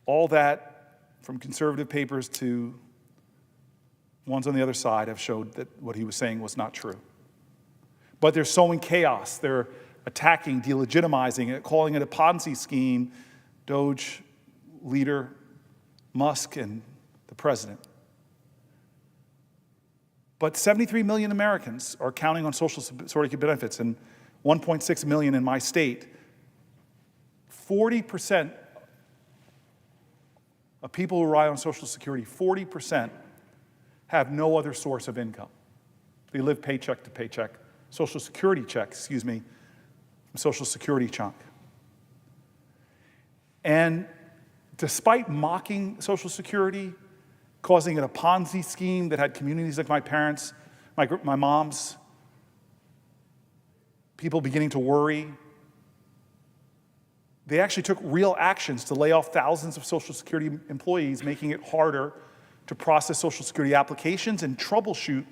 All that, from conservative papers to ones on the other side, have showed that what he was saying was not true. But they're sowing chaos. They're attacking, delegitimizing it, calling it a Ponzi scheme, Doge leader Musk and the president. But 73 million Americans are counting on Social Security benefits, and 1.6 million in my state. 40% of people who rely on Social Security, 40% have no other source of income. They live paycheck to paycheck. Social Security check, from Social Security chunk. And despite mocking Social Security, causing it a Ponzi scheme that had communities like my parents, my mom's, people beginning to worry, they actually took real actions to lay off thousands of Social Security employees, making it harder to process Social Security applications and troubleshoot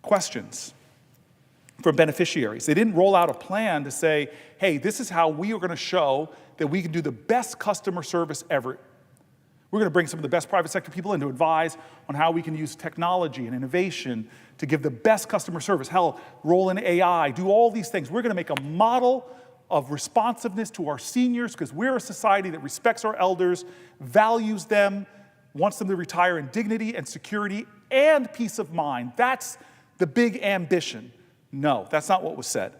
questions for beneficiaries. They didn't roll out a plan to say, hey, this is how we are going to show that we can do the best customer service ever. We're going to bring some of the best private sector people in to advise on how we can use technology and innovation to give the best customer service. Hell, roll in AI, do all these things. We're going to make a model of responsiveness to our seniors because we're a society that respects our elders, values them, wants them to retire in dignity and security and peace of mind. That's the big ambition. No, that's not what was said.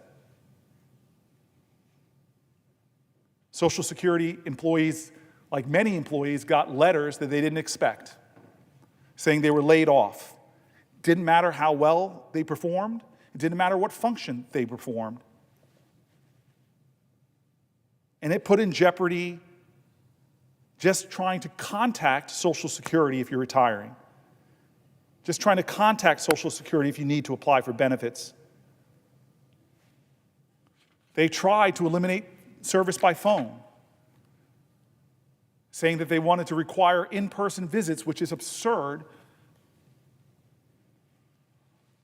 Social Security employees, like many employees, got letters that they didn't expect, saying they were laid off. Didn't matter how well they performed. It didn't matter what function they performed. And it put in jeopardy just trying to contact Social Security if you're retiring. Just trying to contact Social Security if you need to apply for benefits. They tried to eliminate service by phone, saying that they wanted to require in-person visits, which is absurd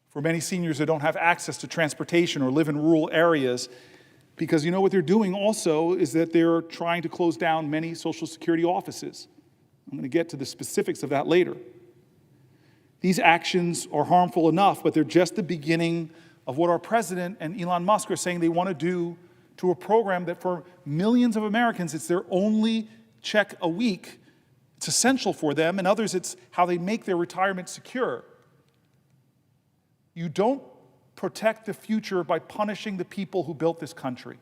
for many seniors that don't have access to transportation or live in rural areas, because you know what they're doing also is that they're trying to close down many Social Security offices. I'm going to get to the specifics of that later. These actions are harmful enough, but they're just the beginning of what our president and Elon Musk are saying they want to do to a program that for millions of Americans, it's their only check a week. It's essential for them, and others, it's how they make their retirement secure. You don't protect the future by punishing the people who built this country.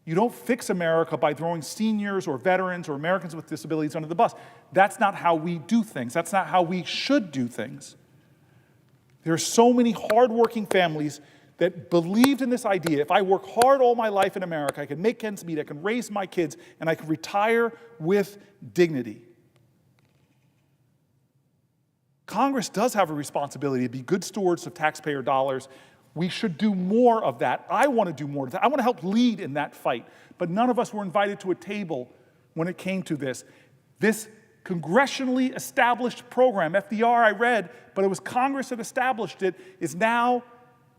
You don't fix America by throwing seniors or veterans or Americans with disabilities under the bus. That's not how we do things. That's not how we should do things. There are so many hardworking families that believed in this idea. If I work hard all my life in America, I can make ends meet, I can raise my kids, and I can retire with dignity. Congress does have a responsibility to be good stewards of taxpayer dollars. We should do more of that. I want to do more of that. I want to help lead in that fight. But none of us were invited to a table when it came to this. This congressionally established program, FDR I read, but it was Congress that established it, is now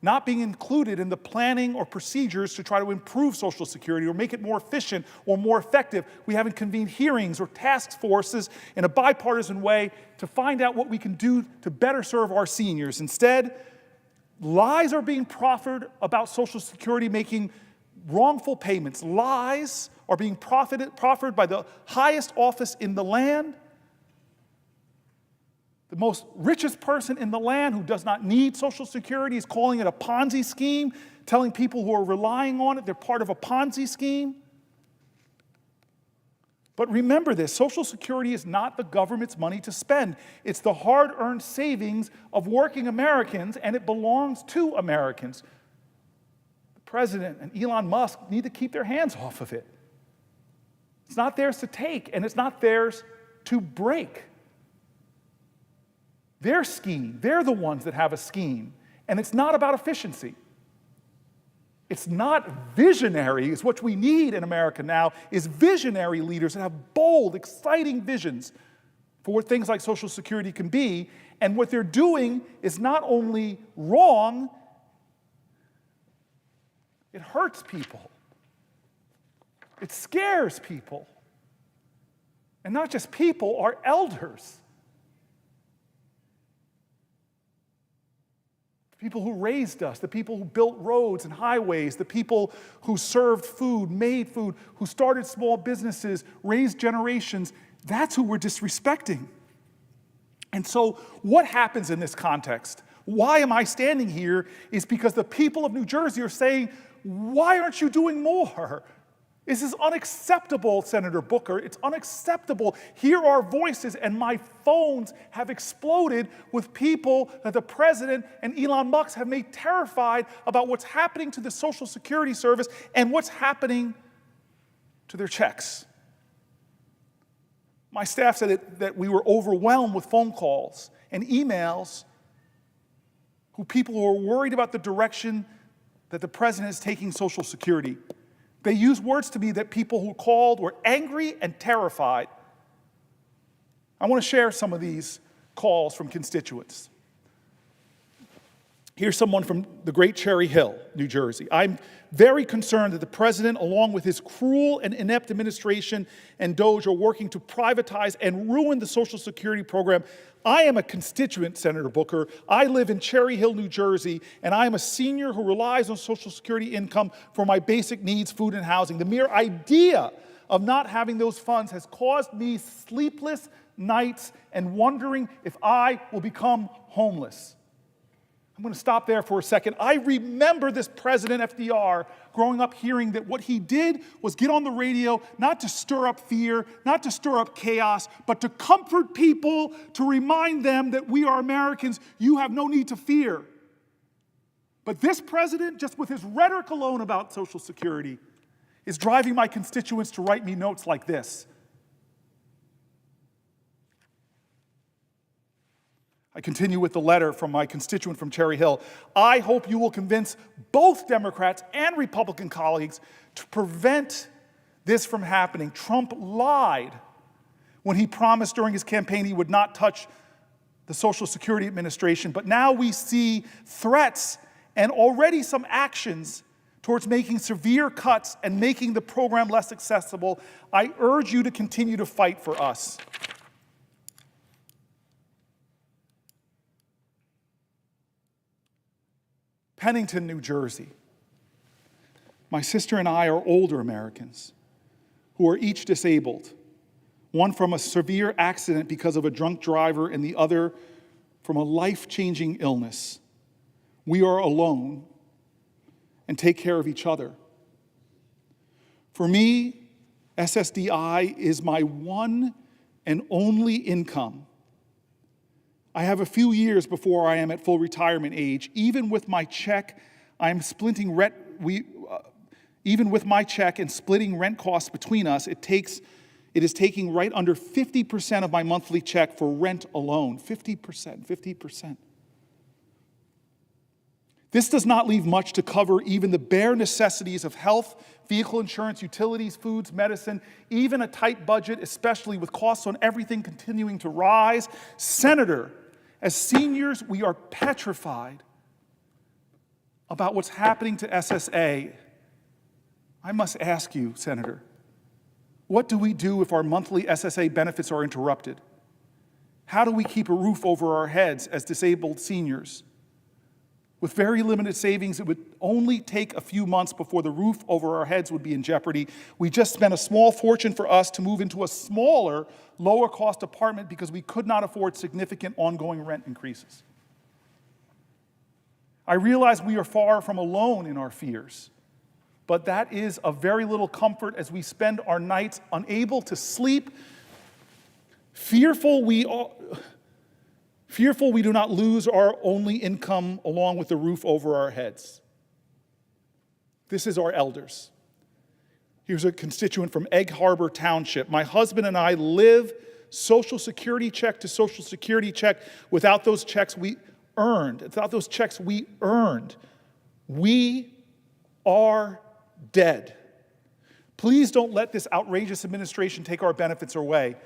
not being included in the planning or procedures to try to improve Social Security or make it more efficient or more effective. We haven't convened hearings or task forces in a bipartisan way to find out what we can do to better serve our seniors. Instead, lies are being proffered about Social Security making wrongful payments. Lies are being proffered by the highest office in the land, the most richest person in the land who does not need Social Security is calling it a Ponzi scheme, telling people who are relying on it they're part of a Ponzi scheme. But remember this, Social Security is not the government's money to spend. It's the hard-earned savings of working Americans, and it belongs to Americans. The president and Elon Musk need to keep their hands off of it. It's not theirs to take, and it's not theirs to break. Their scheme, they're the ones that have a scheme, and it's not about efficiency. It's not visionary. It's what we need in America now is visionary leaders that have bold, exciting visions for what things like Social Security can be. And what they're doing is not only wrong, it hurts people. It scares people. And not just people, our elders. The people who raised us, the people who built roads and highways, the people who served food, made food, who started small businesses, raised generations. That's who we're disrespecting. And so what happens in this context? Why am I standing here? Is because the people of New Jersey are saying, why aren't you doing more? This is unacceptable, Senator Booker. It's unacceptable. Here are voices, and my phones have exploded with people that the president and Elon Musk have made terrified about what's happening to the Social Security service and what's happening to their checks. My staff said that we were overwhelmed with phone calls and emails people who are worried about the direction that the president is taking Social Security. They used words to me that people who called were angry and terrified. I want to share some of these calls from constituents. Here's someone from the great Cherry Hill, New Jersey. I'm very concerned that the president, along with his cruel and inept administration and DOJ, are working to privatize and ruin the Social Security program. I am a constituent, Senator Booker. I live in Cherry Hill, New Jersey, and I am a senior who relies on Social Security income for my basic needs, food and housing. The mere idea of not having those funds has caused me sleepless nights and wondering if I will become homeless. I'm going to stop there for a second. I remember this President FDR growing up hearing that what he did was get on the radio not to stir up fear, not to stir up chaos, but to comfort people, to remind them that we are Americans. You have no need to fear. But this president, just with his rhetoric alone about Social Security, is driving my constituents to write me notes like this. I continue with the letter from my constituent from Cherry Hill. I hope you will convince both Democrats and Republican colleagues to prevent this from happening. Trump lied when he promised during his campaign he would not touch the Social Security Administration, but now we see threats and already some actions towards making severe cuts and making the program less accessible. I urge you to continue to fight for us. Pennington, New Jersey. My sister and I are older Americans who are each disabled, one from a severe accident because of a drunk driver and the other from a life-changing illness. We are alone and take care of each other. For me, SSDI is my one and only income. I have a few years before I am at full retirement age. Even with my check, even with my check and splitting rent costs between us, it is taking right under 50% of my monthly check for rent alone. 50%. This does not leave much to cover even the bare necessities of health, vehicle insurance, utilities, foods, medicine, even a tight budget, especially with costs on everything continuing to rise. Senator, as seniors, we are petrified about what's happening to SSA. I must ask you, Senator, what do we do if our monthly SSA benefits are interrupted? How do we keep a roof over our heads as disabled seniors? With very limited savings, it would only take a few months before the roof over our heads would be in jeopardy. We just spent a small fortune for us to move into a smaller, lower-cost apartment because we could not afford significant ongoing rent increases. I realize we are far from alone in our fears, but that is of very little comfort as we spend our nights unable to sleep, fearful we do not lose our only income along with the roof over our heads. This is our elders. Here's a constituent from Egg Harbor Township. My husband and I live Social Security check to Social Security check without those checks we earned. We are dead. Please don't let this outrageous administration take our benefits away.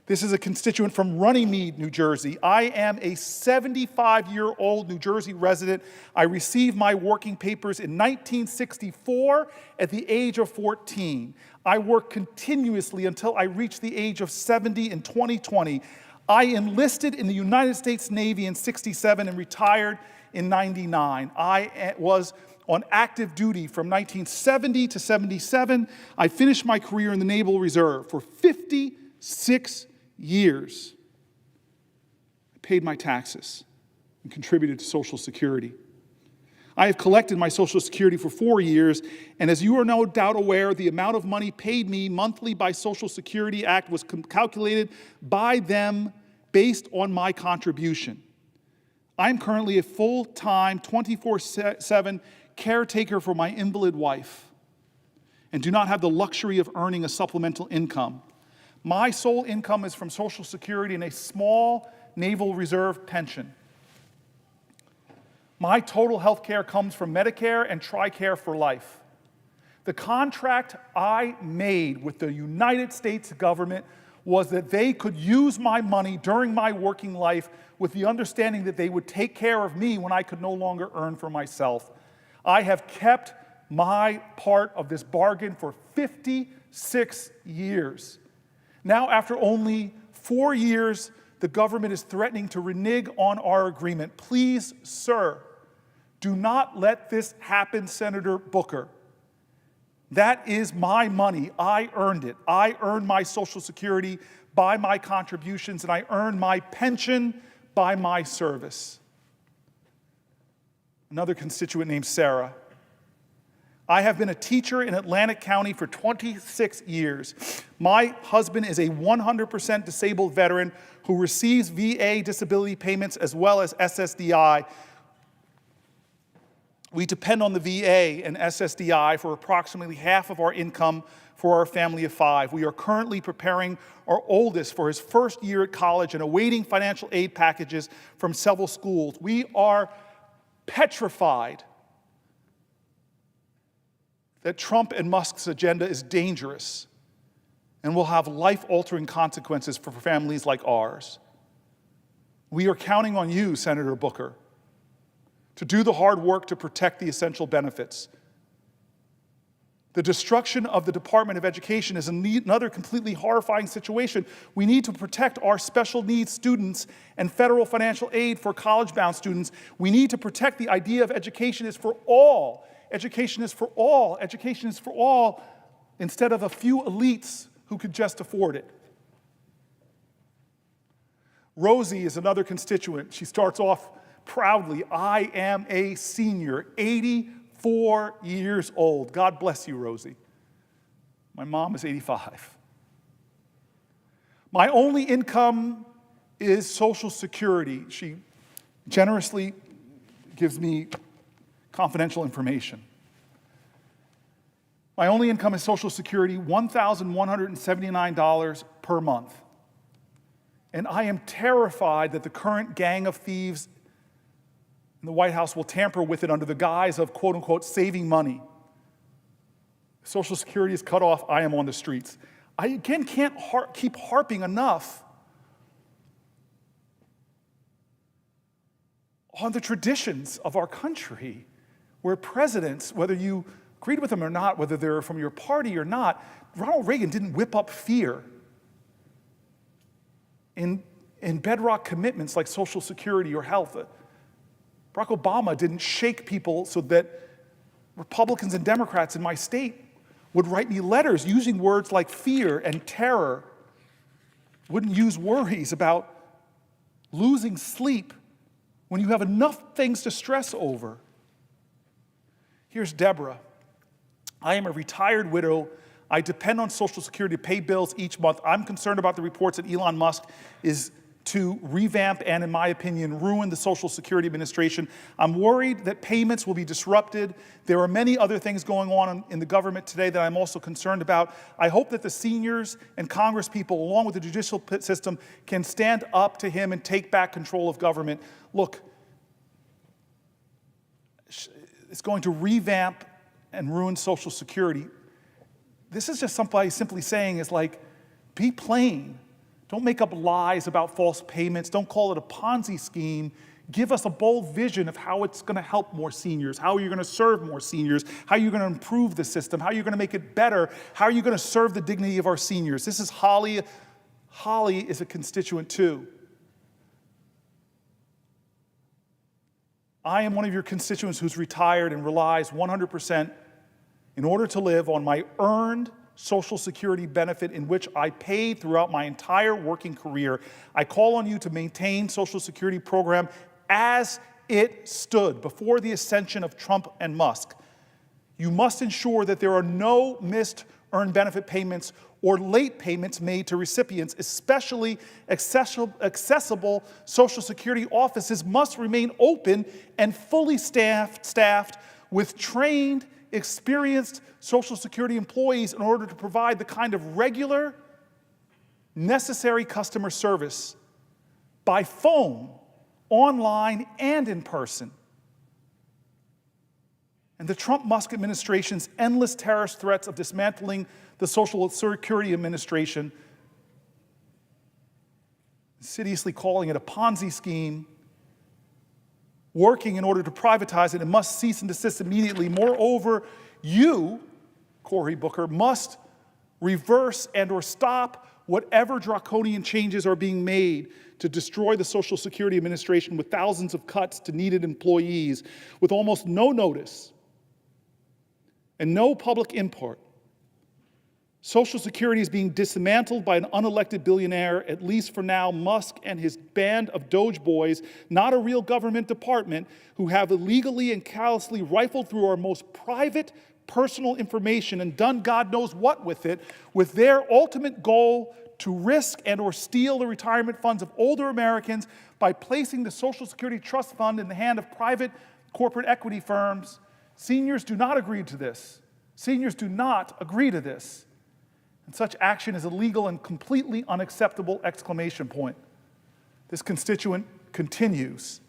This is a constituent from Runnymede, New Jersey. I am a 75-year-old New Jersey resident. I received my working papers in 1964 at the age of 14. I worked continuously until I reached the age of 70 in 2020. I enlisted in the United States Navy in '67 and retired in '99. I was on active duty from 1970 to '77. I finished my career in the Naval Reserve for 56 years. I paid my taxes and contributed to Social Security. I have collected my Social Security for 4 years, and as you are no doubt aware, the amount of money paid me monthly by Social Security Act was calculated by them based on my contribution. I am currently a full-time, 24/7 caretaker for my invalid wife and do not have the luxury of earning a supplemental income. My sole income is from Social Security and a small Naval Reserve pension. My total health care comes from Medicare and TRICARE for life. The contract I made with the United States government was that they could use my money during my working life with the understanding that they would take care of me when I could no longer earn for myself. I have kept my part of this bargain for 56 years. Now, after only 4 years, the government is threatening to renege on our agreement. Please, sir, do not let this happen, Senator Booker. That is my money. I earned it. I earned my Social Security by my contributions, and I earned my pension by my service. Another constituent named Sarah. I have been a teacher in Atlantic County for 26 years. My husband is a 100% disabled veteran who receives VA disability payments as well as SSDI. We depend on the VA and SSDI for approximately half of our income for our family of 5. We are currently preparing our oldest for his first year at college and awaiting financial aid packages from several schools. We are petrified that Trump and Musk's agenda is dangerous and will have life-altering consequences for families like ours. We are counting on you, Senator Booker, to do the hard work to protect the essential benefits. The destruction of the Department of Education is another completely horrifying situation. We need to protect our special needs students and federal financial aid for college-bound students. We need to protect the idea of education is for all. Education is for all. Education is for all, instead of a few elites who could just afford it. Rosie is another constituent. She starts off proudly. I am a senior, 84 years old. God bless you, Rosie. My mom is 85. My only income is Social Security. She generously gives me confidential information. My only income is Social Security, $1,179 per month. And I am terrified that the current gang of thieves in the White House will tamper with it under the guise of, quote unquote, saving money. Social Security is cut off, I am on the streets. I again can't keep harping enough on the traditions of our country, where presidents, whether you agreed with them or not, whether they're from your party or not, Ronald Reagan didn't whip up fear in bedrock commitments like Social Security or health. Barack Obama didn't shake people so that Republicans and Democrats in my state would write me letters using words like fear and terror, wouldn't use worries about losing sleep when you have enough things to stress over. Here's Deborah. I am a retired widow. I depend on Social Security to pay bills each month. I'm concerned about the reports that Elon Musk is to revamp and, in my opinion, ruin the Social Security Administration. I'm worried that payments will be disrupted. There are many other things going on in the government today that I'm also concerned about. I hope that the seniors and Congress people, along with the judicial system, can stand up to him and take back control of government. Look, it's going to revamp and ruin Social Security. This is just somebody simply saying is like, be plain. Don't make up lies about false payments. Don't call it a Ponzi scheme. Give us a bold vision of how it's going to help more seniors, how you're going to serve more seniors, how you're going to improve the system, how you're going to make it better, how are you going to serve the dignity of our seniors. This is Holly. Holly is a constituent too. I am one of your constituents who's retired and relies 100% in order to live on my earned Social Security benefit in which I paid throughout my entire working career. I call on you to maintain Social Security program as it stood before the ascension of Trump and Musk. You must ensure that there are no missed earned benefit payments or late payments made to recipients, especially accessible Social Security offices must remain open and fully staffed with trained, experienced Social Security employees in order to provide the kind of regular, necessary customer service by phone, online, and in person. And the Trump-Musk administration's endless terrorist threats of dismantling the Social Security Administration, insidiously calling it a Ponzi scheme, working in order to privatize it, and must cease and desist immediately. Moreover, you, Cory Booker, must reverse and or stop whatever draconian changes are being made to destroy the Social Security Administration with thousands of cuts to needed employees, with almost no notice and no public input. Social Security is being dismantled by an unelected billionaire, at least for now. Musk and his band of Doge boys, not a real government department, who have illegally and callously rifled through our most private, personal information and done God knows what with it, with their ultimate goal to risk and or steal the retirement funds of older Americans by placing the Social Security Trust Fund in the hand of private corporate equity firms. Seniors do not agree to this. Seniors do not agree to this. And such action is illegal and completely unacceptable, exclamation point. This constituent continues.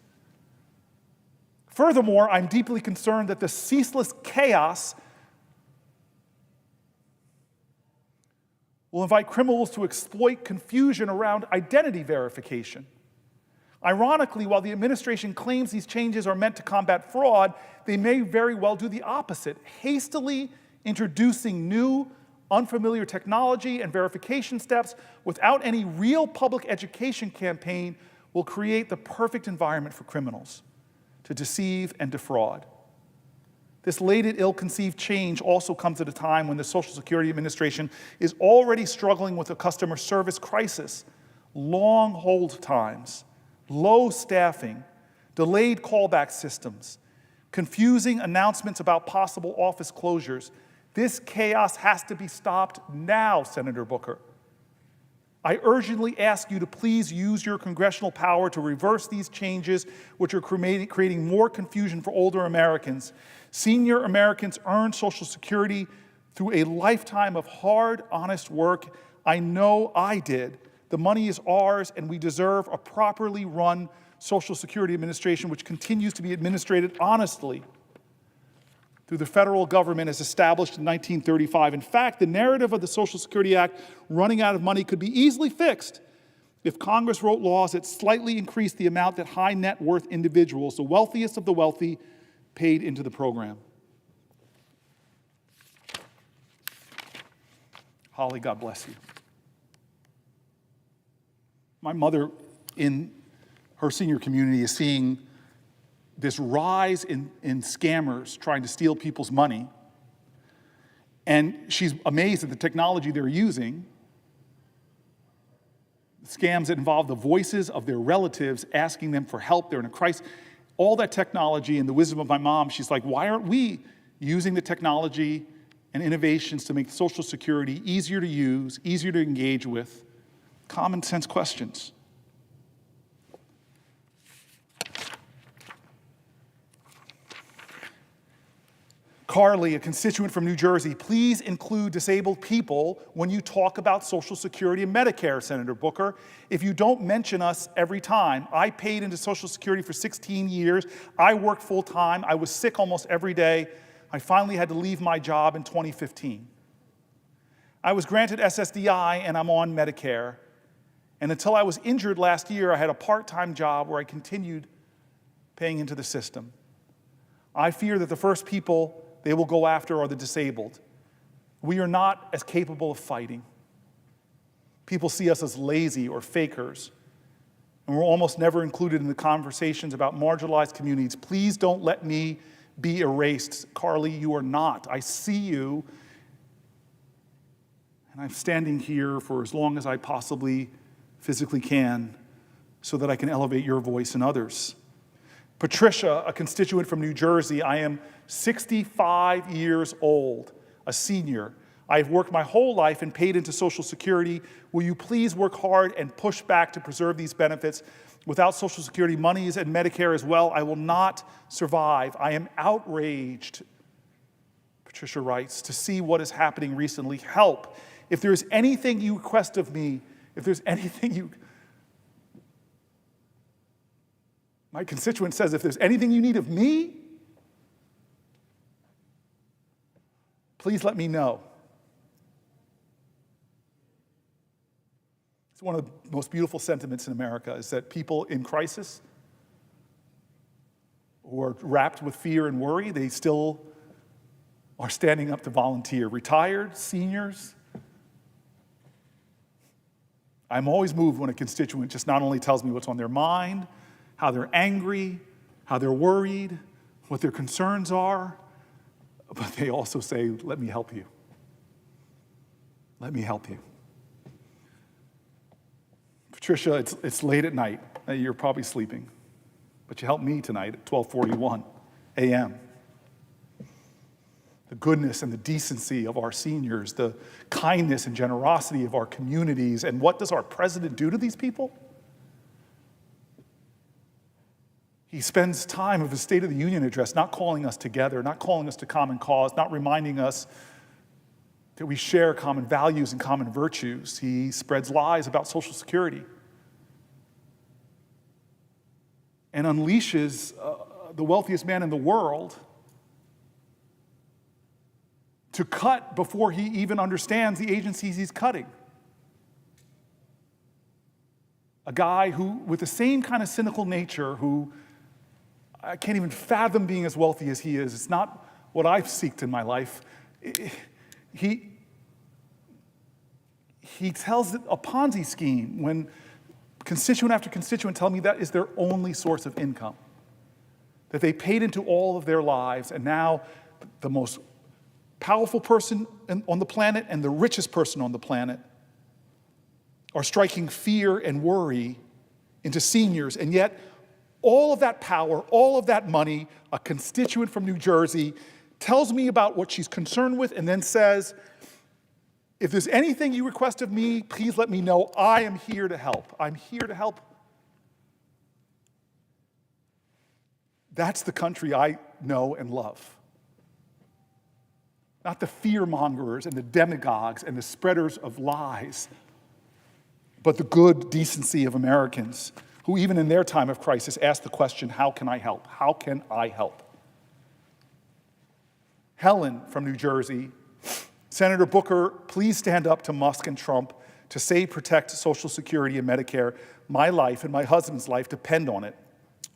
Furthermore, I'm deeply concerned that the ceaseless chaos will invite criminals to exploit confusion around identity verification. Ironically, while the administration claims these changes are meant to combat fraud, they may very well do the opposite, hastily introducing new, unfamiliar technology and verification steps without any real public education campaign will create the perfect environment for criminals to deceive and defraud. This late and ill-conceived change also comes at a time when the Social Security Administration is already struggling with a customer service crisis, long hold times, low staffing, delayed callback systems, confusing announcements about possible office closures. This chaos has to be stopped now, Senator Booker. I urgently ask you to please use your congressional power to reverse these changes, which are creating more confusion for older Americans. Senior Americans earn Social Security through a lifetime of hard, honest work. I know I did. The money is ours, and we deserve a properly run Social Security Administration which continues to be administered honestly through the federal government as established in 1935. In fact, the narrative of the Social Security Act running out of money could be easily fixed if Congress wrote laws that slightly increased the amount that high net worth individuals, the wealthiest of the wealthy, paid into the program. Holly, God bless you. My mother in her senior community is seeing this rise in scammers trying to steal people's money. And she's amazed at the technology they're using. Scams that involve the voices of their relatives asking them for help. They're in a crisis. All that technology and the wisdom of my mom, she's like, why aren't we using the technology and innovations to make Social Security easier to use, easier to engage with? Common sense questions. Carly, a constituent from New Jersey, please include disabled people when you talk about Social Security and Medicare, Senator Booker. If you don't mention us every time, I paid into Social Security for 16 years. I worked full time. I was sick almost every day. I finally had to leave my job in 2015. I was granted SSDI and I'm on Medicare. And until I was injured last year, I had a part-time job where I continued paying into the system. I fear that the first people they will go after are the disabled. We are not as capable of fighting. People see us as lazy or fakers, and we're almost never included in the conversations about marginalized communities. Please don't let me be erased. Carly, you are not. I see you, and I'm standing here for as long as I possibly physically can so that I can elevate your voice and others. Patricia, a constituent from New Jersey, I am 65 years old, a senior. I've worked my whole life and paid into Social Security. Will you please work hard and push back to preserve these benefits? Without Social Security monies and Medicare as well, I will not survive. I am outraged, Patricia writes, to see what is happening recently. Help. If there is anything you request of me, if there's anything you... My constituent says, if there's anything you need of me, please let me know. It's one of the most beautiful sentiments in America, is that people in crisis who are wrapped with fear and worry, they still are standing up to volunteer. Retired, seniors. I'm always moved when a constituent just not only tells me what's on their mind, how they're angry, how they're worried, what their concerns are, but they also say, let me help you. Let me help you. Patricia, it's late at night. You're probably sleeping, but you helped me tonight at 12:41 a.m. The goodness and the decency of our seniors, the kindness and generosity of our communities, and what does our president do to these people? He spends time of his State of the Union address not calling us together, not calling us to common cause, not reminding us that we share common values and common virtues. He spreads lies about Social Security and unleashes the wealthiest man in the world to cut before he even understands the agencies he's cutting. A guy who, with the same kind of cynical nature, who I can't even fathom being as wealthy as he is. It's not what I've seeked in my life. He tells it a Ponzi scheme when constituent after constituent tell me that is their only source of income, that they paid into all of their lives, and now the most powerful person on the planet and the richest person on the planet are striking fear and worry into seniors, and yet all of that power, all of that money, a constituent from New Jersey tells me about what she's concerned with and then says, if there's anything you request of me, please let me know. I am here to help. I'm here to help. That's the country I know and love. Not the fear-mongers and the demagogues and the spreaders of lies, but the good decency of Americans who even in their time of crisis ask the question, how can I help? How can I help? Helen from New Jersey, Senator Booker, please stand up to Musk and Trump to save, protect Social Security and Medicare. My life and my husband's life depend on it.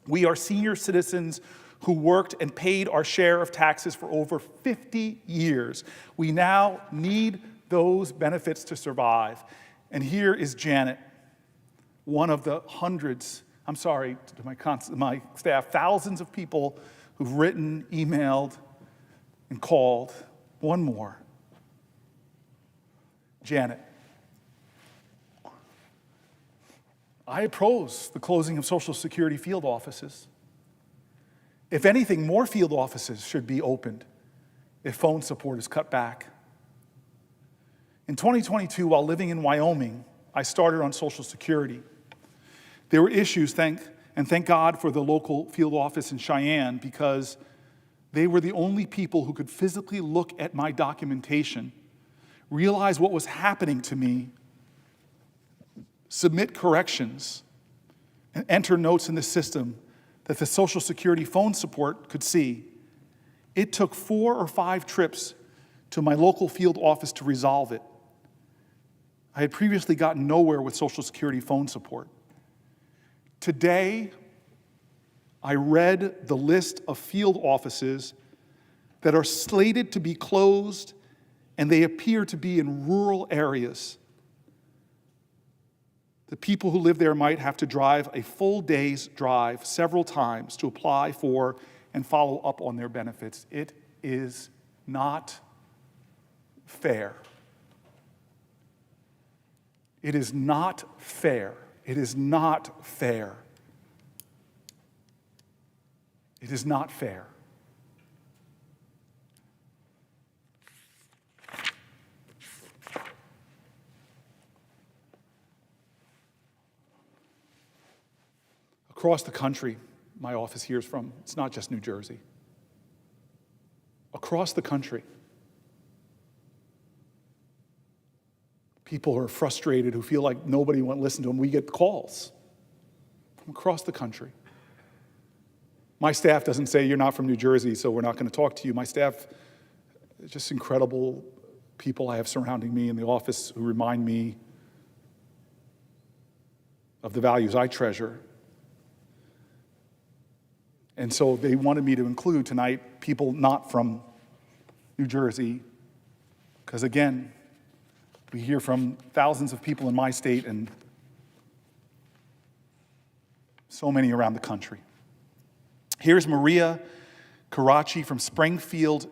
We are senior citizens who worked and paid our share of taxes for over 50 years. We now need those benefits to survive. And here is Janet, one of the hundreds, I'm sorry, to my staff, thousands of people who've written, emailed, and called. One more. Janet, I oppose the closing of Social Security field offices. If anything, more field offices should be opened if phone support is cut back. In 2022, while living in Wyoming, I started on Social Security. There were issues, thank God for the local field office in Cheyenne, because they were the only people who could physically look at my documentation, realize what was happening to me, submit corrections, and enter notes in the system that the Social Security phone support could see. It took 4 or 5 trips to my local field office to resolve it. I had previously gotten nowhere with Social Security phone support. Today, I read the list of field offices that are slated to be closed, and they appear to be in rural areas. The people who live there might have to drive a full day's drive several times to apply for and follow up on their benefits. It is not fair. It is not fair. It is not fair. It is not fair. Across the country, my office hears from, it's not just New Jersey. Across the country, people are frustrated who feel like nobody won't listen to them. We get calls from across the country. My staff doesn't say, you're not from New Jersey, so we're not going to talk to you. My staff is just incredible people I have surrounding me in the office who remind me of the values I treasure. And so they wanted me to include tonight people not from New Jersey, because again, we hear from thousands of people in my state and so many around the country. Here's Maria Karachi from Springfield,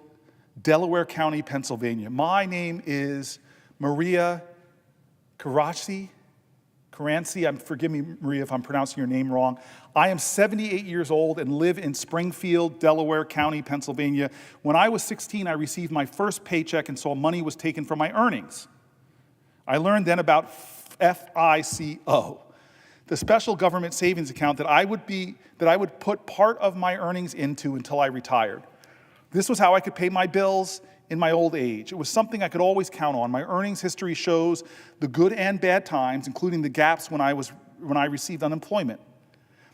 Delaware County, Pennsylvania. My name is Maria Karachi. Forgive me, Maria, if I'm pronouncing your name wrong. I am 78 years old and live in Springfield, Delaware County, Pennsylvania. When I was 16, I received my first paycheck and saw money was taken from my earnings. I learned then about FICO, the special government savings account that I would put part of my earnings into until I retired. This was how I could pay my bills in my old age. It was something I could always count on. My earnings history shows the good and bad times, including the gaps when I received unemployment.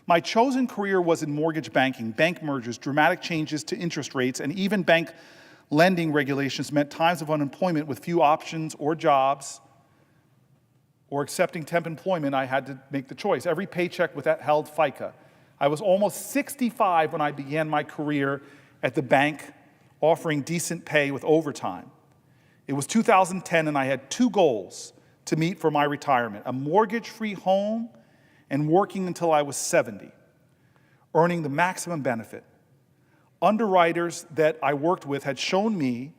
My chosen career was in mortgage banking. Bank mergers, dramatic changes to interest rates, and even bank lending regulations meant times of unemployment with few options or jobs, or accepting temp employment. I had to make the choice. Every paycheck held FICA. I was almost 65 when I began my career at the bank, offering decent pay with overtime. It was 2010, and I had two goals to meet for my retirement: a mortgage-free home and working until I was 70, earning the maximum benefit. Underwriters that I worked with had shown me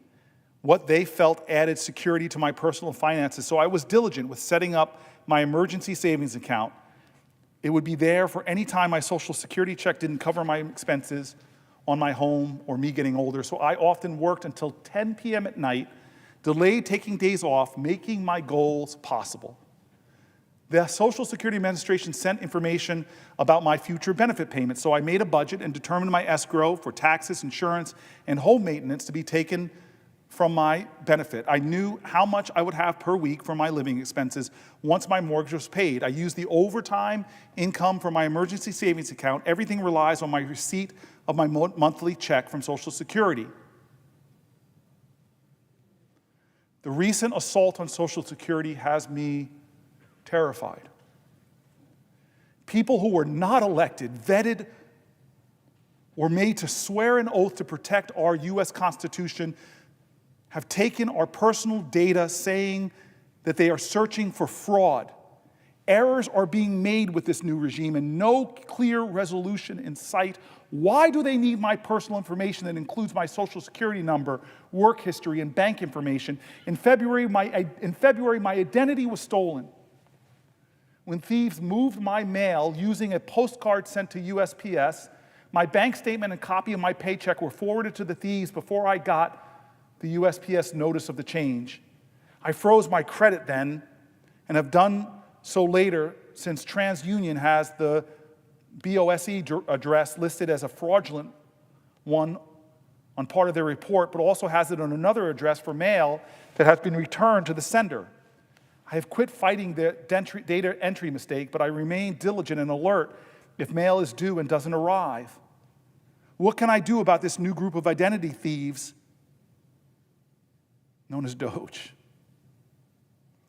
what they felt added security to my personal finances, so I was diligent with setting up my emergency savings account. It would be there for any time my Social Security check didn't cover my expenses on my home or me getting older, so I often worked until 10 p.m. at night, delayed taking days off, making my goals possible. The Social Security Administration sent information about my future benefit payments, so I made a budget and determined my escrow for taxes, insurance, and home maintenance to be taken from my benefit. I knew how much I would have per week for my living expenses once my mortgage was paid. I used the overtime income from my emergency savings account. Everything relies on my receipt of my monthly check from Social Security. The recent assault on Social Security has me terrified. People who were not elected, vetted, or made to swear an oath to protect our U.S. Constitution have taken our personal data, saying that they are searching for fraud. Errors are being made with this new regime and no clear resolution in sight. Why do they need my personal information that includes my Social Security number, work history, and bank information? In February, my identity was stolen when thieves moved my mail using a postcard sent to USPS. My bank statement and copy of my paycheck were forwarded to the thieves before I got the USPS notice of the change. I froze my credit then and have done so later, since TransUnion has the BOSE address listed as a fraudulent one on part of their report, but also has it on another address for mail that has been returned to the sender. I have quit fighting the data entry mistake, but I remain diligent and alert if mail is due and doesn't arrive. What can I do about this new group of identity thieves known as Doge?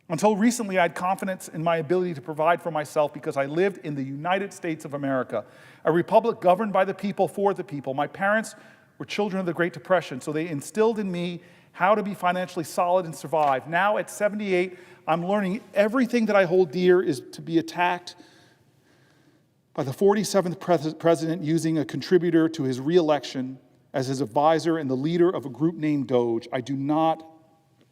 Until recently, I had confidence in my ability to provide for myself because I lived in the United States of America, a republic governed by the people for the people. My parents were children of the Great Depression, so they instilled in me how to be financially solid and survive. Now at 78, I'm learning everything that I hold dear is to be attacked by the 47th president using a contributor to his re-election as his advisor and the leader of a group named Doge. I do not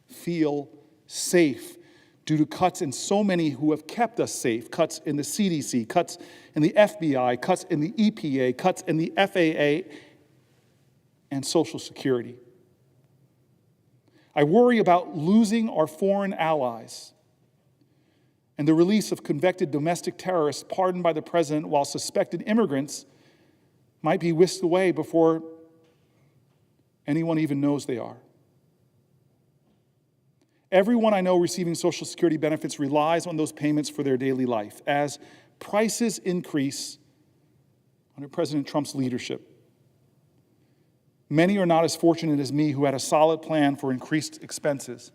feel safe due to cuts in so many who have kept us safe, cuts in the CDC, cuts in the FBI, cuts in the EPA, cuts in the FAA, and Social Security. I worry about losing our foreign allies and the release of convicted domestic terrorists pardoned by the president while suspected immigrants might be whisked away before anyone even knows they are. Everyone I know receiving Social Security benefits relies on those payments for their daily life. As prices increase under President Trump's leadership, many are not as fortunate as me who had a solid plan for increased expenses.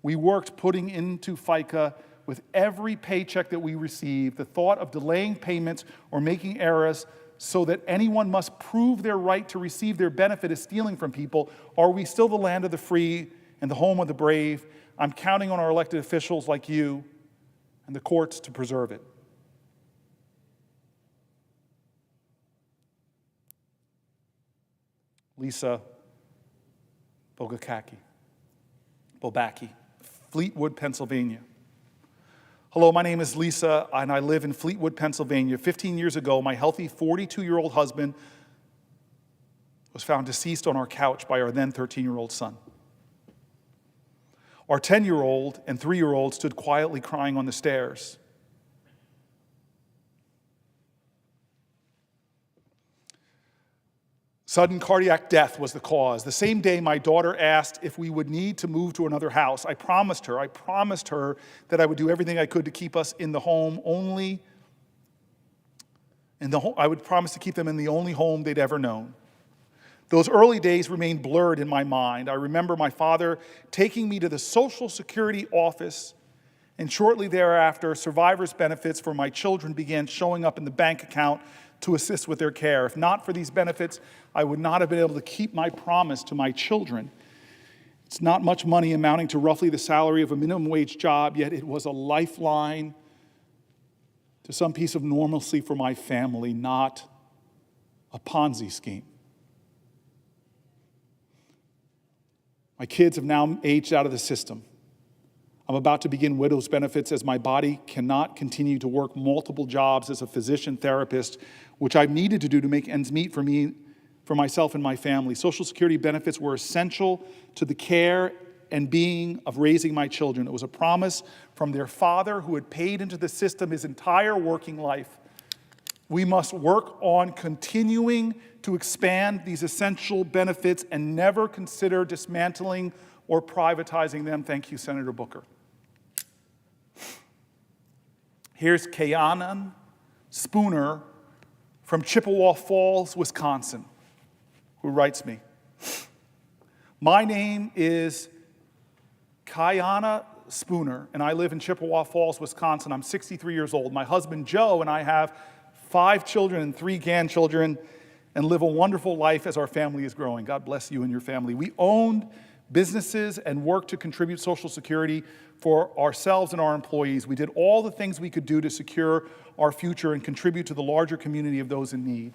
We worked putting into FICA with every paycheck that we received. The thought of delaying payments or making errors so that anyone must prove their right to receive their benefit is stealing from people. Are we still the land of the free and the home of the brave? I'm counting on our elected officials like you and the courts to preserve it. Lisa Bobacki, Fleetwood, Pennsylvania. Hello, my name is Lisa, and I live in Fleetwood, Pennsylvania. 15 years ago, my healthy 42-year-old husband was found deceased on our couch by our then 13-year-old son. Our 10-year-old and 3-year-old stood quietly crying on the stairs. Sudden cardiac death was the cause. The same day, my daughter asked if we would need to move to another house. I promised her that I would do everything I could to keep us in the home I would promise to keep them in the only home they'd ever known. Those early days remain blurred in my mind. I remember my father taking me to the Social Security office, and shortly thereafter, survivors' benefits for my children began showing up in the bank account to assist with their care. If not for these benefits, I would not have been able to keep my promise to my children. It's not much money, amounting to roughly the salary of a minimum wage job, yet it was a lifeline to some piece of normalcy for my family, not a Ponzi scheme. My kids have now aged out of the system. I'm about to begin widow's benefits as my body cannot continue to work multiple jobs as a physician therapist, which I've needed to do to make ends meet for me, for myself and my family. Social Security benefits were essential to the care and being of raising my children. It was a promise from their father who had paid into the system his entire working life. We must work on continuing to expand these essential benefits and never consider dismantling or privatizing them. Thank you, Senator Booker. Here's Kayanan Spooner from Chippewa Falls, Wisconsin, who writes me. My name is Kayana Spooner, and I live in Chippewa Falls, Wisconsin. I'm 63 years old. My husband, Joe, and I have 5 children and 3 grandchildren and live a wonderful life as our family is growing. God bless you and your family. We owned businesses and worked to contribute Social Security for ourselves and our employees. We did all the things we could do to secure our future and contribute to the larger community of those in need.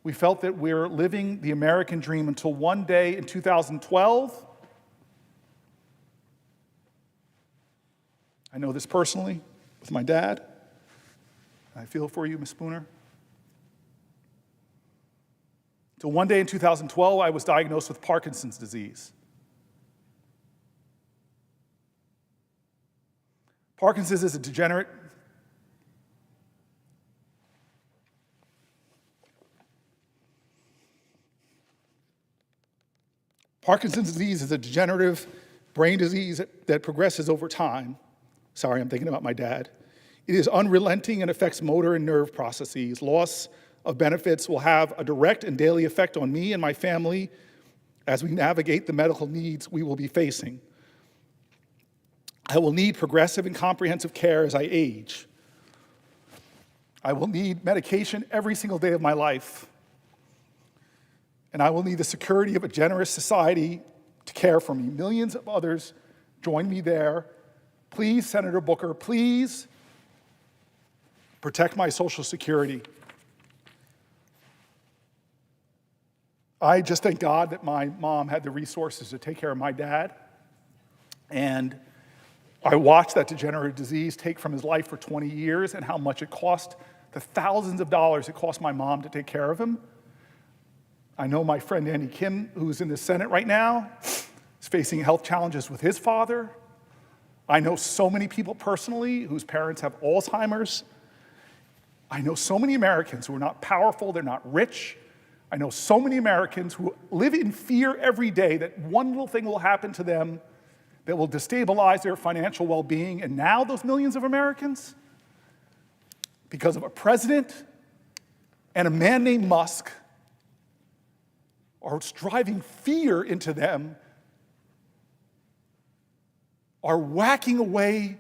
We felt that we were living the American dream until one day in 2012, I know this personally with my dad. I feel for you, Ms. Spooner. So one day in 2012, I was diagnosed with Parkinson's disease. Parkinson's is a degenerate Parkinson's disease is a degenerative brain disease that progresses over time. Sorry, I'm thinking about my dad. It is unrelenting and affects motor and nerve processes. Loss of benefits will have a direct and daily effect on me and my family as we navigate the medical needs we will be facing. I will need progressive and comprehensive care as I age. I will need medication every single day of my life. And I will need the security of a generous society to care for me. Millions of others join me there. Please, Senator Booker, please protect my Social Security. I just thank God that my mom had the resources to take care of my dad. And I watched that degenerative disease take from his life for 20 years and how much it cost, the thousands of dollars it cost my mom to take care of him. I know my friend Andy Kim, who's in the Senate right now, is facing health challenges with his father. I know so many people personally whose parents have Alzheimer's. I know so many Americans who are not powerful, they're not rich. I know so many Americans who live in fear every day that one little thing will happen to them that will destabilize their financial well-being. And now those millions of Americans, because of a president and a man named Musk, are driving fear into them, are whacking away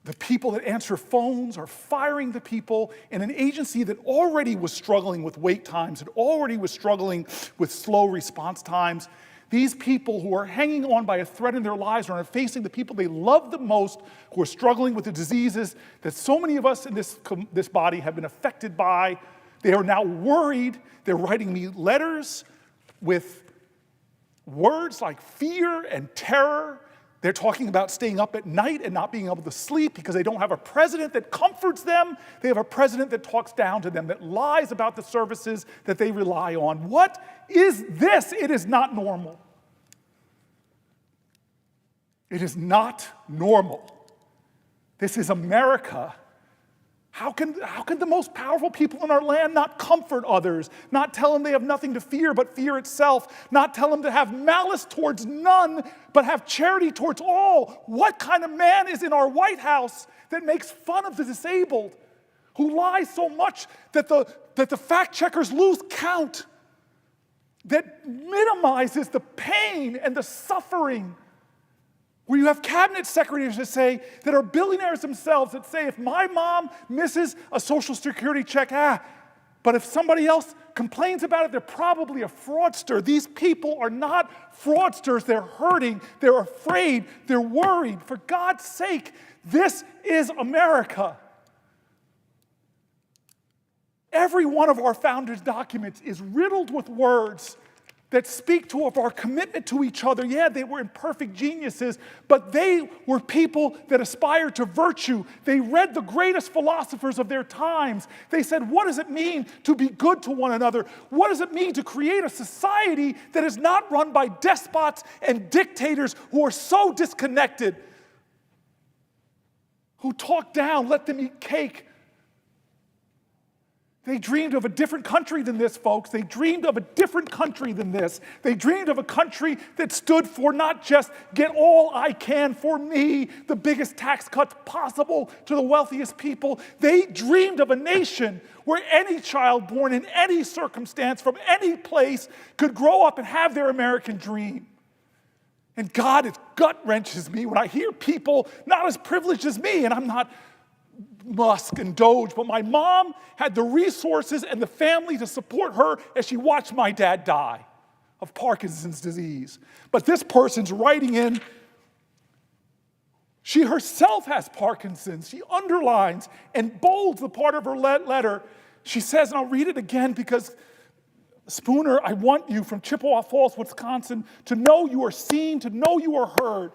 the people that answer phones, are firing the people in an agency that already was struggling with wait times, that already was struggling with slow response times. These people who are hanging on by a thread in their lives are facing the people they love the most, who are struggling with the diseases that so many of us in this body have been affected by. They are now worried. They're writing me letters with words like fear and terror. They're talking about staying up at night and not being able to sleep because they don't have a president that comforts them. They have a president that talks down to them, that lies about the services that they rely on. What is this? It is not normal. It is not normal. This is America. How can the most powerful people in our land not comfort others, not tell them they have nothing to fear but fear itself, not tell them to have malice towards none but have charity towards all? What kind of man is in our White House that makes fun of the disabled, who lies so much that the fact checkers lose count, that minimizes the pain and the suffering? Where you have cabinet secretaries that are billionaires themselves that say, if my mom misses a Social Security check, but if somebody else complains about it, they're probably a fraudster. These people are not fraudsters. They're hurting. They're afraid. They're worried. For God's sake, this is America. Every one of our founders' documents is riddled with words that speak of our commitment to each other. Yeah, they were imperfect geniuses, but they were people that aspired to virtue. They read the greatest philosophers of their times. They said, what does it mean to be good to one another? What does it mean to create a society that is not run by despots and dictators who are so disconnected, who talk down, let them eat cake? They dreamed of a different country than this, folks. They dreamed of a different country than this. They dreamed of a country that stood for not just get all I can for me, the biggest tax cuts possible to the wealthiest people. They dreamed of a nation where any child born in any circumstance from any place could grow up and have their American dream. And God, it gut wrenches me when I hear people not as privileged as me, and I'm not Musk and Doge, but my mom had the resources and the family to support her as she watched my dad die of Parkinson's disease. But this person's writing in, she herself has Parkinson's. She underlines and bolds the part of her letter. She says, and I'll read it again because, Spooner, I want you from Chippewa Falls, Wisconsin, to know you are seen, to know you are heard,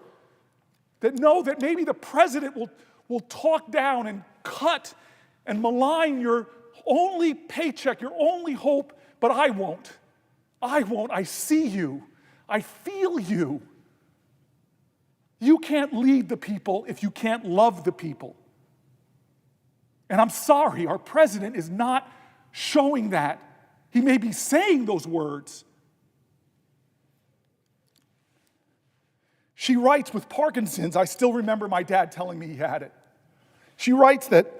that know that maybe the president will talk down and cut and malign your only paycheck, your only hope, but I won't. I won't. I see you. I feel you. You can't lead the people if you can't love the people. And I'm sorry, our president is not showing that. He may be saying those words. She writes, with Parkinson's, I still remember my dad telling me he had it. She writes that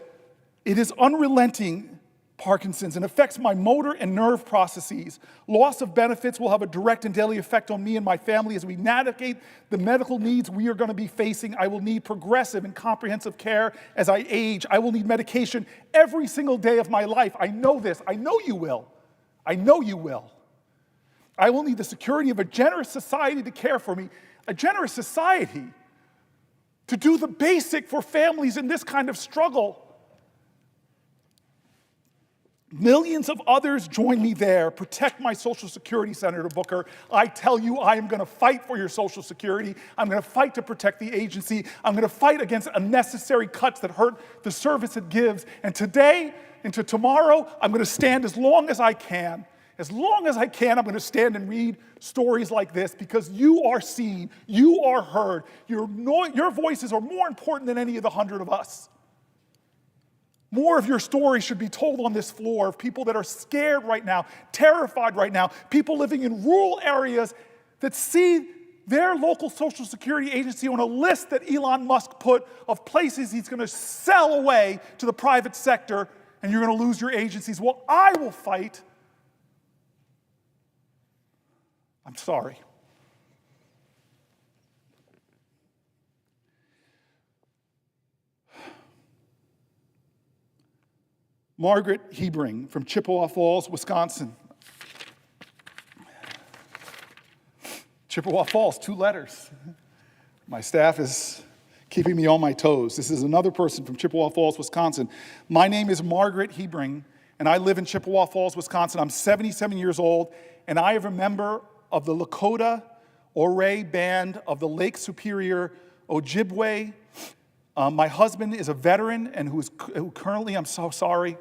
it is unrelenting Parkinson's, and affects my motor and nerve processes. Loss of benefits will have a direct and daily effect on me and my family as we navigate the medical needs we are going to be facing. I will need progressive and comprehensive care as I age. I will need medication every single day of my life. I know this. I know you will. I know you will. I will need the security of a generous society to care for me. A generous society to do the basic for families in this kind of struggle. Millions of others join me there. Protect my Social Security, Senator Booker. I tell you, I am going to fight for your Social Security. I'm going to fight to protect the agency. I'm going to fight against unnecessary cuts that hurt the service it gives. And today into tomorrow, I'm going to stand as long as I can. As long as I can, I'm going to stand and read stories like this because you are seen, you are heard. Your voices are more important than any of the 100 of us. More of your story should be told on this floor of people that are scared right now, terrified right now, people living in rural areas that see their local Social Security agency on a list that Elon Musk put of places he's going to sell away to the private sector, and you're going to lose your agencies. Well, I will fight. I'm sorry. Margaret Hebring from Chippewa Falls, Wisconsin. Chippewa Falls, 2 letters. My staff is keeping me on my toes. This is another person from Chippewa Falls, Wisconsin. My name is Margaret Hebring, and I live in Chippewa Falls, Wisconsin. I'm 77 years old, and I am a member of the Lakota Ouray Band of the Lake Superior Ojibwe. My husband is a veteran and who currently, I'm so sorry.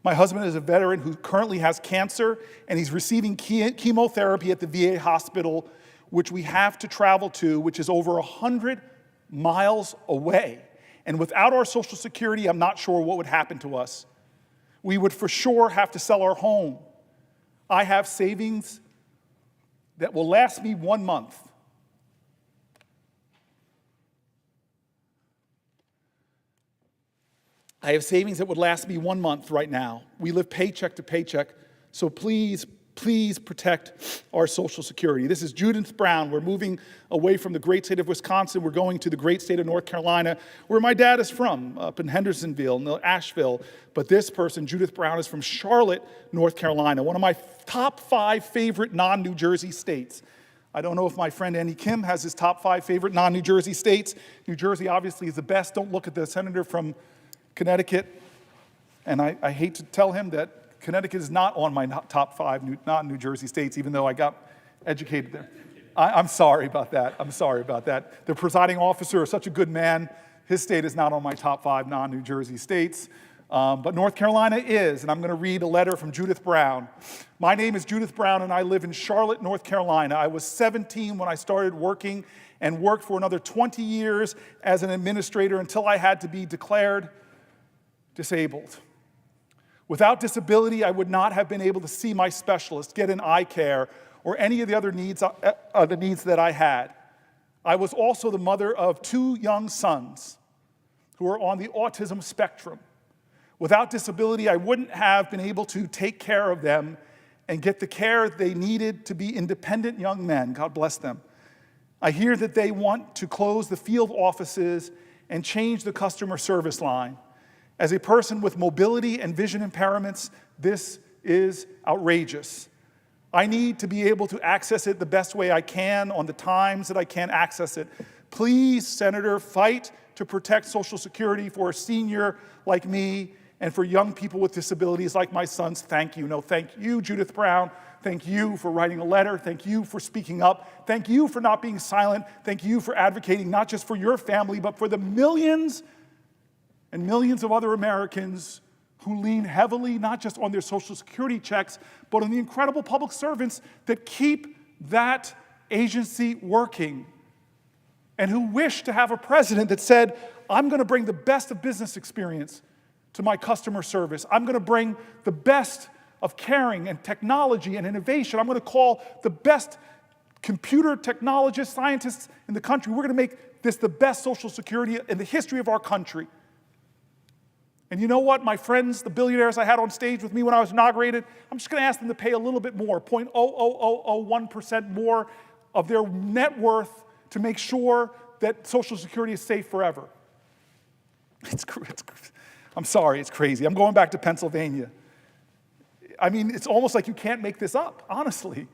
My husband is a veteran who currently has cancer, and he's receiving chemotherapy at the VA hospital, which we have to travel to, which is over 100 miles away. And without our Social Security, I'm not sure what would happen to us. We would for sure have to sell our home. I have savings that will last me 1 month. I have savings that would last me 1 month right now. We live paycheck to paycheck, so please, please protect our Social Security. This is Judith Brown. We're moving away from the great state of Wisconsin. We're going to the great state of North Carolina, where my dad is from, up in Hendersonville, Asheville. But this person, Judith Brown, is from Charlotte, North Carolina, one of my top 5 favorite non-New Jersey states. I don't know if my friend Andy Kim has his top 5 favorite non-New Jersey states. New Jersey obviously is the best. Don't look at the senator from Connecticut, and I hate to tell him that Connecticut is not on my top 5 non-New Jersey states, even though I got educated there. I'm sorry about that. I'm sorry about that. The presiding officer is such a good man. His state is not on my top 5 non-New Jersey states, but North Carolina is, and I'm going to read a letter from Judith Brown. My name is Judith Brown, and I live in Charlotte, North Carolina. I was 17 when I started working and worked for another 20 years as an administrator until I had to be declared disabled. Without disability, I would not have been able to see my specialist, get an eye care, or any of the other needs that I had. I was also the mother of 2 young sons who are on the autism spectrum. Without disability, I wouldn't have been able to take care of them and get the care they needed to be independent young men. God bless them. I hear that they want to close the field offices and change the customer service line. As a person with mobility and vision impairments, this is outrageous. I need to be able to access it the best way I can on the times that I can access it. Please, Senator, fight to protect Social Security for a senior like me and for young people with disabilities like my sons. Thank you. No, thank you, Judith Brown. Thank you for writing a letter. Thank you for speaking up. Thank you for not being silent. Thank you for advocating not just for your family, but for the millions and millions of other Americans who lean heavily not just on their Social Security checks, but on the incredible public servants that keep that agency working, and who wish to have a president that said, I'm going to bring the best of business experience to my customer service. I'm going to bring the best of caring and technology and innovation. I'm going to call the best computer technologists, scientists in the country. We're going to make this the best Social Security in the history of our country. And you know what? My friends, the billionaires I had on stage with me when I was inaugurated, I'm just going to ask them to pay a little bit more, 0.00001% more of their net worth to make sure that Social Security is safe forever. I'm sorry, it's crazy. I'm going back to Pennsylvania. I mean, it's almost like you can't make this up, honestly.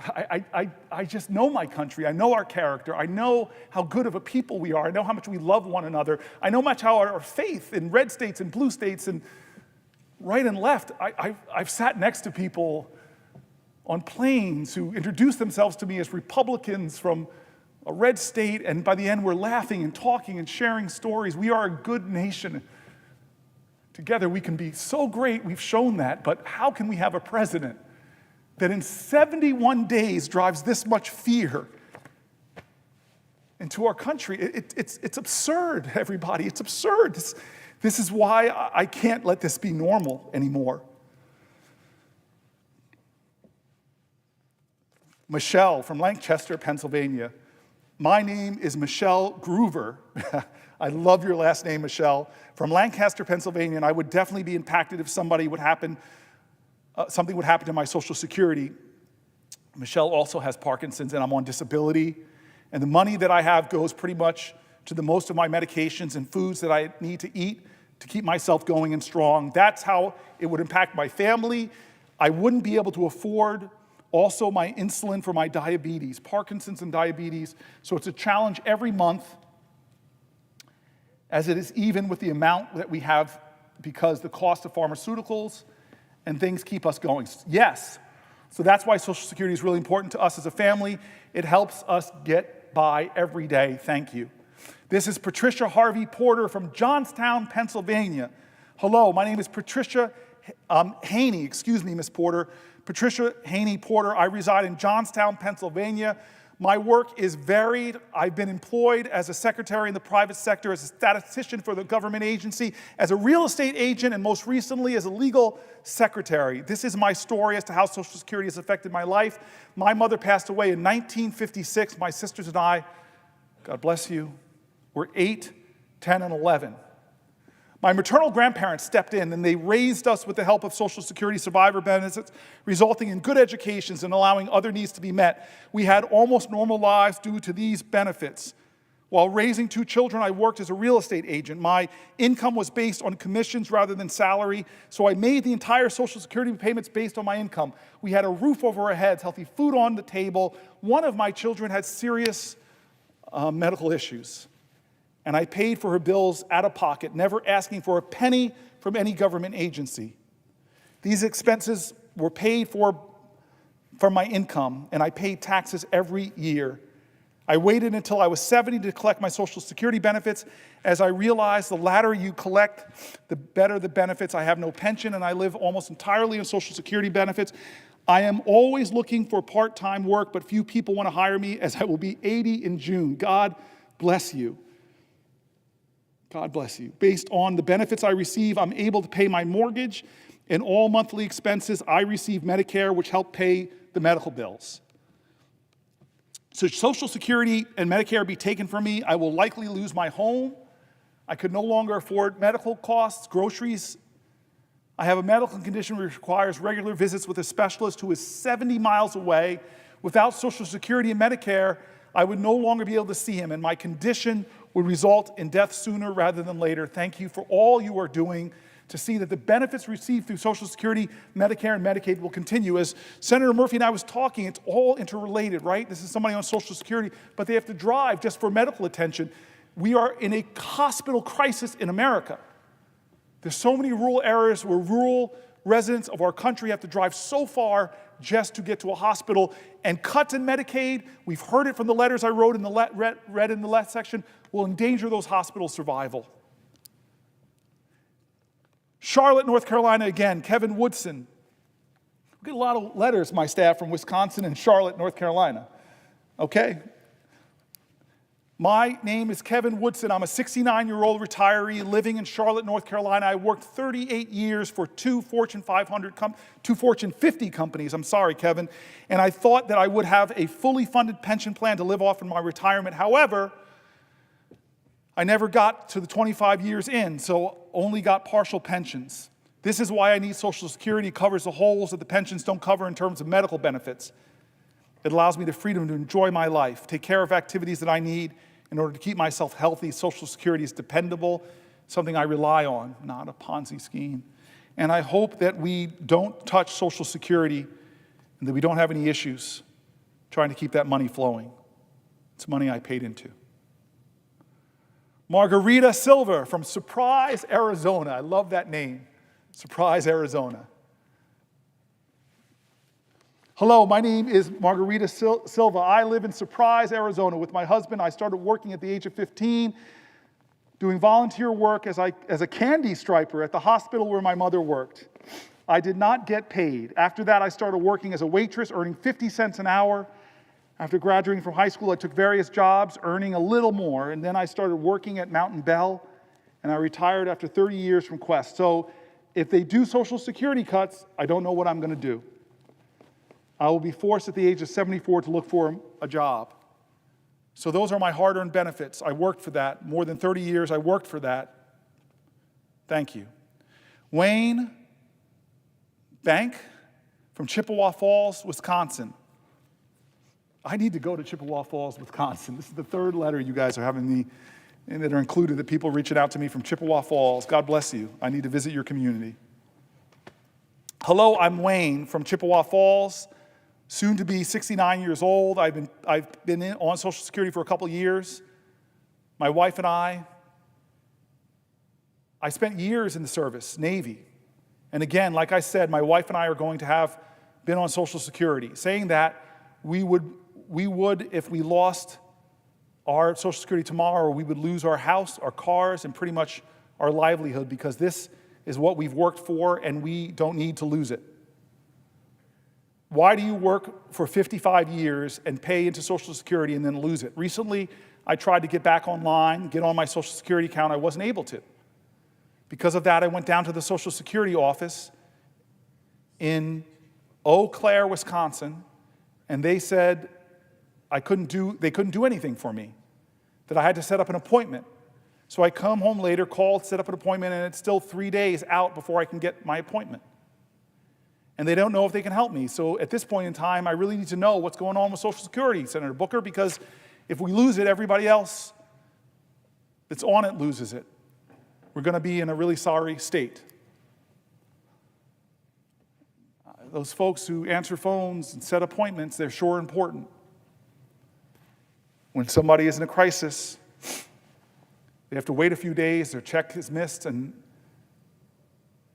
I just know my country. I know our character. I know how good of a people we are. I know how much we love one another. I know much how our faith in red states and blue states and right and left. I've sat next to people on planes who introduced themselves to me as Republicans from a red state, and by the end we're laughing and talking and sharing stories. We are a good nation. Together we can be so great, we've shown that, but how can we have a president that in 71 days drives this much fear into our country? It's absurd, everybody. It's absurd. This is why I can't let this be normal anymore. Michelle from Lancaster, Pennsylvania. My name is Michelle Groover. I love your last name, Michelle. From Lancaster, Pennsylvania, and I would definitely be impacted if something would happen to my Social Security. Michelle also has Parkinson's, and I'm on disability. And the money that I have goes pretty much to the most of my medications and foods that I need to eat to keep myself going and strong. That's how it would impact my family. I wouldn't be able to afford also my insulin for my diabetes, Parkinson's and diabetes. So it's a challenge every month, as it is even with the amount that we have, because the cost of pharmaceuticals and things keep us going. Yes, so that's why Social Security is really important to us as a family. It helps us get by every day. Thank you. This is Patricia Harvey Porter from Johnstown, Pennsylvania. Hello, my name is Patricia Haney, excuse me, Miss Porter. Patricia Haney Porter. I reside in Johnstown, Pennsylvania. My work is varied. I've been employed as a secretary in the private sector, as a statistician for the government agency, as a real estate agent, and most recently as a legal secretary. This is my story as to how Social Security has affected my life. My mother passed away in 1956. My sisters and I, God bless you, were 8, 10, and 11. My maternal grandparents stepped in and they raised us with the help of Social Security survivor benefits, resulting in good educations and allowing other needs to be met. We had almost normal lives due to these benefits. While raising 2 children, I worked as a real estate agent. My income was based on commissions rather than salary, so I made the entire Social Security payments based on my income. We had a roof over our heads, healthy food on the table. One of my children had serious medical issues, and I paid for her bills out of pocket, never asking for a penny from any government agency. These expenses were paid for from my income, and I paid taxes every year. I waited until I was 70 to collect my Social Security benefits, as I realized the latter you collect, the better the benefits. I have no pension, and I live almost entirely on Social Security benefits. I am always looking for part-time work, but few people want to hire me, as I will be 80 in June. God bless you. God bless you. Based on the benefits I receive, I'm able to pay my mortgage and all monthly expenses. I receive Medicare, which help pay the medical bills. So Social Security and Medicare be taken from me, I will likely lose my home. I could no longer afford medical costs, groceries. I have a medical condition which requires regular visits with a specialist who is 70 miles away. Without Social Security and Medicare, I would no longer be able to see him, and my condition would result in death sooner rather than later. Thank you for all you are doing to see that the benefits received through Social Security, Medicare, and Medicaid will continue. As Senator Murphy and I was talking, it's all interrelated, right? This is somebody on Social Security, but they have to drive just for medical attention. We are in a hospital crisis in America. There's so many rural areas where rural residents of our country have to drive so far just to get to a hospital. And cuts in Medicaid, we've heard it from the letters I wrote in the read in the last section, will endanger those hospitals' survival. Charlotte, North Carolina, again, Kevin Woodson. We get a lot of letters, my staff, from Wisconsin and Charlotte, North Carolina. Okay? My name is Kevin Woodson. I'm a 69-year-old retiree living in Charlotte, North Carolina. I worked 38 years for 2 Fortune 50 companies. I'm sorry, Kevin. And I thought that I would have a fully funded pension plan to live off in my retirement. However, I never got to the 25 years in, so only got partial pensions. This is why I need Social Security. It covers the holes that the pensions don't cover in terms of medical benefits. It allows me the freedom to enjoy my life, take care of activities that I need in order to keep myself healthy. Social Security is dependable, something I rely on, not a Ponzi scheme. And I hope that we don't touch Social Security and that we don't have any issues trying to keep that money flowing. It's money I paid into. Margarita Silver from Surprise, Arizona. I love that name, Surprise, Arizona. Hello, my name is Margarita Silva. I live in Surprise, Arizona with my husband. I started working at the age of 15, doing volunteer work as a candy striper at the hospital where my mother worked. I did not get paid. After that, I started working as a waitress, earning 50 cents an hour. After graduating from high school, I took various jobs, earning a little more, and then I started working at Mountain Bell, and I retired after 30 years from Quest. So if they do Social Security cuts, I don't know what I'm going to do. I will be forced at the age of 74 to look for a job. So those are my hard-earned benefits. I worked for that. More than 30 years, I worked for that. Thank you. Wayne Bank from Chippewa Falls, Wisconsin. I need to go to Chippewa Falls, Wisconsin. This is the third letter you guys are having me, and that are included, the people reaching out to me from Chippewa Falls. God bless you. I need to visit your community. Hello, I'm Wayne from Chippewa Falls, soon to be 69 years old. I've been on Social Security for a couple of years. My wife and I spent years in the service, Navy. And again, like I said, my wife and I are going to have been on Social Security. Saying that, we would, if we lost our Social Security tomorrow, we would lose our house, our cars, and pretty much our livelihood, because this is what we've worked for and we don't need to lose it. Why do you work for 55 years and pay into Social Security and then lose it? Recently, I tried to get back online, get on my Social Security account. I wasn't able to. Because of that, I went down to the Social Security office in Eau Claire, Wisconsin, and they said they couldn't do anything for me, that I had to set up an appointment. So I come home later, called, set up an appointment, and it's still 3 days out before I can get my appointment. And they don't know if they can help me. So at this point in time, I really need to know what's going on with Social Security, Senator Booker, because if we lose it, everybody else that's on it loses it. We're going to be in a really sorry state. Those folks who answer phones and set appointments, they're sure important. When somebody is in a crisis, they have to wait a few days, their check is missed, and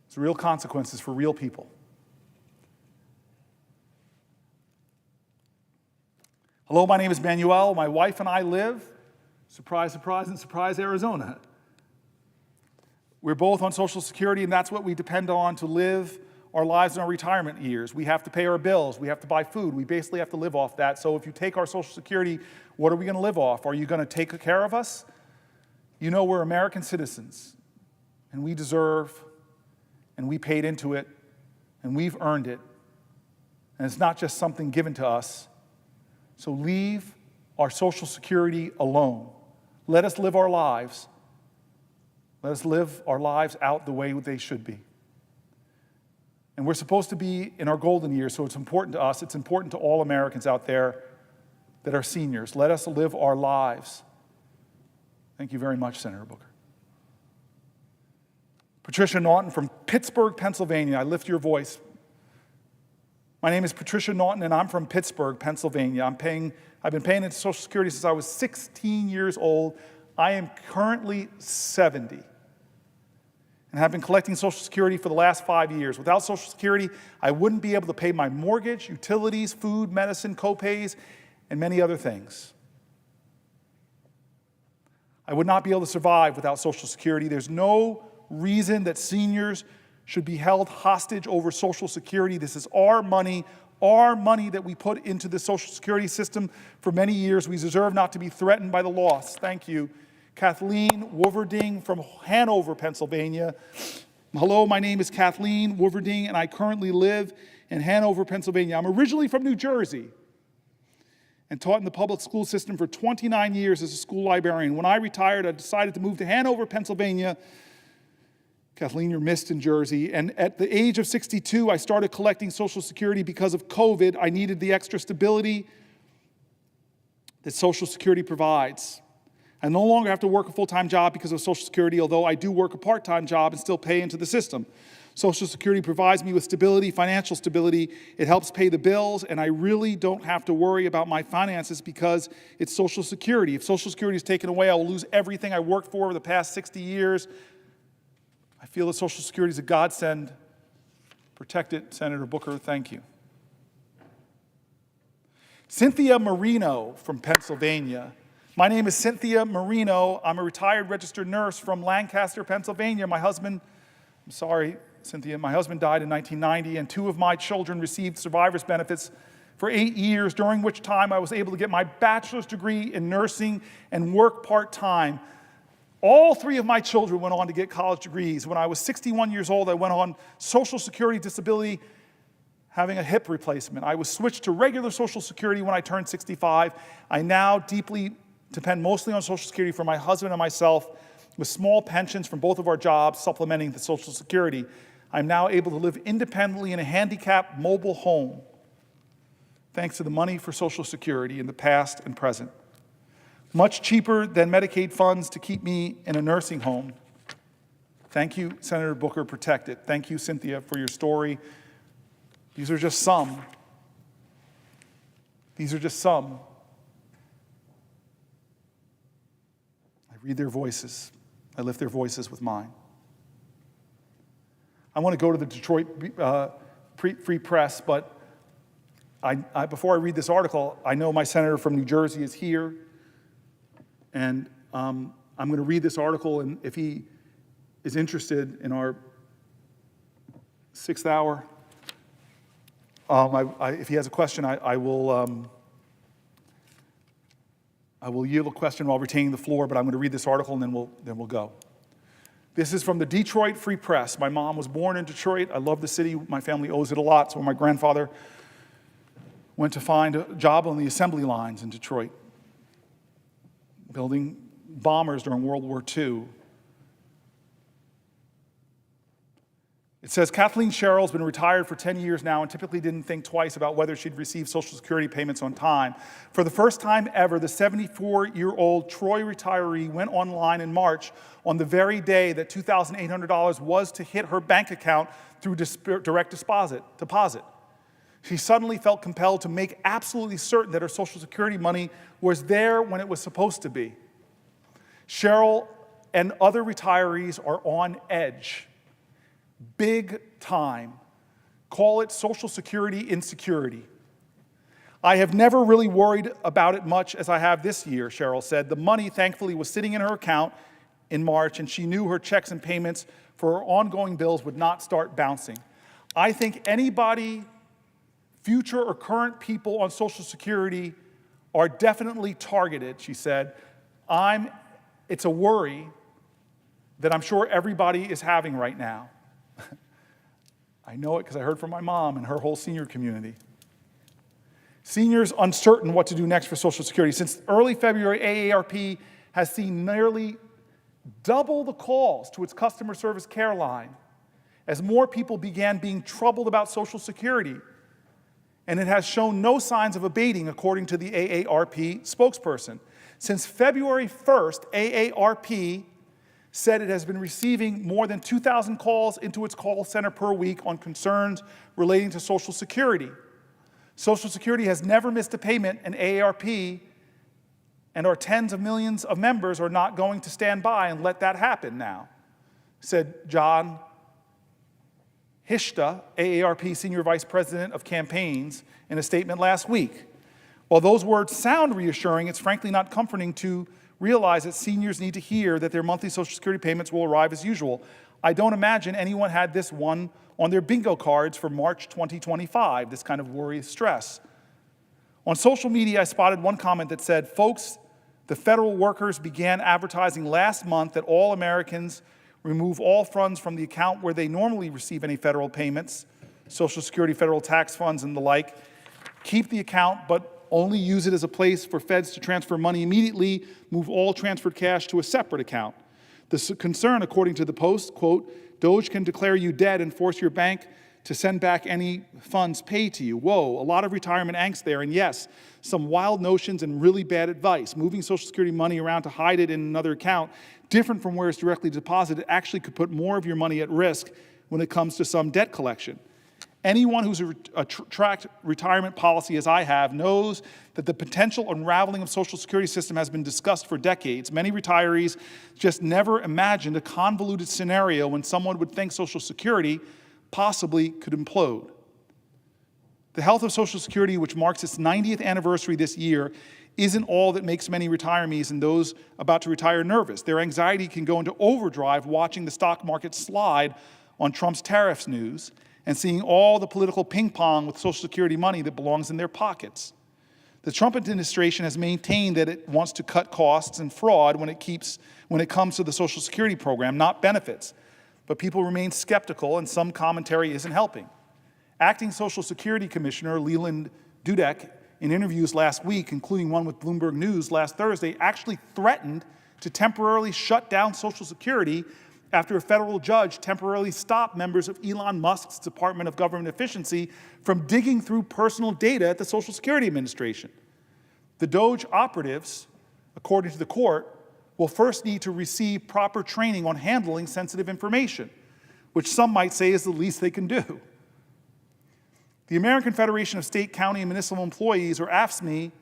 it's real consequences for real people. Hello, my name is Manuel. My wife and I live, surprise, surprise, in Surprise, Arizona. We're both on Social Security, and that's what we depend on to live our lives in our retirement years. We have to pay our bills. We have to buy food. We basically have to live off that. So if you take our Social Security, what are we going to live off? Are you going to take care of us? You know, we're American citizens, and we deserve, and we paid into it, and we've earned it. And it's not just something given to us. So leave our Social Security alone. Let us live our lives. Let us live our lives out the way they should be. And we're supposed to be in our golden years, so it's important to us. It's important to all Americans out there that are seniors. Let us live our lives. Thank you very much, Senator Booker. Patricia Naughton from Pittsburgh, Pennsylvania. I lift your voice. My name is Patricia Naughton, and I'm from Pittsburgh, Pennsylvania. I've been paying into Social Security since I was 16 years old. I am currently 70. And have been collecting Social Security for the last 5 years. Without Social Security, I wouldn't be able to pay my mortgage, utilities, food, medicine, co-pays, and many other things. I would not be able to survive without Social Security. There's no reason that seniors should be held hostage over Social Security. This is our money that we put into the Social Security system for many years. We deserve not to be threatened by the loss. Thank you. Kathleen Wolverding from Hanover, Pennsylvania. Hello, my name is Kathleen Wolverding, and I currently live in Hanover, Pennsylvania. I'm originally from New Jersey. and taught in the public school system for 29 years as a school librarian. When I retired, I decided to move to Hanover, Pennsylvania. Kathleen, you're missed in Jersey. And at the age of 62, I started collecting Social Security because of COVID. I needed the extra stability that Social Security provides. I no longer have to work a full-time job because of Social Security, although I do work a part-time job and still pay into the system. Social Security provides me with stability, financial stability. It helps pay the bills, and I really don't have to worry about my finances because it's Social Security. If Social Security is taken away, I will lose everything I worked for over the past 60 years. I feel that Social Security is a godsend. Protect it, Senator Booker. Thank you. Cynthia Marino from Pennsylvania. My name is Cynthia Marino. I'm a retired registered nurse from Lancaster, Pennsylvania. My husband died in 1990, and 2 of my children received survivor's benefits for 8 years, during which time I was able to get my bachelor's degree in nursing and work part-time. All 3 of my children went on to get college degrees. When I was 61 years old, I went on Social Security disability, having a hip replacement. I was switched to regular Social Security when I turned 65. I now deeply depend mostly on Social Security for my husband and myself, with small pensions from both of our jobs supplementing the Social Security. I'm now able to live independently in a handicapped mobile home, thanks to the money for Social Security in the past and present. Much cheaper than Medicaid funds to keep me in a nursing home. Thank you, Senator Booker. Protect it. Thank you, Cynthia, for your story. These are just some. These are just some. I read their voices. I lift their voices with mine. I want to go to the Detroit Free Press, but before I read this article, I know my senator from New Jersey is here, and I'm going to read this article, and if he is interested in our 6th hour, if he has a question, I will yield a question while retaining the floor, but I'm going to read this article and then we'll go. This is from the Detroit Free Press. My mom was born in Detroit. I love the city. My family owes it a lot. So my grandfather went to find a job on the assembly lines in Detroit, building bombers during World War II. It says, Kathleen Sherrill's been retired for 10 years now and typically didn't think twice about whether she'd receive Social Security payments on time. For the first time ever, the 74-year-old Troy retiree went online in March on the very day that $2,800 was to hit her bank account through direct deposit. She suddenly felt compelled to make absolutely certain that her Social Security money was there when it was supposed to be. Sherrill and other retirees are on edge. Big time. Call it Social Security insecurity. I have never really worried about it much as I have this year, Sherrill said. The money, thankfully, was sitting in her account in March, and she knew her checks and payments for her ongoing bills would not start bouncing. I think anybody, future or current people on Social Security, are definitely targeted, she said. It's a worry that I'm sure everybody is having right now. I know it because I heard from my mom and her whole senior community. Seniors uncertain what to do next for Social Security. Since early February, AARP has seen nearly double the calls to its customer service care line as more people began being troubled about Social Security. And it has shown no signs of abating, according to the AARP spokesperson. Since February 1st, AARP said it has been receiving more than 2,000 calls into its call center per week on concerns relating to Social Security. Social Security has never missed a payment, and AARP and our tens of millions of members are not going to stand by and let that happen now, said John Hishta, AARP Senior Vice President of Campaigns, in a statement last week. While those words sound reassuring, it's frankly not comforting to realize that seniors need to hear that their monthly Social Security payments will arrive as usual. I don't imagine anyone had this one on their bingo cards for March 2025, this kind of worry, stress. On social media, I spotted one comment that said, folks, the federal workers began advertising last month that all Americans remove all funds from the account where they normally receive any federal payments, Social Security, federal tax funds, and the like, keep the account, but only use it as a place for feds to transfer money immediately, move all transferred cash to a separate account. The concern, according to the Post, quote, Doge can declare you dead and force your bank to send back any funds paid to you. Whoa, a lot of retirement angst there, and yes, some wild notions and really bad advice. Moving Social Security money around to hide it in another account, different from where it's directly deposited, actually could put more of your money at risk when it comes to some debt collection. Anyone who's tracked retirement policy as I have knows that the potential unraveling of Social Security system has been discussed for decades. Many retirees just never imagined a convoluted scenario when someone would think Social Security possibly could implode. The health of Social Security, which marks its 90th anniversary this year, isn't all that makes many retirees and those about to retire nervous. Their anxiety can go into overdrive watching the stock market slide on Trump's tariffs news and seeing all the political ping pong with Social Security money that belongs in their pockets. The Trump administration has maintained that it wants to cut costs and fraud when it comes to the Social Security program, not benefits. But people remain skeptical, and some commentary isn't helping. Acting Social Security Commissioner Leland Dudek, in interviews last week, including one with Bloomberg News last Thursday, actually threatened to temporarily shut down Social Security after a federal judge temporarily stopped members of Elon Musk's Department of Government Efficiency from digging through personal data at the Social Security Administration. The Doge operatives, according to the court, will first need to receive proper training on handling sensitive information, which some might say is the least they can do. The American Federation of State, County, and Municipal Employees, or AFSCME,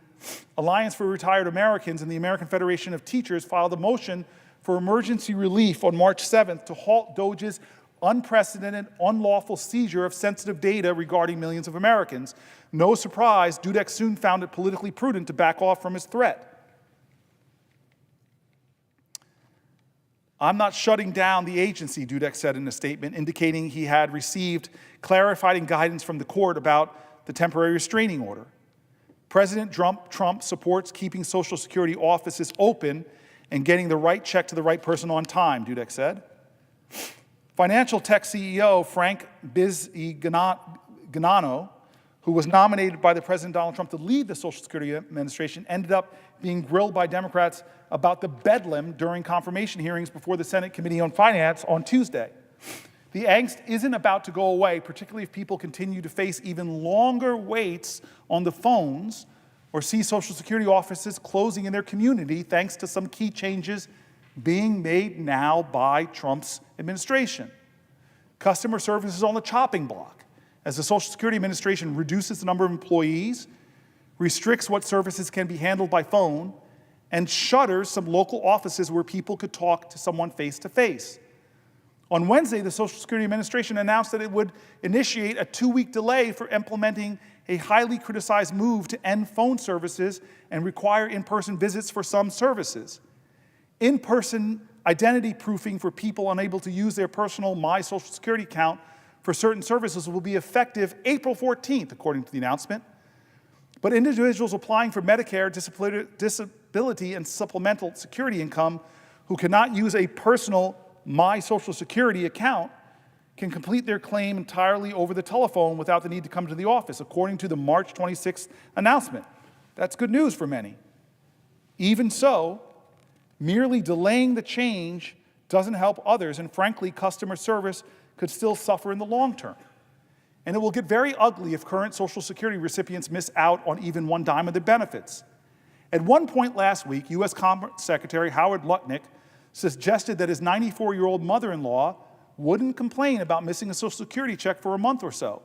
Alliance for Retired Americans, and the American Federation of Teachers filed a motion for emergency relief on March 7th to halt Doge's unprecedented, unlawful seizure of sensitive data regarding millions of Americans. No surprise, Dudek soon found it politically prudent to back off from his threat. I'm not shutting down the agency, Dudek said in a statement, indicating he had received clarifying guidance from the court about the temporary restraining order. President Trump supports keeping Social Security offices open and getting the right check to the right person on time, Dudek said. Financial tech CEO Frank Bisignano, who was nominated by the President Donald Trump to lead the Social Security Administration, ended up being grilled by Democrats about the bedlam during confirmation hearings before the Senate Committee on Finance on Tuesday. The angst isn't about to go away, particularly if people continue to face even longer waits on the phones or see Social Security offices closing in their community thanks to some key changes being made now by Trump's administration. Customer service is on the chopping block as the Social Security Administration reduces the number of employees, restricts what services can be handled by phone, and shutters some local offices where people could talk to someone face-to-face. On Wednesday, the Social Security Administration announced that it would initiate a 2-week delay for implementing a highly criticized move to end phone services and require in-person visits for some services. In-person identity proofing for people unable to use their personal My Social Security account for certain services will be effective April 14th, according to the announcement. But individuals applying for Medicare, disability, and supplemental security income who cannot use a personal My Social Security account can complete their claim entirely over the telephone without the need to come to the office, according to the March 26th announcement. That's good news for many. Even so, merely delaying the change doesn't help others, and frankly, customer service could still suffer in the long term. And it will get very ugly if current Social Security recipients miss out on even one dime of their benefits. At one point last week, U.S. Commerce Secretary Howard Lutnick suggested that his 94-year-old mother-in-law wouldn't complain about missing a Social Security check for a month or so.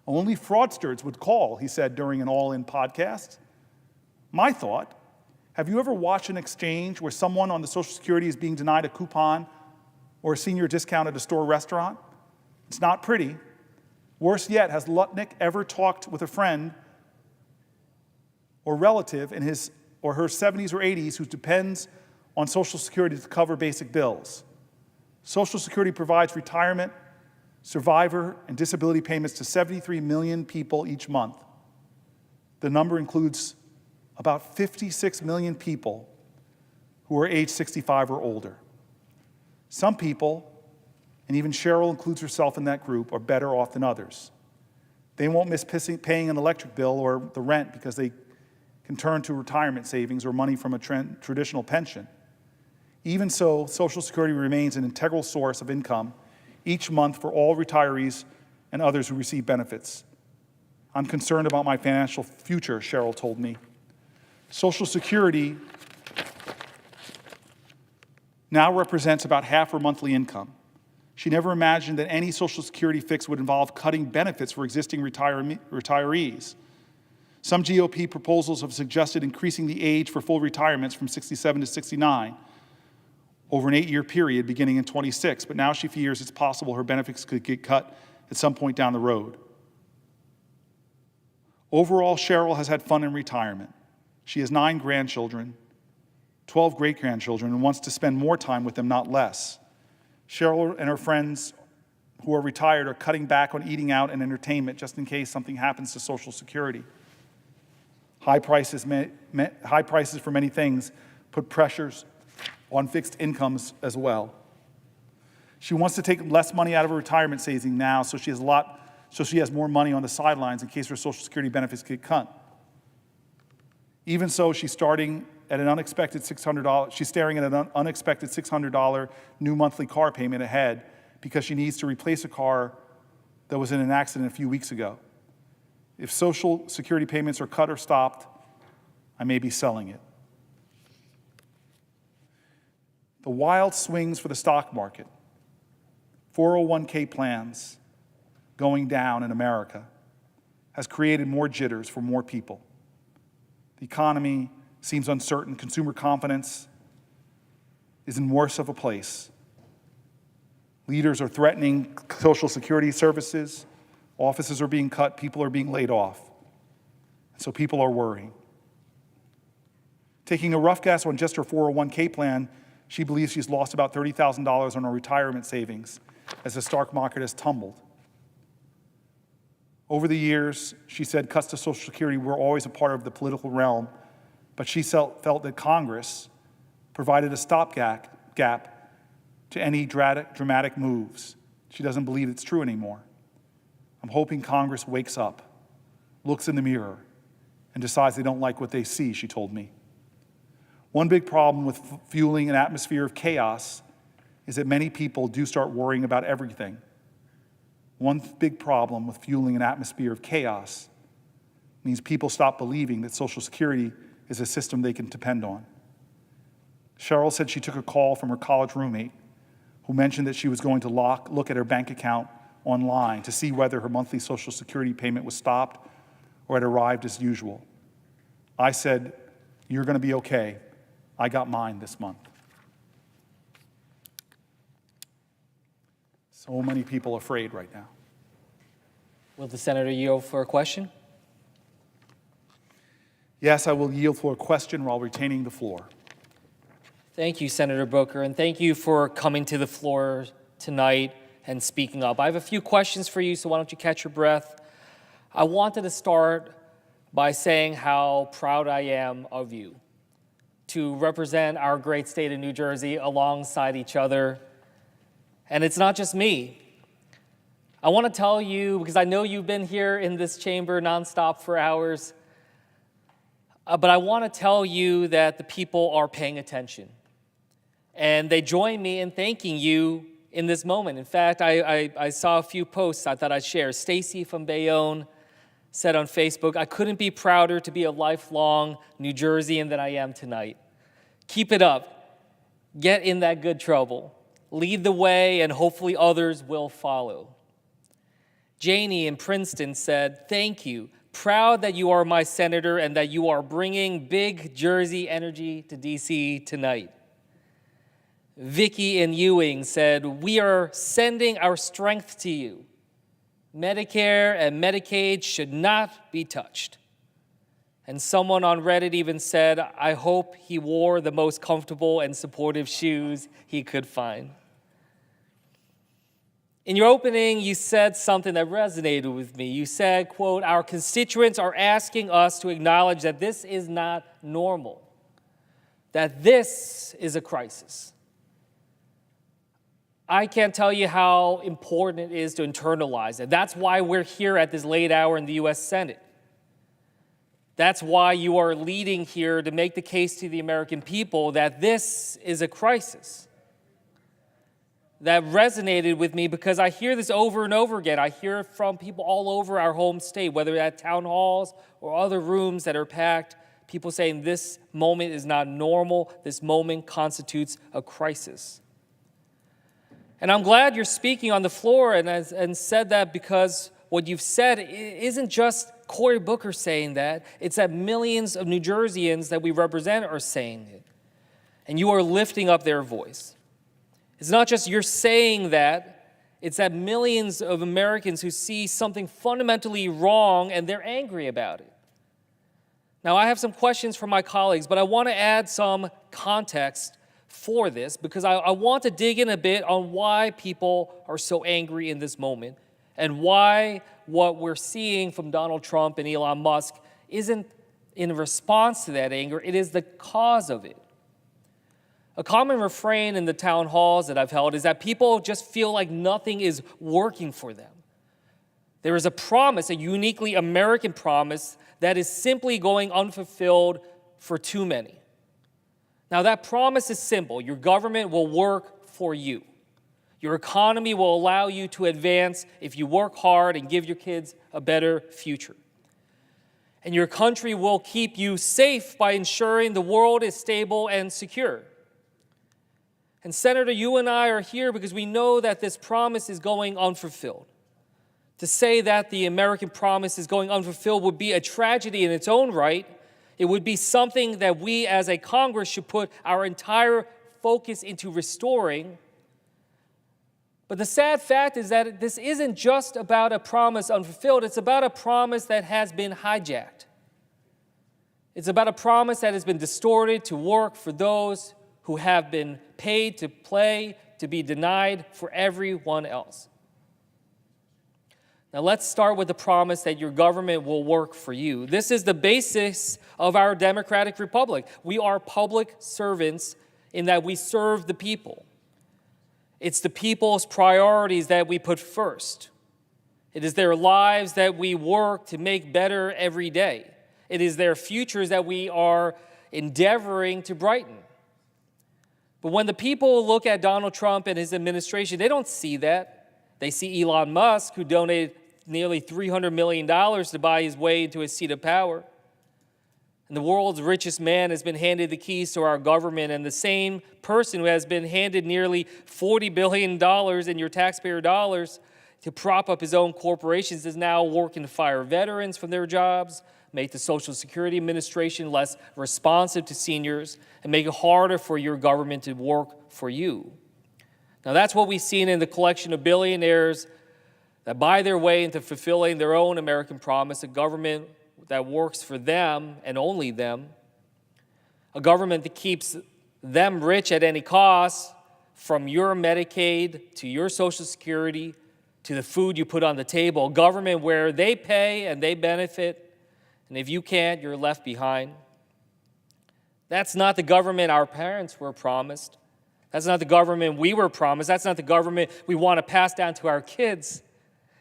Only fraudsters would call, he said during an All In podcast. My thought, have you ever watched an exchange where someone on the Social Security is being denied a coupon or a senior discount at a store restaurant? It's not pretty. Worse yet, has Lutnick ever talked with a friend or relative in his or her 70s or 80s who depends on Social Security to cover basic bills? Social Security provides retirement, survivor, and disability payments to 73 million people each month. The number includes about 56 million people who are age 65 or older. Some people, and even Cheryl includes herself in that group, are better off than others. They won't miss paying an electric bill or the rent because they can turn to retirement savings or money from a traditional pension. Even so, Social Security remains an integral source of income each month for all retirees and others who receive benefits. I'm concerned about my financial future, Cheryl told me. Social Security now represents about half her monthly income. She never imagined that any Social Security fix would involve cutting benefits for existing retirees. Some GOP proposals have suggested increasing the age for full retirements from 67 to 69 over an 8-year period beginning in 26, but now she fears it's possible her benefits could get cut at some point down the road. Overall, Cheryl has had fun in retirement. She has 9 grandchildren, 12 great-grandchildren, and wants to spend more time with them, not less. Cheryl and her friends who are retired are cutting back on eating out and entertainment just in case something happens to Social Security. High prices for many things put pressures on fixed incomes as well. She wants to take less money out of her retirement savings now so she has more money on the sidelines in case her Social Security benefits get cut. Even so, she's staring at an unexpected $600 new monthly car payment ahead because she needs to replace a car that was in an accident a few weeks ago. If Social Security payments are cut or stopped, I may be selling it. The wild swings for the stock market, 401k plans going down in America, has created more jitters for more people. The economy seems uncertain. Consumer confidence is in worse of a place. Leaders are threatening Social Security services. Offices are being cut. People are being laid off. And so people are worrying. Taking a rough guess on just her 401k plan, she believes she's lost about $30,000 on her retirement savings as the stock market has tumbled. Over the years, she said cuts to Social Security were always a part of the political realm, but she felt that Congress provided a stopgap to any dramatic moves. She doesn't believe it's true anymore. I'm hoping Congress wakes up, looks in the mirror, and decides they don't like what they see, she told me. One big problem with fueling an atmosphere of chaos is that many people do start worrying about everything. One big problem with fueling an atmosphere of chaos means people stop believing that Social Security is a system they can depend on. Cheryl said she took a call from her college roommate who mentioned that she was going to look at her bank account online to see whether her monthly Social Security payment was stopped or had arrived as usual. I said, "You're going to be okay. I got mine this month." So many people afraid right now. Will the senator yield for a question? Yes, I will yield for a question while retaining the floor. Thank you, Senator Booker, and thank you for coming to the floor tonight and speaking up. I have a few questions for you, so why don't you catch your breath? I wanted to start by saying how proud I am of you to represent our great state of New Jersey alongside each other. And it's not just me. I want to tell you, because I know you've been here in this chamber nonstop for hours, but I want to tell you that the people are paying attention. And they join me in thanking you in this moment. In fact, I saw a few posts I thought I'd share. Stacy from Bayonne said on Facebook, "I couldn't be prouder to be a lifelong New Jerseyan than I am tonight. Keep it up. Get in that good trouble. Lead the way, and hopefully others will follow." Janie in Princeton said, "Thank you. Proud that you are my senator and that you are bringing big Jersey energy to D.C. tonight." Vicky in Ewing said, "We are sending our strength to you. Medicare and Medicaid should not be touched." And someone on Reddit even said, "I hope he wore the most comfortable and supportive shoes he could find." In your opening, you said something that resonated with me. You said, quote, "Our constituents are asking us to acknowledge that this is not normal, that this is a crisis." I can't tell you how important it is to internalize it. That's why we're here at this late hour in the U.S. Senate. That's why you are leading here to make the case to the American people that this is a crisis. That resonated with me because I hear this over and over again. I hear it from people all over our home state, whether at town halls or other rooms that are packed, people saying this moment is not normal, this moment constitutes a crisis. And I'm glad you're speaking on the floor and said that, because what you've said isn't just Cory Booker saying that, it's that millions of New Jerseyans that we represent are saying it. And you are lifting up their voice. It's not just you're saying that, it's that millions of Americans who see something fundamentally wrong and they're angry about it. Now, I have some questions for my colleagues, but I want to add some context for this because I want to dig in a bit on why people are so angry in this moment and why what we're seeing from Donald Trump and Elon Musk isn't in response to that anger, it is the cause of it. A common refrain in the town halls that I've held is that people just feel like nothing is working for them. There is a promise, a uniquely American promise, that is simply going unfulfilled for too many. Now, that promise is simple. Your government will work for you. Your economy will allow you to advance if you work hard and give your kids a better future. And your country will keep you safe by ensuring the world is stable and secure. And Senator, you and I are here because we know that this promise is going unfulfilled. To say that the American promise is going unfulfilled would be a tragedy in its own right. It would be something that we as a Congress should put our entire focus into restoring. But the sad fact is that this isn't just about a promise unfulfilled. It's about a promise that has been hijacked. It's about a promise that has been distorted to work for those who have been paid to play, to be denied for everyone else. Now let's start with the promise that your government will work for you. This is the basis of our democratic republic. We are public servants in that we serve the people. It's the people's priorities that we put first. It is their lives that we work to make better every day. It is their futures that we are endeavoring to brighten. But when the people look at Donald Trump and his administration, they don't see that. They see Elon Musk, who donated nearly $300 million to buy his way into a seat of power. And the world's richest man has been handed the keys to our government, and the same person who has been handed nearly $40 billion in your taxpayer dollars to prop up his own corporations is now working to fire veterans from their jobs, make the Social Security Administration less responsive to seniors, and make it harder for your government to work for you. Now, that's what we've seen in the collection of billionaires that buy their way into fulfilling their own American promise, a government that works for them and only them, a government that keeps them rich at any cost, from your Medicaid to your Social Security to the food you put on the table, a government where they pay and they benefit, and if you can't, you're left behind. That's not the government our parents were promised. That's not the government we were promised. That's not the government we want to pass down to our kids.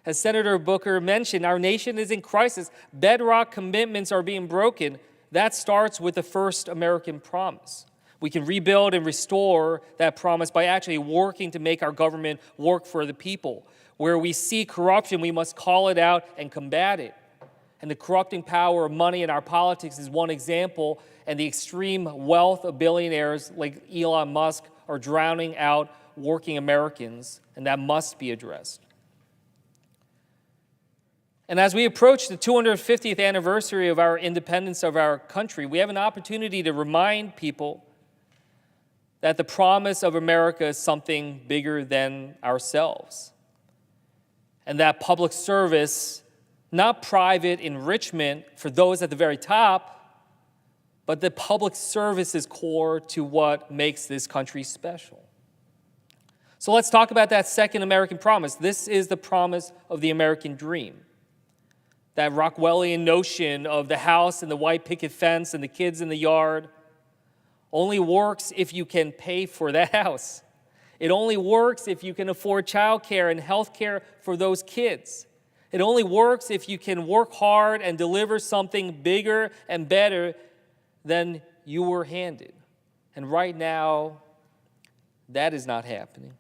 As Senator Booker mentioned, our nation is in crisis. Bedrock commitments are being broken. That starts with the first American promise. We can rebuild and restore that promise by actually working to make our government work for the people. Where we see corruption, we must call it out and combat it. And the corrupting power of money in our politics is one example, and the extreme wealth of billionaires like Elon Musk are drowning out working Americans, and that must be addressed. And as we approach the 250th anniversary of our independence of our country, we have an opportunity to remind people that the promise of America is something bigger than ourselves, and that public service, not private enrichment for those at the very top, but that public service is core to what makes this country special. So let's talk about that second American promise. This is the promise of the American dream. That Rockwellian notion of the house and the white picket fence and the kids in the yard only works if you can pay for that house. It only works if you can afford childcare and health care for those kids. It only works if you can work hard and deliver something bigger and better than you were handed. And right now, that is not happening.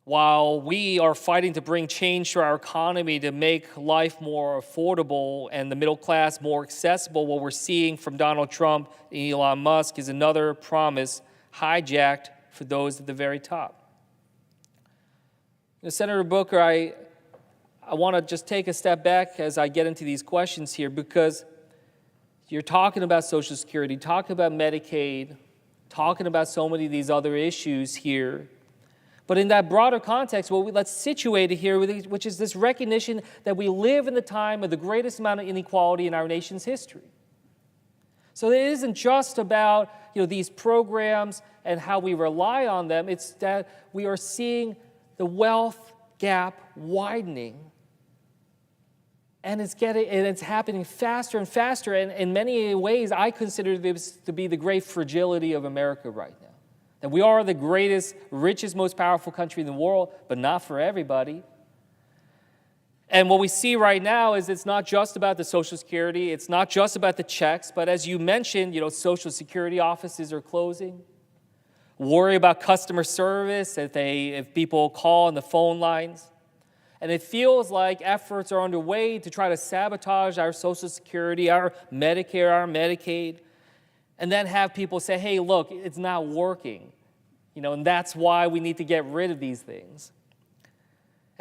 While we are fighting to bring change to our economy to make life more affordable and the middle class more accessible, what we're seeing from Donald Trump and Elon Musk is another promise hijacked for those at the very top. Senator Booker, I want to just take a step back as I get into these questions here, because you're talking about Social Security, talking about Medicaid, talking about so many of these other issues here. But in that broader context, let's situate it here, which is this recognition that we live in the time of the greatest amount of inequality in our nation's history. So it isn't just about these programs and how we rely on them. It's that we are seeing the wealth gap widening. And it's happening faster and faster. And in many ways, I consider this to be the great fragility of America right now. That we are the greatest, richest, most powerful country in the world, but not for everybody. And what we see right now is it's not just about the Social Security, it's not just about the checks, but as you mentioned, Social Security offices are closing. Worry about customer service if people call on the phone lines. And it feels like efforts are underway to try to sabotage our Social Security, our Medicare, our Medicaid, and then have people say, hey, look, it's not working, and that's why we need to get rid of these things.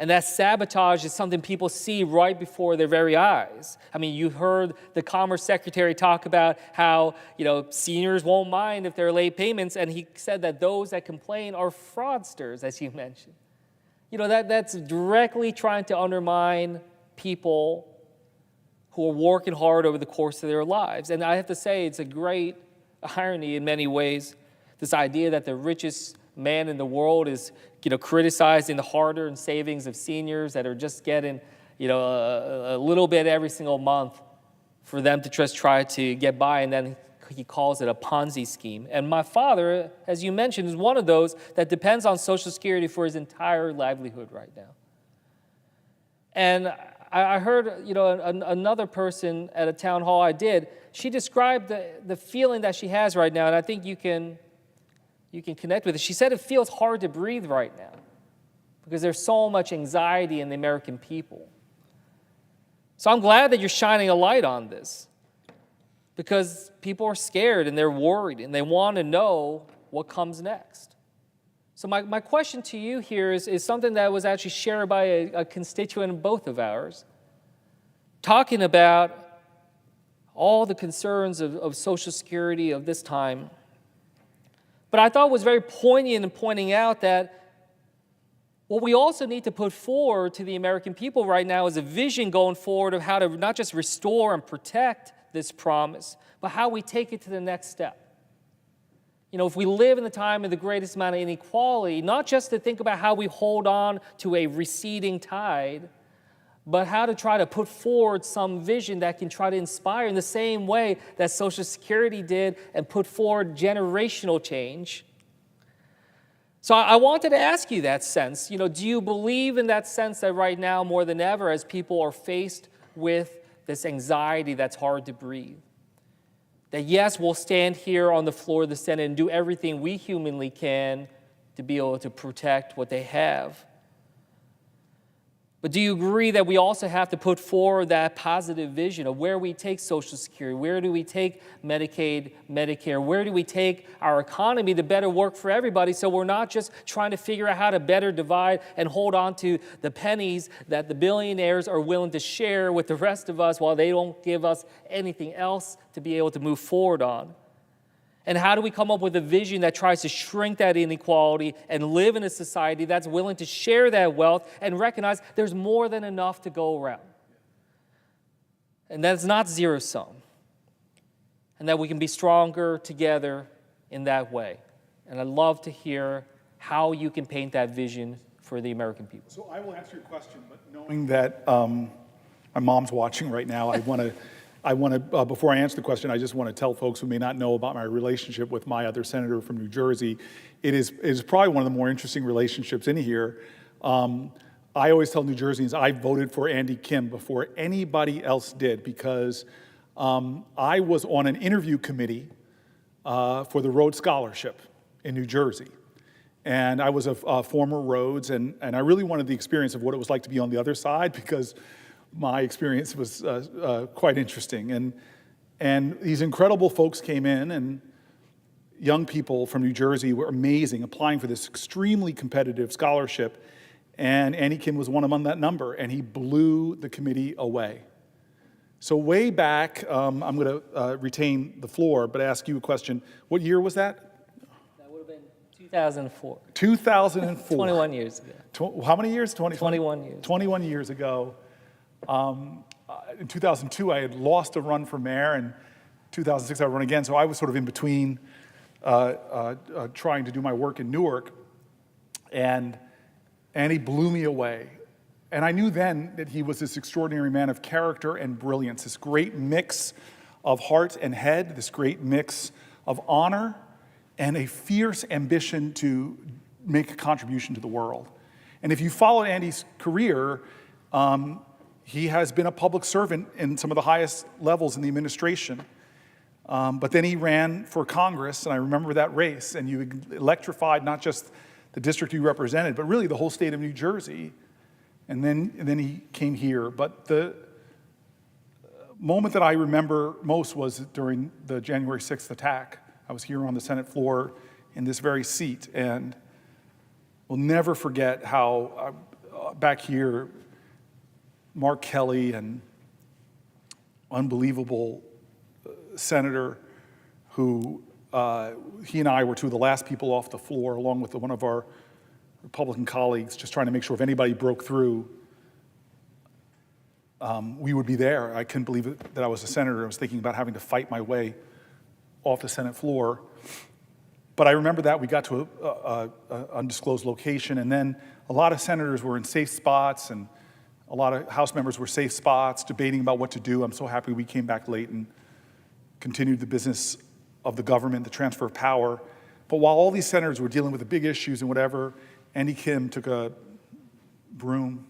And that sabotage is something people see right before their very eyes. I mean, you heard the Commerce Secretary talk about how, seniors won't mind if there are late payments, and he said that those that complain are fraudsters, as you mentioned. That's directly trying to undermine people who are working hard over the course of their lives. And I have to say, it's a great irony in many ways, this idea that the richest man in the world is, criticizing the hard-earned savings of seniors that are just getting, a little bit every single month for them to just try to get by, and then he calls it a Ponzi scheme. And my father, as you mentioned, is one of those that depends on Social Security for his entire livelihood right now. And I heard, another person at a town hall I did, she described the feeling that she has right now, and I think you can connect with it. She said it feels hard to breathe right now because there's so much anxiety in the American people. So I'm glad that you're shining a light on this, because people are scared and they're worried and they want to know what comes next. So my question to you here is something that was actually shared by a constituent of both of ours, talking about all the concerns of Social Security of this time. But I thought it was very poignant in pointing out that what we also need to put forward to the American people right now is a vision going forward of how to not just restore and protect this promise, but how we take it to the next step. If we live in the time of the greatest amount of inequality, not just to think about how we hold on to a receding tide, but how to try to put forward some vision that can try to inspire in the same way that Social Security did and put forward generational change. So I wanted to ask you that sense. Do you believe in that sense that right now, more than ever, as people are faced with this anxiety that's hard to breathe, that yes, we'll stand here on the floor of the Senate and do everything we humanly can to be able to protect what they have? But do you agree that we also have to put forward that positive vision of where we take Social Security, where do we take Medicaid, Medicare, where do we take our economy to better work for everybody, so we're not just trying to figure out how to better divide and hold on to the pennies that the billionaires are willing to share with the rest of us while they don't give us anything else to be able to move forward on? And how do we come up with a vision that tries to shrink that inequality and live in a society that's willing to share that wealth and recognize there's more than enough to go around? And that it's not zero-sum. And that we can be stronger together in that way. And I'd love to hear how you can paint that vision for the American people. So I will answer your question, but knowing that my mom's watching right now, I want to, before I answer the question, I just want to tell folks who may not know about my relationship with my other senator from New Jersey. It is probably one of the more interesting relationships in here. I always tell New Jerseyans I voted for Andy Kim before anybody else did because I was on an interview committee for the Rhodes Scholarship in New Jersey. And I was a former Rhodes, and I really wanted the experience of what it was like to be on the other side because my experience was quite interesting. And these incredible folks came in, and young people from New Jersey were amazing, applying for this extremely competitive scholarship. And Andy Kim was one among that number, and he blew the committee away. So way back, I'm going to retain the floor, but ask you a question. What year was that? That would have been 2004. 2004. 21 years ago. How many years? 21 years. 21 years ago. In 2002, I had lost a run for mayor, and 2006 I run again. So I was sort of in between trying to do my work in Newark, and he blew me away. And I knew then that he was this extraordinary man of character and brilliance, this great mix of heart and head, this great mix of honor, and a fierce ambition to make a contribution to the world. And if you follow Andy's career, he has been a public servant in some of the highest levels in the administration. But then he ran for Congress, and I remember that race, and you electrified not just the district you represented, but really the whole state of New Jersey. And then he came here. But the moment that I remember most was during the January 6th attack. I was here on the Senate floor in this very seat, and we'll never forget how back here, Mark Kelly, an unbelievable senator who he and I were two of the last people off the floor, along with one of our Republican colleagues, just trying to make sure if anybody broke through, we would be there. I couldn't believe that I was a senator. I was thinking about having to fight my way off the Senate floor. But I remember that we got to an undisclosed location, and then a lot of senators were in safe spots, and a lot of House members were safe spots, debating about what to do. I'm so happy we came back late and continued the business of the government, the transfer of power. But while all these senators were dealing with the big issues and whatever, Andy Kim took a broom,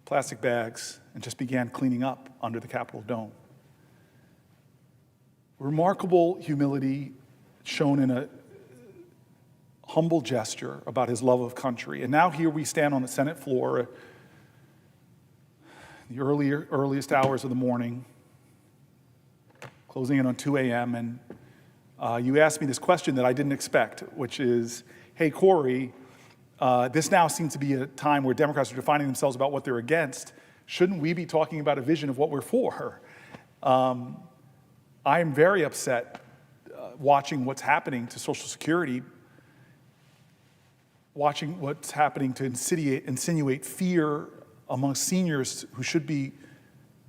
plastic bags, and just began cleaning up under the Capitol dome. Remarkable humility shown in a humble gesture about his love of country. And now here we stand on the Senate floor, the earliest hours of the morning, closing in on 2 a.m., and you asked me this question that I didn't expect, which is, hey, Cory, this now seems to be a time where Democrats are defining themselves about what they're against. Shouldn't we be talking about a vision of what we're for? I am very upset watching what's happening to Social Security, watching what's happening to insinuate fear among seniors who should be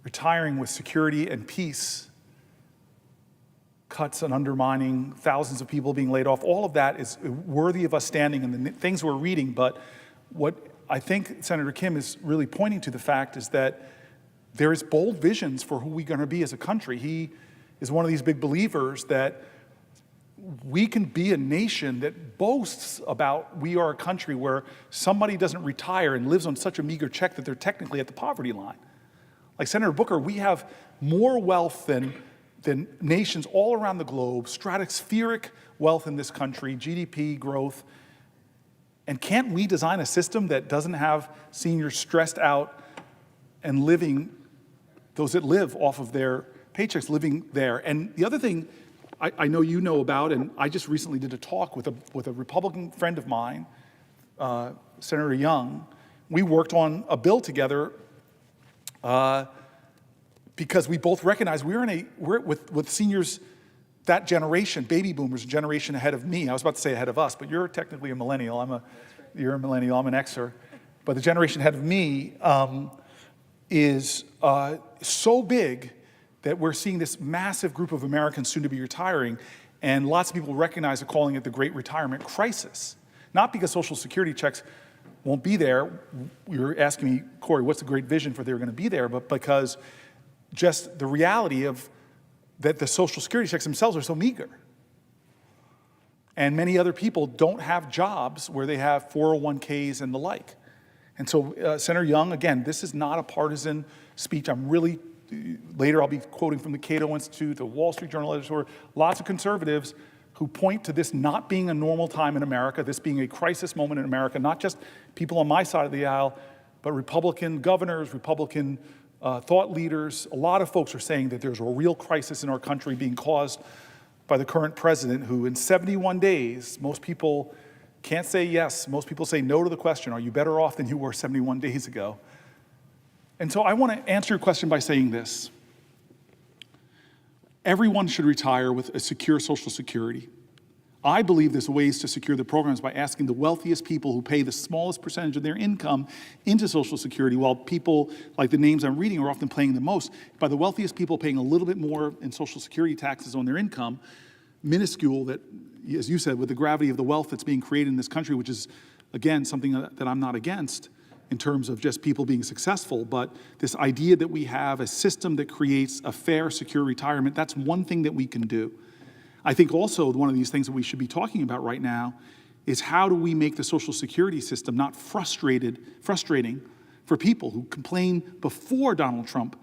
retiring with security and peace, cuts and undermining, thousands of people being laid off. All of that is worthy of us standing in the things we're reading. But what I think Senator Kim is really pointing to the fact is that there is bold visions for who we're going to be as a country. He is one of these big believers that we can be a nation that boasts about we are a country where somebody doesn't retire and lives on such a meager check that they're technically at the poverty line. Like Senator Booker, we have more wealth than nations all around the globe, stratospheric wealth in this country, GDP growth. And can't we design a system that doesn't have seniors stressed out and living, those that live off of their paychecks, living there? And the other thing I know you know about, and I just recently did a talk with a Republican friend of mine, Senator Young. We worked on a bill together because we both recognize we're with seniors, that generation, baby boomers, a generation ahead of me. I was about to say ahead of us, but you're technically a millennial. You're a millennial, I'm an Xer. But the generation ahead of me is so big that we're seeing this massive group of Americans soon to be retiring, and lots of people recognize it, calling it the Great Retirement Crisis. Not because Social Security checks won't be there. You're asking me, Cory, what's the great vision for they're going to be there? But because just the reality of that the Social Security checks themselves are so meager. And many other people don't have jobs where they have 401ks and the like. And so, Senator Young, again, this is not a partisan speech. Later I'll be quoting from the Cato Institute, the Wall Street Journal editor, lots of conservatives who point to this not being a normal time in America, this being a crisis moment in America, not just people on my side of the aisle, but Republican governors, Republican thought leaders. A lot of folks are saying that there's a real crisis in our country being caused by the current president, who in 71 days, most people can't say yes. Most people say no to the question, are you better off than you were 71 days ago? And so I want to answer your question by saying this. Everyone should retire with a secure Social Security. I believe there's ways to secure the programs by asking the wealthiest people who pay the smallest percentage of their income into Social Security, while people like the names I'm reading are often paying the most. By the wealthiest people paying a little bit more in Social Security taxes on their income, minuscule, that, as you said, with the gravity of the wealth that's being created in this country, which is, again, something that I'm not against in terms of just people being successful, but this idea that we have a system that creates a fair, secure retirement, that's one thing that we can do. I think also one of these things that we should be talking about right now is how do we make the Social Security system not frustrating for people who complained before Donald Trump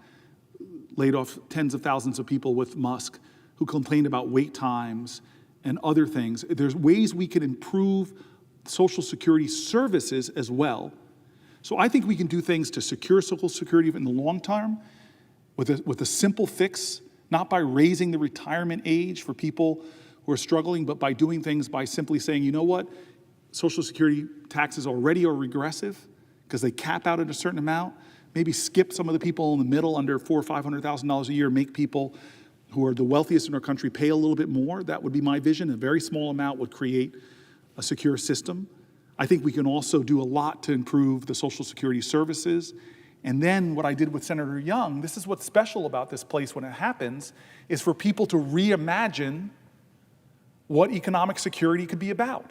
laid off tens of thousands of people with Musk, who complained about wait times and other things. There's ways we can improve Social Security services as well. So I think we can do things to secure Social Security in the long term with a simple fix, not by raising the retirement age for people who are struggling, but by doing things by simply saying, you know what, Social Security taxes already are regressive because they cap out at a certain amount. Maybe skip some of the people in the middle under $400,000 or $500,000 a year, make people who are the wealthiest in our country pay a little bit more. That would be my vision. A very small amount would create a secure system. I think we can also do a lot to improve the Social Security services. And then what I did with Senator Young, this is what's special about this place when it happens, is for people to reimagine what economic security could be about.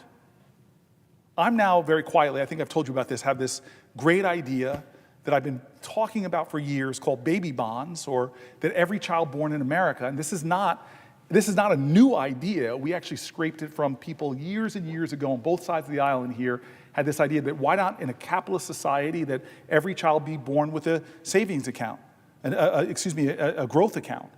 I'm now very quietly, I think I've told you about this, have this great idea that I've been talking about for years called baby bonds, or that every child born in America, and this is not a new idea. We actually scraped it from people years and years ago on both sides of the aisle in here, had this idea that why not in a capitalist society that every child be born with a savings account, a growth account,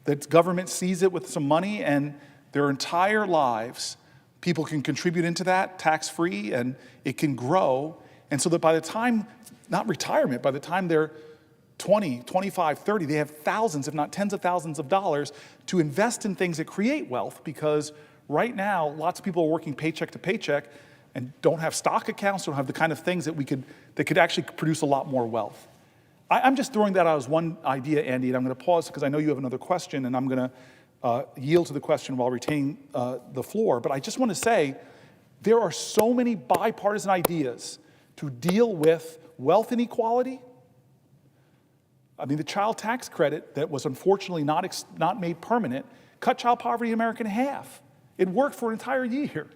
that government sees it with some money and their entire lives, people can contribute into that tax-free and it can grow. And so that by the time, not retirement, by the time they're 20, 25, 30, they have thousands, if not tens of thousands of dollars to invest in things that create wealth, because right now, lots of people are working paycheck to paycheck and don't have stock accounts, don't have the kind of things that could actually produce a lot more wealth. I'm just throwing that out as one idea, Andy, and I'm going to pause because I know you have another question, and I'm going to yield to the question while retaining the floor. But I just want to say there are so many bipartisan ideas to deal with wealth inequality. I mean, the child tax credit that was unfortunately not made permanent cut child poverty in America in half. It worked for an entire year.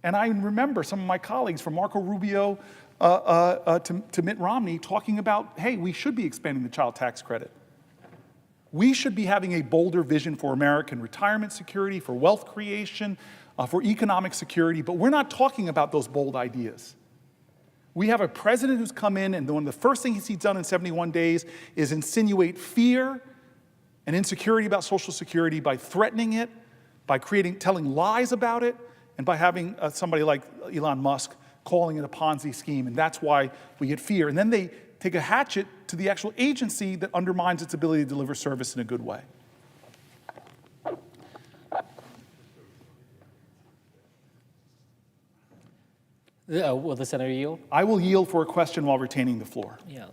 And I remember some of my colleagues, from Marco Rubio to Mitt Romney, talking about, hey, we should be expanding the child tax credit. We should be having a bolder vision for American retirement security, for wealth creation, for economic security, but we're not talking about those bold ideas. We have a president who's come in, and one of the first things he's done in 71 days is insinuate fear and insecurity about Social Security by threatening it, by telling lies about it, and by having somebody like Elon Musk calling it a Ponzi scheme, and that's why we get fear. And then they take a hatchet to the actual agency that undermines its ability to deliver service in a good way. Will the senator yield? I will yield for a question while retaining the floor. Yeah.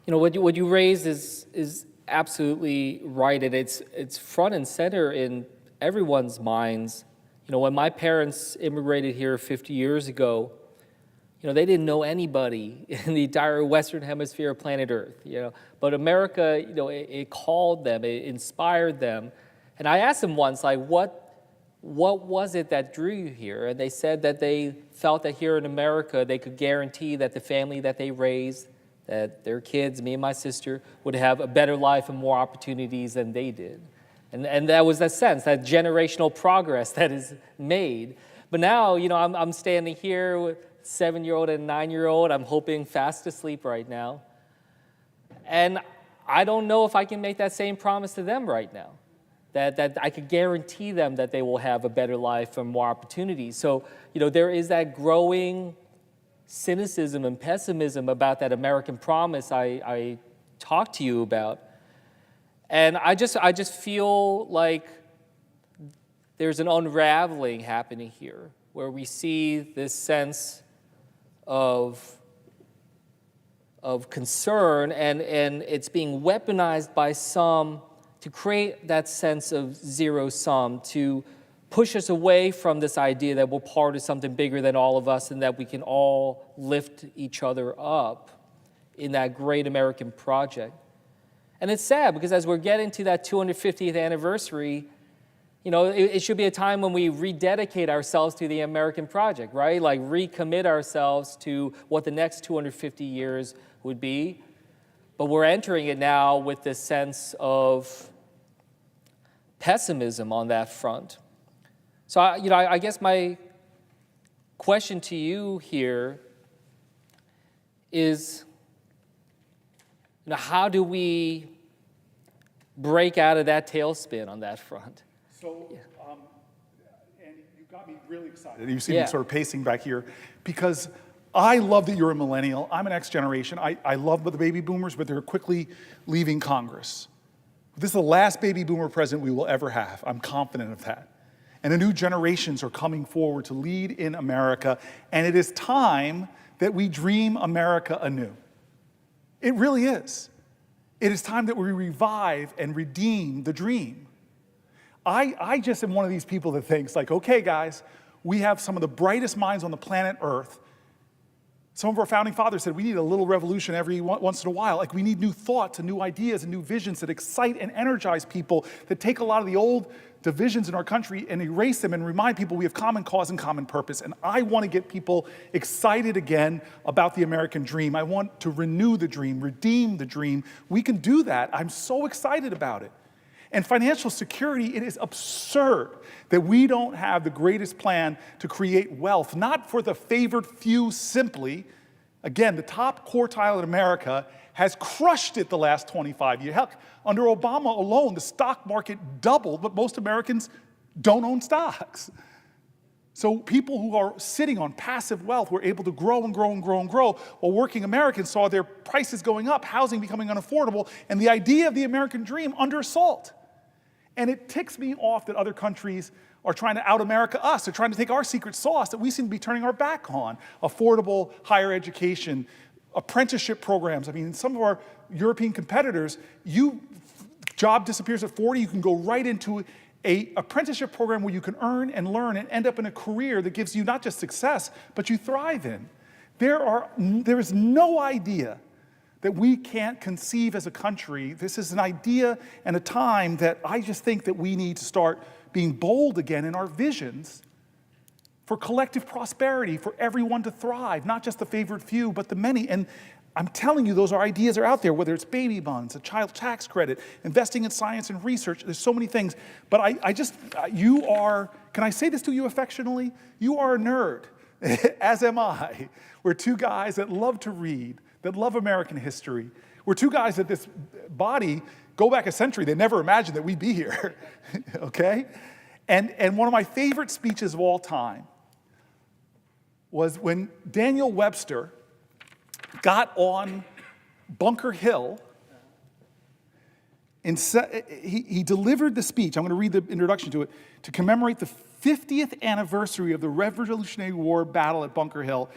What you raised is absolutely right, and it's front and center in everyone's minds. When my parents immigrated here 50 years ago, they didn't know anybody in the entire Western Hemisphere of planet Earth. But America, it called them, it inspired them, and I asked them once, like, what was it that drew you here? And they said that they felt that here in America, they could guarantee that the family that they raised, that their kids, me and my sister, would have a better life and more opportunities than they did. And that was that sense, that generational progress that is made. But now, I'm standing here with 7-year-old and 9-year-old. I'm hoping fast asleep right now. And I don't know if I can make that same promise to them right now, that I could guarantee them that they will have a better life and more opportunities. So, there is that growing cynicism and pessimism about that American promise I talked to you about. And I just feel like there's an unraveling happening here, where we see this sense of concern, and it's being weaponized by some to create that sense of zero sum, to push us away from this idea that we're part of something bigger than all of us and that we can all lift each other up in that great American project. And it's sad, because as we're getting to that 250th anniversary, it should be a time when we rededicate ourselves to the American project, right? Like recommit ourselves to what the next 250 years would be. But we're entering it now with this sense of pessimism on that front. So, I guess my question to you here is, how do we break out of that tailspin on that front? So, and you got me really excited. You see me sort of pacing back here, because I love that you're a millennial. I'm an X generation. I love the baby boomers, but they're quickly leaving Congress. This is the last baby boomer president we will ever have. I'm confident of that. And the new generations are coming forward to lead in America, and it is time that we dream America anew. It really is. It is time that we revive and redeem the dream. I just am one of these people that thinks, like, okay, guys, we have some of the brightest minds on the planet Earth. Some of our founding fathers said we need a little revolution every once in a while. Like, we need new thoughts and new ideas and new visions that excite and energize people, that take a lot of the old divisions in our country and erase them and remind people we have common cause and common purpose. And I want to get people excited again about the American dream. I want to renew the dream, redeem the dream. We can do that. I'm so excited about it. And financial security, it is absurd that we don't have the greatest plan to create wealth, not for the favored few simply. Again, the top quartile in America has crushed it the last 25 years. Heck, under Obama alone, the stock market doubled, but most Americans don't own stocks. So people who are sitting on passive wealth were able to grow and grow and grow and grow, while working Americans saw their prices going up, housing becoming unaffordable, and the idea of the American dream under assault. And it ticks me off that other countries are trying to out-America us. They're trying to take our secret sauce that we seem to be turning our back on. Affordable higher education, apprenticeship programs. I mean, some of our European competitors, job disappears at 40, you can go right into an apprenticeship program where you can earn and learn and end up in a career that gives you not just success, but you thrive in. There is no idea that we can't conceive as a country. This is an idea and a time that I just think that we need to start being bold again in our visions for collective prosperity, for everyone to thrive, not just the favored few, but the many. And I'm telling you, those ideas are out there, whether it's baby bonds, a child tax credit, investing in science and research. There's so many things. But you are, can I say this to you affectionately? You are a nerd, as am I. We're two guys that love to read, that love American history. We're two guys that this body, go back a century, they never imagined that we'd be here, okay? And one of my favorite speeches of all time was when Daniel Webster got on Bunker Hill, and he delivered the speech, I'm going to read the introduction to it, to commemorate the 50th anniversary of the Revolutionary War battle at Bunker Hill,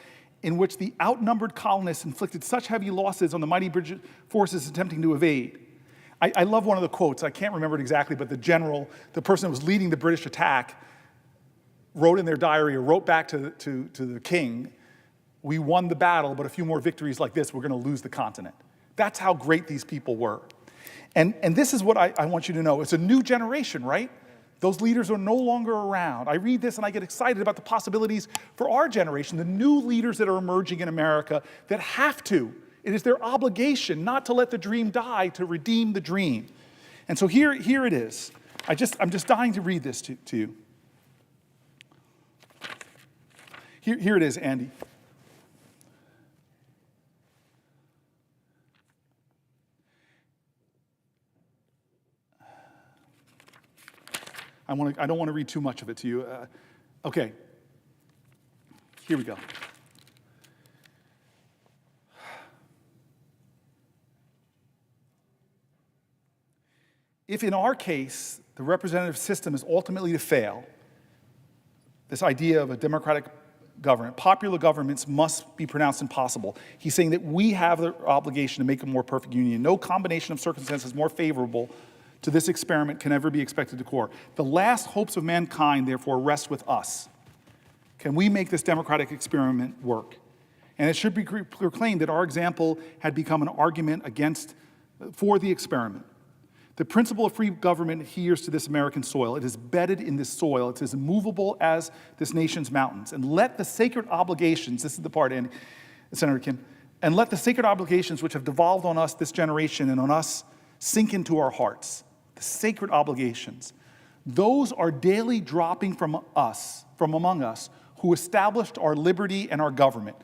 in which the outnumbered colonists inflicted such heavy losses on the mighty British forces attempting to evade. I love one of the quotes. I can't remember it exactly, but the general, the person that was leading the British attack, wrote in their diary or wrote back to the king, "We won the battle, but a few more victories like this, we're going to lose the continent." That's how great these people were. And this is what I want you to know. It's a new generation, right? Those leaders are no longer around. I read this and I get excited about the possibilities for our generation, the new leaders that are emerging in America that have to. It is their obligation not to let the dream die, to redeem the dream. And so here it is. I'm just dying to read this to you. Here it is, Andy. I don't want to read too much of it to you. Okay, here we go. If in our case, the representative system is ultimately to fail, this idea of a democratic government, popular governments must be pronounced impossible. He's saying that we have the obligation to make a more perfect union. No combination of circumstances more favorable to this experiment can ever be expected to occur. The last hopes of mankind, therefore, rest with us. Can we make this democratic experiment work? And it should be proclaimed that our example had become an argument for the experiment. The principle of free government adheres to this American soil. It is bedded in this soil. It's as immovable as this nation's mountains. And let the sacred obligations, this is the part, and Senator Kim, and let the sacred obligations which have devolved on us this generation and on us sink into our hearts. The sacred obligations. Those are daily dropping from among us, who established our liberty and our government.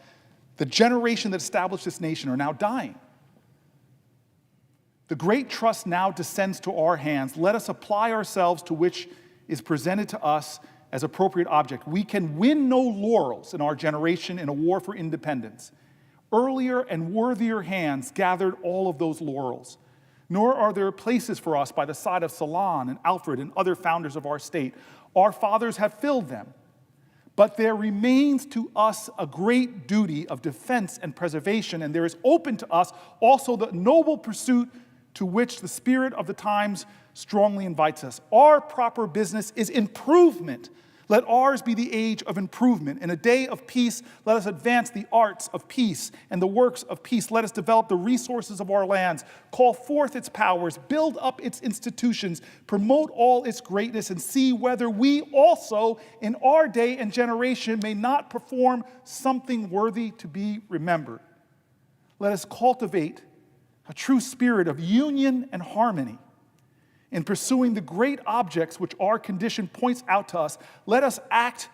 The generation that established this nation are now dying. The great trust now descends to our hands. Let us apply ourselves to which is presented to us as appropriate object. We can win no laurels in our generation in a war for independence. Earlier and worthier hands gathered all of those laurels. Nor are there places for us by the side of Solon and Alfred and other founders of our state. Our fathers have filled them. But there remains to us a great duty of defense and preservation, and there is open to us also the noble pursuit to which the spirit of the times strongly invites us. Our proper business is improvement. Let ours be the age of improvement. In a day of peace, let us advance the arts of peace and the works of peace. Let us develop the resources of our lands, call forth its powers, build up its institutions, promote all its greatness, and see whether we also in our day and generation may not perform something worthy to be remembered. Let us cultivate a true spirit of union and harmony. In pursuing the great objects which our condition points out to us, let us act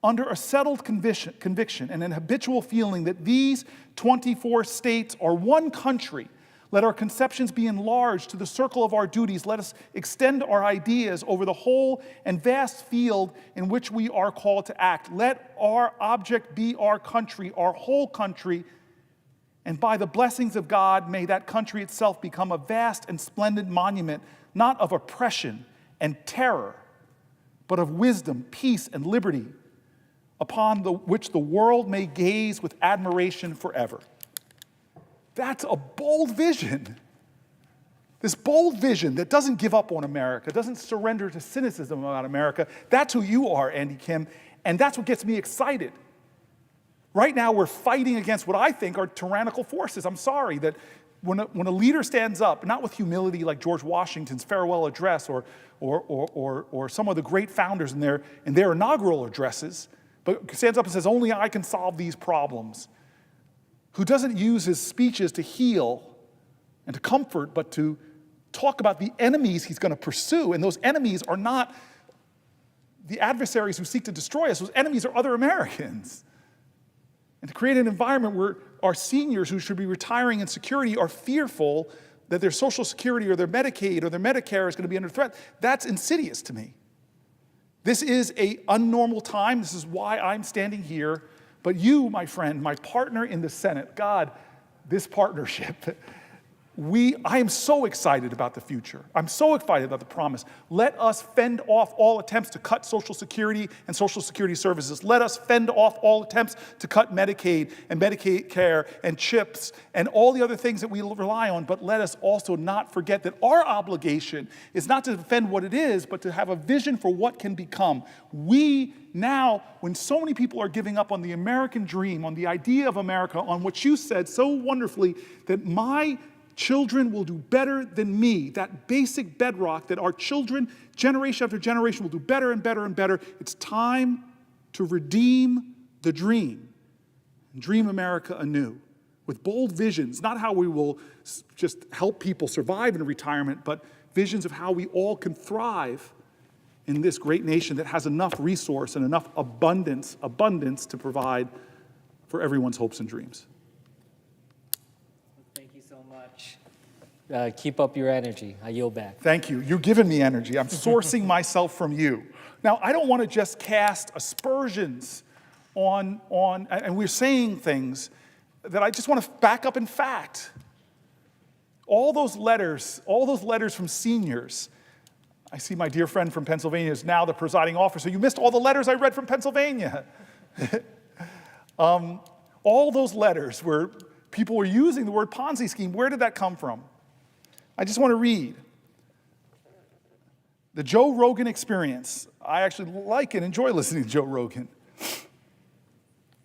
under a settled conviction and an habitual feeling that these 24 states are one country. Let our conceptions be enlarged to the circle of our duties. Let us extend our ideas over the whole and vast field in which we are called to act. Let our object be our country, our whole country, and by the blessings of God, may that country itself become a vast and splendid monument, not of oppression and terror, but of wisdom, peace, and liberty, upon which the world may gaze with admiration forever. That's a bold vision. This bold vision that doesn't give up on America, doesn't surrender to cynicism about America. That's who you are, Andy Kim, and that's what gets me excited. Right now, we're fighting against what I think are tyrannical forces. I'm sorry that when a leader stands up, not with humility like George Washington's farewell address or some of the great founders in their inaugural addresses, but stands up and says, only I can solve these problems, who doesn't use his speeches to heal and to comfort, but to talk about the enemies he's going to pursue. And those enemies are not the adversaries who seek to destroy us. Those enemies are other Americans. And to create an environment where our seniors who should be retiring in security are fearful that their Social Security or their Medicaid or their Medicare is going to be under threat, that's insidious to me. This is an unnormal time. This is why I'm standing here. But you, my friend, my partner in the Senate, God, this partnership, I am so excited about the future. I'm so excited about the promise. Let us fend off all attempts to cut Social Security and Social Security services. Let us fend off all attempts to cut Medicaid and Medicaid care and CHIPS and all the other things that we rely on. But let us also not forget that our obligation is not to defend what it is, but to have a vision for what can become. We now, when so many people are giving up on the American dream, on the idea of America, on what you said so wonderfully, that my children will do better than me, that basic bedrock that our children, generation after generation, will do better and better and better. It's time to redeem the dream and dream America anew with bold visions, not how we will just help people survive in retirement, but visions of how we all can thrive in this great nation that has enough resource and enough abundance to provide for everyone's hopes and dreams. Keep up your energy. I yield back. Thank you. You're giving me energy. I'm sourcing myself from you. Now, I don't want to just cast aspersions on, and we're saying things that I just want to back up in fact. All those letters from seniors. I see my dear friend from Pennsylvania is now the presiding officer. You missed all the letters I read from Pennsylvania. All those letters where people were using the word Ponzi scheme, where did that come from? I just want to read. The Joe Rogan Experience. I actually like and enjoy listening to Joe Rogan.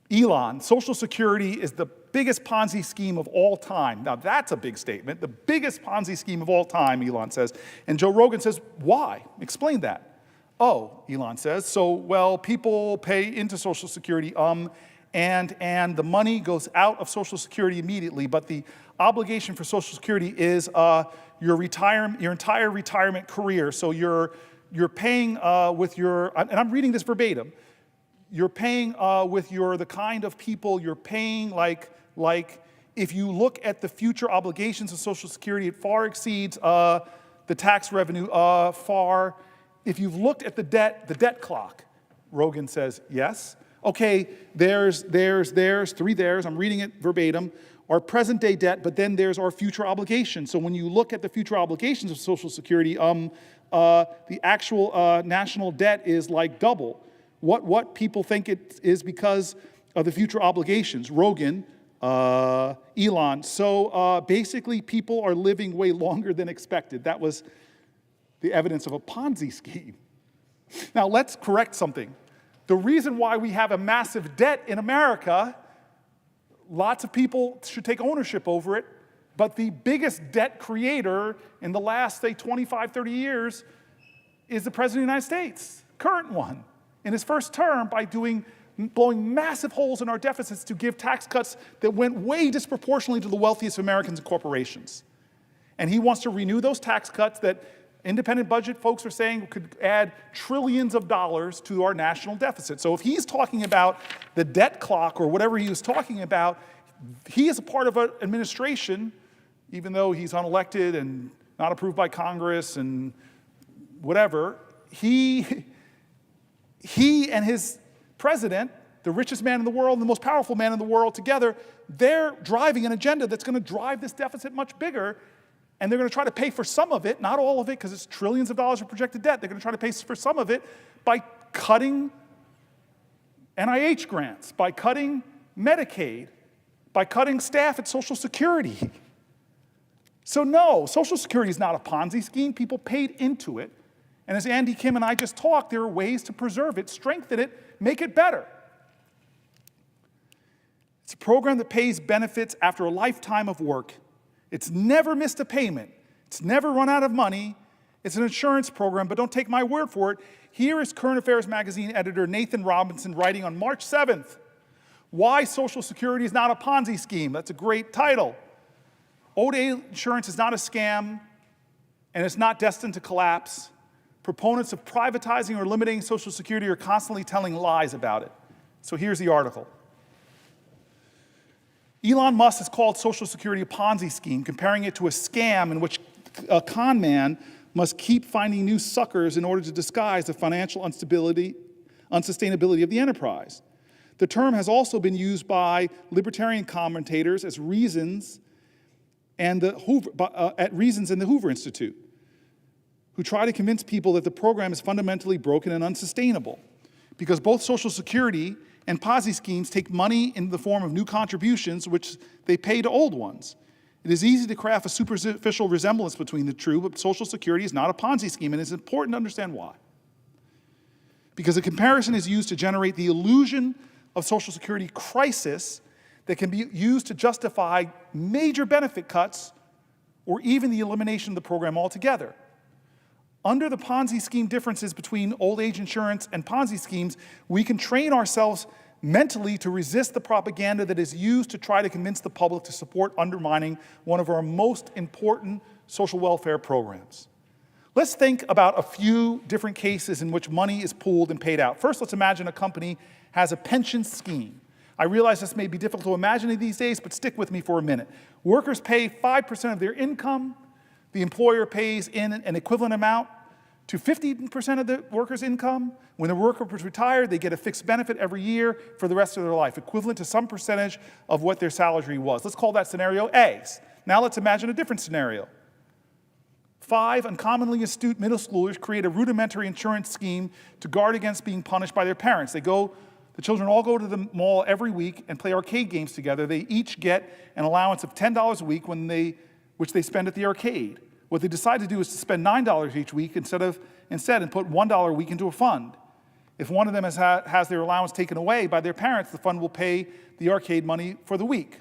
Elon, Social Security is the biggest Ponzi scheme of all time. Now that's a big statement. The biggest Ponzi scheme of all time, Elon says. And Joe Rogan says, why? Explain that. Oh, Elon says, so, well, people pay into Social Security, and the money goes out of Social Security immediately, but the obligation for Social Security is your entire retirement career. So you're paying with your, and I'm reading this verbatim, you're paying with the kind of people you're paying, like if you look at the future obligations of Social Security, it far exceeds the tax revenue far. If you've looked at the debt clock, Rogan says, yes. Okay, there's 3 there's, I'm reading it verbatim, our present day debt, but then there's our future obligations. So when you look at the future obligations of Social Security, the actual national debt is like double what people think it is because of the future obligations. Rogan, Elon. So basically people are living way longer than expected. That was the evidence of a Ponzi scheme. Now let's correct something. The reason why we have a massive debt in America, lots of people should take ownership over it, but the biggest debt creator in the last, say, 25, 30 years is the President of the United States, current one, in his first term by blowing massive holes in our deficits to give tax cuts that went way disproportionately to the wealthiest Americans and corporations. And he wants to renew those tax cuts that independent budget folks are saying could add trillions of dollars to our national deficit. So if he's talking about the debt clock or whatever he was talking about, he is a part of an administration, even though he's unelected and not approved by Congress and whatever, he and his president, the richest man in the world and the most powerful man in the world together, they're driving an agenda that's going to drive this deficit much bigger. And they're going to try to pay for some of it, not all of it, because it's trillions of dollars of projected debt. They're going to try to pay for some of it by cutting NIH grants, by cutting Medicaid, by cutting staff at Social Security. So no, Social Security is not a Ponzi scheme. People paid into it. And as Andy Kim and I just talked, there are ways to preserve it, strengthen it, make it better. It's a program that pays benefits after a lifetime of work. It's never missed a payment. It's never run out of money. It's an insurance program, but don't take my word for it. Here is Current Affairs Magazine editor Nathan Robinson writing on March 7th, Why Social Security is Not a Ponzi Scheme. That's a great title. Old age insurance is not a scam, and it's not destined to collapse. Proponents of privatizing or limiting Social Security are constantly telling lies about it. So here's the article. Elon Musk has called Social Security a Ponzi scheme, comparing it to a scam in which a con man must keep finding new suckers in order to disguise the financial unsustainability of the enterprise. The term has also been used by libertarian commentators as reasons and the Hoover Institute, who try to convince people that the program is fundamentally broken and unsustainable, because both Social Security and Ponzi schemes take money in the form of new contributions, which they pay to old ones. It is easy to craft a superficial resemblance between the two, but Social Security is not a Ponzi scheme, and it's important to understand why. Because the comparison is used to generate the illusion of Social Security crisis that can be used to justify major benefit cuts or even the elimination of the program altogether. Under the Ponzi scheme differences between old age insurance and Ponzi schemes, we can train ourselves mentally to resist the propaganda that is used to try to convince the public to support undermining one of our most important social welfare programs. Let's think about a few different cases in which money is pooled and paid out. First, let's imagine a company has a pension scheme. I realize this may be difficult to imagine these days, but stick with me for a minute. Workers pay 5% of their income The employer pays in an equivalent amount to 15% of the worker's income. When the worker was retired, they get a fixed benefit every year for the rest of their life, equivalent to some percentage of what their salary was. Let's call that scenario A. Now let's imagine a different scenario. 5 uncommonly astute middle schoolers create a rudimentary insurance scheme to guard against being punished by their parents. The children all go to the mall every week and play arcade games together. They each get an allowance of $10 a week which they spend at the arcade. What they decide to do is to spend $9 each week instead and put $1 a week into a fund. If one of them has their allowance taken away by their parents, the fund will pay the arcade money for the week.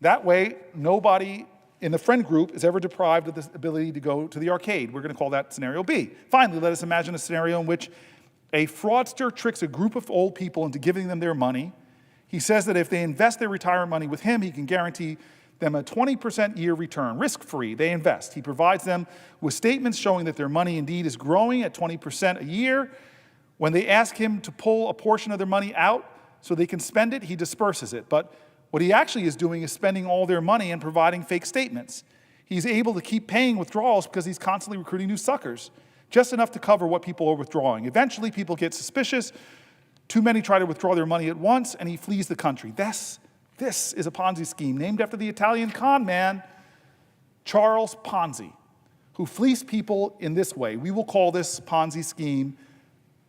That way, nobody in the friend group is ever deprived of the ability to go to the arcade. We're going to call that scenario B. Finally, let us imagine a scenario in which a fraudster tricks a group of old people into giving them their money. He says that if they invest their retirement money with him, he can guarantee them a 20% year return, risk-free. They invest. He provides them with statements showing that their money indeed is growing at 20% a year. When they ask him to pull a portion of their money out so they can spend it, he disperses it. But what he actually is doing is spending all their money and providing fake statements. He's able to keep paying withdrawals because he's constantly recruiting new suckers, just enough to cover what people are withdrawing. Eventually, people get suspicious. Too many try to withdraw their money at once, and he flees the country. This is a Ponzi scheme named after the Italian con man, Charles Ponzi, who fleeced people in this way. We will call this Ponzi scheme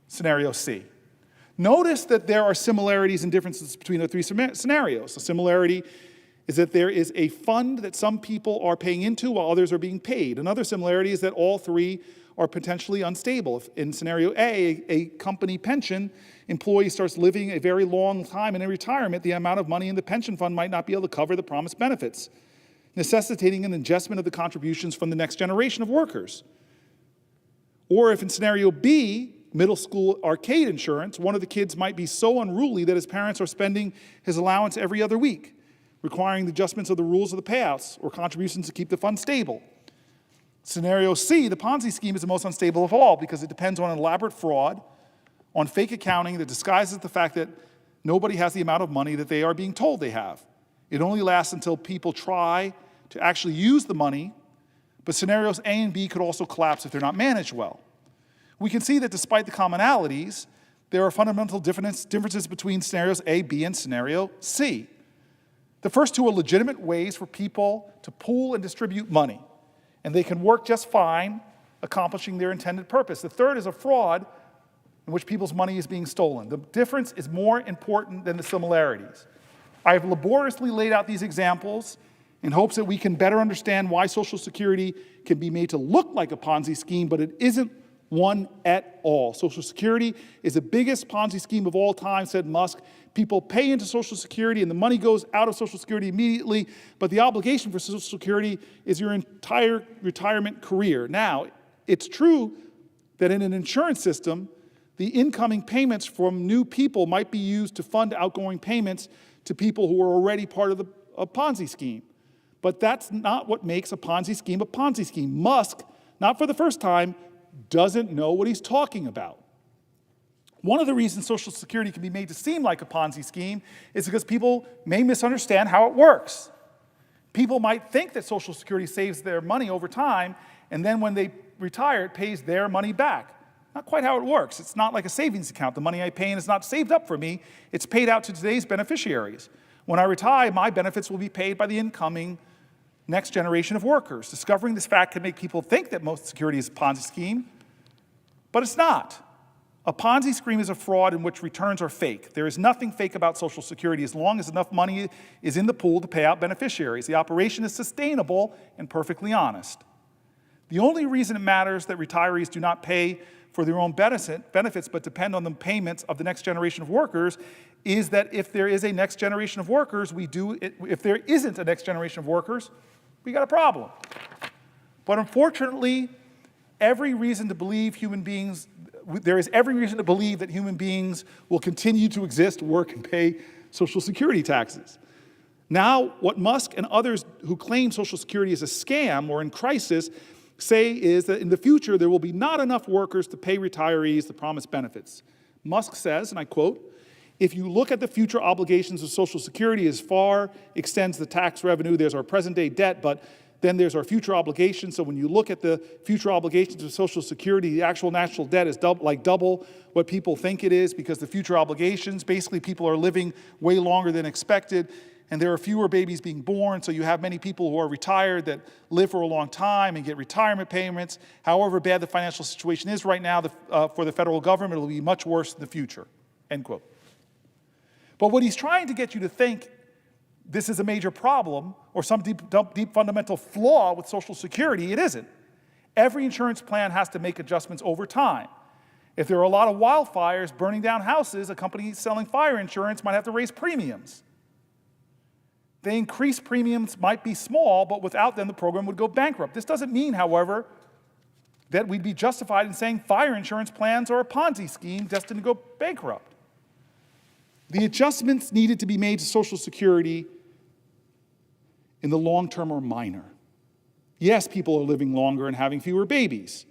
scenario C. Notice that there are similarities and differences between the three scenarios. The similarity is that there is a fund that some people are paying into while others are being paid. Another similarity is that all three are potentially unstable. If in scenario A, company pension employee starts living a very long time and in retirement, the amount of money in the pension fund might not be able to cover the promised benefits, necessitating an adjustment of the contributions from the next generation of workers. Or if in scenario B, middle school arcade insurance, one of the kids might be so unruly that his parents are spending his allowance every other week, requiring the adjustments of the rules of the payouts or contributions to keep the fund stable. Scenario C, the Ponzi scheme, is the most unstable of all because it depends on an elaborate fraud, on fake accounting that disguises the fact that nobody has the amount of money that they are being told they have. It only lasts until people try to actually use the money, but scenarios A and B could also collapse if they're not managed well. We can see that despite the commonalities, there are fundamental differences between scenarios A, B, and scenario C. The first two are legitimate ways for people to pool and distribute money, and they can work just fine, accomplishing their intended purpose. The third is a fraud in which people's money is being stolen. The difference is more important than the similarities. I have laboriously laid out these examples in hopes that we can better understand why Social Security can be made to look like a Ponzi scheme, but it isn't one at all. Social Security is the biggest Ponzi scheme of all time, said Musk. People pay into Social Security and the money goes out of Social Security immediately, but the obligation for Social Security is your entire retirement career. Now, it's true that in an insurance system, the incoming payments from new people might be used to fund outgoing payments to people who are already part of a Ponzi scheme. But that's not what makes a Ponzi scheme a Ponzi scheme. Musk, not for the first time, doesn't know what he's talking about. One of the reasons Social Security can be made to seem like a Ponzi scheme is because people may misunderstand how it works. People might think that Social Security saves their money over time, and then when they retire, it pays their money back. Not quite how it works. It's not like a savings account. The money I pay in is not saved up for me. It's paid out to today's beneficiaries. When I retire, my benefits will be paid by the incoming next generation of workers. Discovering this fact can make people think that most security is a Ponzi scheme, but it's not. A Ponzi scheme is a fraud in which returns are fake. There is nothing fake about Social Security as long as enough money is in the pool to pay out beneficiaries. The operation is sustainable and perfectly honest. The only reason it matters that retirees do not pay for their own benefits but depend on the payments of the next generation of workers is that if there is a next generation of workers, if there isn't a next generation of workers, we got a problem. But unfortunately, there is every reason to believe that human beings will continue to exist, work, and pay Social Security taxes. Now, what Musk and others who claim Social Security is a scam or in crisis say is that in the future there will be not enough workers to pay retirees the promised benefits. Musk says, and I quote, "If you look at the future obligations of Social Security as far extends the tax revenue, there's our present-day debt, but Then there's our future obligations. So when you look at the future obligations of Social Security, the actual national debt is double what people think it is, because the future obligations, basically people are living way longer than expected, and there are fewer babies being born, so you have many people who are retired that live for a long time and get retirement payments. However bad the financial situation is right now for the federal government, it will be much worse in the future, end quote. But what he's trying to get you to think this is a major problem or some deep fundamental flaw with Social Security, it isn't. Every insurance plan has to make adjustments over time. If there are a lot of wildfires burning down houses, a company selling fire insurance might have to raise premiums. The increased premiums might be small, but without them, the program would go bankrupt. This doesn't mean, however, that we'd be justified in saying fire insurance plans are a Ponzi scheme destined to go bankrupt. The adjustments needed to be made to Social Security in the long term are minor. Yes, people are living longer and having fewer babies.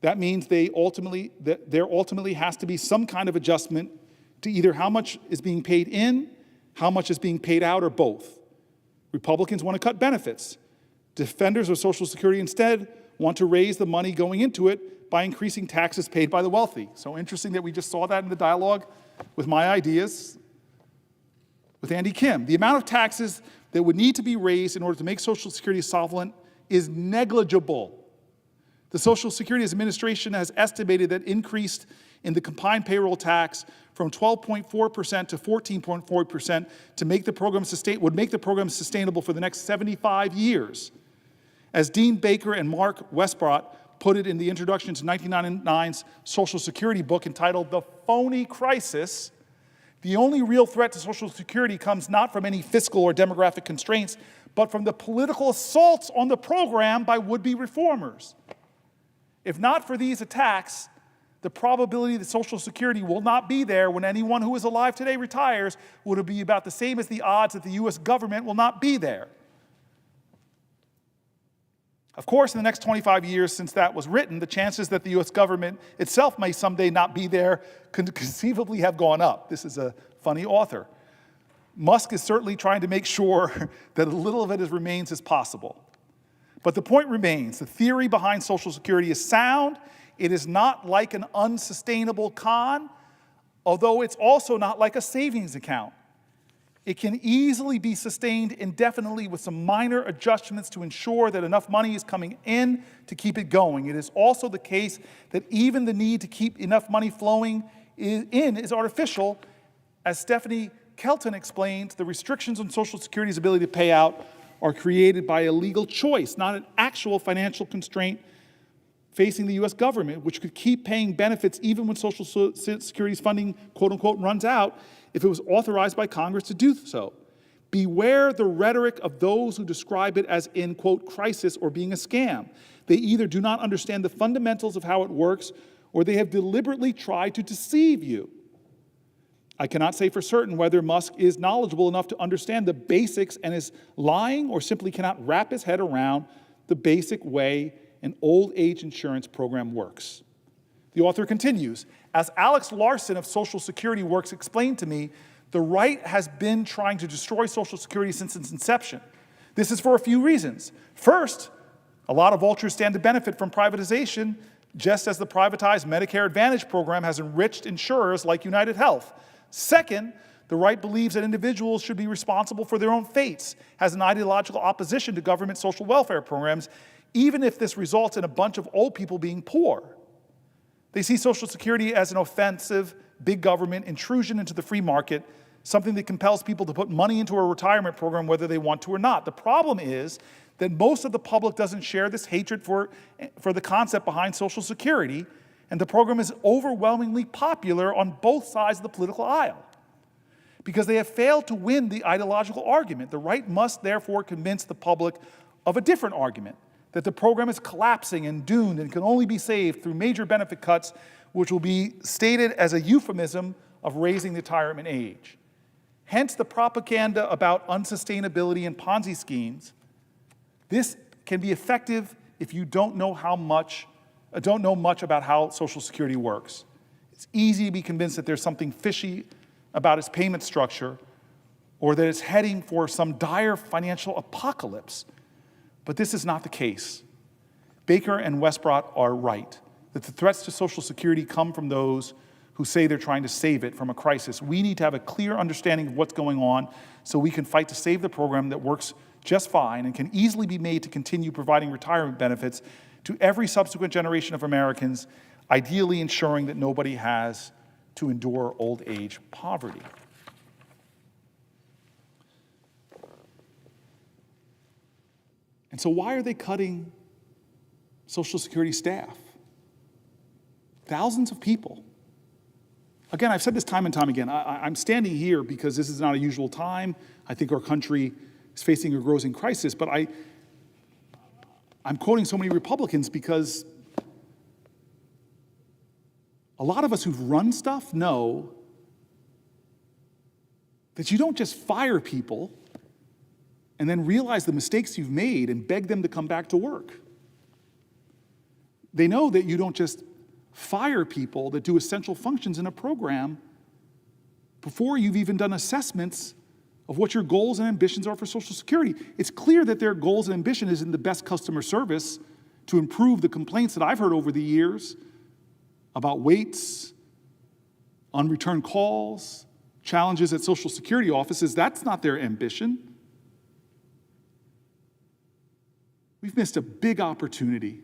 That means there ultimately has to be some kind of adjustment to either how much is being paid in, how much is being paid out, or both. Republicans want to cut benefits. Defenders of Social Security instead want to raise the money going into it by increasing taxes paid by the wealthy. So interesting that we just saw that in the dialogue with my ideas with Andy Kim. The amount of taxes that would need to be raised in order to make Social Security solvent is negligible. The Social Security Administration has estimated that increase in the combined payroll tax from 12.4% to 14.4% to make the program would make the program sustainable for the next 75 years. As Dean Baker and Mark Westbrot put it in the introduction to 1999's Social Security book entitled The Phony Crisis, the only real threat to Social Security comes not from any fiscal or demographic constraints, but from the political assaults on the program by would-be reformers. If not for these attacks, the probability that Social Security will not be there when anyone who is alive today retires would be about the same as the odds that the U.S. government will not be there. Of course, in the next 25 years since that was written, the chances that the U.S. government itself may someday not be there could conceivably have gone up. This is a funny author. Musk is certainly trying to make sure that as little of it remains as possible. But the point remains, the theory behind Social Security is sound. It is not like an unsustainable con, although it's also not like a savings account. It can easily be sustained indefinitely with some minor adjustments to ensure that enough money is coming in to keep it going. It is also the case that even the need to keep enough money flowing in is artificial. As Stephanie Kelton explains, the restrictions on Social Security's ability to pay out are created by a legal choice, not an actual financial constraint facing the U.S. government, which could keep paying benefits even when Social Security's funding, quote unquote, runs out if it was authorized by Congress to do so. Beware the rhetoric of those who describe it as in, quote, crisis or being a scam. They either do not understand the fundamentals of how it works or they have deliberately tried to deceive you. I cannot say for certain whether Musk is knowledgeable enough to understand the basics and is lying or simply cannot wrap his head around the basic way an old age insurance program works. The author continues, as Alex Larson of Social Security Works explained to me, the right has been trying to destroy Social Security since its inception. This is for a few reasons. First, a lot of vultures stand to benefit from privatization, just as the privatized Medicare Advantage program has enriched insurers like United Health. Second, the right believes that individuals should be responsible for their own fates, has an ideological opposition to government social welfare programs, even if this results in a bunch of old people being poor. They see Social Security as an offensive, big government intrusion into the free market, something that compels people to put money into a retirement program whether they want to or not. The problem is that most of the public doesn't share this hatred for the concept behind Social Security, and the program is overwhelmingly popular on both sides of the political aisle. Because they have failed to win the ideological argument, the right must therefore convince the public of a different argument, that the program is collapsing and doomed and can only be saved through major benefit cuts, which will be stated as a euphemism of raising the retirement age. Hence the propaganda about unsustainability and Ponzi schemes. This can be effective if you don't know much about how Social Security works. It's easy to be convinced that there's something fishy about its payment structure or that it's heading for some dire financial apocalypse. But this is not the case. Baker and Westbrot are right, that the threats to Social Security come from those who say they're trying to save it from a crisis. We need to have a clear understanding of what's going on so we can fight to save the program that works just fine and can easily be made to continue providing retirement benefits to every subsequent generation of Americans, ideally ensuring that nobody has to endure old age poverty. And so why are they cutting Social Security staff? Thousands of people. Again, I've said this time and time again. I'm standing here because this is not a usual time. I think our country is facing a growing crisis, but I'm quoting so many Republicans because a lot of us who've run stuff know that you don't just fire people and then realize the mistakes you've made and beg them to come back to work. They know that you don't just fire people that do essential functions in a program before you've even done assessments of what your goals and ambitions are for Social Security. It's clear that their goals and ambition is in the best customer service to improve the complaints that I've heard over the years about waits, unreturned calls, challenges at Social Security offices. That's not their ambition. We've missed a big opportunity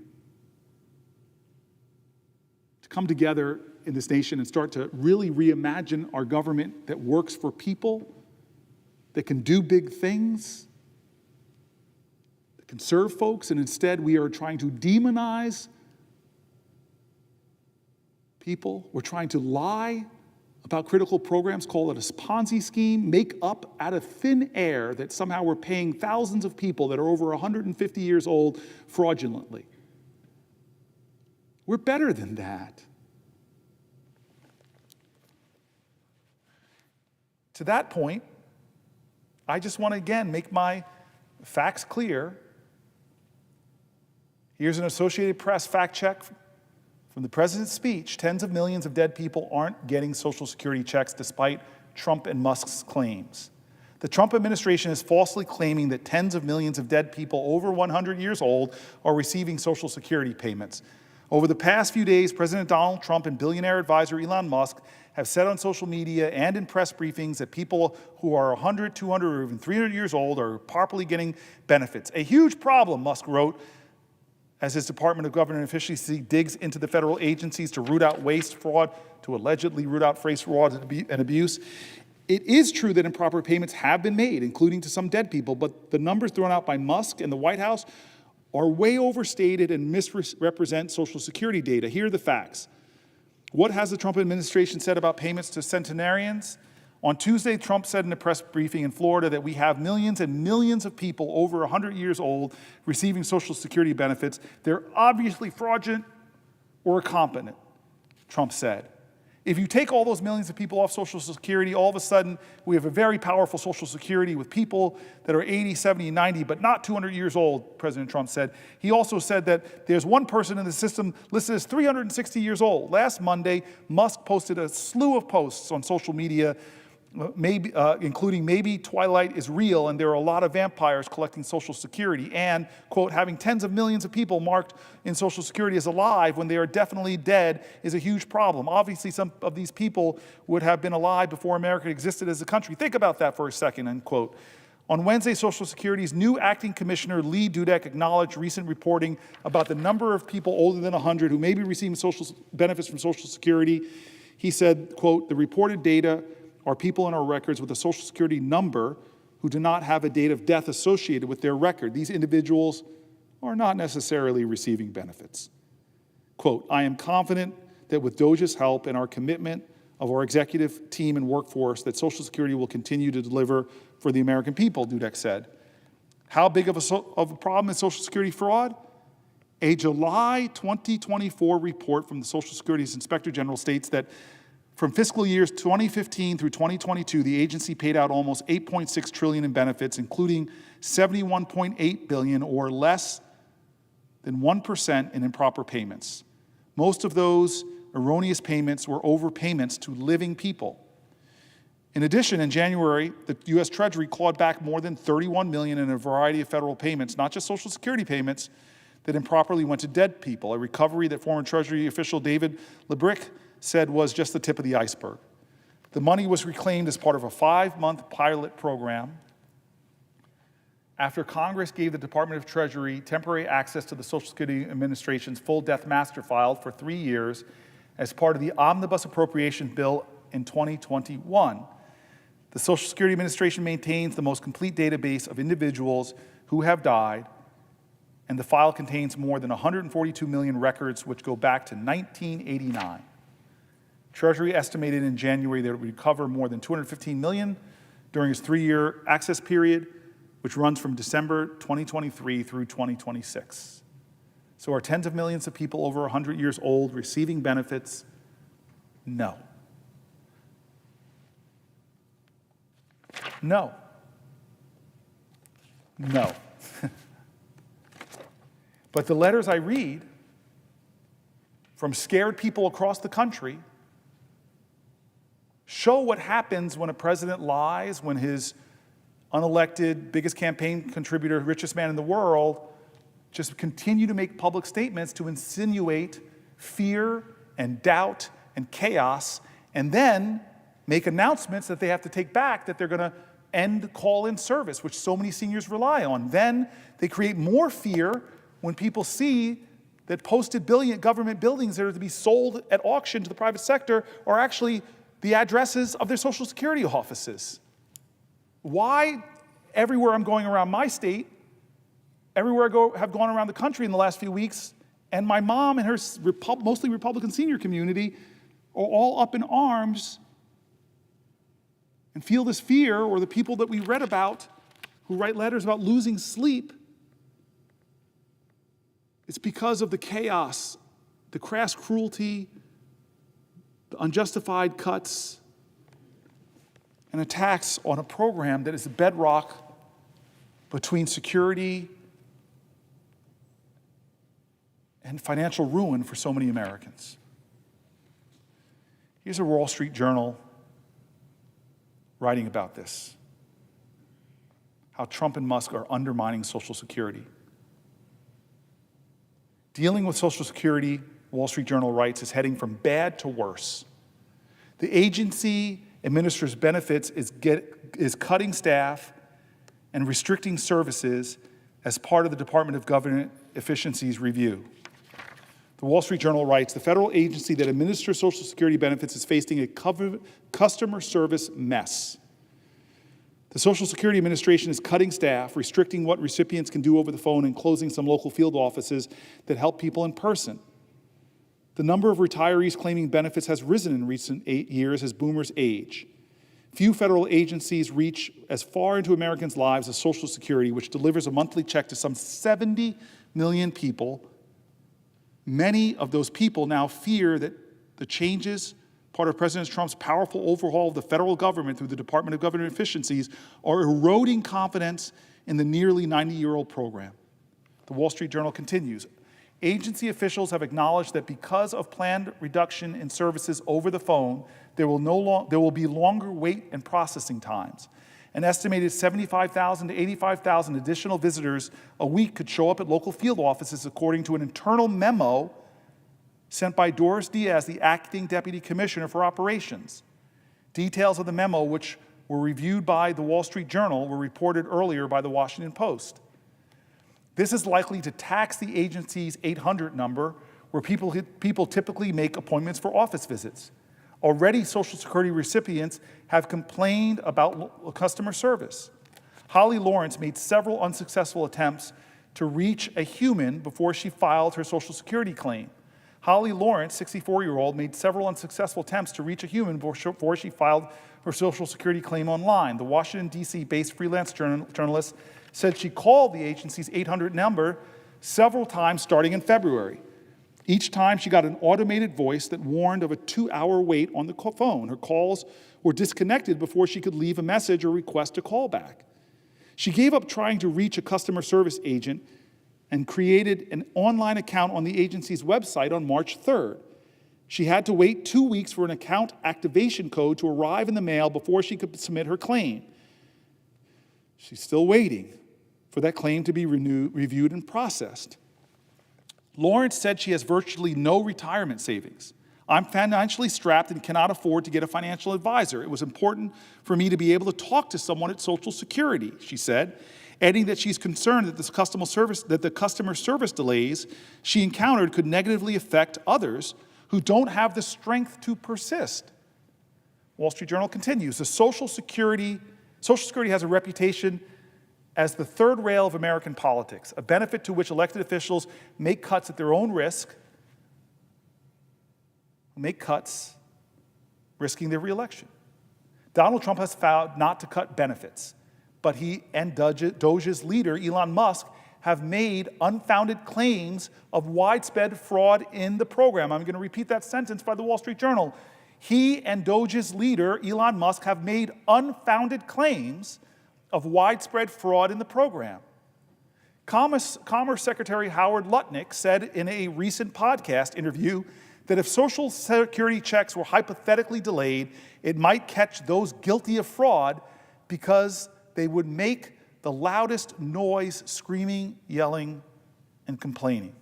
to come together in this nation and start to really reimagine our government that works for people, that can do big things, that can serve folks, and instead we are trying to demonize people. We're trying to lie about critical programs, call it a Ponzi scheme, make up out of thin air that somehow we're paying thousands of people that are over 150 years old fraudulently. We're better than that. To that point, I just want to again make my facts clear. Here's an Associated Press fact check from the president's speech. Tens of millions of dead people aren't getting Social Security checks despite Trump and Musk's claims. The Trump administration is falsely claiming that tens of millions of dead people over 100 years old are receiving Social Security payments. Over the past few days, President Donald Trump and billionaire advisor Elon Musk have said on social media and in press briefings that people who are 100, 200, or even 300 years old are properly getting benefits. A huge problem, Musk wrote, as his Department of Government Efficiency digs into the federal agencies to root out waste, fraud, to allegedly root out waste, fraud, and abuse. It is true that improper payments have been made, including to some dead people, but the numbers thrown out by Musk and the White House are way overstated and misrepresent Social Security data. Here are the facts. What has the Trump administration said about payments to centenarians? On Tuesday, Trump said in a press briefing in Florida that we have millions and millions of people over 100 years old receiving Social Security benefits. They're obviously fraudulent or incompetent, Trump said. If you take all those millions of people off Social Security, all of a sudden we have a very powerful Social Security with people that are 80, 70, 90, but not 200 years old, President Trump said. He also said that there's one person in the system listed as 360 years old. Last Monday, Musk posted a slew of posts on social media including maybe Twilight is real and there are a lot of vampires collecting Social Security, and, quote, having tens of millions of people marked in Social Security as alive when they are definitely dead is a huge problem. Obviously, some of these people would have been alive before America existed as a country. Think about that for a second, end quote. On Wednesday, Social Security's new acting commissioner, Lee Dudek, acknowledged recent reporting about the number of people older than 100 who may be receiving social benefits from Social Security. He said, quote, the reported data are people in our records with a Social Security number who do not have a date of death associated with their record. These individuals are not necessarily receiving benefits. Quote, I am confident that with DOJ's help and our commitment of our executive team and workforce that Social Security will continue to deliver for the American people, Dudek said. How big of a problem is Social Security fraud? A July 2024 report from the Social Security's Inspector General states that from fiscal years 2015 through 2022, the agency paid out almost $8.6 trillion in benefits, including $71.8 billion, or less than 1%, in improper payments. Most of those erroneous payments were overpayments to living people. In addition, in January, the U.S. Treasury clawed back more than $31 million in a variety of federal payments, not just Social Security payments, that improperly went to dead people, a recovery that former Treasury official David Lebrick said was just the tip of the iceberg. The money was reclaimed as part of a 5-month pilot program after Congress gave the Department of Treasury temporary access to the Social Security Administration's full death master file for 3 years as part of the omnibus appropriation bill in 2021. The Social Security Administration maintains the most complete database of individuals who have died, and the file contains more than 142 million records which go back to 1989. Treasury estimated in January that it would recover more than $215 million during its 3-year access period, which runs from December 2023 through 2026. So are tens of millions of people over 100 years old receiving benefits? No. No. No. But the letters I read from scared people across the country show what happens when a president lies, when his unelected, biggest campaign contributor, richest man in the world, just continue to make public statements to insinuate fear and doubt and chaos, and then make announcements that they have to take back, that they're going to end call-in service, which so many seniors rely on. Then they create more fear when people see that posted government buildings that are to be sold at auction to the private sector are actually the addresses of their Social Security offices. Why, everywhere I'm going around my state, everywhere have gone around the country in the last few weeks, and my mom and her mostly Republican senior community are all up in arms and feel this fear, or the people that we read about who write letters about losing sleep, it's because of the chaos, the crass cruelty, the unjustified cuts, and attacks on a program that is the bedrock between security and financial ruin for so many Americans. Here's a Wall Street Journal writing about this, how Trump and Musk are undermining Social Security. Dealing with Social Security, Wall Street Journal writes, is heading from bad to worse. The agency administers benefits is cutting staff and restricting services as part of the Department of Government Efficiency's review. The Wall Street Journal writes, the federal agency that administers Social Security benefits is facing a customer service mess. The Social Security Administration is cutting staff, restricting what recipients can do over the phone, and closing some local field offices that help people in person. The number of retirees claiming benefits has risen in recent years as boomers age. Few federal agencies reach as far into Americans' lives as Social Security, which delivers a monthly check to some 70 million people. Many of those people now fear that the changes, part of President Trump's powerful overhaul of the federal government through the Department of Government Efficiencies, are eroding confidence in the nearly 90-year-old program. The Wall Street Journal continues, agency officials have acknowledged that because of planned reduction in services over the phone, there will be longer wait and processing times. An estimated 75,000 to 85,000 additional visitors a week could show up at local field offices, according to an internal memo sent by Doris Diaz, the acting deputy commissioner for operations. Details of the memo, which were reviewed by the Wall Street Journal, were reported earlier by the Washington Post. This is likely to tax the agency's 800 number, where people typically make appointments for office visits. Already, Social Security recipients have complained about customer service. Holly Lawrence made several unsuccessful attempts to reach a human before she filed her Social Security claim. Holly Lawrence, 64-year-old, made several unsuccessful attempts to reach a human before she filed her Social Security claim online. The Washington, D.C.-based freelance journalist said she called the agency's 800 number several times starting in February. Each time she got an automated voice that warned of a 2-hour wait on the phone. Her calls were disconnected before she could leave a message or request a call back. She gave up trying to reach a customer service agent and created an online account on the agency's website on March 3rd. She had to wait 2 weeks for an account activation code to arrive in the mail before she could submit her claim. She's still waiting for that claim to be reviewed and processed. Lawrence said she has virtually no retirement savings. I'm financially strapped and cannot afford to get a financial advisor. It was important for me to be able to talk to someone at Social Security, she said, adding that she's concerned that the customer service delays she encountered could negatively affect others who don't have the strength to persist. Wall Street Journal continues, Social Security has a reputation as the third rail of American politics, a benefit to which elected officials make cuts at their own risk, risking their reelection. Donald Trump has vowed not to cut benefits, but he and Doge's leader, Elon Musk, have made unfounded claims of widespread fraud in the program. I'm going to repeat that sentence by the Wall Street Journal. He and Doge's leader, Elon Musk, have made unfounded claims of widespread fraud in the program. Commerce Secretary Howard Lutnick said in a recent podcast interview that if Social Security checks were hypothetically delayed, it might catch those guilty of fraud because they would make the loudest noise, screaming, yelling, and complaining.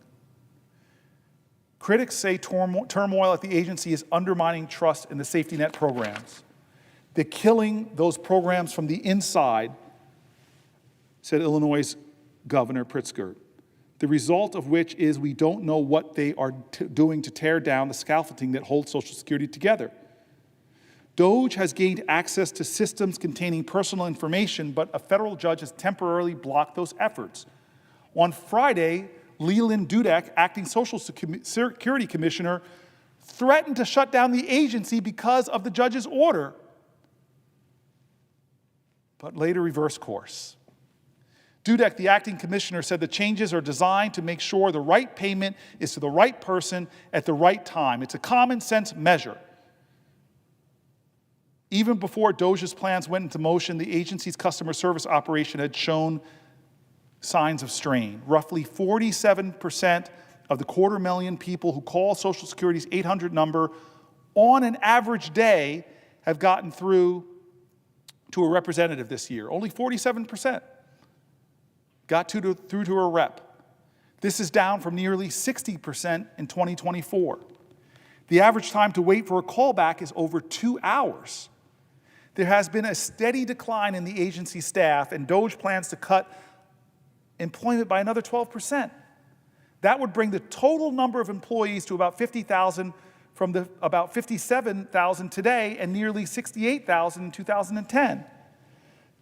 Critics say turmoil at the agency is undermining trust in the safety net programs. They're killing those programs from the inside, said Illinois' Governor Pritzker. The result of which is we don't know what they are doing to tear down the scaffolding that holds Social Security together. Doge has gained access to systems containing personal information, but a federal judge has temporarily blocked those efforts. On Friday, Leland Dudek, acting Social Security Commissioner, threatened to shut down the agency because of the judge's order, but later reversed course. Dudek, the acting commissioner, said the changes are designed to make sure the right payment is to the right person at the right time. It's a common sense measure. Even before Doge's plans went into motion, the agency's customer service operation had shown signs of strain. Roughly 47% of the 250,000 people who call Social Security's 800 number on an average day have gotten through to a representative this year. Only 47% got through to a rep. This is down from nearly 60% in 2024. The average time to wait for a callback is over 2 hours. There has been a steady decline in the agency staff, and Doge plans to cut employment by another 12%. That would bring the total number of employees to about 50,000 from the about 57,000 today and nearly 68,000 in 2010.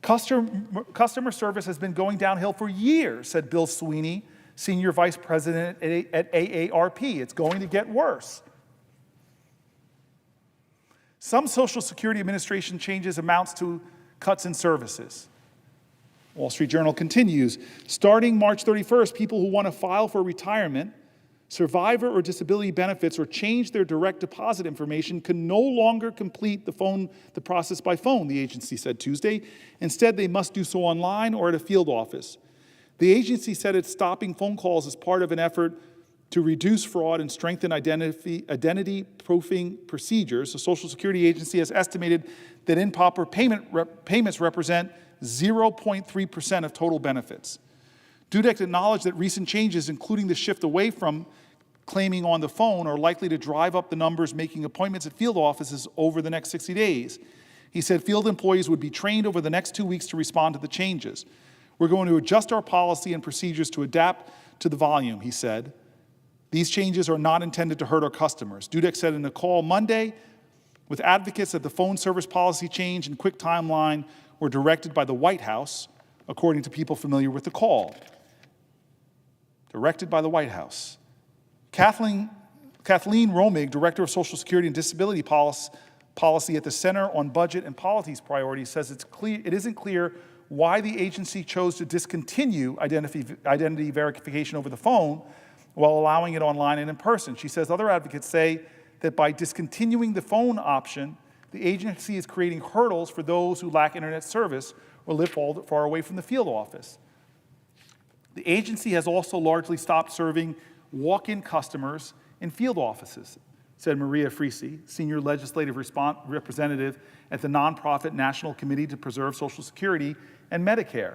Customer service has been going downhill for years, said Bill Sweeney, Senior Vice President at AARP. It's going to get worse. Some Social Security Administration changes amounts to cuts in services. Wall Street Journal continues, starting March 31st, people who want to file for retirement, survivor or disability benefits, or change their direct deposit information can no longer complete the process by phone, the agency said Tuesday. Instead, they must do so online or at a field office. The agency said it's stopping phone calls as part of an effort to reduce fraud and strengthen identity-proofing procedures. The Social Security Agency has estimated that improper payments represent 0.3% of total benefits. Dudek acknowledged that recent changes, including the shift away from claiming on the phone, are likely to drive up the numbers making appointments at field offices over the next 60 days. He said field employees would be trained over the next 2 weeks to respond to the changes. We're going to adjust our policy and procedures to adapt to the volume, he said. These changes are not intended to hurt our customers. Dudek said in a call Monday with advocates that the phone service policy change and quick timeline were directed by the White House, according to people familiar with the call. Directed by the White House. Kathleen Romig, Director of Social Security and Disability Policy at the Center on Budget and Policies Priorities, says it isn't clear why the agency chose to discontinue identity verification over the phone while allowing it online and in person. She says other advocates say that by discontinuing the phone option, the agency is creating hurdles for those who lack internet service or live far away from the field office. The agency has also largely stopped serving walk-in customers in field offices. said Maria Frisi, senior legislative representative at the nonprofit National Committee to Preserve Social Security and Medicare.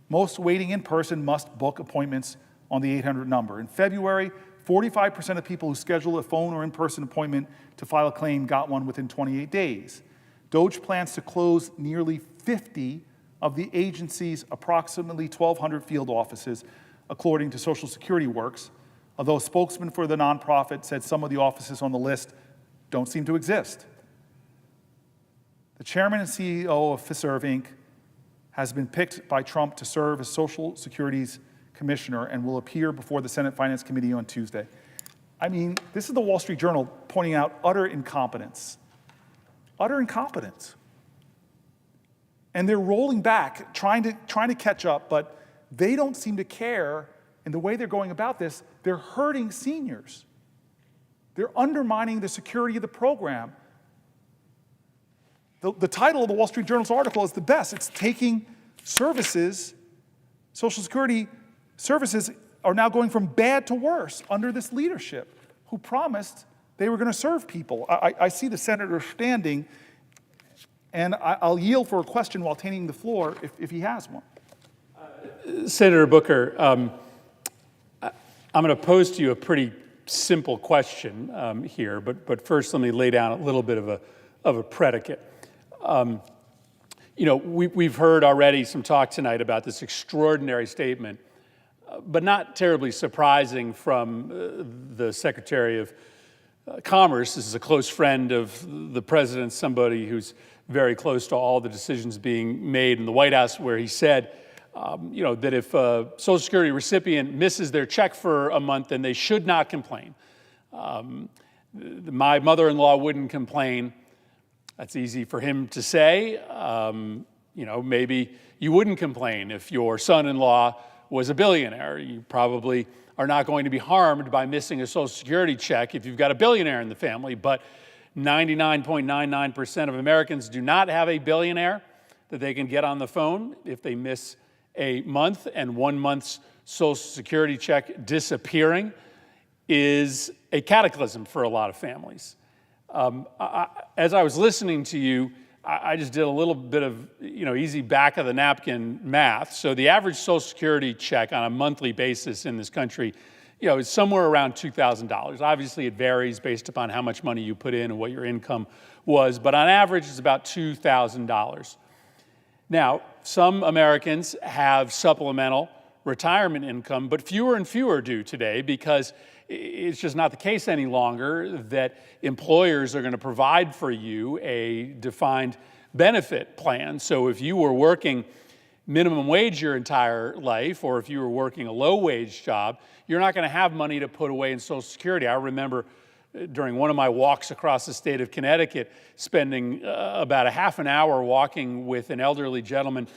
Most waiting in person must book appointments on the 800 number. In February, 45% of people who scheduled a phone or in-person appointment to file a claim got one within 28 days. DOJ plans to close nearly 50 of the agency's approximately 1,200 field offices, according to Social Security Works, although a spokesman for the nonprofit said some of the offices on the list don't seem to exist. The chairman and CEO of Fiserv, Inc. has been picked by Trump to serve as Social Security's commissioner and will appear before the Senate Finance Committee on Tuesday. I mean, this is the Wall Street Journal pointing out utter incompetence. Utter incompetence. And they're rolling back, trying to catch up, but they don't seem to care in the way they're going about this. They're hurting seniors. They're undermining the security of the program. The title of the Wall Street Journal's article is the best. It's taking services, Social Security services are now going from bad to worse under this leadership who promised they were going to serve people. I see the senator standing, and I'll yield for a question while taking the floor if he has one. Senator Booker, I'm going to pose to you a pretty simple question here, but first let me lay down a little bit of a predicate. We've heard already some talk tonight about this extraordinary statement, but not terribly surprising from the Secretary of Commerce. This is a close friend of the president, somebody who's very close to all the decisions being made in the White House, where he said, that if a Social Security recipient misses their check for a month, then they should not complain. My mother-in-law wouldn't complain. That's easy for him to say. Maybe you wouldn't complain if your son-in-law was a billionaire. You probably are not going to be harmed by missing a Social Security check if you've got a billionaire in the family, but 99.99% of Americans do not have a billionaire that they can get on the phone if they miss a month, and 1 month's Social Security check disappearing is a cataclysm for a lot of families. As I was listening to you, I just did a little bit of easy back of the napkin math. So the average Social Security check on a monthly basis in this country, is somewhere around $2,000. Obviously, it varies based upon how much money you put in and what your income was, but on average, it's about $2,000. Now, some Americans have supplemental retirement income, but fewer and fewer do today because it's just not the case any longer that employers are going to provide for you a defined benefit plan. So if you were working minimum wage your entire life, or if you were working a low-wage job, you're not going to have money to put away in Social Security. I remember during one of my walks across the state of Connecticut, spending about a half an hour walking with an elderly gentleman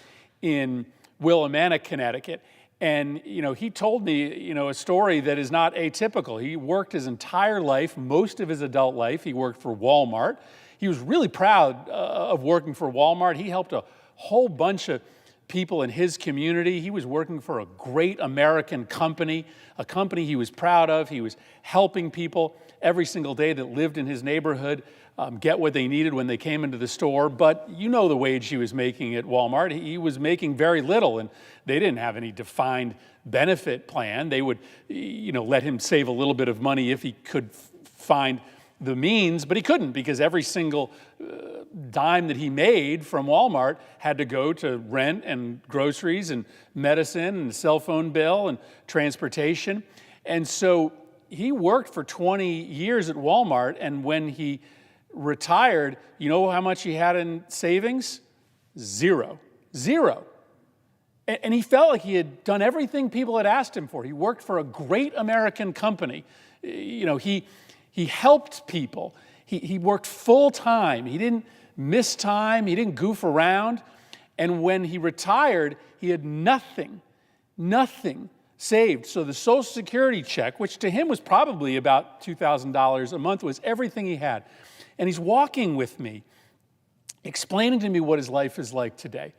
in Willimantic, Connecticut. And, he told me, a story that is not atypical. He worked his entire life, most of his adult life, he worked for Walmart. He was really proud of working for Walmart. He helped a whole bunch of people in his community. He was working for a great American company, a company he was proud of. He was helping people every single day that lived in his neighborhood get what they needed when they came into the store. But the wage he was making at Walmart. He was making very little, and they didn't have any defined benefit plan. They would, let him save a little bit of money if he could find the means, but he couldn't, because every single dime that he made from Walmart had to go to rent and groceries and medicine and cell phone bill and transportation. And so he worked for 20 years at Walmart, and when he retired, you know how much he had in savings? Zero. And he felt like he had done everything people had asked him for. He worked for a great American company. He helped people. He worked full time. He didn't miss time. He didn't goof around. And when he retired, he had nothing saved. So the Social Security check, which to him was probably about $2,000 a month, was everything he had. And he's walking with me, explaining to me what his life is like today.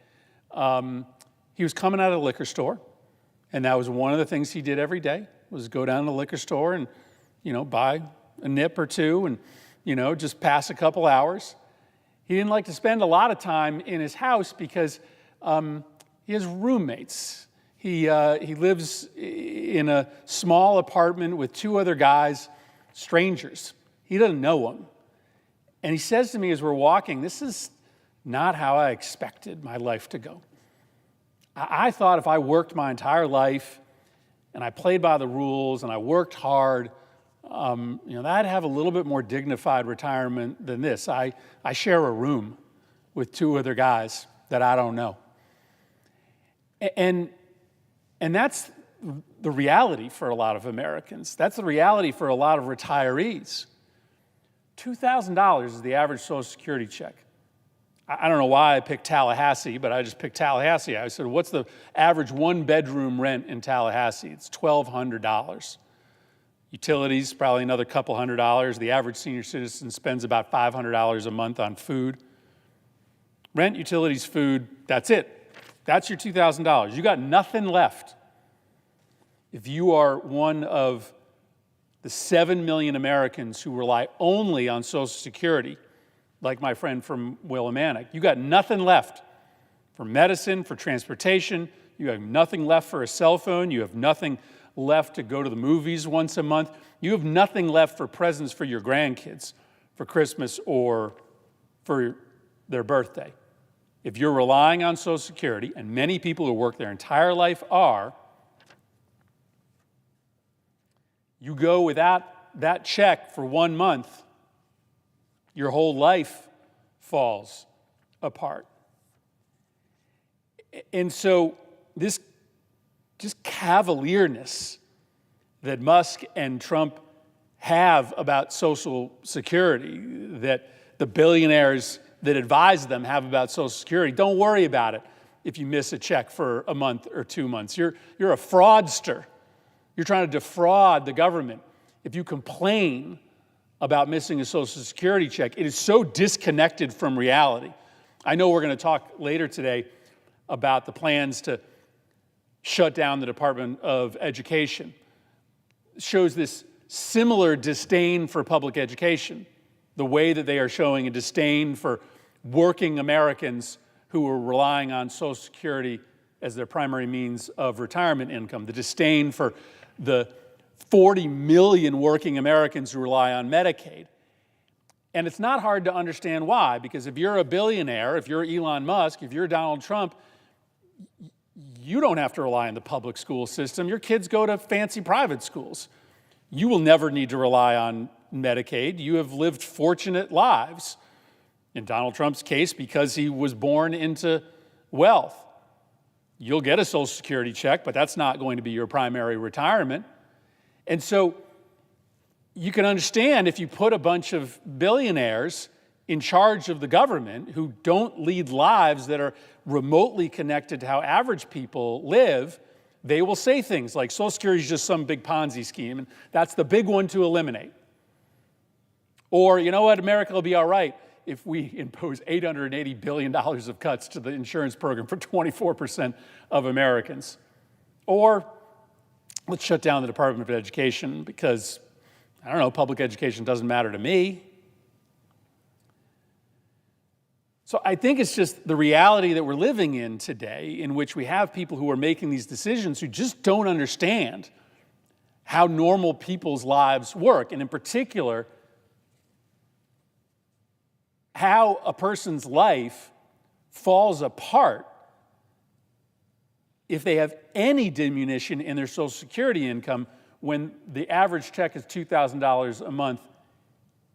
He was coming out of the liquor store, and that was one of the things he did every day, was go down to the liquor store and, buy a nip or two and, just pass a couple hours. He didn't like to spend a lot of time in his house because he has roommates. He lives in a small apartment with two other guys, strangers. He doesn't know them. And he says to me as we're walking, this is not how I expected my life to go. I thought if I worked my entire life and I played by the rules and I worked hard, I'd have a little bit more dignified retirement than this. I share a room with two other guys that I don't know. And that's the reality for a lot of Americans. That's the reality for a lot of retirees. $2,000 is the average Social Security check. I don't know why I picked Tallahassee, but I just picked Tallahassee. I said, what's the average one-bedroom rent in Tallahassee? It's $1,200. Utilities, probably another couple $100. The average senior citizen spends about $500 a month on food. Rent, utilities, food, that's it. That's your $2,000. You got nothing left. If you are one of the 7 million Americans who rely only on Social Security, like my friend from Willimantic, you got nothing left for medicine, for transportation. You have nothing left for a cell phone. You have nothing left to go to the movies once a month. You have nothing left for presents for your grandkids for Christmas or for their birthday. If you're relying on Social Security, and many people who work their entire life are, you go without that check for 1 month, your whole life falls apart. And so this just cavalierness that Musk and Trump have about Social Security, that the billionaires that advise them have about Social Security, don't worry about it if you miss a check for a month or 2 months. You're a fraudster. You're trying to defraud the government. If you complain about missing a Social Security check, it is so disconnected from reality. I know we're going to talk later today about the plans to shut down the Department of Education. It shows this similar disdain for public education, the way that they are showing a disdain for working Americans who are relying on Social Security as their primary means of retirement income, the disdain for the 40 million working Americans who rely on Medicaid. And it's not hard to understand why, because if you're a billionaire, if you're Elon Musk, if you're Donald Trump, you don't have to rely on the public school system. Your kids go to fancy private schools. You will never need to rely on Medicaid. You have lived fortunate lives. In Donald Trump's case, because he was born into wealth. You'll get a Social Security check, but that's not going to be your primary retirement. And so you can understand if you put a bunch of billionaires in charge of the government who don't lead lives that are remotely connected to how average people live, they will say things like Social Security is just some big Ponzi scheme, and that's the big one to eliminate. Or, you know what, America will be all right if we impose $880 billion of cuts to the insurance program for 24% of Americans. Or let's shut down the Department of Education because, I don't know, public education doesn't matter to me. So I think it's just the reality that we're living in today, in which we have people who are making these decisions who just don't understand how normal people's lives work, and in particular, how a person's life falls apart if they have any diminution in their Social Security income when the average check is $2,000 a month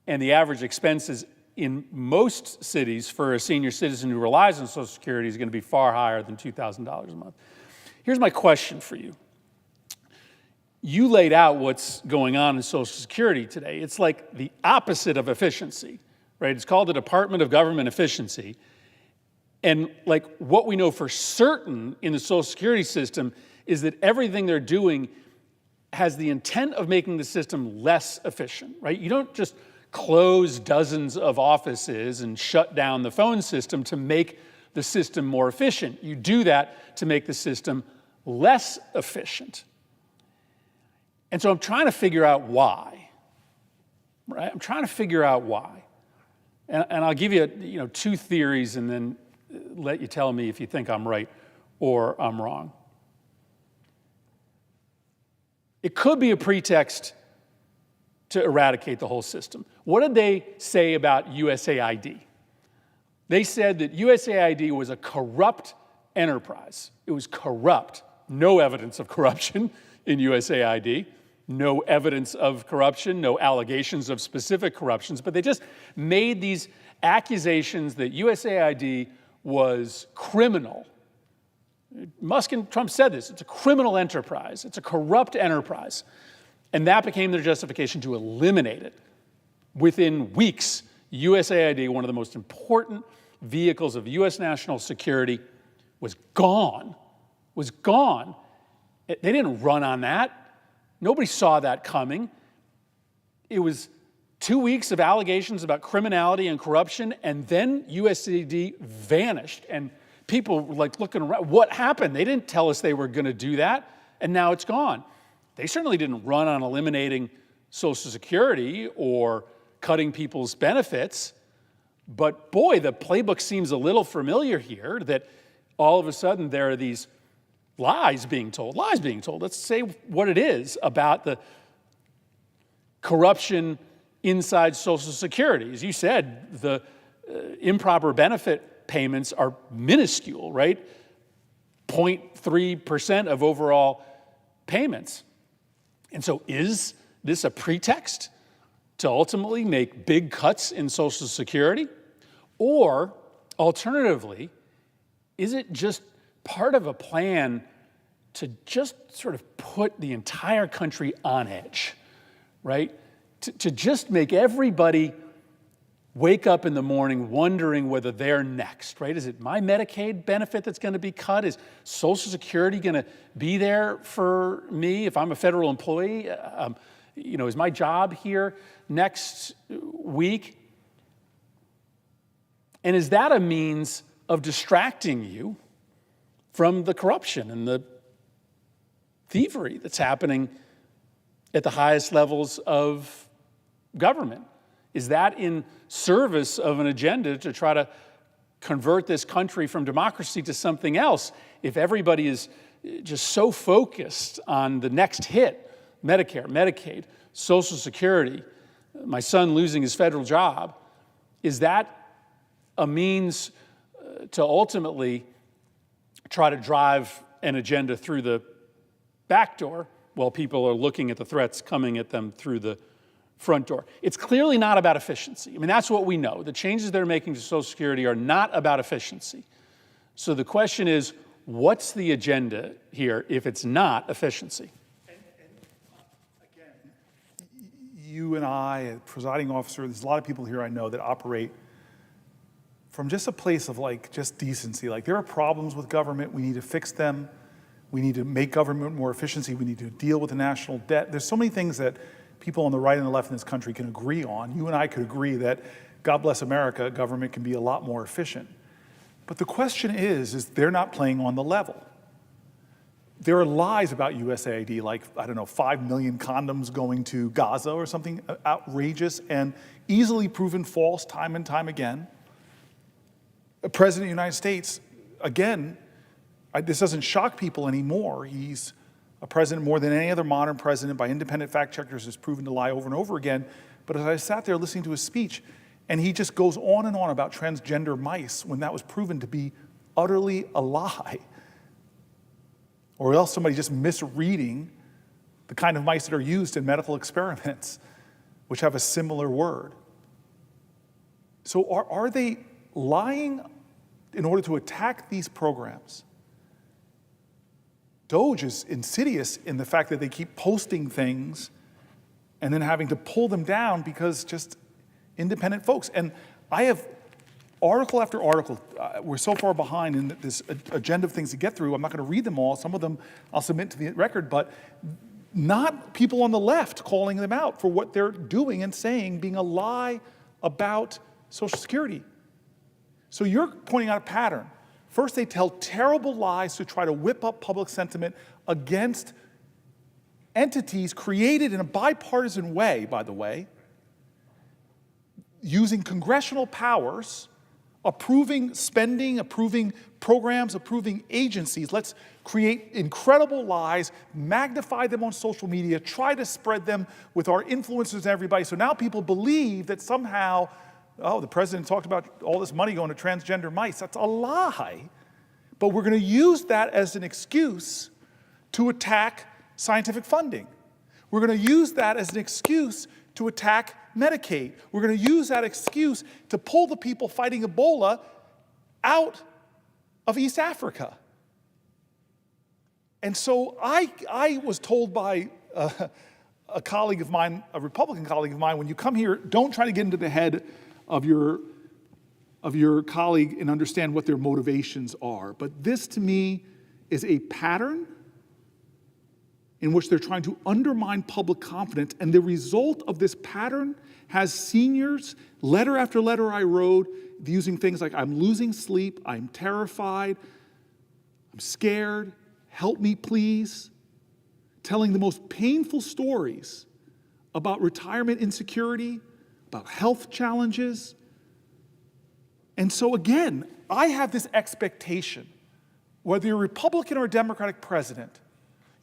and the average expenses in most cities for a senior citizen who relies on Social Security is going to be far higher than $2,000 a month. Here's my question for you. You laid out what's going on in Social Security today. It's like the opposite of efficiency. Right? It's called the Department of Government Efficiency. And like what we know for certain in the Social Security system is that everything they're doing has the intent of making the system less efficient, right? You don't just close dozens of offices and shut down the phone system to make the system more efficient. You do that to make the system less efficient. And so I'm trying to figure out why. right? I'm trying to figure out why. And I'll give you, two theories and then let you tell me if you think I'm right or I'm wrong. It could be a pretext to eradicate the whole system. What did they say about USAID? They said that USAID was a corrupt enterprise. It was corrupt. No evidence of corruption in USAID. No evidence of corruption, no allegations of specific corruptions, but they just made these accusations that USAID was criminal. Musk and Trump said this. It's a criminal enterprise. It's a corrupt enterprise. And that became their justification to eliminate it. Within weeks, USAID, one of the most important vehicles of U.S. national security, was gone. Was gone. They didn't run on that. Nobody saw that coming. It was 2 weeks of allegations about criminality and corruption, and then USAID vanished. And people were like looking around, what happened? They didn't tell us they were going to do that, and now it's gone. They certainly didn't run on eliminating Social Security or cutting people's benefits. But boy, the playbook seems a little familiar here, that all of a sudden there are these lies being told. Let's say what it is about the corruption inside Social Security. As you said, the improper benefit payments are minuscule, right? 0.3% of overall payments. And so is this a pretext to ultimately make big cuts in Social Security? Or alternatively, is it just part of a plan to just sort of put the entire country on edge, right? To just make everybody wake up in the morning wondering whether they're next, right? Is it my Medicaid benefit that's going to be cut? Is Social Security going to be there for me if I'm a federal employee? Is my job here next week? And is that a means of distracting you from the corruption and the thievery that's happening at the highest levels of government? Is that in service of an agenda to try to convert this country from democracy to something else? If everybody is just so focused on the next hit, Medicare, Medicaid, Social Security, my son losing his federal job, is that a means to ultimately try to drive an agenda through the back door while people are looking at the threats coming at them through the front door? It's clearly not about efficiency. I mean, that's what we know. The changes they're making to Social Security are not about efficiency. So the question is, what's the agenda here if it's not efficiency? And again, you and I, presiding officer, there's a lot of people here I know that operate from just a place of just decency. There are problems with government. We need to fix them. We need to make government more efficiency. We need to deal with the national debt. There's so many things that people on the right and the left in this country can agree on. You and I could agree that, God bless America, government can be a lot more efficient. But the question is they're not playing on the level. There are lies about USAID, 5 million condoms going to Gaza or something outrageous and easily proven false time and time again. The President of the United States, again, this doesn't shock people anymore. He's a president more than any other modern president by independent fact checkers has proven to lie over and over again. But as I sat there listening to his speech, and he just goes on and on about transgender mice when that was proven to be utterly a lie. Or else somebody just misreading the kind of mice that are used in medical experiments, which have a similar word. So are they lying in order to attack these programs? DOGE is insidious in the fact that they keep posting things and then having to pull them down because just independent folks. And I have article after article. We're so far behind in this agenda of things to get through. I'm not going to read them all. Some of them I'll submit to the record, but not people on the left calling them out for what they're doing and saying being a lie about Social Security. So you're pointing out a pattern. First, they tell terrible lies to try to whip up public sentiment against entities created in a bipartisan way, by the way, using congressional powers, approving spending, approving programs, approving agencies. Let's create incredible lies, magnify them on social media, try to spread them with our influencers and everybody. So now people believe that somehow, oh, the president talked about all this money going to transgender mice. That's a lie. But we're going to use that as an excuse to attack scientific funding. We're going to use that as an excuse to attack Medicaid. We're going to use that excuse to pull the people fighting Ebola out of East Africa. And so I was told by a colleague of mine, a Republican colleague of mine, when you come here, don't try to get into the head of your colleague and understand what their motivations are. But this, to me, is a pattern in which they're trying to undermine public confidence. And the result of this pattern has seniors, letter after letter I wrote, using things like, I'm losing sleep, I'm terrified, I'm scared, help me please, telling the most painful stories about retirement insecurity, about health challenges. And so again, I have this expectation, whether you're a Republican or a Democratic president,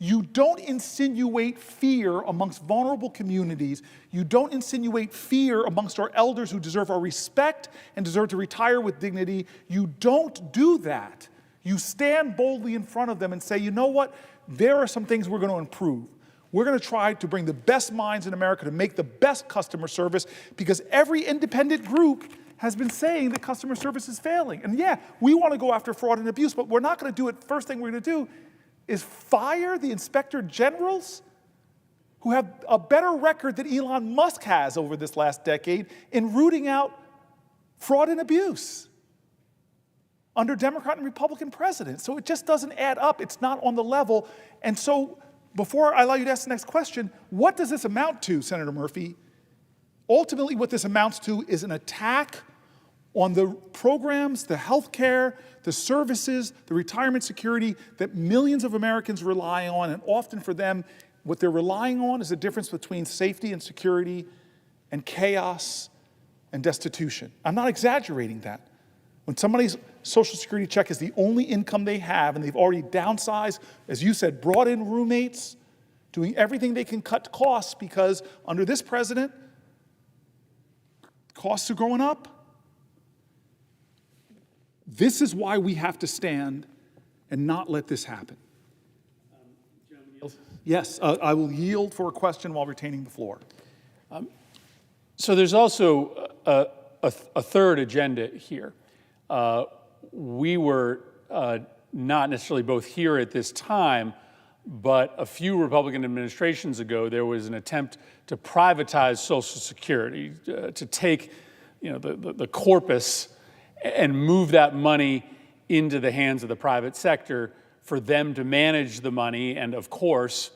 you don't insinuate fear amongst vulnerable communities. You don't insinuate fear amongst our elders who deserve our respect and deserve to retire with dignity. You don't do that. You stand boldly in front of them and say, you know what? There are some things we're going to improve. We're going to try to bring the best minds in America to make the best customer service, because every independent group has been saying that customer service is failing. And yeah, we want to go after fraud and abuse, but we're not going to do it. First thing we're going to do is fire the inspector generals who have a better record than Elon Musk has over this last decade in rooting out fraud and abuse under Democrat and Republican presidents. So it just doesn't add up. It's not on the level. And so before I allow you to ask the next question, what does this amount to, Senator Murphy? Ultimately, what this amounts to is an attack on the programs, the health care, the services, the retirement security that millions of Americans rely on. And often for them, what they're relying on is the difference between safety and security and chaos and destitution. I'm not exaggerating that. When somebody's Social Security check is the only income they have, and they've already downsized, as you said, brought in roommates, doing everything they can cut costs, because under this president, costs are going up. This is why we have to stand and not let this happen. Yes, I will yield for a question while retaining the floor. So there's also a third agenda here. We were not necessarily both here at this time, but a few Republican administrations ago, there was an attempt to privatize Social Security, to take, the corpus and move that money into the hands of the private sector for them to manage the money and, of course,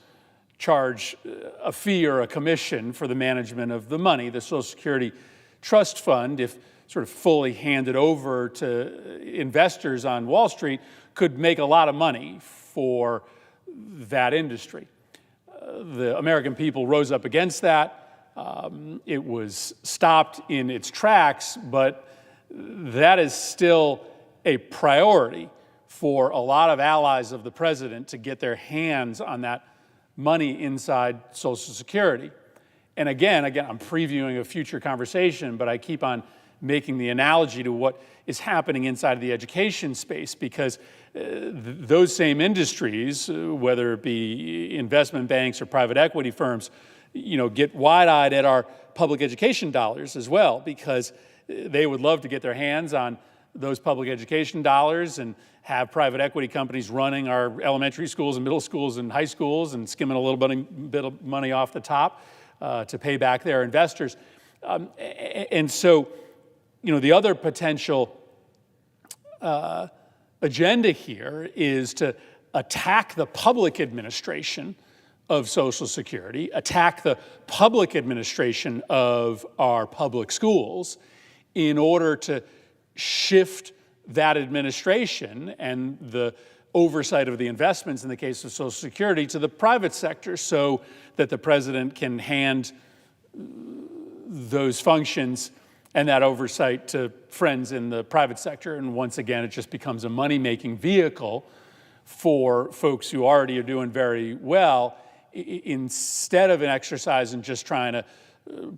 charge a fee or a commission for the management of the money. The Social Security Trust Fund, if sort of fully handed over to investors on Wall Street, could make a lot of money for that industry. The American people rose up against that. It was stopped in its tracks, but that is still a priority for a lot of allies of the president to get their hands on that money inside Social Security. And again, I'm previewing a future conversation, but I keep on making the analogy to what is happening inside of the education space, because those same industries, whether it be investment banks or private equity firms, get wide-eyed at our public education dollars as well, because they would love to get their hands on those public education dollars and have private equity companies running our elementary schools and middle schools and high schools and skimming a little bit of money off the top to pay back their investors. And so, the other potential agenda here is to attack the public administration of Social Security, attack the public administration of our public schools, in order to shift that administration and the oversight of the investments in the case of Social Security to the private sector, so that the president can hand those functions and that oversight to friends in the private sector. And once again, it just becomes a money-making vehicle for folks who already are doing very well, instead of an exercise in just trying to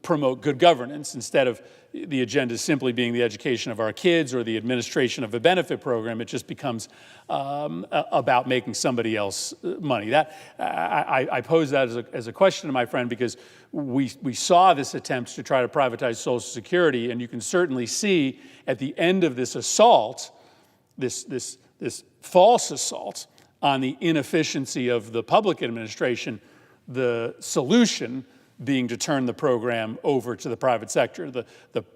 promote good governance, instead of the agenda simply being the education of our kids or the administration of a benefit program. It just becomes about making somebody else money. I pose that as a question to my friend, because we saw this attempt to try to privatize Social Security, and you can certainly see at the end of this assault, this false assault on the inefficiency of the public administration, the solution being to turn the program over to the private sector, the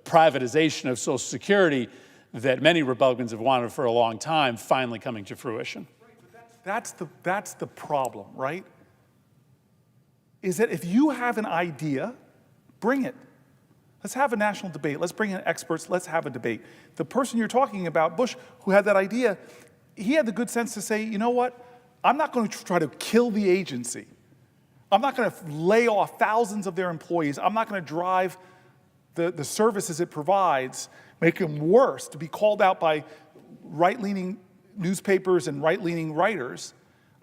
privatization of Social Security that many Republicans have wanted for a long time, finally coming to fruition. That's the problem, right? Is that if you have an idea, bring it. Let's have a national debate. Let's bring in experts. Let's have a debate. The person you're talking about, Bush, who had that idea, he had the good sense to say, you know what? I'm not going to try to kill the agency. I'm not going to lay off thousands of their employees. I'm not going to drive the services it provides, make them worse, to be called out by right-leaning newspapers and right-leaning writers.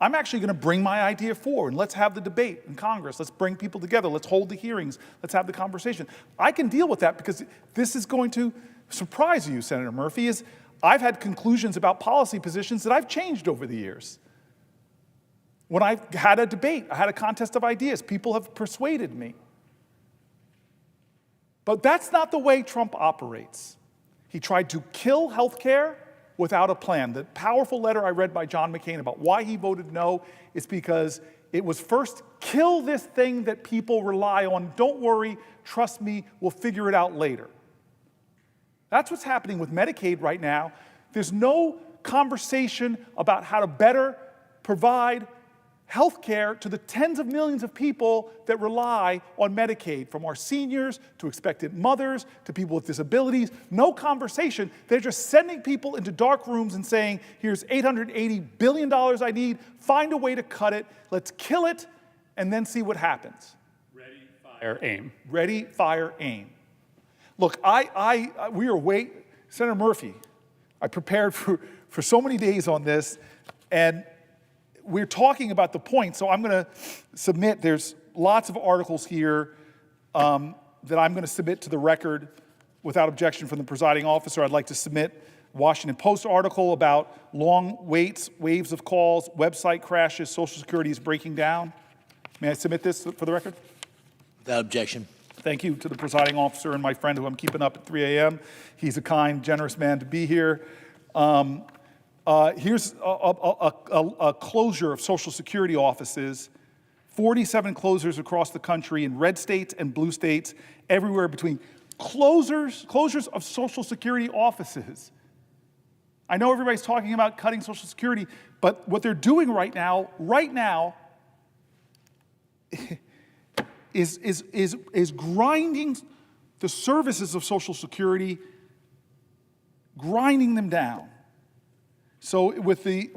I'm actually going to bring my idea forward, and let's have the debate in Congress. Let's bring people together. Let's hold the hearings. Let's have the conversation. I can deal with that, because this is going to surprise you, Senator Murphy, is I've had conclusions about policy positions that I've changed over the years. When I had a debate, I had a contest of ideas, people have persuaded me. But that's not the way Trump operates. He tried to kill health care without a plan. The powerful letter I read by John McCain about why he voted no is because it was first, kill this thing that people rely on. Don't worry, trust me, we'll figure it out later. That's what's happening with Medicaid right now. There's no conversation about how to better provide health care to the tens of millions of people that rely on Medicaid, from our seniors to expectant mothers to people with disabilities. No conversation. They're just sending people into dark rooms and saying, here's $880 billion I need, find a way to cut it, let's kill it, and then see what happens. Ready, fire, aim. Ready, fire, aim. Look, Senator Murphy, I prepared for so many days on this, and we're talking about the point, so I'm going to submit, there's lots of articles here that I'm going to submit to the record without objection from the presiding officer. I'd like to submit a Washington Post article about long waits, waves of calls, website crashes, Social Security is breaking down. May I submit this for the record? Without objection. Thank you to the presiding officer and my friend who I'm keeping up at 3 a.m. He's a kind, generous man to be here. Here's a closure of Social Security offices, 47 closures across the country in red states and blue states, everywhere between. Closures of Social Security offices. I know everybody's talking about cutting Social Security, but what they're doing right now is grinding the services of Social Security, grinding them down. So with the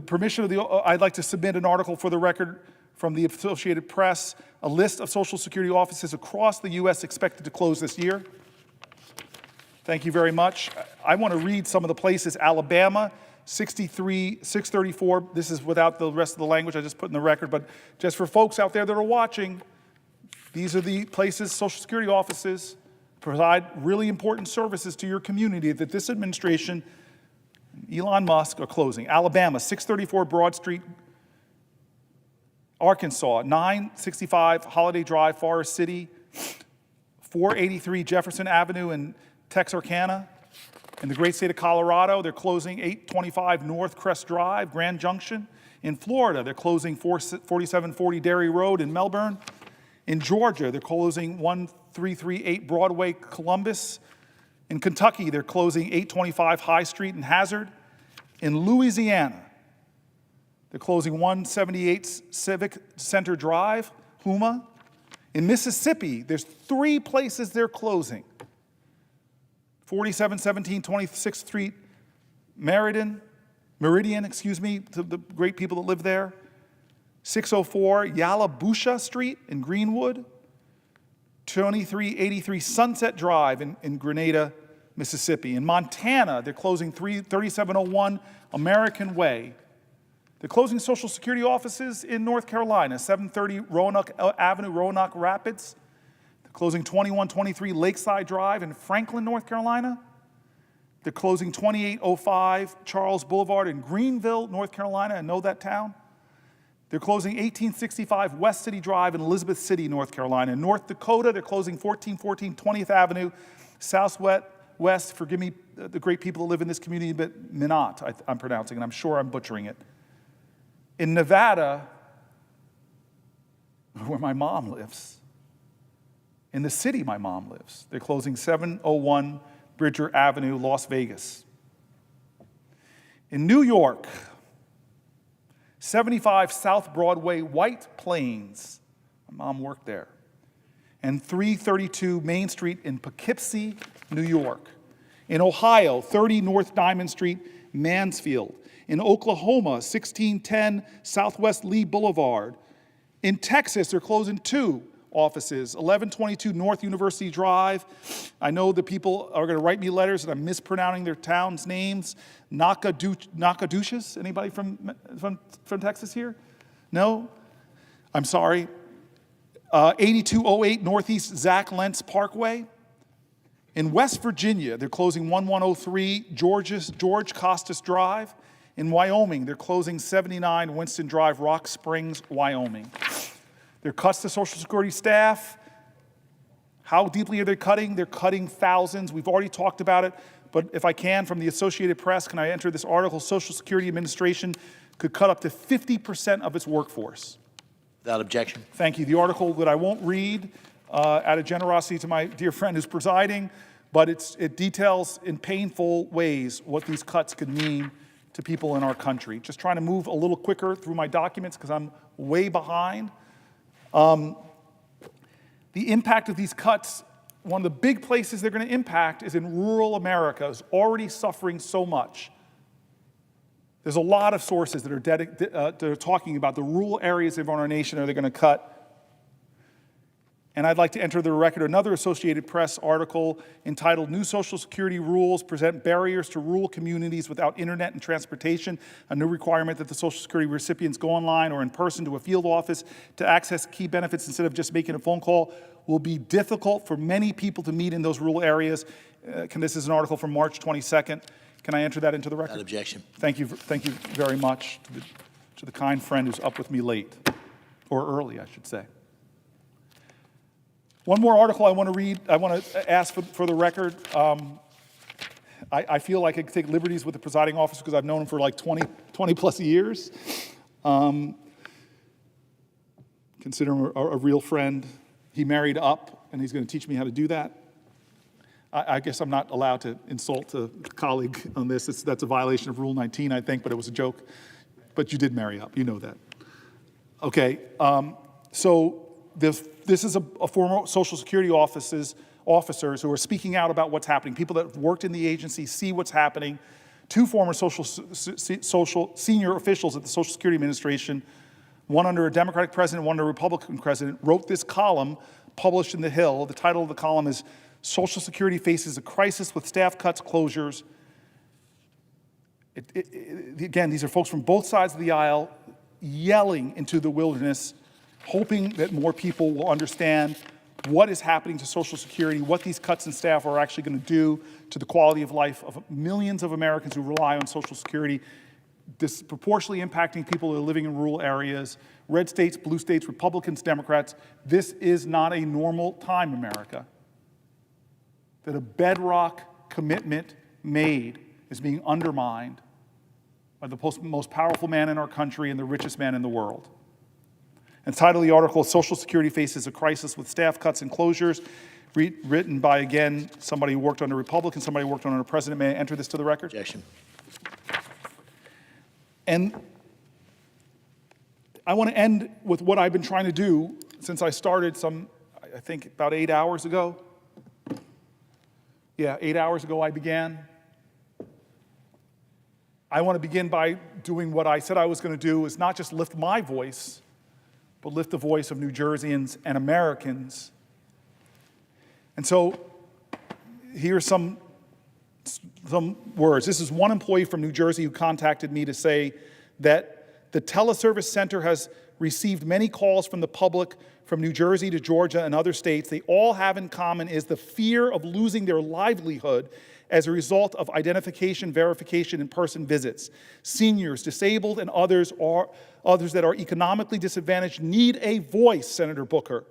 permission of I'd like to submit an article for the record from the Associated Press, a list of Social Security offices across the U.S. expected to close this year. Thank you very much. I want to read some of the places. Alabama, 634. This is without the rest of the language I just put in the record, but just for folks out there that are watching, these are the places, Social Security offices, provide really important services to your community that this administration, Elon Musk, are closing. Alabama, 634 Broad Street. Arkansas, 965 Holiday Drive, Forest City. 483 Jefferson Avenue in Texarkana. In the great state of Colorado, they're closing 825 North Crest Drive, Grand Junction. In Florida, they're closing 4740 Dairy Road in Melbourne. In Georgia, they're closing 1338 Broadway, Columbus. In Kentucky, they're closing 825 High Street in Hazard. In Louisiana, they're closing 178 Civic Center Drive, Houma. In Mississippi, there's 3 places they're closing. 4717 26th Street, Meridian, to the great people that live there. 604 Yalabusha Street in Greenwood. 2383 Sunset Drive in Grenada, Mississippi. In Montana, they're closing 3701 American Way. They're closing Social Security offices in North Carolina, 730 Roanoke Avenue, Roanoke Rapids. They're closing 2123 Lakeside Drive in Franklin, North Carolina. They're closing 2805 Charles Boulevard in Greenville, North Carolina. I know that town. They're closing 1865 West City Drive in Elizabeth City, North Carolina. In North Dakota, they're closing 1414 20th Avenue, Southwest, forgive me, the great people that live in this community, but Minot, I'm pronouncing it. I'm sure I'm butchering it. In Nevada, where my mom lives, in the city my mom lives, they're closing 701 Bridger Avenue, Las Vegas. In New York, 75 South Broadway, White Plains. My mom worked there. And 332 Main Street in Poughkeepsie, New York. In Ohio, 30 North Diamond Street, Mansfield. In Oklahoma, 1610 Southwest Lee Boulevard. In Texas, they're closing 2 offices, 1122 North University Drive. I know that people are going to write me letters and I'm mispronouncing their towns' names. Nacogdoches? Anybody from Texas here? No? I'm sorry. 8208 Northeast Zach Lentz Parkway. In West Virginia, they're closing 1103 George Costas Drive. In Wyoming, they're closing 79 Winston Drive, Rock Springs, Wyoming. Their cuts to Social Security staff, how deeply are they cutting? They're cutting thousands. We've already talked about it, but if I can, from the Associated Press, can I enter this article? Social Security Administration could cut up to 50% of its workforce. Without objection. Thank you. The article that I won't read out of generosity to my dear friend who's presiding, but it details in painful ways what these cuts could mean to people in our country. Just trying to move a little quicker through my documents because I'm way behind. The impact of these cuts, one of the big places they're going to impact is in rural America, is already suffering so much. There's a lot of sources that are talking about the rural areas of our nation are they going to cut. And I'd like to enter the record another Associated Press article entitled New Social Security Rules Present Barriers to Rural Communities Without Internet and Transportation, a new requirement that the Social Security recipients go online or in person to a field office to access key benefits instead of just making a phone call will be difficult for many people to meet in those rural areas. This is an article from March 22nd. Can I enter that into the record? Without objection. Thank you very much to the kind friend who's up with me late, or early, I should say. One more article I want to read, I want to ask for the record. I feel like I can take liberties with the presiding officer because I've known him for like 20 plus years. Consider him a real friend. He married up, and he's going to teach me how to do that. I guess I'm not allowed to insult a colleague on this. That's a violation of Rule 19, I think, but it was a joke. But you did marry up, you know that. Okay, so this is a former Social Security officers who are speaking out about what's happening. People that have worked in the agency see what's happening. 2 former senior officials at the Social Security Administration, one under a Democratic president, one under a Republican president, wrote this column published in The Hill. The title of the column is Social Security Faces a Crisis with Staff Cuts, Closures. Again, these are folks from both sides of the aisle yelling into the wilderness, hoping that more people will understand what is happening to Social Security, what these cuts in staff are actually going to do to the quality of life of millions of Americans who rely on Social Security, disproportionately impacting people who are living in rural areas, red states, blue states, Republicans, Democrats. This is not a normal time, America. That a bedrock commitment made is being undermined by the most powerful man in our country and the richest man in the world. And the title of the article is Social Security Faces a Crisis with Staff Cuts and Closures, written by, again, somebody who worked under a Republican, somebody who worked under a president. May I enter this to the record? Objection. And I want to end with what I've been trying to do since I started I think about 8 hours ago. Yeah, 8 hours ago I began. I want to begin by doing what I said I was going to do, is not just lift my voice, but lift the voice of New Jerseyans and Americans And so here's some words. This is one employee from New Jersey who contacted me to say that the teleservice center has received many calls from the public from New Jersey to Georgia and other states. They all have in common is the fear of losing their livelihood as a result of identification, verification, in-person visits. Seniors, disabled, and others that are economically disadvantaged need a voice, Senator Booker.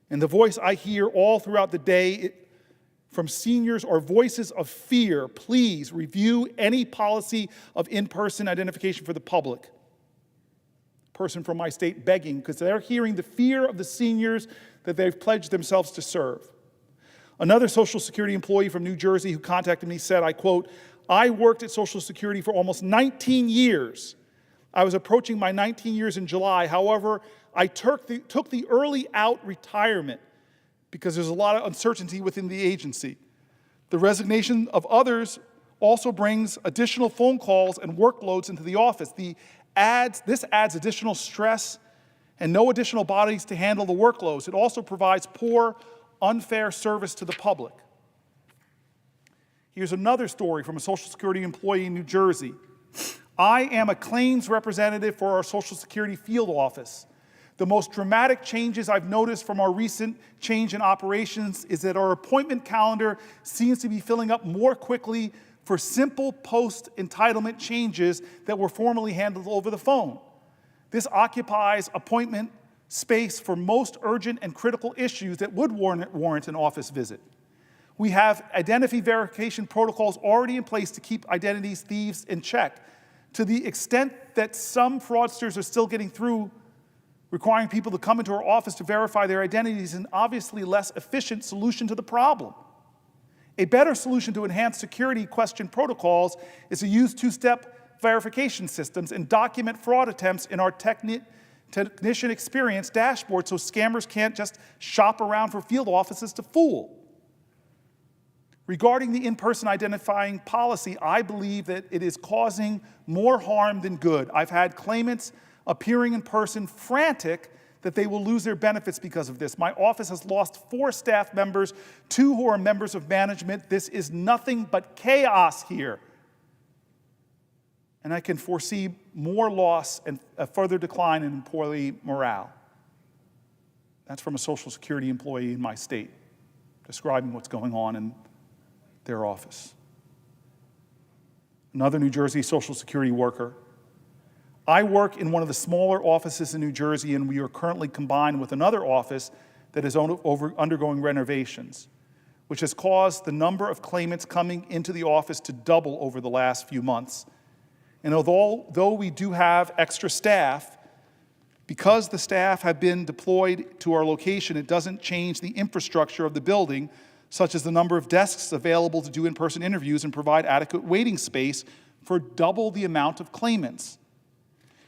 And the voice I hear all throughout the day from seniors are voices of fear. Please review any policy of in-person identification for the public. Person from my state begging because they're hearing the fear of the seniors that they've pledged themselves to serve. Another Social Security employee from New Jersey who contacted me said, I quote, I worked at Social Security for almost 19 years. I was approaching my 19 years in July. However, I took the early out retirement because there's a lot of uncertainty within the agency. The resignation of others also brings additional phone calls and workloads into the office. This adds additional stress and no additional bodies to handle the workloads. It also provides poor, unfair service to the public. Here's another story from a Social Security employee in New Jersey. I am a claims representative for our Social Security field office. The most dramatic changes I've noticed from our recent change in operations is that our appointment calendar seems to be filling up more quickly for simple post-entitlement changes that were formerly handled over the phone. This occupies appointment space for most urgent and critical issues that would warrant an office visit. We have identity verification protocols already in place to keep identity thieves in check. To the extent that some fraudsters are still getting through, requiring people to come into our office to verify their identities is an obviously less efficient solution to the problem. A better solution to enhance security question protocols is to use two-step verification systems and document fraud attempts in our technician experience dashboard so scammers can't just shop around for field offices to fool. Regarding the in-person identifying policy, I believe that it is causing more harm than good. I've had claimants appearing in person frantic that they will lose their benefits because of this. My office has lost 4 staff members, 2 who are members of management. This is nothing but chaos here. And I can foresee more loss and a further decline in employee morale. That's from a Social Security employee in my state, describing what's going on in their office. Another New Jersey Social Security worker. I work in one of the smaller offices in New Jersey, and we are currently combined with another office that is undergoing renovations, which has caused the number of claimants coming into the office to double over the last few months. And although we do have extra staff, because the staff have been deployed to our location, it doesn't change the infrastructure of the building, such as the number of desks available to do in-person interviews and provide adequate waiting space for double the amount of claimants.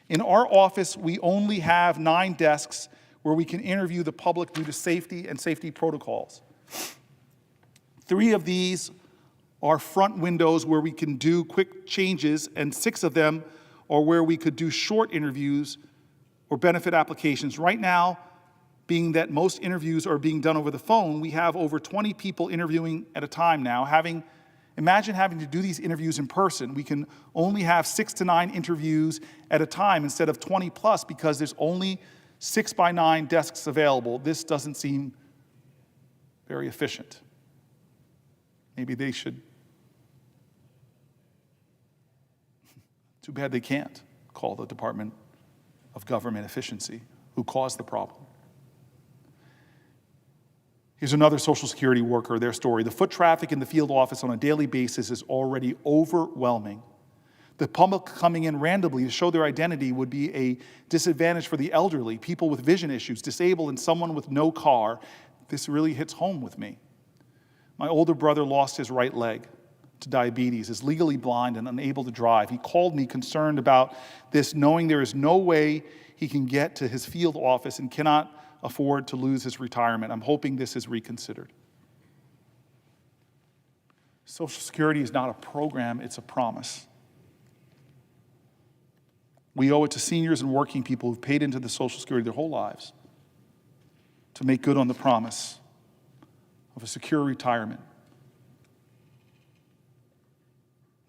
In our office, we only have 9 desks where we can interview the public due to safety and safety protocols. 3 of these are front windows where we can do quick changes, and 6 of them are where we could do short interviews or benefit applications. Right now, being that most interviews are being done over the phone, we have over 20 people interviewing at a time now. Imagine having to do these interviews in person. We can only have 6 to 9 interviews at a time instead of 20 plus because there's only 6 by 9 desks available. This doesn't seem very efficient. Maybe they should. Too bad they can't call the Department of Government Efficiency, who caused the problem. Here's another Social Security worker, their story. The foot traffic in the field office on a daily basis is already overwhelming. The public coming in randomly to show their identity would be a disadvantage for the elderly, people with vision issues, disabled, and someone with no car. This really hits home with me. My older brother lost his right leg to diabetes, is legally blind and unable to drive. He called me concerned about this, knowing there is no way he can get to his field office and cannot afford to lose his retirement. I'm hoping this is reconsidered. Social Security is not a program, it's a promise. We owe it to seniors and working people who've paid into the Social Security their whole lives to make good on the promise of a secure retirement.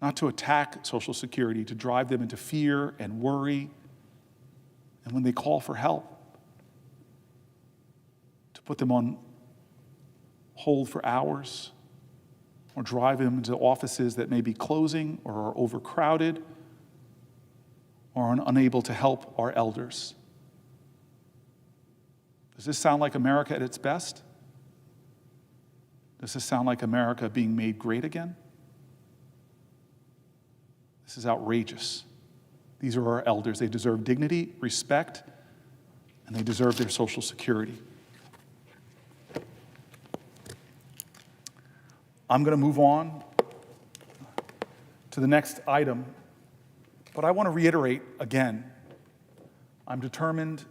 Not to attack Social Security, to drive them into fear and worry, and when they call for help, to put them on hold for hours, or drive them into offices that may be closing or are overcrowded or are unable to help our elders. Does this sound like America at its best? Does this sound like America being made great again? This is outrageous. These are our elders. They deserve dignity, respect, and they deserve their Social Security. I'm going to move on to the next item, but I want to reiterate again, I'm determined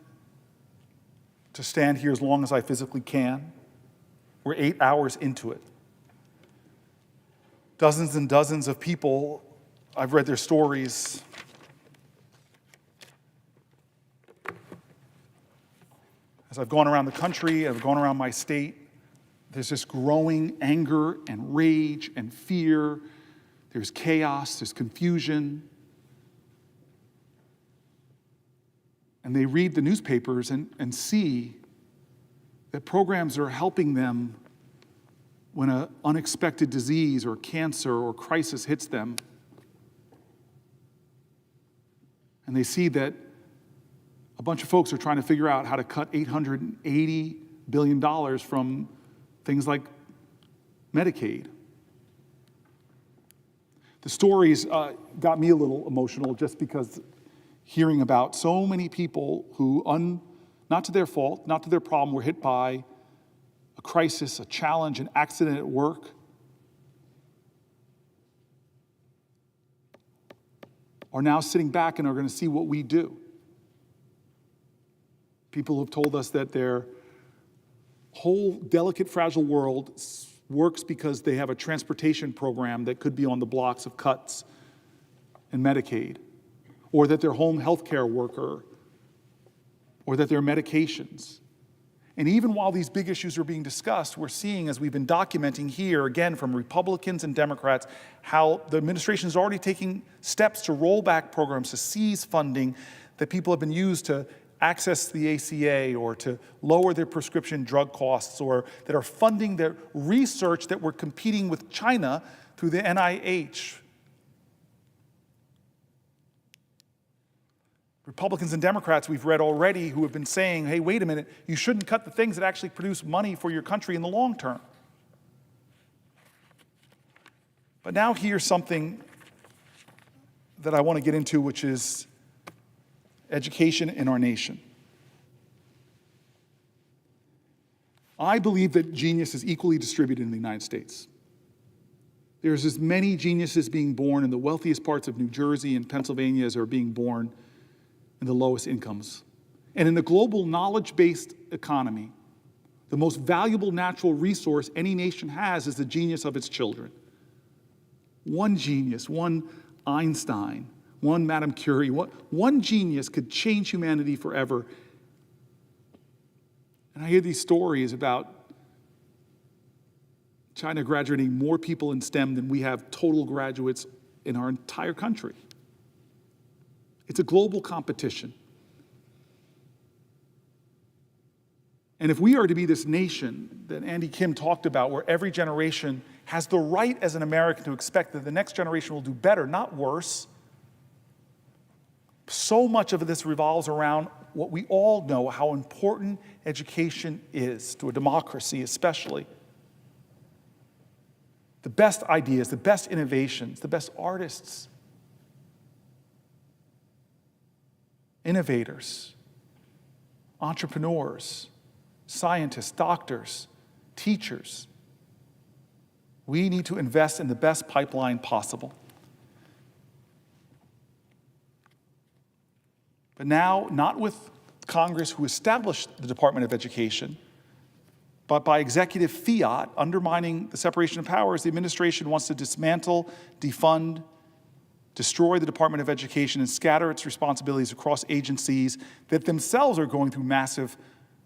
to stand here as long as I physically can. We're 8 hours into it. Dozens and dozens of people, I've read their stories. As I've gone around the country, I've gone around my state, there's this growing anger and rage and fear. There's chaos, there's confusion. And they read the newspapers and see that programs are helping them when an unexpected disease or cancer or crisis hits them. And they see that a bunch of folks are trying to figure out how to cut $880 billion from things like Medicaid. The stories got me a little emotional just because hearing about so many people who, not to their fault, not to their problem, were hit by a crisis, a challenge, an accident at work, are now sitting back and are going to see what we do. People have told us that their whole delicate, fragile world works because they have a transportation program that could be on the blocks of cuts in Medicaid, or that their home health care worker, or that their medications. And even while these big issues are being discussed, we're seeing, as we've been documenting here, again, from Republicans and Democrats, how the administration is already taking steps to roll back programs, to seize funding that people have been used to access the ACA or to lower their prescription drug costs, or that are funding their research that we're competing with China through the NIH. Republicans and Democrats we've read already who have been saying, hey, wait a minute, you shouldn't cut the things that actually produce money for your country in the long term. But now here's something that I want to get into, which is education in our nation. I believe that genius is equally distributed in the United States. There's as many geniuses being born in the wealthiest parts of New Jersey and Pennsylvania as are being born in the lowest incomes. And in the global knowledge-based economy, the most valuable natural resource any nation has is the genius of its children. One genius, one Einstein, one Madame Curie, one genius could change humanity forever. And I hear these stories about China graduating more people in STEM than we have total graduates in our entire country. It's a global competition. And if we are to be this nation that Andy Kim talked about, where every generation has the right as an American to expect that the next generation will do better, not worse, so much of this revolves around what we all know, how important education is to a democracy, especially. The best ideas, the best innovations, the best artists, innovators, entrepreneurs, scientists, doctors, teachers. We need to invest in the best pipeline possible. But now, not with Congress, who established the Department of Education, but by executive fiat, undermining the separation of powers, the administration wants to dismantle, defund, destroy the Department of Education and scatter its responsibilities across agencies that themselves are going through massive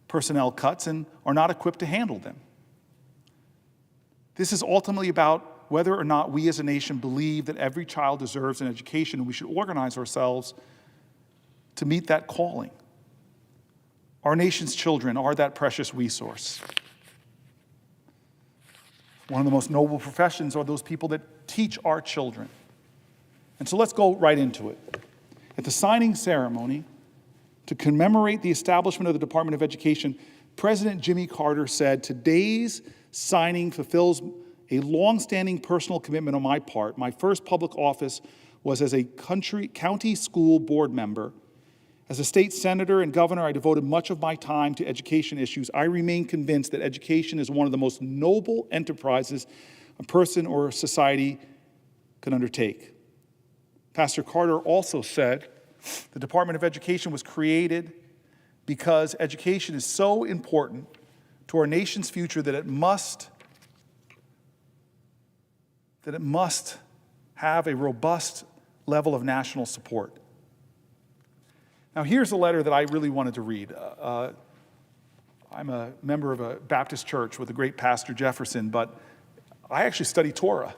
personnel cuts and are not equipped to handle them. This is ultimately about whether or not we as a nation believe that every child deserves an education, and we should organize ourselves to meet that calling. Our nation's children are that precious resource. One of the most noble professions are those people that teach our children. And so let's go right into it. At the signing ceremony, to commemorate the establishment of the Department of Education, President Jimmy Carter said, "Today's signing fulfills a long-standing personal commitment on my part. My first public office was as a county school board member. As a state senator and governor, I devoted much of my time to education issues. I remain convinced that education is one of the most noble enterprises a person or a society can undertake." Pastor Carter also said, the Department of Education was created because education is so important to our nation's future that it must have a robust level of national support. Now, here's a letter that I really wanted to read. I'm a member of a Baptist church with the great Pastor Jefferson, but I actually study Torah.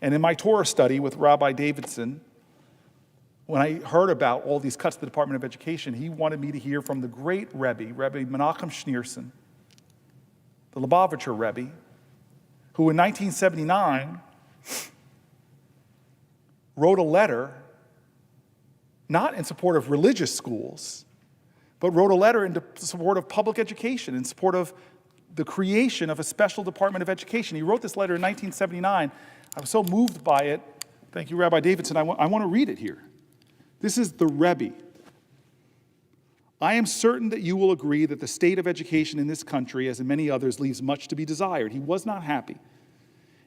And in my Torah study with Rabbi Davidson, when I heard about all these cuts to the Department of Education, he wanted me to hear from the great Rebbe, Rebbe Menachem Schneerson, the Lubavitcher Rebbe, who in 1979 wrote a letter not in support of religious schools, but wrote a letter in support of public education, in support of the creation of a special Department of Education. He wrote this letter in 1979. I was so moved by it. Thank you, Rabbi Davidson. I want to read it here. This is the Rebbe. "I am certain that you will agree that the state of education in this country, as in many others, leaves much to be desired." He was not happy.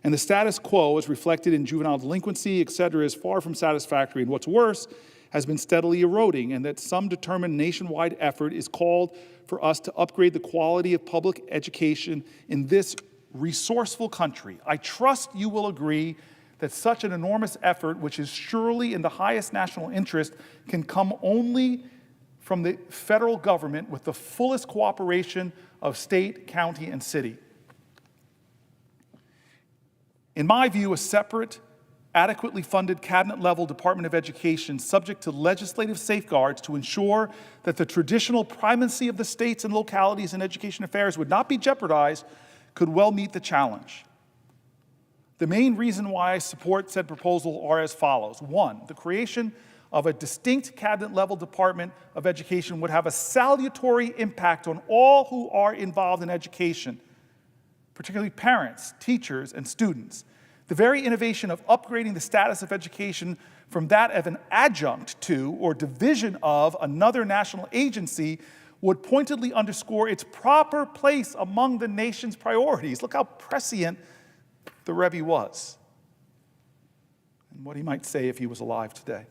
"And the status quo, as reflected in juvenile delinquency, etc., is far from satisfactory, and what's worse, has been steadily eroding, and that some determined nationwide effort is called for us to upgrade the quality of public education in this resourceful country. I trust you will agree that such an enormous effort, which is surely in the highest national interest, can come only from the federal government with the fullest cooperation of state, county, and city. In my view, a separate, adequately funded cabinet-level Department of Education subject to legislative safeguards to ensure that the traditional primacy of the states and localities in education affairs would not be jeopardized could well meet the challenge. The main reason why I support said proposal are as follows. 1, the creation of a distinct cabinet-level Department of Education would have a salutary impact on all who are involved in education, particularly parents, teachers, and students. The very innovation of upgrading the status of education from that of an adjunct to or division of another national agency would pointedly underscore its proper place among the nation's priorities. Look how prescient the Rebbe was, and what he might say if he was alive today.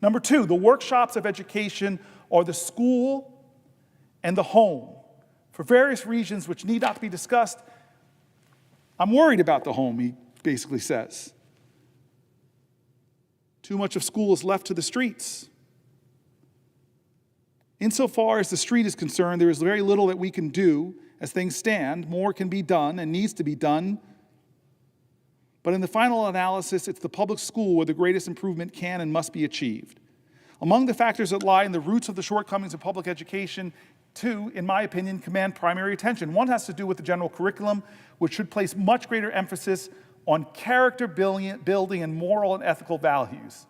Number 2, the workshops of education are the school and the home. For various reasons which need not be discussed, I'm worried about the home, he basically says. Too much of school is left to the streets. Insofar as the street is concerned, there is very little that we can do as things stand. More can be done and needs to be done. But in the final analysis, it's the public school where the greatest improvement can and must be achieved. Among the factors that lie in the roots of the shortcomings of public education, 2, in my opinion, command primary attention. One has to do with the general curriculum, which should place much greater emphasis on character building and moral and ethical values.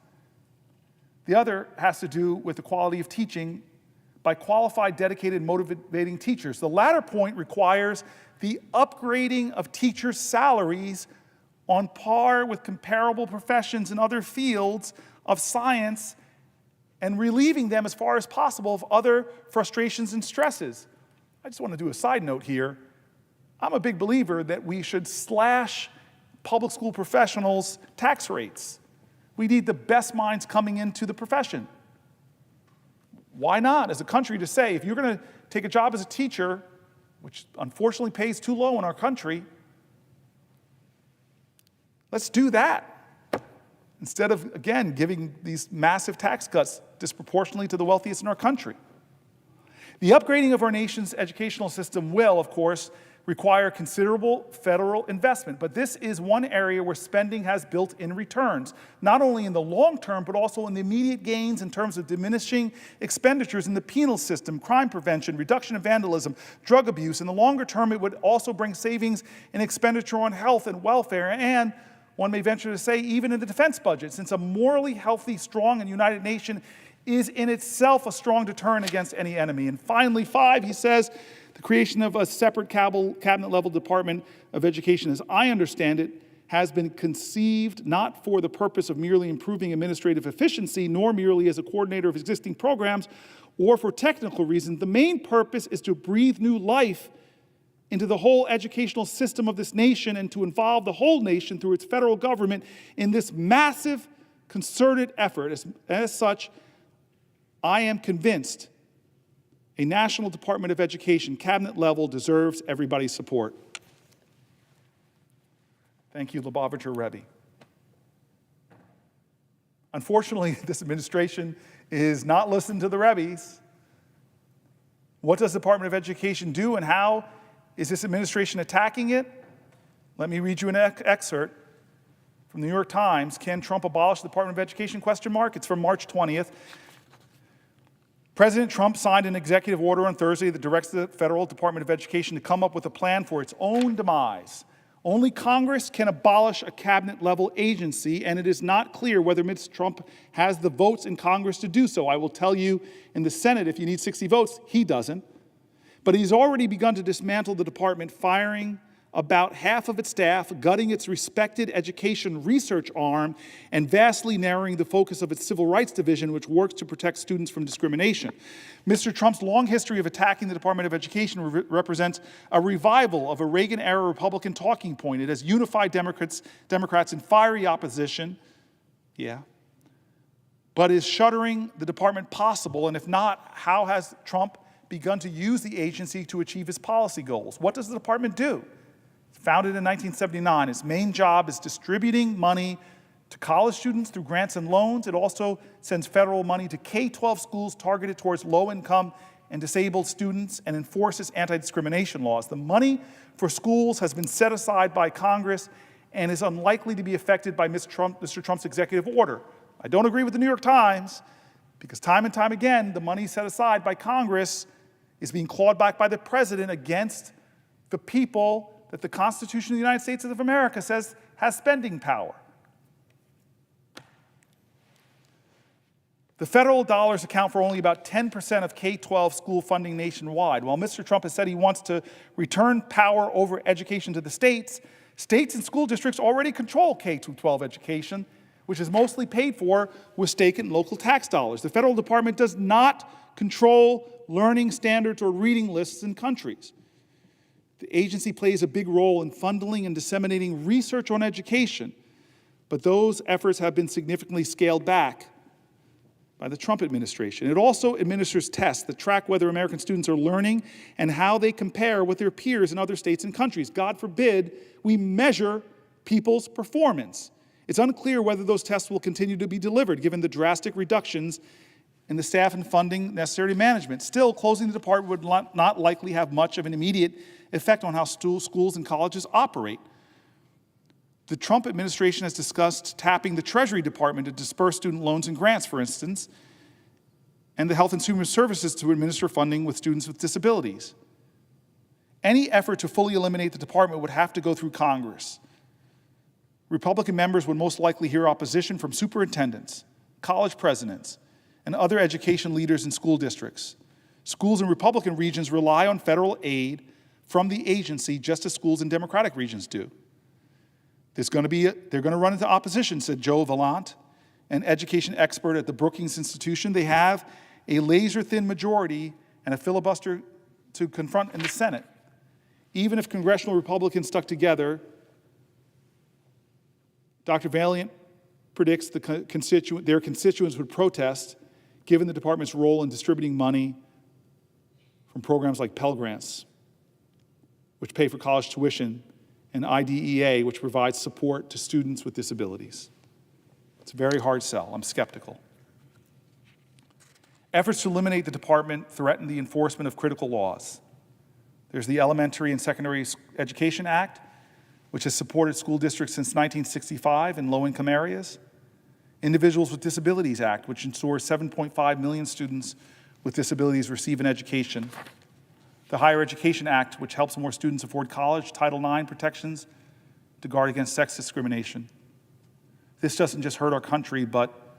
The other has to do with the quality of teaching by qualified, dedicated, motivating teachers. The latter point requires the upgrading of teachers' salaries on par with comparable professions in other fields of science and relieving them as far as possible of other frustrations and stresses. I just want to do a side note here. I'm a big believer that we should slash public school professionals' tax rates. We need the best minds coming into the profession. Why not, as a country, to say, if you're going to take a job as a teacher, which unfortunately pays too low in our country, let's do that. Instead of, again, giving these massive tax cuts disproportionately to the wealthiest in our country. The upgrading of our nation's educational system will, of course, require considerable federal investment. But this is one area where spending has built-in returns, not only in the long term, but also in the immediate gains in terms of diminishing expenditures in the penal system, crime prevention, reduction of vandalism, drug abuse. In the longer term, it would also bring savings in expenditure on health and welfare, and one may venture to say even in the defense budget, since a morally healthy, strong, and united nation is in itself a strong deterrent against any enemy. And finally, 5, he says, the creation of a separate cabinet-level Department of Education, as I understand it, has been conceived not for the purpose of merely improving administrative efficiency, nor merely as a coordinator of existing programs, or for technical reasons. The main purpose is to breathe new life into the whole educational system of this nation and to involve the whole nation through its federal government in this massive concerted effort. As such, I am convinced a National Department of Education, cabinet level, deserves everybody's support. Thank you, Lubavitcher Rebbe. Unfortunately, this administration is not listening to the Rebbes. What does the Department of Education do, and how is this administration attacking it? Let me read you an excerpt from the New York Times. Can Trump abolish the Department of Education? ? It's from March 20th. President Trump signed an executive order on Thursday that directs the Federal Department of Education to come up with a plan for its own demise. Only Congress can abolish a cabinet-level agency, and it is not clear whether Mr. Trump has the votes in Congress to do so. I will tell you, in the Senate, if you need 60 votes, he doesn't. But he's already begun to dismantle the department, firing about half of its staff, gutting its respected education research arm, and vastly narrowing the focus of its civil rights division, which works to protect students from discrimination. Mr. Trump's long history of attacking the Department of Education represents a revival of a Reagan-era Republican talking point. It has unified Democrats in fiery opposition, but is shuttering the department possible, and if not, how has Trump begun to use the agency to achieve his policy goals? What does the department do? Founded in 1979, its main job is distributing money to college students through grants and loans. It also sends federal money to K-12 schools targeted towards low-income and disabled students and enforces anti-discrimination laws. The money for schools has been set aside by Congress and is unlikely to be affected by Mr. Trump's executive order. I don't agree with the New York Times because time and time again, the money set aside by Congress is being clawed back by the president against the people that the Constitution of the United States of America says has spending power. The federal dollars account for only about 10% of K-12 school funding nationwide. While Mr. Trump has said he wants to return power over education to the states, states and school districts already control K-12 education, which is mostly paid for with state and local tax dollars. The federal department does not control learning standards or reading lists in countries. The agency plays a big role in funding and disseminating research on education, but those efforts have been significantly scaled back by the Trump administration. It also administers tests that track whether American students are learning and how they compare with their peers in other states and countries. God forbid we measure people's performance. It's unclear whether those tests will continue to be delivered, given the drastic reductions in the staff and funding necessary to management. Still, closing the department would not likely have much of an immediate effect on how schools and colleges operate. The Trump administration has discussed tapping the Treasury Department to disperse student loans and grants, for instance, and the Health and Human Services to administer funding with students with disabilities. Any effort to fully eliminate the department would have to go through Congress. Republican members would most likely hear opposition from superintendents, college presidents, and other education leaders in school districts. Schools in Republican regions rely on federal aid from the agency just as schools in Democratic regions do. They're going to run into opposition, said Joe Vallant, an education expert at the Brookings Institution. They have a laser-thin majority and a filibuster to confront in the Senate. Even if congressional Republicans stuck together, Dr. Valiant predicts their constituents would protest, given the department's role in distributing money from programs like Pell Grants, which pay for college tuition, and IDEA, which provides support to students with disabilities. It's a very hard sell. I'm skeptical. Efforts to eliminate the department threaten the enforcement of critical laws. There's the Elementary and Secondary Education Act, which has supported school districts since 1965 in low-income areas. Individuals with Disabilities Act, which ensures 7.5 million students with disabilities receive an education. The Higher Education Act, which helps more students afford college. Title IX protections to guard against sex discrimination. This doesn't just hurt our country, but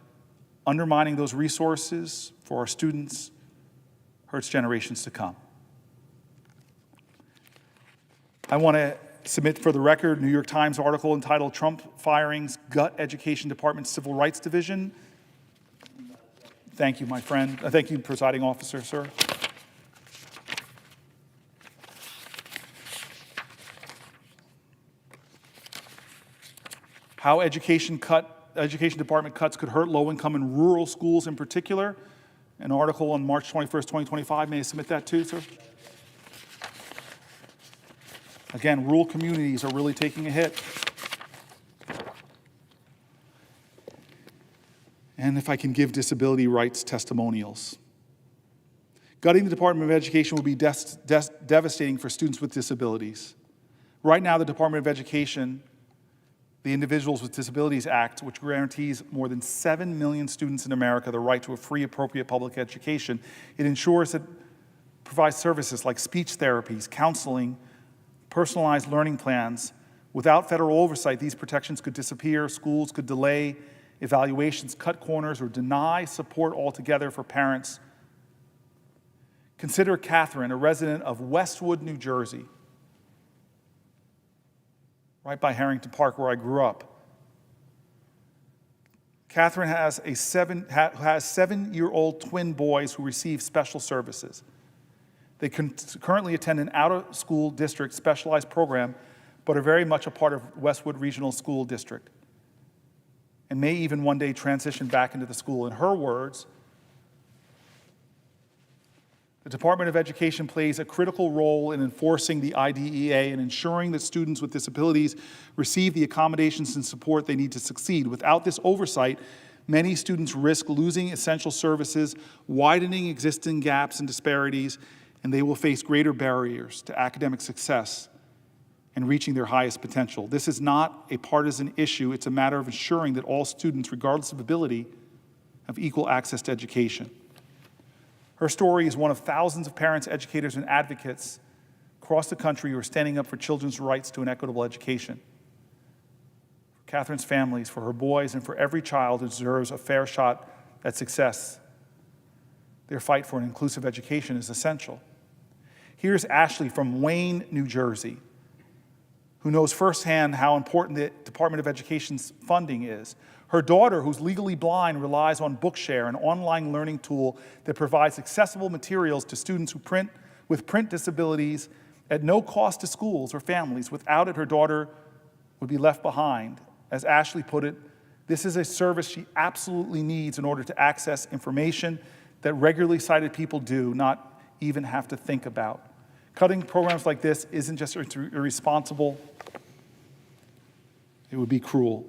undermining those resources for our students hurts generations to come. I want to submit for the record New York Times article entitled "Trump Firings Gut Education Department Civil Rights Division." Thank you, my friend. Thank you, presiding officer, sir. How education department cuts could hurt low-income and rural schools in particular. An article on March 21st, 2025. May I submit that too, sir? Again, rural communities are really taking a hit. And if I can give disability rights testimonials. Gutting the Department of Education will be devastating for students with disabilities. Right now, the Department of Education, the Individuals with Disabilities Act, which guarantees more than 7 million students in America the right to a free, appropriate public education, it ensures that it provides services like speech therapies, counseling, personalized learning plans. Without federal oversight, these protections could disappear, schools could delay evaluations, cut corners, or deny support altogether for parents. Consider Catherine, a resident of Westwood, New Jersey, right by Harrington Park where I grew up. Catherine has 7-year-old twin boys who receive special services. They currently attend an out-of-school district specialized program, but are very much a part of Westwood Regional School District, and may even one day transition back into the school. In her words, the Department of Education plays a critical role in enforcing the IDEA and ensuring that students with disabilities receive the accommodations and support they need to succeed. Without this oversight, many students risk losing essential services, widening existing gaps and disparities, and they will face greater barriers to academic success and reaching their highest potential. This is not a partisan issue. It's a matter of ensuring that all students, regardless of ability, have equal access to education. Her story is one of thousands of parents, educators, and advocates across the country who are standing up for children's rights to an equitable education. For Catherine's families, for her boys, and for every child who deserves a fair shot at success, their fight for an inclusive education is essential. Here's Ashley from Wayne, New Jersey, who knows firsthand how important the Department of Education's funding is. Her daughter, who's legally blind, relies on Bookshare, an online learning tool that provides accessible materials to students with print disabilities at no cost to schools or families. Without it, her daughter would be left behind. As Ashley put it, this is a service she absolutely needs in order to access information that regularly sighted people do not even have to think about. Cutting programs like this isn't just irresponsible, it would be cruel.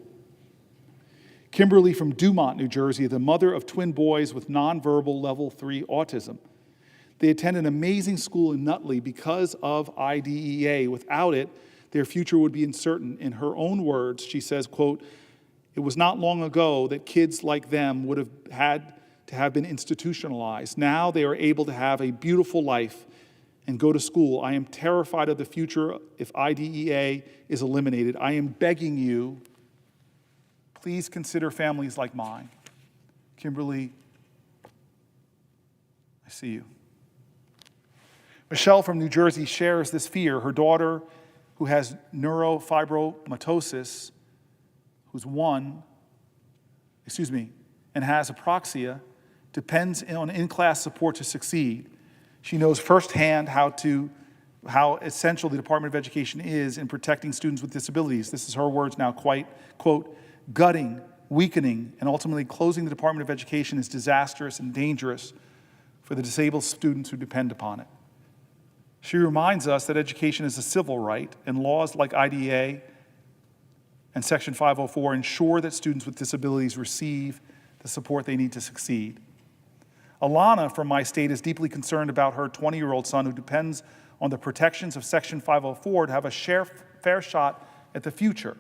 Kimberly from Dumont, New Jersey, the mother of twin boys with nonverbal level 3 autism. They attend an amazing school in Nutley because of IDEA. Without it, their future would be uncertain. In her own words, she says, quote, "It was not long ago that kids like them would have had to have been institutionalized. Now they are able to have a beautiful life and go to school. I am terrified of the future if IDEA is eliminated. I am begging you, please consider families like mine." Kimberly, I see you. Michelle from New Jersey shares this fear. Her daughter, who has neurofibromatosis, and has apraxia, depends on in-class support to succeed. She knows firsthand how essential the Department of Education is in protecting students with disabilities. This is her words now, quote, "Gutting, weakening, and ultimately closing the Department of Education is disastrous and dangerous for the disabled students who depend upon it." She reminds us that education is a civil right, and laws like IDEA and Section 504 ensure that students with disabilities receive the support they need to succeed. Alana from my state is deeply concerned about her 20-year-old son who depends on the protections of Section 504 to have a fair shot at the future.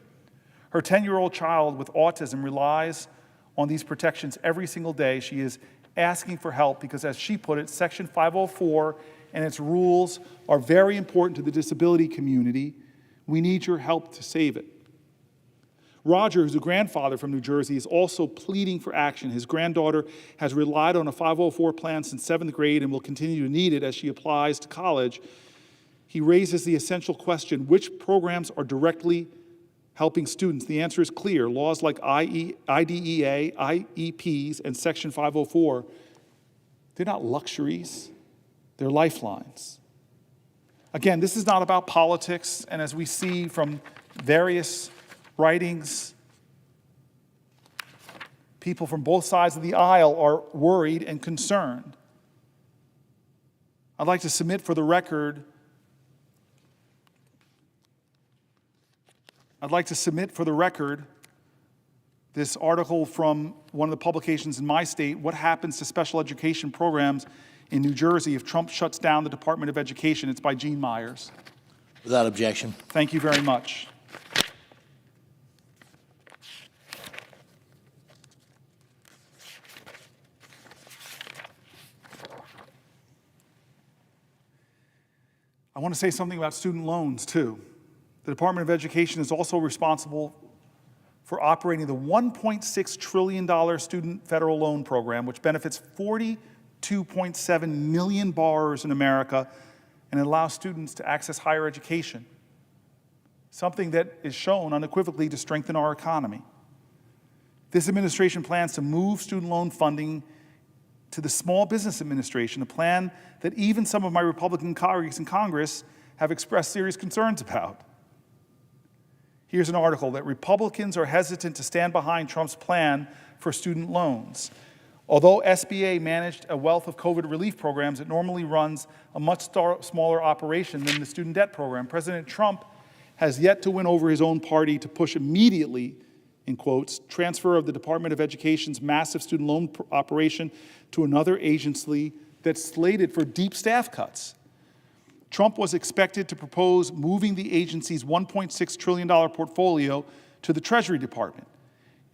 Her 10-year-old child with autism relies on these protections every single day. She is asking for help because, as she put it, Section 504 and its rules are very important to the disability community. We need your help to save it. Roger, who's a grandfather from New Jersey, is also pleading for action. His granddaughter has relied on a 504 plan since 7th grade and will continue to need it as she applies to college. He raises the essential question: which programs are directly helping students? The answer is clear. Laws like IDEA, IEPs, and Section 504, they're not luxuries, they're lifelines. Again, this is not about politics, and as we see from various writings, people from both sides of the aisle are worried and concerned. I'd like to submit for the record this article from one of the publications in my state: What Happens to Special Education Programs in New Jersey if Trump Shuts Down the Department of Education. It's by Gene Myers. Without objection. Thank you very much. I want to say something about student loans, too. The Department of Education is also responsible for operating the $1.6 trillion student federal loan program, which benefits 42.7 million borrowers in America and allows students to access higher education, something that is shown unequivocally to strengthen our economy. This administration plans to move student loan funding to the Small Business Administration, a plan that even some of my Republican colleagues in Congress have expressed serious concerns about. Here's an article that Republicans are hesitant to stand behind Trump's plan for student loans. Although SBA managed a wealth of COVID relief programs, it normally runs a much smaller operation than the student debt program. President Trump has yet to win over his own party to push immediately, in quotes, transfer of the Department of Education's massive student loan operation to another agency that's slated for deep staff cuts. Trump was expected to propose moving the agency's $1.6 trillion portfolio to the Treasury Department,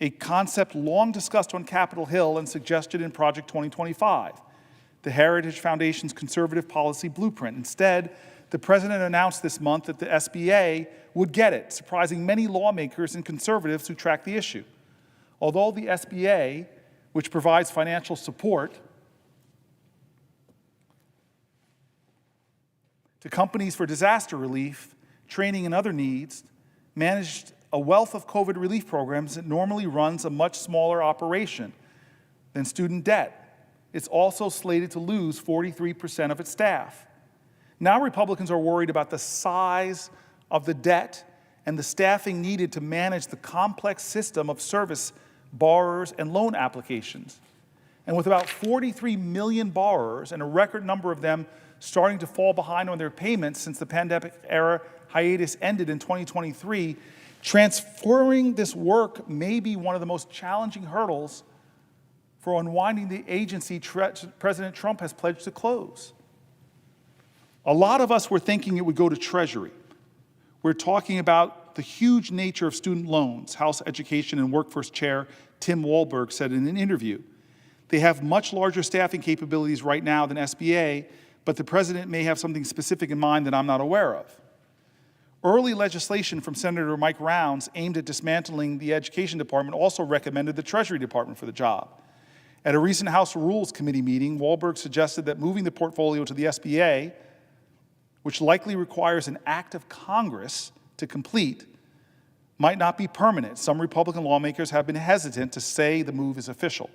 a concept long discussed on Capitol Hill and suggested in Project 2025, the Heritage Foundation's conservative policy blueprint. Instead, the president announced this month that the SBA would get it, surprising many lawmakers and conservatives who track the issue. Although the SBA, which provides financial support to companies for disaster relief, training, and other needs, managed a wealth of COVID relief programs, it normally runs a much smaller operation than student debt. It's also slated to lose 43% of its staff. Now Republicans are worried about the size of the debt and the staffing needed to manage the complex system of service borrowers and loan applications. And with about 43 million borrowers and a record number of them starting to fall behind on their payments since the pandemic-era hiatus ended in 2023, transferring this work may be one of the most challenging hurdles for unwinding the agency President Trump has pledged to close. A lot of us were thinking it would go to Treasury. We're talking about the huge nature of student loans, House Education and Workforce Chair Tim Walberg said in an interview. They have much larger staffing capabilities right now than SBA, but the president may have something specific in mind that I'm not aware of. Early legislation from Senator Mike Rounds aimed at dismantling the Education Department also recommended the Treasury Department for the job. At a recent House Rules Committee meeting, Walberg suggested that moving the portfolio to the SBA, which likely requires an act of Congress to complete, might not be permanent. Some Republican lawmakers have been hesitant to say the move is official.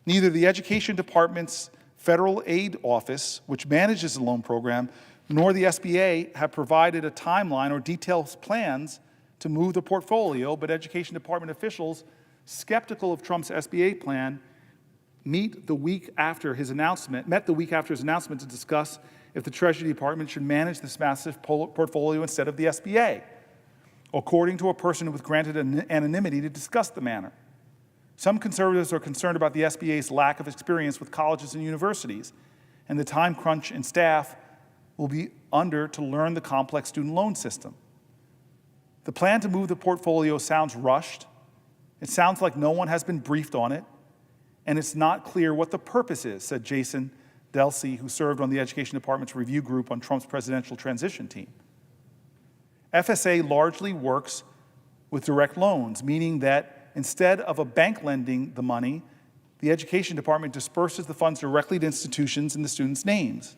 Neither the Education Department's Federal Aid Office, which manages the loan program, nor the SBA have provided a timeline or detailed plans to move the portfolio, but Education Department officials, skeptical of Trump's SBA plan, met the week after his announcement to discuss if the Treasury Department should manage this massive portfolio instead of the SBA, according to a person who was granted anonymity to discuss the matter. Some conservatives are concerned about the SBA's lack of experience with colleges and universities and the time crunch and staff will be under to learn the complex student loan system. The plan to move the portfolio sounds rushed. It sounds like no one has been briefed on it, and it's not clear what the purpose is, said Jason Delsey, who served on the Education Department's review group on Trump's presidential transition team. FSA largely works with direct loans, meaning that instead of a bank lending the money, the Education Department disperses the funds directly to institutions in the students' names.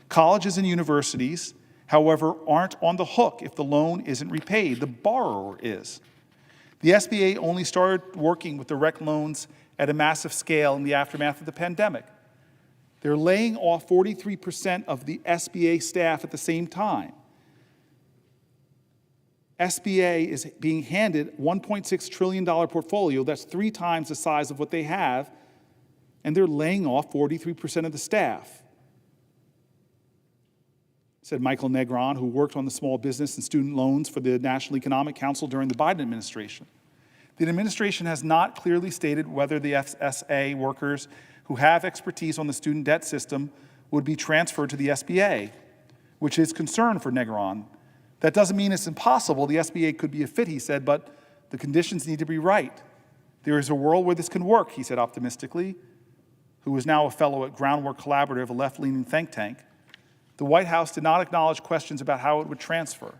Colleges and universities, however, aren't on the hook if the loan isn't repaid. The borrower is. The SBA only started working with direct loans at a massive scale in the aftermath of the pandemic. They're laying off 43% of the SBA staff at the same time. SBA is being handed $1.6 trillion portfolio. That's 3 times the size of what they have, and they're laying off 43% of the staff, said Michael Negron, who worked on the small business and student loans for the National Economic Council during the Biden administration. The administration has not clearly stated whether the FSA workers who have expertise on the student debt system would be transferred to the SBA, which is concern for Negron. That doesn't mean it's impossible. The SBA could be a fit, he said, but the conditions need to be right. There is a world where this can work, he said optimistically, who is now a fellow at Groundwork Collaborative, a left-leaning think tank. The White House did not acknowledge questions about how it would transfer.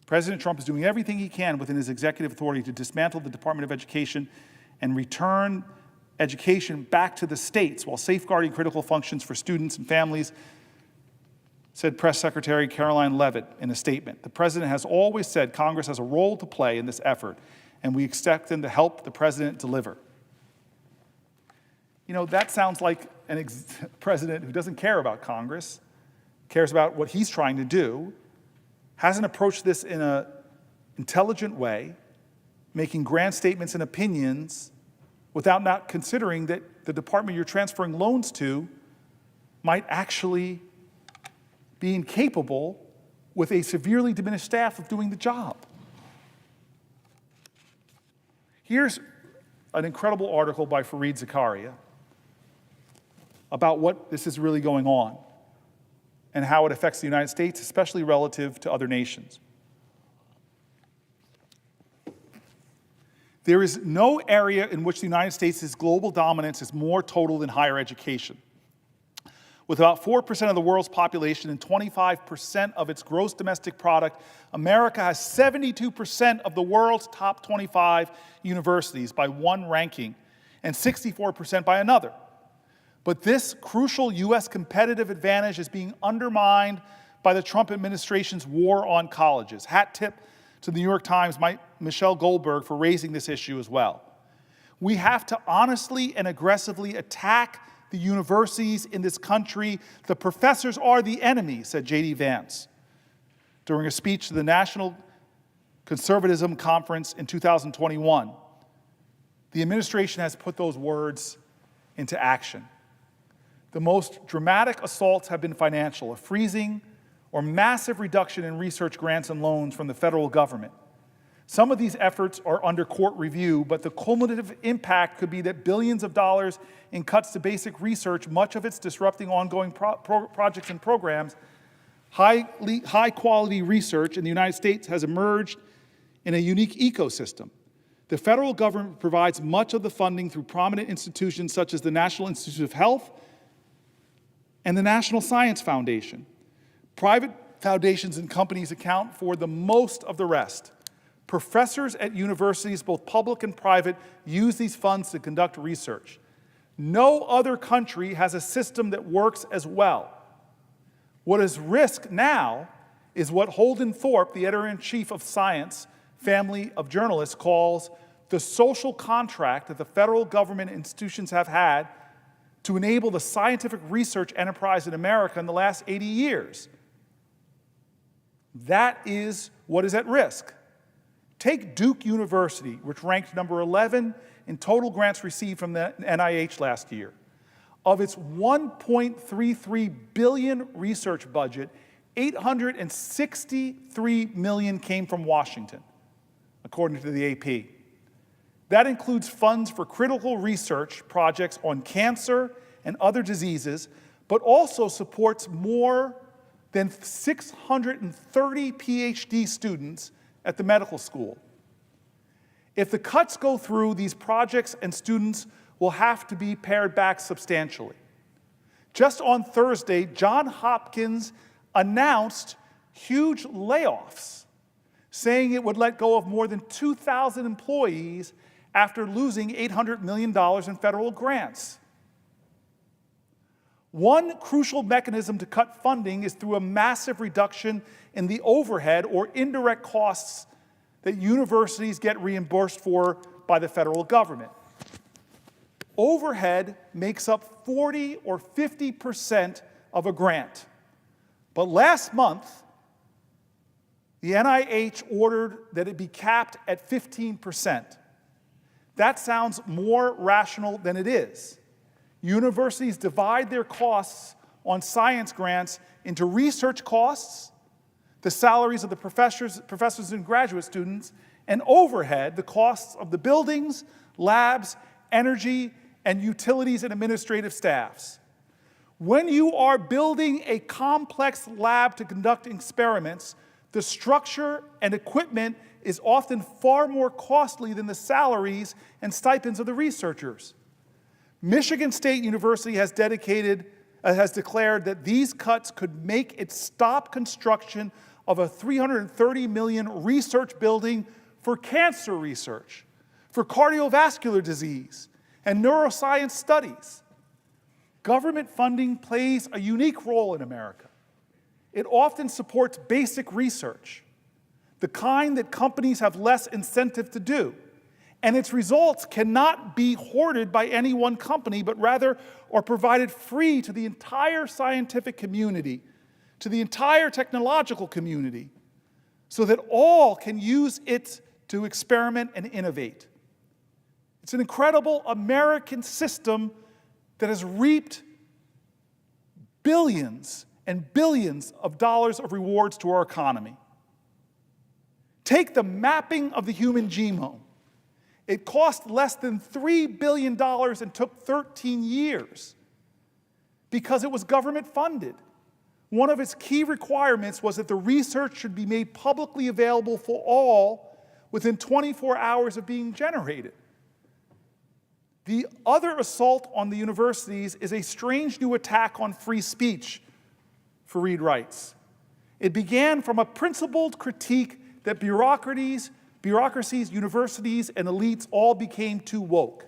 President Trump is doing everything he can within his executive authority to dismantle the Department of Education and return education back to the states while safeguarding critical functions for students and families, said Press Secretary Caroline Leavitt in a statement. The president has always said Congress has a role to play in this effort, and we expect them to help the president deliver. You know, that sounds like a president who doesn't care about Congress, cares about what he's trying to do, hasn't approached this in an intelligent way, making grand statements and opinions without not considering that the department you're transferring loans to might actually be incapable with a severely diminished staff of doing the job. Here's an incredible article by Fareed Zakaria about what this is really going on and how it affects the United States, especially relative to other nations. There is no area in which the United States' global dominance is more total than higher education. With about 4% of the world's population and 25% of its gross domestic product, America has 72% of the world's top 25 universities by one ranking and 64% by another. But this crucial U.S. competitive advantage is being undermined by the Trump administration's war on colleges. Hat tip to the New York Times' Michelle Goldberg for raising this issue as well. We have to honestly and aggressively attack the universities in this country. The professors are the enemy, said J.D. Vance during a speech to the National Conservatism Conference in 2021. The administration has put those words into action. The most dramatic assaults have been financial, a freezing or massive reduction in research grants and loans from the federal government. Some of these efforts are under court review, but the cumulative impact could be that billions of dollars in cuts to basic research, much of it's disrupting ongoing projects and programs. High-quality research in the United States has emerged in a unique ecosystem. The federal government provides much of the funding through prominent institutions such as the National Institute of Health and the National Science Foundation. Private foundations and companies account for the most of the rest. Professors at universities, both public and private, use these funds to conduct research. No other country has a system that works as well. What is risk now is what Holden Thorpe, the editor-in-chief of Science, family of journalists, calls the social contract that the federal government and institutions have had to enable the scientific research enterprise in America in the last 80 years. That is what is at risk. Take Duke University, which ranked number 11 in total grants received from the NIH last year. Of its $1.33 billion research budget, $863 million came from Washington, according to the AP. That includes funds for critical research projects on cancer and other diseases, but also supports more than 630 PhD students at the medical school. If the cuts go through, these projects and students will have to be pared back substantially. Just on Thursday, Johns Hopkins announced huge layoffs, saying it would let go of more than 2,000 employees after losing $800 million in federal grants. One crucial mechanism to cut funding is through a massive reduction in the overhead or indirect costs that universities get reimbursed for by the federal government. Overhead makes up 40 or 50% of a grant. But last month, the NIH ordered that it be capped at 15%. That sounds more rational than it is. Universities divide their costs on science grants into research costs, the salaries of the professors and graduate students, and overhead, the costs of the buildings, labs, energy, and utilities and administrative staffs. When you are building a complex lab to conduct experiments, the structure and equipment is often far more costly than the salaries and stipends of the researchers. Michigan State University has declared that these cuts could make it stop construction of a $330 million research building for cancer research, for cardiovascular disease, and neuroscience studies. Government funding plays a unique role in America. It often supports basic research, the kind that companies have less incentive to do. And its results cannot be hoarded by any one company, but rather are provided free to the entire scientific community, to the entire technological community, so that all can use it to experiment and innovate. It's an incredible American system that has reaped billions and billions of dollars of rewards to our economy. Take the mapping of the human genome. It cost less than $3 billion and took 13 years because it was government funded. One of its key requirements was that the research should be made publicly available for all within 24 hours of being generated. The other assault on the universities is a strange new attack on free speech for read writes. It began from a principled critique that bureaucracies, universities, and elites all became too woke.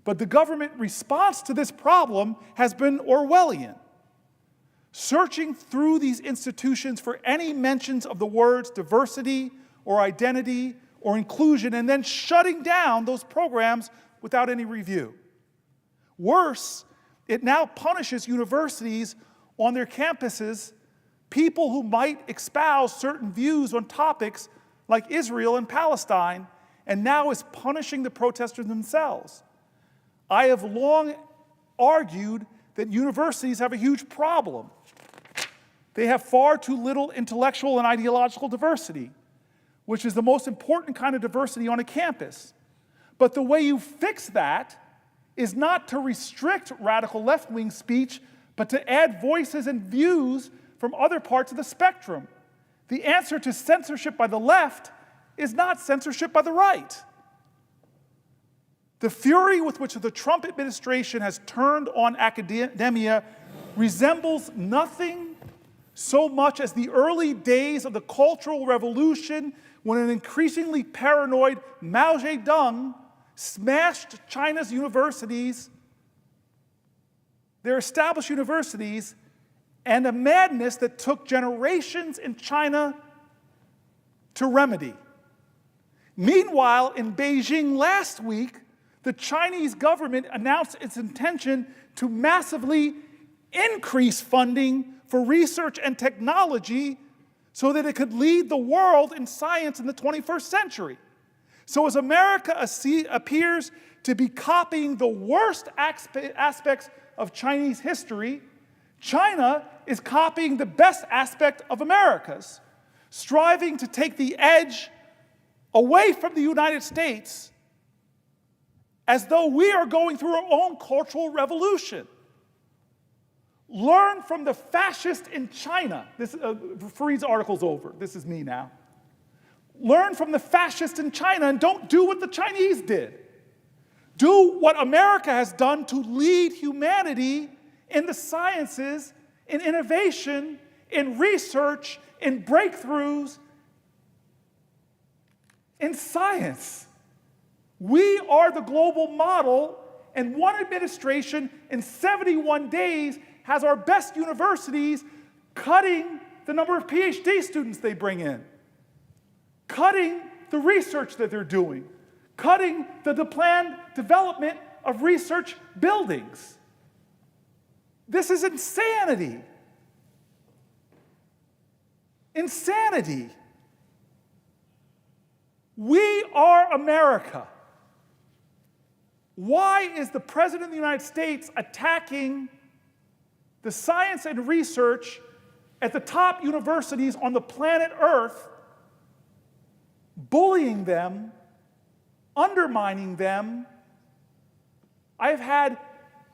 But the government response to this problem has been Orwellian, searching through these institutions for any mentions of the words diversity or identity or inclusion, and then shutting down those programs without any review. Worse, it now punishes universities on their campuses, people who might espouse certain views on topics like Israel and Palestine, and now is punishing the protesters themselves. I have long argued that universities have a huge problem. They have far too little intellectual and ideological diversity, which is the most important kind of diversity on a campus. But the way you fix that is not to restrict radical left-wing speech, but to add voices and views from other parts of the spectrum. The answer to censorship by the left is not censorship by the right. The fury with which the Trump administration has turned on academia resembles nothing so much as the early days of the Cultural Revolution, when an increasingly paranoid Mao Zedong smashed China's universities, their established universities, and a madness that took generations in China to remedy. Meanwhile, in Beijing last week, the Chinese government announced its intention to massively increase funding for research and technology so that it could lead the world in science in the 21st century. So as America appears to be copying the worst aspects of Chinese history, China is copying the best aspect of America's, striving to take the edge away from the United States as though we are going through our own cultural revolution. Learn from the fascist in China. This Fareed's article's over. This is me now. Learn from the fascist in China and don't do what the Chinese did. Do what America has done to lead humanity in the sciences, in innovation, in research, in breakthroughs, in science. We are the global model, and one administration in 71 days has our best universities cutting the number of PhD students they bring in, cutting the research that they're doing, cutting the planned development of research buildings. This is insanity. Insanity. We are America. Why is the President of the United States attacking the science and research at the top universities on the planet Earth, bullying them, undermining them? I've had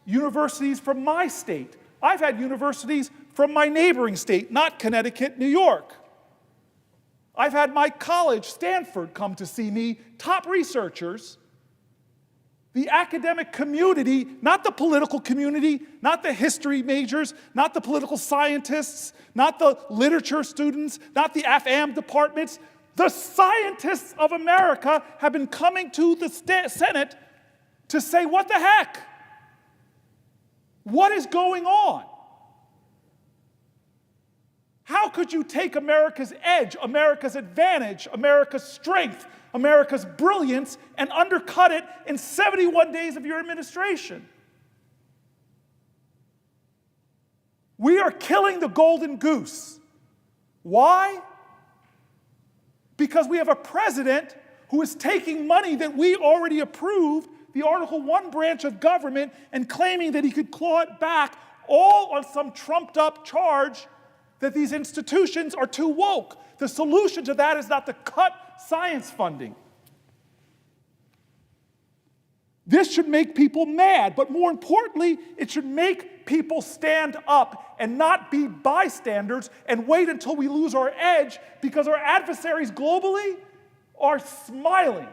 universities from my state. I've had universities from my neighboring state, not Connecticut, New York. I've had my college, Stanford, come to see me, top researchers. The academic community, not the political community, not the history majors, not the political scientists, not the literature students, not the AFAM departments. The scientists of America have been coming to the Senate to say, what the heck? What is going on? How could you take America's edge, America's advantage, America's strength, America's brilliance, and undercut it in 71 days of your administration? We are killing the golden goose. Why? Because we have a president who is taking money that we already approved, the Article 1 branch of government, and claiming that he could claw it back, all on some trumped-up charge that these institutions are too woke. The solution to that is not to cut science funding. This should make people mad, but more importantly, it should make people stand up and not be bystanders and wait until we lose our edge because our adversaries globally are smiling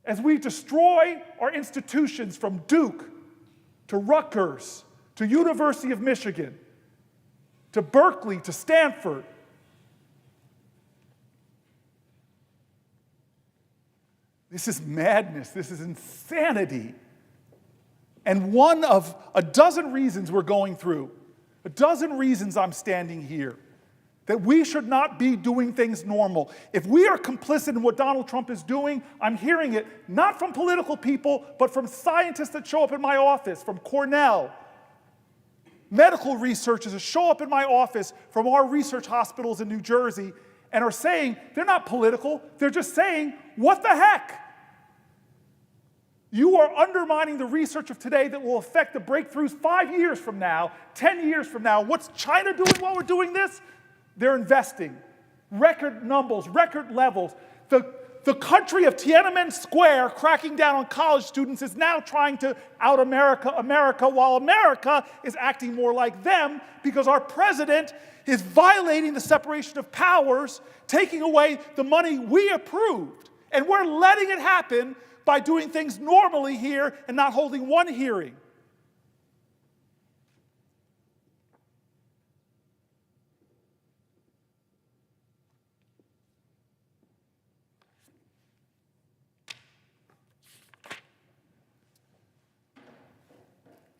as we destroy our institutions from Duke to Rutgers to University of Michigan to Berkeley, to Stanford. This is madness. This is insanity. And one of a dozen reasons we're going through, a dozen reasons I'm standing here, that we should not be doing things normal. If we are complicit in what Donald Trump is doing, I'm hearing it not from political people, but from scientists that show up in my office, from Cornell, medical researchers that show up in my office from our research hospitals in New Jersey and are saying, they're not political, they're just saying, what the heck? You are undermining the research of today that will affect the breakthroughs 5 years from now, 10 years from now. What's China doing while we're doing this? They're investing. Record numbers, record levels. The country of Tiananmen Square cracking down on college students is now trying to out America, while America is acting more like them because our president is violating the separation of powers, taking away the money we approved. And we're letting it happen by doing things normally here and not holding one hearing.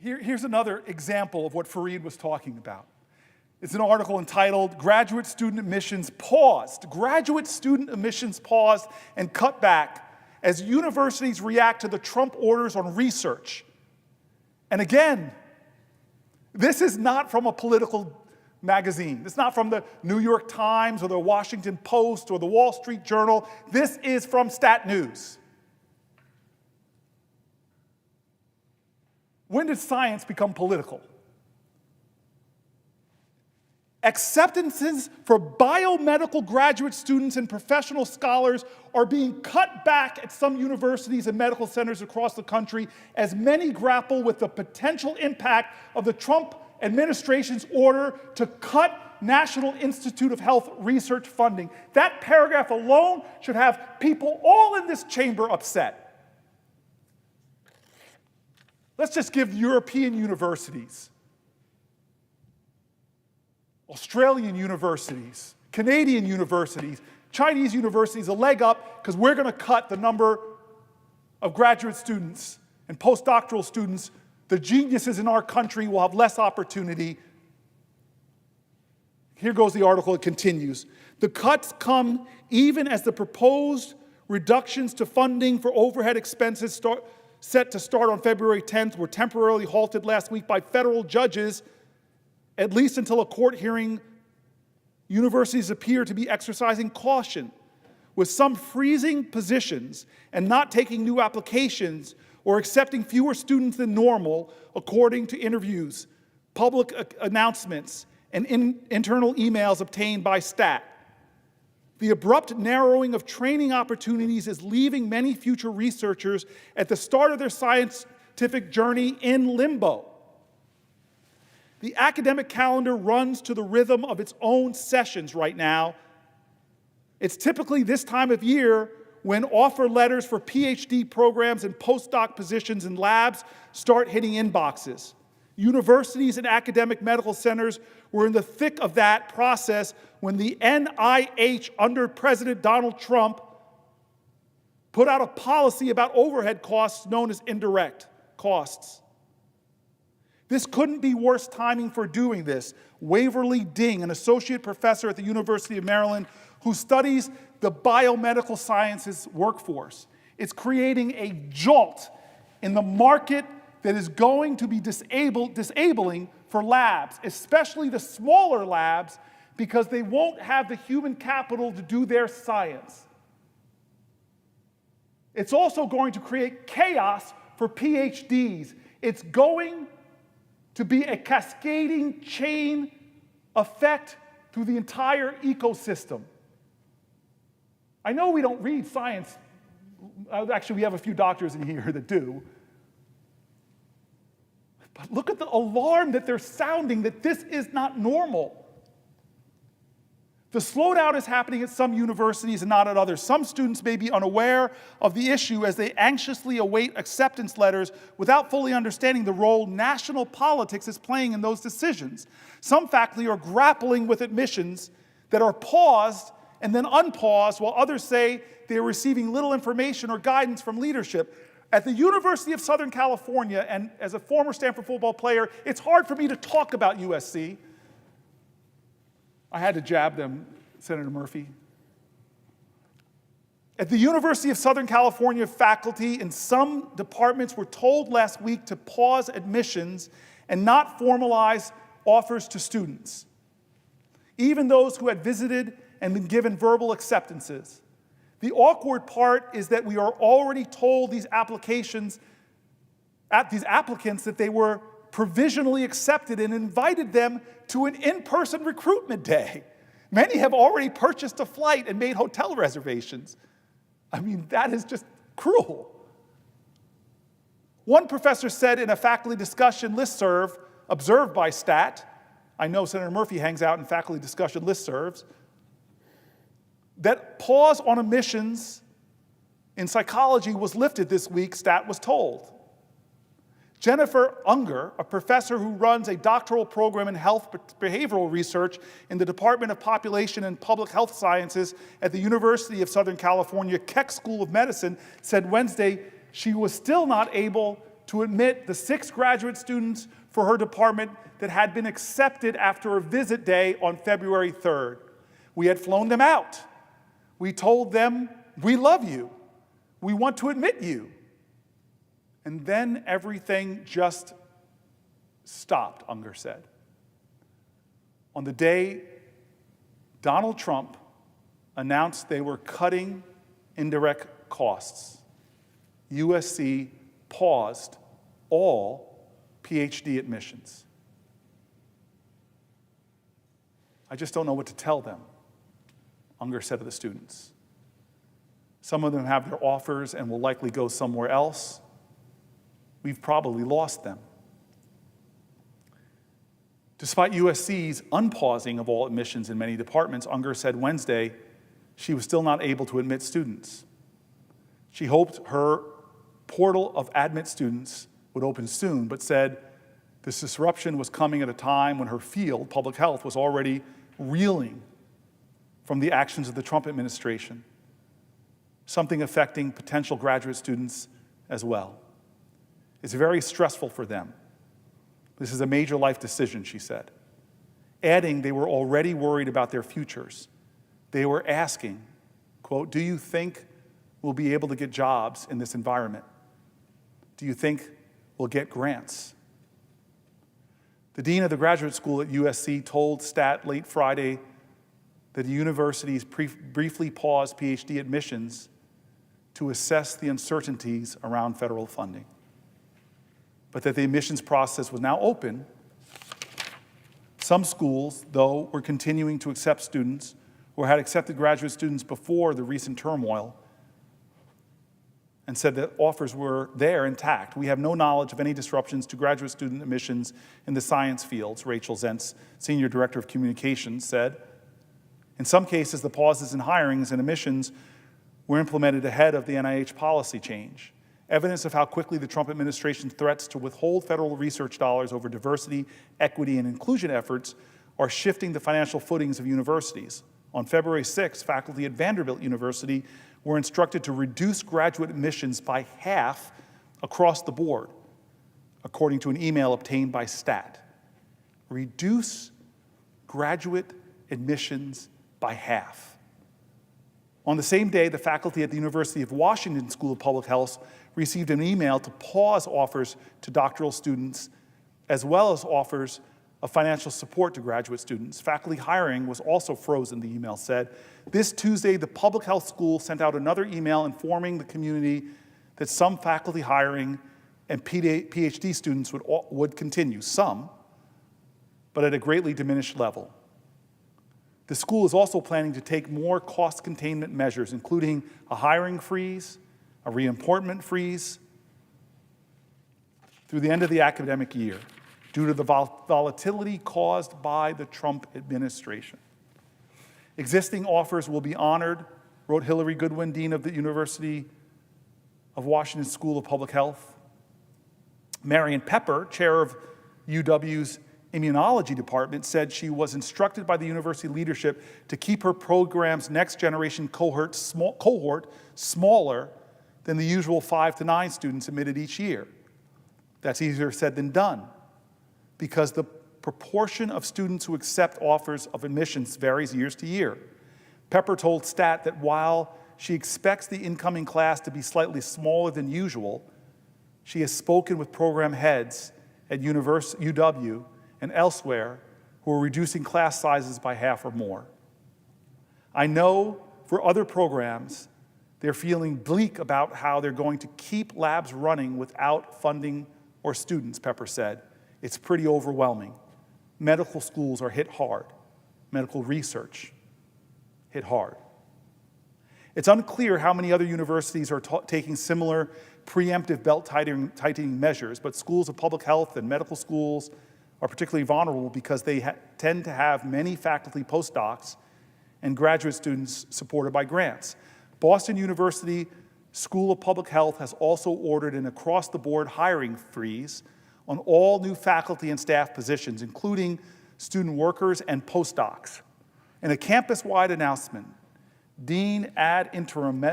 Here's another example of what Fareed was talking about. It's an article entitled, Graduate Student Admissions Paused. Graduate student admissions paused and cut back as universities react to the Trump orders on research. And again, this is not from a political magazine. This is not from the New York Times or the Washington Post or the Wall Street Journal. This is from Stat News. When did science become political? Acceptances for biomedical graduate students and professional scholars are being cut back at some universities and medical centers across the country as many grapple with the potential impact of the Trump administration's order to cut National Institute of Health research funding. That paragraph alone should have people all in this chamber upset. Let's just give European universities, Australian universities, Canadian universities, Chinese universities a leg up because we're going to cut the number of graduate students and postdoctoral students. The geniuses in our country will have less opportunity. Here goes the article, it continues. The cuts come even as the proposed reductions to funding for overhead expenses set to start on February 10th were temporarily halted last week by federal judges, at least until a court hearing. Universities appear to be exercising caution, with some freezing positions and not taking new applications or accepting fewer students than normal, according to interviews, public announcements, and internal emails obtained by STAT. The abrupt narrowing of training opportunities is leaving many future researchers at the start of their scientific journey in limbo. The academic calendar runs to the rhythm of its own sessions right now. It's typically this time of year when offer letters for PhD programs and postdoc positions in labs start hitting inboxes. Universities and academic medical centers were in the thick of that process when the NIH, under President Donald Trump, put out a policy about overhead costs known as indirect costs. This couldn't be worse timing for doing this. Waverly Ding, an associate professor at the University of Maryland who studies the biomedical sciences workforce, is creating a jolt in the market that is going to be disabling for labs, especially the smaller labs, because they won't have the human capital to do their science. It's also going to create chaos for PhDs. It's going to be a cascading chain effect through the entire ecosystem. I know we don't read science. Actually, we have a few doctors in here that do. But look at the alarm that they're sounding that this is not normal. The slowdown is happening at some universities and not at others. Some students may be unaware of the issue as they anxiously await acceptance letters without fully understanding the role national politics is playing in those decisions. Some faculty are grappling with admissions that are paused and then unpaused, while others say they are receiving little information or guidance from leadership. At the University of Southern California, and as a former Stanford football player, it's hard for me to talk about USC. I had to jab them, Senator Murphy. At the University of Southern California, faculty in some departments were told last week to pause admissions and not formalize offers to students, even those who had visited and been given verbal acceptances. The awkward part is that we are already told these applicants that they were provisionally accepted and invited them to an in-person recruitment day. Many have already purchased a flight and made hotel reservations. I mean, that is just cruel. One professor said in a faculty discussion listserv observed by STAT, I know Senator Murphy hangs out in faculty discussion listservs, that pause on admissions in psychology was lifted this week, STAT was told. Jennifer Unger, a professor who runs a doctoral program in health behavioral research in the Department of Population and Public Health Sciences at the University of Southern California Keck School of Medicine, said Wednesday she was still not able to admit the 6 graduate students for her department that had been accepted after a visit day on February 3rd. We had flown them out. We told them, we love you. We want to admit you. And then everything just stopped, Unger said. On the day Donald Trump announced they were cutting indirect costs, USC paused all PhD admissions. I just don't know what to tell them, Unger said to the students. Some of them have their offers and will likely go somewhere else. We've probably lost them. Despite USC's unpausing of all admissions in many departments, Unger said Wednesday she was still not able to admit students. She hoped her portal of admit students would open soon, but said this disruption was coming at a time when her field, public health, was already reeling from the actions of the Trump administration, something affecting potential graduate students as well. It's very stressful for them. This is a major life decision, she said. Adding, they were already worried about their futures. They were asking, quote, do you think we'll be able to get jobs in this environment? Do you think we'll get grants? The dean of the graduate school at USC told Stat late Friday that the university's briefly paused PhD admissions to assess the uncertainties around federal funding, but that the admissions process was now open. Some schools, though, were continuing to accept students or had accepted graduate students before the recent turmoil and said that offers were there intact. We have no knowledge of any disruptions to graduate student admissions in the science fields, Rachel Zentz, Senior Director of Communications, said. In some cases, the pauses in hirings and admissions were implemented ahead of the NIH policy change. Evidence of how quickly the Trump administration's threats to withhold federal research dollars over diversity, equity, and inclusion efforts are shifting the financial footings of universities. On February 6th, faculty at Vanderbilt University were instructed to reduce graduate admissions by half across the board, according to an email obtained by Stat. Reduce graduate admissions by half. On the same day, the faculty at the University of Washington School of Public Health received an email to pause offers to doctoral students, as well as offers of financial support to graduate students. Faculty hiring was also frozen, the email said. This Tuesday, the public health school sent out another email informing the community that some faculty hiring and PhD students would continue, some, but at a greatly diminished level. The school is also planning to take more cost containment measures, including a hiring freeze, a reappointment freeze, through the end of the academic year, due to the volatility caused by the Trump administration. Existing offers will be honored, wrote Hillary Goodwin, Dean of the University of Washington School of Public Health. Marion Pepper, chair of UW's immunology department, said she was instructed by the university leadership to keep her program's next generation cohort smaller than the usual 5 to 9 students admitted each year. That's easier said than done, because the proportion of students who accept offers of admissions varies year to year. Pepper told Stat that while she expects the incoming class to be slightly smaller than usual, she has spoken with program heads at UW and elsewhere who are reducing class sizes by half or more. I know for other programs, they're feeling bleak about how they're going to keep labs running without funding or students, Pepper said. It's pretty overwhelming. Medical schools are hit hard. Medical research hit hard. It's unclear how many other universities are taking similar preemptive belt-tightening measures, but schools of public health and medical schools are particularly vulnerable because they tend to have many faculty postdocs and graduate students supported by grants. Boston University School of Public Health has also ordered an across-the-board hiring freeze on all new faculty and staff positions, including student workers and postdocs. In a campus-wide announcement, Dean ad interim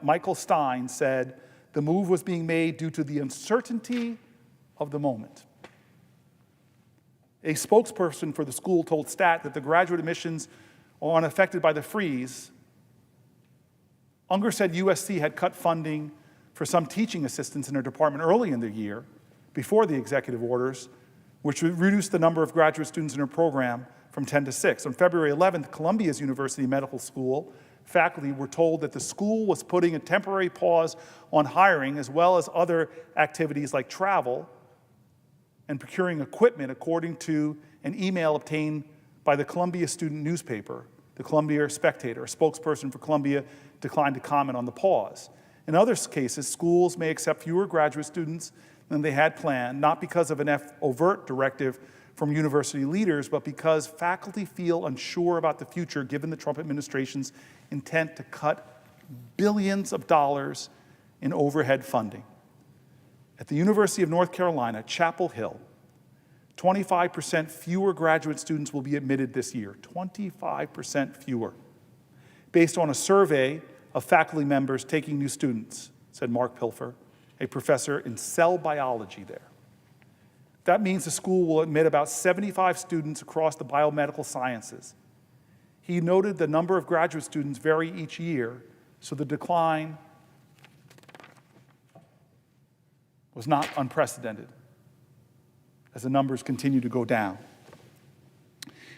Michael Stein said the move was being made due to the uncertainty of the moment. A spokesperson for the school told Stat that the graduate admissions are unaffected by the freeze. Unger said USC had cut funding for some teaching assistants in her department early in the year, before the executive orders, which reduced the number of graduate students in her program from 10 to 6. On February 11th, Columbia's University Medical School faculty were told that the school was putting a temporary pause on hiring, as well as other activities like travel and procuring equipment, according to an email obtained by the Columbia student newspaper, the Columbia Spectator. A spokesperson for Columbia declined to comment on the pause. In other cases, schools may accept fewer graduate students than they had planned, not because of an overt directive from university leaders, but because faculty feel unsure about the future given the Trump administration's intent to cut billions of dollars in overhead funding. At the University of North Carolina, Chapel Hill, 25% fewer graduate students will be admitted this year, 25% fewer, based on a survey of faculty members taking new students, said Mark Pilfer, a professor in cell biology there. That means the school will admit about 75 students across the biomedical sciences. He noted the number of graduate students vary each year, so the decline was not unprecedented as the numbers continue to go down.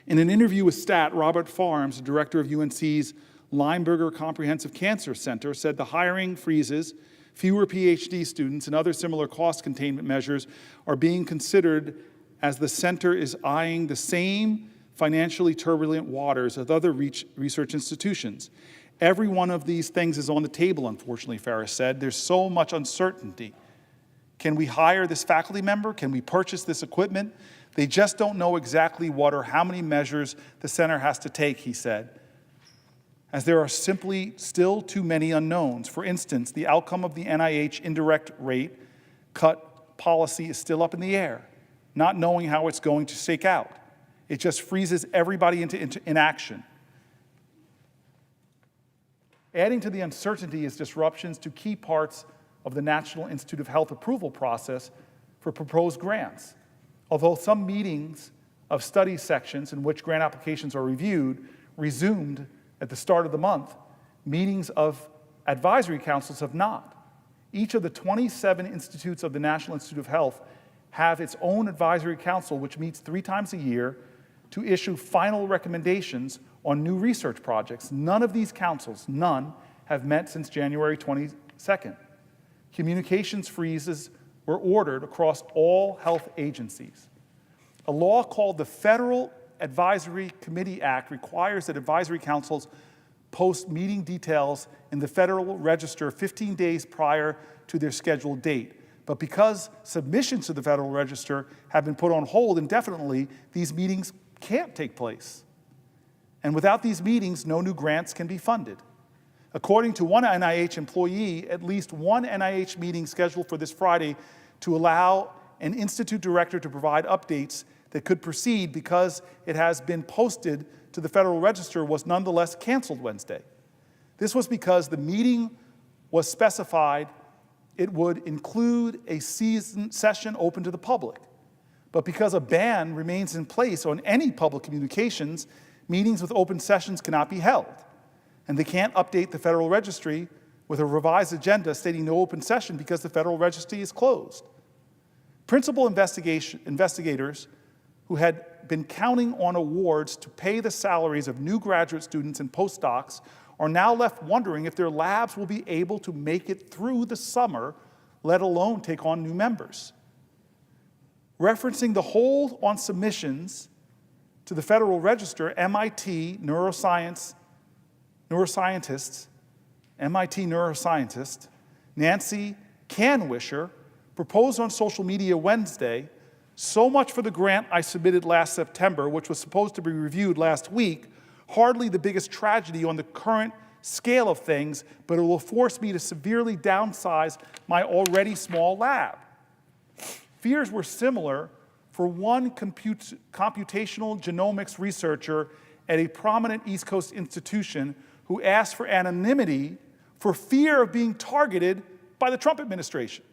In an interview with Stat, Robert Farms, the director of UNC's Lineberger Comprehensive Cancer Center, said the hiring freezes, fewer PhD students, and other similar cost containment measures are being considered as the center is eyeing the same financially turbulent waters as other research institutions. Every one of these things is on the table, unfortunately, Ferris said. There's so much uncertainty. Can we hire this faculty member? Can we purchase this equipment? They just don't know exactly what or how many measures the center has to take, he said, as there are simply still too many unknowns. For instance, the outcome of the NIH indirect rate cut policy is still up in the air, not knowing how it's going to shake out. It just freezes everybody into inaction. Adding to the uncertainty is disruptions to key parts of the National Institute of Health approval process for proposed grants. Although some meetings of study sections in which grant applications are reviewed resumed at the start of the month, meetings of advisory councils have not. Each of the 27 institutes of the National Institute of Health have its own advisory council, which meets 3 times a year to issue final recommendations on new research projects. None of these councils, none, have met since January 22nd. Communications freezes were ordered across all health agencies. A law called the Federal Advisory Committee Act requires that advisory councils post meeting details in the Federal Register 15 days prior to their scheduled date. But because submissions to the Federal Register have been put on hold indefinitely, these meetings can't take place. And without these meetings, no new grants can be funded. According to one NIH employee, at least one NIH meeting scheduled for this Friday to allow an institute director to provide updates that could proceed because it has been posted to the Federal Register was nonetheless canceled Wednesday. This was because the meeting was specified it would include a session open to the public. But because a ban remains in place on any public communications, meetings with open sessions cannot be held. And they can't update the Federal Registry with a revised agenda stating no open session because the Federal Registry is closed. Principal investigators who had been counting on awards to pay the salaries of new graduate students and postdocs are now left wondering if their labs will be able to make it through the summer, let alone take on new members. Referencing the hold on submissions to the Federal Register, MIT neuroscientist Nancy Canwisher proposed on social media Wednesday, "So much for the grant I submitted last September, which was supposed to be reviewed last week, hardly the biggest tragedy on the current scale of things, but it will force me to severely downsize my already small lab." Fears were similar for one computational genomics researcher at a prominent East Coast institution who asked for anonymity for fear of being targeted by the Trump administration.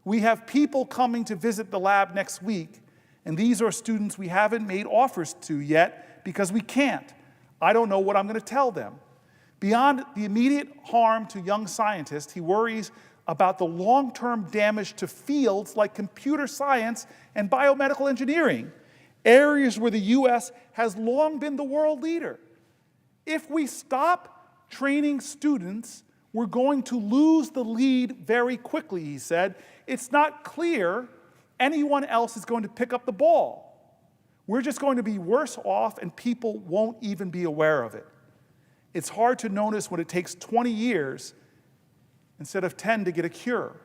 We have people coming to visit the lab next week, and these are students we haven't made offers to yet because we can't. I don't know what I'm going to tell them. Beyond the immediate harm to young scientists, he worries about the long-term damage to fields like computer science and biomedical engineering, areas where the U.S. has long been the world leader. If we stop training students, we're going to lose the lead very quickly, he said. It's not clear anyone else is going to pick up the ball. we're just going to be worse off and people won't even be aware of it. It's hard to notice when it takes 20 years instead of 10 to get a cure.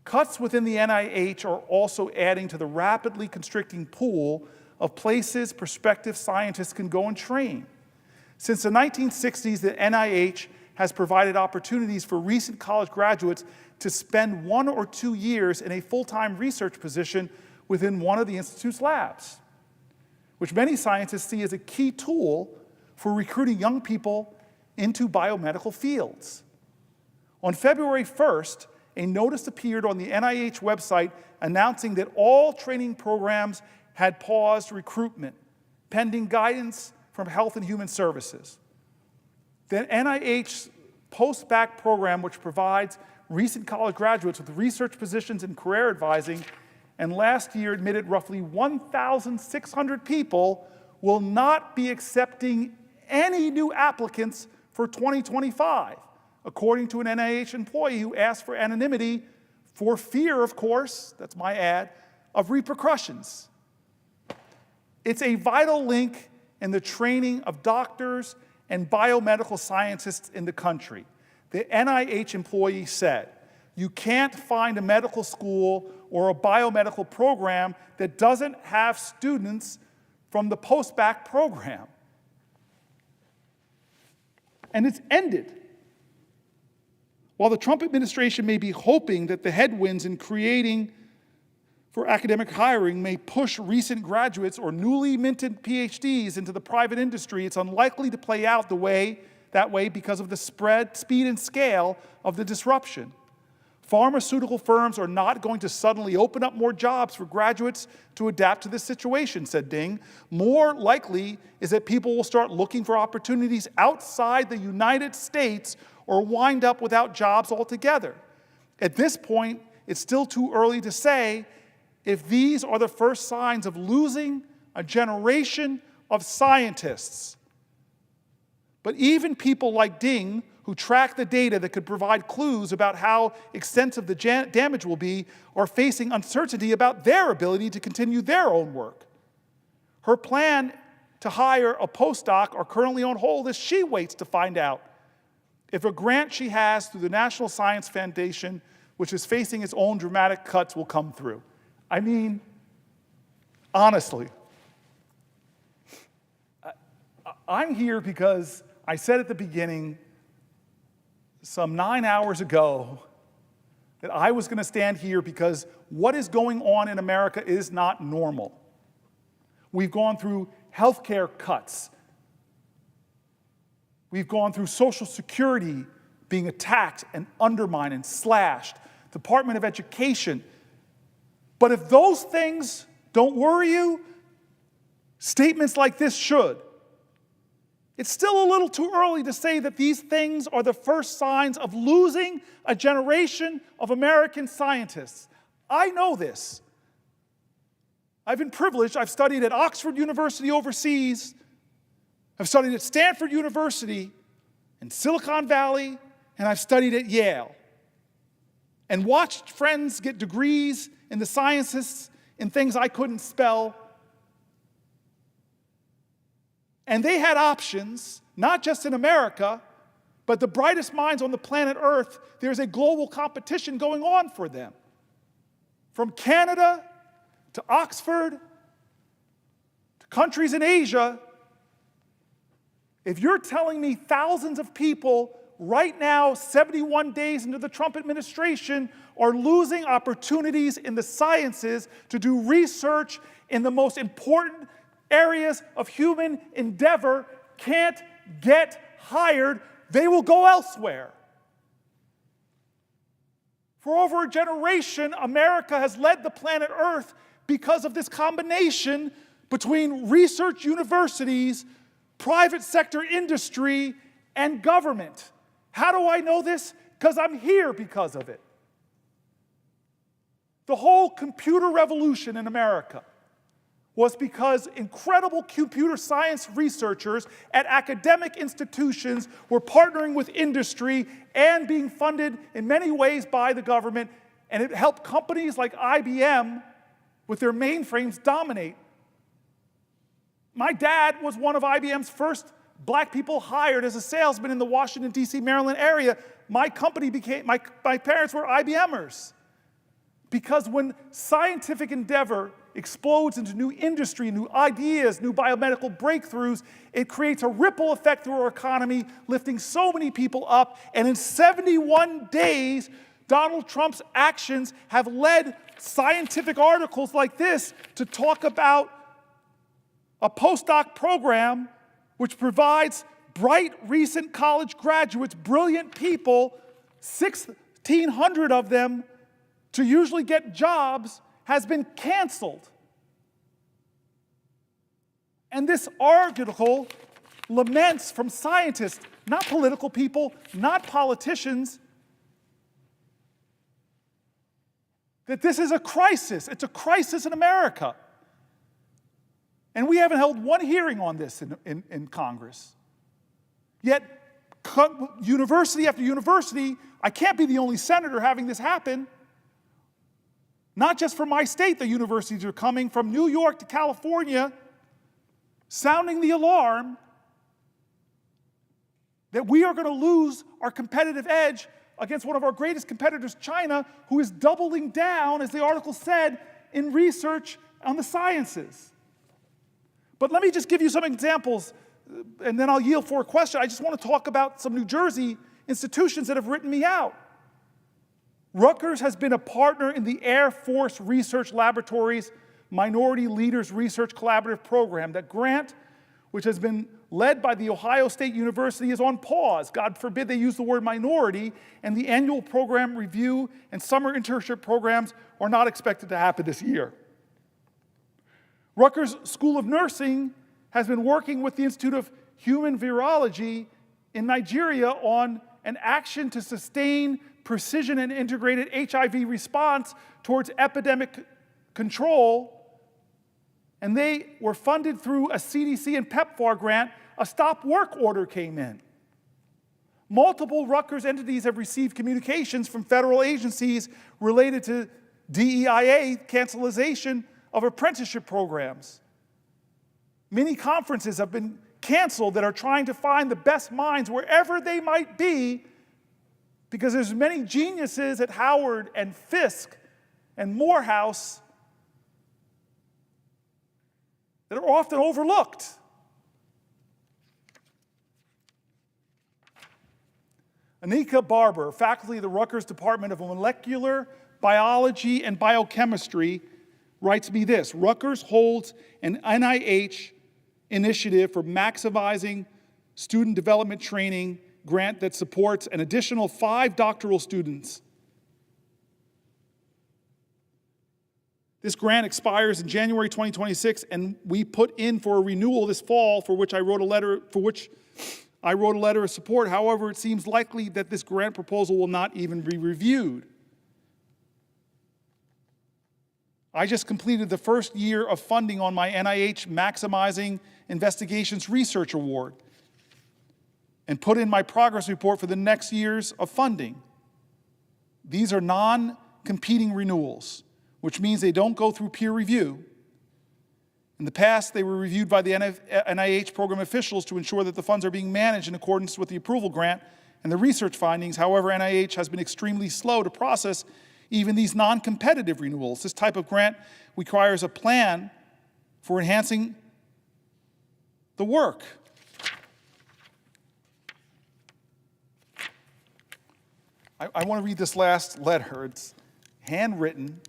Cuts within the NIH are also adding to the rapidly constricting pool of places prospective scientists can go and train. Since the 1960s, the NIH has provided opportunities for recent college graduates to spend 1 or 2 years in a full-time research position within one of the institute's labs, which many scientists see as a key tool for recruiting young people into biomedical fields. On February 1st, a notice appeared on the NIH website announcing that all training programs had paused recruitment, pending guidance from Health and Human Services. The NIH post-bac program, which provides recent college graduates with research positions in career advising, and last year admitted roughly 1,600 people, will not be accepting any new applicants for 2025, according to an NIH employee who asked for anonymity for fear, of course, that's my ad, of repercussions. It's a vital link in the training of doctors and biomedical scientists in the country. The NIH employee said, you can't find a medical school or a biomedical program that doesn't have students from the post-bac program. And it's ended. While the Trump administration may be hoping that the headwinds in creating for academic hiring may push recent graduates or newly minted PhDs into the private industry, it's unlikely to play out that way because of the speed and scale of the disruption. Pharmaceutical firms are not going to suddenly open up more jobs for graduates to adapt to this situation, said Ding. More likely is that people will start looking for opportunities outside the United States or wind up without jobs altogether. At this point, it's still too early to say if these are the first signs of losing a generation of scientists. But even people like Ding, who track the data that could provide clues about how extensive the damage will be, are facing uncertainty about their ability to continue their own work. Her plan to hire a postdoc are currently on hold as she waits to find out if a grant she has through the National Science Foundation, which is facing its own dramatic cuts, will come through. I mean, honestly, I'm here because I said at the beginning, some 9 hours ago, that I was going to stand here because what is going on in America is not normal. We've gone through healthcare cuts. We've gone through Social Security being attacked and undermined and slashed, Department of Education. But if those things don't worry you, statements like this should. It's still a little too early to say that these things are the first signs of losing a generation of American scientists. I know this. I've been privileged. I've studied at Oxford University overseas. I've studied at Stanford University in Silicon Valley, and I've studied at Yale. And watched friends get degrees in the sciences in things I couldn't spell. And they had options, not just in America, but the brightest minds on the planet Earth. There's a global competition going on for them. From Canada to Oxford to countries in Asia. If you're telling me thousands of people right now, 71 days into the Trump administration, are losing opportunities in the sciences to do research in the most important areas of human endeavor, can't get hired, they will go elsewhere. For over a generation, America has led the planet Earth because of this combination between research universities, private sector industry, and government. How do I know this? Because I'm here because of it. The whole computer revolution in America was because incredible computer science researchers at academic institutions were partnering with industry and being funded in many ways by the government, and it helped companies like IBM with their mainframes dominate My dad was one of IBM's first black people hired as a salesman in the Washington, D.C., Maryland area. My parents were IBMers. Because when scientific endeavor explodes into new industry, new ideas, new biomedical breakthroughs, it creates a ripple effect through our economy, lifting so many people up. And in 71 days, Donald Trump's actions have led scientific articles like this to talk about a postdoc program which provides bright, recent college graduates, brilliant people, 1,600 of them, to usually get jobs, has been canceled. And this article laments from scientists, not political people, not politicians, that this is a crisis. It's a crisis in America. And we haven't held one hearing on this in Congress. Yet, university after university, I can't be the only senator having this happen. Not just from my state, the universities are coming, from New York to California, sounding the alarm that we are going to lose our competitive edge against one of our greatest competitors, China, who is doubling down, as the article said, in research on the sciences. But let me just give you some examples, and then I'll yield for a question. I just want to talk about some New Jersey institutions that have written me out. Rutgers has been a partner in the Air Force Research Laboratory's Minority Leaders Research Collaborative Program. That grant, which has been led by The Ohio State University, is on pause. God forbid they use the word minority, and the annual program review and summer internship programs are not expected to happen this year. Rutgers School of Nursing has been working with the Institute of Human Virology in Nigeria on an action to sustain precision and integrated HIV response towards epidemic control. And they were funded through a CDC and PEPFAR grant. A stop work order came in. Multiple Rutgers entities have received communications from federal agencies related to DEIA cancellation of apprenticeship programs. Many conferences have been canceled that are trying to find the best minds wherever they might be, because there's many geniuses at Howard and Fisk and Morehouse that are often overlooked. Anika Barber, faculty of the Rutgers Department of Molecular Biology and Biochemistry, writes me this: Rutgers holds an NIH initiative for maximizing student development training grant that supports an additional 5 doctoral students. This grant expires in January 2026, and we put in for a renewal this fall, for which I wrote a letter of support. However, it seems likely that this grant proposal will not even be reviewed. I just completed the first year of funding on my NIH Maximizing Investigations Research Award and put in my progress report for the next years of funding. These are non-competing renewals, which means they don't go through peer review. In the past, they were reviewed by the NIH program officials to ensure that the funds are being managed in accordance with the approval grant and the research findings. However, NIH has been extremely slow to process even these non-competitive renewals. This type of grant requires a plan for enhancing the work. I want to read this last letter. It's handwritten.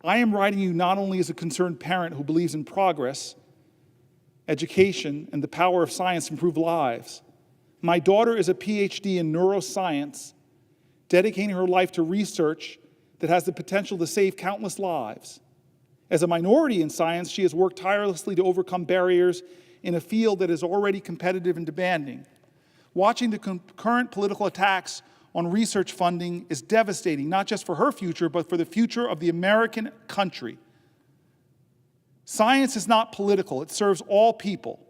I am writing you not only as a concerned parent who believes in progress, education, and the power of science to improve lives. My daughter is a PhD in neuroscience, dedicating her life to research that has the potential to save countless lives. As a minority in science, she has worked tirelessly to overcome barriers in a field that is already competitive and demanding. Watching the current political attacks on research funding is devastating, not just for her future, but for the future of the American country. Science is not political. It serves all people.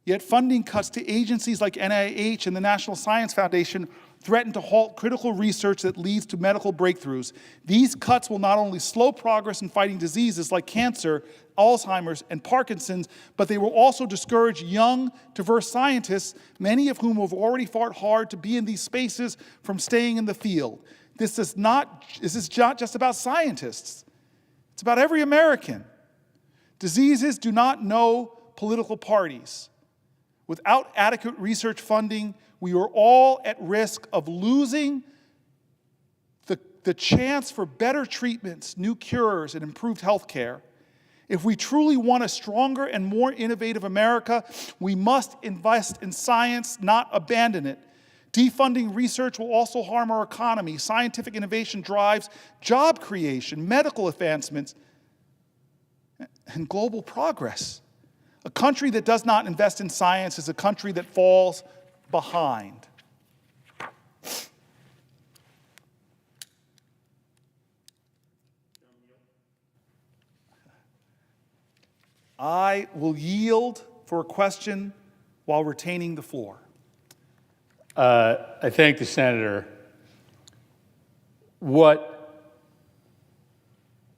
Yet funding cuts to agencies like NIH and the National Science Foundation threaten to halt critical research that leads to medical breakthroughs. These cuts will not only slow progress in fighting diseases like cancer, Alzheimer's, and Parkinson's, but they will also discourage young, diverse scientists, many of whom have already fought hard to be in these spaces, from staying in the field. This is not just about scientists. It's about every American. Diseases do not know political parties. Without adequate research funding, we are all at risk of losing the chance for better treatments, new cures, and improved health care. If we truly want a stronger and more innovative America, we must invest in science, not abandon it. Defunding research will also harm our economy. Scientific innovation drives job creation, medical advancements, and global progress. A country that does not invest in science is a country that falls behind. I will yield for a question while retaining the floor. I thank the senator. What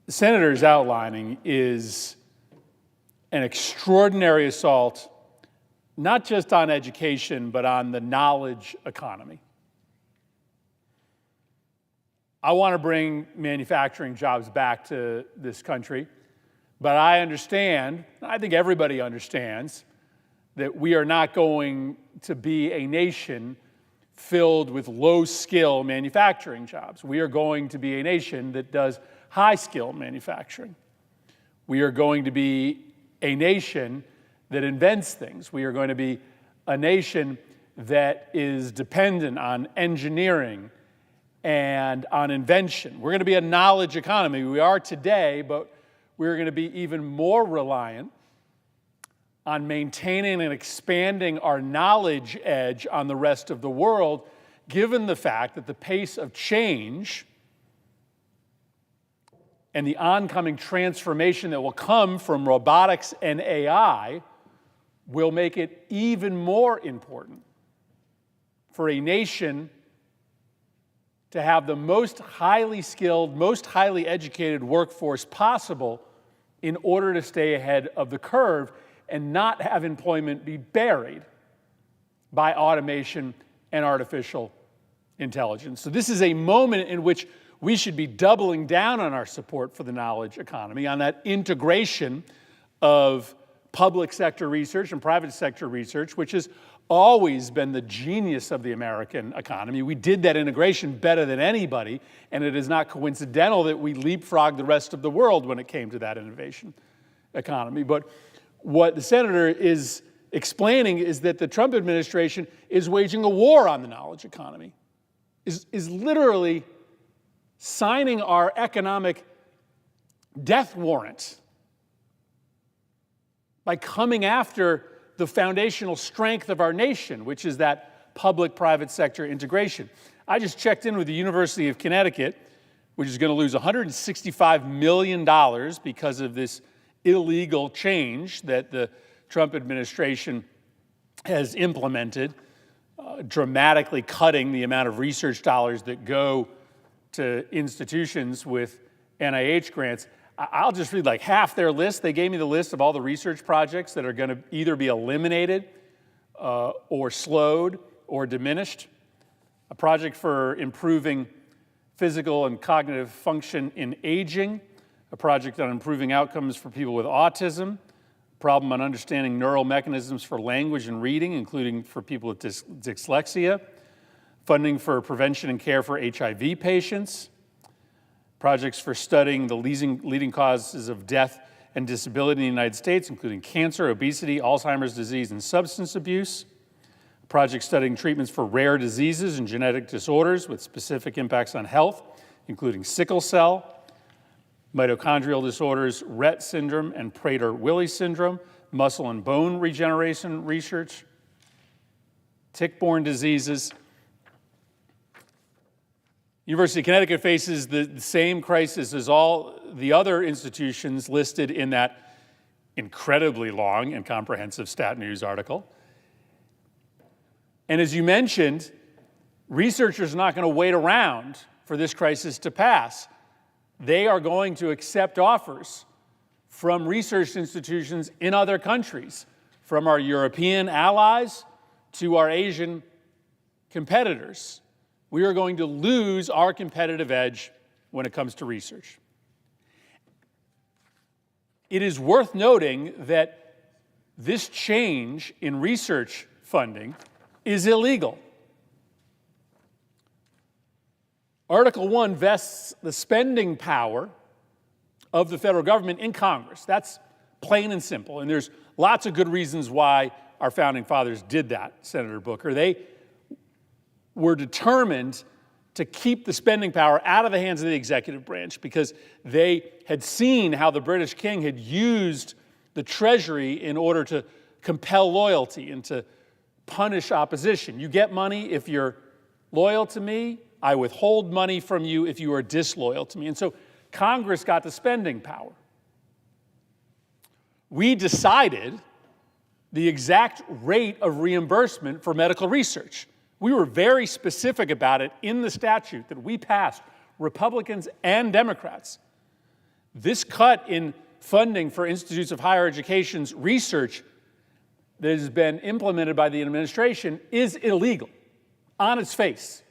the senator is outlining is an extraordinary assault, not just on education, but on the knowledge economy. I want to bring manufacturing jobs back to this country, but I understand, I think everybody understands, that we are not going to be a nation filled with low-skill manufacturing jobs. We are going to be a nation that does high-skill manufacturing. We are going to be a nation that invents things. We are going to be a nation that is dependent on engineering and on invention. We're going to be a knowledge economy. We are today, but we're going to be even more reliant on maintaining and expanding our knowledge edge on the rest of the world, given the fact that the pace of change and the oncoming transformation that will come from robotics and AI will make it even more important for a nation to have the most highly skilled, most highly educated workforce possible in order to stay ahead of the curve and not have employment be buried by automation and artificial intelligence. So this is a moment in which we should be doubling down on our support for the knowledge economy, on that integration of public sector research and private sector research, which has always been the genius of the American economy. We did that integration better than anybody, and it is not coincidental that we leapfrogged the rest of the world when it came to that innovation economy. But what the senator is explaining is that the Trump administration is waging a war on the knowledge economy, is literally signing our economic death warrant by coming after the foundational strength of our nation, which is that public-private sector integration. I just checked in with the University of Connecticut, which is going to lose $165 million because of this illegal change that the Trump administration has implemented, dramatically cutting the amount of research dollars that go to institutions with NIH grants. I'll just read like half their list. They gave me the list of all the research projects that are going to either be eliminated or slowed or diminished. A project for improving physical and cognitive function in aging, a project on improving outcomes for people with autism, a problem on understanding neural mechanisms for language and reading, including for people with dyslexia, funding for prevention and care for HIV patients, projects for studying the leading causes of death and disability in the United States, including cancer, obesity, Alzheimer's disease, and substance abuse, projects studying treatments for rare diseases and genetic disorders with specific impacts on health, including sickle cell, mitochondrial disorders, Rett syndrome and Prader-Willi syndrome, muscle and bone regeneration research, tick-borne diseases. University of Connecticut faces the same crisis as all the other institutions listed in that incredibly long and comprehensive Stat News article. And as you mentioned, researchers are not going to wait around for this crisis to pass. They are going to accept offers from research institutions in other countries, from our European allies to our Asian competitors. We are going to lose our competitive edge when it comes to research. It is worth noting that this change in research funding is illegal. Article 1 vests the spending power of the federal government in Congress. That's plain and simple. And there's lots of good reasons why our founding fathers did that, Senator Booker. They were determined to keep the spending power out of the hands of the executive branch because they had seen how the British king had used the Treasury in order to compel loyalty and to punish opposition. You get money if you're loyal to me. I withhold money from you if you are disloyal to me. And so Congress got the spending power. We decided the exact rate of reimbursement for medical research. We were very specific about it in the statute that we passed, Republicans and Democrats. This cut in funding for institutes of higher education's research that has been implemented by the administration is illegal on its face.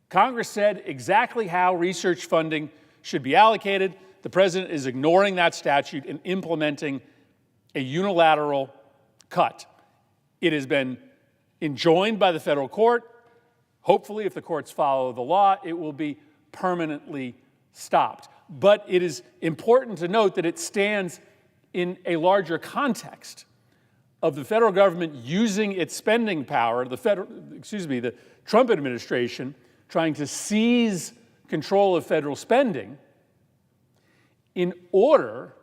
Congress said exactly how research funding should be allocated. The president is ignoring that statute and implementing a unilateral cut. It has been enjoined by the federal court. Hopefully, if the courts follow the law, it will be permanently stopped. But it is important to note that it stands in a larger context of the federal government using its spending power, the Trump administration trying to seize control of federal spending in order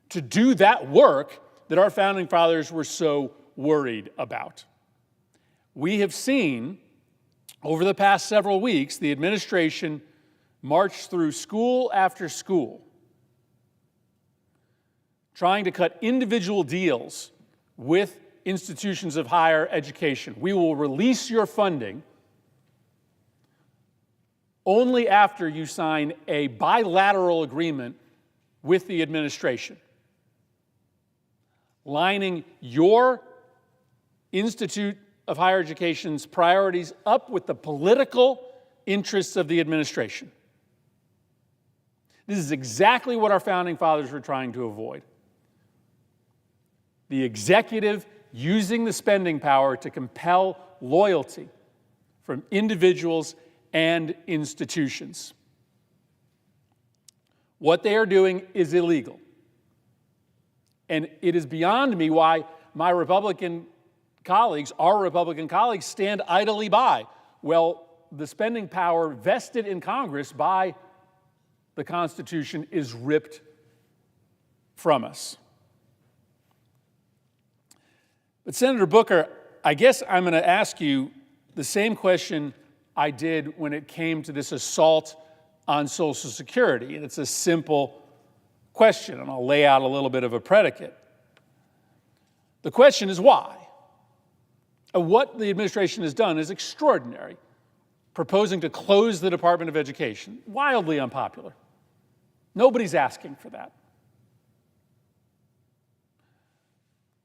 to do that work that our founding fathers were so worried about. We have seen over the past several weeks the administration march through school after school trying to cut individual deals with institutions of higher education. We will release your funding only after you sign a bilateral agreement with the administration, lining your institute of higher education's priorities up with the political interests of the administration. This is exactly what our founding fathers were trying to avoid. The executive using the spending power to compel loyalty from individuals and institutions. What they are doing is illegal. And it is beyond me why my Republican colleagues, our Republican colleagues, stand idly by. Well, the spending power vested in Congress by the Constitution is ripped from us. But Senator Booker, I guess I'm going to ask you the same question I did when it came to this assault on Social Security. And it's a simple question, and I'll lay out a little bit of a predicate. The question is why? What the administration has done is extraordinary, proposing to close the Department of Education, wildly unpopular. Nobody's asking for that.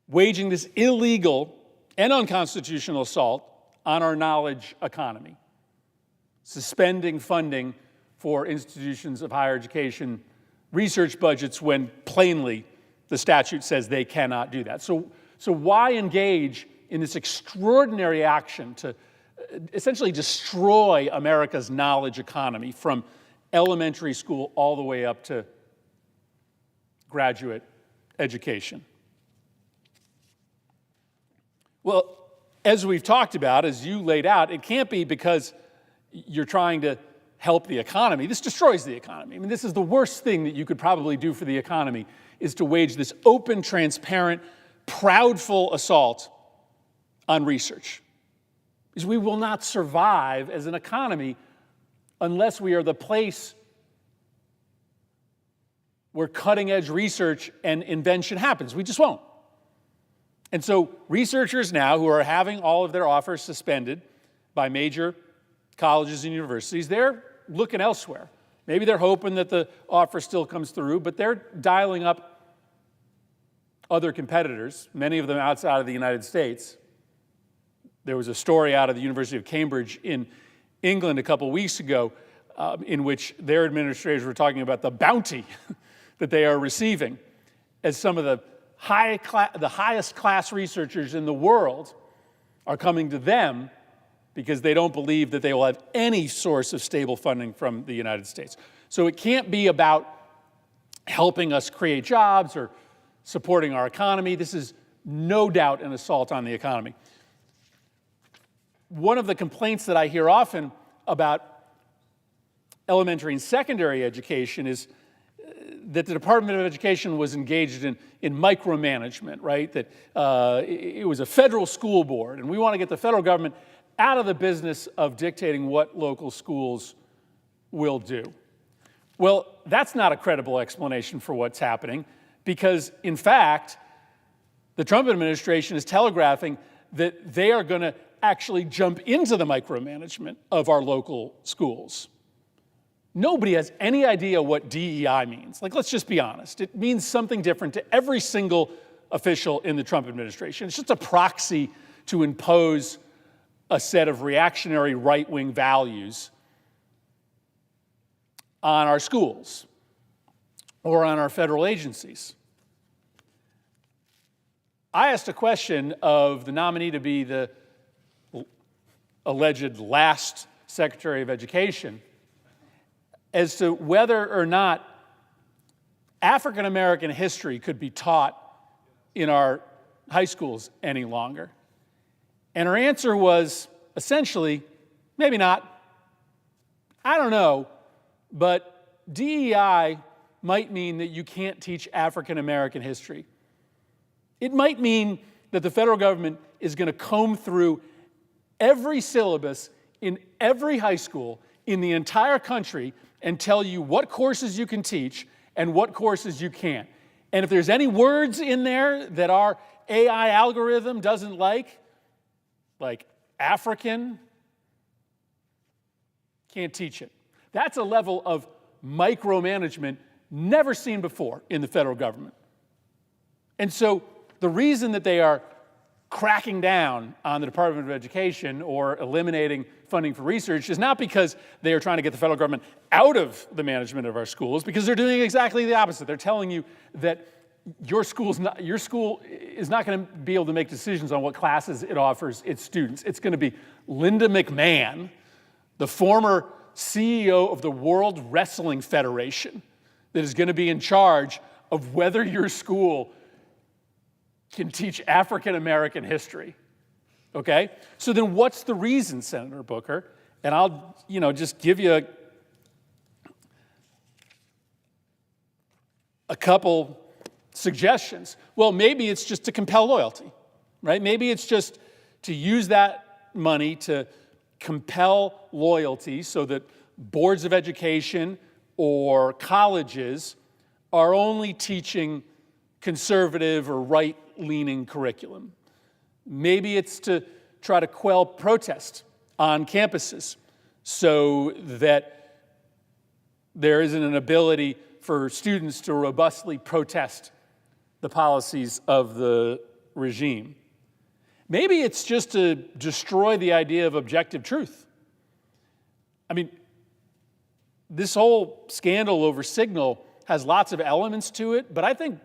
Waging this illegal and unconstitutional assault on our knowledge economy, suspending funding for institutions of higher education research budgets when plainly the statute says they cannot do that. So why engage in this extraordinary action to essentially destroy America's knowledge economy from elementary school all the way up to graduate education? Well, as we've talked about, as you laid out, it can't be because you're trying to help the economy. This destroys the economy. I mean, this is the worst thing that you could probably do for the economy, is to wage this open, transparent, proudful assault on research. Because we will not survive as an economy unless we are the place where cutting-edge research and invention happens. We just won't. And so researchers now who are having all of their offers suspended by major colleges and universities, they're looking elsewhere. Maybe they're hoping that the offer still comes through, but they're dialing up other competitors, many of them outside of the United States. There was a story out of the University of Cambridge in England a couple weeks ago in which their administrators were talking about the bounty that they are receiving as some of the highest class researchers in the world are coming to them because they don't believe that they will have any source of stable funding from the United States. So it can't be about helping us create jobs or supporting our economy. This is no doubt an assault on the economy. One of the complaints that I hear often about elementary and secondary education is that the Department of Education was engaged in micromanagement, right? That it was a federal school board, and we want to get the federal government out of the business of dictating what local schools will do. Well, that's not a credible explanation for what's happening, because in fact, the Trump administration is telegraphing that they are going to actually jump into the micromanagement of our local schools. Nobody has any idea what DEI means. Like, let's just be honest. It means something different to every single official in the Trump administration. It's just a proxy to impose a set of reactionary right-wing values on our schools or on our federal agencies. I asked a question of the nominee to be the alleged last Secretary of Education as to whether or not African American history could be taught in our high schools any longer. And her answer was essentially, maybe not. I don't know, but DEI might mean that you can't teach African American history. It might mean that the federal government is going to comb through every syllabus in every high school in the entire country and tell you what courses you can teach and what courses you can't. And if there's any words in there that our AI algorithm doesn't like African, can't teach it. That's a level of micromanagement never seen before in the federal government. And so the reason that they are cracking down on the Department of Education or eliminating funding for research is not because they are trying to get the federal government out of the management of our schools, because they're doing exactly the opposite. They're telling you that your school is not going to be able to make decisions on what classes it offers its students. It's going to be Linda McMahon, the former CEO of the World Wrestling Federation, that is going to be in charge of whether your school can teach African American history. Okay? So then what's the reason, Senator Booker? And I'll, just give you a couple suggestions. Well, maybe it's just to compel loyalty, right? Maybe it's just to use that money to compel loyalty so that boards of education or colleges are only teaching conservative or right-leaning curriculum. Maybe it's to try to quell protest on campuses so that there isn't an ability for students to robustly protest the policies of the regime. Maybe it's just to destroy the idea of objective truth. I mean, this whole scandal over Signal has lots of elements to it, but I think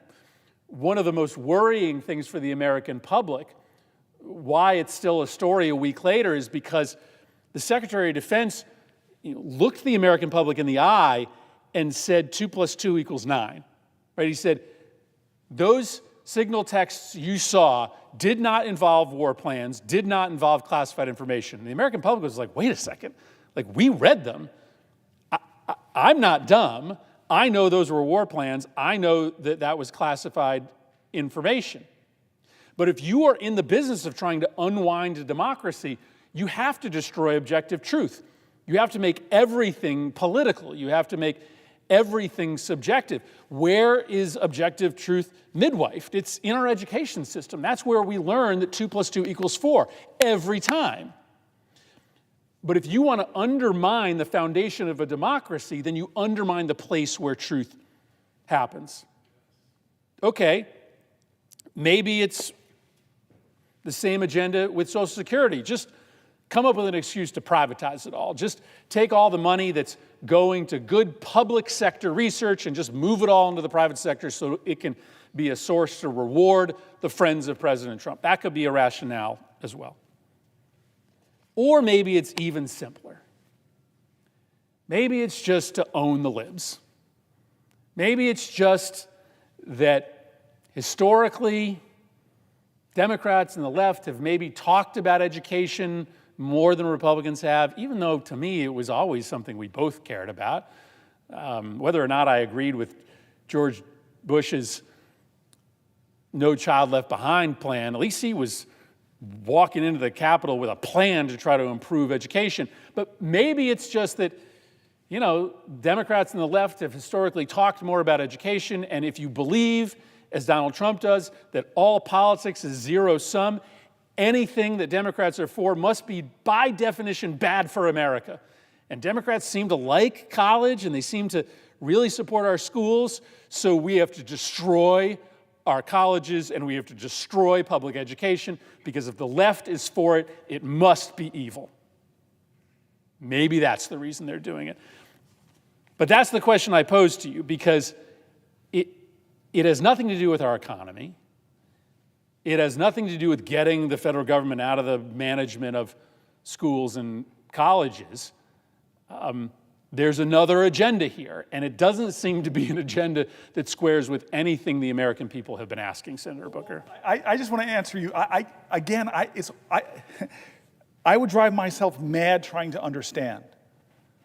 one of the most worrying things for the American public, why it's still a story a week later, is because the Secretary of Defense looked the American public in the eye and said 2 + 2 = 9. Right? He said, those Signal texts you saw did not involve war plans, did not involve classified information. And the American public was like, wait a second, we read them. I'm not dumb. I know those were war plans. I know that that was classified information. But if you are in the business of trying to unwind a democracy, you have to destroy objective truth. You have to make everything political. You have to make everything's subjective. Where is objective truth midwifed? It's in our education system. That's where we learn that 2 + 2 = 4 every time. But if you want to undermine the foundation of a democracy, then you undermine the place where truth happens. Okay, maybe it's the same agenda with Social Security. Just come up with an excuse to privatize it all. Just take all the money that's going to good public sector research and just move it all into the private sector so it can be a source to reward the friends of President Trump. That could be a rationale as well. Or maybe it's even simpler. Maybe it's just to own the libs. Maybe it's just that historically, Democrats and the left have maybe talked about education more than Republicans have, even though to me it was always something we both cared about. Whether or not I agreed with George Bush's No Child Left Behind plan, at least he was walking into the Capitol with a plan to try to improve education. But maybe it's just that, you know, Democrats and the left have historically talked more about education, and if you believe, as Donald Trump does, that all politics is zero-sum, anything that Democrats are for must be, by definition, bad for America. And Democrats seem to like college, and they seem to really support our schools, so we have to destroy our colleges, and we have to destroy public education, because if the left is for it, it must be evil. Maybe that's the reason they're doing it. But that's the question I pose to you, because it has nothing to do with our economy. It has nothing to do with getting the federal government out of the management of schools and colleges. There's another agenda here, and it doesn't seem to be an agenda that squares with anything the American people have been asking, Senator Booker. I just want to answer you. I would drive myself mad trying to understand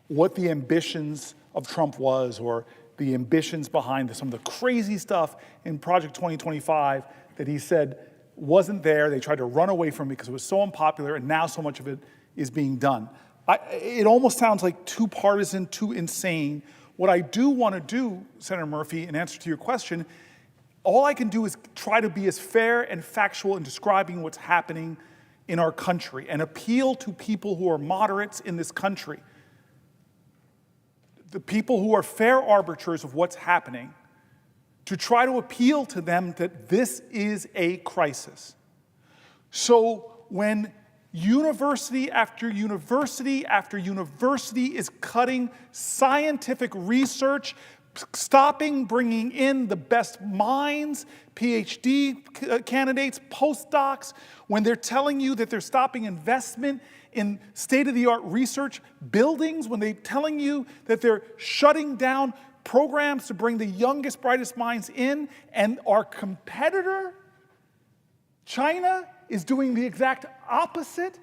what the ambitions of Trump was, or the ambitions behind some of the crazy stuff in Project 2025 that he said wasn't there. They tried to run away from it because it was so unpopular, and now so much of it is being done. It almost sounds like too partisan, too insane. What I do want to do, Senator Murphy, in answer to your question, all I can do is try to be as fair and factual in describing what's happening in our country and appeal to people who are moderates in this country, the people who are fair arbiters of what's happening, to try to appeal to them that this is a crisis. So when university after university after university is cutting scientific research, stopping bringing in the best minds, PhD candidates, postdocs, when they're telling you that they're stopping investment in state-of-the-art research buildings, when they're telling you that they're shutting down programs to bring the youngest, brightest minds in, and our competitor, China, is doing the exact opposite,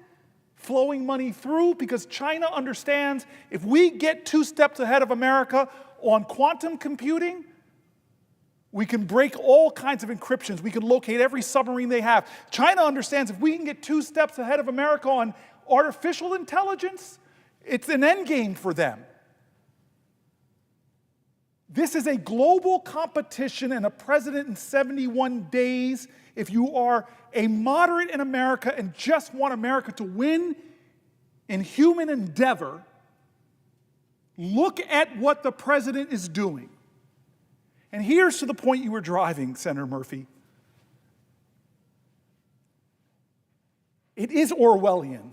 flowing money through, because China understands if we get 2 steps ahead of America on quantum computing, we can break all kinds of encryptions. We can locate every submarine they have. China understands if we can get 2 steps ahead of America on artificial intelligence, it's an end game for them. This is a global competition, and a president in 71 days, if you are a moderate in America and just want America to win in human endeavor, look at what the president is doing. And here's to the point you were driving, Senator Murphy. It is Orwellian.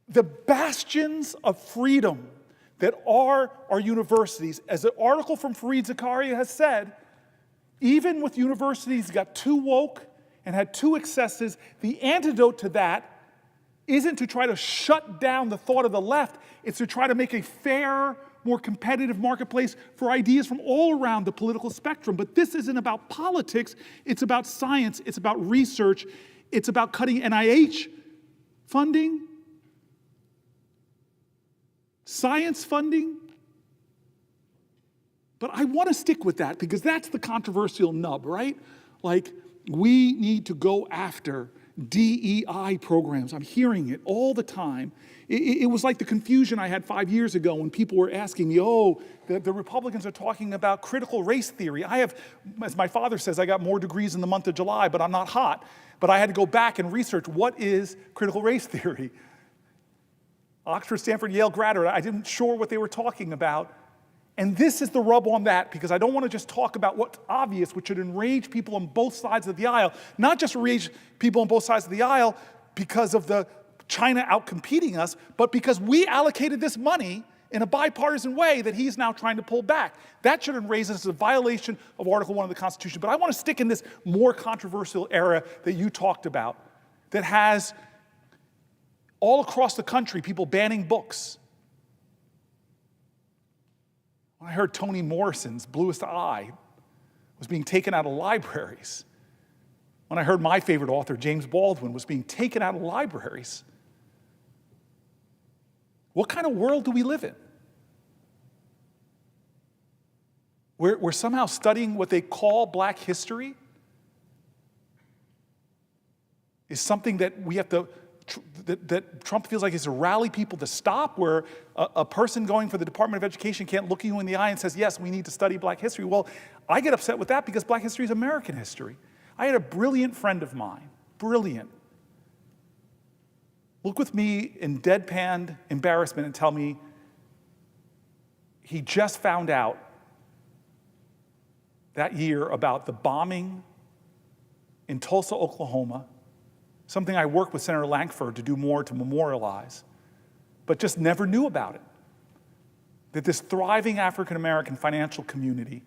The bastions of freedom that are our universities, as an article from Fareed Zakaria has said, even with universities that got too woke and had too excesses, the antidote to that isn't to try to shut down the thought of the left, it's to try to make a fair, more competitive marketplace for ideas from all around the political spectrum. But this isn't about politics, it's about science, it's about research, it's about cutting NIH funding, science funding. But I want to stick with that because that's the controversial nub, right? Like, we need to go after DEI programs. I'm hearing it all the time. It was like the confusion I had 5 years ago when people were asking me, oh, the Republicans are talking about critical race theory. I have, as my father says, I got more degrees in the month of July, but I'm not hot. But I had to go back and research what is critical race theory. Oxford, Stanford, Yale graduate, I didn't sure what they were talking about. And this is the rub on that, because I don't want to just talk about what's obvious, which should enrage people on both sides of the aisle, not just enrage people on both sides of the aisle because of the China outcompeting us, but because we allocated this money in a bipartisan way that he's now trying to pull back. That should enrage us as a violation of Article 1 of the Constitution. But I want to stick in this more controversial area that you talked about, that has all across the country people banning books. When I heard Toni Morrison's Bluest Eye was being taken out of libraries, when I heard my favorite author, James Baldwin, was being taken out of libraries, what kind of world do we live in? We're somehow studying what they call Black history is something that we have to, that Trump feels like is to rally people to stop, where a person going for the Department of Education can't look you in the eye and says, yes, we need to study Black history. Well, I get upset with that because Black history is American history. I had a brilliant friend of mine, brilliant, look with me in deadpan embarrassment and tell me he just found out that year about the bombing in Tulsa, Oklahoma, something I worked with Senator Lankford to do more to memorialize, but just never knew about it. That this thriving African-American financial community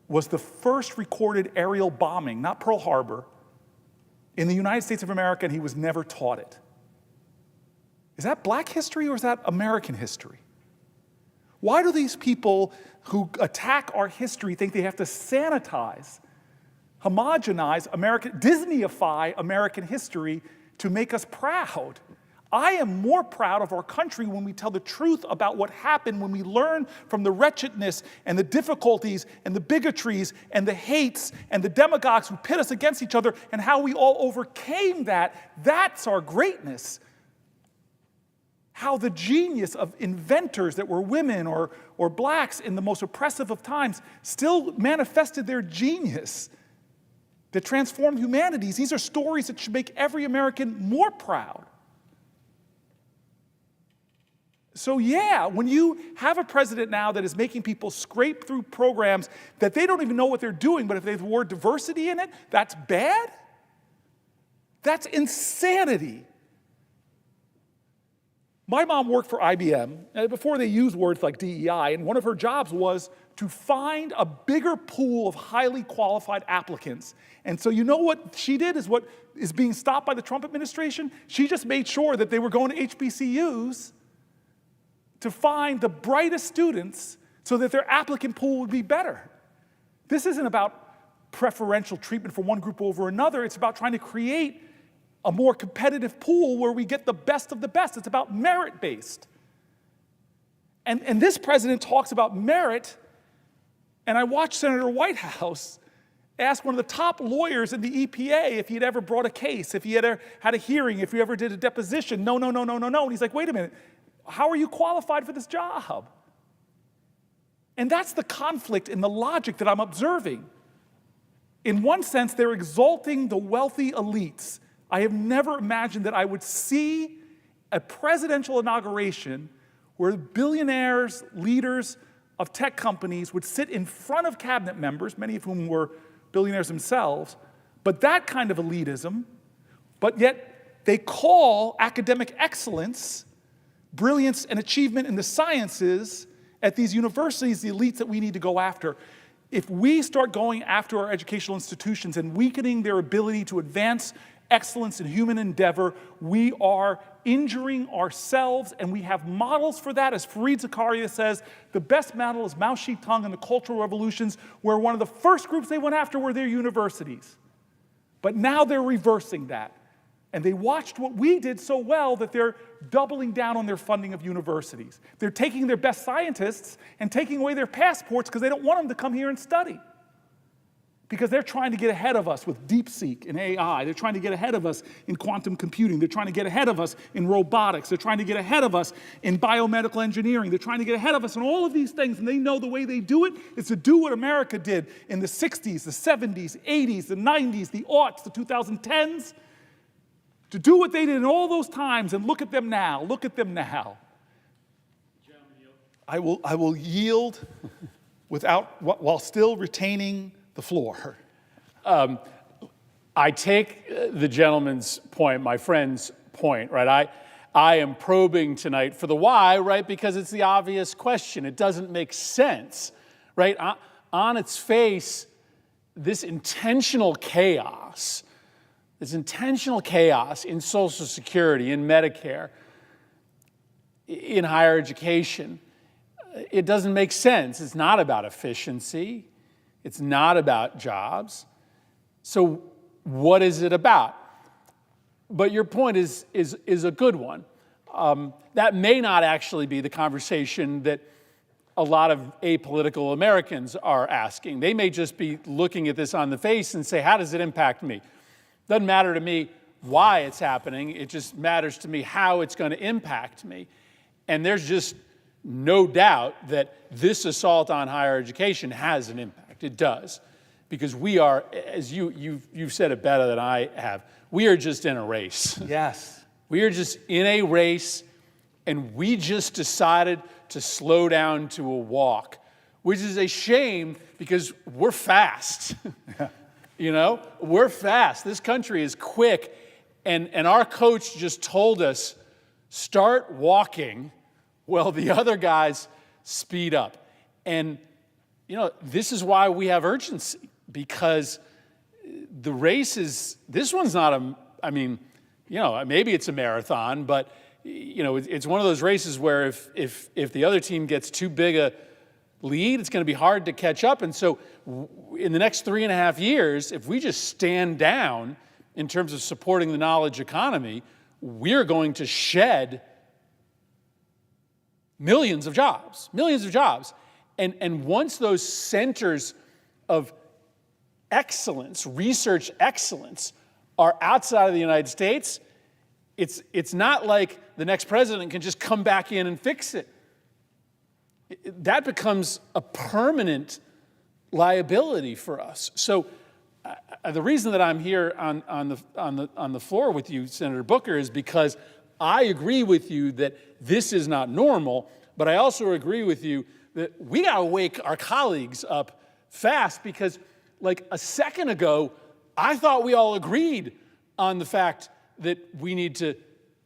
was the first recorded aerial bombing, not Pearl Harbor, in the United States of America, and he was never taught it. Is that Black history or is that American history? Why do these people who attack our history think they have to sanitize, homogenize American, Disneyify American history to make us proud? I am more proud of our country when we tell the truth about what happened, when we learn from the wretchedness and the difficulties and the bigotries and the hates and the demagogues who pit us against each other and how we all overcame that. That's our greatness. How the genius of inventors that were women or Blacks in the most oppressive of times still manifested their genius that transformed humanities. These are stories that should make every American more proud. So yeah, when you have a president now that is making people scrape through programs that they don't even know what they're doing, but if they have the word diversity in it, that's bad? That's insanity. My mom worked for IBM before they used words like DEI, and one of her jobs was to find a bigger pool of highly qualified applicants. And so you know what she did is what is being stopped by the Trump administration? She just made sure that they were going to HBCUs to find the brightest students so that their applicant pool would be better. This isn't about preferential treatment for one group over another. It's about trying to create a more competitive pool where we get the best of the best. It's about merit-based. And this president talks about merit, and I watched Senator Whitehouse ask one of the top lawyers in the EPA if he had ever brought a case, if he had ever had a hearing, if he ever did a deposition. No. And he's like, wait a minute, how are you qualified for this job? And that's the conflict in the logic that I'm observing. In one sense, they're exalting the wealthy elites. I have never imagined that I would see a presidential inauguration where billionaires, leaders of tech companies would sit in front of cabinet members, many of whom were billionaires themselves, but that kind of elitism, but yet they call academic excellence, brilliance and achievement in the sciences at these universities the elites that we need to go after. If we start going after our educational institutions and weakening their ability to advance excellence in human endeavor, we are injuring ourselves, and we have models for that. As Fareed Zakaria says, the best model is Mao Zedong and the Cultural Revolutions, where one of the first groups they went after were their universities. But now they're reversing that. And they watched what we did so well that they're doubling down on their funding of universities. They're taking their best scientists and taking away their passports because they don't want them to come here and study. because they're trying to get ahead of us with DeepSeek and AI. They're trying to get ahead of us in quantum computing. They're trying to get ahead of us in robotics. They're trying to get ahead of us in biomedical engineering. They're trying to get ahead of us in all of these things, and they know the way they do it is to do what America did in the 60s, the 70s, 80s, the 90s, the aughts, the 2010s, to do what they did in all those times, and look at them now. Look at them now. I will yield while still retaining the floor. I take the gentleman's point, my friend's point, right? I am probing tonight for the why, right? Because it's the obvious question. It doesn't make sense, right? On its face, this intentional chaos in Social Security, in Medicare, in higher education, it doesn't make sense. It's not about efficiency. It's not about jobs. So what is it about? But your point is a good one. That may not actually be the conversation that a lot of apolitical Americans are asking. They may just be looking at this on the face and say, how does it impact me? Doesn't matter to me why it's happening. It just matters to me how it's going to impact me. And there's just no doubt that this assault on higher education has an impact. It does. Because we are, as you've said it better than I have, we are just in a race. Yes. We are just in a race, and we just decided to slow down to a walk, which is a shame because we're fast. You know, we're fast. This country is quick, and our coach just told us, start walking while the other guys speed up. And, you know, this is why we have urgency, because the race is, this one's not maybe it's a marathon, but, you know, it's one of those races where if the other team gets too big a lead, it's going to be hard to catch up. And so in the next 3.5 years, if we just stand down in terms of supporting the knowledge economy, we're going to shed millions of jobs. And once those centers of excellence, research excellence, are outside of the United States, it's not like the next president can just come back in and fix it. That becomes a permanent liability for us. So the reason that I'm here on the floor with you, Senator Booker, is because I agree with you that this is not normal, but I also agree with you that we got to wake our colleagues up fast, because like a second ago, I thought we all agreed on the fact that we need to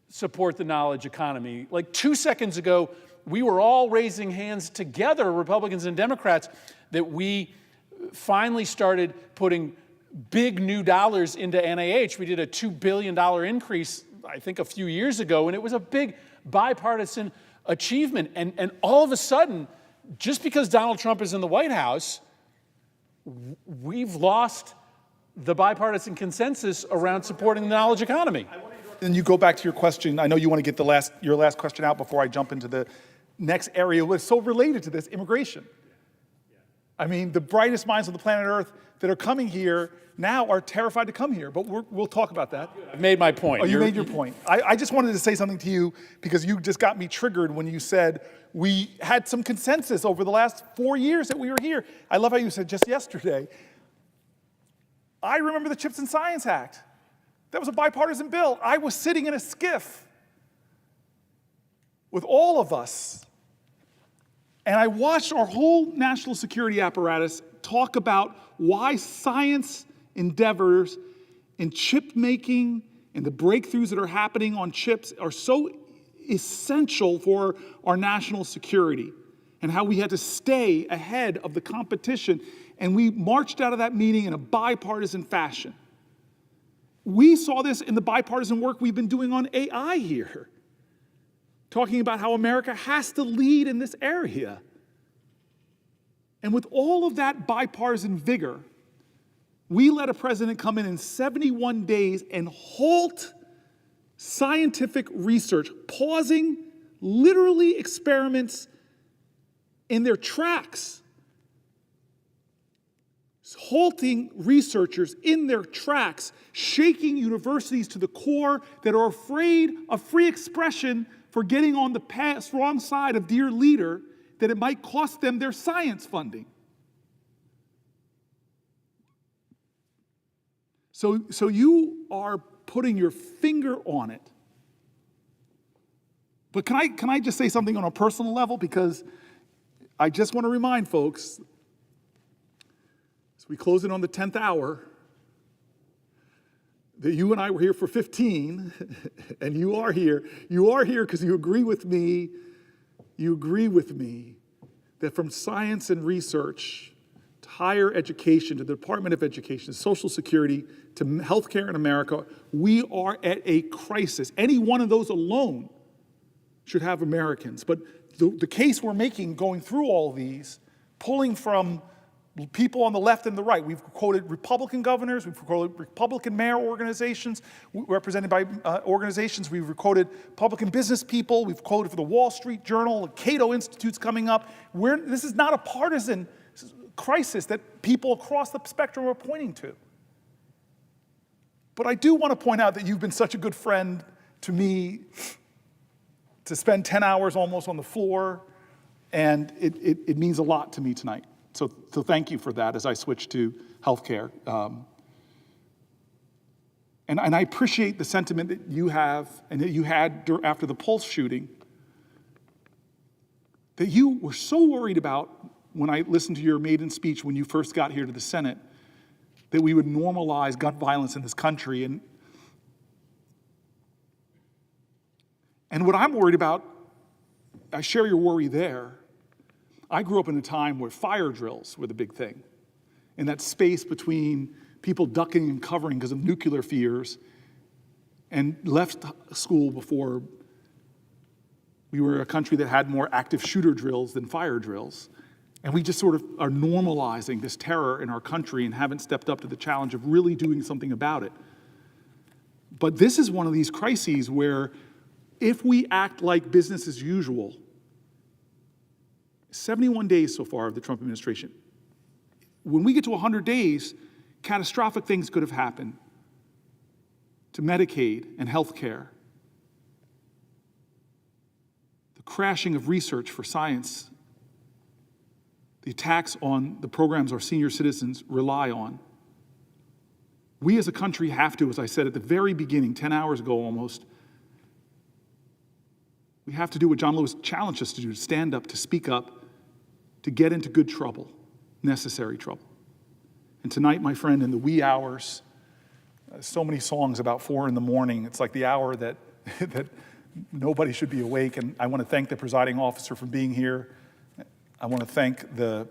support the knowledge economy. Like 2 seconds ago, we were all raising hands together, Republicans and Democrats, that we finally started putting big new dollars into NIH. We did a $2 billion increase, I think, a few years ago, and it was a big bipartisan achievement. And all of a sudden, just because Donald Trump is in the White House, we've lost the bipartisan consensus around supporting the knowledge economy. And you go back to your question. I know you want to get your last question out before I jump into the next area that's so related to this, immigration. I mean, the brightest minds on the planet Earth that are coming here now are terrified to come here, but we'll talk about that. I've made my point. Oh, you made your point. I just wanted to say something to you because you just got me triggered when you said we had some consensus over the last 4 years that we were here. I love how you said just yesterday. I remember the CHIPS and Science Act. That was a bipartisan bill. I was sitting in a skiff with all of us, and I watched our whole national security apparatus talk about why science endeavors in chip making and the breakthroughs that are happening on chips are so essential for our national security, and how we had to stay ahead of the competition. And we marched out of that meeting in a bipartisan fashion. We saw this in the bipartisan work we've been doing on AI here, talking about how America has to lead in this area. And with all of that bipartisan vigor, we let a president come in 71 days and halt scientific research, pausing literally experiments in their tracks, halting researchers in their tracks, shaking universities to the core that are afraid of free expression for getting on the wrong side of dear leader, that it might cost them their science funding. So you are putting your finger on it. But can I just say something on a personal level? Because I just want to remind folks, as we close in on the 10th hour, that you and I were here for 15, and you are here. You are here because you agree with me. You agree with me that from science and research to higher education, to the Department of Education, to Social Security, to healthcare in America, we are at a crisis. Any one of those alone should have Americans. But the case we're making going through all these, pulling from people on the left and the right. We've quoted Republican governors, we've quoted Republican mayor organizations, represented by organizations. We've quoted Republican business people. We've quoted for the Wall Street Journal, the Cato Institute's coming up. This is not a partisan crisis that people across the spectrum are pointing to. But I do want to point out that you've been such a good friend to me to spend 10 hours almost on the floor, and it means a lot to me tonight. So thank you for that as I switch to healthcare. And I appreciate the sentiment that you have and that you had after the Pulse shooting, that you were so worried about when I listened to your maiden speech when you first got here to the Senate, that we would normalize gun violence in this country. And what I'm worried about, I share your worry there. I grew up in a time where fire drills were the big thing. In that space between people ducking and covering because of nuclear fears, and left school before we were a country that had more active shooter drills than fire drills. And we just sort of are normalizing this terror in our country and haven't stepped up to the challenge of really doing something about it. But this is one of these crises where if we act like business as usual, 71 days so far of the Trump administration. When we get to 100 days, catastrophic things could have happened to Medicaid and healthcare. The crashing of research for science, the attacks on the programs our senior citizens rely on. We as a country have to, as I said at the very beginning, 10 hours ago almost, we have to do what John Lewis challenged us to do, to stand up, to speak up, to get into good trouble, necessary trouble. And tonight, my friend, in the wee hours, so many songs about 4 a.m. It's like the hour that nobody should be awake. And I want to thank the presiding officer for being here. I want to thank the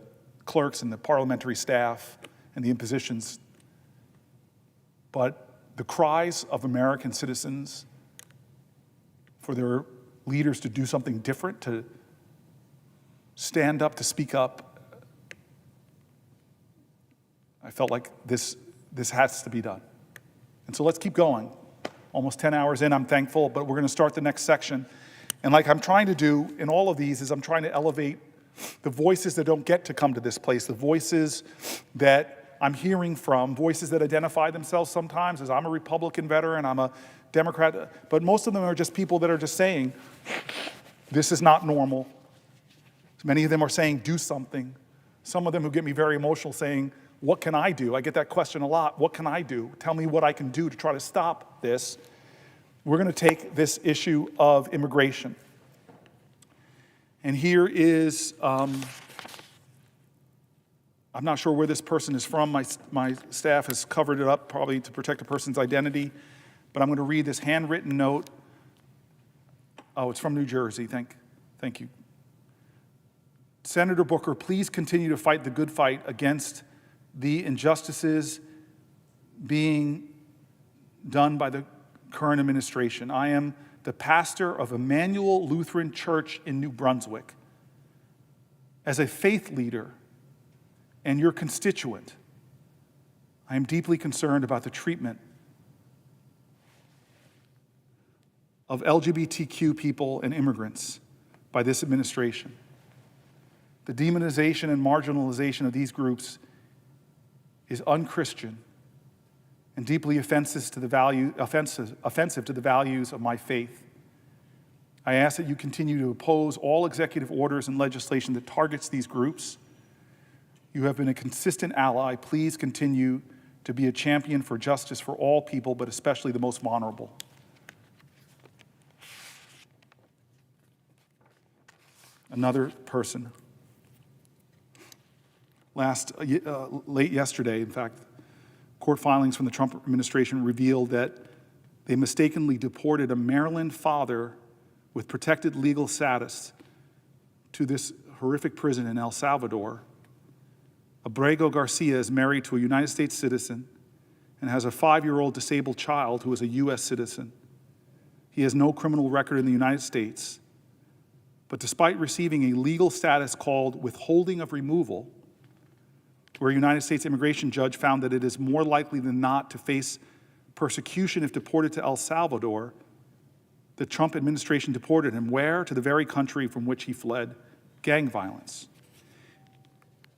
clerks and the parliamentary staff and the impositions. But the cries of American citizens for their leaders to do something different, to stand up, to speak up, I felt like this has to be done. And so let's keep going. Almost 10 hours in, I'm thankful, but we're going to start the next section. And like I'm trying to do in all of these is I'm trying to elevate the voices that don't get to come to this place, the voices that I'm hearing from, voices that identify themselves sometimes as I'm a Republican veteran, I'm a Democrat, but most of them are just people that are just saying, this is not normal. Many of them are saying, do something. Some of them who get me very emotional saying, what can I do? I get that question a lot. What can I do? Tell me what I can do to try to stop this. We're going to take this issue of immigration. And here is, I'm not sure where this person is from. My staff has covered it up probably to protect a person's identity. But I'm going to read this handwritten note. Oh, it's from New Jersey. Thank you. Senator Booker, please continue to fight the good fight against the injustices being done by the current administration. I am the pastor of Emmanuel Lutheran Church in New Brunswick. As a faith leader and your constituent, I am deeply concerned about the treatment of LGBTQ people and immigrants by this administration. The demonization and marginalization of these groups is unchristian and deeply offensive to the values of my faith. I ask that you continue to oppose all executive orders and legislation that targets these groups. You have been a consistent ally. Please continue to be a champion for justice for all people, but especially the most vulnerable. Another person. Late yesterday, in fact, court filings from the Trump administration revealed that they mistakenly deported a Maryland father with protected legal status to this horrific prison in El Salvador. Abrego Garcia is married to a United States citizen and has a 5-year-old disabled child who is a U.S. citizen. He has no criminal record in the United States, but despite receiving a legal status called withholding of removal, where a United States immigration judge found that it is more likely than not to face persecution if deported to El Salvador, the Trump administration deported him where? To the very country from which he fled gang violence.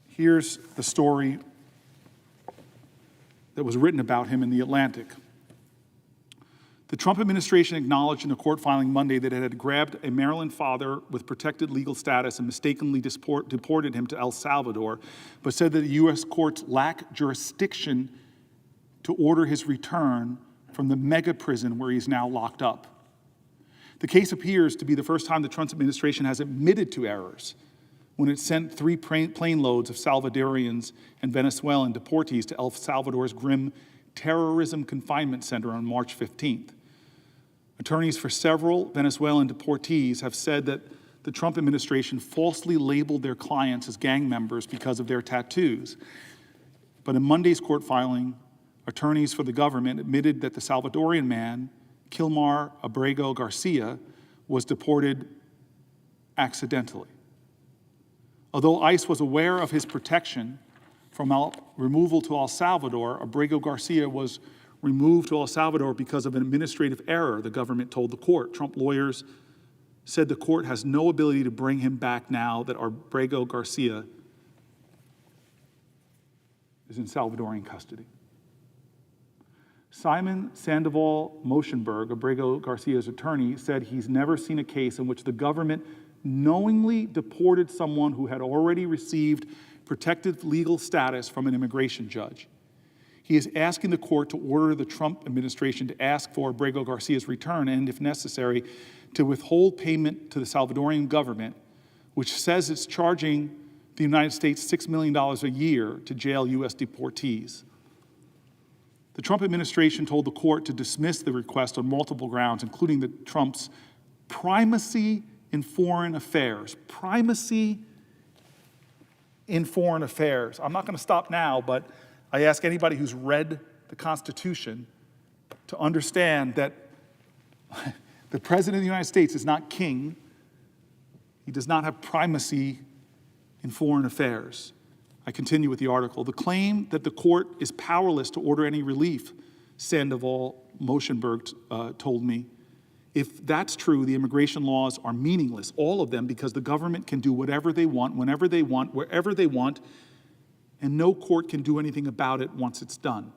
Here's the story that was written about him in The Atlantic. The Trump administration acknowledged in a court filing Monday that it had grabbed a Maryland father with protected legal status and mistakenly deported him to El Salvador, but said that the U.S. courts lack jurisdiction to order his return from the mega prison where he's now locked up. The case appears to be the first time the Trump administration has admitted to errors when it sent 3 plane loads of Salvadorians and Venezuelan deportees to El Salvador's grim terrorism confinement center on March 15th. Attorneys for several Venezuelan deportees have said that the Trump administration falsely labeled their clients as gang members because of their tattoos. But in Monday's court filing, attorneys for the government admitted that the Salvadorian man, Kilmar Abrego Garcia, was deported accidentally. Although ICE was aware of his protection from removal to El Salvador, Abrego Garcia was removed to El Salvador because of an administrative error, the government told the court. Trump lawyers said the court has no ability to bring him back now that Abrego Garcia is in Salvadorian custody. Simon Sandoval Moschenberg, Abrego Garcia's attorney, said he's never seen a case in which the government knowingly deported someone who had already received protected legal status from an immigration judge. He is asking the court to order the Trump administration to ask for Abrego Garcia's return and, if necessary, to withhold payment to the Salvadorian government, which says it's charging the United States $6 million a year to jail U.S. deportees. The Trump administration told the court to dismiss the request on multiple grounds, including the Trump's primacy in foreign affairs. Primacy in foreign affairs. I'm not going to stop now, but I ask anybody who's read the Constitution to understand that the President of the United States is not king. He does not have primacy in foreign affairs. I continue with the article. The claim that the court is powerless to order any relief, Sandoval Moschenberg told me. If that's true, the immigration laws are meaningless, all of them, because the government can do whatever they want, whenever they want, wherever they want, and no court can do anything about it once it's done.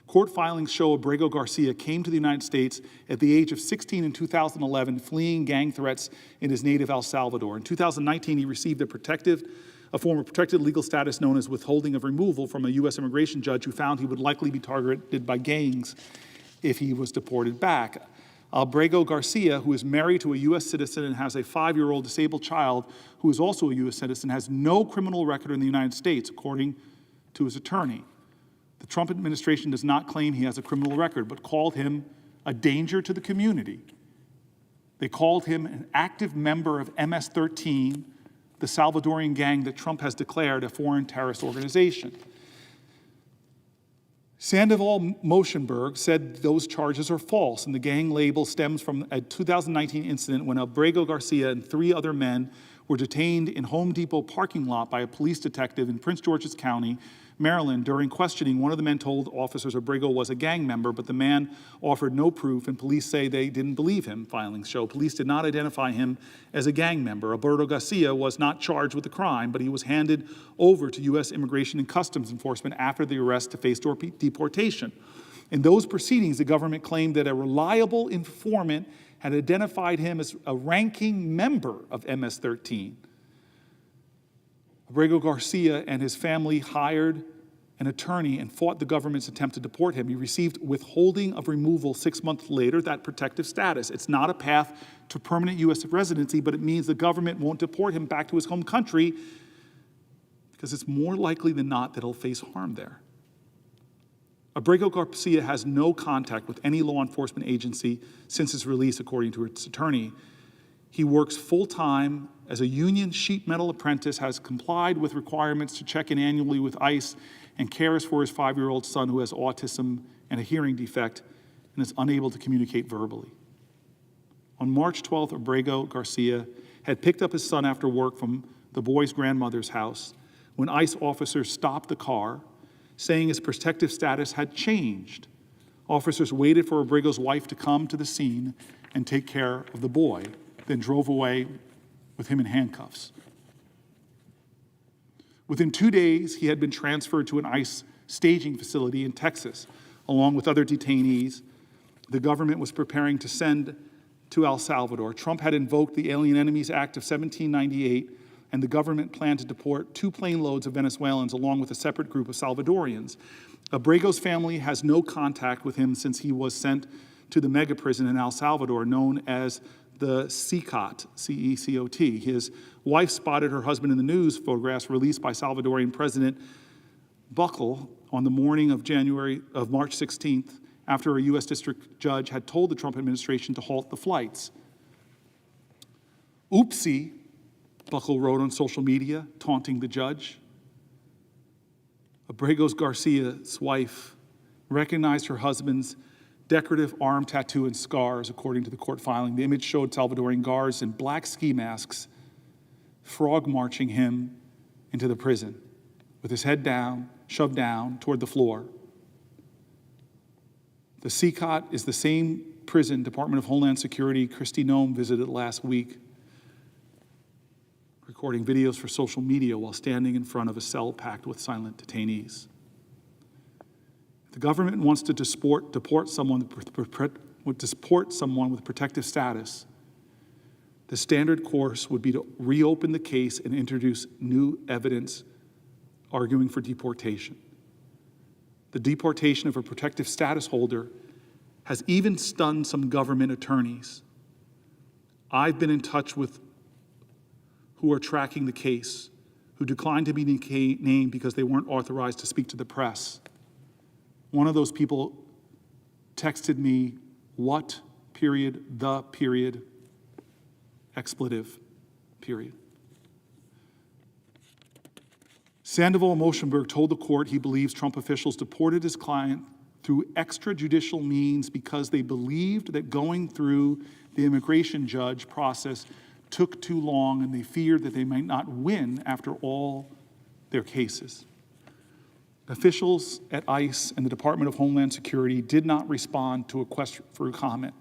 Court filings show Abrego Garcia came to the United States at the age of 16 in 2011, fleeing gang threats in his native El Salvador. In 2019, he received a form of protected legal status known as withholding of removal from a U.S. immigration judge who found he would likely be targeted by gangs if he was deported back. Abrego Garcia, who is married to a U.S. citizen and has a 5-year-old disabled child who is also a U.S. citizen, has no criminal record in the United States, according to his attorney. The Trump administration does not claim he has a criminal record, but called him a danger to the community. They called him an active member of MS-13, the Salvadorian gang that Trump has declared a foreign terrorist organization. Sandoval Moschenberg said those charges are false, and the gang label stems from a 2019 incident when Abrego Garcia and 3 other men were detained in Home Depot parking lot by a police detective in Prince George's County Maryland. During questioning, one of the men told officers Abrego was a gang member, but the man offered no proof, and police say they didn't believe him. Filings show police did not identify him as a gang member. Alberto Garcia was not charged with the crime, but he was handed over to U.S. Immigration and Customs Enforcement after the arrest to face deportation. In those proceedings, the government claimed that a reliable informant had identified him as a ranking member of MS-13. Abrego Garcia and his family hired an attorney and fought the government's attempt to deport him. He received withholding of removal 6 months later, that protective status. It's not a path to permanent U.S. residency, but it means the government won't deport him back to his home country because it's more likely than not that he'll face harm there. Abrego Garcia has no contact with any law enforcement agency since his release, according to its attorney. He works full-time as a union sheet metal apprentice, has complied with requirements to check in annually with ICE, and cares for his 5-year-old son who has autism and a hearing defect and is unable to communicate verbally. On March 12th, Abrego Garcia had picked up his son after work from the boy's grandmother's house when ICE officers stopped the car, saying his protective status had changed. Officers waited for Abrego's wife to come to the scene and take care of the boy, then drove away with him in handcuffs. Within 2 days, he had been transferred to an ICE staging facility in Texas, along with other detainees the government was preparing to send to El Salvador. Trump had invoked the Alien Enemies Act of 1798, and the government planned to deport 2 plane loads of Venezuelans along with a separate group of Salvadorians. Abrego's family has no contact with him since he was sent to the mega prison in El Salvador known as the CECOT, C-E-C-O-T. His wife spotted her husband in the news photographs released by Salvadorian President Buckle on the morning of March 16th, after a U.S. district judge had told the Trump administration to halt the flights. Oopsie, Buckle wrote on social media, taunting the judge. Abrego Garcia's wife recognized her husband's decorative arm tattoo and scars, according to the court filing. The image showed Salvadorian guards in black ski masks frog marching him into the prison with his head down, shoved down toward the floor. The CECOT is the same prison Department of Homeland Security Kristi Noem visited last week, recording videos for social media while standing in front of a cell packed with silent detainees. If the government wants to deport someone with protective status, the standard course would be to reopen the case and introduce new evidence arguing for deportation. The deportation of a protective status holder has even stunned some government attorneys. I've been in touch with who are tracking the case, who declined to be named because they weren't authorized to speak to the press. One of those people texted me, what, period, the, period, expletive, period. Sandoval Moshenberg told the court he believes Trump officials deported his client through extrajudicial means because they believed that going through the immigration judge process took too long and they feared that they might not win after all their cases. Officials at ICE and the Department of Homeland Security did not respond to a question for a comment.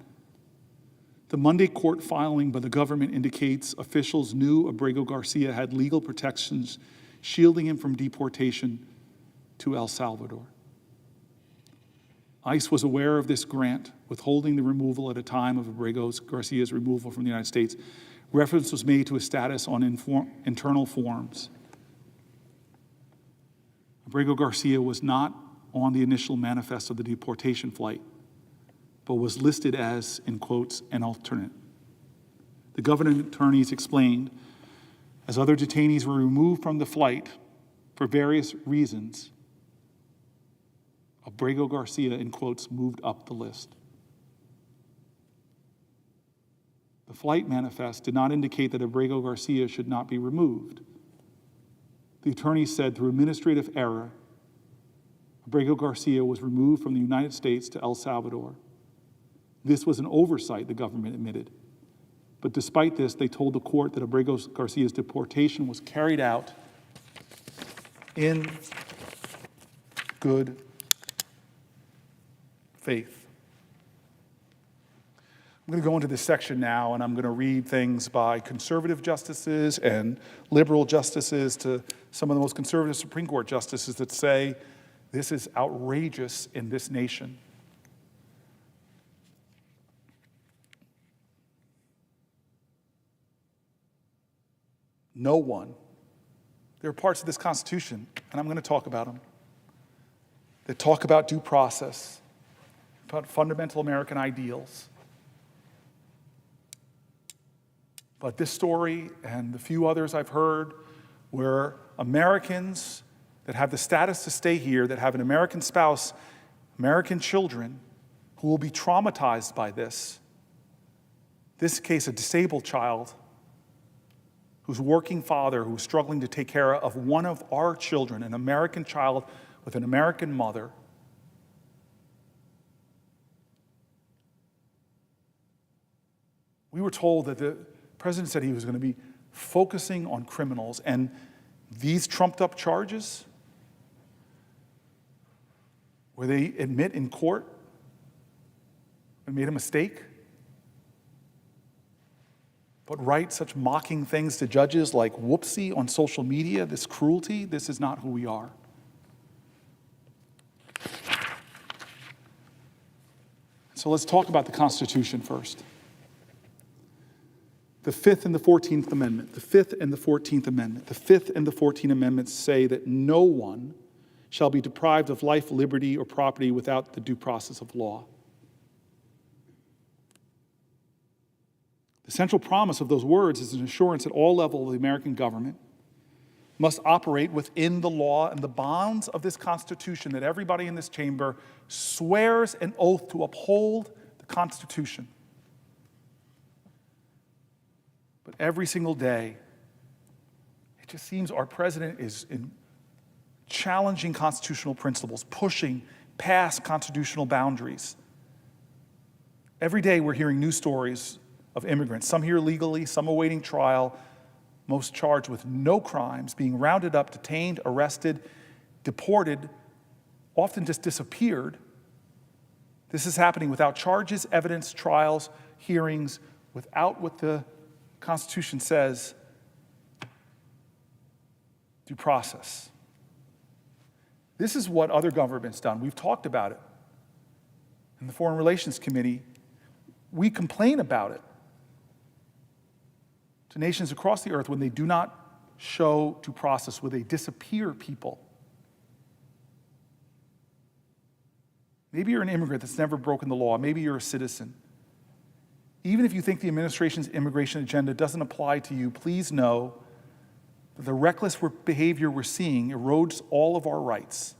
The Monday court filing by the government indicates officials knew Abrego Garcia had legal protections shielding him from deportation to El Salvador. ICE was aware of this grant, withholding the removal at a time of Abrego Garcia's removal from the United States. Reference was made to a status on internal forms. Abrego Garcia was not on the initial manifest of the deportation flight, but was listed as, in quotes, an alternate. The government attorneys explained, as other detainees were removed from the flight for various reasons, Abrego Garcia, in quotes, moved up the list. The flight manifest did not indicate that Abrego Garcia should not be removed. The attorney said through administrative error, Abrego Garcia was removed from the United States to El Salvador. This was an oversight, the government admitted. But despite this, they told the court that Abrego Garcia's deportation was carried out in good faith. I'm going to go into this section now, and I'm going to read things by conservative justices and liberal justices to some of the most conservative Supreme Court justices that say this is outrageous in this nation. No one. There are parts of this Constitution, and I'm going to talk about them, that talk about due process, about fundamental American ideals. But this story and the few others I've heard where Americans that have the status to stay here, that have an American spouse, American children, who will be traumatized by this. This case, a disabled child whose working father who was struggling to take care of one of our children, an American child with an American mother. We were told that the president said he was going to be focusing on criminals, and these trumped up charges where they admit in court and made a mistake, but write such mocking things to judges like whoopsie on social media, this cruelty, this is not who we are. So let's talk about the Constitution first. The Fifth and the 14th Amendment. The Fifth and the 14th Amendment. The Fifth and the 14th Amendments say that no one shall be deprived of life, liberty, or property without the due process of law. The central promise of those words is an assurance that all levels of the American government must operate within the law and the bounds of this Constitution, that everybody in this chamber swears an oath to uphold the Constitution. But every single day, it just seems our president is in challenging constitutional principles, pushing past constitutional boundaries. Every day we're hearing news stories of immigrants, some here legally, some awaiting trial, most charged with no crimes, being rounded up, detained, arrested, deported, often just disappeared. This is happening without charges, evidence, trials, hearings, without what the Constitution says, due process. This is what other governments done. We've talked about it. In the Foreign Relations Committee, we complain about it to nations across the earth when they do not show due process, where they disappear people. Maybe you're an immigrant that's never broken the law. Maybe you're a citizen. Even if you think the administration's immigration agenda doesn't apply to you, please know that the reckless behavior we're seeing erodes all of our rights.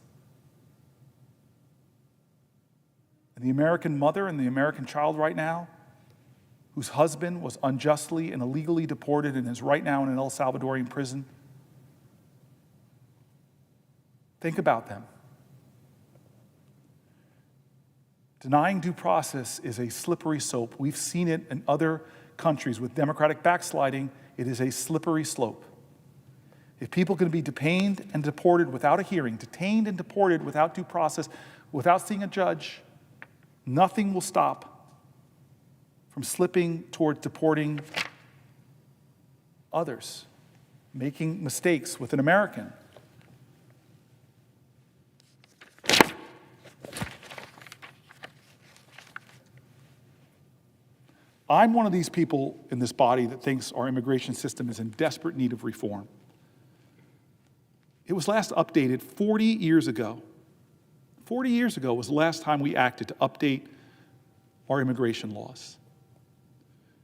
And the American mother and the American child right now, whose husband was unjustly and illegally deported and is right now in an El Salvadorian prison, think about them. Denying due process is a slippery slope. We've seen it in other countries with democratic backsliding. It is a slippery slope. If people can be detained and deported without a hearing, detained and deported without due process, without seeing a judge, nothing will stop from slipping toward deporting others, making mistakes with an American. I'm one of these people in this body that thinks our immigration system is in desperate need of reform. It was last updated 40 years ago. 40 years ago was the last time we acted to update our immigration laws.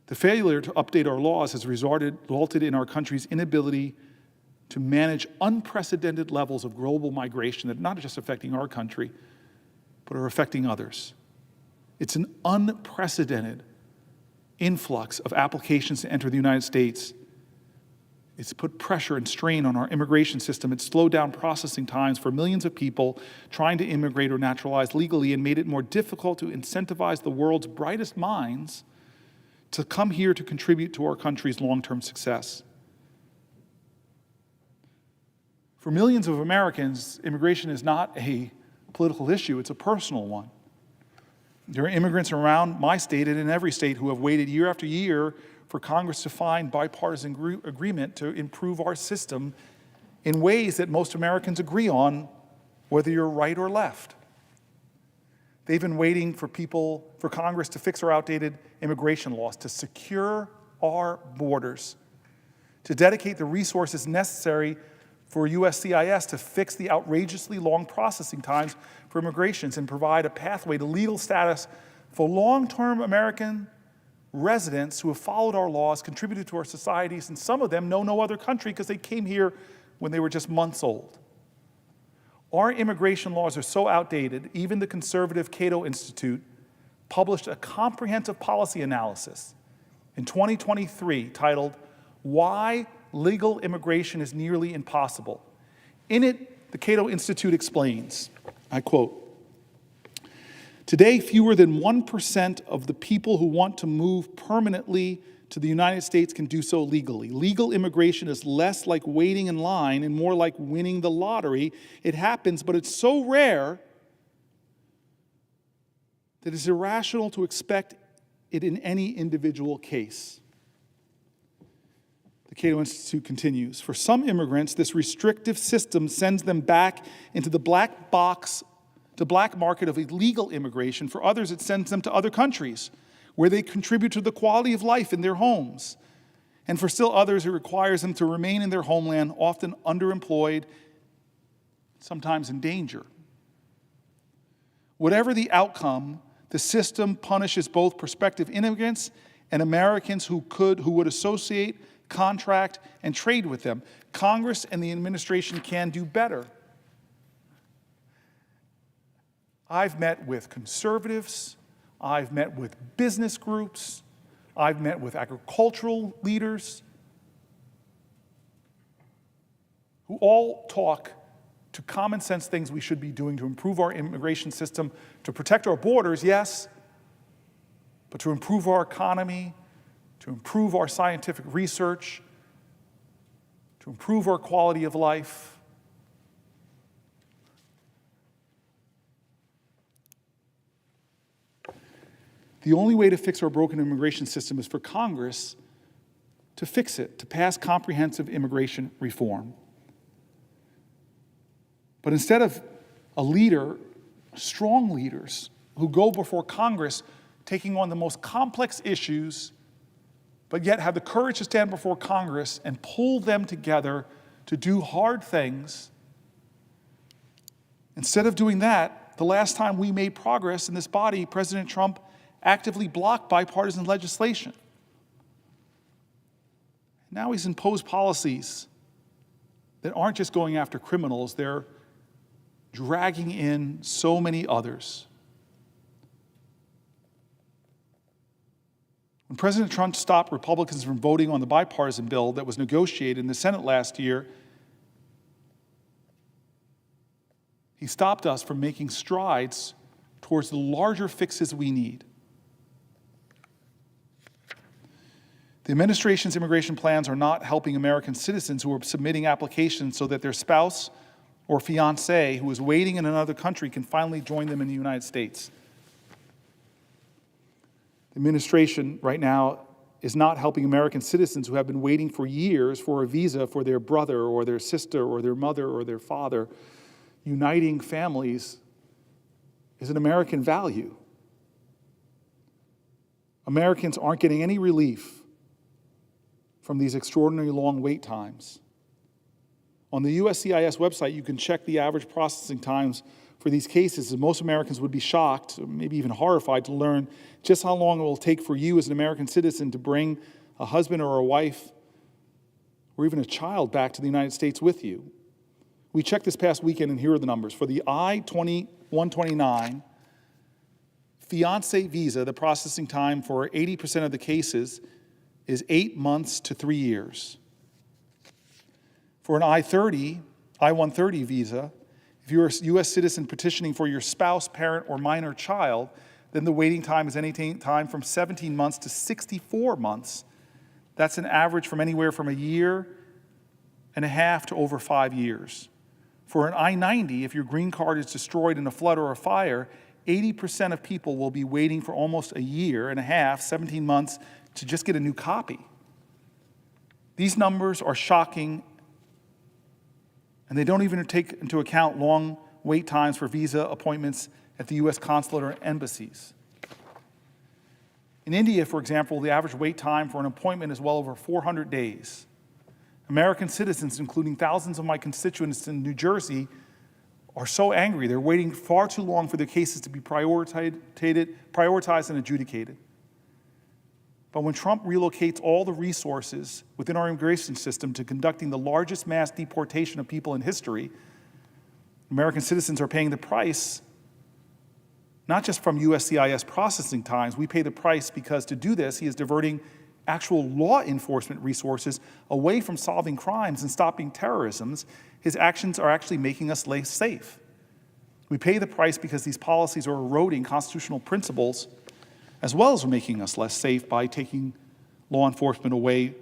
The failure to update our laws has resulted in our country's inability to manage unprecedented levels of global migration that are not just affecting our country, but are affecting others. It's an unprecedented influx of applications to enter the United States. It's put pressure and strain on our immigration system. It's slowed down processing times for millions of people trying to immigrate or naturalize legally and made it more difficult to incentivize the world's brightest minds to come here to contribute to our country's long-term success. For millions of Americans, immigration is not a political issue, it's a personal one. There are immigrants around my state and in every state who have waited year after year for Congress to find bipartisan agreement to improve our system in ways that most Americans agree on, whether you're right or left. They've been waiting for Congress to fix our outdated immigration laws, to secure our borders, to dedicate the resources necessary for USCIS to fix the outrageously long processing times for immigrations and provide a pathway to legal status for long-term American residents who have followed our laws, contributed to our societies, and some of them know no other country because they came here when they were just months old. Our immigration laws are so outdated, even the conservative Cato Institute published a comprehensive policy analysis in 2023 titled, "Why Legal Immigration is Nearly Impossible." In it, the Cato Institute explains, I quote, "Today, fewer than 1% of the people who want to move permanently to the United States can do so legally. Legal immigration is less like waiting in line and more like winning the lottery. It happens, but it's so rare that it's irrational to expect it in any individual case." The Cato Institute continues, "For some immigrants, this restrictive system sends them back into the black market of illegal immigration. For others, it sends them to other countries where they contribute to the quality of life in their homes. And for still others, it requires them to remain in their homeland, often underemployed, sometimes in danger. Whatever the outcome, the system punishes both prospective immigrants and Americans who would associate, contract, and trade with them. Congress and the administration can do better." I've met with conservatives, I've met with business groups, I've met with agricultural leaders who all talk to common sense things we should be doing to improve our immigration system, to protect our borders, yes, but to improve our economy, to improve our scientific research, to improve our quality of life. The only way to fix our broken immigration system is for Congress to fix it, to pass comprehensive immigration reform. But instead of strong leaders who go before Congress taking on the most complex issues, but yet have the courage to stand before Congress and pull them together to do hard things, instead of doing that, the last time we made progress in this body, President Trump actively blocked bipartisan legislation. Now he's imposed policies that aren't just going after criminals, they're dragging in so many others. When President Trump stopped Republicans from voting on the bipartisan bill that was negotiated in the Senate last year, he stopped us from making strides towards the larger fixes we need. The administration's immigration plans are not helping American citizens who are submitting applications so that their spouse or fiancé who is waiting in another country can finally join them in the United States. The administration right now is not helping American citizens who have been waiting for years for a visa for their brother or their sister or their mother or their father. Uniting families is an American value. Americans aren't getting any relief from these extraordinarily long wait times. On the USCIS website, you can check the average processing times for these cases, and most Americans would be shocked, or maybe even horrified, to learn just how long it will take for you as an American citizen to bring a husband or a wife or even a child back to the United States with you. We checked this past weekend, and here are the numbers. For the I-129 fiancé visa, the processing time for 80% of the cases is 8 months to 3 years. For an I-130 visa, if you're a U.S. citizen petitioning for your spouse, parent, or minor child, then the waiting time is any time from 17 months to 64 months. That's an average from anywhere from a year and a half to over 5 years. For an I-90, if your green card is destroyed in a flood or a fire, 80% of people will be waiting for almost a year and a half, 17 months, to just get a new copy. These numbers are shocking, and they don't even take into account long wait times for visa appointments at the U.S. consulate or embassies. In India, for example, the average wait time for an appointment is well over 400 days. American citizens, including thousands of my constituents in New Jersey, are so angry. They're waiting far too long for their cases to be prioritized and adjudicated. But when Trump relocates all the resources within our immigration system to conducting the largest mass deportation of people in history, American citizens are paying the price, not just from USCIS processing times. We pay the price because to do this, he is diverting actual law enforcement resources away from solving crimes and stopping terrorism. His actions are actually making us less safe. We pay the price because these policies are eroding constitutional principles, as well as making us less safe by taking law enforcement away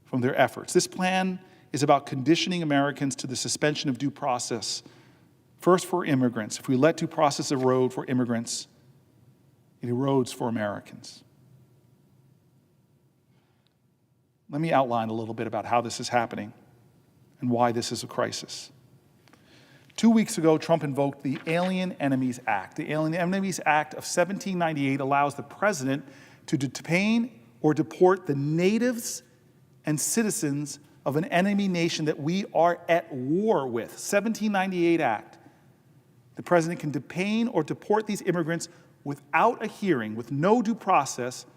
from their efforts. This plan is about conditioning Americans to the suspension of due process, first for immigrants. If we let due process erode for immigrants, it erodes for Americans. Let me outline a little bit about how this is happening and why this is a crisis. 2 weeks ago, Trump invoked the Alien Enemies Act. The Alien Enemies Act of 1798 allows the president to detain or deport the natives and citizens of an enemy nation that we are at war with. 1798 Act. The president can detain or deport these immigrants without a hearing, with no due process,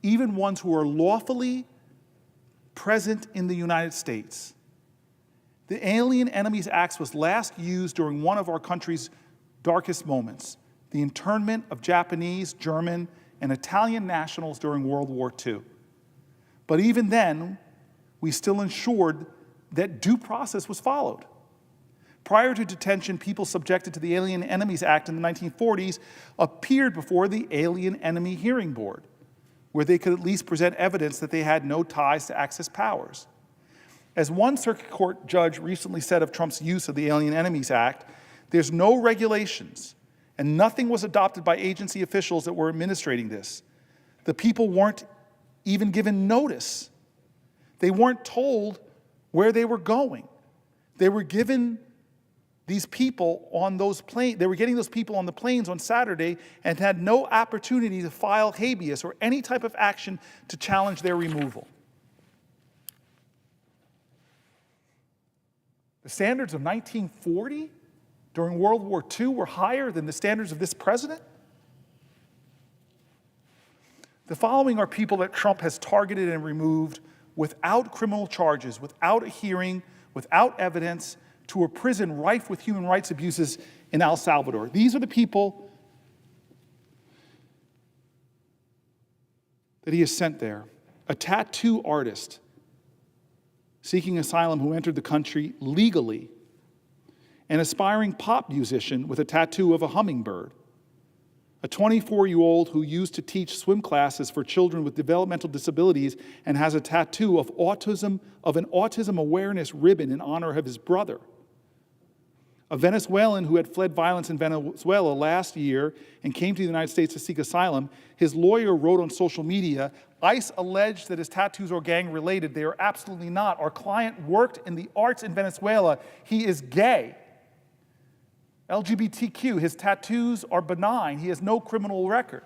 even ones who are lawfully present in the United States. The Alien Enemies Act was last used during one of our country's darkest moments, the internment of Japanese, German, and Italian nationals during World War II. But even then, we still ensured that due process was followed. Prior to detention, people subjected to the Alien Enemies Act in the 1940s appeared before the Alien Enemy Hearing Board, where they could at least present evidence that they had no ties to Axis powers. As one circuit court judge recently said of Trump's use of the Alien Enemies Act, there's no regulations, and nothing was adopted by agency officials that were administrating this. The people weren't even given notice. They weren't told where they were going. They were given these people on those planes, they were getting those people on the planes on Saturday and had no opportunity to file habeas or any type of action to challenge their removal. The standards of 1940 during World War II were higher than the standards of this president? The following are people that Trump has targeted and removed without criminal charges, without a hearing, without evidence, to a prison rife with human rights abuses in El Salvador. These are the people that he has sent there. A tattoo artist seeking asylum who entered the country legally, an aspiring pop musician with a tattoo of a hummingbird, a 24-year-old who used to teach swim classes for children with developmental disabilities and has a tattoo of an autism awareness ribbon in honor of his brother, a Venezuelan who had fled violence in Venezuela last year and came to the United States to seek asylum. His lawyer wrote on social media, ICE alleged that his tattoos are gang-related. They are absolutely not. Our client worked in the arts in Venezuela. He is gay. LGBTQ, his tattoos are benign. He has no criminal record.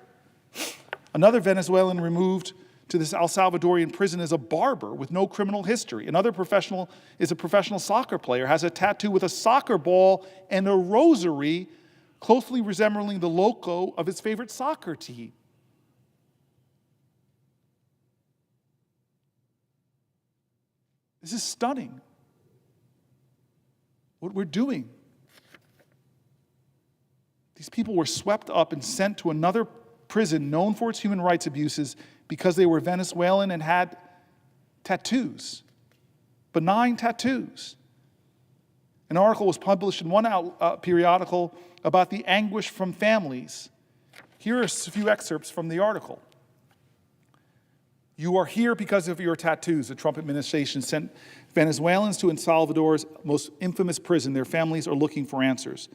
Another Venezuelan removed to this El Salvadorian prison is a barber with no criminal history. Another professional is a professional soccer player, has a tattoo with a soccer ball and a rosary closely resembling the logo of his favorite soccer team. This is stunning. What we're doing. These people were swept up and sent to another prison known for its human rights abuses because they were Venezuelan and had tattoos, benign tattoos. An article was published in one periodical about the anguish from families. Here are a few excerpts from the article. You are here because of your tattoos. The Trump administration sent Venezuelans to El Salvador's most infamous prison. Their families are looking for answers.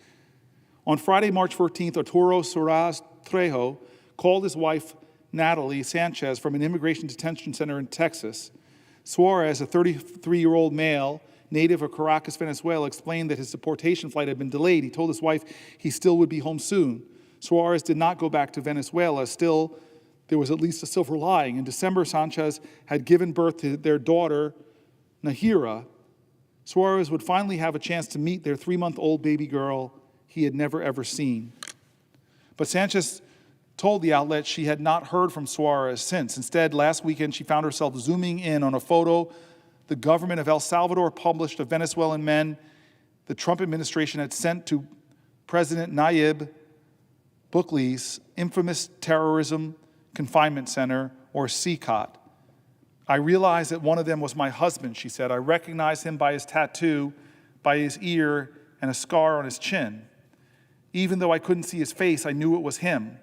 On Friday, March 14th, Arturo Suarez Trejo called his wife, Natalie Sanchez, from an immigration detention center in Texas. Suarez, a 33-year-old male, native of Caracas, Venezuela, explained that his deportation flight had been delayed. He told his wife he still would be home soon. Suarez did not go back to Venezuela. Still, there was at least a silver lining. In December, Sanchez had given birth to their daughter, Nahira. Suarez would finally have a chance to meet their 3-month-old baby girl he had never, ever seen. But Sanchez told the outlet she had not heard from Suarez since. Instead, last weekend, she found herself zooming in on a photo the government of El Salvador published of Venezuelan men the Trump administration had sent to President Nayib Bukele's infamous terrorism confinement center, or CCOT. I realized that one of them was my husband, she said. I recognized him by his tattoo, by his ear, and a scar on his chin. Even though I couldn't see his face, I knew it was him.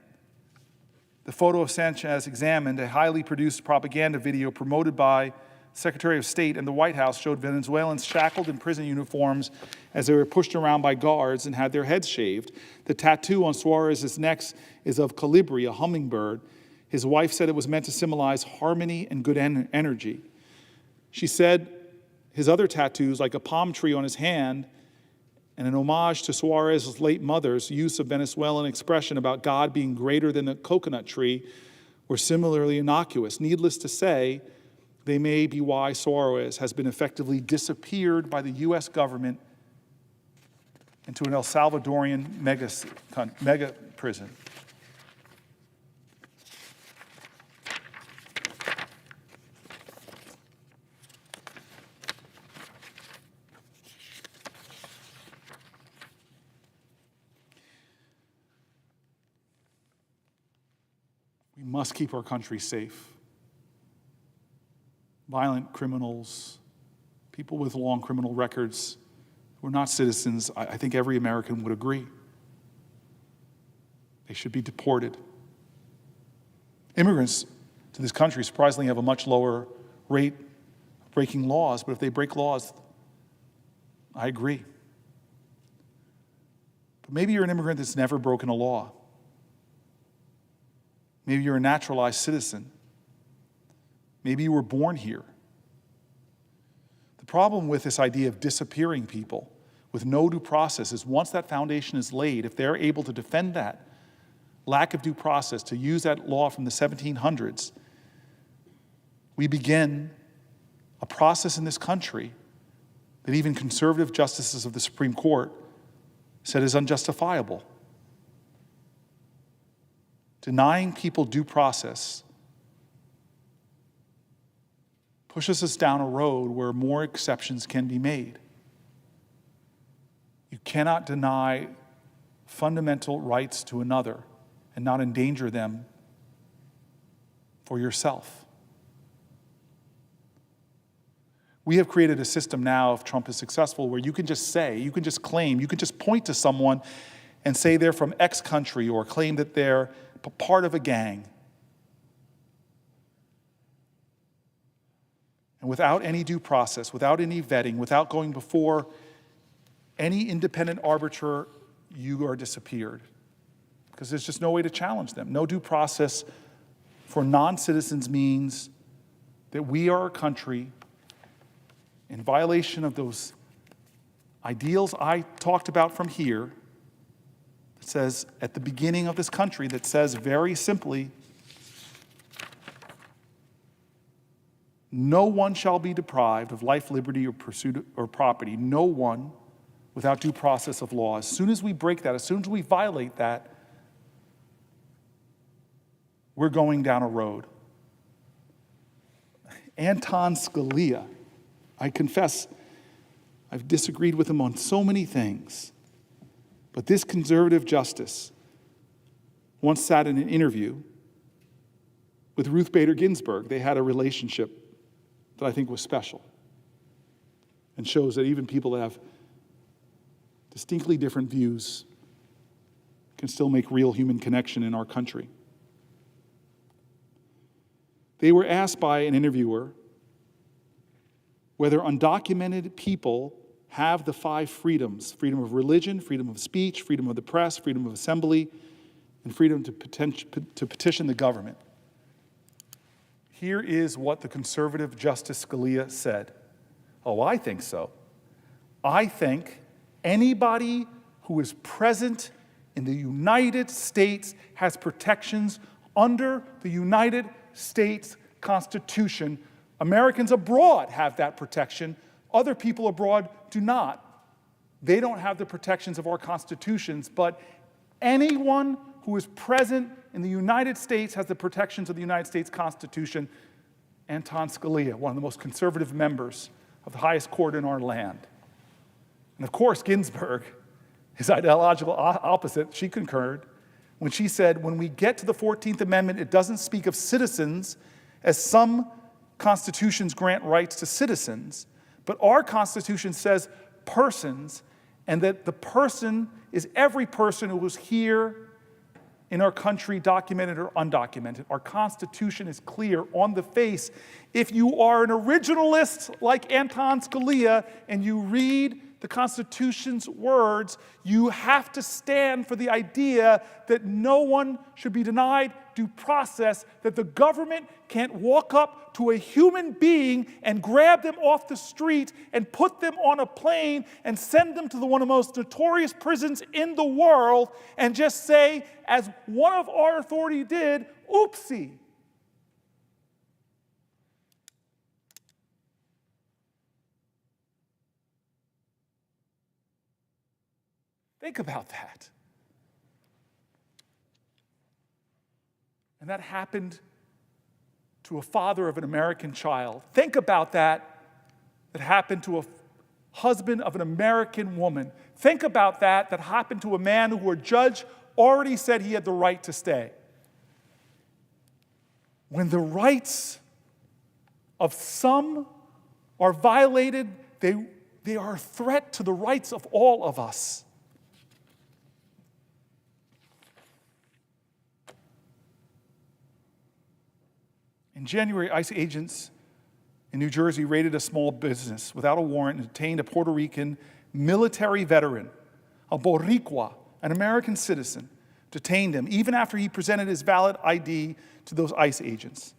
The photo of Sanchez examined, a highly produced propaganda video promoted by Secretary of State and the White House, showed Venezuelans shackled in prison uniforms as they were pushed around by guards and had their heads shaved. The tattoo on Suarez's neck is of colibri, a hummingbird. His wife said it was meant to symbolize harmony and good energy. She said his other tattoos, like a palm tree on his hand and an homage to Suarez's late mother's use of Venezuelan expression about God being greater than the coconut tree, were similarly innocuous. Needless to say, they may be why Suarez has been effectively disappeared by the U.S. government into an El Salvadorian mega prison. We must keep our country safe. Violent criminals, people with long criminal records who are not citizens, I think every American would agree. They should be deported. Immigrants to this country surprisingly have a much lower rate of breaking laws, but if they break laws, I agree. But maybe you're an immigrant that's never broken a law. Maybe you're a naturalized citizen. Maybe you were born here. The problem with this idea of disappearing people with no due process is once that foundation is laid, if they're able to defend that lack of due process, to use that law from the 1700s, we begin a process in this country that even conservative justices of the Supreme Court said is unjustifiable. Denying people due process pushes us down a road where more exceptions can be made. You cannot deny fundamental rights to another and not endanger them for yourself. We have created a system now, if Trump is successful, where you can just say, you can just claim, you can just point to someone and say they're from X country or claim that they're part of a gang. And without any due process, without any vetting, without going before any independent arbiter, you are disappeared. Because there's just no way to challenge them. No due process for non-citizens means that we are a country in violation of those ideals I talked about from here, that says at the beginning of this country, that says very simply, no one shall be deprived of life, liberty, or pursuit or property. No one without due process of law. As soon as we break that, as soon as we violate that, we're going down a road. Anton Scalia, I confess, I've disagreed with him on so many things, but this conservative justice once sat in an interview with Ruth Bader Ginsburg. They had a relationship that I think was special and shows that even people that have distinctly different views can still make real human connection in our country. They were asked by an interviewer whether undocumented people have the 5 freedoms: freedom of religion, freedom of speech, freedom of the press, freedom of assembly, and freedom to petition the government. Here is what the conservative Justice Scalia said. Oh, I think so. I think anybody who is present in the United States has protections under the United States Constitution. Americans abroad have that protection. Other people abroad do not. They don't have the protections of our constitutions, but anyone who is present in the United States has the protections of the United States Constitution. Anton Scalia, one of the most conservative members of the highest court in our land. And of course, Ginsburg, his ideological opposite, she concurred when she said, when we get to the 14th Amendment, it doesn't speak of citizens as some constitutions grant rights to citizens, but our Constitution says persons, and that the person is every person who was here in our country, documented or undocumented. Our Constitution is clear on the face. If you are an originalist like Anton Scalia and you read the Constitution's words, you have to stand for the idea that no one should be denied due process, that the government can't walk up to a human being and grab them off the street and put them on a plane and send them to one of the most notorious prisons in the world and just say, as one of our authority did, oopsie. Think about that. And that happened to a father of an American child. Think about that. That happened to a husband of an American woman. Think about that. That happened to a man who a judge already said he had the right to stay. When the rights of some are violated, they are a threat to the rights of all of us. In January, ICE agents in New Jersey raided a small business without a warrant and detained a Puerto Rican military veteran, a Boricua, an American citizen, detained him even after he presented his valid ID to those ICE agents.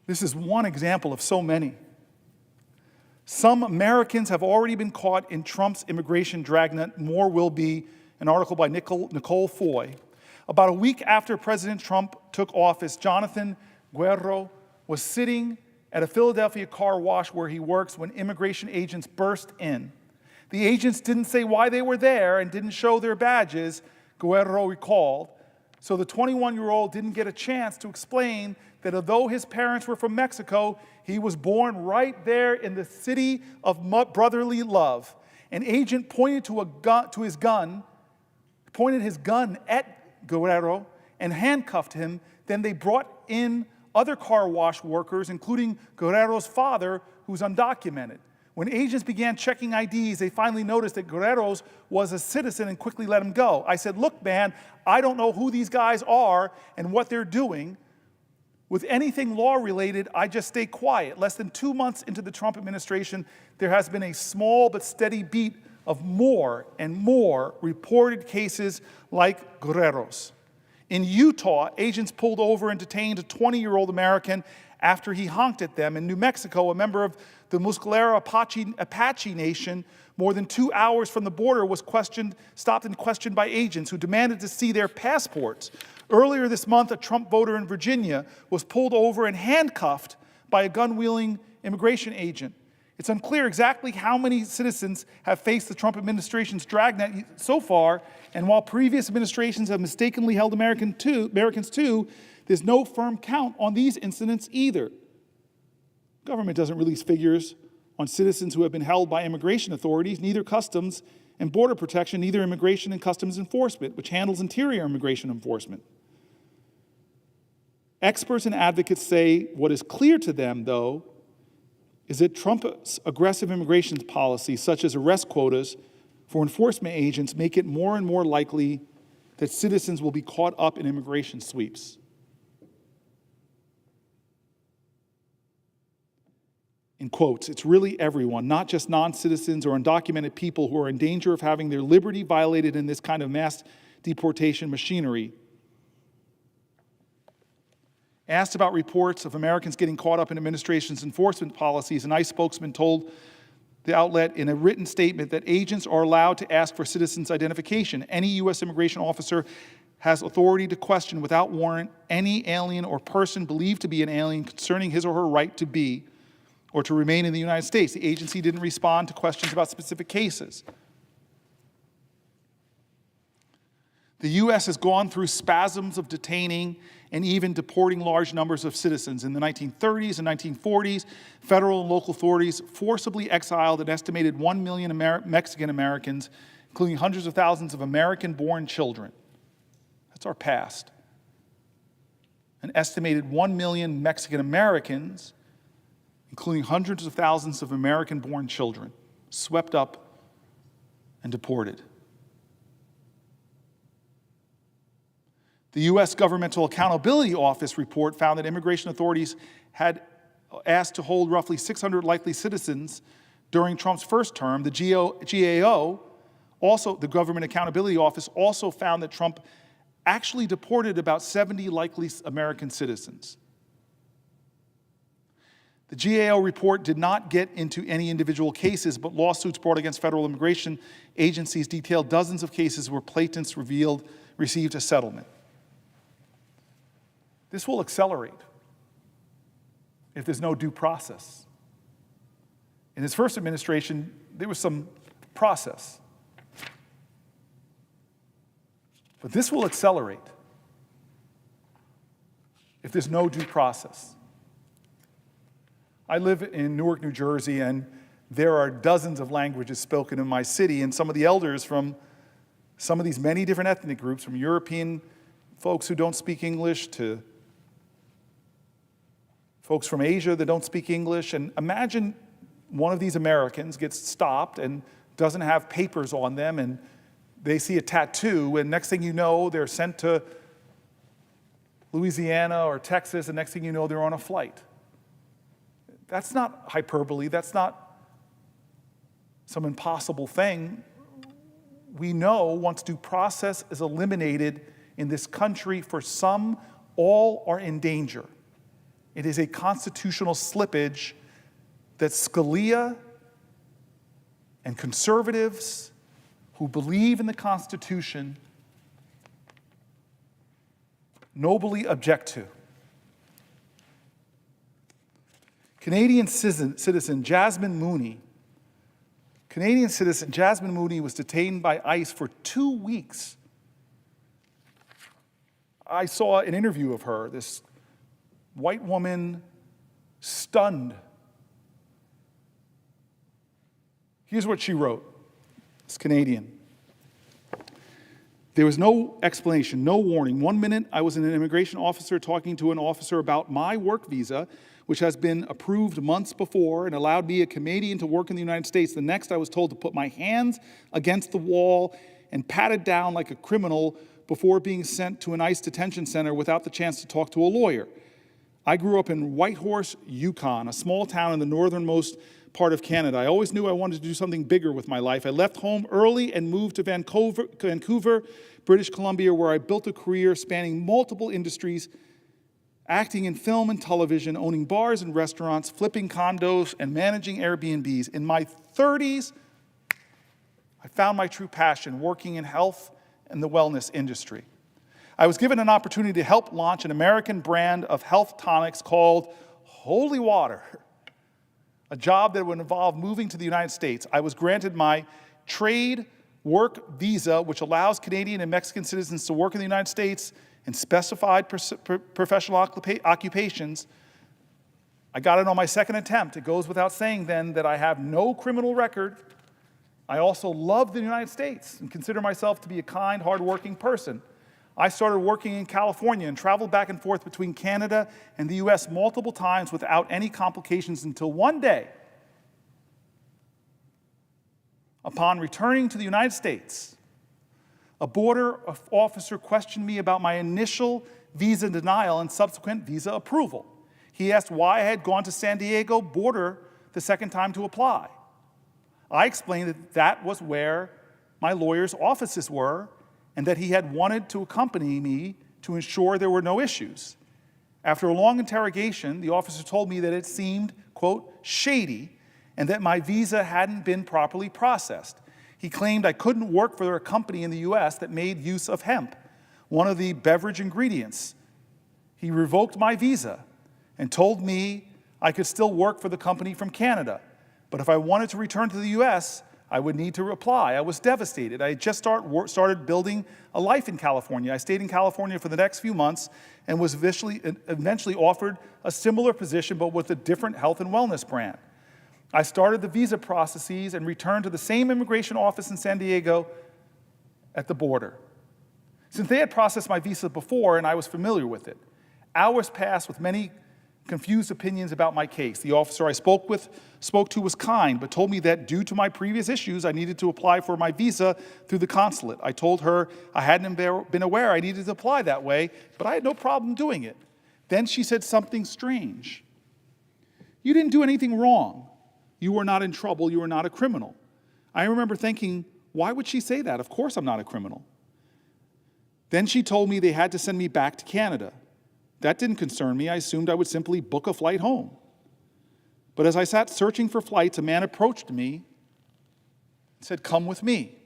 This is one example of so many. Some Americans have already been caught in Trump's immigration dragnet. More will be. An article by Nicole Foy. About a week after President Trump took office, Jonathan Guerrero was sitting at a Philadelphia car wash where he works when immigration agents burst in. The agents didn't say why they were there and didn't show their badges, Guerrero recalled. So the 21-year-old didn't get a chance to explain that although his parents were from Mexico, he was born right there in the city of brotherly love. An agent pointed his gun at Guerrero and handcuffed him. Then they brought in other car wash workers, including Guerrero's father, who's undocumented. When agents began checking IDs, they finally noticed that Guerrero's was a citizen and quickly let him go. I said, look, man, I don't know who these guys are and what they're doing. With anything law-related, I just stay quiet. Less than 2 months into the Trump administration, there has been a small but steady beat of more and more reported cases like Guerrero's. In Utah, agents pulled over and detained a 20-year-old American after he honked at them. In New Mexico, a member of the Muscalera Apache Nation, more than 2 hours from the border, was stopped and questioned by agents who demanded to see their passports. Earlier this month, a Trump voter in Virginia was pulled over and handcuffed by a gun-wielding immigration agent. It's unclear exactly how many citizens have faced the Trump administration's dragnet so far, and while previous administrations have mistakenly held Americans too, there's no firm count on these incidents either. Government doesn't release figures on citizens who have been held by immigration authorities, neither Customs and Border Protection, neither Immigration and Customs Enforcement, which handles interior immigration enforcement. Experts and advocates say what is clear to them, though, is that Trump's aggressive immigration policies, such as arrest quotas for enforcement agents, make it more and more likely that citizens will be caught up in immigration sweeps. in quotes, it's really everyone, not just non-citizens or undocumented people who are in danger of having their liberty violated in this kind of mass deportation machinery. Asked about reports of Americans getting caught up in administration's enforcement policies, an ICE spokesman told the outlet in a written statement that agents are allowed to ask for citizens' identification. Any U.S. immigration officer has authority to question without warrant any alien or person believed to be an alien concerning his or her right to be or to remain in the United States. The agency didn't respond to questions about specific cases. The U.S. has gone through spasms of detaining and even deporting large numbers of citizens. In the 1930s and 1940s, federal and local authorities forcibly exiled an estimated 1 million Mexican Americans, including hundreds of thousands of American-born children. That's our past. An estimated 1 million Mexican Americans, including hundreds of thousands of American-born children, swept up and deported. The U.S. Governmental Accountability Office report found that immigration authorities had asked to hold roughly 600 likely citizens during Trump's first term. The GAO, also the Government Accountability Office, also found that Trump actually deported about 70 likely American citizens. The GAO report did not get into any individual cases, but lawsuits brought against federal immigration agencies detailed dozens of cases where plaintiffs received a settlement. This will accelerate if there's no due process. In his first administration, there was some process. But this will accelerate if there's no due process. I live in Newark, New Jersey, and there are dozens of languages spoken in my city, and some of the elders from some of these many different ethnic groups, from European folks who don't speak English to folks from Asia that don't speak English. And imagine one of these Americans gets stopped and doesn't have papers on them, and they see a tattoo, and next thing you know, they're sent to Louisiana or Texas, and next thing you know, they're on a flight. That's not hyperbole. That's not some impossible thing. We know once due process is eliminated in this country, for some, all are in danger. It is a constitutional slippage that Scalia and conservatives who believe in the Constitution nobly object to. Canadian citizen Jasmine Mooney was detained by ICE for 2 weeks. I saw an interview of her, this white woman, stunned. Here's what she wrote. It's Canadian. There was no explanation, no warning. 1 minute, I was an immigration officer talking to an officer about my work visa, which has been approved months before and allowed me, a Canadian, to work in the United States. The next, I was told to put my hands against the wall and patted down like a criminal before being sent to an ICE detention center without the chance to talk to a lawyer. I grew up in Whitehorse, Yukon, a small town in the northernmost part of Canada. I always knew I wanted to do something bigger with my life. I left home early and moved to Vancouver, British Columbia, where I built a career spanning multiple industries, acting in film and television, owning bars and restaurants, flipping condos, and managing Airbnbs. In my 30s, I found my true passion, working in health and the wellness industry. I was given an opportunity to help launch an American brand of health tonics called Holy Water, a job that would involve moving to the United States. I was granted my trade work visa, which allows Canadian and Mexican citizens to work in the United States in specified professional occupations. I got it on my second attempt. It goes without saying then that I have no criminal record. I also love the United States and consider myself to be a kind, hardworking person. I started working in California and traveled back and forth between Canada and the US multiple times without any complications until one day, upon returning to the United States, a border officer questioned me about my initial visa denial and subsequent visa approval. He asked why I had gone to San Diego border the second time to apply. I explained that that was where my lawyer's offices were and that he had wanted to accompany me to ensure there were no issues. After a long interrogation, the officer told me that it seemed, quote, shady, and that my visa hadn't been properly processed. He claimed I couldn't work for a company in the US that made use of hemp, one of the beverage ingredients. He revoked my visa and told me I could still work for the company from Canada, but if I wanted to return to the US, I would need to apply. I was devastated. I had just started building a life in California. I stayed in California for the next few months and was eventually offered a similar position, but with a different health and wellness brand. I started the visa processes and returned to the same immigration office in San Diego at the border. Since they had processed my visa before and I was familiar with it, hours passed with many confused opinions about my case. The officer I spoke to was kind, but told me that due to my previous issues, I needed to apply for my visa through the consulate. I told her I hadn't been aware I needed to apply that way, but I had no problem doing it. Then she said something strange. You didn't do anything wrong. You were not in trouble. You were not a criminal. I remember thinking, why would she say that? Of course I'm not a criminal. Then she told me they had to send me back to Canada. That didn't concern me. I assumed I would simply book a flight home. But as I sat searching for flights, a man approached me and said, "Come with me."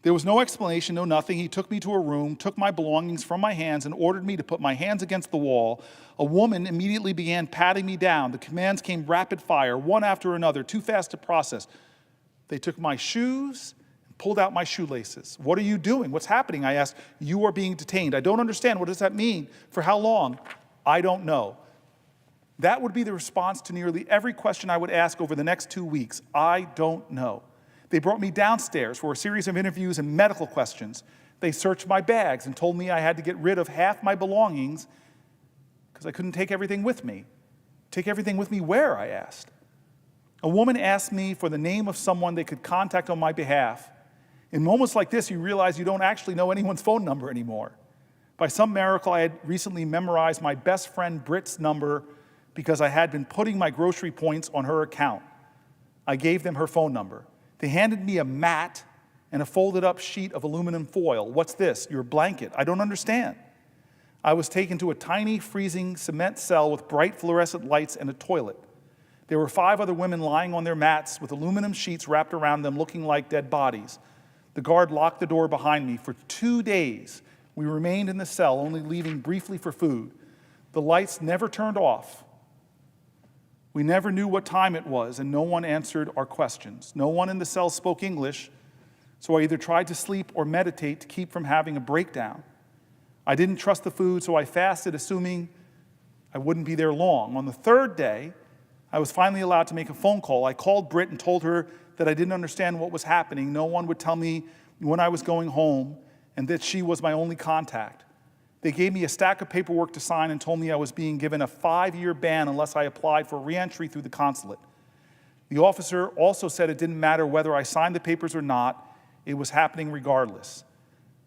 There was no explanation, no nothing. He took me to a room, took my belongings from my hands, and ordered me to put my hands against the wall. A woman immediately began patting me down. The commands came rapid fire, one after another, too fast to process. They took my shoes, pulled out my shoelaces. "What are you doing? What's happening?" I asked. "You are being detained." "I don't understand. What does that mean? For how long?" "I don't know." That would be the response to nearly every question I would ask over the next 2 weeks. I don't know. They brought me downstairs for a series of interviews and medical questions. They searched my bags and told me I had to get rid of half my belongings because I couldn't take everything with me. "Take everything with me where?" I asked. A woman asked me for the name of someone they could contact on my behalf. In moments like this, you realize you don't actually know anyone's phone number anymore. By some miracle, I had recently memorized my best friend Britt's number because I had been putting my grocery points on her account. I gave them her phone number. They handed me a mat and a folded up sheet of aluminum foil. "What's this?" "Your blanket." "I don't understand." I was taken to a tiny freezing cement cell with bright fluorescent lights and a toilet. There were 5 other women lying on their mats with aluminum sheets wrapped around them looking like dead bodies. The guard locked the door behind me. For 2 days, we remained in the cell, only leaving briefly for food. The lights never turned off. We never knew what time it was, and no one answered our questions. No one in the cell spoke English, so I either tried to sleep or meditate to keep from having a breakdown. I didn't trust the food, so I fasted, assuming I wouldn't be there long. On the 3rd day, I was finally allowed to make a phone call. I called Britt and told her that I didn't understand what was happening. No one would tell me when I was going home, and that she was my only contact. They gave me a stack of paperwork to sign and told me I was being given a 5-year ban unless I applied for re-entry through the consulate. The officer also said it didn't matter whether I signed the papers or not, it was happening regardless.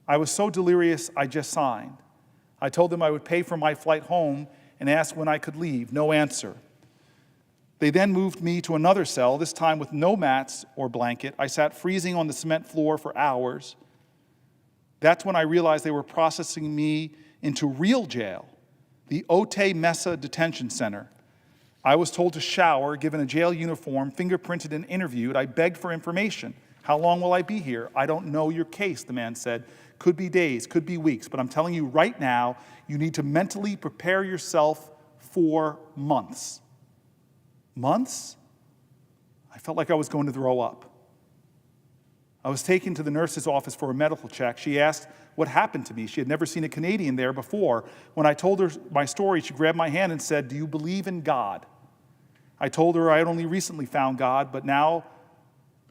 I was so delirious, I just signed. I told them I would pay for my flight home and asked when I could leave. No answer. They then moved me to another cell, this time with no mats or blanket. I sat freezing on the cement floor for hours. That's when I realized they were processing me into real jail, the Otay Mesa Detention Center. I was told to shower, given a jail uniform, fingerprinted and interviewed. I begged for information. "How long will I be here?" "I don't know your case," the man said. "Could be days, could be weeks, but I'm telling you right now, you need to mentally prepare yourself for months." Months? I felt like I was going to throw up. I was taken to the nurse's office for a medical check. She asked what happened to me. She had never seen a Canadian there before. When I told her my story, she grabbed my hand and said, "Do you believe in God?" I told her I had only recently found God, but now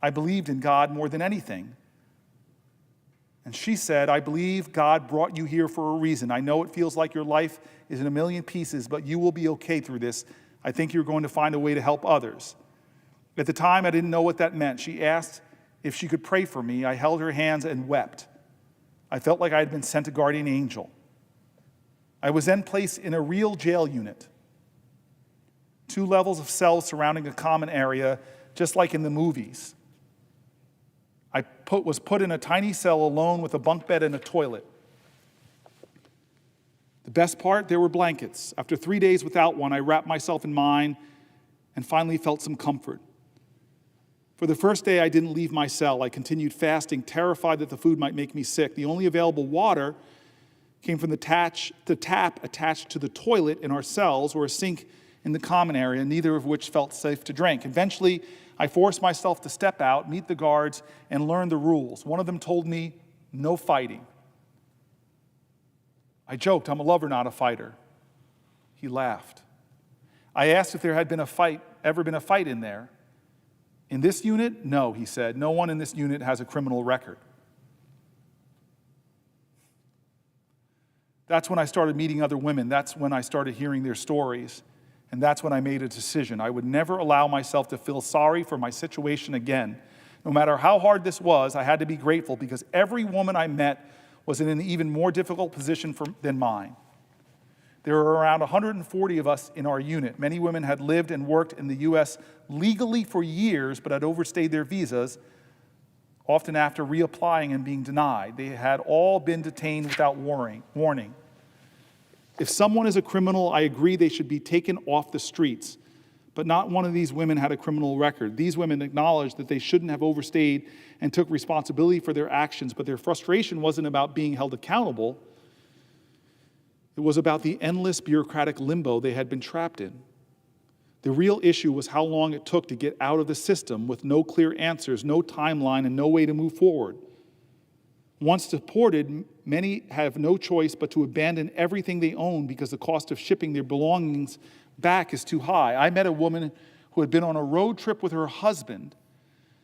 I believed in God more than anything. And she said, "I believe God brought you here for a reason. I know it feels like your life is in a million pieces, but you will be okay through this. I think you're going to find a way to help others." At the time, I didn't know what that meant. She asked if she could pray for me. I held her hands and wept. I felt like I had been sent a guardian angel. I was then placed in a real jail unit. 2 levels of cells surrounding a common area, just like in the movies. I was put in a tiny cell alone with a bunk bed and a toilet. The best part, there were blankets. After 3 days without one, I wrapped myself in mine and finally felt some comfort. For the first day, I didn't leave my cell. I continued fasting, terrified that the food might make me sick. The only available water came from the tap attached to the toilet in our cells or a sink in the common area, neither of which felt safe to drink. Eventually, I forced myself to step out, meet the guards, and learn the rules. One of them told me, no fighting. I joked, I'm a lover, not a fighter. He laughed. I asked if there had ever been a fight in there. In this unit? No, he said. No one in this unit has a criminal record. That's when I started meeting other women. That's when I started hearing their stories. And that's when I made a decision. I would never allow myself to feel sorry for my situation again. No matter how hard this was, I had to be grateful because every woman I met was in an even more difficult position than mine. There were around 140 of us in our unit. Many women had lived and worked in the U.S. legally for years, but had overstayed their visas, often after reapplying and being denied. They had all been detained without warning. If someone is a criminal, I agree they should be taken off the streets. But not one of these women had a criminal record. These women acknowledged that they shouldn't have overstayed and took responsibility for their actions, but their frustration wasn't about being held accountable. It was about the endless bureaucratic limbo they had been trapped in. The real issue was how long it took to get out of the system with no clear answers, no timeline, and no way to move forward. Once deported, many have no choice but to abandon everything they own because the cost of shipping their belongings back is too high. I met a woman who had been on a road trip with her husband.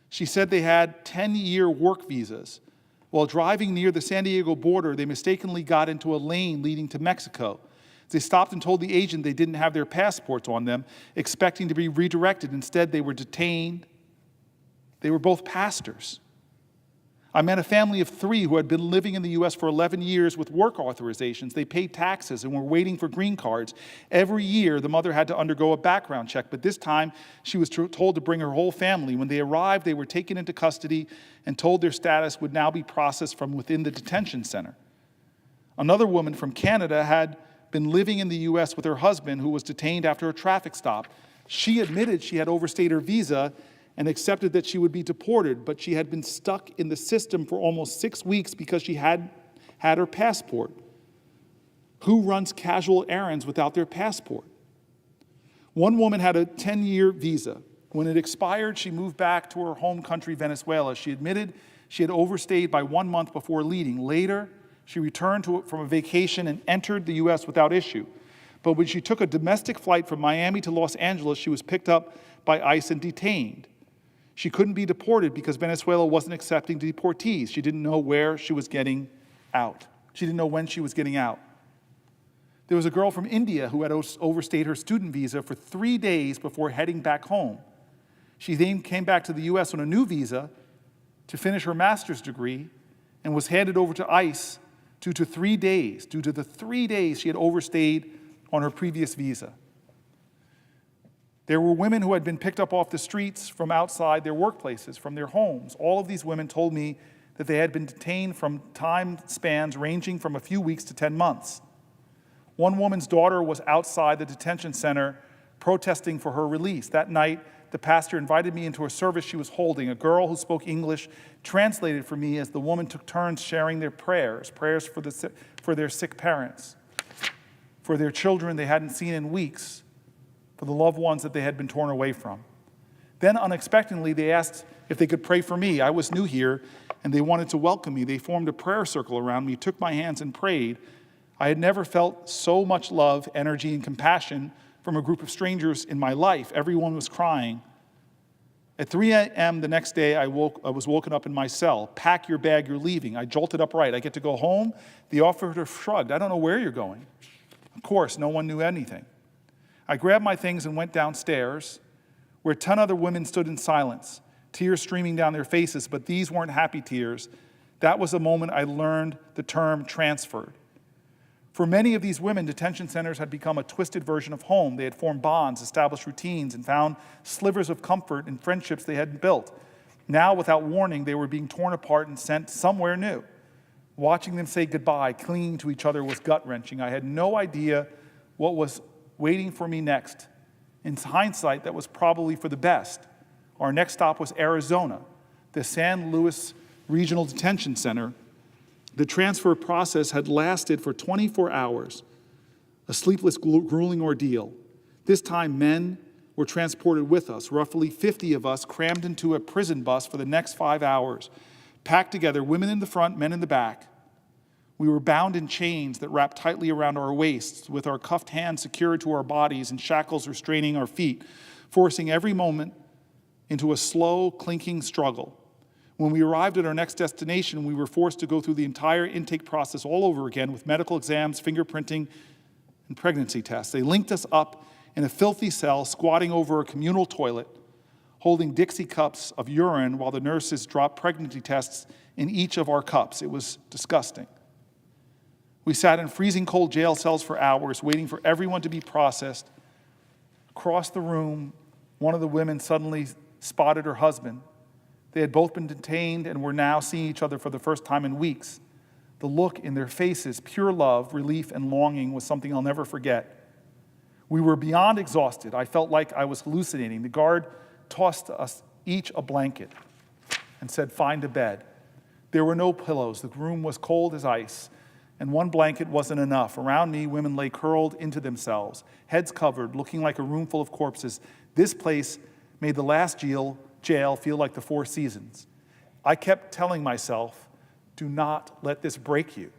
She said they had 10-year work visas. While driving near the San Diego border, they mistakenly got into a lane leading to Mexico. They stopped and told the agent they didn't have their passports on them, expecting to be redirected. Instead, they were detained. They were both pastors. I met a family of 3 who had been living in the U.S. for 11 years with work authorizations. They paid taxes and were waiting for green cards. Every year, the mother had to undergo a background check, but this time, she was told to bring her whole family. When they arrived, they were taken into custody and told their status would now be processed from within the detention center. Another woman from Canada had been living in the U.S. with her husband, who was detained after a traffic stop. She admitted she had overstayed her visa and accepted that she would be deported, but she had been stuck in the system for almost 6 weeks because she had her passport. Who runs casual errands without their passport? One woman had a 10-year visa. When it expired, she moved back to her home country, Venezuela. She admitted she had overstayed by 1 month before leaving. Later, she returned from a vacation and entered the U.S. without issue. But when she took a domestic flight from Miami to Los Angeles, she was picked up by ICE and detained. She couldn't be deported because Venezuela wasn't accepting deportees. She didn't know where she was getting out. She didn't know when she was getting out. There was a girl from India who had overstayed her student visa for 3 days before heading back home. She then came back to the U.S. on a new visa to finish her master's degree and was handed over to ICE due to the 3 days she had overstayed on her previous visa. There were women who had been picked up off the streets from outside their workplaces, from their homes. All of these women told me that they had been detained from time spans ranging from a few weeks to 10 months. One woman's daughter was outside the detention center protesting for her release. That night, the pastor invited me into a service she was holding. A girl who spoke English translated for me as the woman took turns sharing their prayers for their sick parents, for their children they hadn't seen in weeks, for the loved ones that they had been torn away from. Then unexpectedly, they asked if they could pray for me. I was new here, and they wanted to welcome me. They formed a prayer circle around me, took my hands and prayed. I had never felt so much love, energy, and compassion from a group of strangers in my life. Everyone was crying. At 3 a.m. the next day, I was woken up in my cell. Pack your bag, you're leaving. I jolted upright. I get to go home? The operator shrugged. I don't know where you're going. Of course, no one knew anything. I grabbed my things and went downstairs, where 10 other women stood in silence, tears streaming down their faces, but these weren't happy tears. That was the moment I learned the term transferred. For many of these women, detention centers had become a twisted version of home. They had formed bonds, established routines, and found slivers of comfort in friendships they had built. Now, without warning, they were being torn apart and sent somewhere new. Watching them say goodbye, clinging to each other, was gut-wrenching. I had no idea what was waiting for me next. In hindsight, that was probably for the best. Our next stop was Arizona, the San Luis Regional Detention Center. The transfer process had lasted for 24 hours, a sleepless, grueling ordeal. This time, men were transported with us, roughly 50 of us crammed into a prison bus for the next 5 hours, packed together, women in the front, men in the back. We were bound in chains that wrapped tightly around our waists, with our cuffed hands secured to our bodies and shackles restraining our feet, forcing every moment into a slow, clinking struggle. When we arrived at our next destination, we were forced to go through the entire intake process all over again with medical exams, fingerprinting, and pregnancy tests. They linked us up in a filthy cell, squatting over a communal toilet, holding Dixie cups of urine while the nurses dropped pregnancy tests in each of our cups. It was disgusting. We sat in freezing cold jail cells for hours, waiting for everyone to be processed. Across the room, one of the women suddenly spotted her husband. They had both been detained and were now seeing each other for the first time in weeks. The look in their faces, pure love, relief, and longing, was something I'll never forget. We were beyond exhausted. I felt like I was hallucinating. The guard tossed us each a blanket and said, "Find a bed." There were no pillows. The room was cold as ice, and one blanket wasn't enough. Around me, women lay curled into themselves, heads covered, looking like a room full of corpses. This place made the last jail feel like the Four Seasons. I kept telling myself, do not let this break you.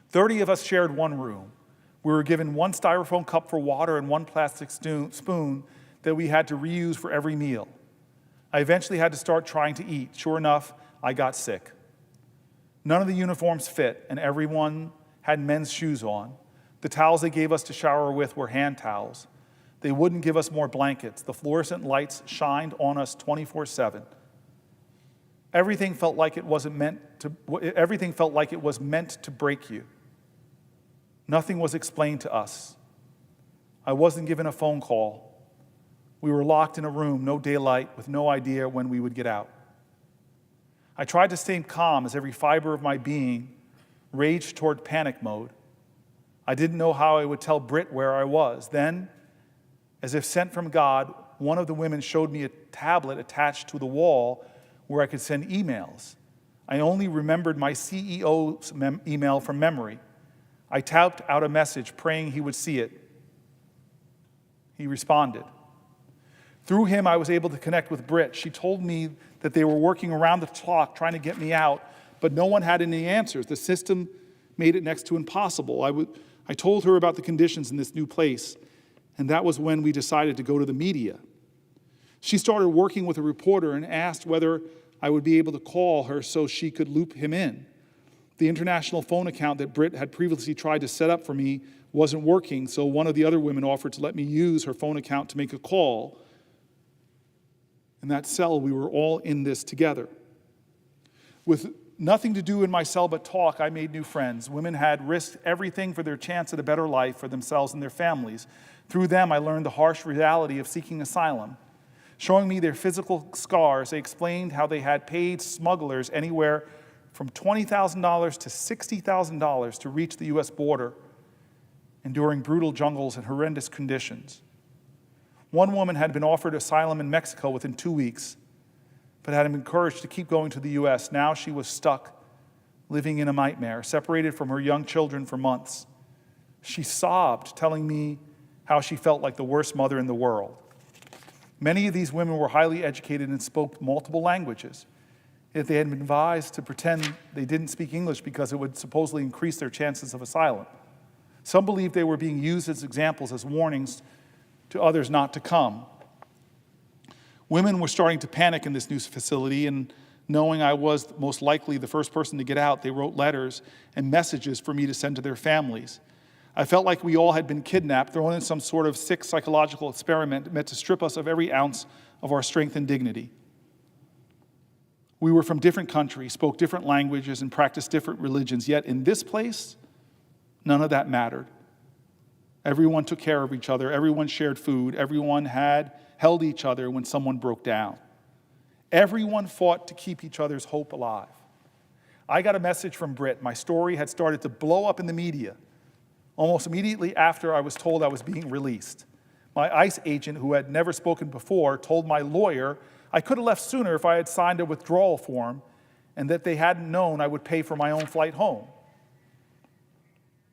30 of us shared one room. We were given one styrofoam cup for water and one plastic spoon that we had to reuse for every meal. I eventually had to start trying to eat. Sure enough, I got sick. None of the uniforms fit, and everyone had men's shoes on. The towels they gave us to shower with were hand towels. They wouldn't give us more blankets. The fluorescent lights shined on us 24/7. Everything felt like it was meant to break you. Nothing was explained to us. I wasn't given a phone call. We were locked in a room, no daylight, with no idea when we would get out. I tried to stay calm as every fiber of my being raged toward panic mode. I didn't know how I would tell Britt where I was. Then, as if sent from God, one of the women showed me a tablet attached to the wall where I could send emails. I only remembered my CEO's email from memory. I typed out a message praying he would see it. He responded. Through him, I was able to connect with Britt. She told me that they were working around the clock trying to get me out, but no one had any answers. The system made it next to impossible. I told her about the conditions in this new place, and that was when we decided to go to the media. She started working with a reporter and asked whether I would be able to call her so she could loop him in. The international phone account that Britt had previously tried to set up for me wasn't working, so one of the other women offered to let me use her phone account to make a call. In that cell, we were all in this together. With nothing to do in my cell but talk, I made new friends. Women had risked everything for their chance at a better life for themselves and their families. Through them, I learned the harsh reality of seeking asylum. Showing me their physical scars, they explained how they had paid smugglers anywhere from $20,000 to $60,000 to reach the U.S. border, enduring brutal jungles and horrendous conditions. One woman had been offered asylum in Mexico within 2 weeks, but had been encouraged to keep going to the U.S. Now she was stuck, living in a nightmare, separated from her young children for months. She sobbed, telling me how she felt like the worst mother in the world. Many of these women were highly educated and spoke multiple languages. Yet they had been advised to pretend they didn't speak English because it would supposedly increase their chances of asylum. Some believed they were being used as examples, as warnings to others not to come. Women were starting to panic in this new facility, and knowing I was most likely the first person to get out, they wrote letters and messages for me to send to their families. I felt like we all had been kidnapped, thrown in some sort of sick psychological experiment meant to strip us of every ounce of our strength and dignity. We were from different countries, spoke different languages, and practiced different religions, yet in this place, None of that mattered. Everyone took care of each other. Everyone shared food. Everyone held each other when someone broke down. Everyone fought to keep each other's hope alive. I got a message from Britt. My story had started to blow up in the media almost immediately after I was told I was being released. My ICE agent, who had never spoken before, told my lawyer I could have left sooner if I had signed a withdrawal form and that they hadn't known I would pay for my own flight home.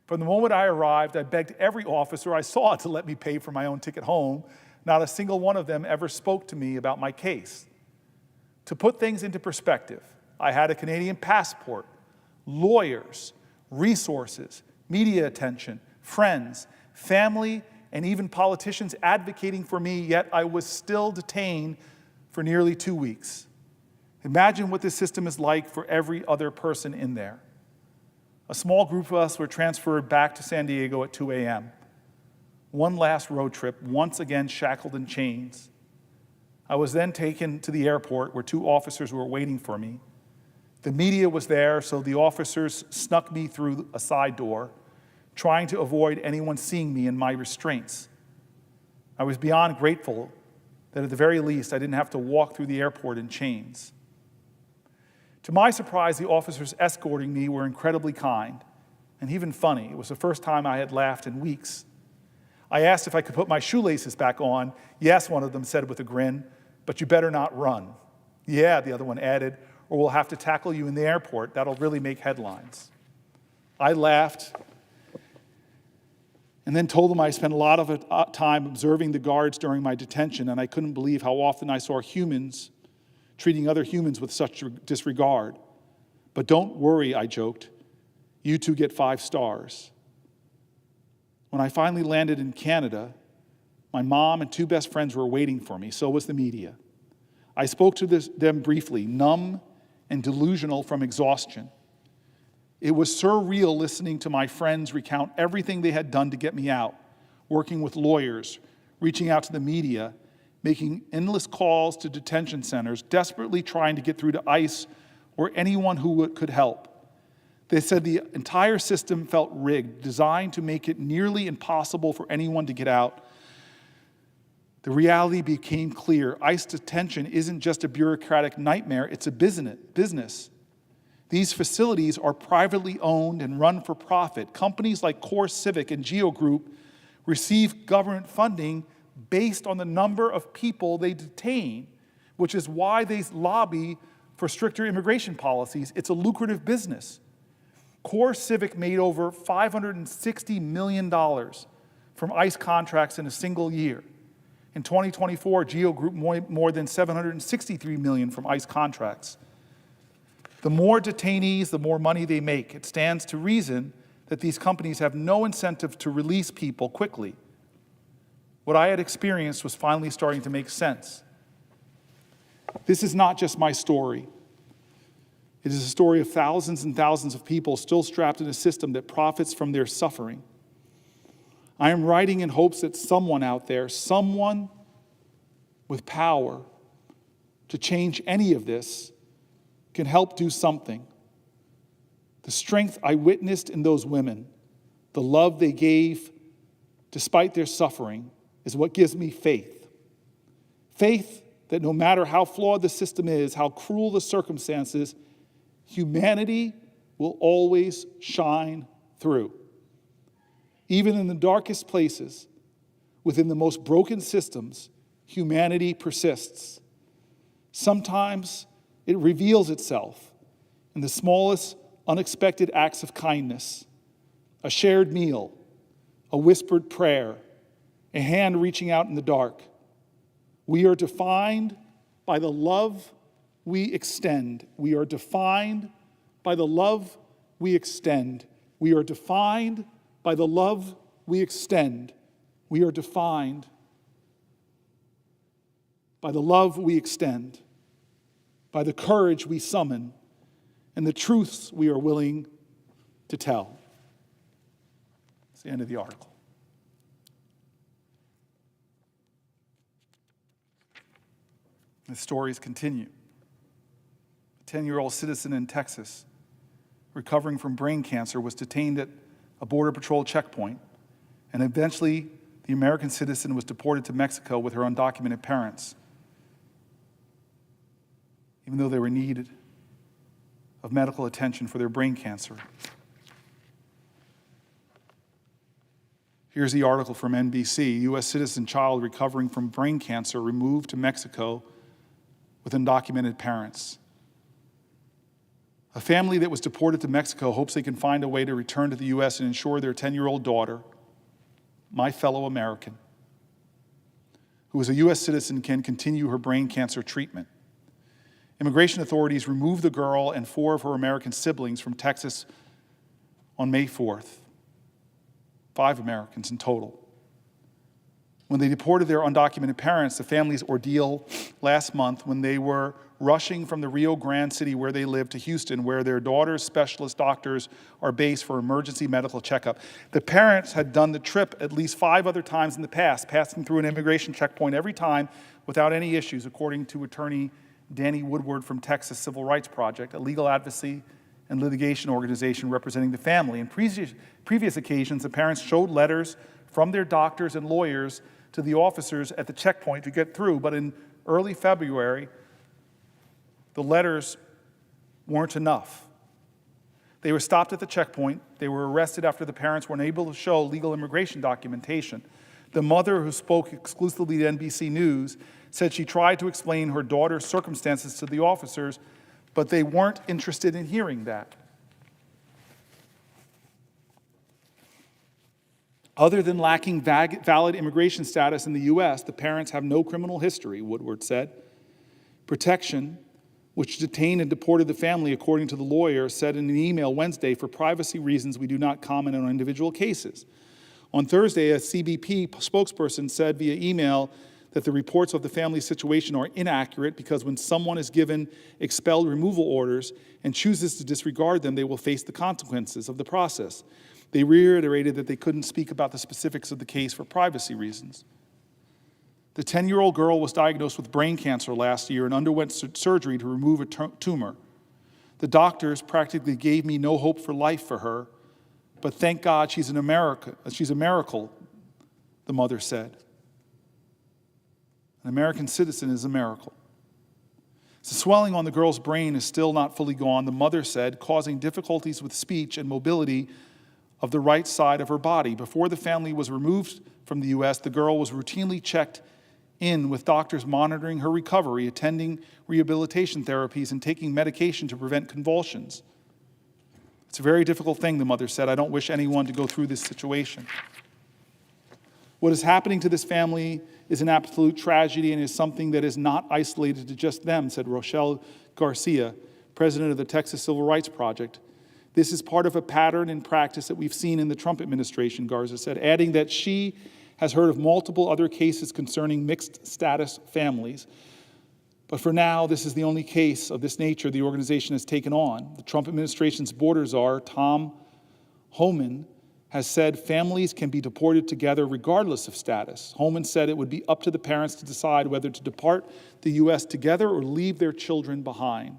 From the moment I arrived, I begged every officer I saw to let me pay for my own ticket home. Not a single one of them ever spoke to me about my case. To put things into perspective, I had a Canadian passport, lawyers, resources, media attention, friends, family, and even politicians advocating for me, yet I was still detained for nearly 2 weeks. Imagine what this system is like for every other person in there. A small group of us were transferred back to San Diego at 2 a.m. One last road trip, once again shackled in chains. I was then taken to the airport where 2 officers were waiting for me. The media was there, so the officers snuck me through a side door, trying to avoid anyone seeing me and my restraints. I was beyond grateful that at the very least I didn't have to walk through the airport in chains. To my surprise, the officers escorting me were incredibly kind and even funny. It was the first time I had laughed in weeks. I asked if I could put my shoelaces back on. Yes, one of them said with a grin, but you better not run. Yeah, the other one added, or we'll have to tackle you in the airport. That'll really make headlines. I laughed and then told them I spent a lot of time observing the guards during my detention, and I couldn't believe how often I saw humans treating other humans with such disregard. But don't worry, I joked. You 2 get 5 stars. When I finally landed in Canada, my mom and 2 best friends were waiting for me. So was the media. I spoke to them briefly, numb and delusional from exhaustion. It was surreal listening to my friends recount everything they had done to get me out, working with lawyers, reaching out to the media, making endless calls to detention centers, desperately trying to get through to ICE or anyone who could help. They said the entire system felt rigged, designed to make it nearly impossible for anyone to get out. The reality became clear. ICE detention isn't just a bureaucratic nightmare, it's a business. These facilities are privately owned and run for profit. Companies like Cory and Geo Group receive government funding based on the number of people they detain, which is why they lobby for stricter immigration policies. It's a lucrative business. Cory made over $560 million from ICE contracts in a single year. In 2024, Geo Group more than $763 million from ICE contracts. The more detainees, the more money they make. It stands to reason that these companies have no incentive to release people quickly. What I had experienced was finally starting to make sense. This is not just my story. It is a story of thousands and thousands of people still strapped in a system that profits from their suffering. I am writing in hopes that someone out there, someone with power to change any of this, can help do something. The strength I witnessed in those women, the love they gave despite their suffering, is what gives me faith. Faith that no matter how flawed the system is, how cruel the circumstances, humanity will always shine through. Even in the darkest places, within the most broken systems, humanity persists. Sometimes it reveals itself in the smallest unexpected acts of kindness, a shared meal, a whispered prayer, a hand reaching out in the dark. We are defined by the love we extend. We are defined by the love we extend. We are defined by the love we extend. We are defined by the love we extend, by the courage we summon, and the truths we are willing to tell. It's the end of the article. The stories continue. A 10-year-old citizen in Texas, recovering from brain cancer, was detained at a Border Patrol checkpoint, and eventually the American citizen was deported to Mexico with her undocumented parents, even though they were in need of medical attention for their brain cancer. Here's the article from NBC. U.S. citizen child recovering from brain cancer removed to Mexico with undocumented parents. A family that was deported to Mexico hopes they can find a way to return to the U.S. and ensure their 10-year-old daughter, my fellow American, who is a U.S. citizen, can continue her brain cancer treatment. Immigration authorities removed the girl and 4 of her American siblings from Texas on May 4th. 5 Americans in total. When they deported their undocumented parents, the family's ordeal last month when they were rushing from the Rio Grande City where they live to Houston, where their daughter's specialist doctors are based for emergency medical checkup. The parents had done the trip at least 5 other times in the past, passing through an immigration checkpoint every time without any issues, according to attorney Danny Woodward from Texas Civil Rights Project, a legal advocacy and litigation organization representing the family. In previous occasions, the parents showed letters from their doctors and lawyers to the officers at the checkpoint to get through, but in early February, the letters weren't enough. They were stopped at the checkpoint. They were arrested after the parents were unable to show legal immigration documentation. The mother, who spoke exclusively to NBC News, said she tried to explain her daughter's circumstances to the officers, but they weren't interested in hearing that. Other than lacking valid immigration status in the U.S., the parents have no criminal history, Woodward said. Protection, which detained and deported the family, according to the lawyer, said in an email Wednesday, for privacy reasons, we do not comment on individual cases. On Thursday, a CBP spokesperson said via email that the reports of the family's situation are inaccurate because when someone is given expelled removal orders and chooses to disregard them, they will face the consequences of the process. They reiterated that they couldn't speak about the specifics of the case for privacy reasons. The 10-year-old girl was diagnosed with brain cancer last year and underwent surgery to remove a tumor. The doctors practically gave me no hope for life for her, but thank God she's a miracle, the mother said. An American citizen is a miracle. The swelling on the girl's brain is still not fully gone, the mother said, causing difficulties with speech and mobility of the right side of her body. Before the family was removed from the U.S., the girl was routinely checked in with doctors monitoring her recovery, attending rehabilitation therapies, and taking medication to prevent convulsions. It's a very difficult thing, the mother said. I don't wish anyone to go through this situation. What is happening to this family is an absolute tragedy and is something that is not isolated to just them, said Rochelle Garcia, president of the Texas Civil Rights Project. This is part of a pattern and practice that we've seen in the Trump administration, Garza said, adding that she has heard of multiple other cases concerning mixed status families. But for now, this is the only case of this nature the organization has taken on. The Trump administration's border czar, Tom Homan, has said families can be deported together regardless of status. Homan said it would be up to the parents to decide whether to depart the U.S. together or leave their children behind.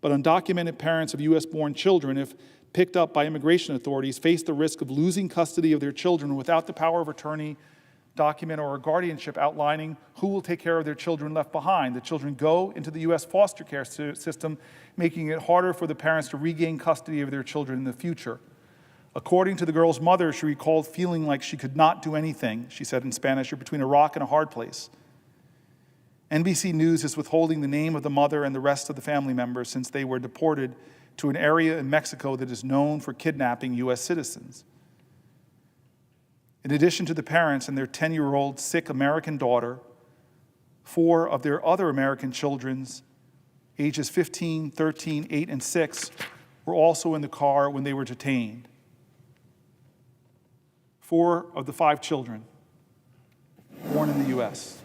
But undocumented parents of U.S.-born children, if picked up by immigration authorities, face the risk of losing custody of their children without the power of attorney, document, or a guardianship outlining who will take care of their children left behind. The children go into the U.S. foster care system, making it harder for the parents to regain custody of their children in the future. According to the girl's mother, she recalled feeling like she could not do anything. She said in Spanish, "You're between a rock and a hard place." NBC News is withholding the name of the mother and the rest of the family members since they were deported to an area in Mexico that is known for kidnapping U.S. citizens. In addition to the parents and their 10-year-old sick American daughter, 4 of their other American children's ages 15, 13, 8, and 6 were also in the car when they were detained. 4 of the 5 children born in the U.S.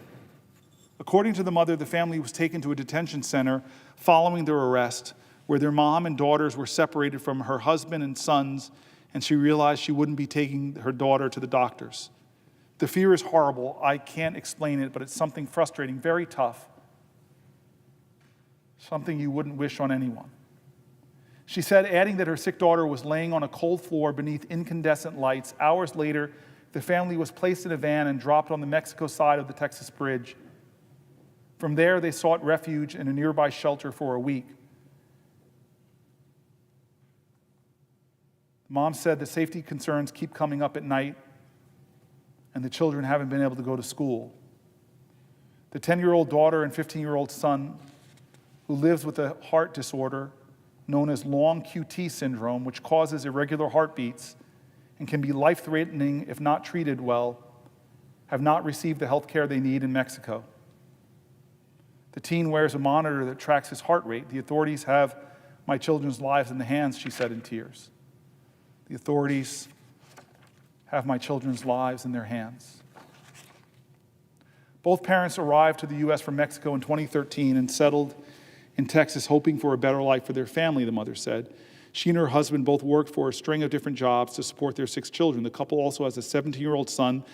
According to the mother, the family was taken to a detention center following their arrest, where their mom and daughters were separated from her husband and sons, and she realized she wouldn't be taking her daughter to the doctors. The fear is horrible. I can't explain it, but it's something frustrating, very tough, something you wouldn't wish on anyone. She said, adding that her sick daughter was laying on a cold floor beneath incandescent lights. Hours later, the family was placed in a van and dropped on the Mexico side of the Texas bridge. From there, they sought refuge in a nearby shelter for a week. Mom said the safety concerns keep coming up at night, and the children haven't been able to go to school. The 10-year-old daughter and 15-year-old son, who lives with a heart disorder known as long QT syndrome, which causes irregular heartbeats and can be life-threatening if not treated well, have not received the health care they need in Mexico. The teen wears a monitor that tracks his heart rate. The authorities have my children's lives in the hands, she said in tears. The authorities have my children's lives in their hands. Both parents arrived to the U.S. from Mexico in 2013 and settled in Texas, hoping for a better life for their family, the mother said. She and her husband both worked for a string of different jobs to support their 6 children. The couple also has a 17-year-old son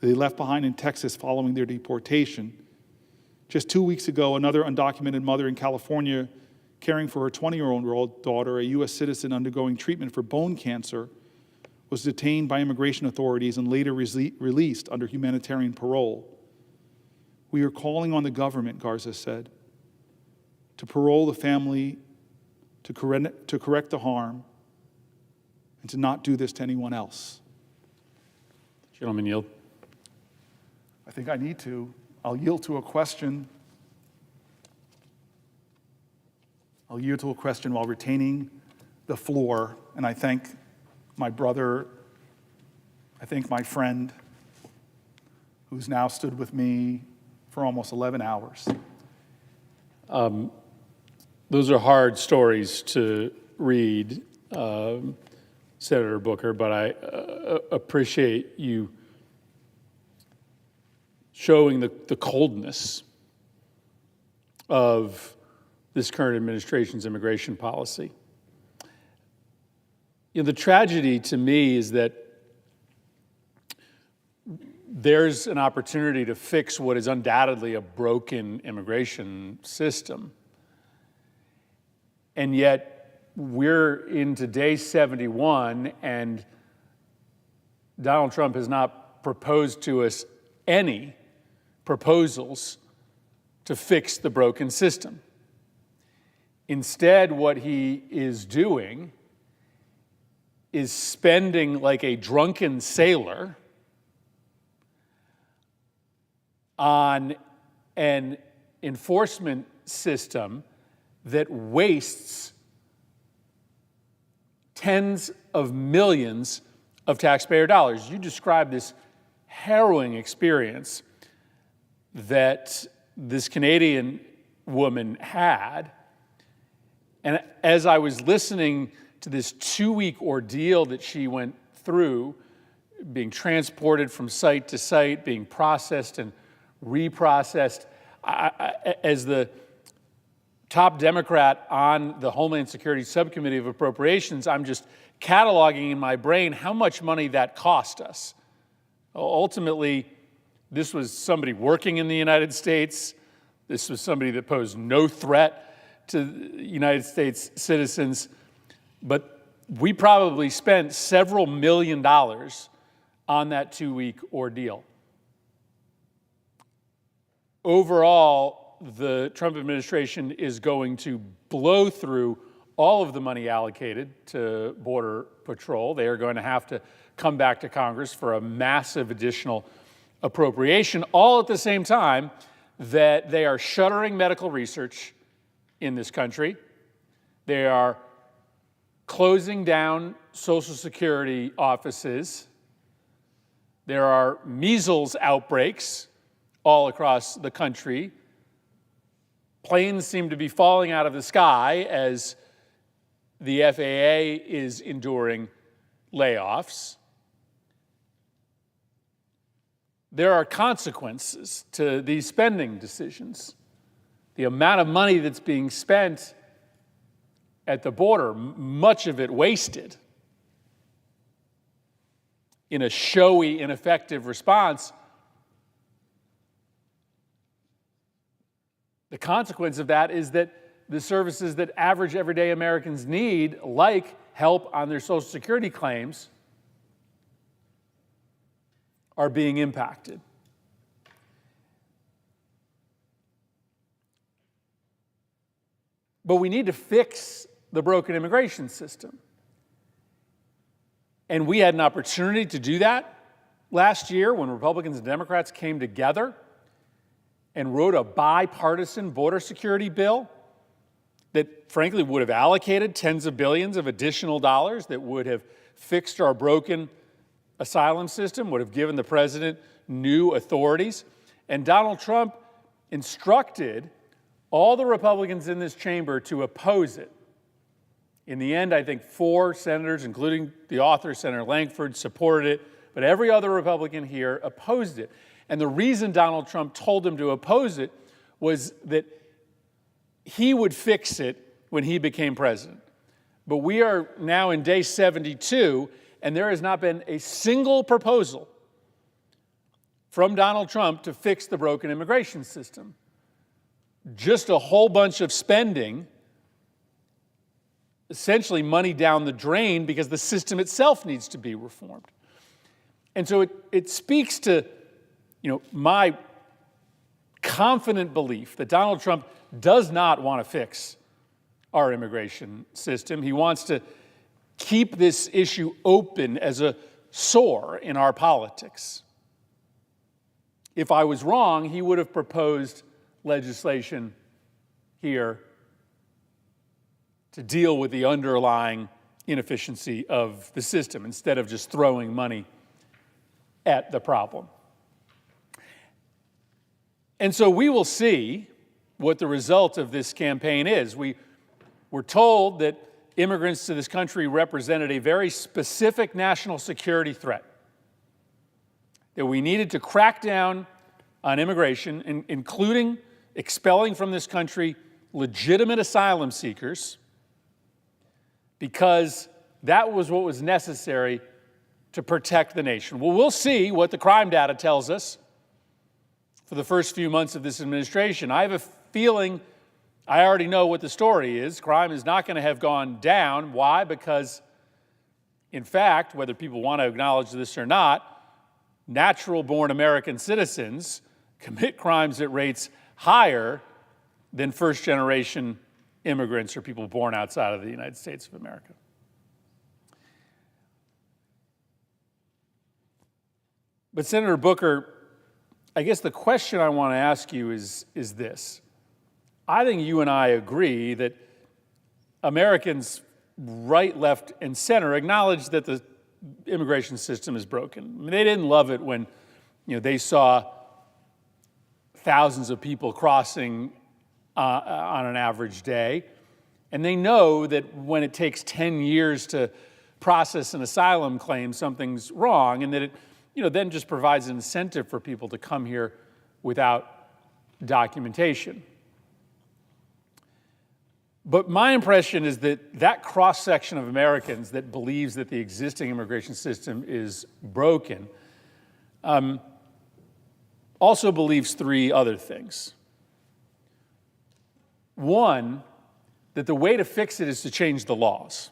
that they left behind in Texas following their deportation. Just 2 weeks ago, another undocumented mother in California, caring for her 20-year-old daughter, a U.S. citizen undergoing treatment for bone cancer, was detained by immigration authorities and later released under humanitarian parole. We are calling on the government, Garza said, to parole the family, to correct the harm, and to not do this to anyone else. Gentleman yield. I think I need to. I'll yield to a question. I'll yield to a question while retaining the floor, and I thank my brother, I thank my friend, who's now stood with me for almost 11 hours. Those are hard stories to read, Senator Booker, but I appreciate you showing the coldness of this current administration's immigration policy. You know, the tragedy to me is that there's an opportunity to fix what is undoubtedly a broken immigration system. And yet we're into day 71 and Donald Trump has not proposed to us any proposals to fix the broken system. Instead, what he is doing is spending like a drunken sailor on an enforcement system that wastes tens of millions of taxpayer dollars. You described this harrowing experience that this Canadian woman had. And as I was listening to this 2-week ordeal that she went through, being transported from site to site, being processed and reprocessed, as the top Democrat on the Homeland Security Subcommittee of Appropriations, I'm just cataloging in my brain how much money that cost us. Ultimately, this was somebody working in the United States. This was somebody that posed no threat to United States citizens. But we probably spent several $1 million on that 2-week ordeal. Overall, the Trump administration is going to blow through all of the money allocated to Border Patrol. They are going to have to come back to Congress for a massive additional appropriation, all at the same time that they are shuttering medical research in this country. They are closing down Social Security offices. There are measles outbreaks all across the country. Planes seem to be falling out of the sky as the FAA is enduring layoffs. There are consequences to these spending decisions. The amount of money that's being spent at the border, much of it wasted in a showy, ineffective response. The consequence of that is that the services that average everyday Americans need, like help on their Social Security claims, are being impacted. But we need to fix the broken immigration system. And we had an opportunity to do that last year when Republicans and Democrats came together and wrote a bipartisan border security bill that frankly would have allocated tens of billions of additional dollars, that would have fixed our broken asylum system, would have given the president new authorities. And Donald Trump instructed all the Republicans in this chamber to oppose it. In the end, I think 4 senators, including the author, Senator Langford, supported it, but every other Republican here opposed it. And the reason Donald Trump told them to oppose it was that he would fix it when he became president. But we are now in day 72, and there has not been a single proposal from Donald Trump to fix the broken immigration system. Just a whole bunch of spending, essentially money down the drain, because the system itself needs to be reformed. And so it speaks to, my confident belief that Donald Trump does not want to fix our immigration system. He wants to keep this issue open as a sore in our politics. If I was wrong, he would have proposed legislation here to deal with the underlying inefficiency of the system instead of just throwing money at the problem. And so we will see what the result of this campaign is. We were told that immigrants to this country represented a very specific national security threat, that we needed to crack down on immigration, including expelling from this country legitimate asylum seekers, because that was what was necessary to protect the nation. Well, we'll see what the crime data tells us for the first few months of this administration. I have a feeling I already know what the story is. Crime is not going to have gone down. Why? Because, in fact, whether people want to acknowledge this or not, natural-born American citizens commit crimes at rates higher than first-generation immigrants or people born outside of the United States of America. But Senator Booker, I guess the question I want to ask you is this. I think you and I agree that Americans, right, left, and center, acknowledge that the immigration system is broken. I mean, they didn't love it when they saw thousands of people crossing on an average day. And they know that when it takes 10 years to process an asylum claim, something's wrong, and that it then just provides an incentive for people to come here without documentation. But my impression is that cross-section of Americans that believes that the existing immigration system is broken also believes 3 other things. One, that the way to fix it is to change the laws,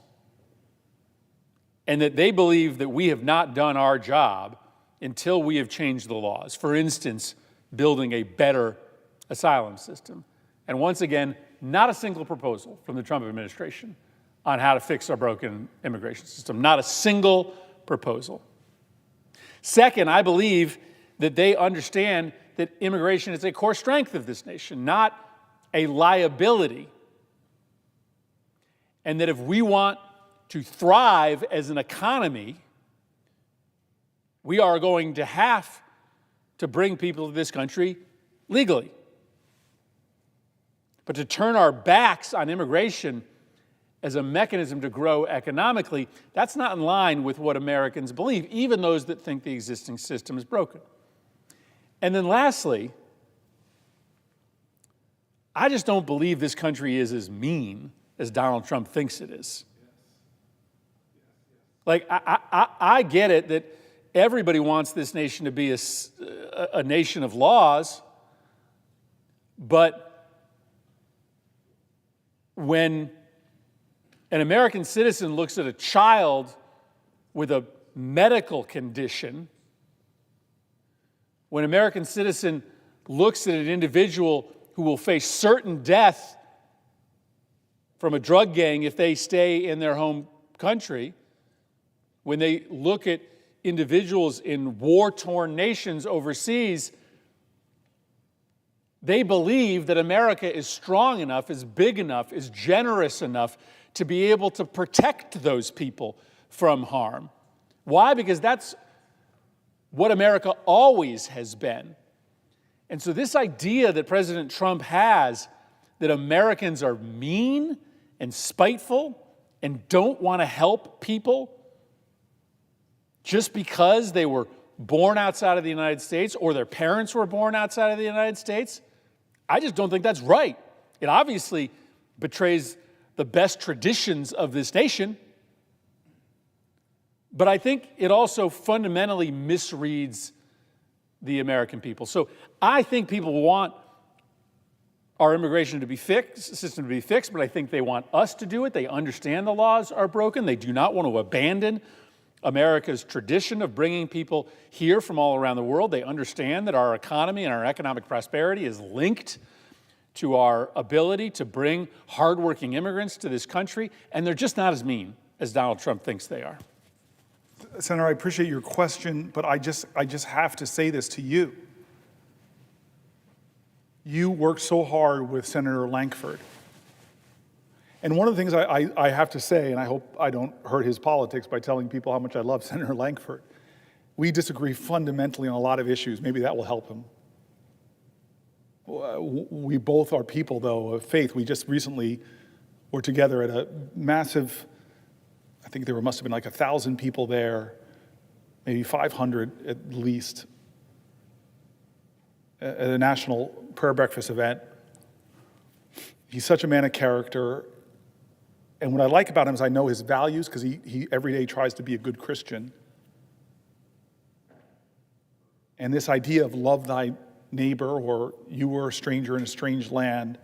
and that they believe that we have not done our job until we have changed the laws. For instance, building a better asylum system. And once again, not a single proposal from the Trump administration on how to fix our broken immigration system. Not a single proposal. Second, I believe that they understand that immigration is a core strength of this nation, not a liability. And that if we want to thrive as an economy, we are going to have to bring people to this country legally. But to turn our backs on immigration as a mechanism to grow economically, that's not in line with what Americans believe, even those that think the existing system is broken. And then lastly, I just don't believe this country is as mean as Donald Trump thinks it is. Like, I get it that everybody wants this nation to be a nation of laws, but when an American citizen looks at a child with a medical condition, when an American citizen looks at an individual who will face certain death from a drug gang if they stay in their home country, when they look at individuals in war-torn nations overseas, they believe that America is strong enough, is big enough, is generous enough to be able to protect those people from harm. Why? Because that's what America always has been. And so this idea that President Trump has that Americans are mean and spiteful and don't want to help people just because they were born outside of the United States or their parents were born outside of the United States, I just don't think that's right. It obviously betrays the best traditions of this nation, but I think it also fundamentally misreads the American people. So I think people want our immigration to be fixed, system to be fixed, but I think they want us to do it. They understand the laws are broken. They do not want to abandon America's tradition of bringing people here from all around the world. They understand that our economy and our economic prosperity is linked to our ability to bring hardworking immigrants to this country, and they're just not as mean as Donald Trump thinks they are. Senator, I appreciate your question, but I just have to say this to you. You worked so hard with Senator Lankford. And one of the things I have to say, and I hope I don't hurt his politics by telling people how much I love Senator Lankford, we disagree fundamentally on a lot of issues. Maybe that will help him. We both are people, though, of faith. We just recently were together at a massive, I think there must have been like 1,000 people there, maybe 500 at least, at a national prayer breakfast event. He's such a man of character. And what I like about him is I know his values because he every day tries to be a good Christian. And this idea of love thy neighbor, or you were a stranger in a strange land,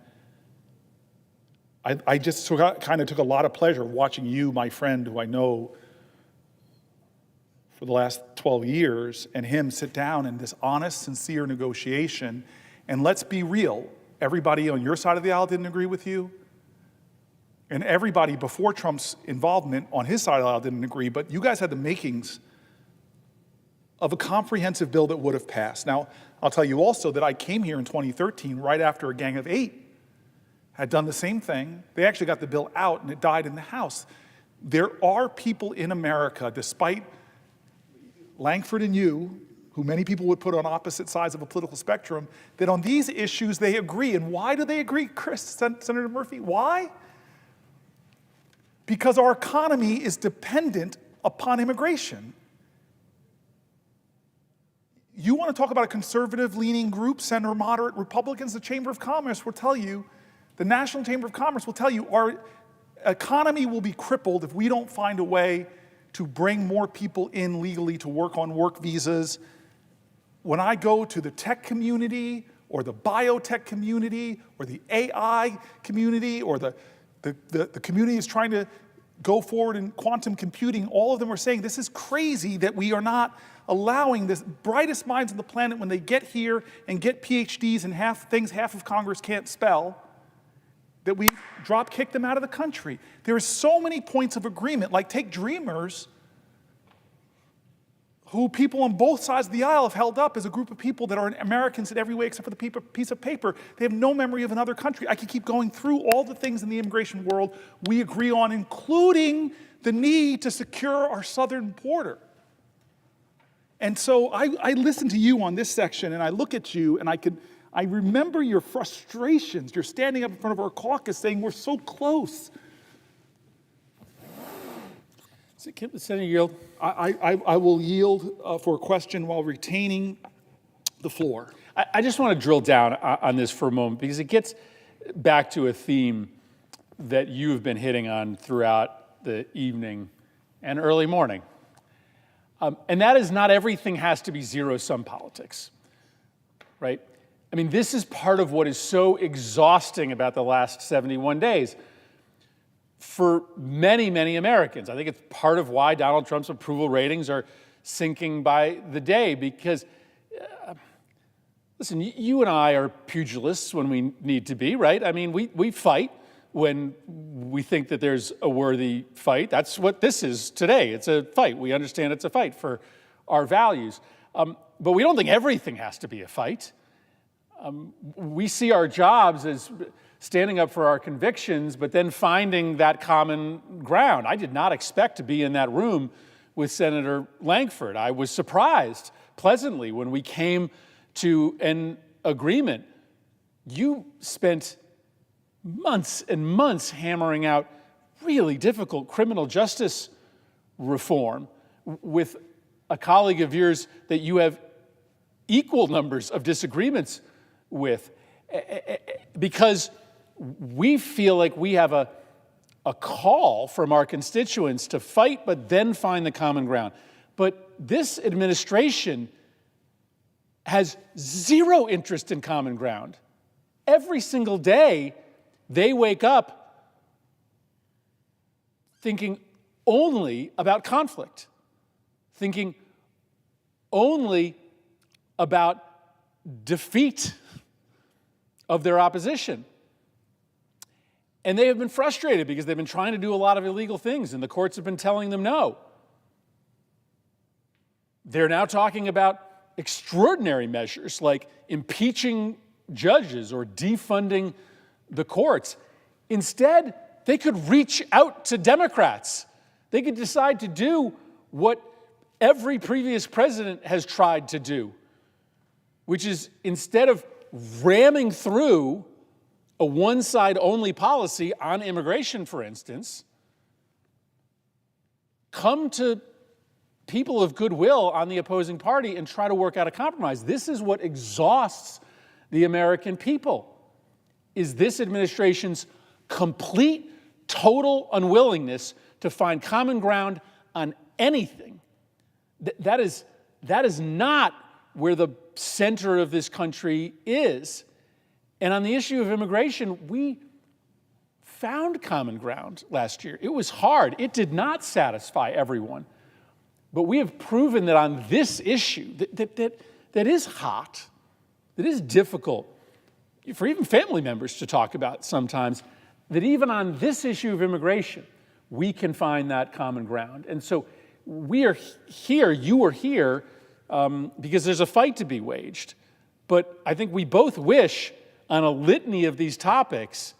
I just kind of took a lot of pleasure watching you, my friend, who I know for the last 12 years, and him sit down in this honest, sincere negotiation. And let's be real, everybody on your side of the aisle didn't agree with you. And everybody before Trump's involvement on his side of the aisle didn't agree, but you guys had the makings of a comprehensive bill that would have passed. Now, I'll tell you also that I came here in 2013 right after a Gang of Eight had done the same thing. They actually got the bill out and it died in the House. There are people in America, despite Lankford and you, who many people would put on opposite sides of a political spectrum, that on these issues they agree. And why do they agree, Senator Murphy? Why? Because our economy is dependent upon immigration. You want to talk about a conservative-leaning group, center moderate Republicans, the Chamber of Commerce will tell you, the National Chamber of Commerce will tell you, our economy will be crippled if we don't find a way to bring more people in legally to work on work visas. When I go to the tech community or the biotech community or the AI community or the community is trying to go forward in quantum computing, all of them are saying this is crazy that we are not allowing the brightest minds on the planet, when they get here and get PhDs in half of Congress can't spell, that we drop kick them out of the country. There are so many points of agreement, like take Dreamers, who people on both sides of the aisle have held up as a group of people that are Americans in every way except for the piece of paper. They have no memory of another country. I could keep going through all the things in the immigration world we agree on, including the need to secure our southern border. And so I listen to you on this section, and I look at you, and I remember your frustrations. You're standing up in front of our caucus saying, we're so close. Senator, yield. I will yield for a question while retaining the floor. I just want to drill down on this for a moment, because it gets back to a theme that you've been hitting on throughout the evening and early morning. And that is, not everything has to be zero-sum politics, right? I mean, this is part of what is so exhausting about the last 71 days. for many, many Americans. I think it's part of why Donald Trump's approval ratings are sinking by the day, because, listen, you and I are pugilists when we need to be, right? I mean, we fight when we think that there's a worthy fight. That's what this is today. It's a fight. We understand it's a fight for our values. But we don't think everything has to be a fight. We see our jobs as standing up for our convictions, but then finding that common ground. I did not expect to be in that room with Senator Lankford. I was surprised pleasantly when we came to an agreement. You spent months and months hammering out really difficult criminal justice reform with a colleague of yours that you have equal numbers of disagreements with, because we feel like we have a call from our constituents to fight, but then find the common ground. But this administration has zero interest in common ground. Every single day, they wake up thinking only about conflict, thinking only about defeat of their opposition. And they have been frustrated because they've been trying to do a lot of illegal things, and the courts have been telling them no. They're now talking about extraordinary measures like impeaching judges or defunding the courts. Instead, they could reach out to Democrats. They could decide to do what every previous president has tried to do, which is, instead of ramming through a one-side-only policy on immigration, for instance, come to people of goodwill on the opposing party and try to work out a compromise. This is what exhausts the American people, is this administration's complete, total unwillingness to find common ground on anything. That is not where the center of this country is. And on the issue of immigration, we found common ground last year. It was hard. It did not satisfy everyone. But we have proven that on this issue, that is hot, that is difficult for even family members to talk about sometimes, that even on this issue of immigration, we can find that common ground. And so we are here, you are here, because there's a fight to be waged. But I think we both wish, on a litany of these topics,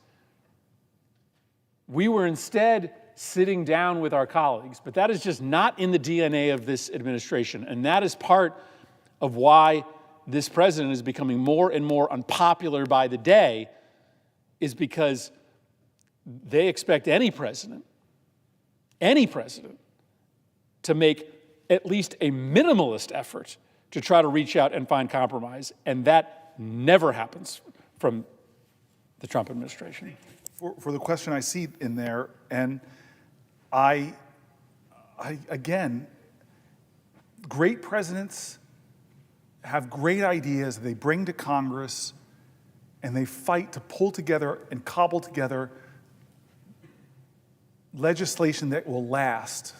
we were instead sitting down with our colleagues. But that is just not in the DNA of this administration. And that is part of why this president is becoming more and more unpopular by the day, is because they expect any president, to make at least a minimalist effort to try to reach out and find compromise. And that never happens from the Trump administration. For the question I see in there, and I again, great presidents have great ideas they bring to Congress, and they fight to pull together and cobble together legislation that will last.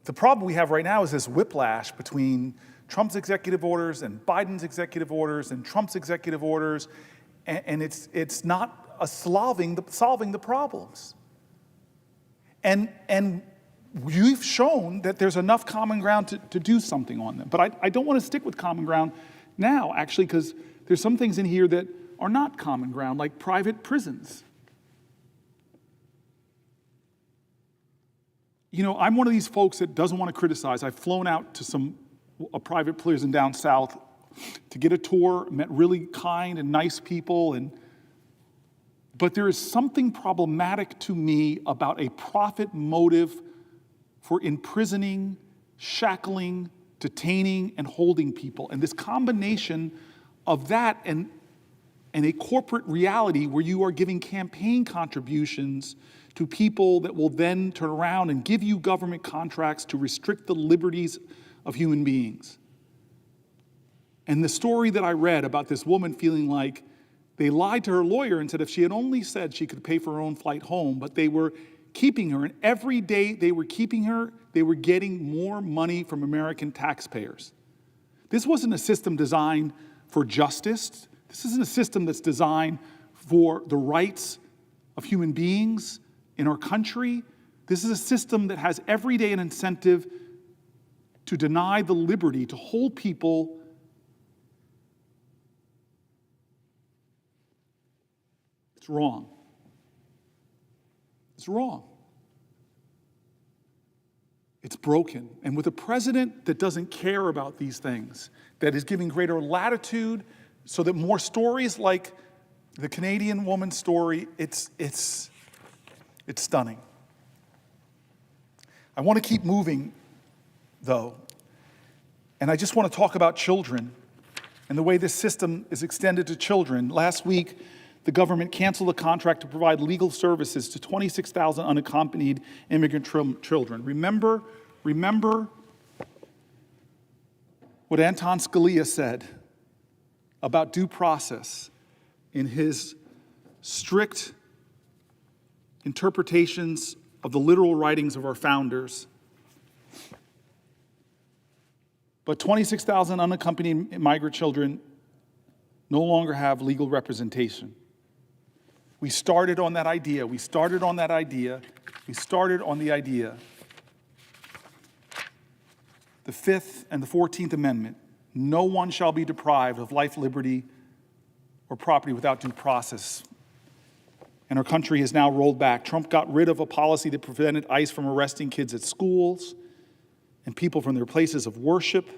The problem we have right now is this whiplash between Trump's executive orders and Biden's executive orders and Trump's executive orders, and it's not solving the problems. And you've shown that there's enough common ground to do something on them. But I don't want to stick with common ground now, actually, because there's some things in here that are not common ground, like private prisons. You know, I'm one of these folks that doesn't want to criticize. I've flown out to a private prison down south to get a tour, met really kind and nice people, but there is something problematic to me about a profit motive for imprisoning, shackling, detaining, and holding people. And this combination of that and a corporate reality where you are giving campaign contributions to people that will then turn around and give you government contracts to restrict the liberties of human beings. And the story that I read about this woman feeling like They lied to her lawyer and said if she had only said she could pay for her own flight home, but they were keeping her, and every day they were keeping her, they were getting more money from American taxpayers. This wasn't a system designed for justice. This isn't a system that's designed for the rights of human beings in our country. This is a system that has every day an incentive to deny the liberty, to hold people It's wrong. It's wrong. It's broken. And with a president that doesn't care about these things, that is giving greater latitude so that more stories like the Canadian woman's story, it's stunning. I want to keep moving, though. And I just want to talk about children and the way this system is extended to children. Last week, the government canceled a contract to provide legal services to 26,000 unaccompanied immigrant children. Remember what Anton Scalia said about due process in his strict interpretations of the literal writings of our founders. But 26,000 unaccompanied migrant children no longer have legal representation. We started on that idea. We started on the idea. The Fifth and the 14th Amendment, no one shall be deprived of life, liberty, or property without due process. And our country has now rolled back. Trump got rid of a policy that prevented ICE from arresting kids at schools and people from their places of worship.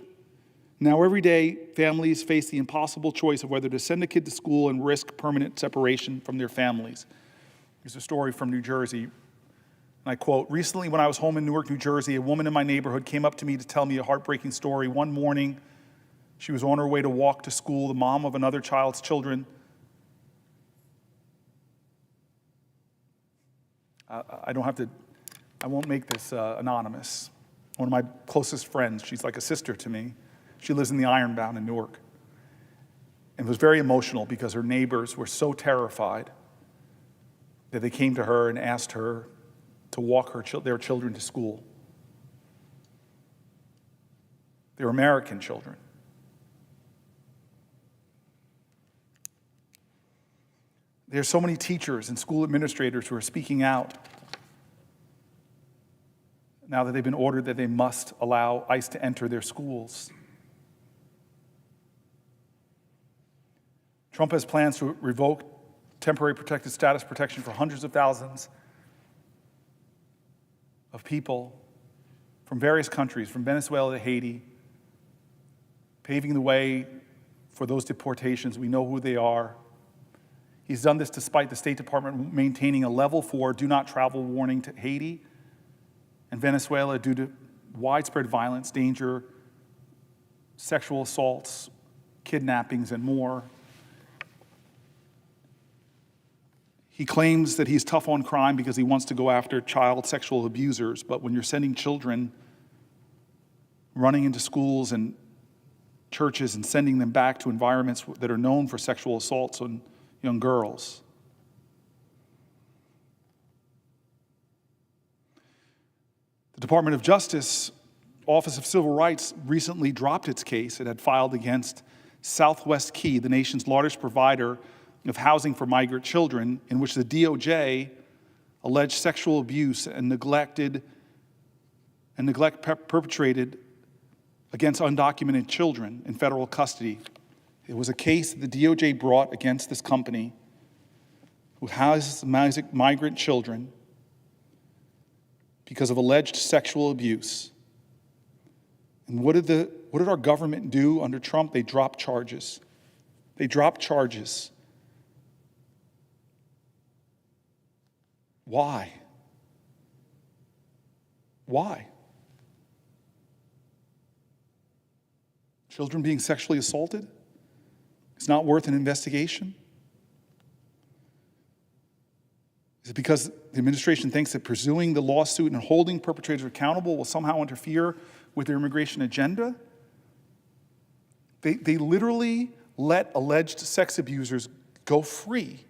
Now, every day, families face the impossible choice of whether to send a kid to school and risk permanent separation from their families. Here's a story from New Jersey, and I quote, "Recently, when I was home in Newark, New Jersey, a woman in my neighborhood came up to me to tell me a heartbreaking story. One morning, she was on her way to walk to school, the mom of another child's children. I won't make this anonymous. One of my closest friends, she's like a sister to me. She lives in the Ironbound in Newark. And was very emotional because her neighbors were so terrified that they came to her and asked her to walk their children to school. They're American children. There's so many teachers and school administrators who are speaking out now that they've been ordered that they must allow ICE to enter their schools. Trump has plans to revoke temporary protected status protection for hundreds of thousands of people from various countries, from Venezuela to Haiti, paving the way for those deportations. We know who they are. He's done this despite the State Department maintaining a level 4 do not travel warning to Haiti and Venezuela due to widespread violence, danger, sexual assaults, kidnappings, and more. He claims that he's tough on crime because he wants to go after child sexual abusers, but when you're sending children running into schools and churches and sending them back to environments that are known for sexual assaults on young girls. The Department of Justice, Office of Civil Rights, recently dropped its case it had filed against Southwest Key, the nation's largest provider of housing for migrant children, in which the DOJ alleged sexual abuse and neglect perpetrated against undocumented children in federal custody. It was a case that the DOJ brought against this company who houses migrant children because of alleged sexual abuse. And what did our government do under Trump? They dropped charges. Why? Children being sexually assaulted? It's not worth an investigation? Is it because the administration thinks that pursuing the lawsuit and holding perpetrators accountable will somehow interfere with their immigration agenda? They literally let alleged sex abusers go free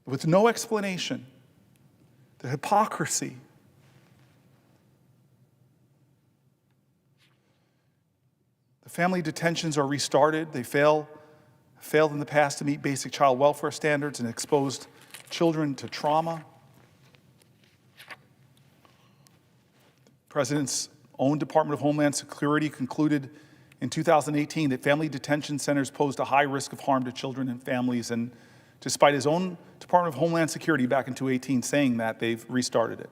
with no explanation. The hypocrisy. The family detentions are restarted. They failed in the past to meet basic child welfare standards and exposed children to trauma. The President's own Department of Homeland Security concluded in 2018 that family detention centers posed a high risk of harm to children and families, and despite his own Department of Homeland Security back in 2018 saying that, they've restarted it.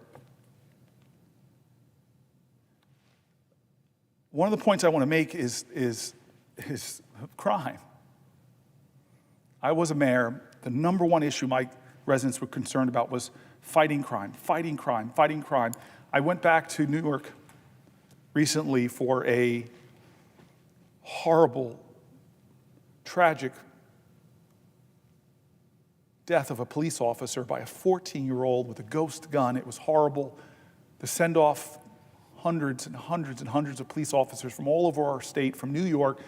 One of the points I want to make is crime. I was a mayor. The number one issue my residents were concerned about was fighting crime, fighting crime, fighting crime. I went back to New York recently for a horrible, tragic death of a police officer by a 14-year-old with a ghost gun. It was horrible. To send off hundreds and hundreds and hundreds of police officers from all over our state, from New York.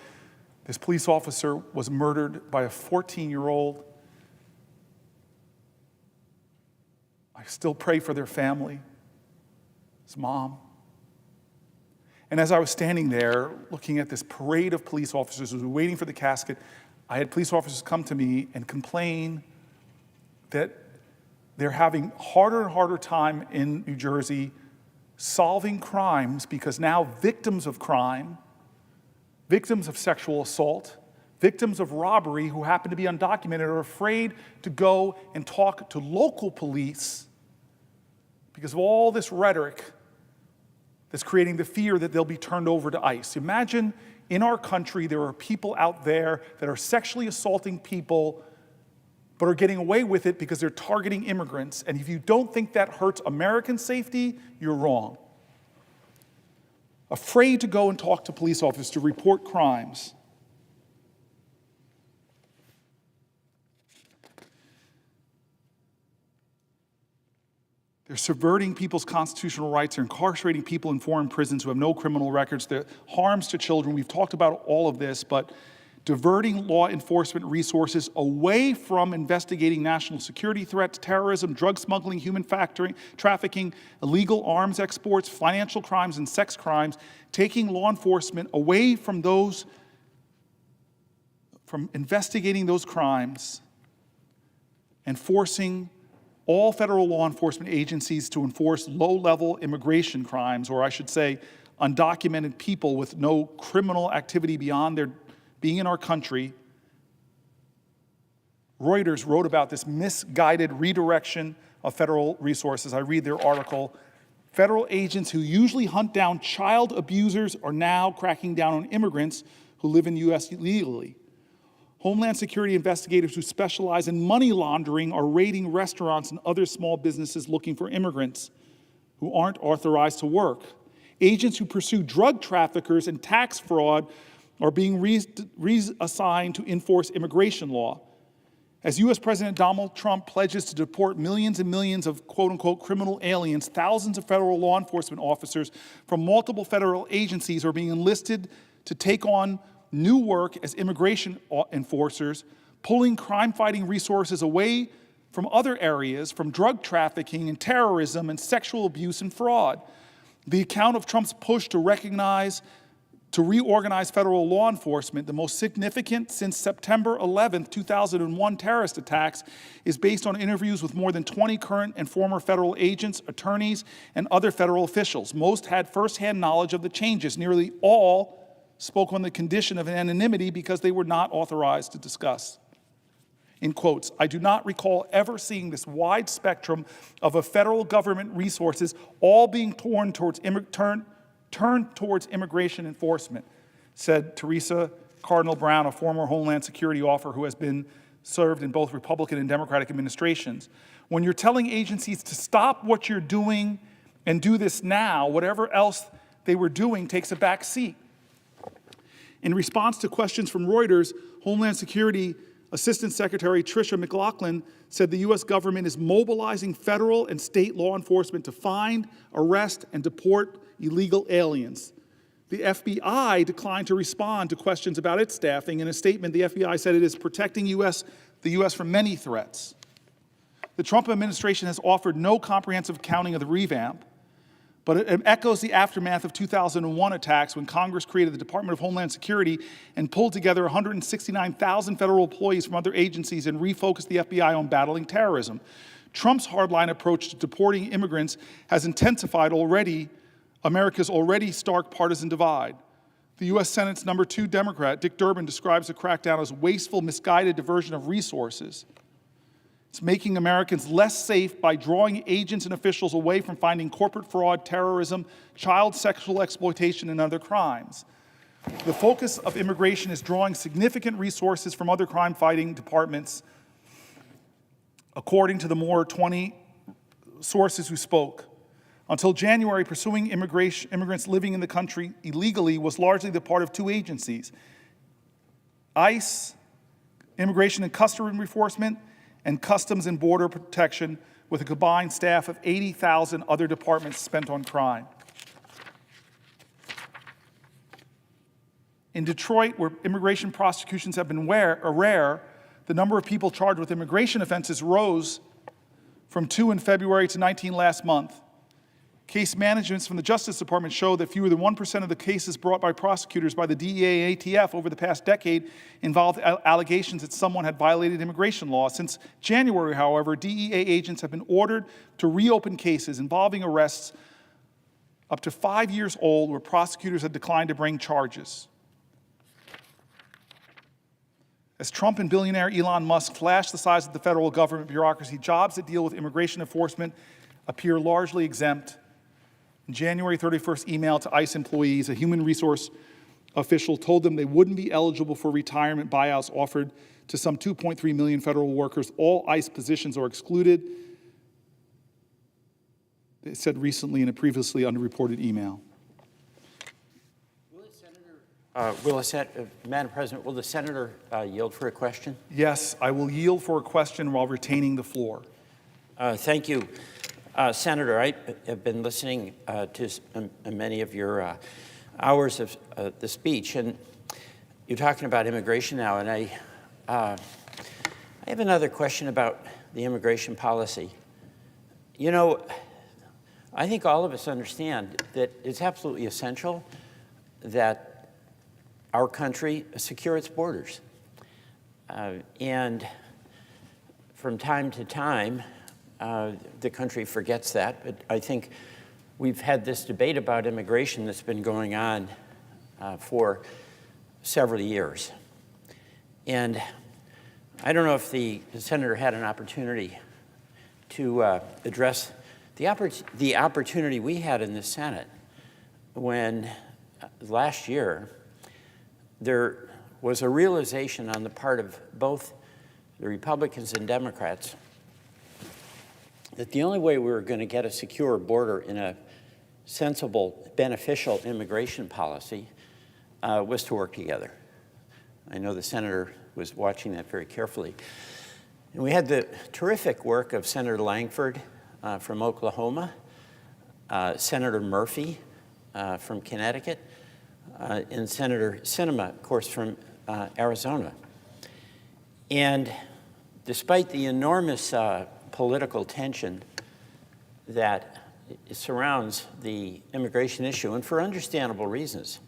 This police officer was murdered by a 14-year-old. I still pray for their family, his mom. And as I was standing there looking at this parade of police officers who were waiting for the casket, I had police officers come to me and complain that they're having harder and harder time in New Jersey solving crimes because now victims of crime, victims of sexual assault, victims of robbery who happen to be undocumented are afraid to go and talk to local police because of all this rhetoric that's creating the fear that they'll be turned over to ICE. Imagine in our country there are people out there that are sexually assaulting people but are getting away with it because they're targeting immigrants. And if you don't think that hurts American safety, you're wrong. Afraid to go and talk to police officers to report crimes. They're subverting people's constitutional rights. They're incarcerating people in foreign prisons who have no criminal records. The harms to children. We've talked about all of this, but diverting law enforcement resources away from investigating national security threats, terrorism, drug smuggling, human trafficking, illegal arms exports, financial crimes, and sex crimes, taking law enforcement away from investigating those crimes and forcing all federal law enforcement agencies to enforce low-level immigration crimes, or I should say, undocumented people with no criminal activity beyond their being in our country. Reuters wrote about this misguided redirection of federal resources. I read their article. Federal agents who usually hunt down child abusers are now cracking down on immigrants who live in the U.S. illegally. Homeland Security investigators who specialize in money laundering are raiding restaurants and other small businesses looking for immigrants who aren't authorized to work. Agents who pursue drug traffickers and tax fraud are being reassigned to enforce immigration law. As U.S. President Donald Trump pledges to deport millions and millions of quote-unquote criminal aliens, thousands of federal law enforcement officers from multiple federal agencies are being enlisted to take on new work as immigration enforcers, pulling crime-fighting resources away from other areas, from drug trafficking and terrorism and sexual abuse and fraud. The account of Trump's push to reorganize federal law enforcement, the most significant since September 11, 2001 terrorist attacks, is based on interviews with more than 20 current and former federal agents, attorneys, and other federal officials. Most had firsthand knowledge of the changes. Nearly all spoke on the condition of anonymity because they were not authorized to discuss. In quotes, I do not recall ever seeing this wide spectrum of a federal government resources all being turned towards immigration enforcement, said Teresa Cardinal Brown, a former Homeland Security officer who has been served in both Republican and Democratic administrations. When you're telling agencies to stop what you're doing and do this now, whatever else they were doing takes a back seat. In response to questions from Reuters, Homeland Security Assistant Secretary Tricia McLaughlin said the U.S. government is mobilizing federal and state law enforcement to find, arrest, and deport illegal aliens. The FBI declined to respond to questions about its staffing. In a statement, the FBI said it is protecting the U.S. from many threats. The Trump administration has offered no comprehensive accounting of the revamp, but it echoes the aftermath of 2001 attacks when Congress created the Department of Homeland Security and pulled together 169,000 federal employees from other agencies and refocused the FBI on battling terrorism. Trump's hardline approach to deporting immigrants has intensified America's already stark partisan divide. The U.S. Senate's number 2 Democrat, Dick Durbin, describes the crackdown as wasteful, misguided diversion of resources. It's making Americans less safe by drawing agents and officials away from fighting corporate fraud, terrorism, child sexual exploitation, and other crimes. The focus of immigration is drawing significant resources from other crime-fighting departments, according to the more 20 sources who spoke. Until January, pursuing immigrants living in the country illegally was largely the part of 2 agencies: ICE, Immigration and Customs Enforcement, and Customs and Border Protection, with a combined staff of 80,000 other departments spent on crime. In Detroit, where immigration prosecutions have been rare, the number of people charged with immigration offenses rose from 2 in February to 19 last month. Case managements from the Justice Department show that fewer than 1% of the cases brought by prosecutors by the DEA and ATF over the past decade involved allegations that someone had violated immigration law. Since January, however, DEA agents have been ordered to reopen cases involving arrests up to 5 years old where prosecutors had declined to bring charges. As Trump and billionaire Elon Musk flash the size of the federal government bureaucracy, jobs that deal with immigration enforcement appear largely exempt. In January 31st email to ICE employees, a human resource official told them they wouldn't be eligible for retirement buyouts offered to some 2.3 million federal workers. All ICE positions are excluded, they said recently in a previously underreported email. Madam President, will the senator yield for a question? Yes, I will yield for a question while retaining the floor. Thank you. Senator, I have been listening to many of your hours of the speech, and you're talking about immigration now, and I have another question about the immigration policy. You know, I think all of us understand that it's absolutely essential that our country secure its borders. And from time to time, the country forgets that, but I think we've had this debate about immigration that's been going on for several years. And I don't know if the senator had an opportunity to address the opportunity we had in the Senate when last year there was a realization on the part of both the Republicans and Democrats that the only way we were going to get a secure border in a sensible, beneficial immigration policy was to work together. I know the senator was watching that very carefully. And we had the terrific work of Senator Langford from Oklahoma, Senator Murphy from Connecticut, and Senator Sinema, of course, from Arizona. And despite the enormous political tension that surrounds the immigration issue, and for understandable reasons,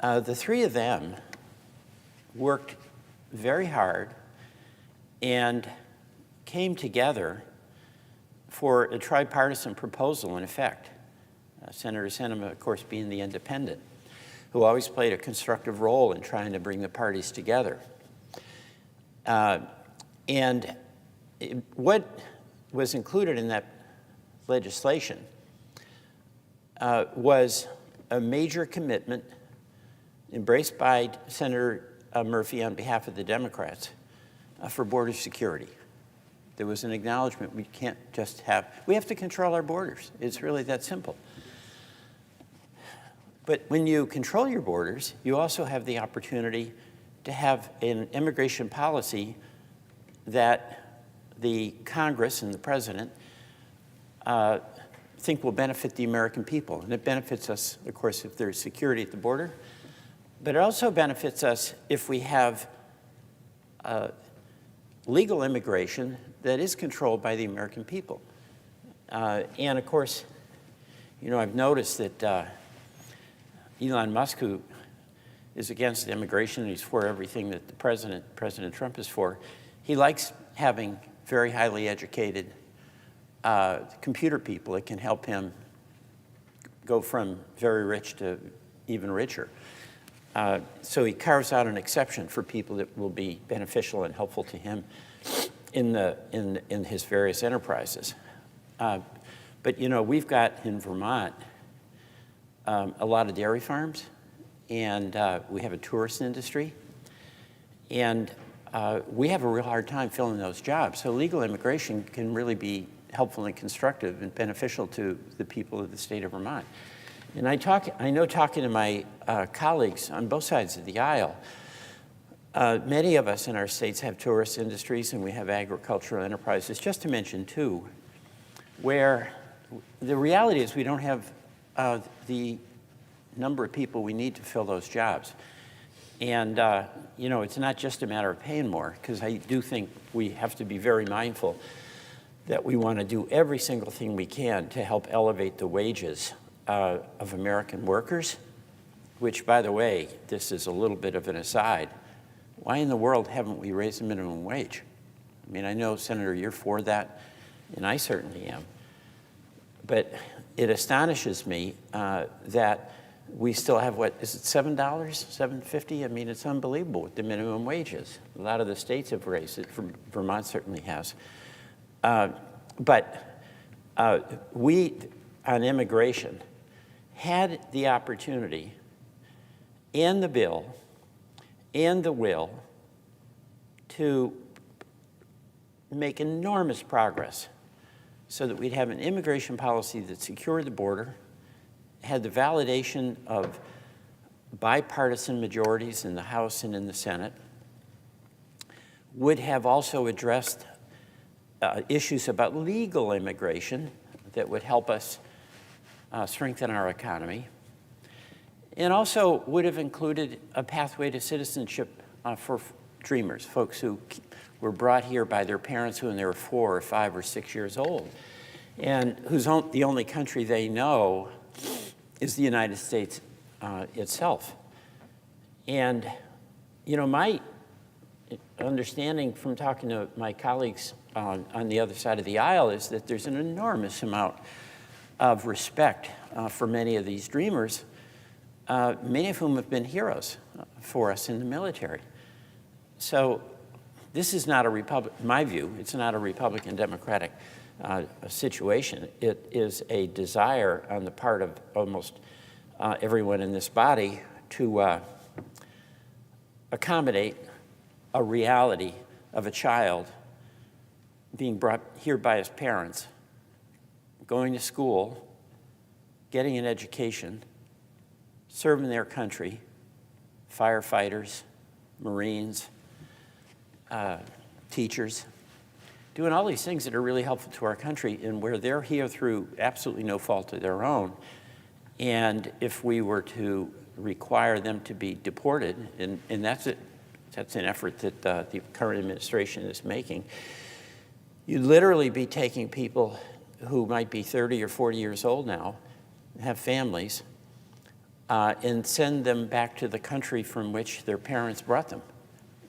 the three of them worked very hard and came together for a tripartisan proposal, in effect. Senator Sinema, of course, being the independent, who always played a constructive role in trying to bring the parties together. What was included in that legislation was a major commitment embraced by Senator Murphy on behalf of the Democrats for border security. There was an acknowledgement we can't just we have to control our borders. It's really that simple. But when you control your borders, you also have the opportunity to have an immigration policy that the Congress and the President think will benefit the American people. And it benefits us, of course, if there's security at the border. But it also benefits us if we have legal immigration that is controlled by the American people. And of course, you know, I've noticed that Elon Musk, who is against immigration and he's for everything that the President Trump is for, he likes having very highly educated computer people that can help him go from very rich to even richer. So he carves out an exception for people that will be beneficial and helpful to him in his various enterprises. But you know, we've got in Vermont a lot of dairy farms, and we have a tourist industry, and we have a real hard time filling those jobs. So legal immigration can really be helpful and constructive and beneficial to the people of the state of Vermont. And I know talking to my colleagues on both sides of the aisle, many of us in our states have tourist industries and we have agricultural enterprises, just to mention two, where the reality is we don't have the number of people we need to fill those jobs. And, you know, it's not just a matter of paying more, because I do think we have to be very mindful that we want to do every single thing we can to help elevate the wages of American workers, which, by the way, this is a little bit of an aside. Why in the world haven't we raised the minimum wage? I mean, I know, Senator, you're for that, and I certainly am. But it astonishes me that we still have, what, is it $7, $7.50? I mean, it's unbelievable what the minimum wage is. A lot of the states have raised it. Vermont certainly has. But we, on immigration, had the opportunity and the bill and the will to make enormous progress so that we'd have an immigration policy that secured the border, had the validation of bipartisan majorities in the House and in the Senate, would have also addressed issues about legal immigration that would help us strengthen our economy, and also would have included a pathway to citizenship for dreamers, folks who were brought here by their parents when they were 4 or 5 or 6 years old, and whose the only country they know is the United States itself. And, you know, my understanding from talking to my colleagues on the other side of the aisle is that there's an enormous amount of respect for many of these dreamers, many of whom have been heroes for us in the military. So this is not in my view, it's not a Republican-Democratic situation. It is a desire on the part of almost everyone in this body to accommodate a reality of a child being brought here by his parents, going to school, getting an education, serving their country, firefighters, Marines, teachers, doing all these things that are really helpful to our country and where they're here through absolutely no fault of their own. And if we were to require them to be deported, and that's an effort that the current administration is making, you'd literally be taking people who might be 30 or 40 years old now, have families, and send them back to the country from which their parents brought them,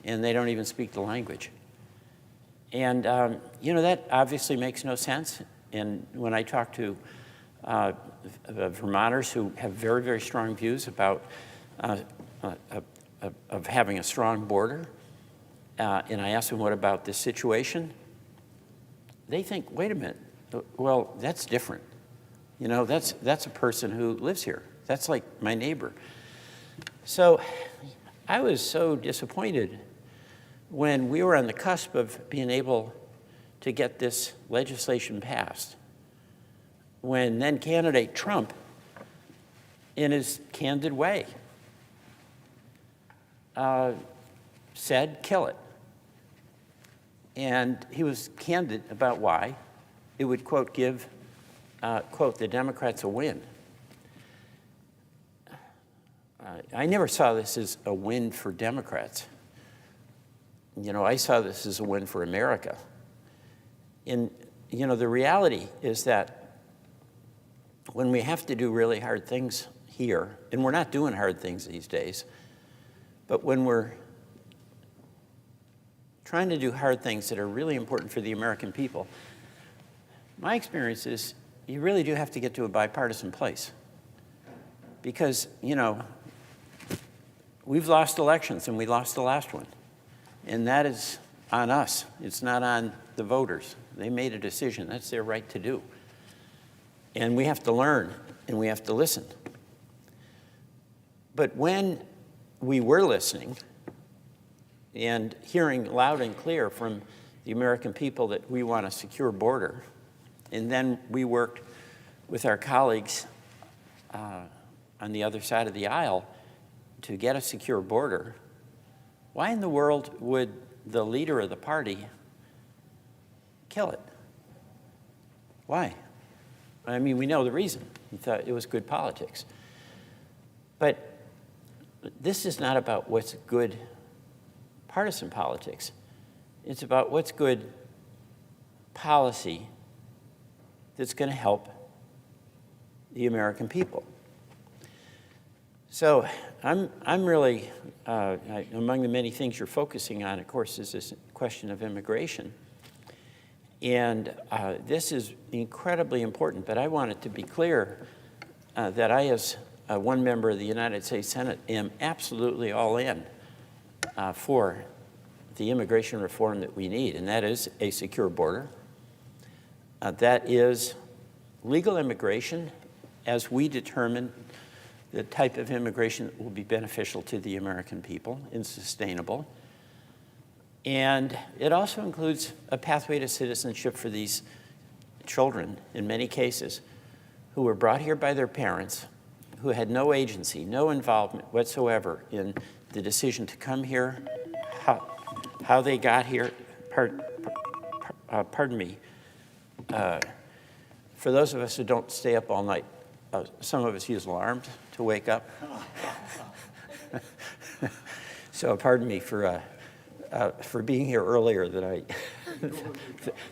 and they don't even speak the language. And you know, that obviously makes no sense. And when I talk to Vermonters who have very, very strong views about of having a strong border, and I ask them, what about this situation? They think, wait a minute, well, that's different. You know, that's a person who lives here. That's like my neighbor. So I was so disappointed when we were on the cusp of being able to get this legislation passed, when then candidate Trump, in his candid way, said, kill it. And he was candid about why. It would, quote, give quote, the Democrats will win. I never saw this as a win for Democrats. You know, I saw this as a win for America. And, you know, the reality is that when we have to do really hard things here, and we're not doing hard things these days, but when we're trying to do hard things that are really important for the American people, my experience is you really do have to get to a bipartisan place. Because, you know, we've lost elections, and we lost the last one. And that is on us. It's not on the voters. They made a decision. That's their right to do. And we have to learn, and we have to listen. But when we were listening and hearing loud and clear from the American people that we want a secure border, and then we worked with our colleagues on the other side of the aisle to get a secure border, why in the world would the leader of the party kill it? Why? I mean, we know the reason. He thought it was good politics. But this is not about what's good partisan politics. It's about what's good policy that's going to help the American people. So I'm really, among the many things you're focusing on, of course, is this question of immigration. And this is incredibly important, but I want it to be clear that I, as one member of the United States Senate, am absolutely all in for the immigration reform that we need, and that is a secure border. That is legal immigration as we determine the type of immigration that will be beneficial to the American people and sustainable. And it also includes a pathway to citizenship for these children, in many cases, who were brought here by their parents, who had no agency, no involvement whatsoever in the decision to come here, how they got here. Pardon me. For those of us who don't stay up all night, some of us use alarms to wake up. So pardon me for being here earlier than I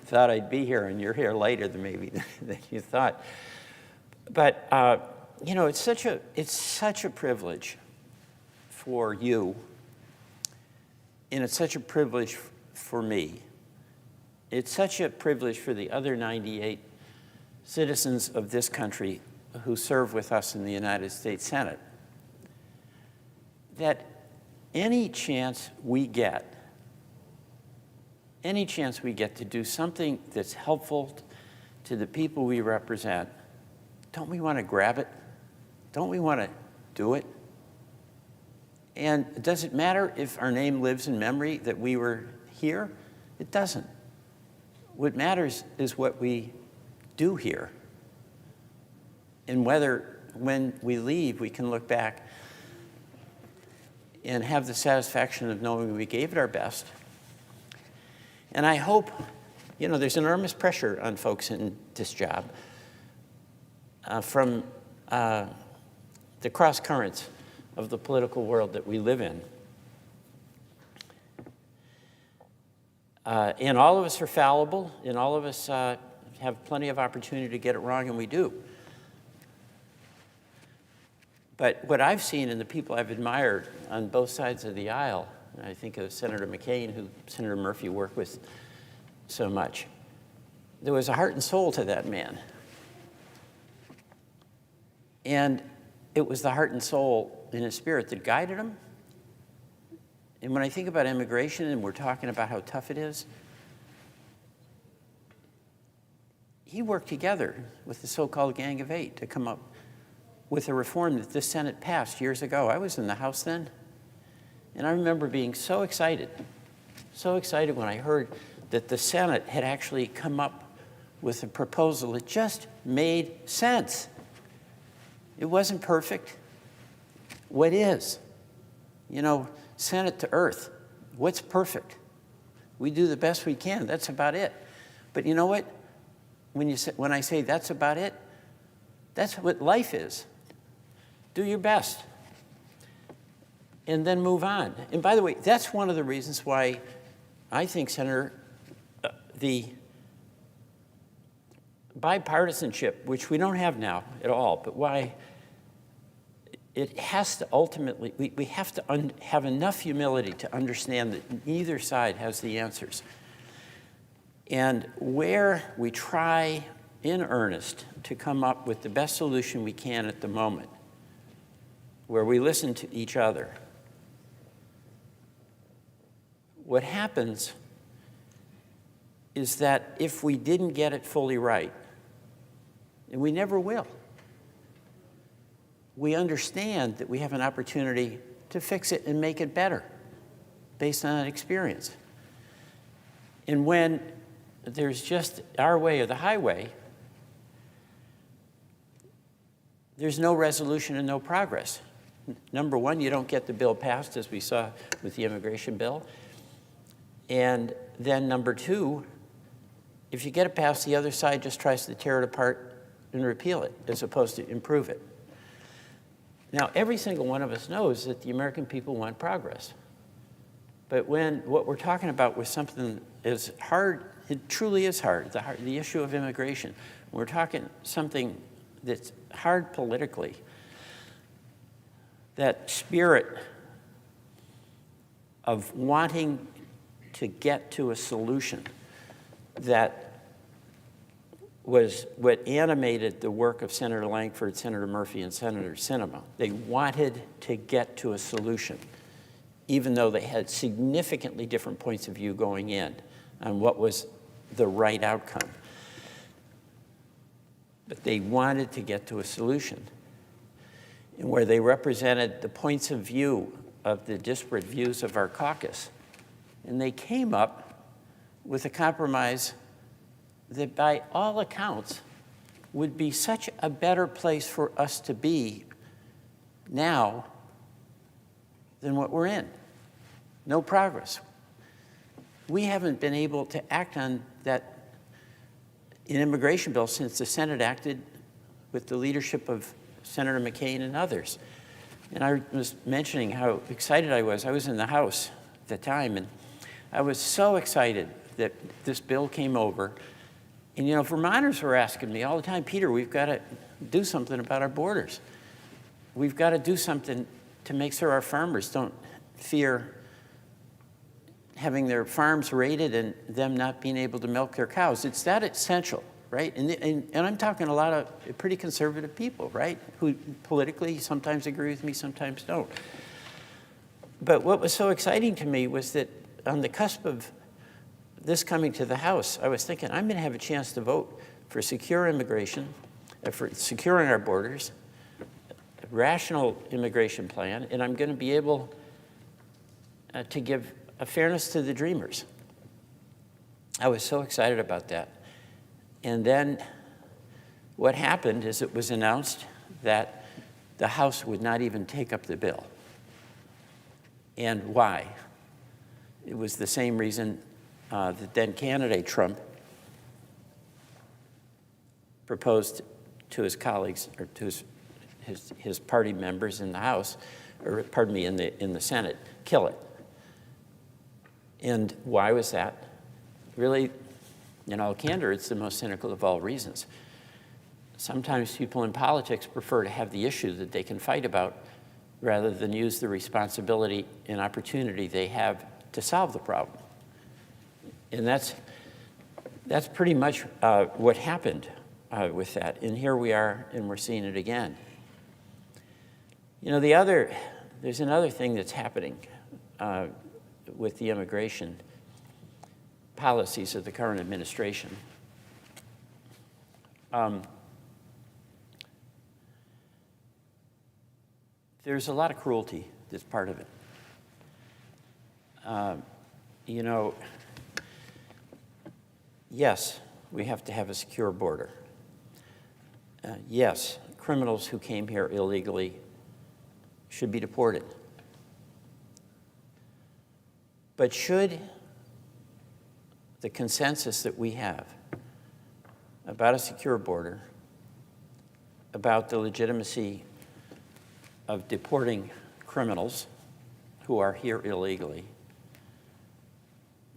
thought I'd be here, and you're here later than maybe than you thought. But you know, it's such a privilege for you, and it's such a privilege for me. It's such a privilege for the other 98 citizens of this country who serve with us in the United States Senate, that any chance we get to do something that's helpful to the people we represent, don't we want to grab it? Don't we want to do it? And does it matter if our name lives in memory that we were here? It doesn't. What matters is what we do here. And whether, when we leave, we can look back and have the satisfaction of knowing we gave it our best. And I hope, you know, there's enormous pressure on folks in this job from the cross currents of the political world that we live in. And all of us are fallible, and all of us have plenty of opportunity to get it wrong, and we do. But what I've seen in the people I've admired on both sides of the aisle, and I think of Senator McCain, who Senator Murphy worked with so much, there was a heart and soul to that man. And it was the heart and soul in his spirit that guided him. And when I think about immigration, and we're talking about how tough it is, he worked together with the so-called Gang of Eight to come up with a reform that the Senate passed years ago. I was in the House then, and I remember being so excited when I heard that the Senate had actually come up with a proposal that just made sense. It wasn't perfect. What is? You know, Senate to earth. What's perfect? We do the best we can. That's about it. But you know what? When I say that's about it, That's what life is. Do your best. And then move on. And by the way, that's one of the reasons why I think, Senator, the bipartisanship, which we don't have now at all, but why it has to ultimately, we have to have enough humility to understand that neither side has the answers. And where we try in earnest to come up with the best solution we can at the moment, where we listen to each other, what happens is that if we didn't get it fully right, and we never will, we understand that we have an opportunity to fix it and make it better based on that experience. And when there's just our way or the highway, there's no resolution and no progress. Number one, you don't get the bill passed, as we saw with the immigration bill. And then number two, if you get it passed, the other side just tries to tear it apart and repeal it, as opposed to improve it. Now, every single one of us knows that the American people want progress. But when what we're talking about was something as hard, it truly is hard, the issue of immigration. We're talking something that's hard politically. That spirit of wanting to get to a solution that was what animated the work of Senator Langford, Senator Murphy, and Senator Sinema. They wanted to get to a solution, even though they had significantly different points of view going in on what was the right outcome. But they wanted to get to a solution, and where they represented the points of view of the disparate views of our caucus. And they came up with a compromise that by all accounts would be such a better place for us to be now than what we're in. No progress. We haven't been able to act on that immigration bill since the Senate acted with the leadership of Senator McCain and others. And I was mentioning how excited I was. I was in the House at the time, and I was so excited that this bill came over. And, you know, Vermonters were asking me all the time, Peter, we've got to do something about our borders. We've got to do something to make sure our farmers don't fear having their farms raided and them not being able to milk their cows. It's that essential, right? And I'm talking a lot of pretty conservative people, right, who politically sometimes agree with me, sometimes don't. But what was so exciting to me was that on the cusp of this coming to the House, I was thinking, I'm going to have a chance to vote for secure immigration, for securing our borders, a rational immigration plan, and I'm going to be able to give a fairness to the dreamers. I was so excited about that. And then what happened is it was announced that the House would not even take up the bill. And why? It was the same reason that then candidate Trump proposed to his colleagues, or to his party members in the House, or pardon me, in the Senate, kill it. And why was that? Really, in all candor, it's the most cynical of all reasons. Sometimes people in politics prefer to have the issue that they can fight about rather than use the responsibility and opportunity they have to solve the problem. And that's pretty much what happened with that. And here we are, and we're seeing it again. You know, there's another thing that's happening with the immigration policies of the current administration. There's a lot of cruelty that's part of it. You know, yes, we have to have a secure border. Yes, criminals who came here illegally should be deported. But should the consensus that we have about a secure border, about the legitimacy of deporting criminals who are here illegally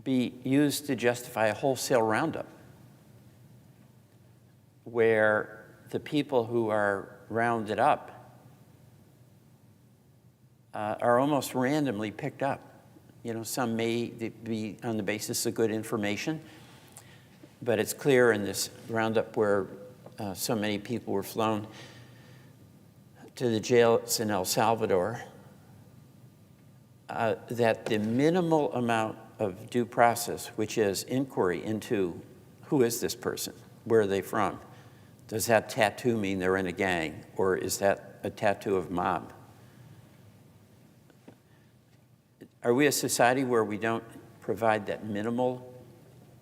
be used to justify a wholesale roundup where the people who are rounded up are almost randomly picked up. You know, some may be on the basis of good information, but it's clear in this roundup where so many people were flown to the jails in El Salvador that the minimal amount of due process, which is inquiry into who is this person, where are they from, does that tattoo mean they're in a gang, or is that a tattoo of mob? Are we a society where we don't provide that minimal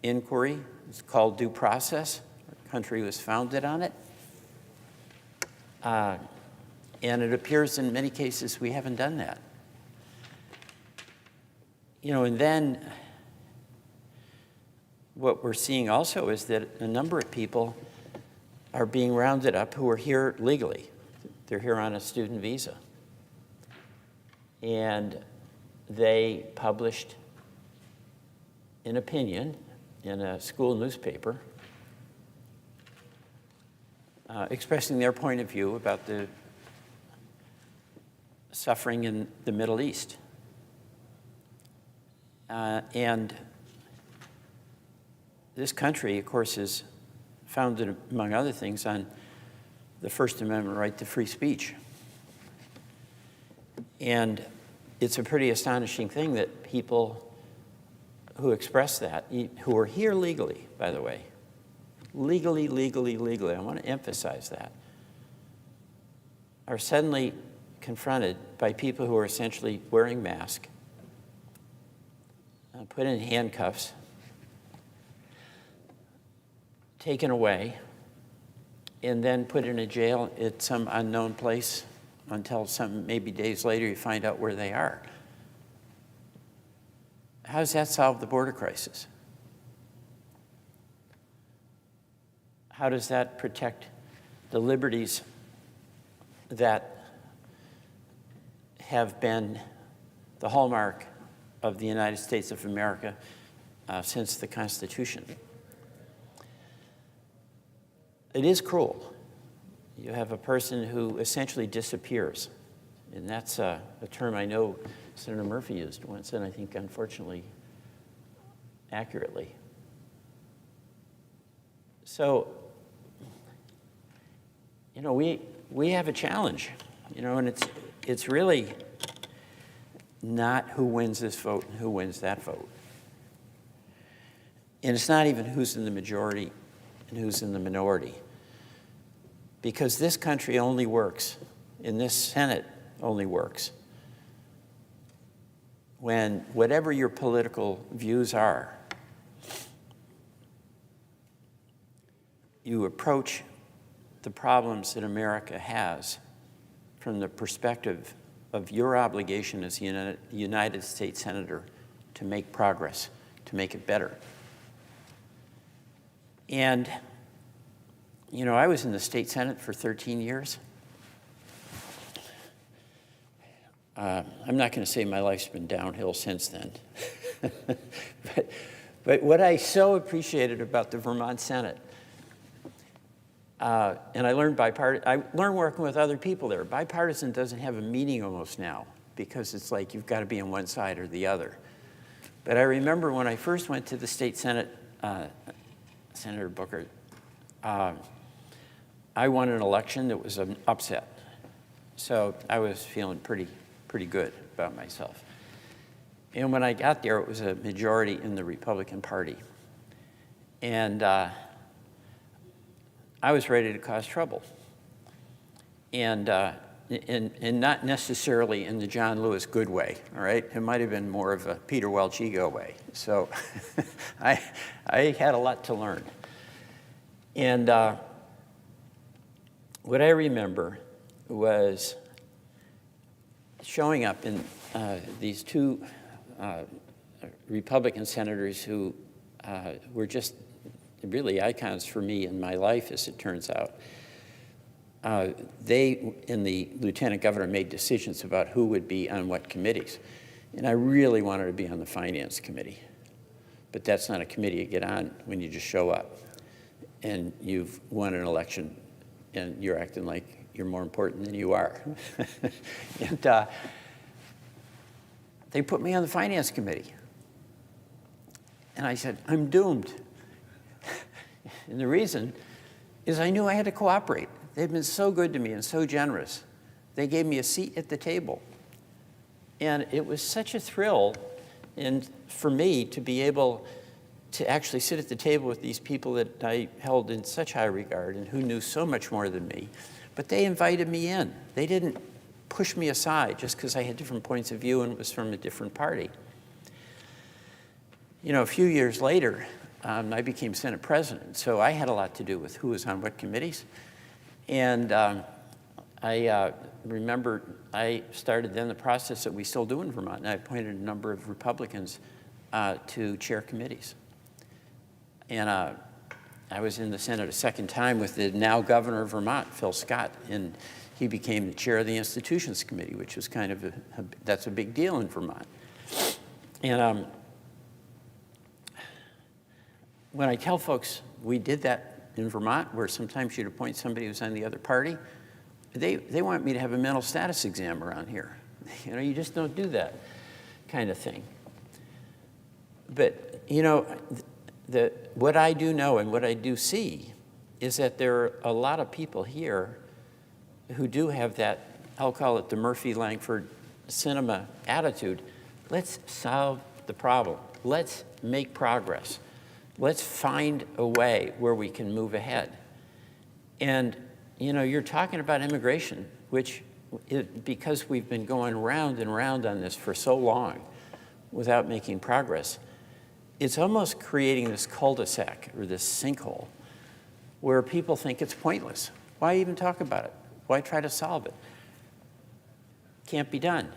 inquiry? It's called due process. Our country was founded on it. And it appears in many cases we haven't done that. You know, and then what we're seeing also is that a number of people are being rounded up who are here legally. They're here on a student visa. And they published an opinion in a school newspaper expressing their point of view about the suffering in the Middle East. And this country, of course, is founded, among other things, on the First Amendment right to free speech. And it's a pretty astonishing thing that people who express that, who are here legally, by the way, legally, I want to emphasize that, are suddenly confronted by people who are essentially wearing masks, put in handcuffs, taken away, and then put in a jail at some unknown place until maybe days later you find out where they are. How does that solve the border crisis? How does that protect the liberties that have been the hallmark of the United States of America since the Constitution? It is cruel. You have a person who essentially disappears, and that's a term I know Senator Murphy used once, and I think, unfortunately, accurately. So, you know, we have a challenge, you know, and it's really not who wins this vote and who wins that vote. And it's not even who's in the majority and who's in the minority. Because this country only works, and this Senate only works, when whatever your political views are, you approach the problems that America has from the perspective of your obligation as a United States Senator to make progress, to make it better. And you know, I was in the state Senate for 13 years. I'm not going to say my life's been downhill since then. but what I so appreciated about the Vermont Senate, and I learned working with other people there. Bipartisan doesn't have a meaning almost now because it's like you've got to be on one side or the other. But I remember when I first went to the state Senate, Senator Booker, I won an election that was an upset. So I was feeling pretty good about myself. And when I got there, it was a majority in the Republican Party. And I was ready to cause trouble. And not necessarily in the John Lewis good way, all right? It might have been more of a Peter Welch ego way. So I had a lot to learn. And what I remember was showing up in these two Republican senators who were just really icons for me in my life, as it turns out. they and the lieutenant governor made decisions about who would be on what committees. And I really wanted to be on the finance committee. But that's not a committee you get on when you just show up and you've won an election and you're acting like you're more important than you are. And they put me on the finance committee. And I said, I'm doomed. And the reason is I knew I had to cooperate. They've been so good to me and so generous. They gave me a seat at the table. And it was such a thrill and for me to be able to actually sit at the table with these people that I held in such high regard and who knew so much more than me. But they invited me in. They didn't push me aside just because I had different points of view and was from a different party. You know, a few years later, I became Senate president, so I had a lot to do with who was on what committees. And I remember I started then the process that we still do in Vermont, and I appointed a number of Republicans to chair committees. And I was in the Senate a second time with the now governor of Vermont, Phil Scott, and he became the chair of the Institutions Committee, which was kind of that's a big deal in Vermont. And when I tell folks we did that in Vermont, where sometimes you'd appoint somebody who's on the other party, they want me to have a mental status exam around here. You know, you just don't do that kind of thing. But, you know, what I do know and what I do see is that there are a lot of people here who do have that, I'll call it the Murphy-Langford cinema attitude. Let's solve the problem. Let's make progress. Let's find a way where we can move ahead. And, you know, you're talking about immigration, which, because we've been going round and round on this for so long without making progress, it's almost creating this cul-de-sac or this sinkhole where people think it's pointless. Why even talk about it? Why try to solve it? Can't be done.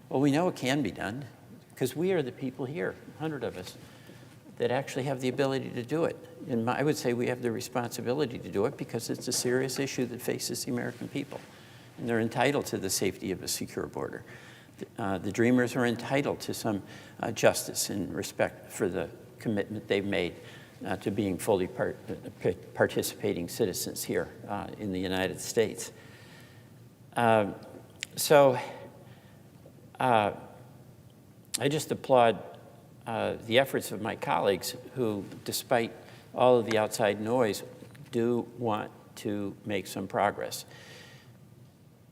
Well, we know it can be done because we are the people here, 100 of us, that actually have the ability to do it. And I would say we have the responsibility to do it because it's a serious issue that faces the American people. And they're entitled to the safety of a secure border. The Dreamers are entitled to some justice and respect for the commitment they've made to being fully participating citizens here in the United States. So I just applaud the efforts of my colleagues who, despite all of the outside noise, do want to make some progress.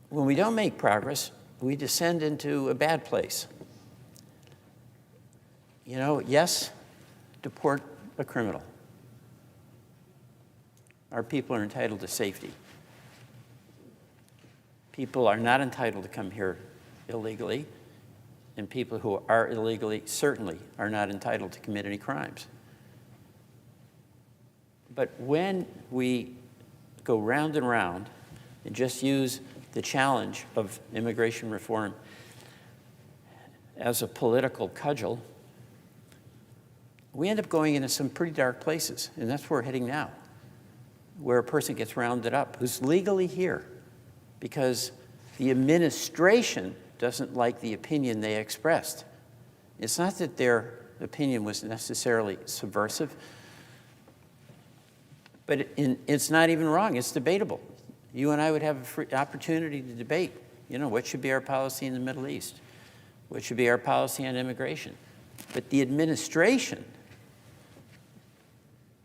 When we don't make progress, we descend into a bad place. You know, yes, deport a criminal. Our people are entitled to safety. People are not entitled to come here illegally, and people who are illegally certainly are not entitled to commit any crimes. But when we go round and round and just use the challenge of immigration reform as a political cudgel, we end up going into some pretty dark places, and that's where we're heading now, where a person gets rounded up who's legally here because the administration doesn't like the opinion they expressed. It's not that their opinion was necessarily subversive, but it's not even wrong, it's debatable. You and I would have a free opportunity to debate, you know, what should be our policy in the Middle East? What should be our policy on immigration? But the administration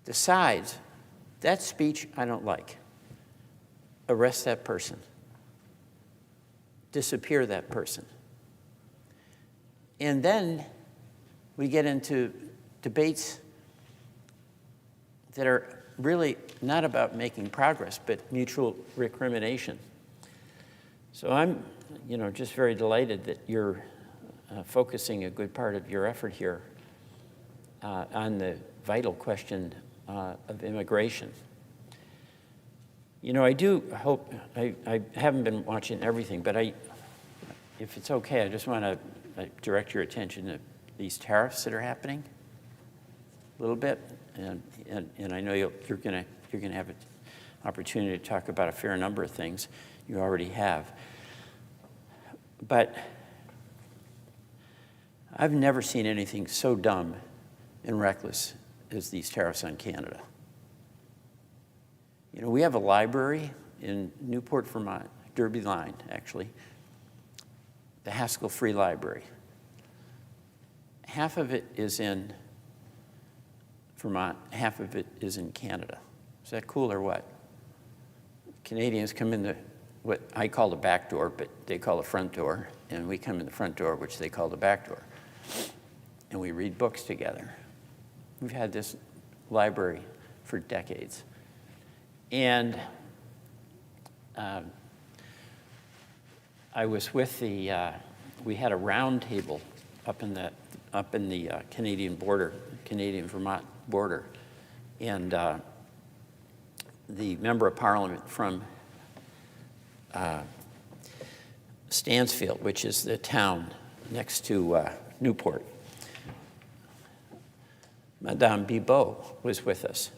decides, that speech I don't like. Arrest that person. Disappear that person. And then we get into debates that are really not about making progress, but mutual recrimination. So I'm, you know, just very delighted that you're focusing a good part of your effort here on the vital question of immigration. You know, I do hope, I haven't been watching everything, but if it's okay, I just want to direct your attention to these tariffs that are happening a little bit, and I know you're going to have opportunity to talk about a fair number of things you already have. But I've never seen anything so dumb and reckless as these tariffs on Canada. You know, we have a library in Newport, Vermont, Derby Line, actually, the Haskell Free Library. Half of it is in Vermont, half of it is in Canada. Is that cool or what? Canadians come in what I call the back door, but they call the front door, and we come in the front door, which they call the back door. And we read books together. We've had this library for decades. And I was with we had a round table up in the Canadian border, Canadian-Vermont border. And the member of parliament from Stansfield, which is the town next to Newport, Madame Bibeau was with us.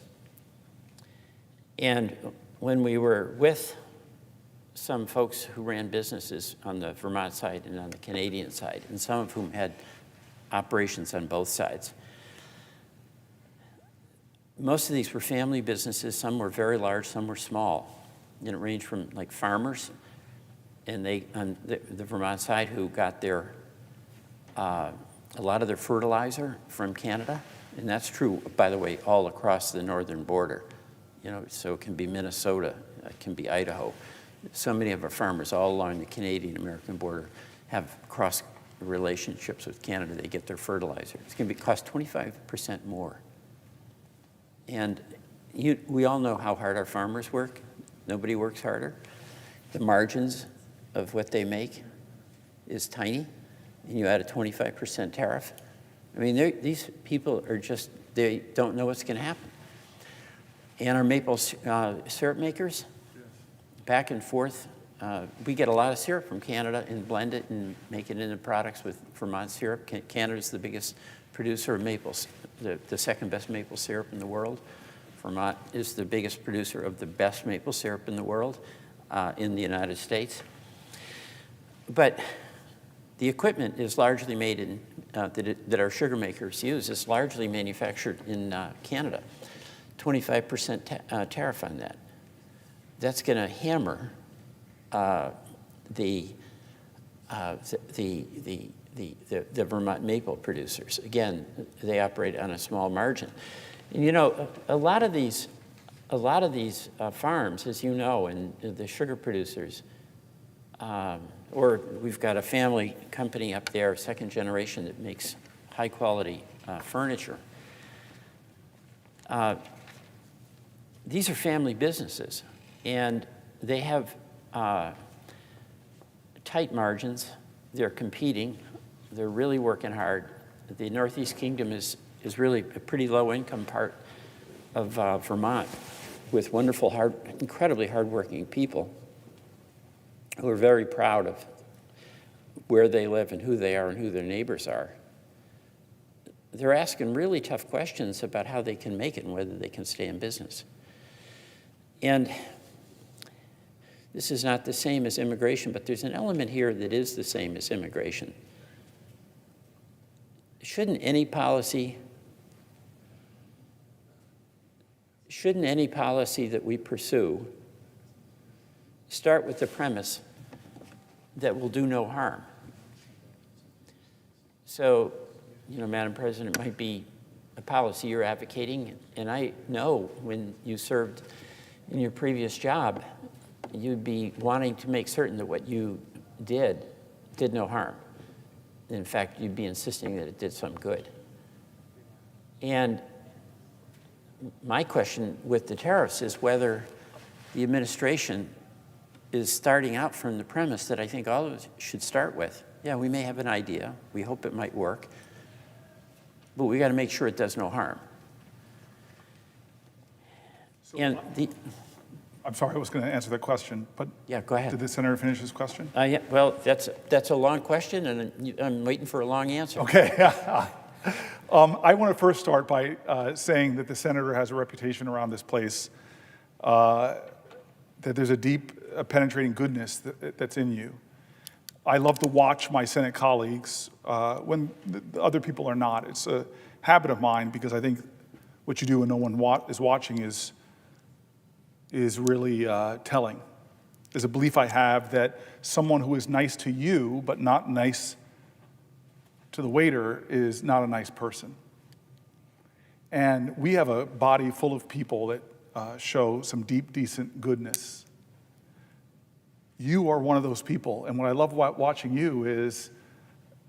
And when we were with some folks who ran businesses on the Vermont side and on the Canadian side, and some of whom had operations on both sides, most of these were family businesses. Some were very large, some were small. And it ranged from like farmers, and they, on the Vermont side, who got their, a lot of their fertilizer from Canada. And that's true, by the way, all across the northern border. You know, so it can be Minnesota, it can be Idaho. So many of our farmers all along the Canadian-American border have cross relationships with Canada. They get their fertilizer. It's going to cost 25% more. And we all know how hard our farmers work. Nobody works harder. The margins of what they make is tiny, and you add a 25% tariff. I mean, these people are just, they don't know what's going to happen. And our maple syrup makers, back and forth, we get a lot of syrup from Canada and blend it and make it into products with Vermont syrup. Canada's the biggest producer of maples, the second best maple syrup in the world. Vermont is the biggest producer of the best maple syrup in the world, in the United States. But the equipment is largely made in, that our sugar makers use is largely manufactured in Canada. 25% tariff on that. That's going to hammer the Vermont maple producers. Again, they operate on a small margin. And you know, a lot of these farms, as you know, and the sugar producers, or we've got a family company up there, second generation, that makes high quality furniture. These are family businesses, and they have tight margins. They're competing. They're really working hard. The Northeast Kingdom is really a pretty low-income part of Vermont, with wonderful, incredibly hardworking people who are very proud of where they live and who they are and who their neighbors are. They're asking really tough questions about how they can make it and whether they can stay in business. And this is not the same as immigration, but there's an element here that is the same as immigration. Shouldn't any policy that we pursue start with the premise that will do no harm? So, you know, Madam President, it might be a policy you're advocating, and I know when you served in your previous job, you'd be wanting to make certain that what you did no harm. In fact, you'd be insisting that it did some good. And my question with the tariffs is whether the administration is starting out from the premise that I think all of us should start with. Yeah, we may have an idea. We hope it might work. But we got to make sure it does no harm. So and I'm sorry, I was going to answer that question, but yeah, go ahead. Did the senator finish his question? Yeah, well, that's a long question, and I'm waiting for a long answer. Okay. I want to first start by saying that the senator has a reputation around this place that there's a deep, penetrating goodness that's in you. I love to watch my Senate colleagues when the other people are not. It's a habit of mine because I think what you do when no one is watching is really telling. There's a belief I have that someone who is nice to you but not nice to the waiter is not a nice person. And we have a body full of people that show some deep, decent goodness. You are one of those people, and what I love about watching you is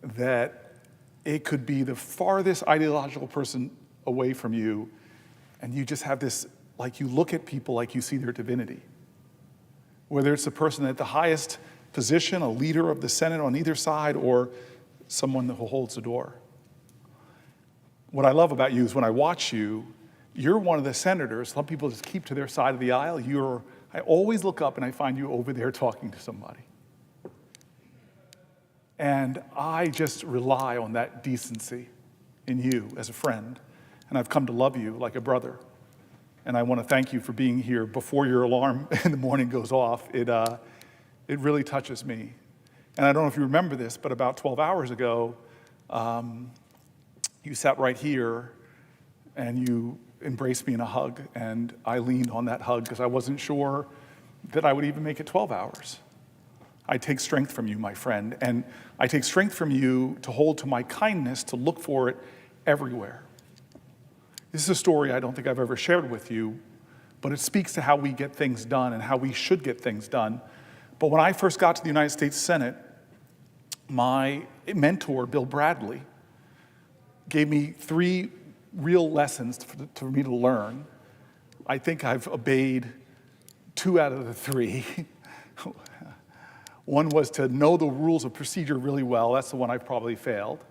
that it could be the farthest ideological person away from you, and you just have this, like you look at people like you see their divinity. Whether it's a person at the highest position, a leader of the Senate on either side, or someone who holds the door. What I love about you is when I watch you, you're one of the senators. Some people just keep to their side of the aisle. I always look up and I find you over there talking to somebody. And I just rely on that decency in you as a friend. And I've come to love you like a brother. And I want to thank you for being here before your alarm in the morning goes off. It really touches me. And I don't know if you remember this, but about 12 hours ago, you sat right here and you embraced me in a hug, and I leaned on that hug because I wasn't sure that I would even make it 12 hours. I take strength from you, my friend, and I take strength from you to hold to my kindness, to look for it everywhere. This is a story I don't think I've ever shared with you, but it speaks to how we get things done and how we should get things done. But when I first got to the United States Senate, my mentor, Bill Bradley, gave me 3 real lessons for me to learn. I think I've obeyed 2 out of the 3. One was to know the rules of procedure really well. That's the one I've probably failed.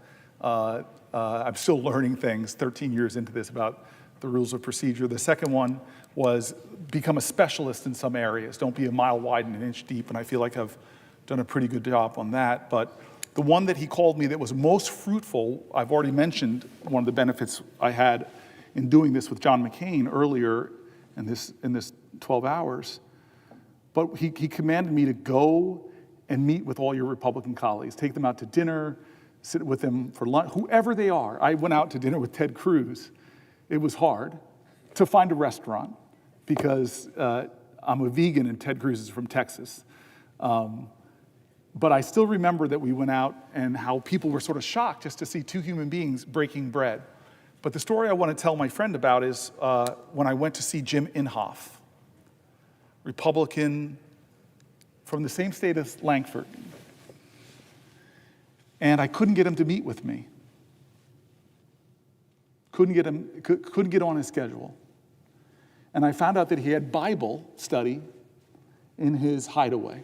I'm still learning things 13 years into this about the rules of procedure. The second one was become a specialist in some areas. Don't be a mile wide and an inch deep, and I feel like I've done a pretty good job on that. But the one that he called me that was most fruitful, I've already mentioned one of the benefits I had in doing this with John McCain earlier in this 12 hours. But he commanded me to go and meet with all your Republican colleagues, take them out to dinner, sit with them for lunch, whoever they are. I went out to dinner with Ted Cruz. It was hard to find a restaurant because I'm a vegan and Ted Cruz is from Texas. But I still remember that we went out and how people were sort of shocked just to see 2 human beings breaking bread. But the story I want to tell my friend about is when I went to see Jim Inhofe, Republican from the same state as Langford. And I couldn't get him to meet with me. Couldn't get on his schedule. And I found out that he had Bible study in his hideaway.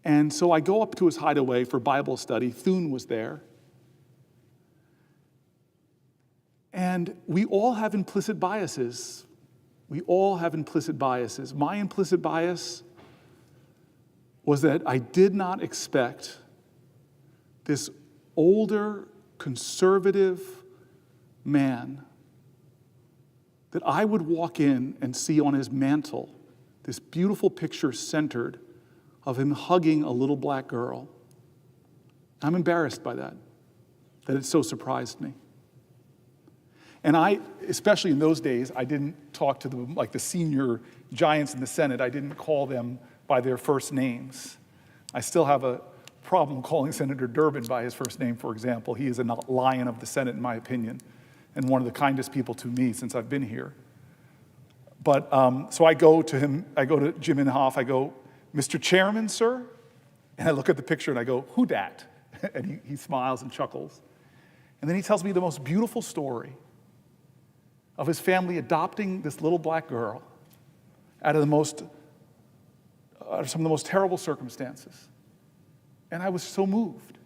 And so I go up to his hideaway for Bible study. Thune was there. And we all have implicit biases. We all have implicit biases. My implicit bias was that I did not expect this older, conservative man that I would walk in and see on his mantle this beautiful picture centered of him hugging a little black girl. I'm embarrassed by that it so surprised me. And I, especially in those days, I didn't talk to the senior giants in the Senate. I didn't call them by their first names. I still have a problem calling Senator Durbin by his first name, for example. He is a lion of the Senate, in my opinion, and one of the kindest people to me since I've been here. But so I go to him, I go to Jim Inhofe, I go, "Mr. Chairman, sir?" And I look at the picture and I go, "Who dat?" And he smiles and chuckles. And then he tells me the most beautiful story of his family adopting this little black girl out of some of the most terrible circumstances. And I was so moved.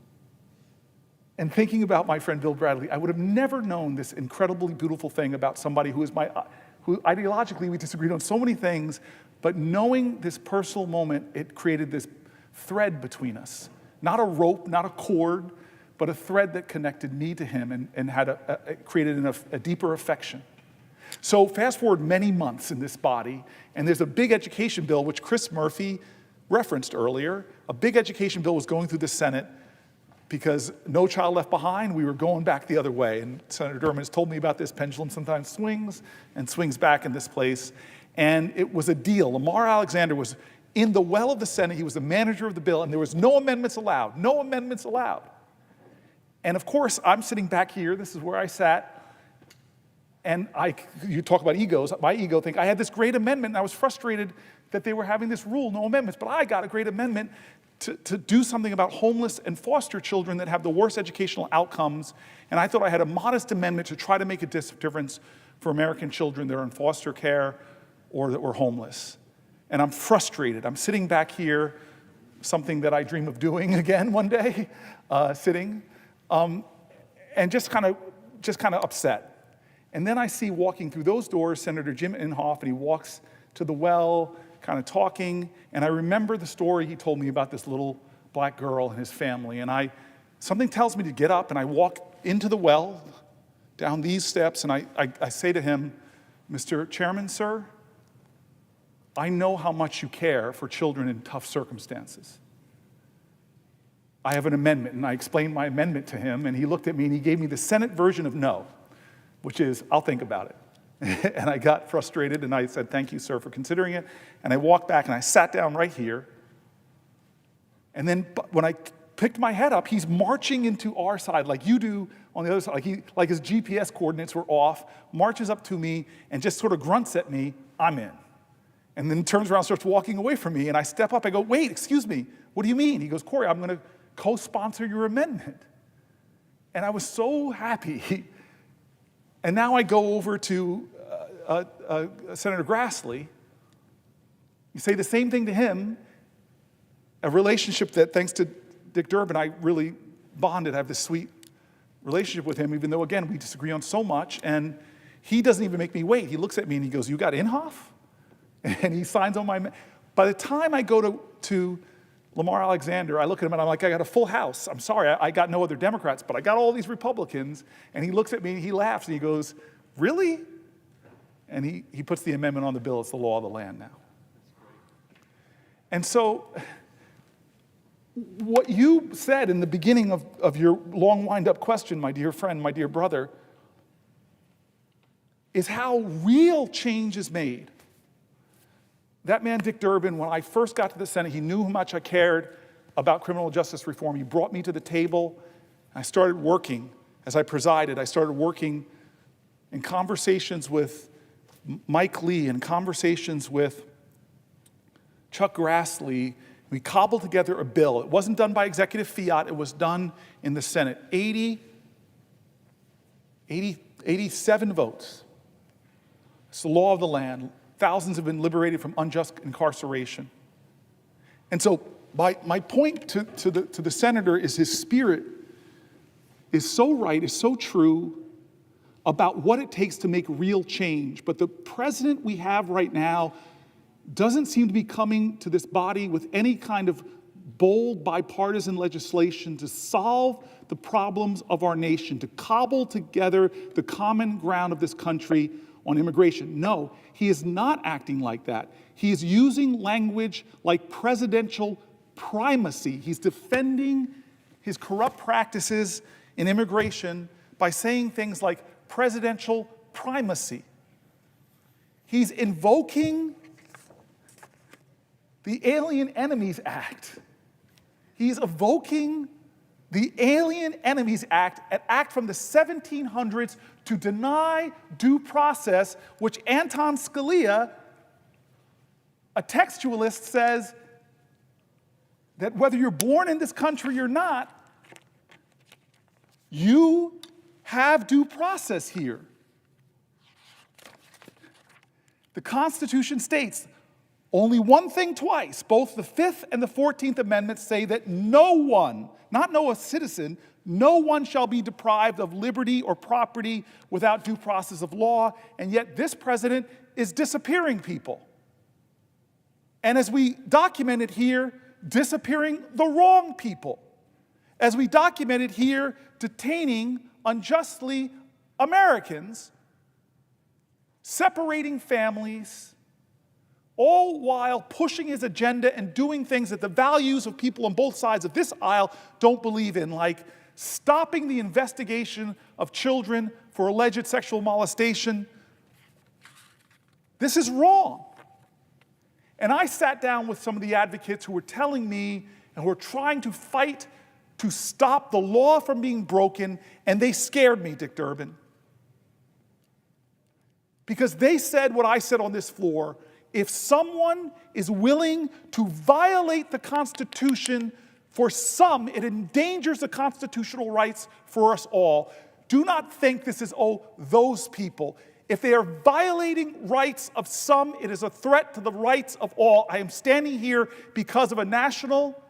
And thinking about my friend Bill Bradley, I would have never known this incredibly beautiful thing about somebody who ideologically we disagreed on so many things, but knowing this personal moment, it created this thread between us. Not a rope, not a cord, but a thread that connected me to him and had created a deeper affection. So fast forward many months in this body, and there's a big education bill, which Chris Murphy referenced earlier. A big education bill was going through the Senate because No Child Left Behind, we were going back the other way. And Senator Durbin has told me about this. Pendulum sometimes swings and swings back in this place. And it was a deal. Lamar Alexander was in the well of the Senate. He was the manager of the bill, and there was no amendments allowed. No amendments allowed. And of course, I'm sitting back here. This is where I sat. And you talk about egos. My ego think I had this great amendment, and I was frustrated that they were having this rule, no amendments. But I got a great amendment to do something about homeless and foster children that have the worst educational outcomes. And I thought I had a modest amendment to try to make a difference for American children that are in foster care or that were homeless. And I'm frustrated. I'm sitting back here, something that I dream of doing again one day, sitting, and just kind of upset. And then I see walking through those doors Senator Jim Inhofe, and he walks to the well, kind of talking, and I remember the story he told me about this little black girl and his family, and something tells me to get up, and I walk into the well, down these steps, and I say to him, Mr. Chairman, sir, I know how much you care for children in tough circumstances. I have an amendment, and I explained my amendment to him, and he looked at me, and he gave me the Senate version of no, which is, I'll think about it. And I got frustrated, and I said, thank you, sir, for considering it. And I walked back, and I sat down right here. And then when I picked my head up, he's marching into our side like you do on the other side. Like his GPS coordinates were off, marches up to me, and just sort of grunts at me, I'm in. And then turns around and starts walking away from me. And I step up, I go, wait, excuse me, what do you mean? He goes, Cory, I'm going to co-sponsor your amendment. And I was so happy. And now I go over to Senator Grassley. You say the same thing to him, a relationship that, thanks to Dick Durbin, I really bonded. I have this sweet relationship with him, even though, again, we disagree on so much. And he doesn't even make me wait. He looks at me and he goes, you got Inhofe? And he signs on my... By the time I go to Lamar Alexander, I look at him and I'm like, I got a full house. I'm sorry, I got no other Democrats, but I got all these Republicans. And he looks at me and he laughs and he goes, really? And he puts the amendment on the bill. It's the law of the land now. And so what you said in the beginning of your long wind-up question, my dear friend, my dear brother, is how real change is made. That man, Dick Durbin, when I first got to the Senate, he knew how much I cared about criminal justice reform. He brought me to the table. I started working. As I presided, I started working in conversations with Mike Lee and conversations with Chuck Grassley. We cobbled together a bill. It wasn't done by executive fiat. It was done in the Senate. 87 votes. It's the law of the land. Thousands have been liberated from unjust incarceration. And so my point to the senator is his spirit is so right, is so true about what it takes to make real change. But the president we have right now doesn't seem to be coming to this body with any kind of bold bipartisan legislation to solve the problems of our nation, to cobble together the common ground of this country on immigration. No, he is not acting like that. He is using language like presidential primacy. He's defending his corrupt practices in immigration by saying things like presidential primacy. He's invoking the Alien Enemies Act. He's evoking the Alien Enemies Act, an act from the 1700s to deny due process, which Anton Scalia, a textualist, says that whether you're born in this country or not, you have due process here. The Constitution states only one thing twice. Both the 5th and the 14th Amendments say that no one, not no citizen, no one shall be deprived of liberty or property without due process of law, and yet this president is disappearing people. And as we document it here, disappearing the wrong people. As we document it here, detaining unjustly Americans separating families, all while pushing his agenda and doing things that the values of people on both sides of this aisle don't believe in, like stopping the investigation of children for alleged sexual molestation. This is wrong. And I sat down with some of the advocates who were telling me and who were trying to fight to stop the law from being broken, and they scared me, Dick Durbin. Because they said what I said on this floor: if someone is willing to violate the Constitution for some, it endangers the constitutional rights for us all. Do not think this is, those people. If they are violating rights of some, it is a threat to the rights of all. I am standing here because of a national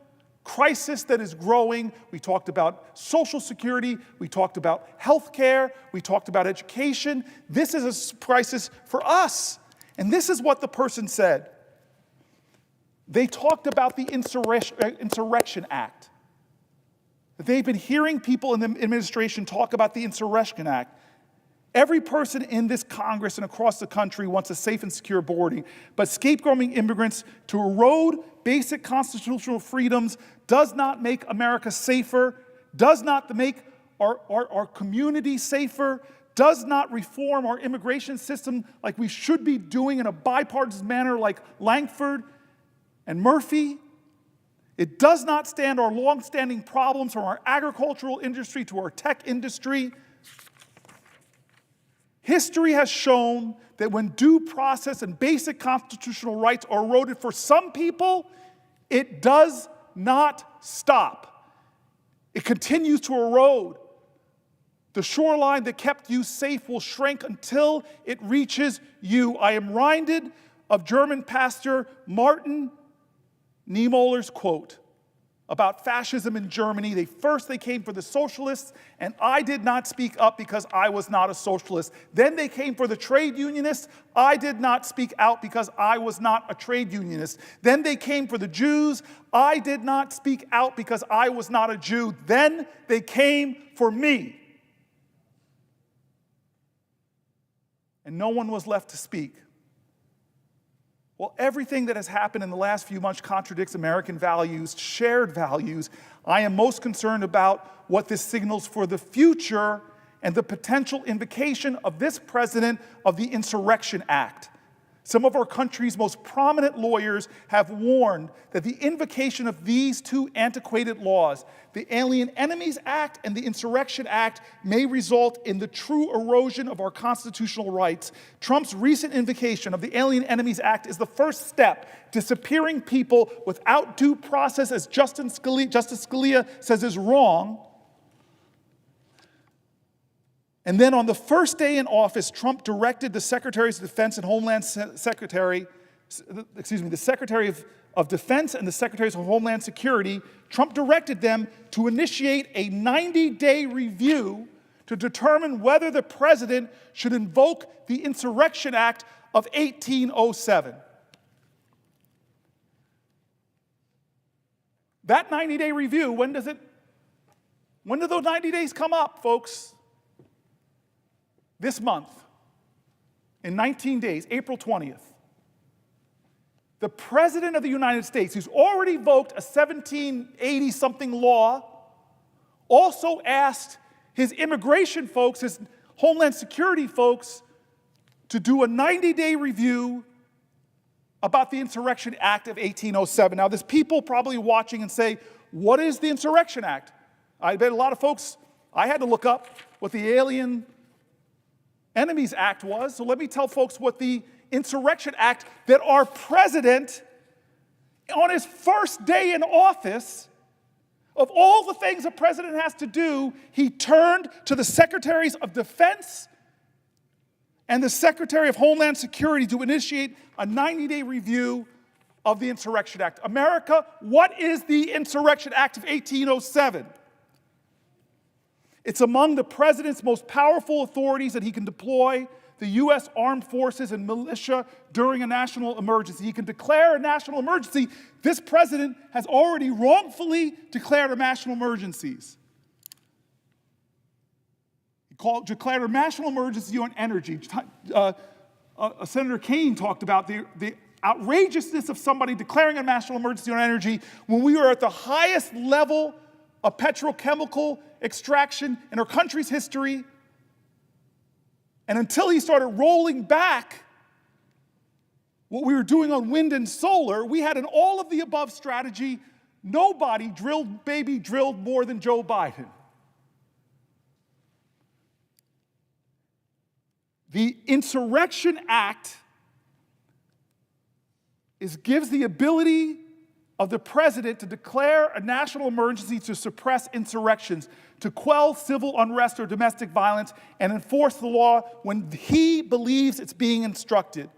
crisis that is growing. We talked about Social Security. We talked about health care. We talked about education. This is a crisis for us. And this is what the person said. They talked about the Insurrection Act. They've been hearing people in the administration talk about the Insurrection Act. Every person in this Congress and across the country wants a safe and secure border, but scapegoating immigrants to erode basic constitutional freedoms does not make America safer, does not make our community safer, does not reform our immigration system like we should be doing in a bipartisan manner like Langford and Murphy. It does not stand our long-standing problems from our agricultural industry to our tech industry. History has shown that when due process and basic constitutional rights are eroded for some people, it does not stop. It continues to erode. The shoreline that kept you safe will shrink until it reaches you. I am reminded of German pastor Martin Niemöller's quote about fascism in Germany. They came for the socialists, and I did not speak up because I was not a socialist. Then they came for the trade unionists. I did not speak out because I was not a trade unionist. Then they came for the Jews. I did not speak out because I was not a Jew. Then they came for me. And no one was left to speak. Well, everything that has happened in the last few months contradicts American values, shared values. I am most concerned about what this signals for the future and the potential invocation of this president of the Insurrection Act. Some of our country's most prominent lawyers have warned that the invocation of these two antiquated laws, the Alien Enemies Act and the Insurrection Act, may result in the true erosion of our constitutional rights. Trump's recent invocation of the Alien Enemies Act is the first step. Disappearing people without due process, as Justice Scalia says is wrong. And then on the first day in office, Trump directed the Secretaries of Defense and Homeland Secretary, the Secretary of Defense and the Secretaries of Homeland Security, Trump directed them to initiate a 90-day review to determine whether the president should invoke the Insurrection Act of 1807. That 90-day review, when do those 90 days come up, folks? This month, in 19 days, April 20th, the President of the United States, who's already invoked a 1780-something law, also asked his immigration folks, his Homeland Security folks, to do a 90-day review about the Insurrection Act of 1807. Now, there's people probably watching and say, what is the Insurrection Act? I bet a lot of folks, I had to look up what the Alien Enemies Act was. So let me tell folks what the Insurrection Act that our president, on his first day in office, of all the things a president has to do, he turned to the Secretaries of Defense and the Secretary of Homeland Security to initiate a 90-day review of the Insurrection Act. America, what is the Insurrection Act of 1807? It's among the president's most powerful authorities that he can deploy the U.S. armed forces and militia during a national emergency. He can declare a national emergency. This president has already wrongfully declared a national emergencies. He declared a national emergency on energy, Senator Kaine talked about the outrageousness of somebody declaring a national emergency on energy when we are at the highest level of petrochemical extraction in our country's history. And until he started rolling back what we were doing on wind and solar, we had an all-of-the-above strategy. Nobody drilled more than Joe Biden. The Insurrection Act gives the ability of the president to declare a national emergency to suppress insurrections, to quell civil unrest or domestic violence, and enforce the law when he believes it's being instructed.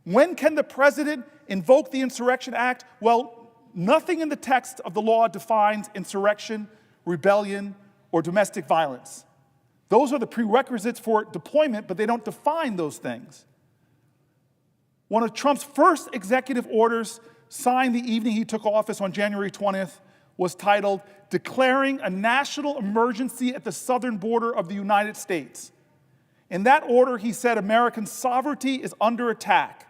When can the president invoke the Insurrection Act? Well, nothing in the text of the law defines insurrection, rebellion, or domestic violence. Those are the prerequisites for deployment, but they don't define those things. One of Trump's first executive orders, signed the evening he took office on January 20th, was titled, "Declaring a National Emergency at the Southern Border of the United States." In that order, he said American sovereignty is under attack.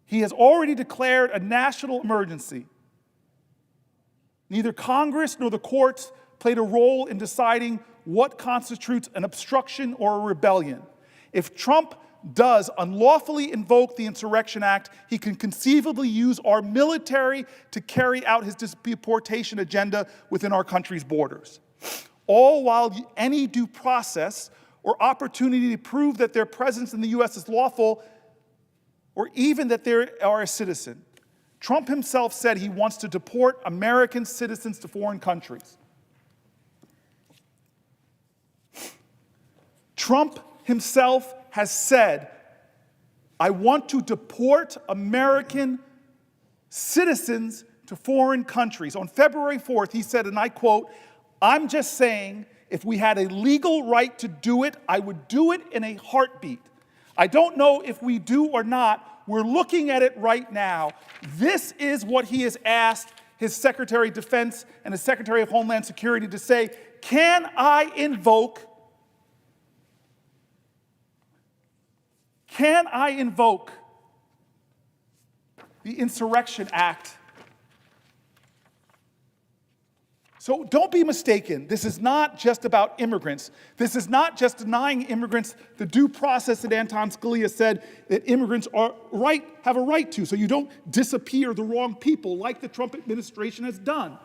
He has already declared a national emergency. Neither Congress nor the courts played a role in deciding what constitutes an obstruction or a rebellion. If Trump does unlawfully invoke the Insurrection Act, he can conceivably use our military to carry out his deportation agenda within our country's borders. All while any due process or opportunity to prove that their presence in the U.S. is lawful, or even that they are a citizen. Trump himself said he wants to deport American citizens to foreign countries. Trump himself has said, I want to deport American citizens to foreign countries. On February 4th, he said, and I quote, "I'm just saying, if we had a legal right to do it, I would do it in a heartbeat. I don't know if we do or not. We're looking at it right now." This is what he has asked his Secretary of Defense and his Secretary of Homeland Security to say, can I invoke the Insurrection Act? So don't be mistaken. This is not just about immigrants. This is not just denying immigrants the due process that Anton Scalia said that immigrants have a right to, so you don't disappear the wrong people like the Trump administration has done.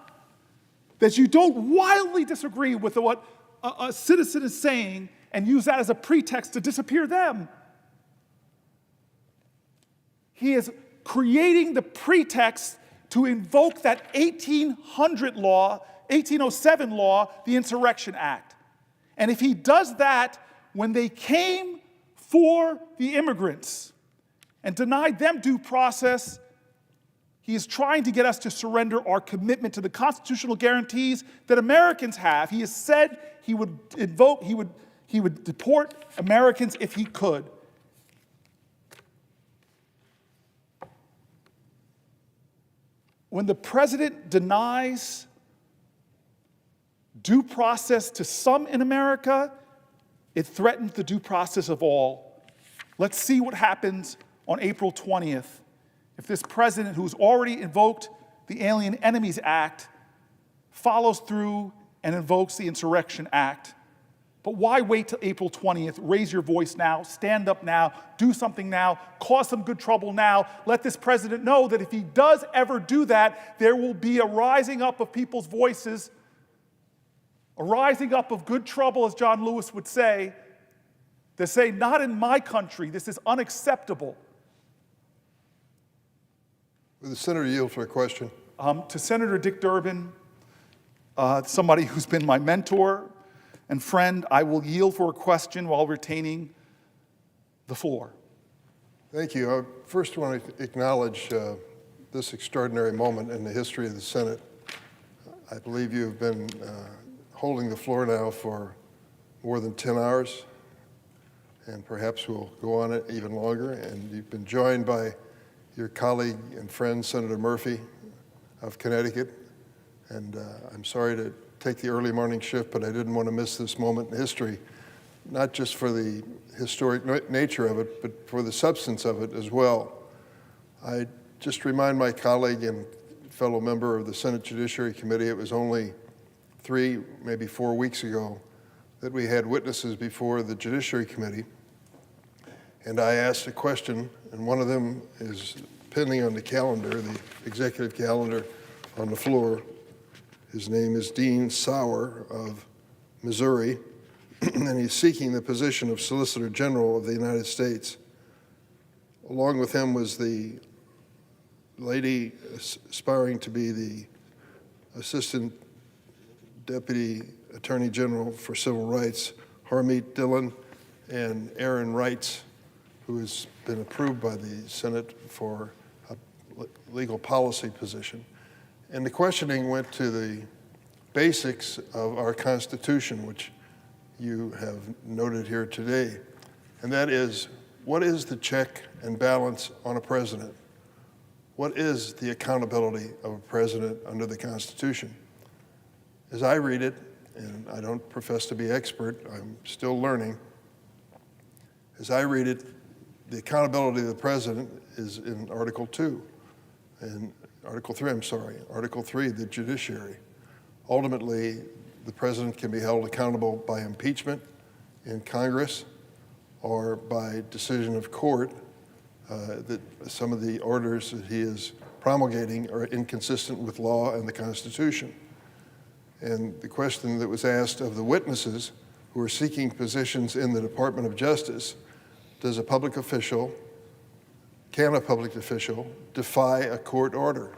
That you don't wildly disagree with what a citizen is saying and use that as a pretext to disappear them. He is creating the pretext to invoke that 1807 law, the Insurrection Act. And if he does that when they came for the immigrants and denied them due process, he is trying to get us to surrender our commitment to the constitutional guarantees that Americans have. He has said he would deport Americans if he could. When the president denies due process to some in America, it threatens the due process of all. Let's see what happens on April 20th. If this president, who's already invoked the Alien Enemies Act, follows through and invokes the Insurrection Act. But why wait till April 20th? Raise your voice now, stand up now, do something now, cause some good trouble now. Let this president know that if he does ever do that, there will be a rising up of people's voices, a rising up of good trouble, as John Lewis would say, that say, not in my country, this is unacceptable. Will the senator yield for a question? To Senator Dick Durbin, somebody who's been my mentor and friend, I will yield for a question while retaining the floor. Thank you. I first want to acknowledge this extraordinary moment in the history of the Senate. I believe you have been holding the floor now for more than 10 hours, and perhaps we'll go on it even longer. And you've been joined by your colleague and friend, Senator Murphy of Connecticut. And I'm sorry to take the early morning shift, but I didn't want to miss this moment in history. not just for the historic nature of it, but for the substance of it as well. I just remind my colleague and fellow member of the Senate Judiciary Committee, it was only 3, maybe 4 weeks ago that we had witnesses before the Judiciary Committee, and I asked a question, and one of them is pending on the calendar, the executive calendar on the floor. His name is Dean Sauer of Missouri, and he's seeking the position of Solicitor General of the United States. Along with him was the lady aspiring to be the Assistant Deputy Attorney General for Civil Rights, Harmeet Dillon, and Aaron Reitz, who has been approved by the Senate for a legal policy position. And the questioning went to the basics of our Constitution, which you have noted here today, and that is, what is the check and balance on a president? What is the accountability of a president under the Constitution? As I read it, and I don't profess to be expert, I'm still learning, as I read it, the accountability of the president is in Article 2, and Article 3, Article 3, the judiciary. Ultimately, the president can be held accountable by impeachment in Congress or by decision of court that some of the orders that he is promulgating are inconsistent with law and the Constitution. And the question that was asked of the witnesses who are seeking positions in the Department of Justice, can a public official defy a court order?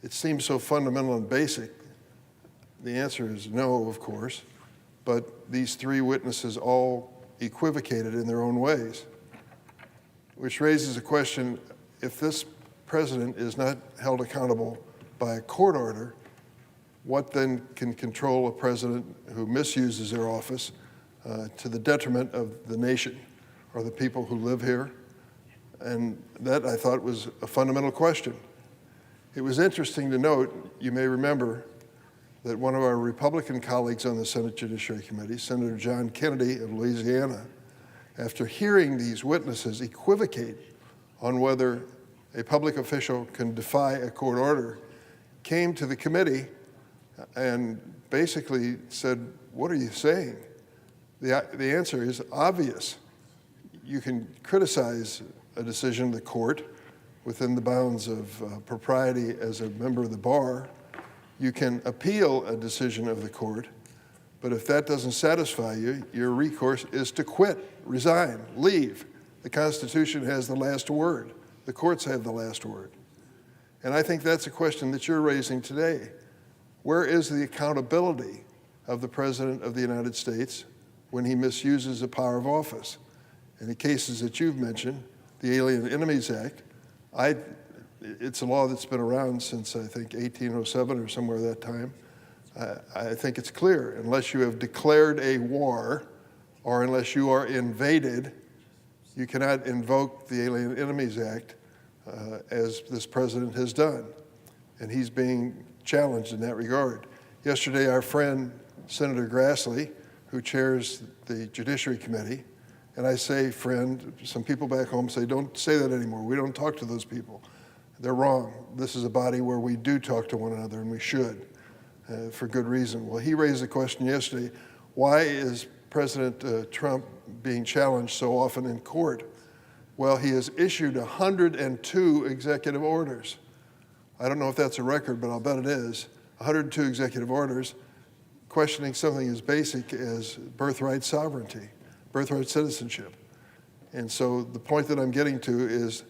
It seems so fundamental and basic. The answer is no, of course, but these 3 witnesses all equivocated in their own ways, which raises a question, if this president is not held accountable by a court order, what then can control a president who misuses their office to the detriment of the nation or the people who live here? And that, I thought, was a fundamental question. It was interesting to note, you may remember, that one of our Republican colleagues on the Senate Judiciary Committee, Senator John Kennedy of Louisiana, after hearing these witnesses equivocate on whether a public official can defy a court order, came to the committee and basically said, "What are you saying?" The answer is obvious. You can criticize a decision of the court within the bounds of propriety as a member of the bar. You can appeal a decision of the court, but if that doesn't satisfy you, your recourse is to quit, resign, leave. The Constitution has the last word. The courts have the last word. And I think that's a question that you're raising today. Where is the accountability of the President of the United States when he misuses a power of office? In the cases that you've mentioned, the Alien Enemies Act, it's a law that's been around since, I think, 1807 or somewhere that time. I think it's clear, unless you have declared a war or unless you are invaded, you cannot invoke the Alien Enemies Act as this president has done. And he's being challenged in that regard. Yesterday, our friend, Senator Grassley, who chairs the Judiciary Committee, and I say friend, some people back home say, don't say that anymore. We don't talk to those people. They're wrong. This is a body where we do talk to one another, and we should, for good reason. Well, he raised the question yesterday, why is President Trump being challenged so often in court? Well, he has issued 102 executive orders. I don't know if that's a record, but I'll bet it is. 102 executive orders questioning something as basic as birthright sovereignty, birthright citizenship. And so the point that I'm getting to is,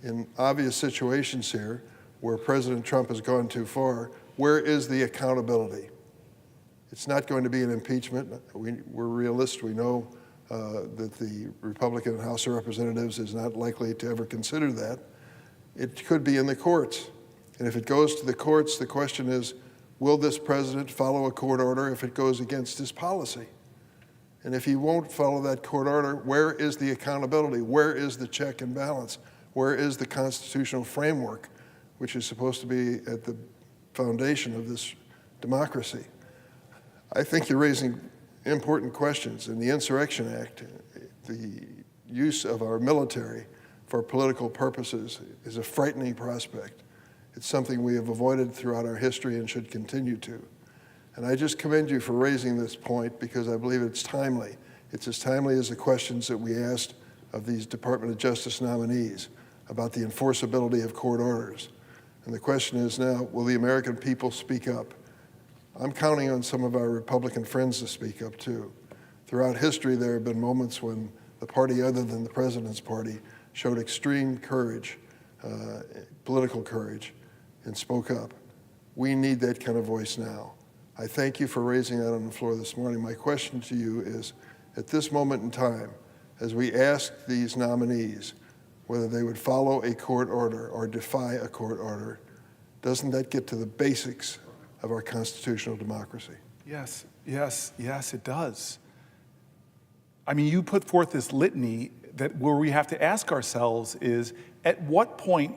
in obvious situations here where President Trump has gone too far, where is the accountability? It's not going to be an impeachment. We're realists. We know that the Republican House of Representatives is not likely to ever consider that. It could be in the courts. And if it goes to the courts, the question is, will this president follow a court order if it goes against his policy? And if he won't follow that court order, where is the accountability? Where is the check and balance? Where is the constitutional framework, which is supposed to be at the foundation of this democracy? I think you're raising important questions. In the Insurrection Act, the use of our military for political purposes is a frightening prospect. It's something we have avoided throughout our history and should continue to. And I just commend you for raising this point because I believe it's timely. It's as timely as the questions that we asked of these Department of Justice nominees about the enforceability of court orders. And the question is now, will the American people speak up? I'm counting on some of our Republican friends to speak up too. Throughout history, there have been moments when the party other than the president's party showed extreme courage, political courage, and spoke up. We need that kind of voice now. I thank you for raising that on the floor this morning. My question to you is, at this moment in time, as we ask these nominees whether they would follow a court order or defy a court order, doesn't that get to the basics of our constitutional democracy? Yes, yes, yes, it does. I mean, you put forth this litany that where we have to ask ourselves is, at what point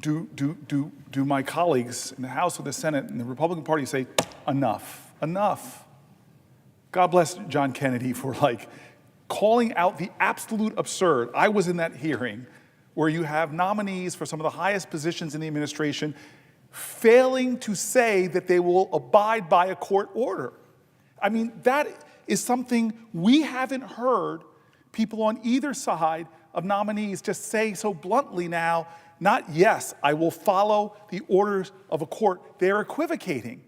do my colleagues in the House or the Senate and the Republican Party say, enough, enough? God bless John Kennedy for calling out the absolute absurd. I was in that hearing where you have nominees for some of the highest positions in the administration failing to say that they will abide by a court order. I mean, that is something we haven't heard people on either side of nominees just say so bluntly now, not yes, I will follow the orders of a court. They're equivocating.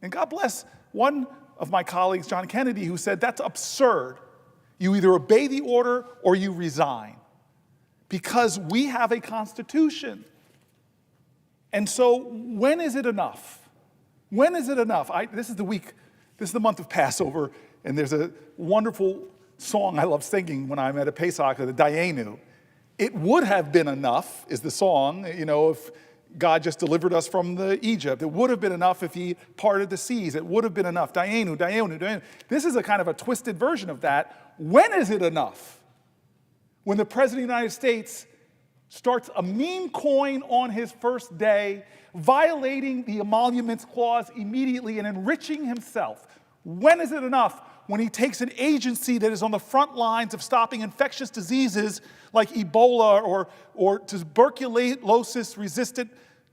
And God bless one of my colleagues, John Kennedy, who said that's absurd. You either obey the order or you resign, because we have a constitution. And so when is it enough? When is it enough? This is the month of Passover, and there's a wonderful song I love singing when I'm at a Pesach, the Dayenu. It would have been enough, is the song, if God just delivered us from Egypt. It would have been enough if he parted the seas. It would have been enough. Dayenu, Dayenu, Dayenu. This is a kind of a twisted version of that. When is it enough? When the President of the United States starts a meme coin on his first day, violating the emoluments clause immediately and enriching himself. When is it enough? When he takes an agency that is on the front lines of stopping infectious diseases like Ebola or tuberculosis-resistant,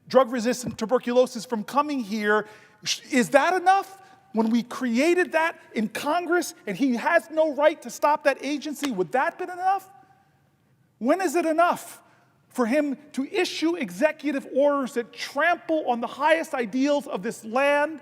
drug-resistant tuberculosis from coming here. Is that enough? When we created that in Congress and he has no right to stop that agency, would that have been enough? When is it enough for him to issue executive orders that trample on the highest ideals of this land?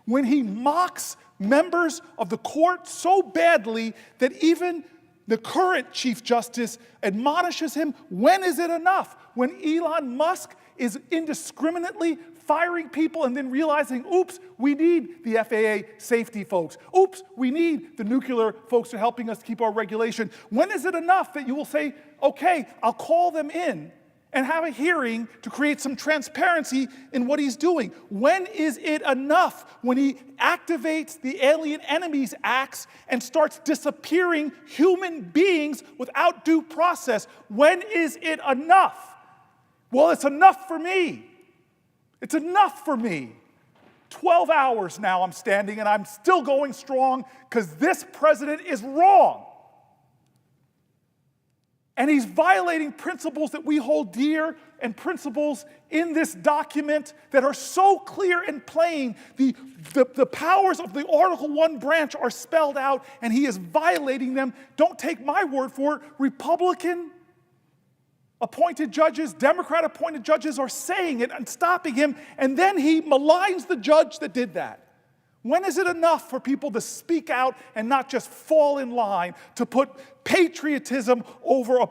When he mocks members of the court so badly that even the current Chief Justice admonishes him? When is it enough? When Elon Musk is indiscriminately firing people and then realizing, oops, we need the FAA safety folks. Oops, we need the nuclear folks who are helping us keep our regulation. When is it enough that you will say, okay, I'll call them in and have a hearing to create some transparency in what he's doing? When is it enough when he activates the Alien Enemies Acts and starts disappearing human beings without due process? When is it enough? Well, it's enough for me. It's enough for me. 12 hours now I'm standing and I'm still going strong because this president is wrong. And he's violating principles that we hold dear and principles in this document that are so clear and plain. The powers of the Article 1 branch are spelled out and he is violating them. Don't take my word for it. Republican appointed judges, Democrat appointed judges are saying it and stopping him, and then he maligns the judge that did that. When is it enough for people to speak out and not just fall in line, to put patriotism over a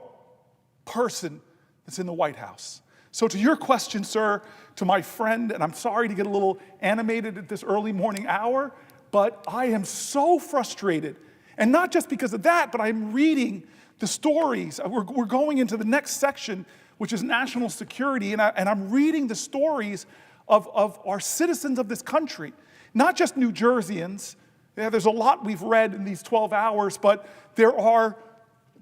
person that's in the White House? So to your question, sir, to my friend, and I'm sorry to get a little animated at this early morning hour, but I am so frustrated. And not just because of that, but I'm reading the stories. We're going into the next section, which is national security, and I'm reading the stories of our citizens of this country. Not just New Jerseyans. Yeah, there's a lot we've read in these 12 hours, but there are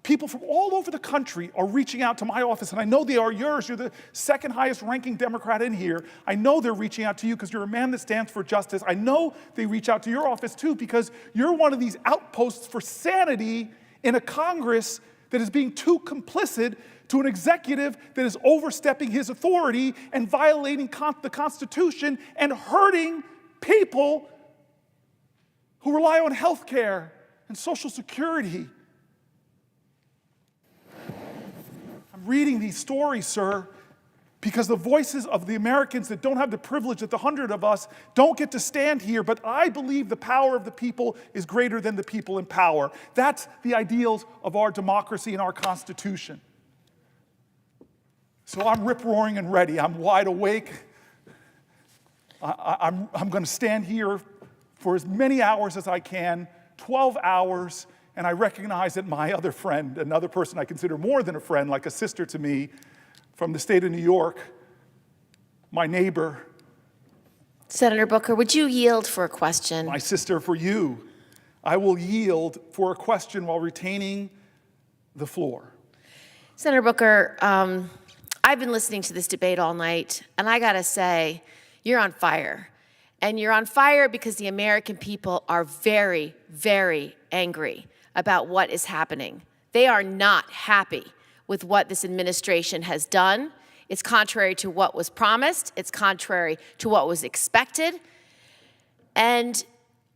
people from all over the country are reaching out to my office, and I know they are yours. You're the second highest ranking Democrat in here. I know they're reaching out to you because you're a man that stands for justice. I know they reach out to your office too because you're one of these outposts for sanity in a Congress that is being too complicit to an executive that is overstepping his authority and violating the Constitution and hurting people who rely on health care and Social Security. I'm reading these stories, sir, because the voices of the Americans that don't have the privilege that the 100 of us don't get to stand here, but I believe the power of the people is greater than the people in power. That's the ideals of our democracy and our Constitution. So I'm rip-roaring and ready. I'm wide awake. I'm going to stand here for as many hours as I can, 12 hours, and I recognize that my other friend, another person I consider more than a friend, like a sister to me, from the state of New York, my neighbor. Senator Booker, would you yield for a question? My sister, for you, I will yield for a question while retaining the floor. Senator Booker, I've been listening to this debate all night, and I gotta say, you're on fire. And you're on fire because the American people are very, very angry about what is happening. They are not happy with what this administration has done. It's contrary to what was promised. It's contrary to what was expected. And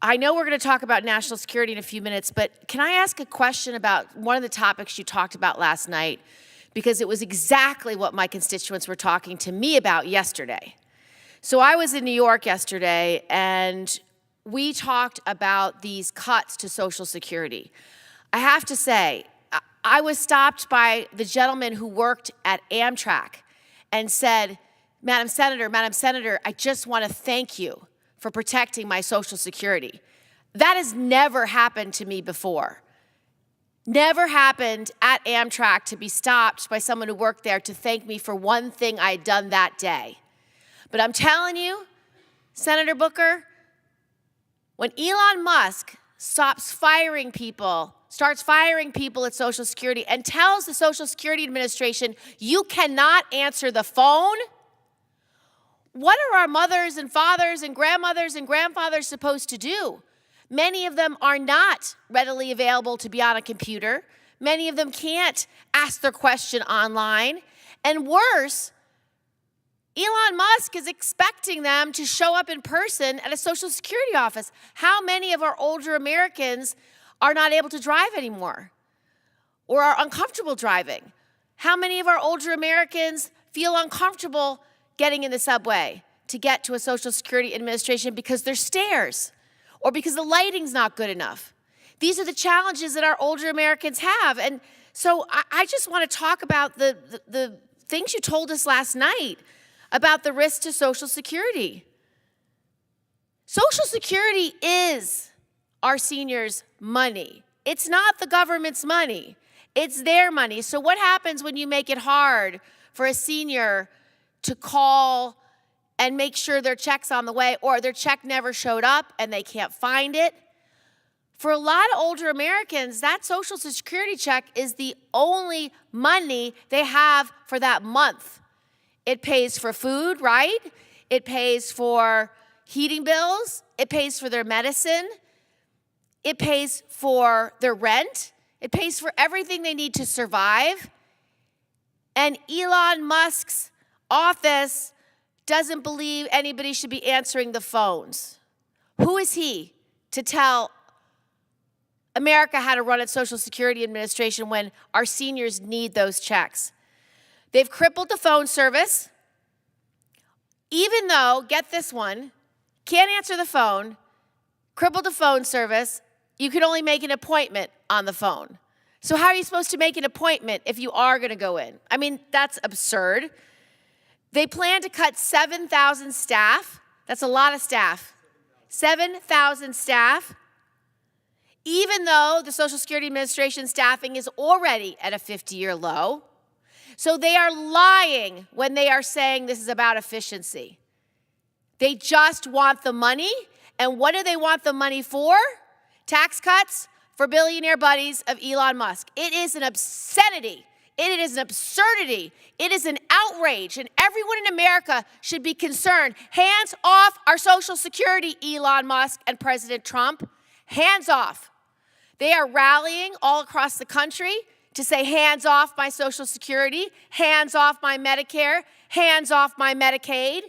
I know we're going to talk about national security in a few minutes, but can I ask a question about one of the topics you talked about last night? Because it was exactly what my constituents were talking to me about yesterday. So I was in New York yesterday, and we talked about these cuts to Social Security. I have to say, I was stopped by the gentleman who worked at Amtrak and said, Madam Senator, I just want to thank you for protecting my Social Security. That has never happened to me before. Never happened at Amtrak to be stopped by someone who worked there to thank me for one thing I had done that day. But I'm telling you, Senator Booker, when Elon Musk starts firing people at Social Security and tells the Social Security Administration, you cannot answer the phone, what are our mothers and fathers and grandmothers and grandfathers supposed to do? Many of them are not readily available to be on a computer. Many of them can't ask their question online. And worse, Elon Musk is expecting them to show up in person at a Social Security office. How many of our older Americans are not able to drive anymore or are uncomfortable driving? How many of our older Americans feel uncomfortable getting in the subway to get to a Social Security Administration because there's stairs or because the lighting's not good enough? These are the challenges that our older Americans have. And so I just want to talk about the things you told us last night about the risk to Social Security. Social Security is our seniors' money. It's not the government's money. It's their money. So what happens when you make it hard for a senior to call and make sure their check's on the way, or their check never showed up and they can't find it? For a lot of older Americans, that Social Security check is the only money they have for that month. It pays for food, right? It pays for heating bills. It pays for their medicine. It pays for their rent. It pays for everything they need to survive. And Elon Musk's office doesn't believe anybody should be answering the phones. Who is he to tell America how to run its Social Security Administration when our seniors need those checks? They've crippled the phone service, even though, get this one, can't answer the phone, crippled the phone service, you can only make an appointment on the phone. So how are you supposed to make an appointment if you are going to go in? I mean, that's absurd. They plan to cut 7,000 staff. That's a lot of staff. 7,000 staff, even though the Social Security Administration staffing is already at a 50-year low. So they are lying when they are saying this is about efficiency. They just want the money. And what do they want the money for? Tax cuts? for billionaire buddies of Elon Musk. It is an obscenity. It is an absurdity. It is an outrage, and everyone in America should be concerned. Hands off our Social Security, Elon Musk and President Trump. Hands off. They are rallying all across the country to say, hands off my Social Security, hands off my Medicare, hands off my Medicaid.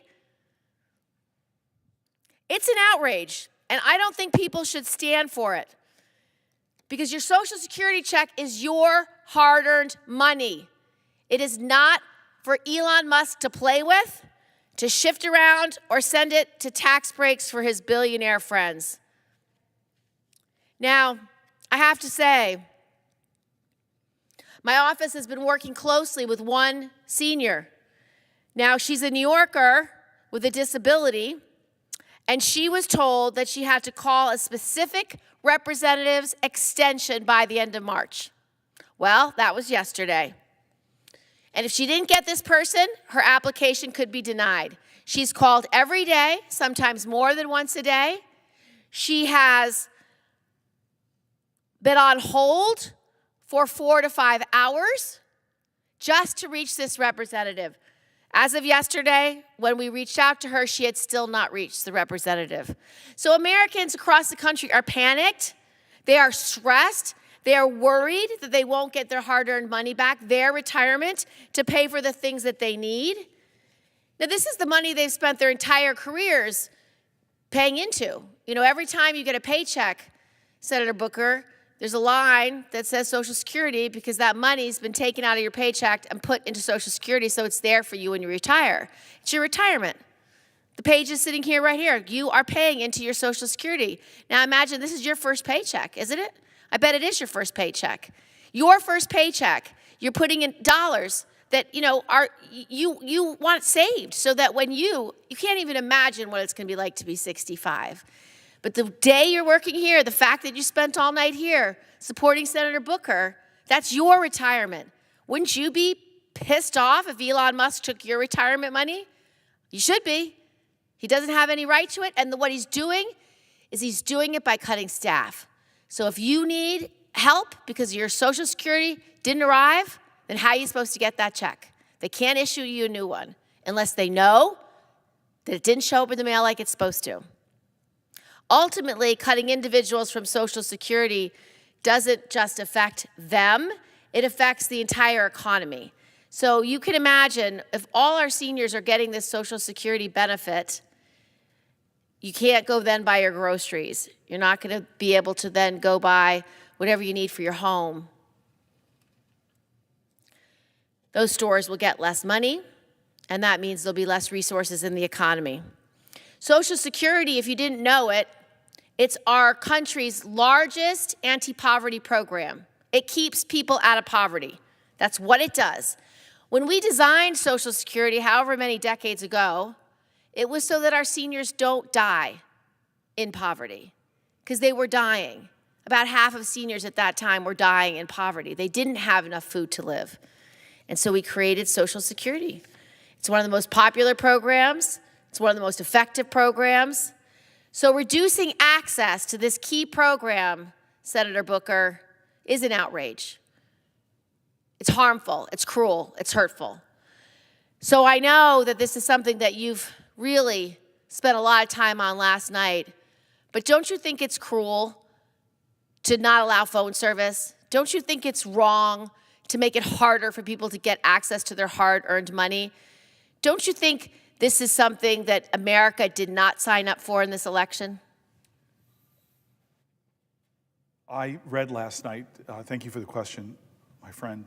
It's an outrage, and I don't think people should stand for it. Because your Social Security check is your hard-earned money. It is not for Elon Musk to play with, to shift around, or send it to tax breaks for his billionaire friends. Now, I have to say, my office has been working closely with one senior. Now, she's a New Yorker with a disability, and she was told that she had to call a specific representative's extension by the end of March. Well, that was yesterday. And if she didn't get this person, her application could be denied. She's called every day, sometimes more than once a day. She has been on hold for 4 to 5 hours just to reach this representative. As of yesterday, when we reached out to her, she had still not reached the representative. So Americans across the country are panicked. They are stressed. They are worried that they won't get their hard-earned money back, their retirement, to pay for the things that they need. Now, this is the money they've spent their entire careers paying into. You know, every time you get a paycheck, Senator Booker, there's a line that says Social Security because that money's been taken out of your paycheck and put into Social Security, so it's there for you when you retire. It's your retirement. The page is sitting here right here. You are paying into your Social Security. Now imagine this is your first paycheck, isn't it? I bet it is your first paycheck. Your first paycheck, you're putting in dollars that, you know, you want saved so that when you can't even imagine what it's going to be like to be 65. But the day you're working here, the fact that you spent all night here supporting Senator Booker, that's your retirement. Wouldn't you be pissed off if Elon Musk took your retirement money? You should be. He doesn't have any right to it, and what he's doing is he's doing it by cutting staff. So if you need help because your Social Security didn't arrive, then how are you supposed to get that check? They can't issue you a new one unless they know that it didn't show up in the mail like it's supposed to. Ultimately, cutting individuals from Social Security doesn't just affect them, it affects the entire economy. So you can imagine if all our seniors are getting this Social Security benefit, you can't go then buy your groceries. You're not going to be able to then go buy whatever you need for your home. Those stores will get less money, and that means there'll be less resources in the economy. Social Security, if you didn't know it, it's our country's largest anti-poverty program. It keeps people out of poverty. That's what it does. When we designed Social Security, however many decades ago, it was so that our seniors don't die in poverty, because they were dying. About half of seniors at that time were dying in poverty. They didn't have enough food to live. And so we created Social Security. It's one of the most popular programs. It's one of the most effective programs. So reducing access to this key program, Senator Booker, is an outrage. It's harmful, it's cruel, it's hurtful. So I know that this is something that you've really spent a lot of time on last night, but don't you think it's cruel to not allow phone service? Don't you think it's wrong to make it harder for people to get access to their hard-earned money? Don't you think this is something that America did not sign up for in this election? I read last night, thank you for the question, my friend.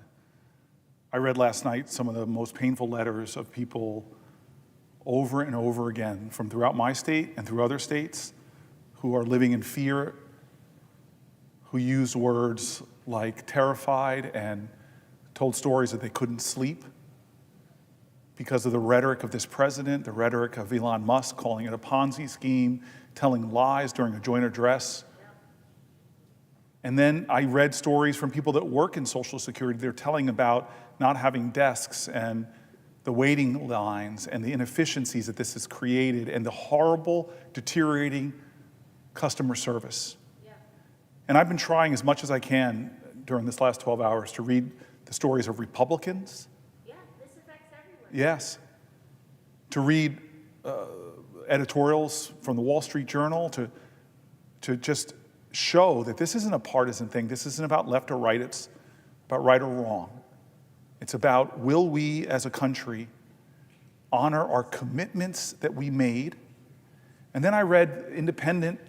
I read last night some of the most painful letters of people over and over again from throughout my state and through other states who are living in fear, who use words like terrified and told stories that they couldn't sleep because of the rhetoric of this president, the rhetoric of Elon Musk calling it a Ponzi scheme, telling lies during a joint address. And then I read stories from people that work in Social Security. They're telling about not having desks and the waiting lines and the inefficiencies that this has created and the horrible, deteriorating customer service. Yeah. And I've been trying as much as I can during this last 12 hours to read the stories of Republicans. Yeah, this affects everyone. Yes. To read editorials from the Wall Street Journal, to just show that this isn't a partisan thing. This isn't about left or right. It's about right or wrong. It's about, will we as a country honor our commitments that we made? And then I read independent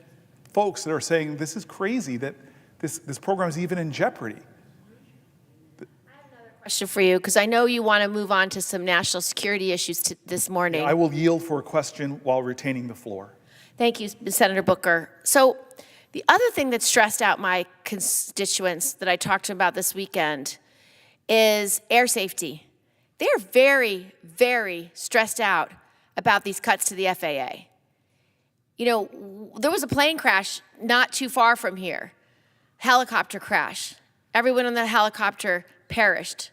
folks that are saying this is crazy, that this program is even in jeopardy. Question for you, because I know you want to move on to some national security issues this morning. I will yield for a question while retaining the floor. Thank you, Senator Booker. So the other thing that stressed out my constituents that I talked to about this weekend is air safety. They're very, very stressed out about these cuts to the FAA. You know, there was a plane crash not too far from here, helicopter crash. Everyone on the helicopter perished.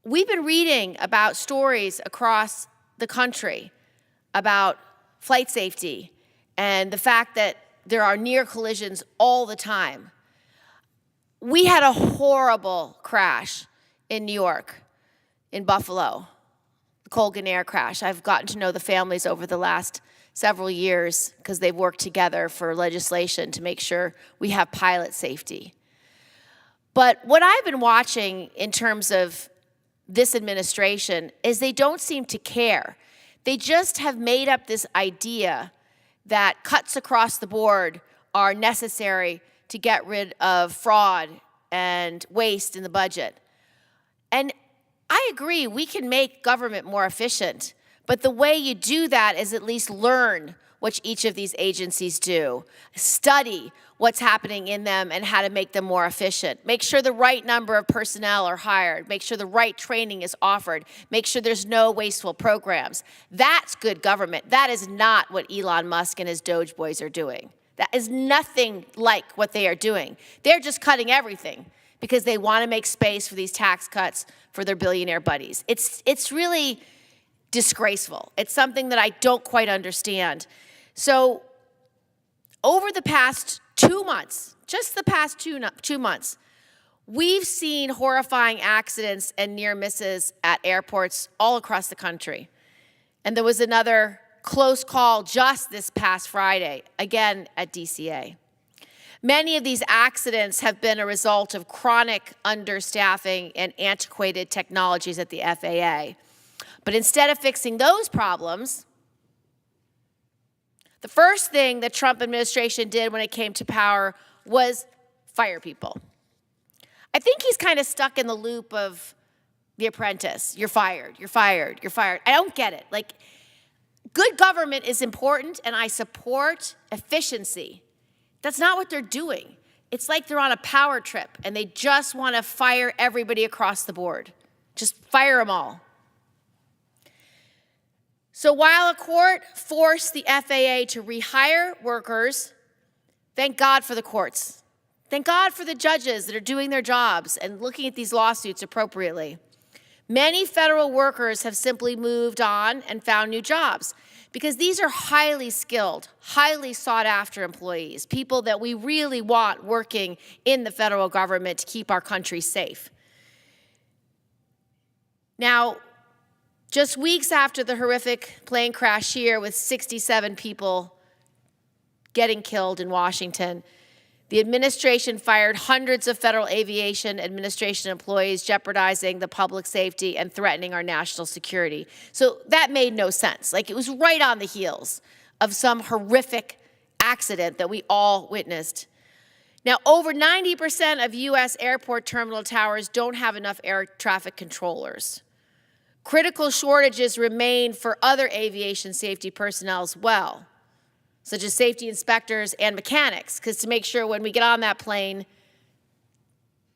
We've been reading about stories across the country about flight safety and the fact that there are near collisions all the time. We had a horrible crash in New York, in Buffalo, the Colgan Air crash. I've gotten to know the families over the last several years because they've worked together for legislation to make sure we have pilot safety. But what I've been watching in terms of this administration is they don't seem to care. They just have made up this idea that cuts across the board are necessary to get rid of fraud and waste in the budget. And I agree, we can make government more efficient, but the way you do that is at least learn what each of these agencies do. Study what's happening in them and how to make them more efficient. Make sure the right number of personnel are hired. Make sure the right training is offered. Make sure there's no wasteful programs. That's good government. That is not what Elon Musk and his Doge boys are doing. That is nothing like what they are doing. They're just cutting everything because they want to make space for these tax cuts for their billionaire buddies. It's really disgraceful. It's something that I don't quite understand. So over the past 2 months, just the past two months, we've seen horrifying accidents and near misses at airports all across the country. And there was another close call just this past Friday, again at DCA. Many of these accidents have been a result of chronic understaffing and antiquated technologies at the FAA. But instead of fixing those problems, the first thing the Trump administration did when it came to power was fire people. I think he's kind of stuck in the loop of The Apprentice. You're fired, you're fired, you're fired. I don't get it. Like, good government is important, and I support efficiency. That's not what they're doing. It's like they're on a power trip, and they just want to fire everybody across the board. Just fire them all. So while a court forced the FAA to rehire workers, thank God for the courts. Thank God for the judges that are doing their jobs and looking at these lawsuits appropriately. Many federal workers have simply moved on and found new jobs because these are highly skilled, highly sought after employees, people that we really want working in the federal government to keep our country safe. Now, just weeks after the horrific plane crash here with 67 people getting killed in Washington, the administration fired hundreds of Federal Aviation Administration employees, jeopardizing the public safety and threatening our national security. So that made no sense. Like, it was right on the heels of some horrific accident that we all witnessed. Now, over 90% of U.S. airport terminal towers don't have enough air traffic controllers. Critical shortages remain for other aviation safety personnel as well, such as safety inspectors and mechanics, because to make sure when we get on that plane,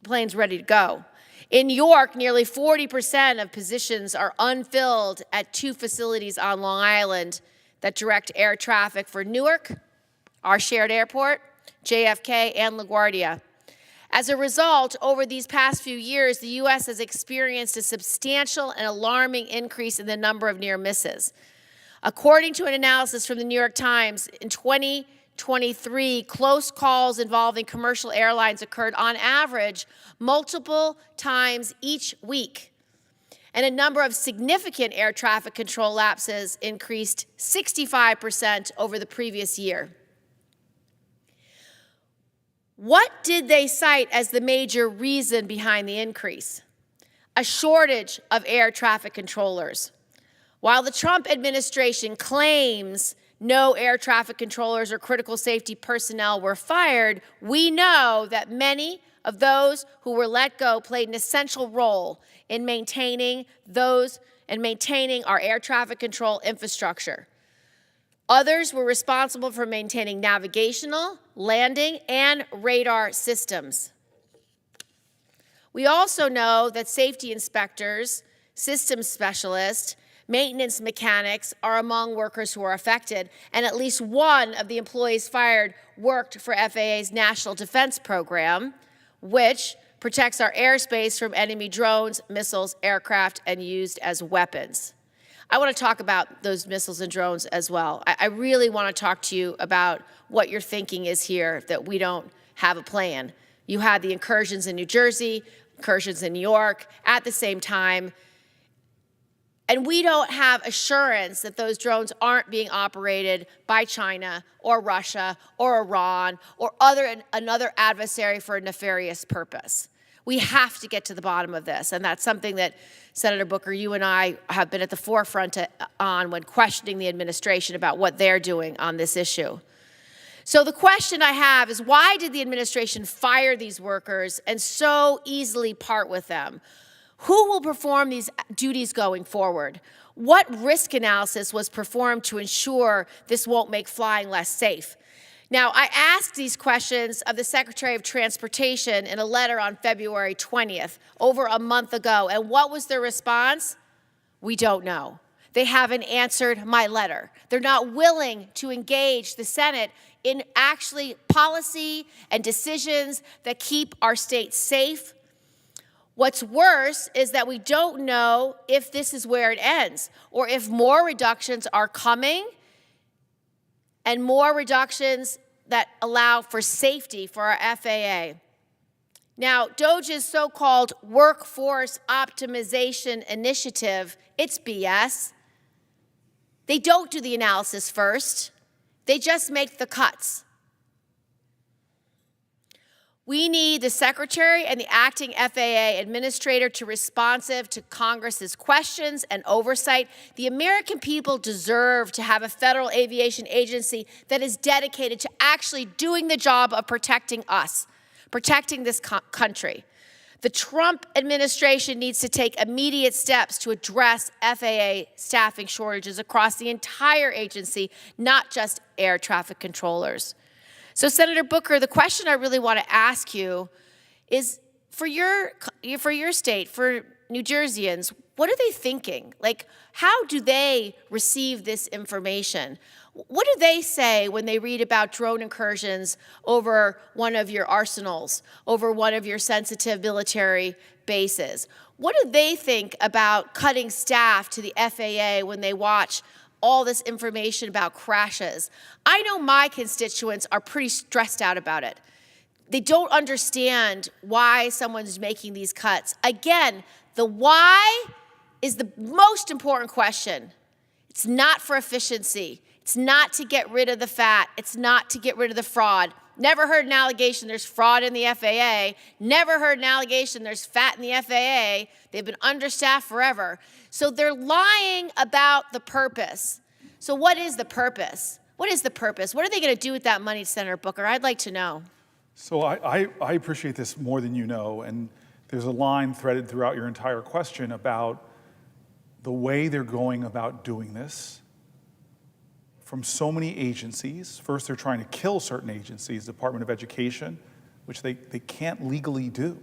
the plane's ready to go. In New York, nearly 40% of positions are unfilled at 2 facilities on Long Island that direct air traffic for Newark, our shared airport, JFK, and LaGuardia. As a result, over these past few years, the U.S. has experienced a substantial and alarming increase in the number of near misses. According to an analysis from the New York Times, in 2020, 2023, close calls involving commercial airlines occurred on average multiple times each week. And a number of significant air traffic control lapses increased 65% over the previous year. What did they cite as the major reason behind the increase? A shortage of air traffic controllers. While the Trump administration claims no air traffic controllers or critical safety personnel were fired, we know that many of those who were let go played an essential role in maintaining our air traffic control infrastructure. Others were responsible for maintaining navigational, landing, and radar systems. We also know that safety inspectors, systems specialists, maintenance mechanics are among workers who are affected, and at least one of the employees fired worked for FAA's National Defense Program, which protects our airspace from enemy drones, missiles, aircraft, and used as weapons. I want to talk about those missiles and drones as well. I really want to talk to you about what your thinking is here, that we don't have a plan. You had the incursions in New Jersey, incursions in New York at the same time, and we don't have assurance that those drones aren't being operated by China or Russia or Iran or another adversary for a nefarious purpose. We have to get to the bottom of this, and that's something that, Senator Booker, you and I have been at the forefront on when questioning the administration about what they're doing on this issue. So the question I have is, why did the administration fire these workers and so easily part with them? Who will perform these duties going forward? What risk analysis was performed to ensure this won't make flying less safe? Now, I asked these questions of the Secretary of Transportation in a letter on February 20th, over a month ago, and what was their response? We don't know. They haven't answered my letter. They're not willing to engage the Senate in actually policy and decisions that keep our state safe. What's worse is that we don't know if this is where it ends, or if more reductions are coming and more reductions that allow for safety for our FAA. Now, DOGE's so-called workforce optimization initiative, it's BS. They don't do the analysis first. They just make the cuts. We need the Secretary and the acting FAA administrator to be responsive to Congress's questions and oversight. The American people deserve to have a federal aviation agency that is dedicated to actually doing the job of protecting us, protecting this country. The Trump administration needs to take immediate steps to address FAA staffing shortages across the entire agency, not just air traffic controllers. So, Senator Booker, the question I really want to ask you is, for your state, for New Jerseyans, what are they thinking? Like, how do they receive this information? What do they say when they read about drone incursions over one of your arsenals, over one of your sensitive military bases? What do they think about cutting staff to the FAA when they watch all this information about crashes? I know my constituents are pretty stressed out about it. They don't understand why someone's making these cuts. Again, the why is the most important question. It's not for efficiency. It's not to get rid of the fat. It's not to get rid of the fraud. Never heard an allegation there's fraud in the FAA. Never heard an allegation there's fat in the FAA. They've been understaffed forever. So they're lying about the purpose. So what is the purpose? What is the purpose? What are they going to do with that money, Senator Booker? I'd like to know. So I appreciate this more than you know, and there's a line threaded throughout your entire question about the way they're going about doing this from so many agencies. First, they're trying to kill certain agencies, Department of Education, which they can't legally do.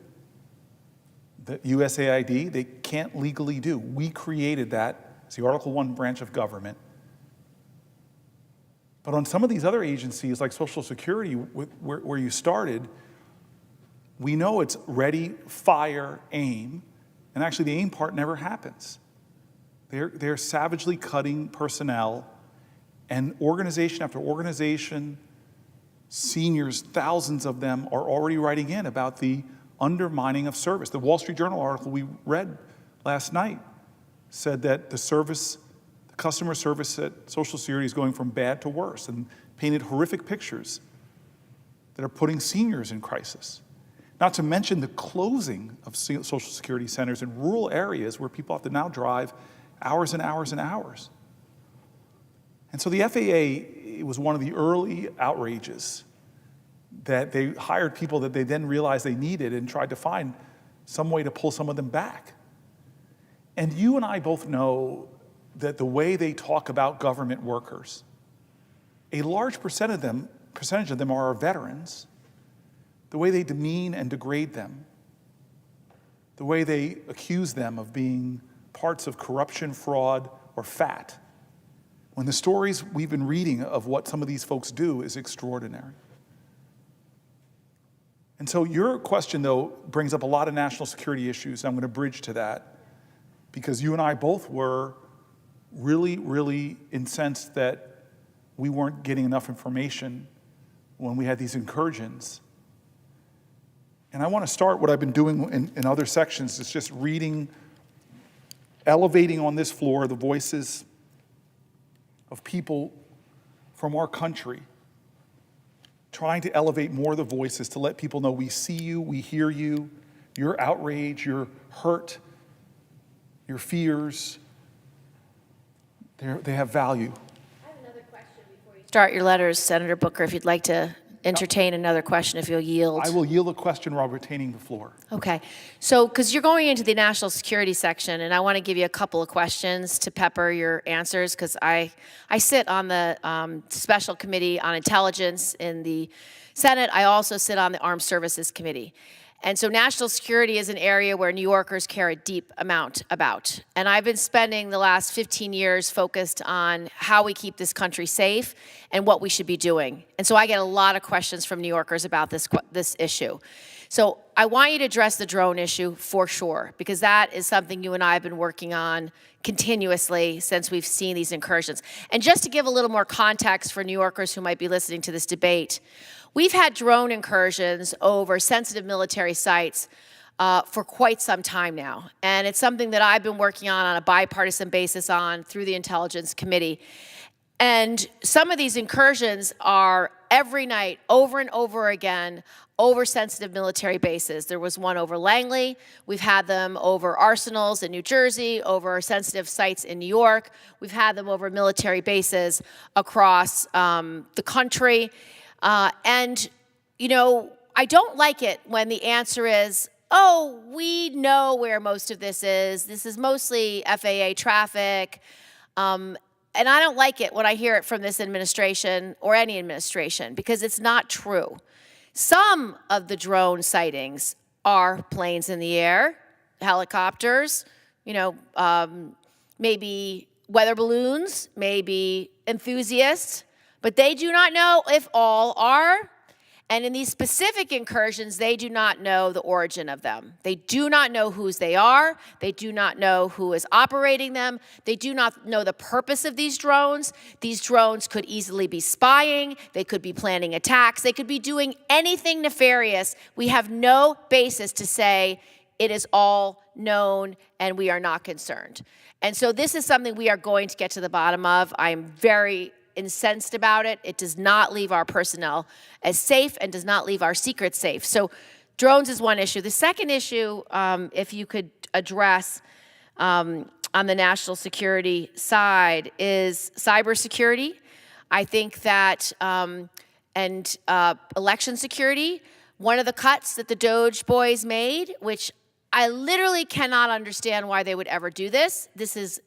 The USAID, they can't legally do. We created that as the Article I branch of government. But on some of these other agencies, like Social Security, where you started, we know it's ready, fire, aim, and actually the aim part never happens. They're savagely cutting personnel, and organization after organization Seniors, thousands of them, are already writing in about the undermining of service. The Wall Street Journal article we read last night said that the customer service at Social Security is going from bad to worse, and painted horrific pictures that are putting seniors in crisis. Not to mention the closing of Social Security centers in rural areas where people have to now drive hours and hours and hours. And so the FAA, it was one of the early outrages that they hired people that they then realized they needed and tried to find some way to pull some of them back. And you and I both know that the way they talk about government workers, a large percentage of them are our veterans, the way they demean and degrade them, the way they accuse them of being parts of corruption, fraud, or fat, when the stories we've been reading of what some of these folks do is extraordinary. And so your question, though, brings up a lot of national security issues. I'm going to bridge to that because you and I both were really, really incensed that we weren't getting enough information when we had these incursions. And I want to start what I've been doing in other sections, is just reading, elevating on this floor the voices of people from our country, trying to elevate more of the voices to let people know we see you, we hear you, your outrage, your hurt, your fears, they have value. I have another question before you start your letters, Senator Booker, if you'd like to entertain another question, if you'll yield. I will yield a question while retaining the floor. Okay. So, because you're going into the national security section, and I want to give you a couple of questions to pepper your answers, because I sit on the Special Committee on Intelligence in the Senate. I also sit on the Armed Services Committee. And so national security is an area where New Yorkers care a deep amount about. And I've been spending the last 15 years focused on how we keep this country safe and what we should be doing. And so I get a lot of questions from New Yorkers about this issue. So I want you to address the drone issue for sure, because that is something you and I have been working on continuously since we've seen these incursions. And just to give a little more context for New Yorkers who might be listening to this debate, we've had drone incursions over sensitive military sites for quite some time now. And it's something that I've been working on a bipartisan basis through the Intelligence Committee. And some of these incursions are every night, over and over again, over sensitive military bases. There was one over Langley. We've had them over arsenals in New Jersey, over sensitive sites in New York. We've had them over military bases across the country. And, you know, I don't like it when the answer is, oh, we know where most of this is. This is mostly FAA traffic. And I don't like it when I hear it from this administration or any administration, because it's not true. Some of the drone sightings are planes in the air, helicopters, you know, maybe weather balloons, maybe enthusiasts, but they do not know if all are. And in these specific incursions, they do not know the origin of them. They do not know whose they are. They do not know who is operating them. They do not know the purpose of these drones. These drones could easily be spying. They could be planning attacks. They could be doing anything nefarious. We have no basis to say it is all known and we are not concerned. And so this is something we are going to get to the bottom of. I am very incensed about it. It does not leave our personnel as safe and does not leave our secrets safe. So drones is one issue. The second issue, if you could address on the national security side, is cybersecurity. I think that, and election security, one of the cuts that the Doge boys made, which I literally cannot understand why they would ever do this. This is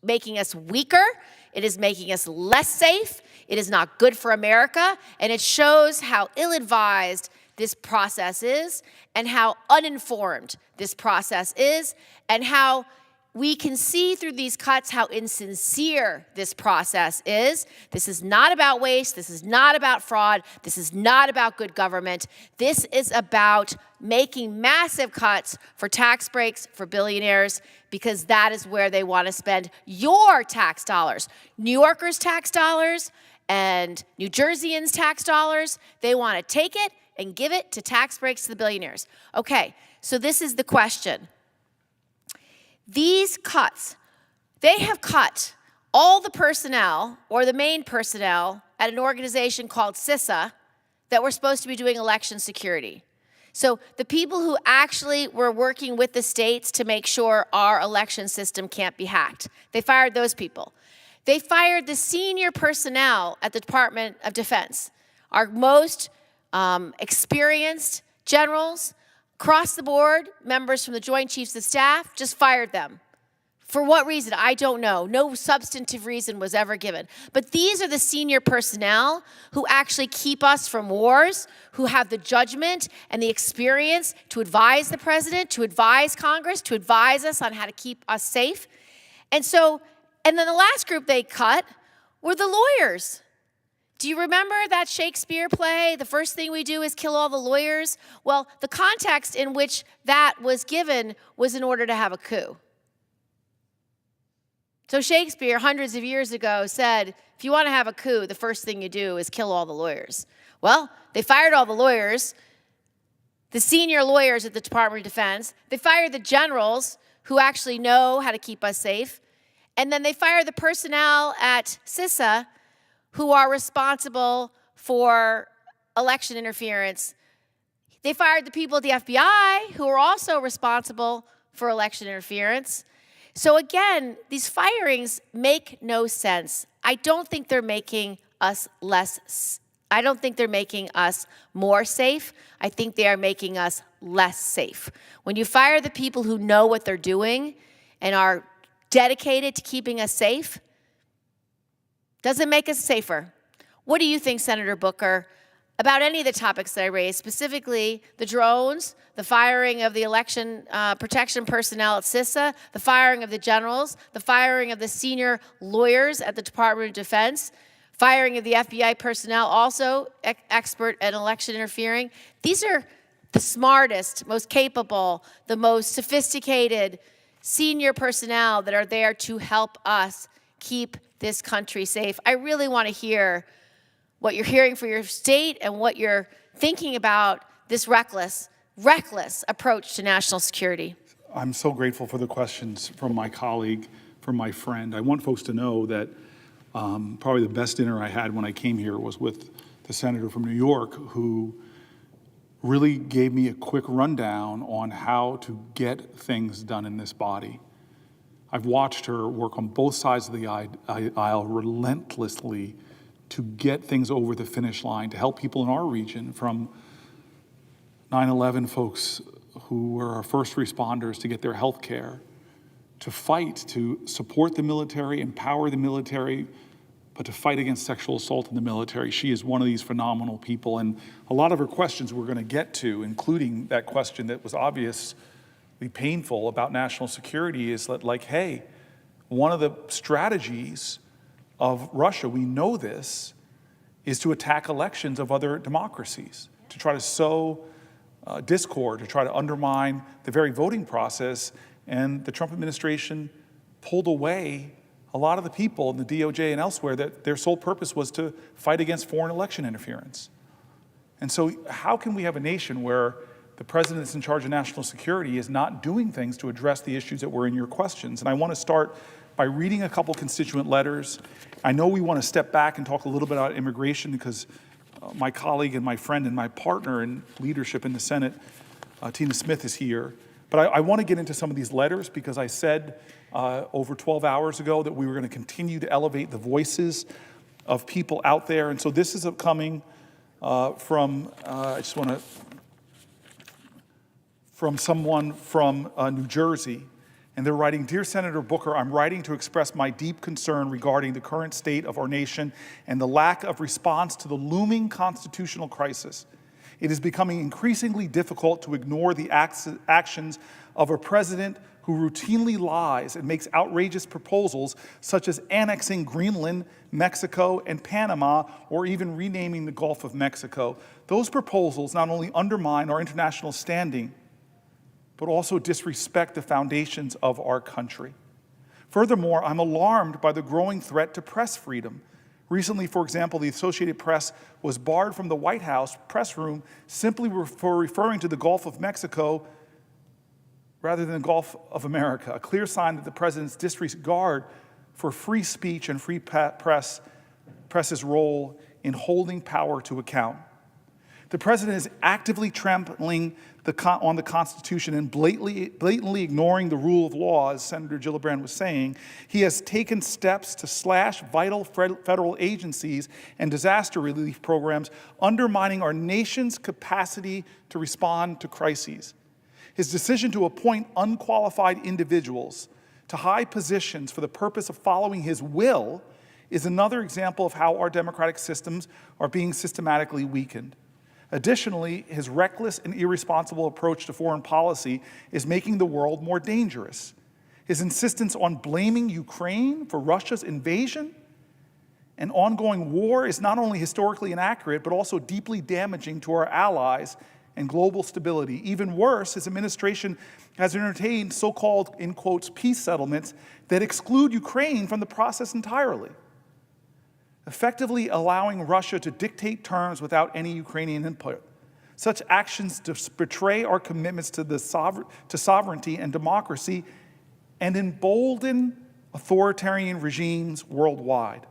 making us weaker. It is making us less safe. It is not good for America. And it shows how ill-advised this process is and how uninformed this process is and how we can see through these cuts how insincere this process is. This is not about waste. This is not about fraud. This is not about good government. This is about making massive cuts for tax breaks for billionaires, because that is where they want to spend your tax dollars, New Yorkers' tax dollars, and New Jerseyans' tax dollars. They want to take it and give it to tax breaks to the billionaires. Okay, so this is the question. These cuts, they have cut all the personnel, or the main personnel, at an organization called CISA that were supposed to be doing election security. So the people who actually were working with the states to make sure our election system can't be hacked, they fired those people. They fired the senior personnel at the Department of Defense, our most experienced generals, across the board, members from the Joint Chiefs of Staff, just fired them. For what reason? I don't know. No substantive reason was ever given. But these are the senior personnel who actually keep us from wars, who have the judgment and the experience to advise the president, to advise Congress, to advise us on how to keep us safe. And then the last group they cut were the lawyers. Do you remember that Shakespeare play, The First Thing We Do is Kill All the Lawyers? Well, the context in which that was given was in order to have a coup. So Shakespeare, hundreds of years ago, said, if you want to have a coup, the first thing you do is kill all the lawyers. Well, they fired all the lawyers, the senior lawyers at the Department of Defense. They fired the generals who actually know how to keep us safe. And then they fired the personnel at CISA who are responsible for election interference. They fired the people at the FBI who are also responsible for election interference. So again, these firings make no sense. I don't think they're making us I don't think they're making us more safe. I think they are making us less safe. When you fire the people who know what they're doing and are dedicated to keeping us safe, doesn't make us safer. What do you think, Senator Booker, about any of the topics that I raised, specifically the drones, the firing of the election protection personnel at CISA, the firing of the generals, the firing of the senior lawyers at the Department of Defense, firing of the FBI personnel, also expert at election interfering? These are the smartest, most capable, the most sophisticated senior personnel that are there to help us keep this country safe. I really want to hear what you're hearing for your state and what you're thinking about this reckless approach to national security. I'm so grateful for the questions from my colleague, from my friend. I want folks to know that probably the best dinner I had when I came here was with the senator from New York, who really gave me a quick rundown on how to get things done in this body. I've watched her work on both sides of the aisle relentlessly to get things over the finish line, to help people in our region, from 9/11 folks who were our first responders, to get their health care, to fight, to support the military, empower the military, but to fight against sexual assault in the military. She is one of these phenomenal people, and a lot of her questions we're going to get to, including that question that was obviously painful about national security, is that, like, hey, one of the strategies of Russia, we know this, is to attack elections of other democracies, to try to sow discord, to try to undermine the very voting process. And the Trump administration pulled away a lot of the people in the DOJ and elsewhere that their sole purpose was to fight against foreign election interference. And so how can we have a nation where the president that's in charge of national security is not doing things to address the issues that were in your questions? And I want to start by reading a couple constituent letters. I know we want to step back and talk a little bit about immigration because my colleague and my friend and my partner in leadership in the Senate, Tina Smith, is here. But I want to get into some of these letters because I said over 12 hours ago that we were going to continue to elevate the voices of people out there. And so this is coming from someone from New Jersey. And they're writing, "Dear Senator Booker, I'm writing to express my deep concern regarding the current state of our nation and the lack of response to the looming constitutional crisis. It is becoming increasingly difficult to ignore the actions of a president who routinely lies and makes outrageous proposals such as annexing Greenland, Mexico, and Panama, or even renaming the Gulf of Mexico. Those proposals not only undermine our international standing, but also disrespect the foundations of our country. Furthermore, I'm alarmed by the growing threat to press freedom. Recently, for example, the Associated Press was barred from the White House press room simply for referring to the Gulf of Mexico rather than the Gulf of America, a clear sign that the president's disregard for free speech and free press's role in holding power to account. The president is actively trampling on the Constitution and blatantly ignoring the rule of law, as Senator Gillibrand was saying. He has taken steps to slash vital federal agencies and disaster relief programs, undermining our nation's capacity to respond to crises. His decision to appoint unqualified individuals to high positions for the purpose of following his will is another example of how our democratic systems are being systematically weakened. Additionally, his reckless and irresponsible approach to foreign policy is making the world more dangerous. His insistence on blaming Ukraine for Russia's invasion and ongoing war is not only historically inaccurate, but also deeply damaging to our allies and global stability. Even worse, his administration has entertained so-called, in quotes, peace settlements that exclude Ukraine from the process entirely, effectively allowing Russia to dictate terms without any Ukrainian input. Such actions betray our commitments to sovereignty and democracy and embolden authoritarian regimes worldwide.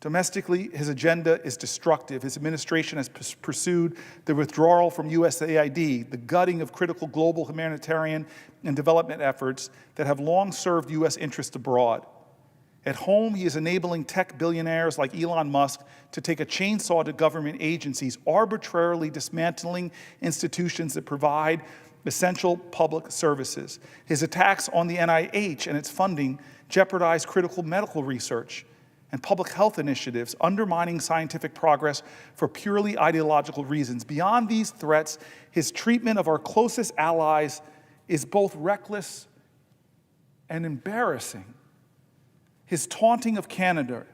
Domestically, his agenda is destructive. His administration has pursued the withdrawal from USAID, the gutting of critical global humanitarian and development efforts that have long served U.S. interests abroad. At home, he is enabling tech billionaires like Elon Musk to take a chainsaw to government agencies, arbitrarily dismantling institutions that provide essential public services. His attacks on the NIH and its funding jeopardize critical medical research and public health initiatives, undermining scientific progress for purely ideological reasons. Beyond these threats, his treatment of our closest allies is both reckless and embarrassing. His taunting of Canada,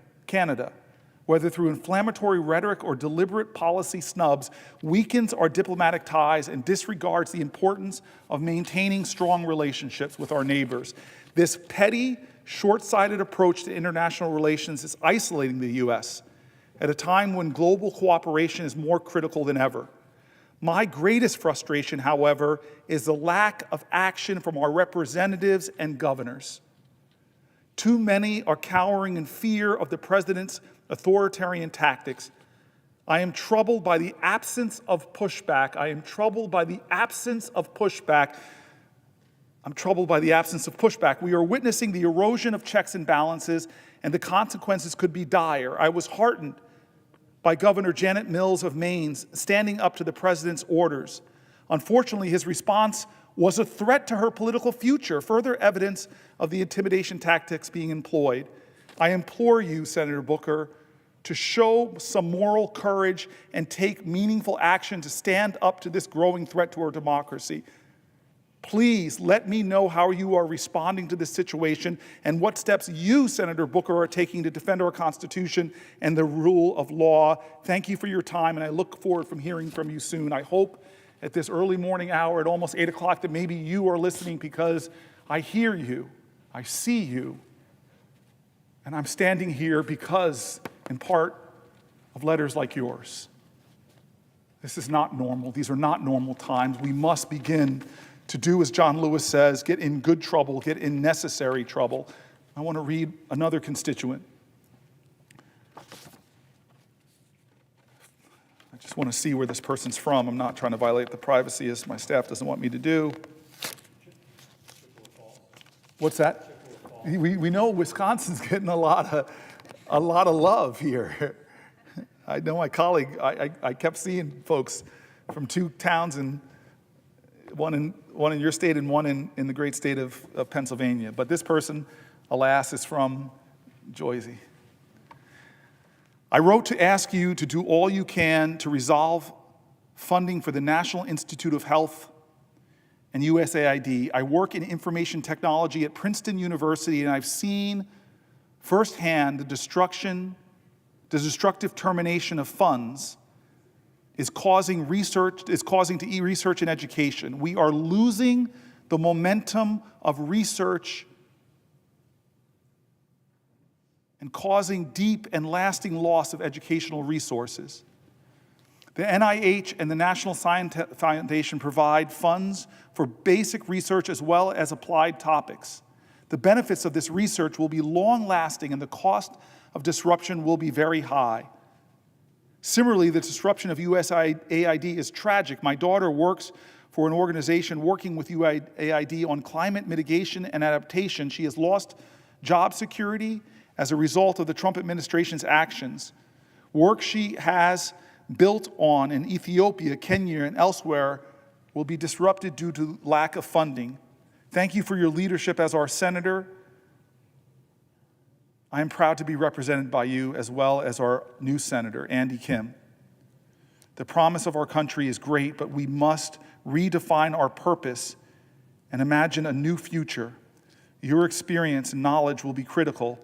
whether through inflammatory rhetoric or deliberate policy snubs, weakens our diplomatic ties and disregards the importance of maintaining strong relationships with our neighbors. This petty, short-sighted approach to international relations is isolating the U.S. at a time when global cooperation is more critical than ever. My greatest frustration, however, is the lack of action from our representatives and governors. Too many are cowering in fear of the president's authoritarian tactics. I am troubled by the absence of pushback. We are witnessing the erosion of checks and balances, and the consequences could be dire. I was heartened by Governor Janet Mills of Maine standing up to the president's orders. Unfortunately, his response was a threat to her political future, further evidence of the intimidation tactics being employed. I implore you, Senator Booker, to show some moral courage and take meaningful action to stand up to this growing threat to our democracy. Please let me know how you are responding to this situation and what steps you, Senator Booker, are taking to defend our Constitution and the rule of law. Thank you for your time, and I look forward from hearing from you soon. I hope at this early morning hour at almost 8 o'clock that maybe you are listening, because I hear you, I see you, and I'm standing here because, in part, of letters like yours. This is not normal. These are not normal times. We must begin to do as John Lewis says, get in good trouble, get in necessary trouble. I want to read another constituent. I just want to see where this person's from. I'm not trying to violate the privacy as my staff doesn't want me to do. What's that? We know Wisconsin's getting a lot of love here. I know my colleague, I kept seeing folks from two towns, and one in your state and one in the great state of Pennsylvania. But this person, alas, is from Jersey. I wrote to ask you to do all you can to resolve funding for the National Institute of Health and USAID. I work in information technology at Princeton University, and I've seen firsthand the destructive termination of funds is causing research and education. We are losing the momentum of research and causing deep and lasting loss of educational resources. The NIH and the National Science Foundation provide funds for basic research as well as applied topics. The benefits of this research will be long-lasting and the cost of disruption will be very high. Similarly, the disruption of USAID is tragic. My daughter works for an organization working with USAID on climate mitigation and adaptation. She has lost job security as a result of the Trump administration's actions. Work she has built on in Ethiopia, Kenya, and elsewhere will be disrupted due to lack of funding. Thank you for your leadership as our senator. I am proud to be represented by you as well as our new senator, Andy Kim. The promise of our country is great, but we must redefine our purpose and imagine a new future. Your experience and knowledge will be critical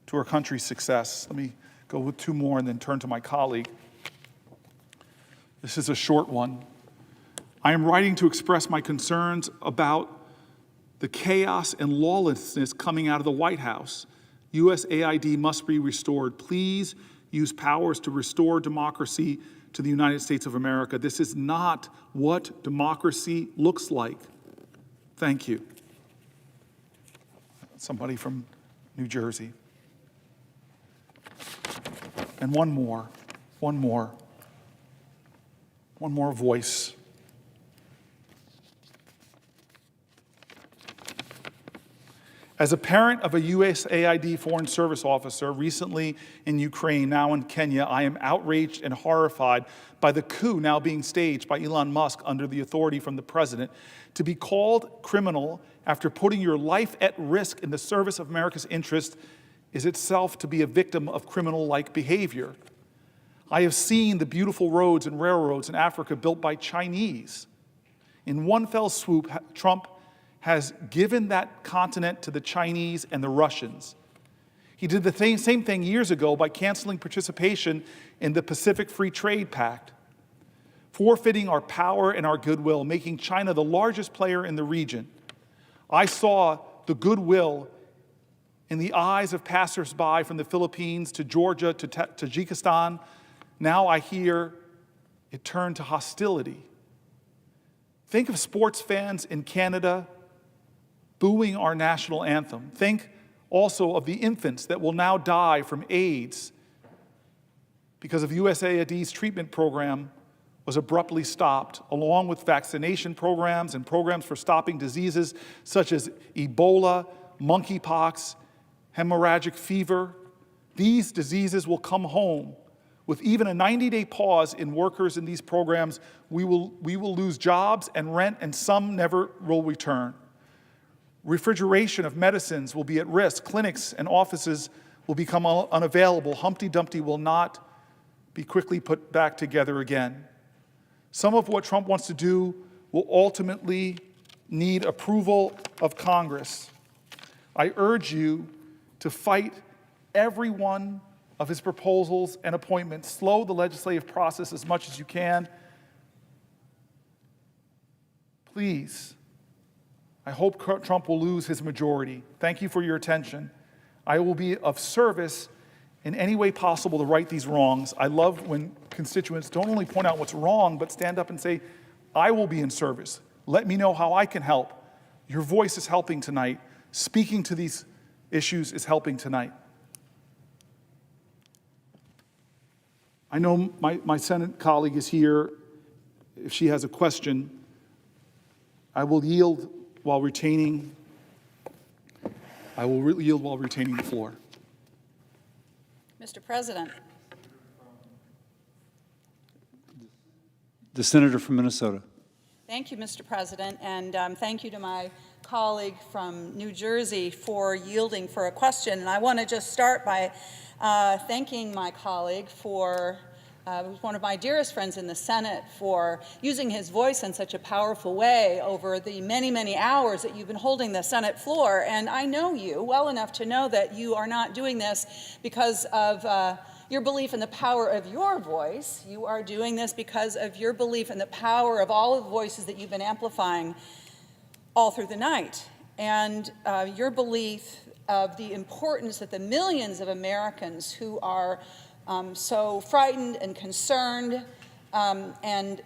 to our country's success. Let me go with two more and then turn to my colleague. This is a short one. I am writing to express my concerns about the chaos and lawlessness coming out of the White House. USAID must be restored. Please use powers to restore democracy to the United States of America. This is not what democracy looks like. Thank you. Somebody from New Jersey. And one more voice. As a parent of a USAID Foreign Service officer recently in Ukraine, now in Kenya, I am outraged and horrified by the coup now being staged by Elon Musk under the authority from the president. To be called criminal after putting your life at risk in the service of America's interest is itself to be a victim of criminal-like behavior. I have seen the beautiful roads and railroads in Africa built by Chinese. In one fell swoop, Trump has given that continent to the Chinese and the Russians. He did the same thing years ago by canceling participation in the Pacific Free Trade Pact, forfeiting our power and our goodwill, making China the largest player in the region. I saw the goodwill in the eyes of passersby from the Philippines to Georgia to Tajikistan. Now I hear it turn to hostility. Think of sports fans in Canada booing our national anthem. Think also of the infants that will now die from AIDS because of USAID's treatment program was abruptly stopped, along with vaccination programs and programs for stopping diseases such as Ebola, monkeypox, hemorrhagic fever. These diseases will come home. With even a 90-day pause in workers in these programs, we will lose jobs and rent, and some never will return. Refrigeration of medicines will be at risk. Clinics and offices will become unavailable. Humpty Dumpty will not be quickly put back together again. Some of what Trump wants to do will ultimately need approval of Congress. I urge you to fight every one of his proposals and appointments. Slow the legislative process as much as you can. Please. I hope Trump will lose his majority. Thank you for your attention. I will be of service in any way possible to right these wrongs. I love when constituents don't only point out what's wrong, but stand up and say, I will be in service. Let me know how I can help. Your voice is helping tonight. Speaking to these issues is helping tonight. I know my Senate colleague is here. If she has a question, I will yield while retaining the floor. Mr. President. The senator from Minnesota. Thank you, Mr. President, and thank you to my colleague from New Jersey for yielding for a question. And I want to just start by thanking my colleague for one of my dearest friends in the Senate for using his voice in such a powerful way over the many, many hours that you've been holding the Senate floor. And I know you well enough to know that you are not doing this because of your belief in the power of your voice. You are doing this because of your belief in the power of all of the voices that you've been amplifying all through the night. And your belief of the importance that the millions of Americans who are so frightened and concerned and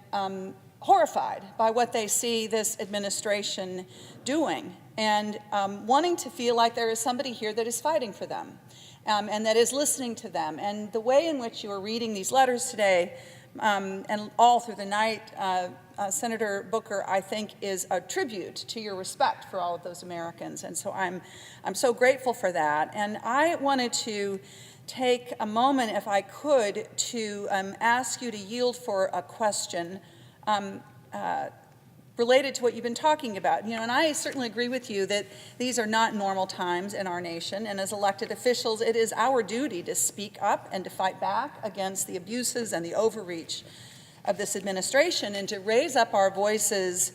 horrified by what they see this administration doing, and wanting to feel like there is somebody here that is fighting for them and that is listening to them. And the way in which you are reading these letters today and all through the night, Senator Booker, I think is a tribute to your respect for all of those Americans. And so I'm so grateful for that. And I wanted to take a moment, if I could, to ask you to yield for a question related to what you've been talking about. And I certainly agree with you that these are not normal times in our nation, and as elected officials, it is our duty to speak up and to fight back against the abuses and the overreach of this administration, and to raise up our voices,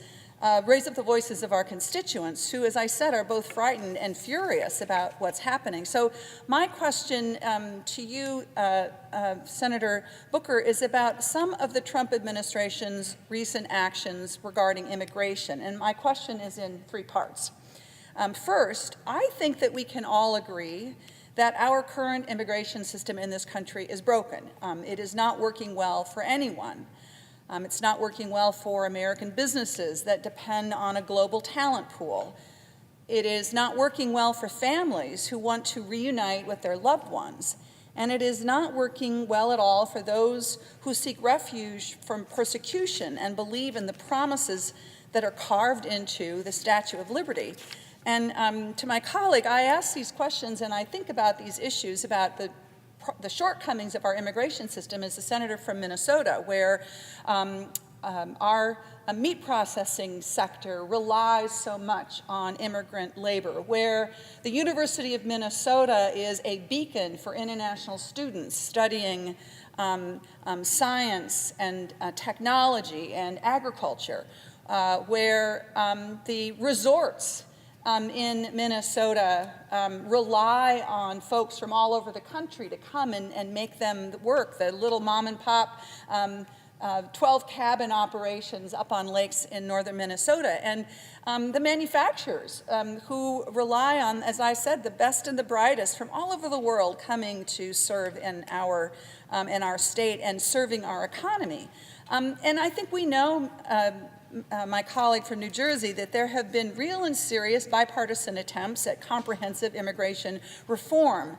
raise up the voices of our constituents who, as I said, are both frightened and furious about what's happening. So my question to you, Senator Booker, is about some of the Trump administration's recent actions regarding immigration. And my question is in three parts. First, I think that we can all agree that our current immigration system in this country is broken. It is not working well for anyone. It's not working well for American businesses that depend on a global talent pool. It is not working well for families who want to reunite with their loved ones. And it is not working well at all for those who seek refuge from persecution and believe in the promises that are carved into the Statue of Liberty. And to my colleague, I ask these questions and I think about these issues, about the shortcomings of our immigration system as a senator from Minnesota, where our meat processing sector relies so much on immigrant labor, where the University of Minnesota is a beacon for international students studying science and technology and agriculture, where the resorts in Minnesota rely on folks from all over the country to come and make them work, the little mom and pop 12 cabin operations up on lakes in northern Minnesota, and the manufacturers who rely on, as I said, the best and the brightest from all over the world coming to serve in our state and serving our economy. And I think we know, my colleague from New Jersey, that there have been real and serious bipartisan attempts at comprehensive immigration reform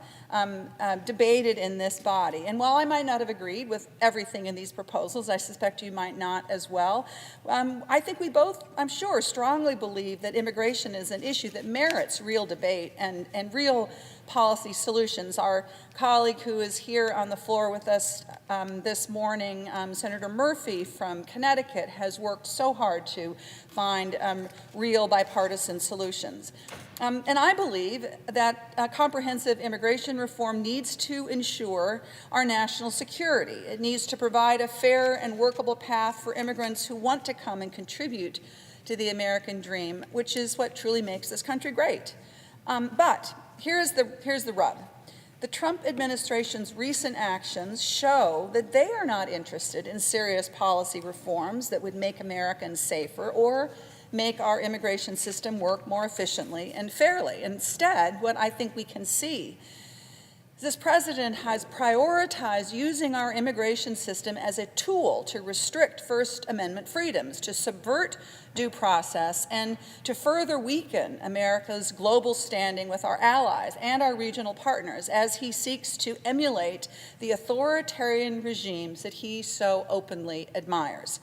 debated in this body. And while I might not have agreed with everything in these proposals, I suspect you might not as well, I think we both, I'm sure, strongly believe that immigration is an issue that merits real debate and real policy solutions. Our colleague who is here on the floor with us this morning, Senator Murphy from Connecticut, has worked so hard to find real bipartisan solutions. And I believe that comprehensive immigration reform needs to ensure our national security. It needs to provide a fair and workable path for immigrants who want to come and contribute to the American dream, which is what truly makes this country great. But here's the rub. The Trump administration's recent actions show that they are not interested in serious policy reforms that would make Americans safer or make our immigration system work more efficiently and fairly. Instead, what I think we can see is this president has prioritized using our immigration system as a tool to restrict First Amendment freedoms, to subvert due process, and to further weaken America's global standing with our allies and our regional partners as he seeks to emulate the authoritarian regimes that he so openly admires.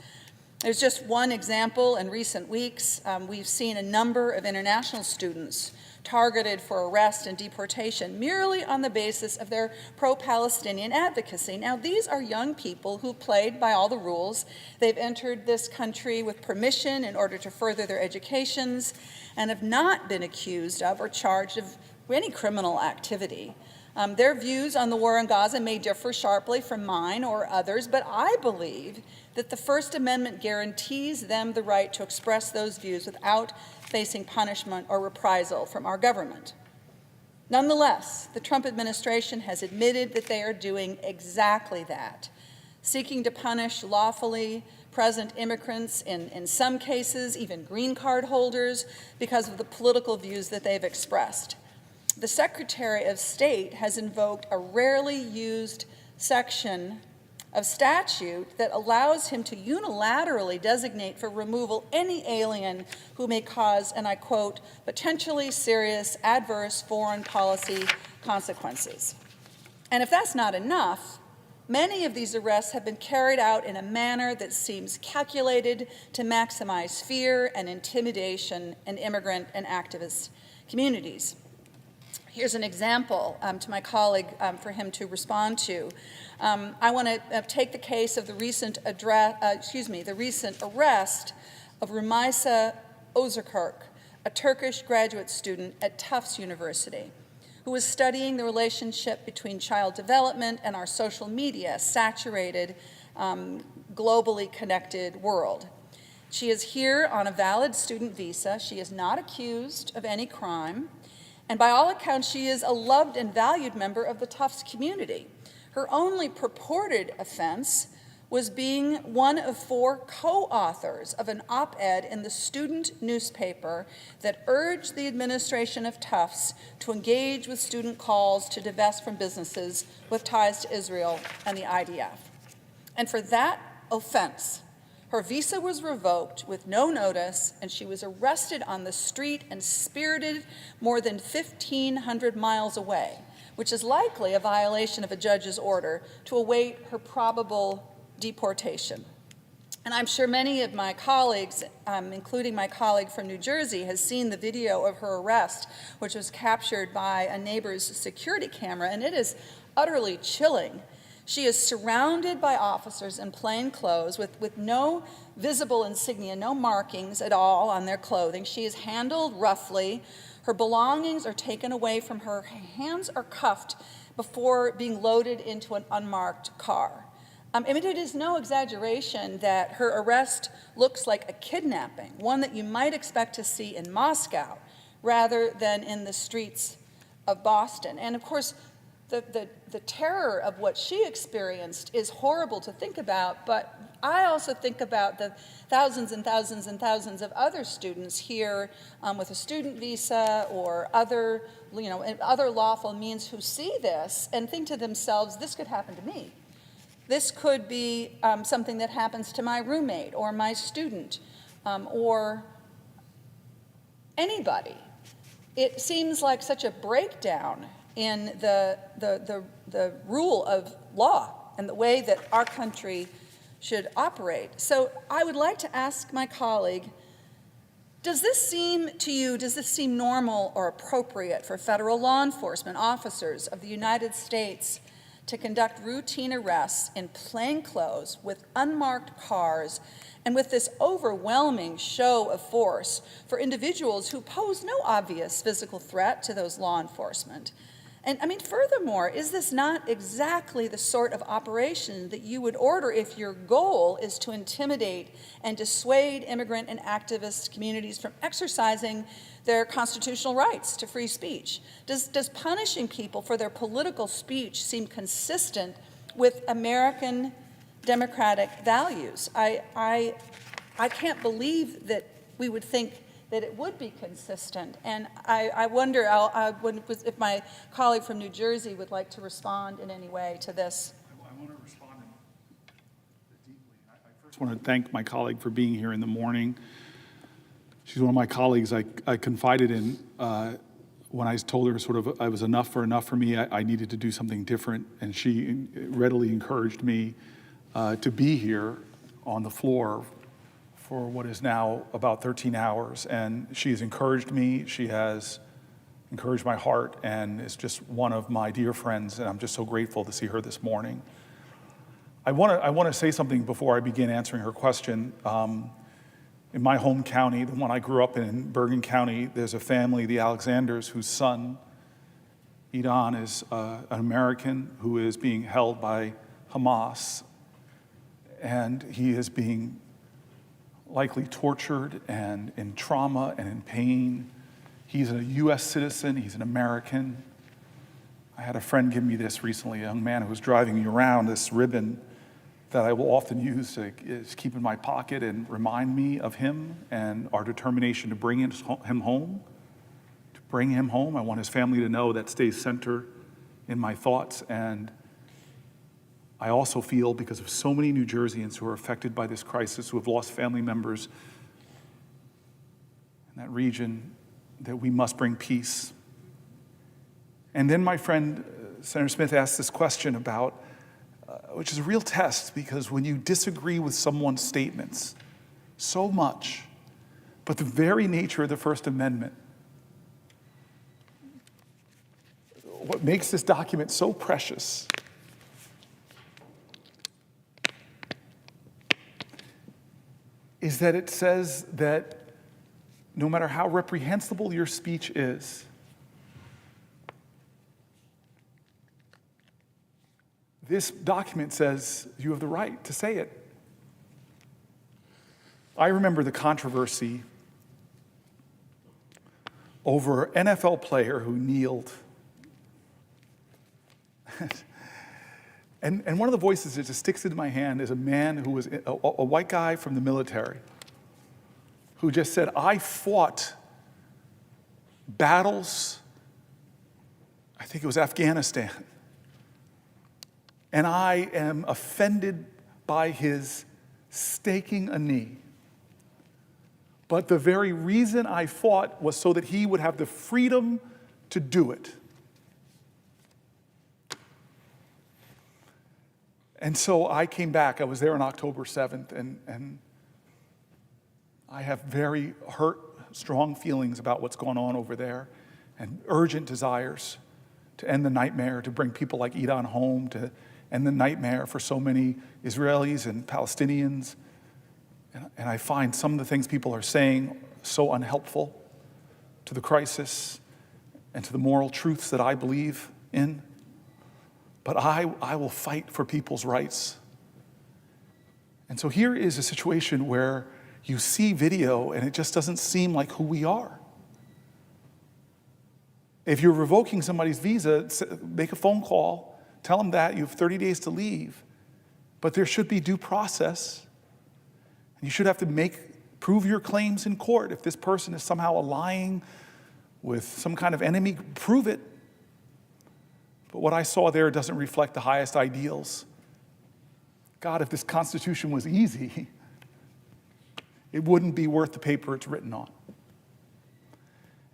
There's just one example. In recent weeks, we've seen a number of international students targeted for arrest and deportation merely on the basis of their pro-Palestinian advocacy. Now, these are young people who played by all the rules. They've entered this country with permission in order to further their educations and have not been accused of or charged of any criminal activity. Their views on the war in Gaza may differ sharply from mine or others, but I believe that the First Amendment guarantees them the right to express those views without facing punishment or reprisal from our government. Nonetheless, the Trump administration has admitted that they are doing exactly that, seeking to punish lawfully present immigrants, in some cases even green card holders, because of the political views that they've expressed. the Secretary of State has invoked a rarely used section of statute that allows him to unilaterally designate for removal any alien who may cause, and I quote, potentially serious adverse foreign policy consequences. And if that's not enough, many of these arrests have been carried out in a manner that seems calculated to maximize fear and intimidation in immigrant and activist communities. Here's an example to my colleague for him to respond to. I want to take the case of the recent arrest of Rumaysa Özerkök, a Turkish graduate student at Tufts University, who was studying the relationship between child development and our social media saturated, globally connected world. She is here on a valid student visa. She is not accused of any crime. And by all accounts, she is a loved and valued member of the Tufts community. Her only purported offense was being one of 4 co-authors of an op-ed in the student newspaper that urged the administration of Tufts to engage with student calls to divest from businesses with ties to Israel and the IDF. And for that offense, her visa was revoked with no notice, and she was arrested on the street and spirited more than 1,500 miles away, which is likely a violation of a judge's order to await her probable deportation. And I'm sure many of my colleagues, including my colleague from New Jersey, has seen the video of her arrest, which was captured by a neighbor's security camera, and it is utterly chilling. She is surrounded by officers in plain clothes with no visible insignia, no markings at all on their clothing. She is handled roughly. Her belongings are taken away from her. Her hands are cuffed before being loaded into an unmarked car. I mean, it is no exaggeration that her arrest looks like a kidnapping, one that you might expect to see in Moscow rather than in the streets of Boston. And of course, the terror of what she experienced is horrible to think about, but I also think about the thousands and thousands and thousands of other students here with a student visa or other lawful means who see this and think to themselves, this could happen to me. This could be something that happens to my roommate or my student or anybody. It seems like such a breakdown in the rule of law and the way that our country should operate. So I would like to ask my colleague, does this seem to you, does this seem normal or appropriate for federal law enforcement officers of the United States to conduct routine arrests in plain clothes with unmarked cars and with this overwhelming show of force for individuals who pose no obvious physical threat to those law enforcement? And I mean, furthermore, is this not exactly the sort of operation that you would order if your goal is to intimidate and dissuade immigrant and activist communities from exercising their constitutional rights to free speech? Does punishing people for their political speech seem consistent with American democratic values? I can't believe that we would think that it would be consistent. And I wonder if my colleague from New Jersey would like to respond in any way to this. I want to respond deeply. I first want to thank my colleague for being here in the morning. She's one of my colleagues I confided in when I told her I was enough for me. I needed to do something different, and she readily encouraged me to be here on the floor for what is now about 13 hours. And she has encouraged me, she has encouraged my heart, and is just one of my dear friends, and I'm just so grateful to see her this morning. I want to say something before I begin answering her question. In my home county, the one I grew up in, Bergen County, there's a family, the Alexanders, whose son, Idan, is an American who is being held by Hamas, and he is being likely tortured and in trauma and in pain. He's a U.S. citizen, he's an American. I had a friend give me this recently, a young man who was driving me around, this ribbon that I will often use to keep in my pocket and remind me of him and our determination to bring him home, to bring him home. I want his family to know that stays center in my thoughts. And I also feel, because of so many New Jerseyans who are affected by this crisis, who have lost family members in that region, that we must bring peace. And then my friend, Senator Smith, asked this question about, which is a real test, because when you disagree with someone's statements so much, but the very nature of the First Amendment, what makes this document so precious is that it says that no matter how reprehensible your speech is, this document says you have the right to say it. I remember the controversy over an NFL player who kneeled. And one of the voices that just sticks into my hand is a man who was a white guy from the military who just said, I fought battles, I think it was Afghanistan, and I am offended by his staking a knee. But the very reason I fought was so that he would have the freedom to do it. And so I came back. I was there on October 7th, and I have very hurt, strong feelings about what's going on over there, and urgent desires to end the nightmare, to bring people like Idan home, to end the nightmare for so many Israelis and Palestinians. And I find some of the things people are saying so unhelpful to the crisis and to the moral truths that I believe in. But I will fight for people's rights. And so here is a situation where you see video and it just doesn't seem like who we are. If you're revoking somebody's visa, make a phone call, tell them that you have 30 days to leave. But there should be due process. And you should have to prove your claims in court. If this person is somehow lying with some kind of enemy, prove it. But what I saw there doesn't reflect the highest ideals. God, if this Constitution was easy, it wouldn't be worth the paper it's written on.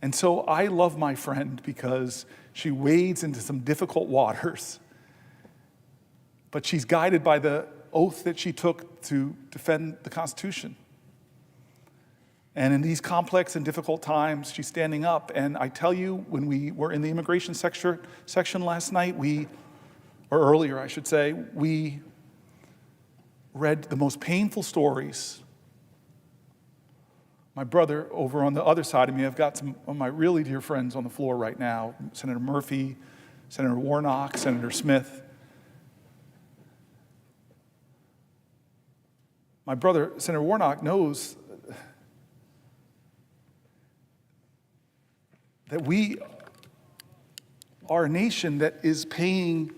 And so I love my friend because she wades into some difficult waters, but she's guided by the oath that she took to defend the Constitution. And in these complex and difficult times, she's standing up. And I tell you, when we were in the immigration section last night, or earlier, I should say, we read the most painful stories. My brother, over on the other side of me, I've got some of my really dear friends on the floor right now, Senator Murphy, Senator Warnock, Senator Smith. My brother, Senator Warnock, knows that we are a nation that is paying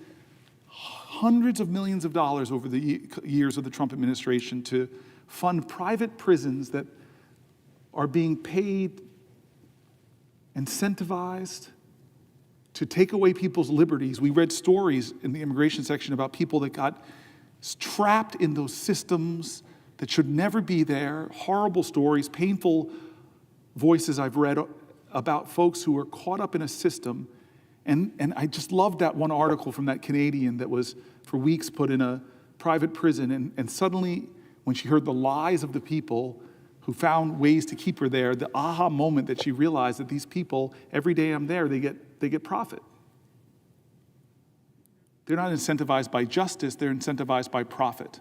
hundreds of millions of dollars over the years of the Trump administration to fund private prisons that are being paid, incentivized to take away people's liberties. We read stories in the immigration section about people that got trapped in those systems that should never be there, horrible stories, painful voices I've read about folks who were caught up in a system. And I just loved that one article from that Canadian that was for weeks put in a private prison. And suddenly, when she heard the lies of the people who found ways to keep her there, the aha moment that she realized that these people, every day I'm there, they get profit. They're not incentivized by justice, they're incentivized by profit.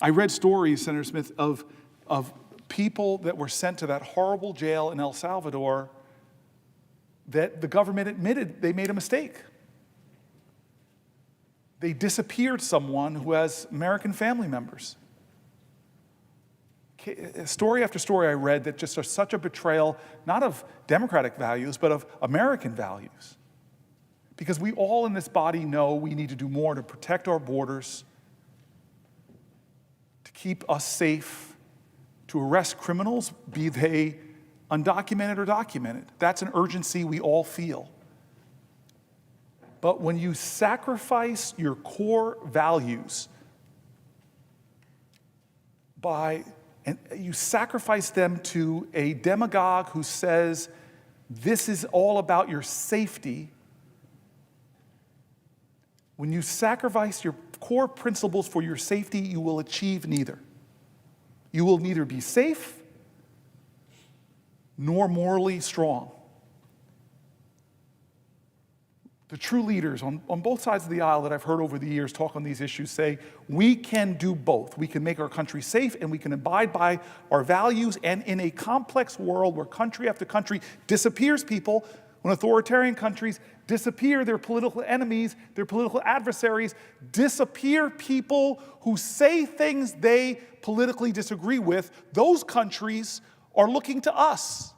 I read stories, Senator Smith, of people that were sent to that horrible jail in El Salvador that the government admitted they made a mistake. They disappeared someone who has American family members. Story after story I read that just are such a betrayal, not of democratic values, but of American values. Because we all in this body know we need to do more to protect our borders, to keep us safe, to arrest criminals, be they undocumented or documented. That's an urgency we all feel. But when you sacrifice your core values and you sacrifice them to a demagogue who says, this is all about your safety, when you sacrifice your core principles for your safety, you will achieve neither. You will neither be safe nor morally strong. The true leaders on both sides of the aisle that I've heard over the years talk on these issues say, we can do both. We can make our country safe and we can abide by our values. And in a complex world where country after country disappears people, when authoritarian countries disappear their political enemies, their political adversaries, disappear people who say things they politically disagree with, those countries are looking to us.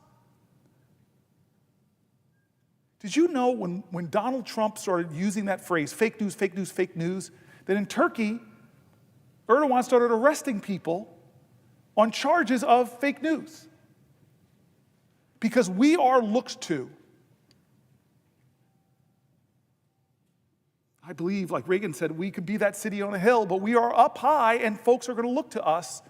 Did you know when Donald Trump started using that phrase, fake news, fake news, fake news, that in Turkey, Erdogan started arresting people on charges of fake news? Because we are looked to. I believe, like Reagan said, we could be that city on a hill, but we are up high and folks are going to look to us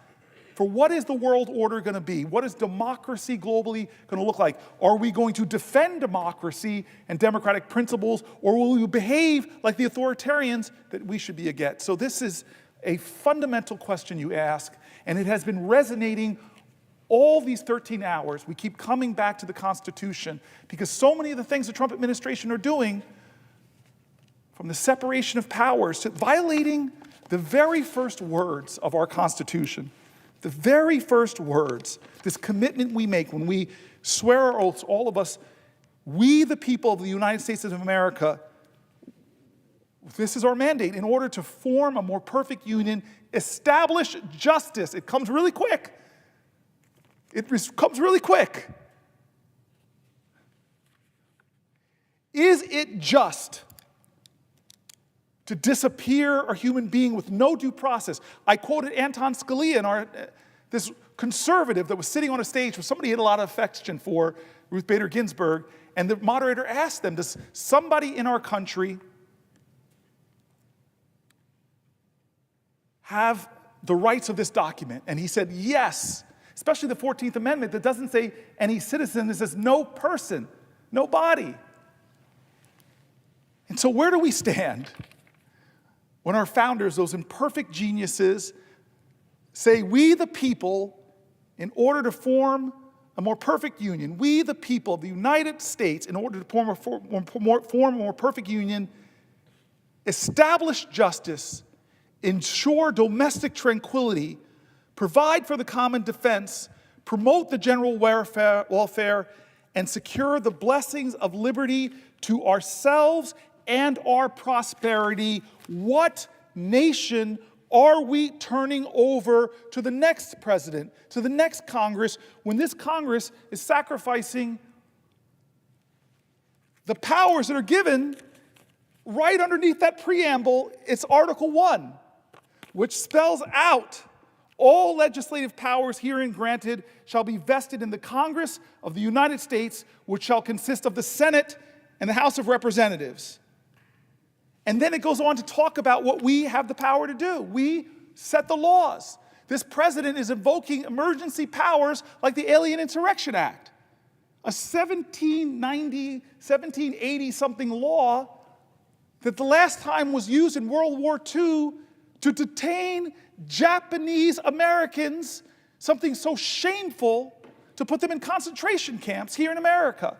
for what is the world order going to be? What is democracy globally going to look like? Are we going to defend democracy and democratic principles, or will we behave like the authoritarians that we should be against? So this is a fundamental question you ask, and it has been resonating all these 13 hours. We keep coming back to the Constitution because so many of the things the Trump administration are doing, from the separation of powers to violating the very first words of our Constitution, the very first words, this commitment we make when we swear our oaths, all of us, we the people of the United States of America, this is our mandate, in order to form a more perfect union, establish justice. It comes really quick. It comes really quick. Is it just to disappear a human being with no due process? I quoted Anton Scalia, this conservative that was sitting on a stage where somebody had a lot of affection for, Ruth Bader Ginsburg, and the moderator asked them, does somebody in our country have the rights of this document? And he said, yes, especially the 14th Amendment that doesn't say any citizen, it says no person, no body. And so where do we stand when our founders, those imperfect geniuses, say, we the people, in order to form a more perfect union, we the people of the United States, in order to form a more perfect union, establish justice, ensure domestic tranquility, provide for the common defense, promote the general welfare, and secure the blessings of liberty to ourselves and our prosperity. What nation are we turning over to the next president, to the next Congress, when this Congress is sacrificing the powers that are given right underneath that preamble? It's Article 1, which spells out all legislative powers herein granted shall be vested in the Congress of the United States, which shall consist of the Senate and the House of Representatives. And then it goes on to talk about what we have the power to do. We set the laws. This president is invoking emergency powers like the Alien Insurrection Act, a 1780 something law that the last time was used in World War II to detain Japanese Americans, something so shameful, to put them in concentration camps here in America.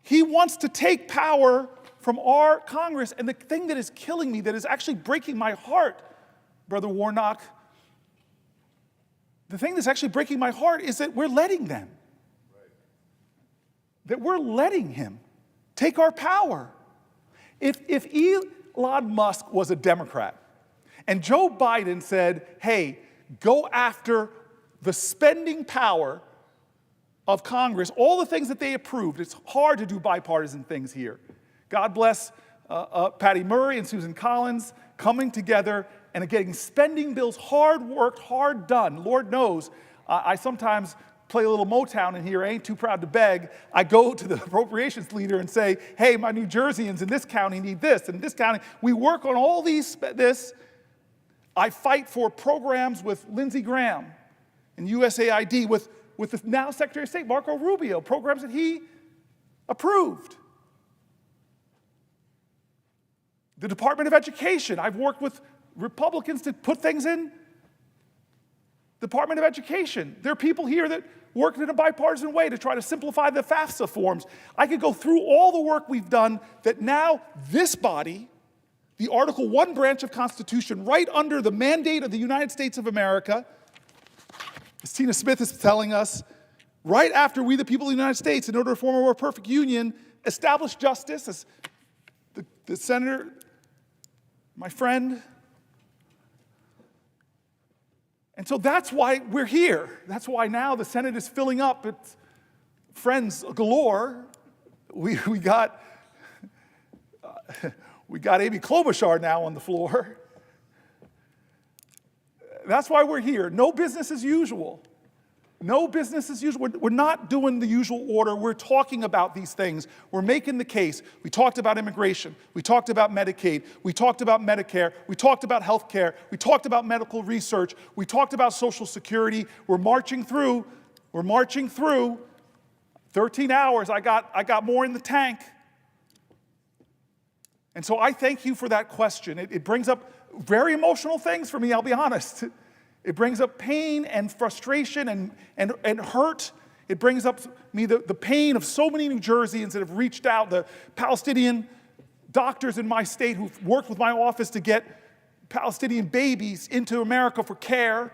He wants to take power from our Congress. And the thing that is killing me, that is actually breaking my heart, Brother Warnock, the thing that's actually breaking my heart is that we're letting them. That we're letting him take our power. If Elon Musk was a Democrat and Joe Biden said, hey, go after the spending power of Congress, all the things that they approved. It's hard to do bipartisan things here. God bless Patty Murray and Susan Collins coming together and getting spending bills, hard worked, hard done. Lord knows, I sometimes play a little Motown in here, I ain't too proud to beg. I go to the appropriations leader and say, hey, my New Jerseyans in this county need this, and this county. We work on all this. I fight for programs with Lindsey Graham and USAID, with the now Secretary of State, Marco Rubio, programs that he approved. The Department of Education, I've worked with Republicans to put things in Department of Education. There are people here that worked in a bipartisan way to try to simplify the FAFSA forms. I could go through all the work we've done that now this body, the Article 1 branch of Constitution, right under the mandate of the United States of America, as Tina Smith is telling us, right after we, the people of the United States, in order to form a more perfect union, establish justice, as the senator, my friend. And so that's why we're here. That's why now the Senate is filling up. It's friends galore. We got Amy Klobuchar now on the floor. That's why we're here. No business as usual. No business as usual. We're not doing the usual order. We're talking about these things. We're making the case. We talked about immigration. We talked about Medicaid. We talked about Medicare. We talked about health care. We talked about medical research. We talked about Social Security. We're marching through. 13 hours. I got more in the tank. And so I thank you for that question. It brings up very emotional things for me, I'll be honest. It brings up pain and frustration and hurt. It brings up me the pain of so many New Jerseyans that have reached out, the Palestinian doctors in my state who've worked with my office to get Palestinian babies into America for care.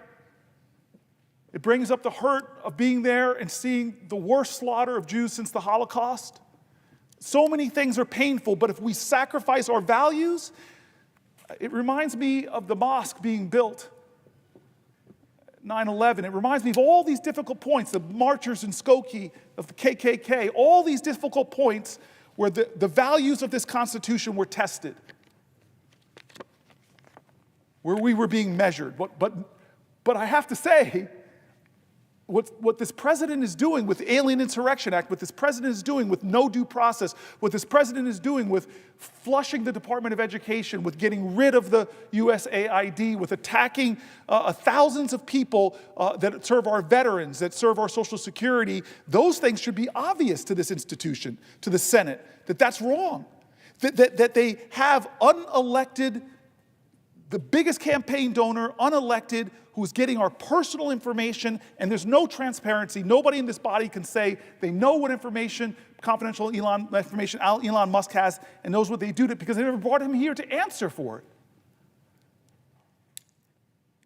It brings up the hurt of being there and seeing the worst slaughter of Jews since the Holocaust. So many things are painful, but if we sacrifice our values, it reminds me of the mosque being built, 9/11. It reminds me of all these difficult points, the marchers in Skokie, of the KKK, all these difficult points where the values of this Constitution were tested, where we were being measured. But I have to say, what this president is doing with the Alien Insurrection Act, what this president is doing with no due process, what this president is doing with flushing the Department of Education, with getting rid of the USAID, with attacking thousands of people that serve our veterans, that serve our Social Security, those things should be obvious to this institution, to the Senate, that that's wrong. That they have unelected, the biggest campaign donor, unelected, who's getting our personal information, and there's no transparency. Nobody in this body can say they know what information, confidential information Elon Musk has, and knows what they do to it, because they never brought him here to answer for it.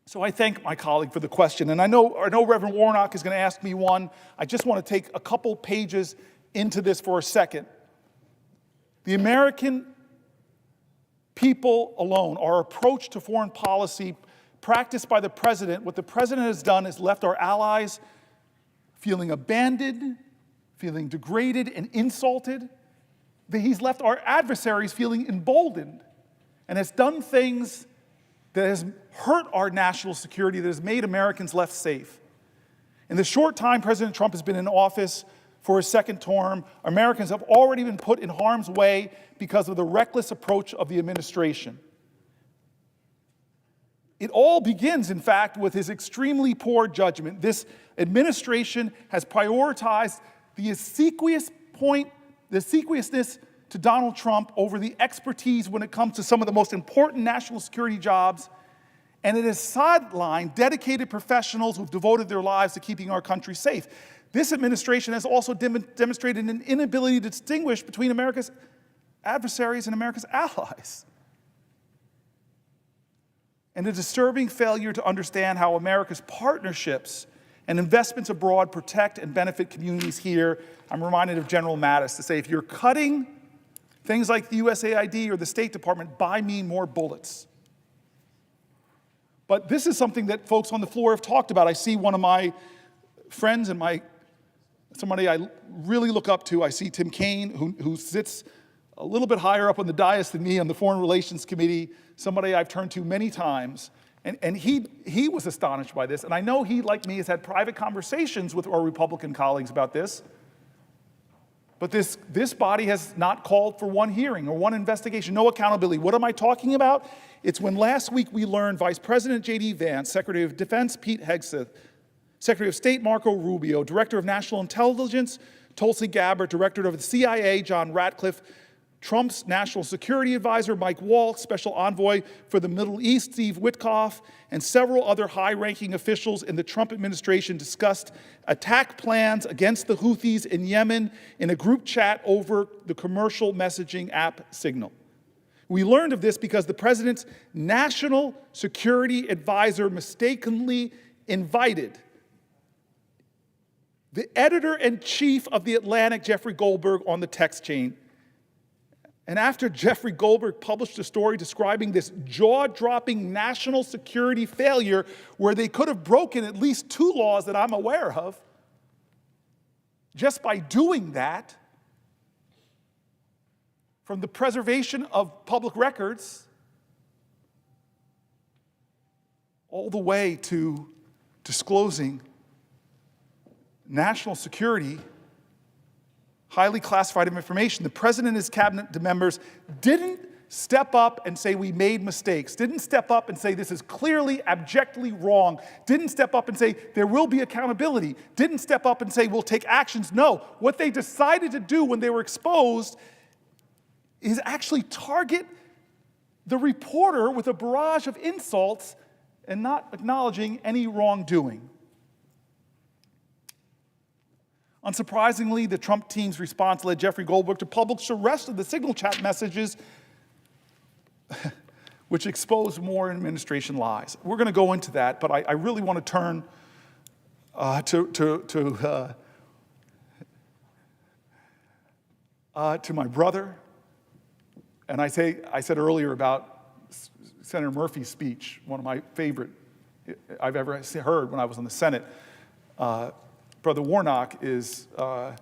So I thank my colleague for the question, and I know Reverend Warnock is going to ask me one. I just want to take a couple pages into this for a second. The American people alone, our approach to foreign policy practiced by the president, what the president has done is left our allies feeling abandoned, feeling degraded and insulted. He's left our adversaries feeling emboldened, and has done things that has hurt our national security, that has made Americans less safe. In the short time President Trump has been in office for his second term, Americans have already been put in harm's way because of the reckless approach of the administration. It all begins, in fact, with his extremely poor judgment. This administration has prioritized the obsequiousness to Donald Trump over the expertise when it comes to some of the most important national security jobs, and it has sidelined dedicated professionals who've devoted their lives to keeping our country safe. This administration has also demonstrated an inability to distinguish between America's adversaries and America's allies, and a disturbing failure to understand how America's partnerships and investments abroad protect and benefit communities here. I'm reminded of General Mattis to say, if you're cutting things like the USAID or the State Department, buy me more bullets. But this is something that folks on the floor have talked about. I see one of my friends and somebody I really look up to. I see Tim Kaine, who sits a little bit higher up on the dais than me on the Foreign Relations Committee, somebody I've turned to many times. And he was astonished by this. And I know he, like me, has had private conversations with our Republican colleagues about this. But this body has not called for one hearing or one investigation, no accountability. What am I talking about? It's when last week we learned Vice President J.D. Vance, Secretary of Defense Pete Hegseth, Secretary of State Marco Rubio, Director of National Intelligence Tulsi Gabbard, Director of the CIA John Ratcliffe, Trump's National Security Advisor Mike Waltz, Special Envoy for the Middle East Steve Witkoff, and several other high-ranking officials in the Trump administration discussed attack plans against the Houthis in Yemen in a group chat over the commercial messaging app Signal. We learned of this because the president's National Security Advisor mistakenly invited the editor-in-chief of The Atlantic, Jeffrey Goldberg, on the text chain. And after Jeffrey Goldberg published a story describing this jaw-dropping national security failure where they could have broken at least 2 laws that I'm aware of, just by doing that, from the preservation of public records all the way to disclosing national security, highly classified information, the president and his cabinet members didn't step up and say we made mistakes, didn't step up and say this is clearly, abjectly wrong, didn't step up and say there will be accountability, didn't step up and say we'll take actions. No, what they decided to do when they were exposed is actually target the reporter with a barrage of insults and not acknowledging any wrongdoing. Unsurprisingly, the Trump team's response led Jeffrey Goldberg to publish the rest of the Signal chat messages, which exposed more administration lies. We're going to go into that, but I really want to turn to my brother. And I said earlier about Senator Murphy's speech, one of my favorite I've ever heard when I was in the Senate. Brother Warnock gave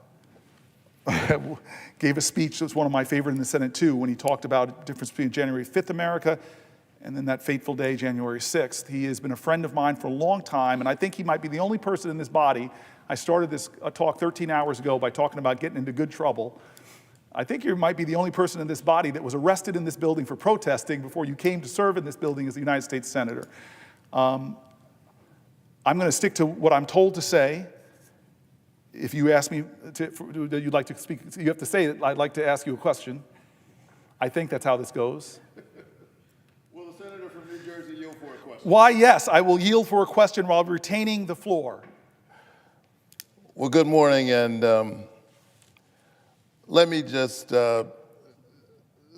a speech that was one of my favorite in the Senate too, when he talked about the difference between January 5th America and then that fateful day, January 6th. He has been a friend of mine for a long time, and I think he might be the only person in this body. I started this talk 13 hours ago by talking about getting into good trouble. I think you might be the only person in this body that was arrested in this building for protesting before you came to serve in this building as a United States Senator. I'm going to stick to what I'm told to say. If you ask me that you'd like to speak, you have to say that I'd like to ask you a question. I think that's how this goes. Will the senator from New Jersey yield for a question? Why, yes, I will yield for a question while retaining the floor. Well, good morning, and let me just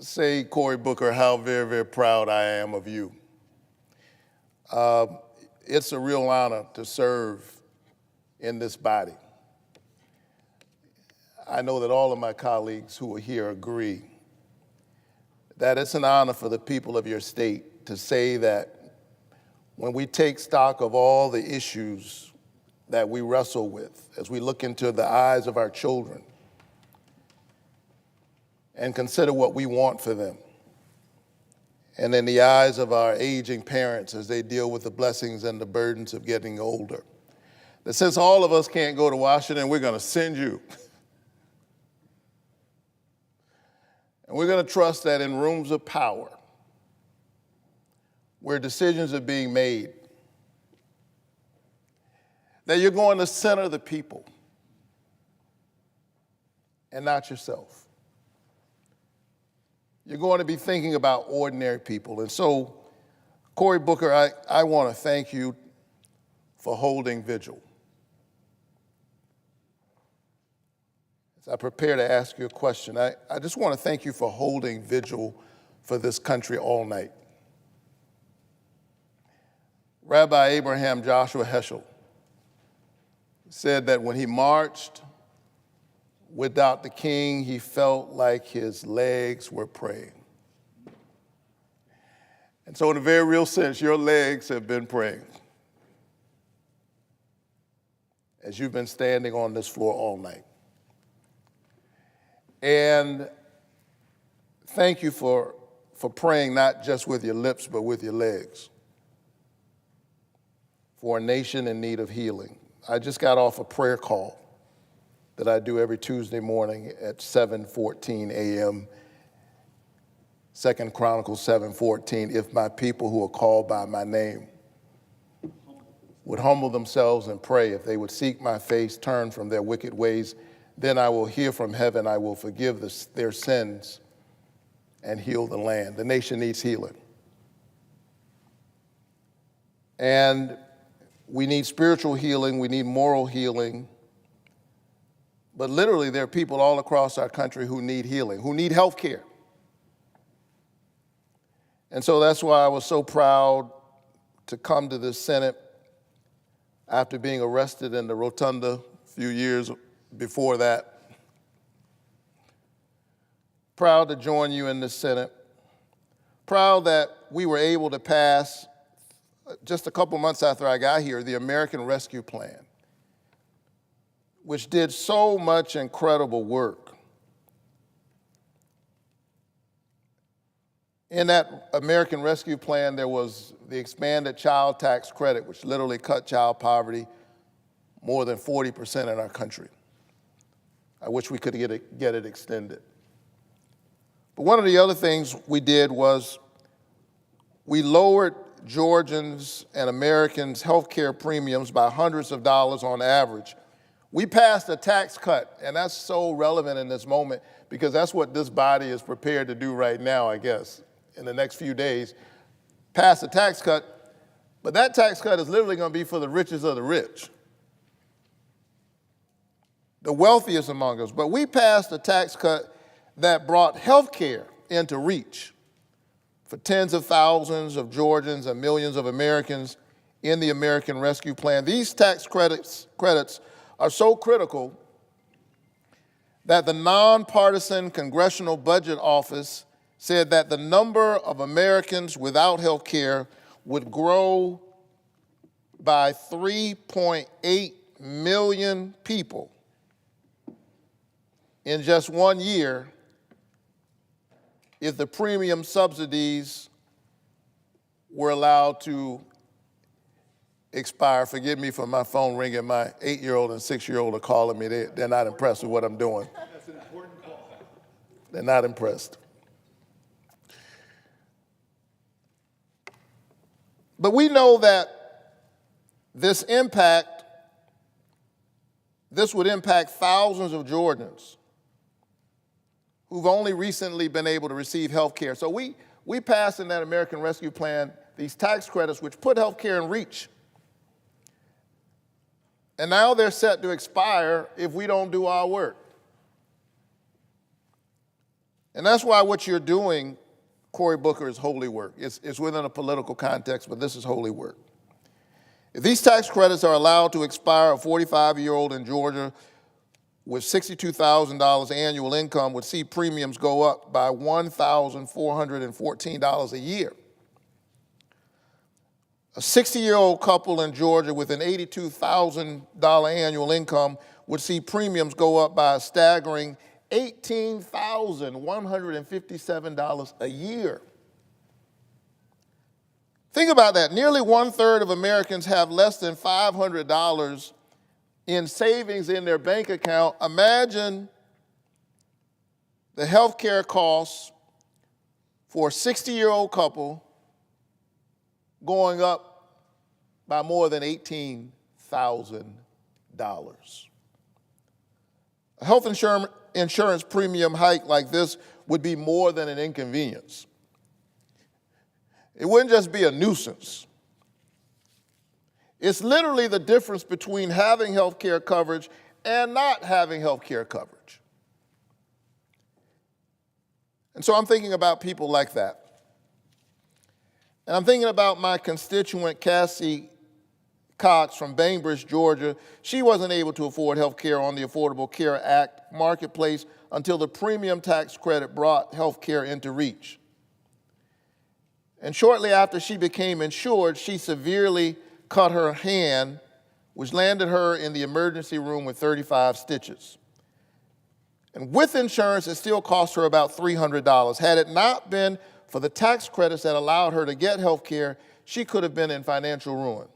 say, Cory Booker, how very, very proud I am of you. It's a real honor to serve in this body. I know that all of my colleagues who are here agree that it's an honor for the people of your state to say that when we take stock of all the issues that we wrestle with, as we look into the eyes of our children and consider what we want for them, and in the eyes of our aging parents as they deal with the blessings and the burdens of getting older, that since all of us can't go to Washington, we're going to send you. And we're going to trust that in rooms of power, where decisions are being made, that you're going to center the people and not yourself. You're going to be thinking about ordinary people. And so, Cory Booker, I want to thank you for holding vigil. As I prepare to ask you a question, I just want to thank you for holding vigil for this country all night. Rabbi Abraham Joshua Heschel said that when he marched without the king, he felt like his legs were praying. And so in a very real sense, your legs have been praying as you've been standing on this floor all night. And thank you for praying not just with your lips, but with your legs for a nation in need of healing. I just got off a prayer call that I do every Tuesday morning at 7:14 a.m., 2 Chronicles 7:14, if my people who are called by my name would humble themselves and pray, if they would seek my face, turn from their wicked ways, then I will hear from heaven, I will forgive their sins and heal the land. The nation needs healing. And we need spiritual healing, we need moral healing, but literally there are people all across our country who need healing, who need health care. And so that's why I was so proud to come to this Senate after being arrested in the Rotunda a few years before that. Proud to join you in the Senate. Proud that we were able to pass, just a couple months after I got here, the American Rescue Plan, which did so much incredible work. In that American Rescue Plan, there was the expanded child tax credit, which literally cut child poverty more than 40% in our country. I wish we could get it extended. But one of the other things we did was we lowered Georgians and Americans' health care premiums by hundreds of dollars on average. We passed a tax cut, and that's so relevant in this moment because that's what this body is prepared to do right now, I guess, in the next few days. Pass a tax cut, but that tax cut is literally going to be for the richest of the rich, the wealthiest among us. But we passed a tax cut that brought health care into reach for tens of thousands of Georgians and millions of Americans in the American Rescue Plan. These tax credits are so critical that the nonpartisan Congressional Budget Office said that the number of Americans without health care would grow by 3.8 million people in just 1 year if the premium subsidies were allowed to expire. Forgive me for my phone ringing. My 8-year-old and 6-year-old are calling me. They're not impressed with what I'm doing. That's an important call. They're not impressed. But we know that this would impact thousands of Georgians who've only recently been able to receive health care. So we passed in that American Rescue Plan these tax credits which put health care in reach. And now they're set to expire if we don't do our work. And that's why what you're doing, Cory Booker, is holy work. It's within a political context, but this is holy work. If these tax credits are allowed to expire, a 45-year-old in Georgia with $62,000 annual income would see premiums go up by $1,414 a year. A 60-year-old couple in Georgia with an $82,000 annual income would see premiums go up by a staggering $18,157 a year. Think about that. Nearly 1/3 of Americans have less than $500 in savings in their bank account. Imagine the health care costs for a 60-year-old couple going up by more than $18,000. A health insurance premium hike like this would be more than an inconvenience. It wouldn't just be a nuisance. It's literally the difference between having health care coverage and not having health care coverage. And so I'm thinking about people like that. And I'm thinking about my constituent, Cassie Cox from Bainbridge, Georgia. She wasn't able to afford health care on the Affordable Care Act marketplace until the premium tax credit brought health care into reach. And shortly after she became insured, she severely cut her hand, which landed her in the emergency room with 35 stitches. And with insurance, it still cost her about $300. Had it not been for the tax credits that allowed her to get health care, she could have been in financial ruin.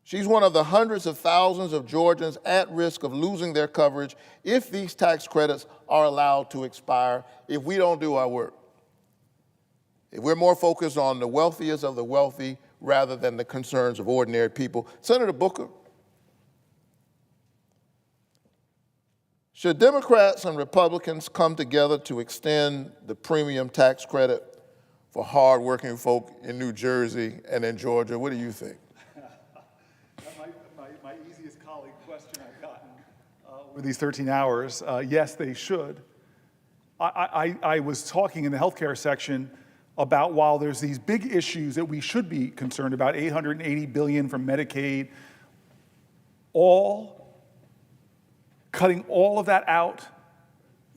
She's one of the hundreds of thousands of Georgians at risk of losing their coverage if these tax credits are allowed to expire, if we don't do our work. If we're more focused on the wealthiest of the wealthy rather than the concerns of ordinary people. Senator Booker, should Democrats and Republicans come together to extend the premium tax credit for hardworking folk in New Jersey and in Georgia? What do you think? My easiest colleague question I've gotten over these 13 hours, yes, they should. I was talking in the healthcare section about while there's these big issues that we should be concerned about, $880 billion from Medicaid, cutting all of that out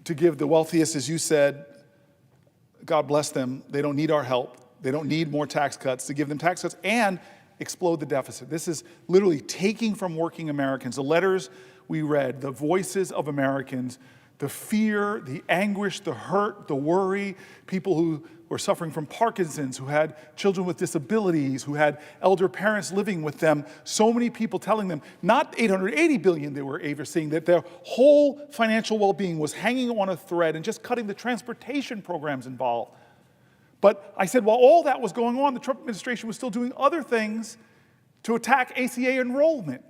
to give the wealthiest, as you said, God bless them, they don't need our help. They don't need more tax cuts, to give them tax cuts and explode the deficit. This is literally taking from working Americans, the letters we read, the voices of Americans, the fear, the anguish, the hurt, the worry, people who were suffering from Parkinson's, who had children with disabilities, who had elder parents living with them. So many people telling them, not $880 billion they were seeing, that their whole financial well-being was hanging on a thread and just cutting the transportation programs involved. But I said, while all that was going on, the Trump administration was still doing other things to attack ACA enrollment,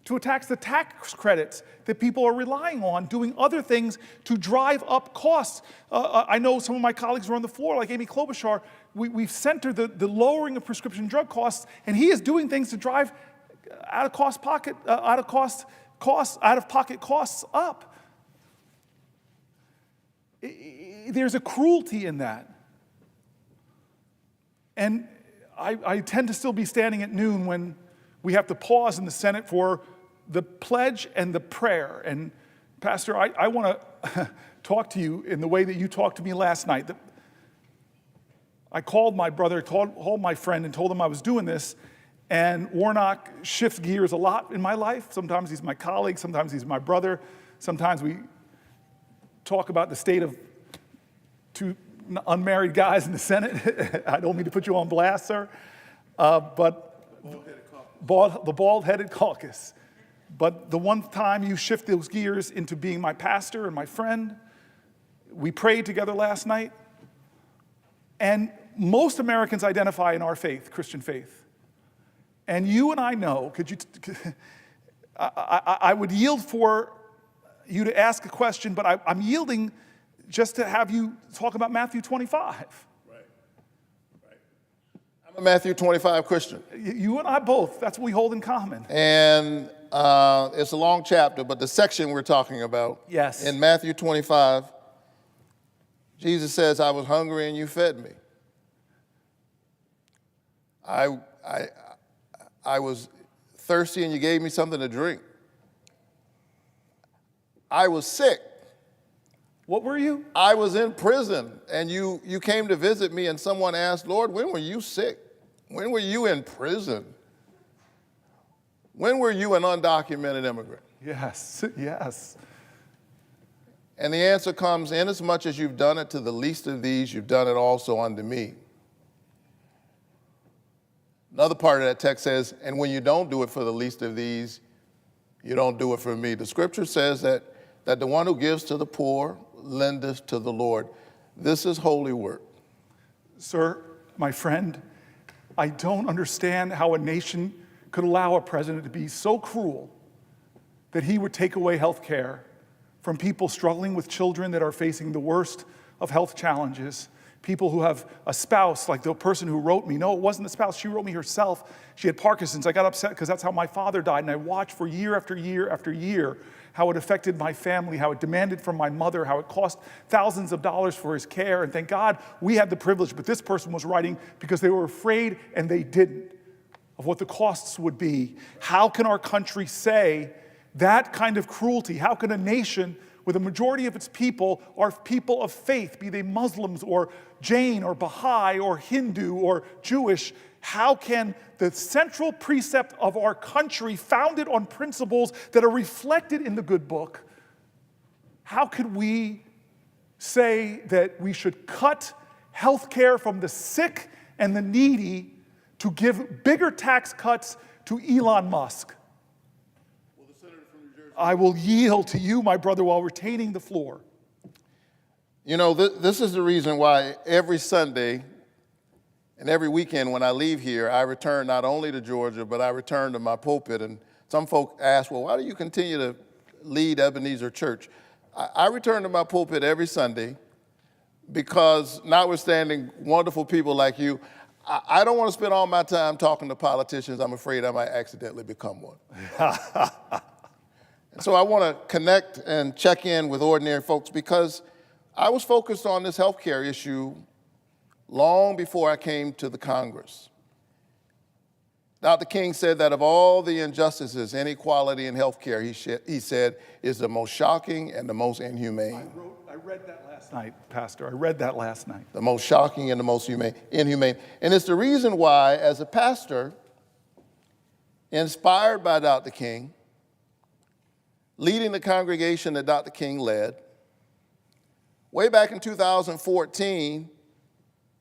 to attack the tax credits that people are relying on, doing other things to drive up costs. I know some of my colleagues were on the floor, like Amy Klobuchar. We've centered the lowering of prescription drug costs, and he is doing things to drive out-of-pocket costs up. There's a cruelty in that. And I tend to still be standing at noon when we have to pause in the Senate for the pledge and the prayer. And Pastor, I want to talk to you in the way that you talked to me last night. I called my brother, called my friend and told him I was doing this. And Warnock shifts gears a lot in my life. Sometimes he's my colleague, sometimes he's my brother. Sometimes we talk about the state of two unmarried guys in the Senate. I don't mean to put you on blast, sir. But the bald-headed caucus. But the one time you shift those gears into being my pastor and my friend, we prayed together last night. And most Americans identify in our faith, Christian faith. And you and I know, I would yield for you to ask a question, but I'm yielding just to have you talk about Matthew 25. Right. I'm a Matthew 25 Christian. You and I both, that's what we hold in common. And it's a long chapter, but the section we're talking about, yes, in Matthew 25, Jesus says, I was hungry and you fed me. I was thirsty and you gave me something to drink. I was sick. What were you? I was in prison and you came to visit me and someone asked, Lord, when were you sick? When were you in prison? When were you an undocumented immigrant? Yes, yes. And the answer comes, inasmuch as you've done it to the least of these, you've done it also unto me. Another part of that text says, and when you don't do it for the least of these, you don't do it for me. The scripture says that the one who gives to the poor lendeth to the Lord. This is holy work. Sir, my friend, I don't understand how a nation could allow a president to be so cruel that he would take away health care from people struggling with children that are facing the worst of health challenges, people who have a spouse, like the person who wrote me. No, it wasn't the spouse. She wrote me herself. She had Parkinson's. I got upset because that's how my father died, and I watched for year after year after year how it affected my family, how it demanded from my mother, how it cost thousands of dollars for his care. And thank God we had the privilege, but this person was writing because they were afraid and they didn't, of what the costs would be. How can our country say that kind of cruelty? How can a nation where the majority of its people are people of faith, be they Muslims or Jain or Baha'i or Hindu or Jewish, how can the central precept of our country, founded on principles that are reflected in the good book, How could we say that we should cut health care from the sick and the needy to give bigger tax cuts to Elon Musk? Well, the senator from New Jersey. I will yield to you, my brother, while retaining the floor. You know, this is the reason why every Sunday and every weekend when I leave here, I return not only to Georgia, but I return to my pulpit. And some folk ask, well, why do you continue to lead Ebenezer Church? I return to my pulpit every Sunday because, notwithstanding wonderful people like you, I don't want to spend all my time talking to politicians. I'm afraid I might accidentally become one. And so I want to connect and check in with ordinary folks because I was focused on this health care issue long before I came to the Congress. Dr. King said that of all the injustices, inequality in health care, he said, is the most shocking and the most inhumane. I read that last night, Pastor. I read that last night. The most shocking and the most inhumane. And it's the reason why, as a pastor, inspired by Dr. King, leading the congregation that Dr. King led, way back in 2014,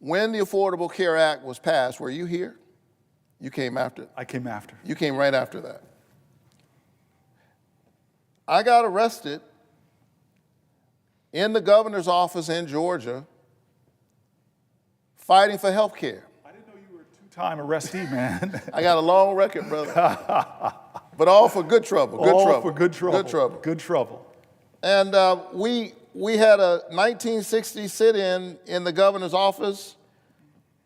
when the Affordable Care Act was passed, were you here? You came after it. I came after. You came right after that. I got arrested in the governor's office in Georgia fighting for health care. I didn't know you were a two-time arrestee, man. I got a long record, brother. But all for good trouble, good All trouble. for good trouble. Good trouble. Good trouble. And we had a 1960 sit-in in the governor's office.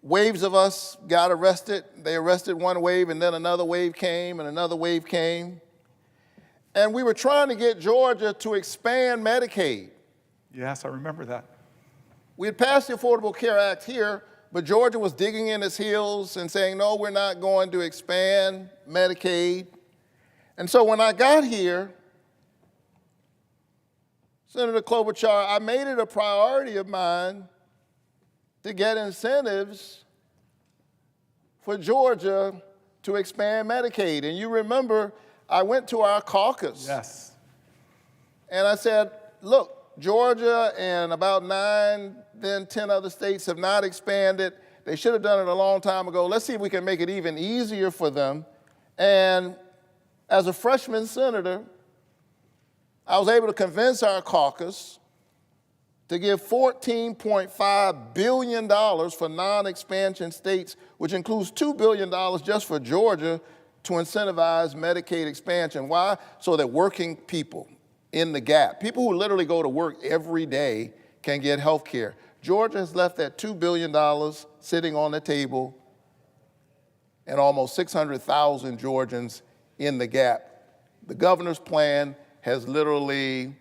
Waves of us got arrested. They arrested one wave, and then another wave came, and another wave came. And we were trying to get Georgia to expand Medicaid. Yes, I remember that. We had passed the Affordable Care Act here, but Georgia was digging in its heels and saying, no, we're not going to expand Medicaid. And so when I got here, Senator Klobuchar, I made it a priority of mine to get incentives for Georgia to expand Medicaid. And you remember, I went to our caucus. Yes. And I said, look, Georgia and about 9, then 10 other states have not expanded. They should have done it a long time ago. Let's see if we can make it even easier for them. And as a freshman senator, I was able to convince our caucus to give $14.5 billion for non-expansion states, which includes $2 billion just for Georgia to incentivize Medicaid expansion. Why? So that working people in the gap, people who literally go to work every day, can get health care. Georgia has left that $2 billion sitting on the table and almost 600,000 Georgians in the gap. The governor's plan has literally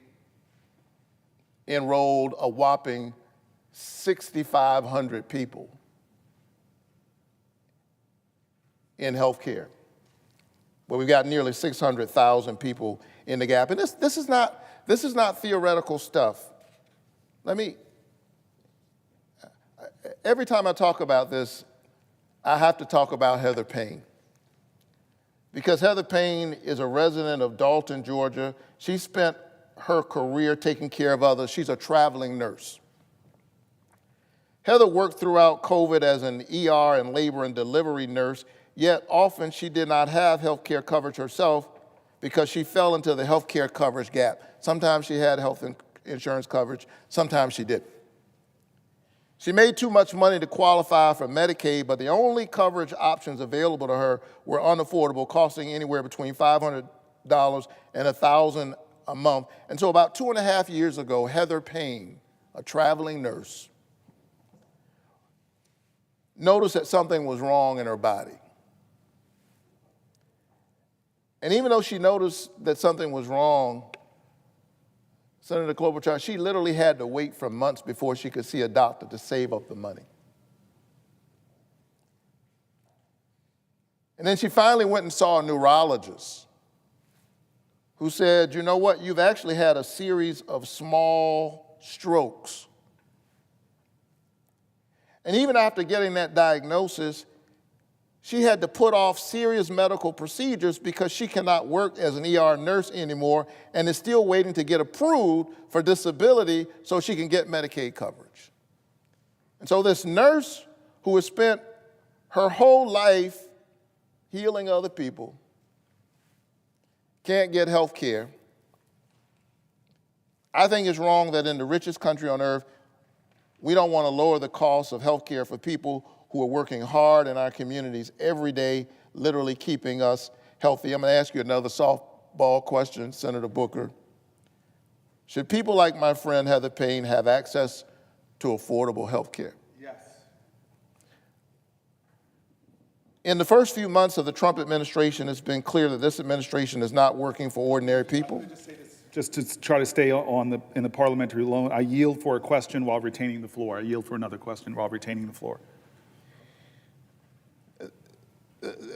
enrolled a whopping 6,500 people in health care. But we've got nearly 600,000 people in the gap. And this is not theoretical stuff. Every time I talk about this, I have to talk about Heather Payne. Because Heather Payne is a resident of Dalton, Georgia. She spent her career taking care of others. She's a traveling nurse. Heather worked throughout COVID as an ER and labor and delivery nurse, yet often she did not have health care coverage herself because she fell into the health care coverage gap. Sometimes she had health insurance coverage, sometimes she didn't. She made too much money to qualify for Medicaid, but the only coverage options available to her were unaffordable, costing anywhere between $500 and $1,000 a month. And so about 2.5 years ago, Heather Payne, a traveling nurse, noticed that something was wrong in her body. And even though she noticed that something was wrong, Senator Klobuchar, she literally had to wait for months before she could see a doctor to save up the money. And then she finally went and saw a neurologist who said, you know what, you've actually had a series of small strokes. And even after getting that diagnosis, She had to put off serious medical procedures because she cannot work as an ER nurse anymore and is still waiting to get approved for disability so she can get Medicaid coverage. And so this nurse who has spent her whole life healing other people can't get health care. I think it's wrong that in the richest country on earth, we don't want to lower the cost of health care for people who are working hard in our communities every day, literally keeping us healthy. I'm going to ask you another softball question, Senator Booker. Should people like my friend Heather Payne have access to affordable health care? Yes. In the first few months of the Trump administration, it's been clear that this administration is not working for ordinary people. Just to try to stay in the parliamentary loan, I yield for a question while retaining the floor. I yield for another question while retaining the floor.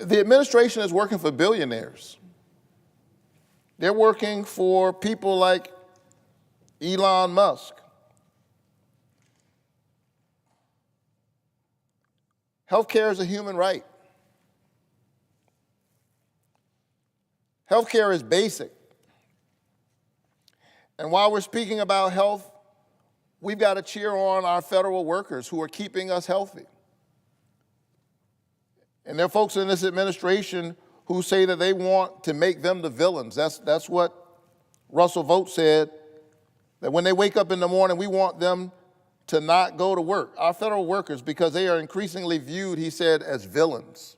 The administration is working for billionaires. They're working for people like Elon Musk. Healthcare is a human right. Healthcare is basic. And while we're speaking about health, we've got to cheer on our federal workers who are keeping us healthy. And there are folks in this administration who say that they want to make them the villains. That's what Russell Vought said, that when they wake up in the morning, we want them to not go to work. Our federal workers, because they are increasingly viewed, he said, as villains.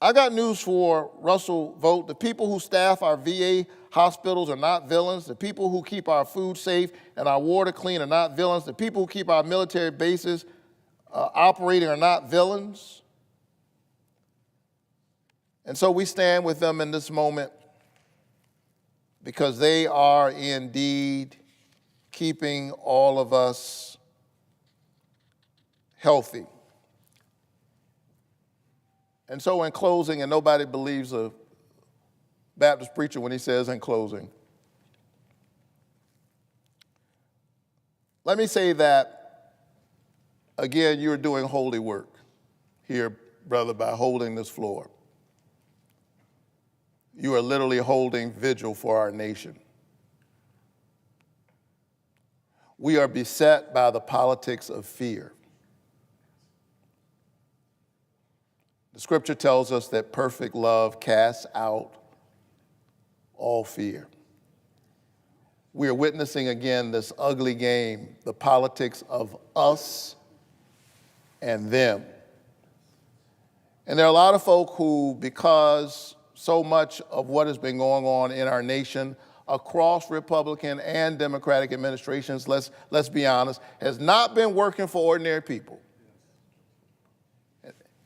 I got news for Russell Vought. The people who staff our VA hospitals are not villains. The people who keep our food safe and our water clean are not villains. The people who keep our military bases operating are not villains. And so we stand with them in this moment because they are indeed keeping all of us healthy. And so in closing, and nobody believes a Baptist preacher when he says in closing, let me say that, again, you're doing holy work here, brother, by holding this floor. You are literally holding vigil for our nation. We are beset by the politics of fear. The scripture tells us that perfect love casts out all fear. We are witnessing again this ugly game, the politics of us and them. And there are a lot of folk who, because so much of what has been going on in our nation across Republican and Democratic administrations, let's be honest, has not been working for ordinary people.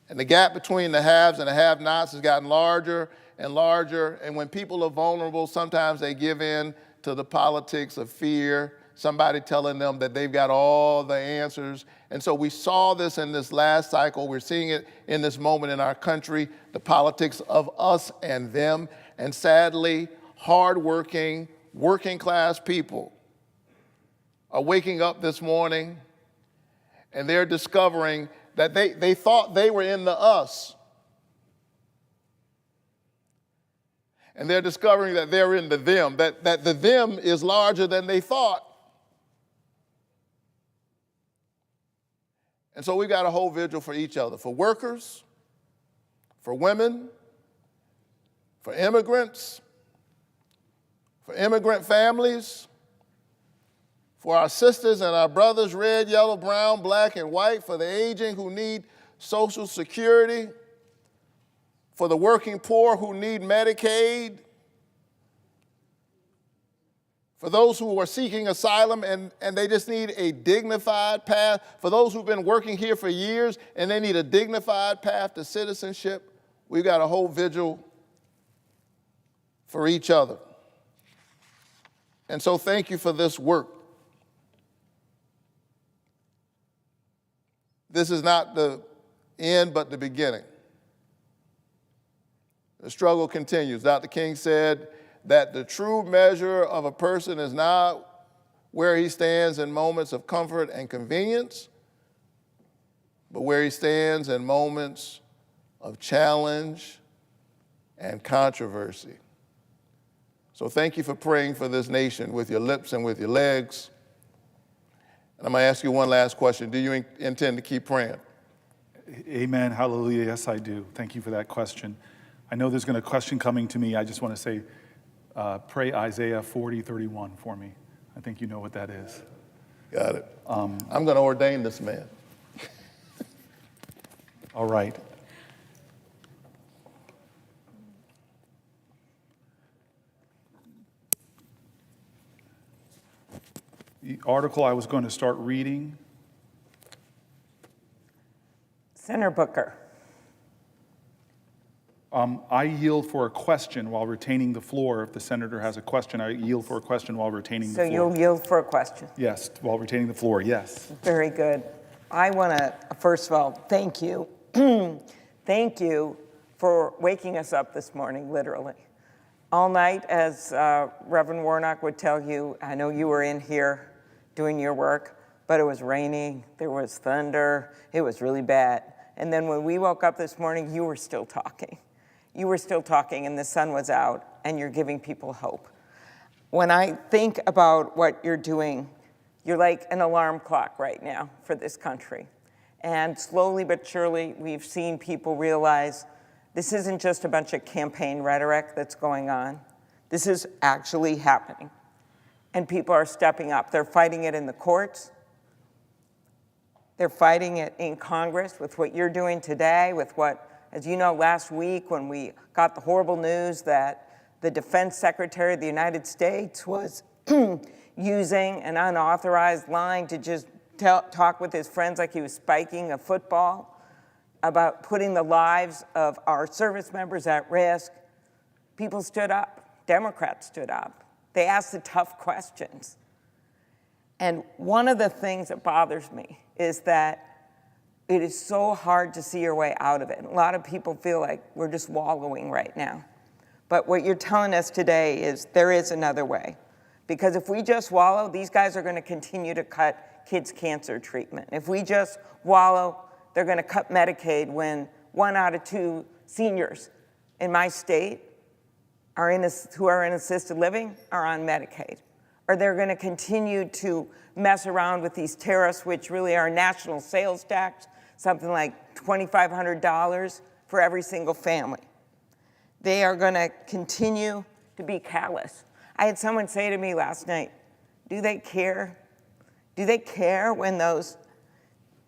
And the gap between the haves and the have-nots has gotten larger and larger. And when people are vulnerable, sometimes they give in to the politics of fear, somebody telling them that they've got all the answers. And so we saw this in this last cycle. We're seeing it in this moment in our country, the politics of us and them. And sadly, hardworking, working-class people are waking up this morning and they're discovering that they thought they were in the us. And they're discovering that they're in the them, that the them is larger than they thought. And so we've got to hold vigil for each other, for workers, for women, for immigrants, for immigrant families, for our sisters and our brothers, red, yellow, brown, black, and white, for the aging who need Social Security, for the working poor who need Medicaid, for those who are seeking asylum and they just need a dignified path, for those who've been working here for years and they need a dignified path to citizenship. We've got to hold vigil for each other. And so thank you for this work. This is not the end, but the beginning. The struggle continues. Dr. King said that the true measure of a person is not where he stands in moments of comfort and convenience, but where he stands in moments of challenge and controversy. So thank you for praying for this nation with your lips and with your legs. And I'm going to ask you one last question. Do you intend to keep praying? Amen. Hallelujah. Yes, I do. Thank you for that question. I know there's going to be a question coming to me. I just want to say, pray Isaiah 40:31 for me. I think you know what that is. Got it. I'm going to ordain this man. All right. The article I was going to start reading. Senator Booker. I yield for a question while retaining the floor. If the senator has a question, I yield for a question while retaining the So floor. you'll yield for a question. Yes, while retaining the floor, yes. Very good. I want to, first of all, thank you. Thank you for waking us up this morning, literally. All night, as Reverend Warnock would tell you, I know you were in here doing your work, but it was raining, there was thunder, it was really bad. And then when we woke up this morning, you were still talking. You were still talking and the sun was out and you're giving people hope. When I think about what you're doing, you're like an alarm clock right now for this country. And slowly but surely, we've seen people realize this isn't just a bunch of campaign rhetoric that's going on. This is actually happening. And people are stepping up. They're fighting it in the courts. They're fighting it in Congress with what you're doing today, with what, as you know, last week when we got the horrible news that the Defense Secretary of the United States was using an unauthorized line to just talk with his friends like he was spiking a football about putting the lives of our service members at risk. People stood up. Democrats stood up. They asked the tough questions. And one of the things that bothers me is that it is so hard to see your way out of it. A lot of people feel like we're just wallowing right now. But what you're telling us today is there is another way. Because if we just wallow, these guys are going to continue to cut kids' cancer treatment. If we just wallow, they're going to cut Medicaid when 1 out of 2 seniors in my state who are in assisted living are on Medicaid. Or they're going to continue to mess around with these tariffs, which really are national sales tax, something like $2,500 for every single family. They are going to continue to be callous. I had someone say to me last night, do they care? Do they care when those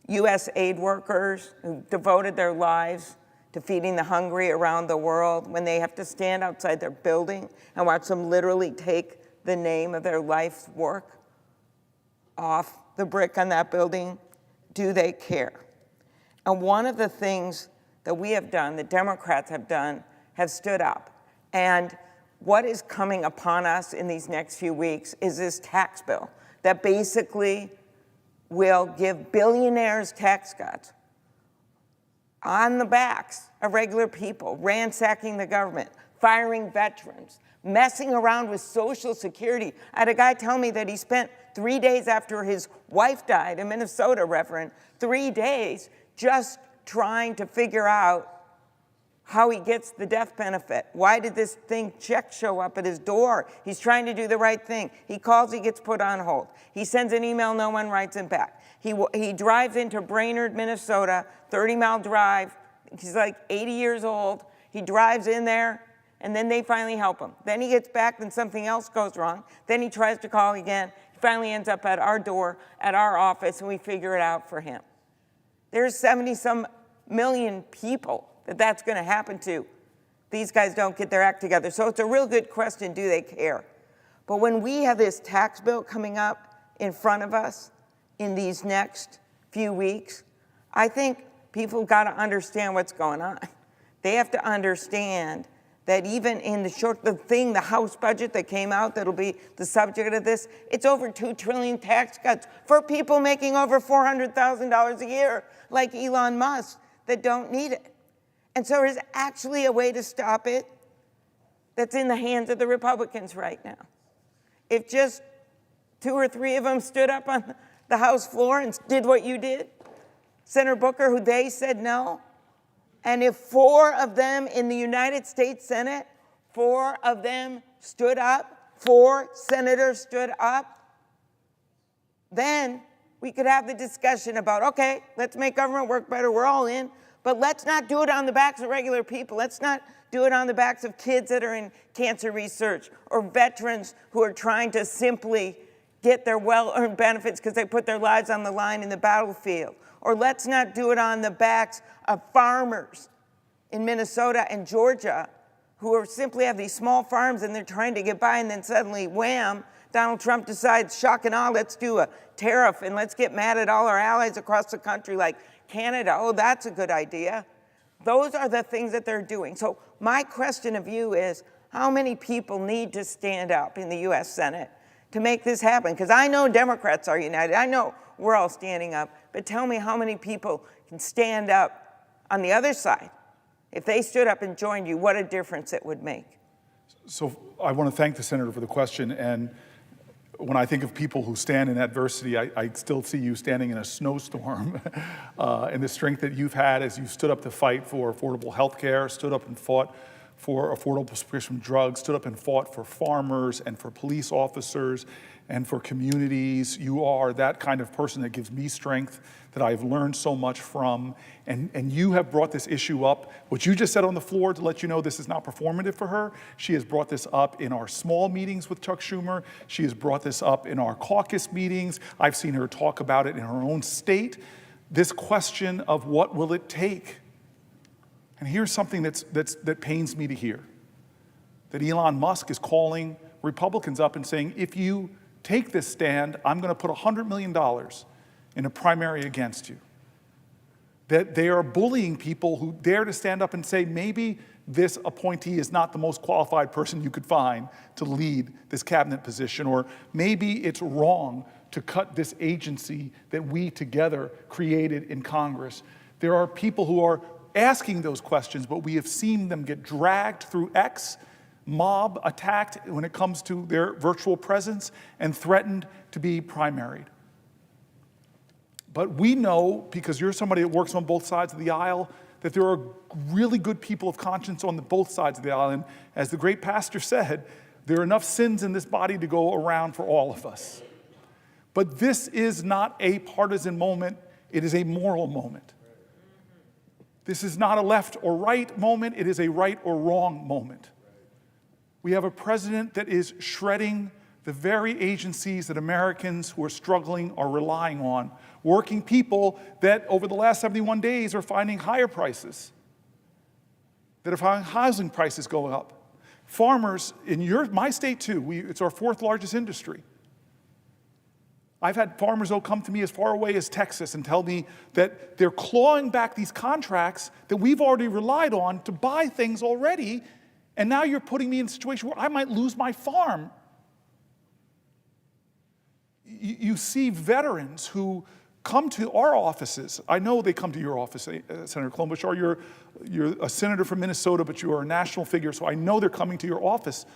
U.S. aid workers who devoted their lives to feeding the hungry around the world, when they have to stand outside their building and watch them literally take the name of their life's work off the brick on that building? Do they care? And one of the things that we have done, the Democrats have done, have stood up. And what is coming upon us in these next few weeks is this tax bill that basically will give billionaires tax cuts on the backs of regular people, ransacking the government, firing veterans, messing around with Social Security. I had a guy tell me that he spent 3 days after his wife died in Minnesota, Reverend, 3 days just trying to figure out how he gets the death benefit. Why did this check show up at his door? He's trying to do the right thing. He calls, he gets put on hold. He sends an email, no one writes him back. He drives into Brainerd, Minnesota, 30-mile drive. He's like 80 years old. He drives in there, and then they finally help him. Then he gets back, then something else goes wrong. Then he tries to call again. He finally ends up at our door, at our office, and we figure it out for him. There's 70-some million people that's going to happen to. These guys don't get their act together. So it's a real good question, do they care? But when we have this tax bill coming up in front of us in these next few weeks, I think people got to understand what's going on. They have to understand that even in the House budget that came out that'll be the subject of this, it's over $2 trillion tax cuts for people making over $400,000 a year, like Elon Musk, that don't need it. And so there's actually a way to stop it that's in the hands of the Republicans right now. If just 2 or 3 of them stood up on the House floor and did what you did, Senator Booker, who they said no? And if 4 of them in the United States Senate, 4 of them stood up, 4 senators stood up, then we could have the discussion about, okay, let's make government work better, we're all in, but let's not do it on the backs of regular people. Let's not do it on the backs of kids that are in cancer research or veterans who are trying to simply get their well-earned benefits because they put their lives on the line in the battlefield. Or let's not do it on the backs of farmers in Minnesota and Georgia who are simply have these small farms and they're trying to get by, and then suddenly, wham, Donald Trump decides, shock and awe, let's do a tariff and let's get mad at all our allies across the country like Canada. Oh, that's a good idea. Those are the things that they're doing. So my question of you is, how many people need to stand up in the U.S. Senate to make this happen? Because I know Democrats are united. I know we're all standing up. But tell me how many people can stand up on the other side. If they stood up and joined you, what a difference it would make. So I want to thank the senator for the question. And when I think of people who stand in adversity, I still see you standing in a snowstorm and the strength that you've had as you stood up to fight for affordable health care, stood up and fought for affordable prescription drugs, stood up and fought for farmers and for police officers and for communities. You are that kind of person that gives me strength, that I've learned so much from. And you have brought this issue up. What you just said on the floor to let you know this is not performative for her. She has brought this up in our small meetings with Chuck Schumer. She has brought this up in our caucus meetings. I've seen her talk about it in her own state. This question of what will it take? And here's something that pains me to hear. That Elon Musk is calling Republicans up and saying, if you take this stand, I'm going to put $100 million in a primary against you. That they are bullying people who dare to stand up and say, maybe this appointee is not the most qualified person you could find to lead this cabinet position, or maybe it's wrong to cut this agency that we together created in Congress. There are people who are asking those questions, but we have seen them get dragged through X, mob attacked when it comes to their virtual presence, and threatened to be primaried. But we know, because you're somebody that works on both sides of the aisle, that there are really good people of conscience on both sides of the aisle. And as the great pastor said, there are enough sins in this body to go around for all of us. But this is not a partisan moment. It is a moral moment. This is not a left or right moment. It is a right or wrong moment. We have a president that is shredding the very agencies that Americans who are struggling are relying on, working people that over the last 71 days are finding higher prices, that are finding housing prices going up. Farmers in my state too, it's our 4th largest industry. I've had farmers though come to me as far away as Texas and tell me that they're clawing back these contracts that we've already relied on to buy things already, and now you're putting me in a situation where I might lose my farm. You see veterans who come to our offices. I know they come to your office, Senator Klobuchar. You're a senator from Minnesota, but you are a national figure, so I know they're coming to your office.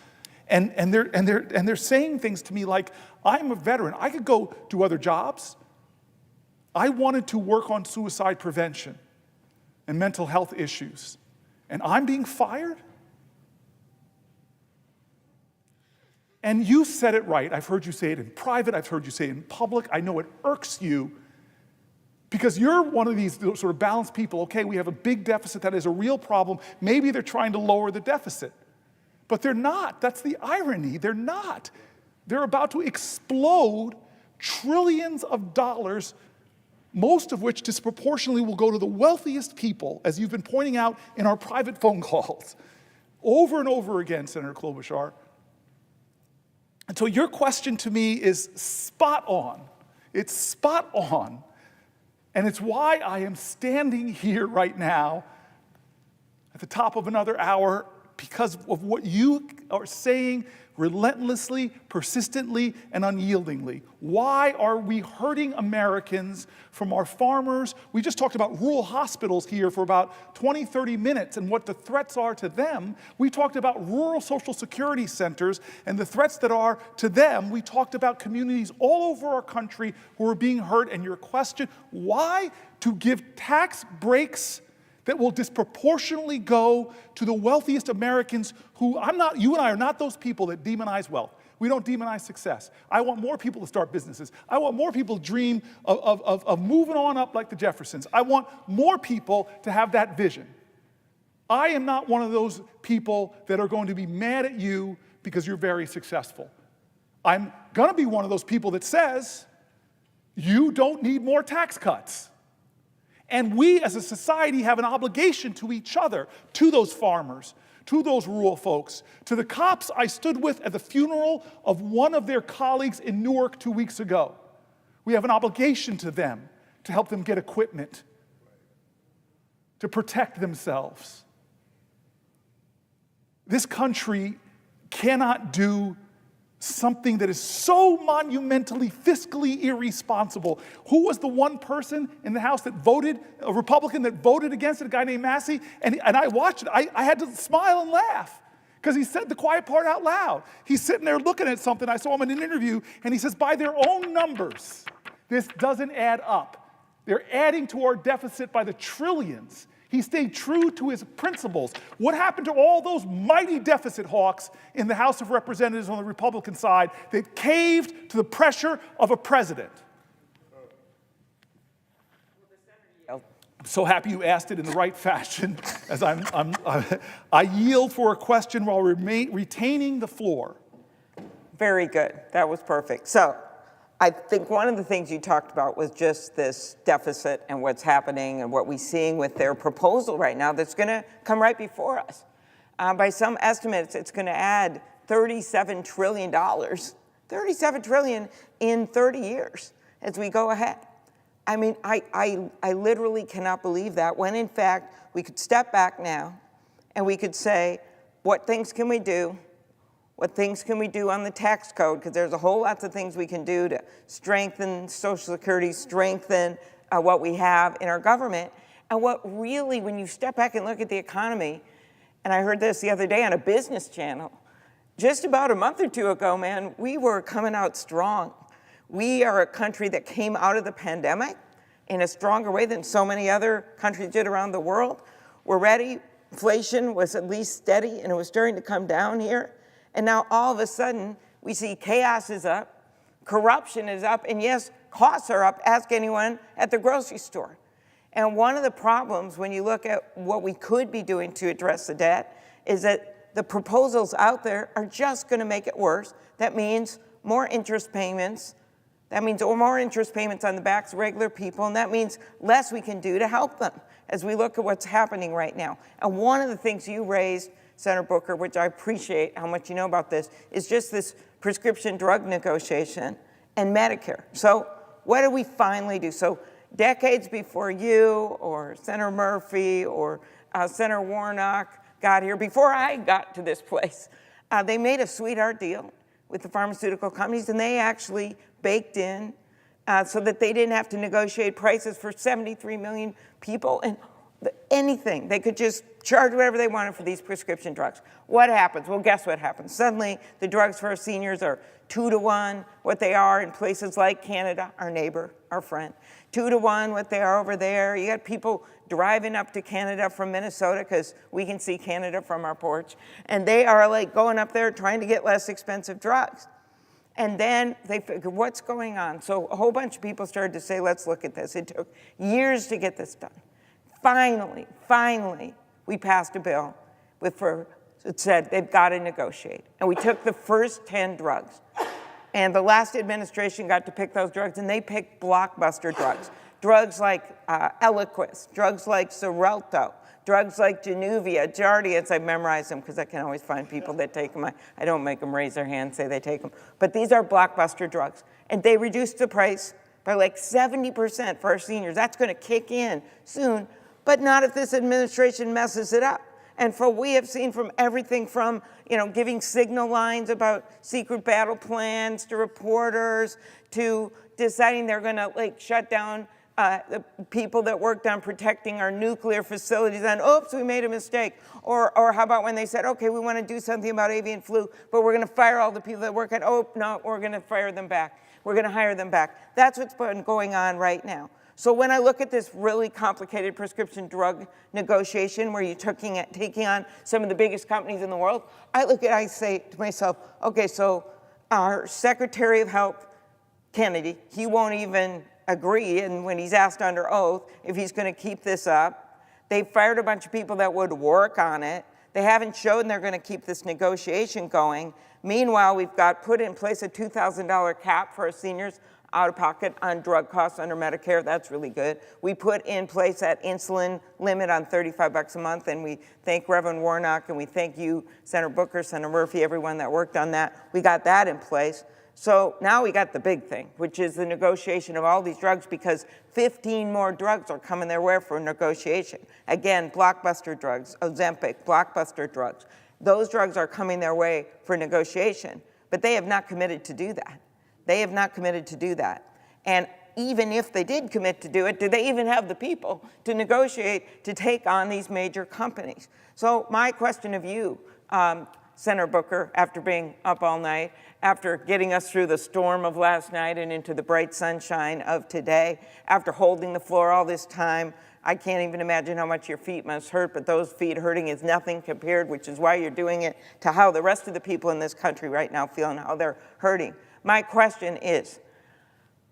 And they're saying things to me like, I'm a veteran. I could go do other jobs. I wanted to work on suicide prevention and mental health issues, and I'm being fired? And you said it right. I've heard you say it in private. I've heard you say it in public. I know it irks you because you're one of these sort of balanced people. Okay, we have a big deficit. That is a real problem. Maybe they're trying to lower the deficit. But they're not. That's the irony. They're not. They're about to explode trillions of dollars, most of which disproportionately will go to the wealthiest people, as you've been pointing out in our private phone calls over and over again, Senator Klobuchar. And so your question to me is spot on. It's spot on. And it's why I am standing here right now at the top of another hour because of what you are saying relentlessly, persistently, and unyieldingly. Why are we hurting Americans from our farmers? We just talked about rural hospitals here for about 20, 30 minutes and what the threats are to them. We talked about rural social security centers and the threats that are to them. We talked about communities all over our country who are being hurt. And your question, why? To give tax breaks that will disproportionately go to the wealthiest Americans who, you and I are not those people that demonize wealth. We don't demonize success. I want more people to start businesses. I want more people to dream of moving on up like the Jeffersons. I want more people to have that vision. I am not one of those people that are going to be mad at you because you're very successful. I'm going to be one of those people that says, you don't need more tax cuts. And we as a society have an obligation to each other, to those farmers, to those rural folks, to the cops I stood with at the funeral of one of their colleagues in Newark 2 weeks ago. We have an obligation to them to help them get equipment, to protect themselves. This country cannot do something that is so monumentally, fiscally irresponsible. Who was the one person in the House that voted, a Republican that voted against it, a guy named Massey? And I watched it. I had to smile and laugh because he said the quiet part out loud. He's sitting there looking at something. I saw him in an interview, and he says, by their own numbers, this doesn't add up. They're adding to our deficit by the trillions. He stayed true to his principles. What happened to all those mighty deficit hawks in the House of Representatives on the Republican side that caved to the pressure of a president? I'm so happy you asked it in the right fashion, as I yield for a question while retaining the floor. Very good. That was perfect. So I think one of the things you talked about was just this deficit and what's happening and what we're seeing with their proposal right now that's going to come right before us. By some estimates, it's going to add $37 trillion, $37 trillion in 30 years as we go ahead. I mean, I literally cannot believe that, when in fact we could step back now and we could say, what things can we do? What things can we do on the tax code? Because there's a whole lot of things we can do to strengthen Social Security, strengthen what we have in our government. And what really, when you step back and look at the economy, and I heard this the other day on a business channel, just about a month or two ago, man, we were coming out strong. We are a country that came out of the pandemic in a stronger way than so many other countries did around the world. We're ready. Inflation was at least steady, and it was starting to come down here. And now all of a sudden, we see chaos is up, corruption is up, and yes, costs are up. Ask anyone at the grocery store. And one of the problems when you look at what we could be doing to address the debt is that the proposals out there are just going to make it worse. That means more interest payments. That means more interest payments on the backs of regular people, and that means less we can do to help them as we look at what's happening right now. And one of the things you raised, Senator Booker, which I appreciate how much you know about this, is just this prescription drug negotiation and Medicare. So what do we finally do? So decades before you or Senator Murphy or Senator Warnock got here, before I got to this place, they made a sweetheart deal with the pharmaceutical companies, and they actually baked in so that they didn't have to negotiate prices for 73 million people. And anything. They could just charge whatever they wanted for these prescription drugs. What happens? Well, guess what happens? Suddenly, the drugs for our seniors are 2 to 1 what they are in places like Canada, our neighbor, our friend. 2 to 1 what they are over there. You got people driving up to Canada from Minnesota because we can see Canada from our porch. And they are like going up there trying to get less expensive drugs. And then they figured, what's going on? So a whole bunch of people started to say, let's look at this. It took years to get this done. Finally, we passed a bill it said they've got to negotiate. And we took the first 10 drugs. And the last administration got to pick those drugs, and they picked blockbuster drugs. Drugs like Eliquis, drugs like Xarelto, drugs like Januvia, Jardiance. I memorize them because I can always find people that take them. I don't make them raise their hand, say they take them. But these are blockbuster drugs. And they reduced the price by like 70% for our seniors. That's going to kick in soon. But not if this administration messes it up. And for we have seen from everything from, giving signal lines about secret battle plans to reporters to deciding they're going to shut down the people that worked on protecting our nuclear facilities, and oops, we made a mistake. Or how about when they said, okay, we want to do something about avian flu, but we're going to fire all the people that work at, oh, no, we're going to fire them back. We're going to hire them back. That's what's been going on right now. So when I look at this really complicated prescription drug negotiation where you're taking on some of the biggest companies in the world, I say to myself, okay, so our Secretary of Health, Kennedy, he won't even agree, and when he's asked under oath if he's going to keep this up. They fired a bunch of people that would work on it. They haven't shown they're going to keep this negotiation going. Meanwhile, we've got put in place a $2,000 cap for our seniors out of pocket on drug costs under Medicare. That's really good. We put in place that insulin limit on $35 a month, and we thank Reverend Warnock, and we thank you, Senator Booker, Senator Murphy, everyone that worked on that. We got that in place. So now we got the big thing, which is the negotiation of all these drugs, because 15 more drugs are coming their way for negotiation. Again, blockbuster drugs, Ozempic, blockbuster drugs. Those drugs are coming their way for negotiation, but they have not committed to do that. They have not committed to do that. And even if they did commit to do it, do they even have the people to negotiate to take on these major companies? So my question of you, Senator Booker, after being up all night, after getting us through the storm of last night and into the bright sunshine of today, after holding the floor all this time, I can't even imagine how much your feet must hurt, but those feet hurting is nothing compared, which is why you're doing it, to how the rest of the people in this country right now feel and how they're hurting. My question is,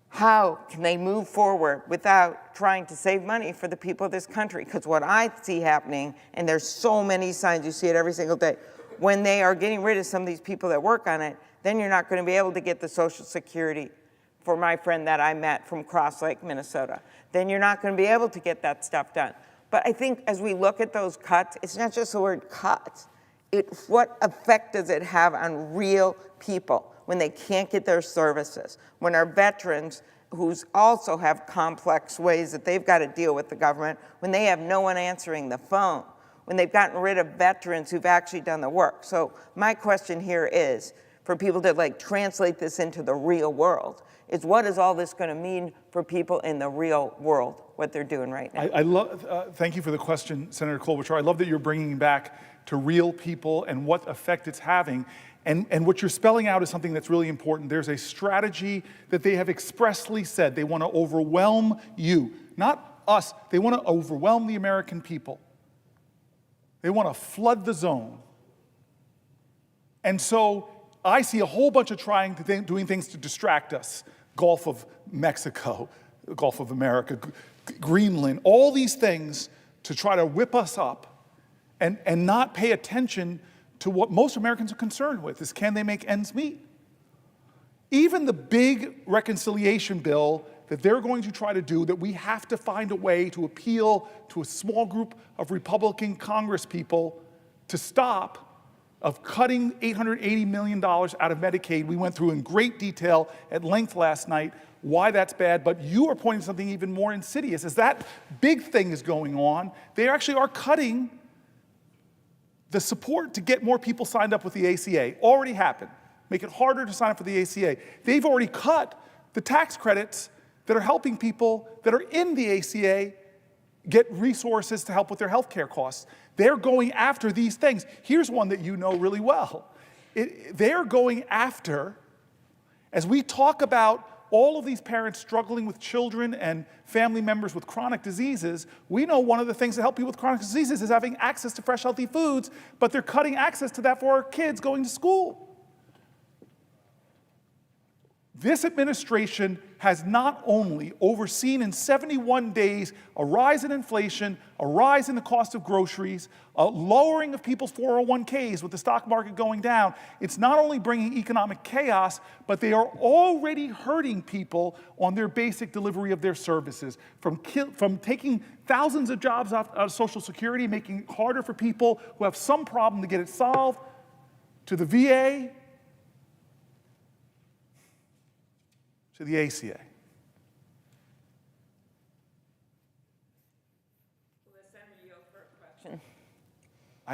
how can they move forward without trying to save money for the people of this country? Because what I see happening, and there's so many signs, you see it every single day, when they are getting rid of some of these people that work on it, then you're not going to be able to get the Social Security for my friend that I met from Cross Lake, Minnesota. Then you're not going to be able to get that stuff done. But I think as we look at those cuts, it's not just the word cuts. What effect does it have on real people when they can't get their services? When our veterans, who also have complex ways that they've got to deal with the government, when they have no one answering the phone, when they've gotten rid of veterans who've actually done the work. So my question here is, for people to translate this into the real world, is what is all this going to mean for people in the real world, what they're doing right now? I love, thank you for the question, Senator Klobuchar. I love that you're bringing back to real people and what effect it's having. And what you're spelling out is something that's really important. There's a strategy that they have expressly said. They want to overwhelm you, not us. They want to overwhelm the American people. They want to flood the zone. And so I see a whole bunch of doing things to distract us. Gulf of Mexico, Gulf of America, Greenland, all these things to try to whip us up and not pay attention to what most Americans are concerned with, is can they make ends meet? Even the big reconciliation bill that they're going to try to do, that we have to find a way to appeal to a small group of Republican congresspeople to stop, of cutting $880 million out of Medicaid. We went through in great detail at length last night why that's bad, but you are pointing to something even more insidious. As that big thing is going on, they actually are cutting the support to get more people signed up with the ACA. Already happened. Make it harder to sign up for the ACA. They've already cut the tax credits that are helping people that are in the ACA get resources to help with their health care costs. They're going after these things. Here's one that you know really well. They're going after, as we talk about all of these parents struggling with children and family members with chronic diseases, we know one of the things that help people with chronic diseases is having access to fresh, healthy foods, but they're cutting access to that for our kids going to school. This administration has not only overseen in 71 days a rise in inflation, a rise in the cost of groceries, a lowering of people's 401ks with the stock market going down. It's not only bringing economic chaos, but they are already hurting people on their basic delivery of their services, from taking thousands of jobs out of Social Security, making it harder for people who have some problem to get it solved, to the VA, to the ACA.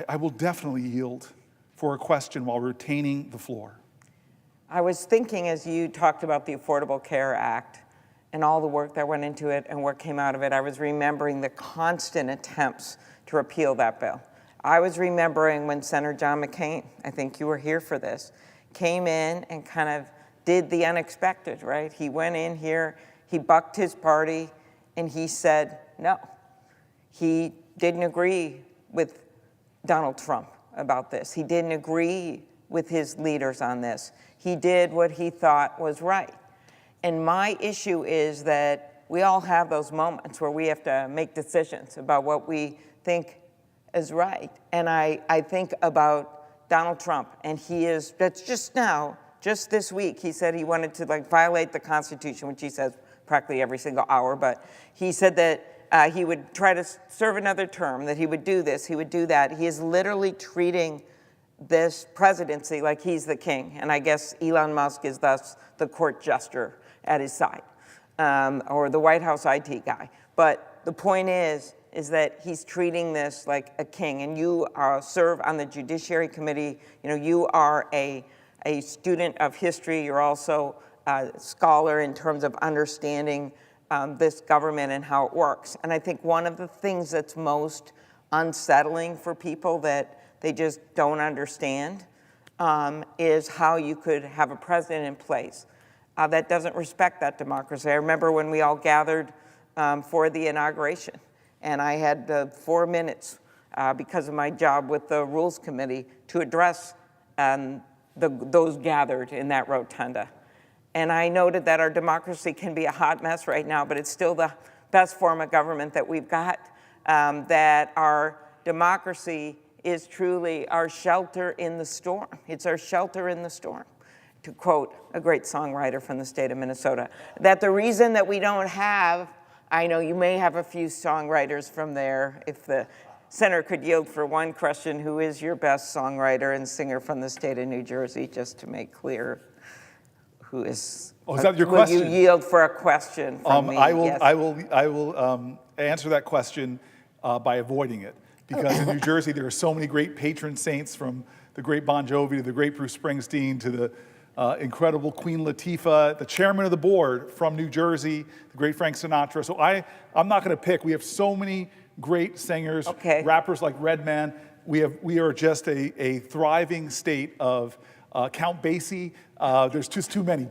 I will definitely yield for a question while retaining the floor. I was thinking as you talked about the Affordable Care Act and all the work that went into it and what came out of it, I was remembering the constant attempts to repeal that bill. I was remembering when Senator John McCain, I think you were here for this, came in and kind of did the unexpected, right? He went in here, he bucked his party, and he said no. He didn't agree with Donald Trump about this. He didn't agree with his leaders on this. He did what he thought was right. And my issue is that we all have those moments where we have to make decisions about what we think is right. And I think about Donald Trump, and that's just this week, he said he wanted to violate the Constitution, which he says practically every single hour, but he said that he would try to serve another term, that he would do this, he would do that. He is literally treating this presidency like he's the king, and I guess Elon Musk is thus the court jester at his side, or the White House IT guy. But the point is that he's treating this like a king, and you serve on the Judiciary Committee. You know, you are a student of history. You're also a scholar in terms of understanding this government and how it works. And I think one of the things that's most unsettling for people that they just don't understand is how you could have a president in place that doesn't respect that democracy. I remember when we all gathered for the inauguration, and I had 4 minutes because of my job with the Rules Committee to address those gathered in that rotunda. And I noted that our democracy can be a hot mess right now, but it's still the best form of government that we've got, that our democracy is truly our shelter in the storm. It's our shelter in the storm, to quote a great songwriter from the state of Minnesota. That the reason that we don't have, I know you may have a few songwriters from there. If the Senator could yield for one question, who is your best songwriter and singer from the state of New Jersey, just to make clear who is. Oh, is that your question? Will you yield for a question from me? Yes. I will answer that question by avoiding it. Because in New Jersey, there are so many great patron saints, from the great Bon Jovi to the great Bruce Springsteen to the incredible Queen Latifah, the chairman of the board from New Jersey, the great Frank Sinatra. So I'm not going to pick. We have so many great singers, rappers like Redman. We are just a thriving state of Count Basie. There's just too many.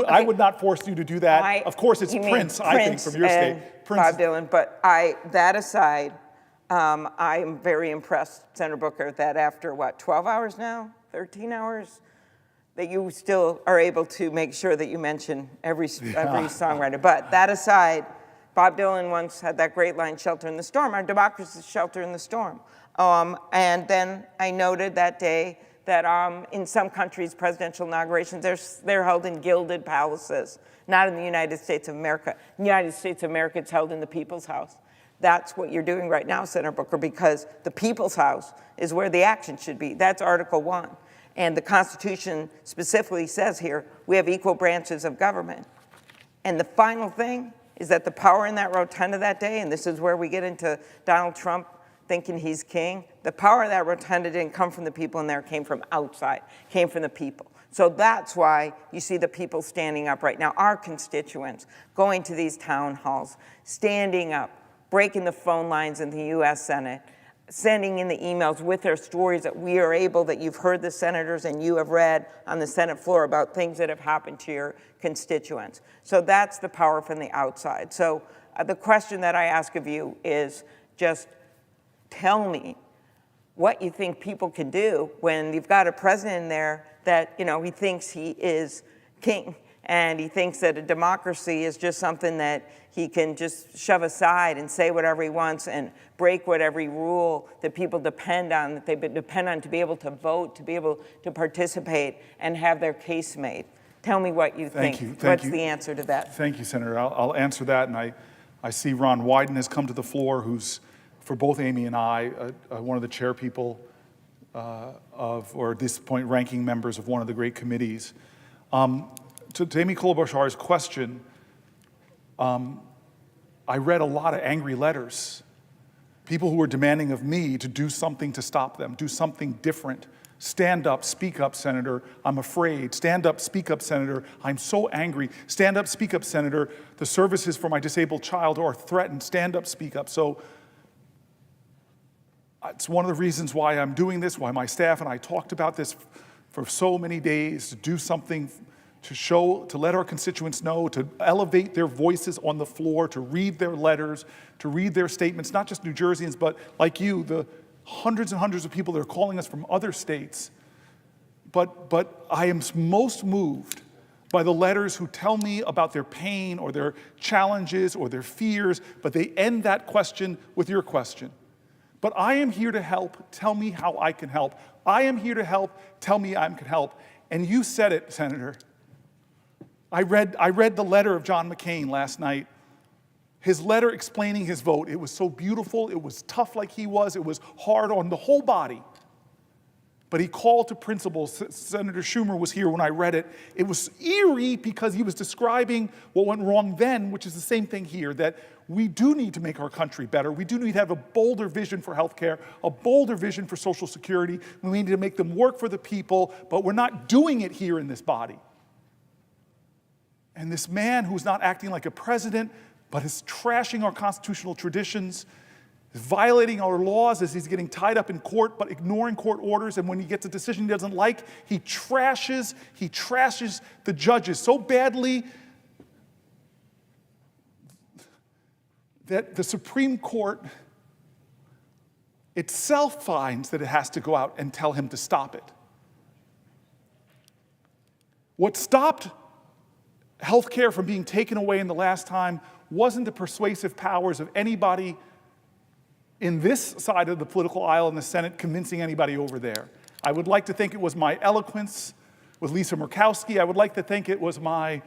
I would not force you to do that. Of course, it's Prince, I think, from your state. Bob Dylan. But that aside, I'm very impressed, Senator Booker, that after 12 hours now, 13 hours, that you still are able to make sure that you mention every songwriter. But that aside, Bob Dylan once had that great line, "Shelter in the storm." Our democracy is shelter in the storm. And then I noted that day that in some countries, presidential inaugurations, they're held in gilded palaces, not in the United States of America. In the United States of America, it's held in the People's House. That's what you're doing right now, Senator Booker, because the People's House is where the action should be. That's Article 1. And the Constitution specifically says here, we have equal branches of government. And the final thing is that the power in that rotunda that day, and this is where we get into Donald Trump thinking he's king, the power of that rotunda didn't come from the people in there, it came from outside, came from the people. So that's why you see the people standing up right now, our constituents, going to these town halls, standing up, breaking the phone lines in the U.S. Senate, sending in the emails with their stories that we are able, that you've heard the senators and you have read on the Senate floor about things that have happened to your constituents. So that's the power from the outside. So the question that I ask of you is just tell me what you think people can do when you've got a president in there that, he thinks he is king. And he thinks that a democracy is just something that he can just shove aside and say whatever he wants and break whatever rule that people depend on, that they depend on to be able to vote, to be able to participate and have their case made. Tell me what you think. What's the answer to that? Thank you, Senator. I'll answer that. And I see Ron Wyden has come to the floor, who's, for both Amy and I, one of the chair people or at this point, ranking members of one of the great committees. To Amy Klobuchar's question, I read a lot of angry letters People who are demanding of me to do something to stop them, do something different. Stand up, speak up, Senator, I'm afraid. Stand up, speak up, Senator, I'm so angry. Stand up, speak up, Senator, the services for my disabled child are threatened. Stand up, speak up. So it's one of the reasons why I'm doing this, why my staff and I talked about this for so many days, to do something to show, to let our constituents know, to elevate their voices on the floor, to read their letters, to read their statements, not just New Jerseyans, but like you, the hundreds and hundreds of people that are calling us from other states. But I am most moved by the letters who tell me about their pain or their challenges or their fears, but they end that question with your question. But I am here to help. Tell me how I can help. I am here to help. Tell me I can help. And you said it, Senator. I read the letter of John McCain last night. His letter explaining his vote. It was so beautiful. It was tough like he was. It was hard on the whole body. But he called to principles. Senator Schumer was here when I read it. It was eerie because he was describing what went wrong then, which is the same thing here, that we do need to make our country better. We do need to have a bolder vision for healthcare, a bolder vision for Social Security. We need to make them work for the people, but we're not doing it here in this body. And this man who's not acting like a president, but is trashing our constitutional traditions, is violating our laws as he's getting tied up in court, but ignoring court orders, and when he gets a decision he doesn't like, he trashes the judges so badly that the Supreme Court itself finds that it has to go out and tell him to stop it. What stopped health care from being taken away in the last time wasn't the persuasive powers of anybody in this side of the political aisle in the Senate convincing anybody over there. I would like to think it was my eloquence with Lisa Murkowski. I would like to think it was my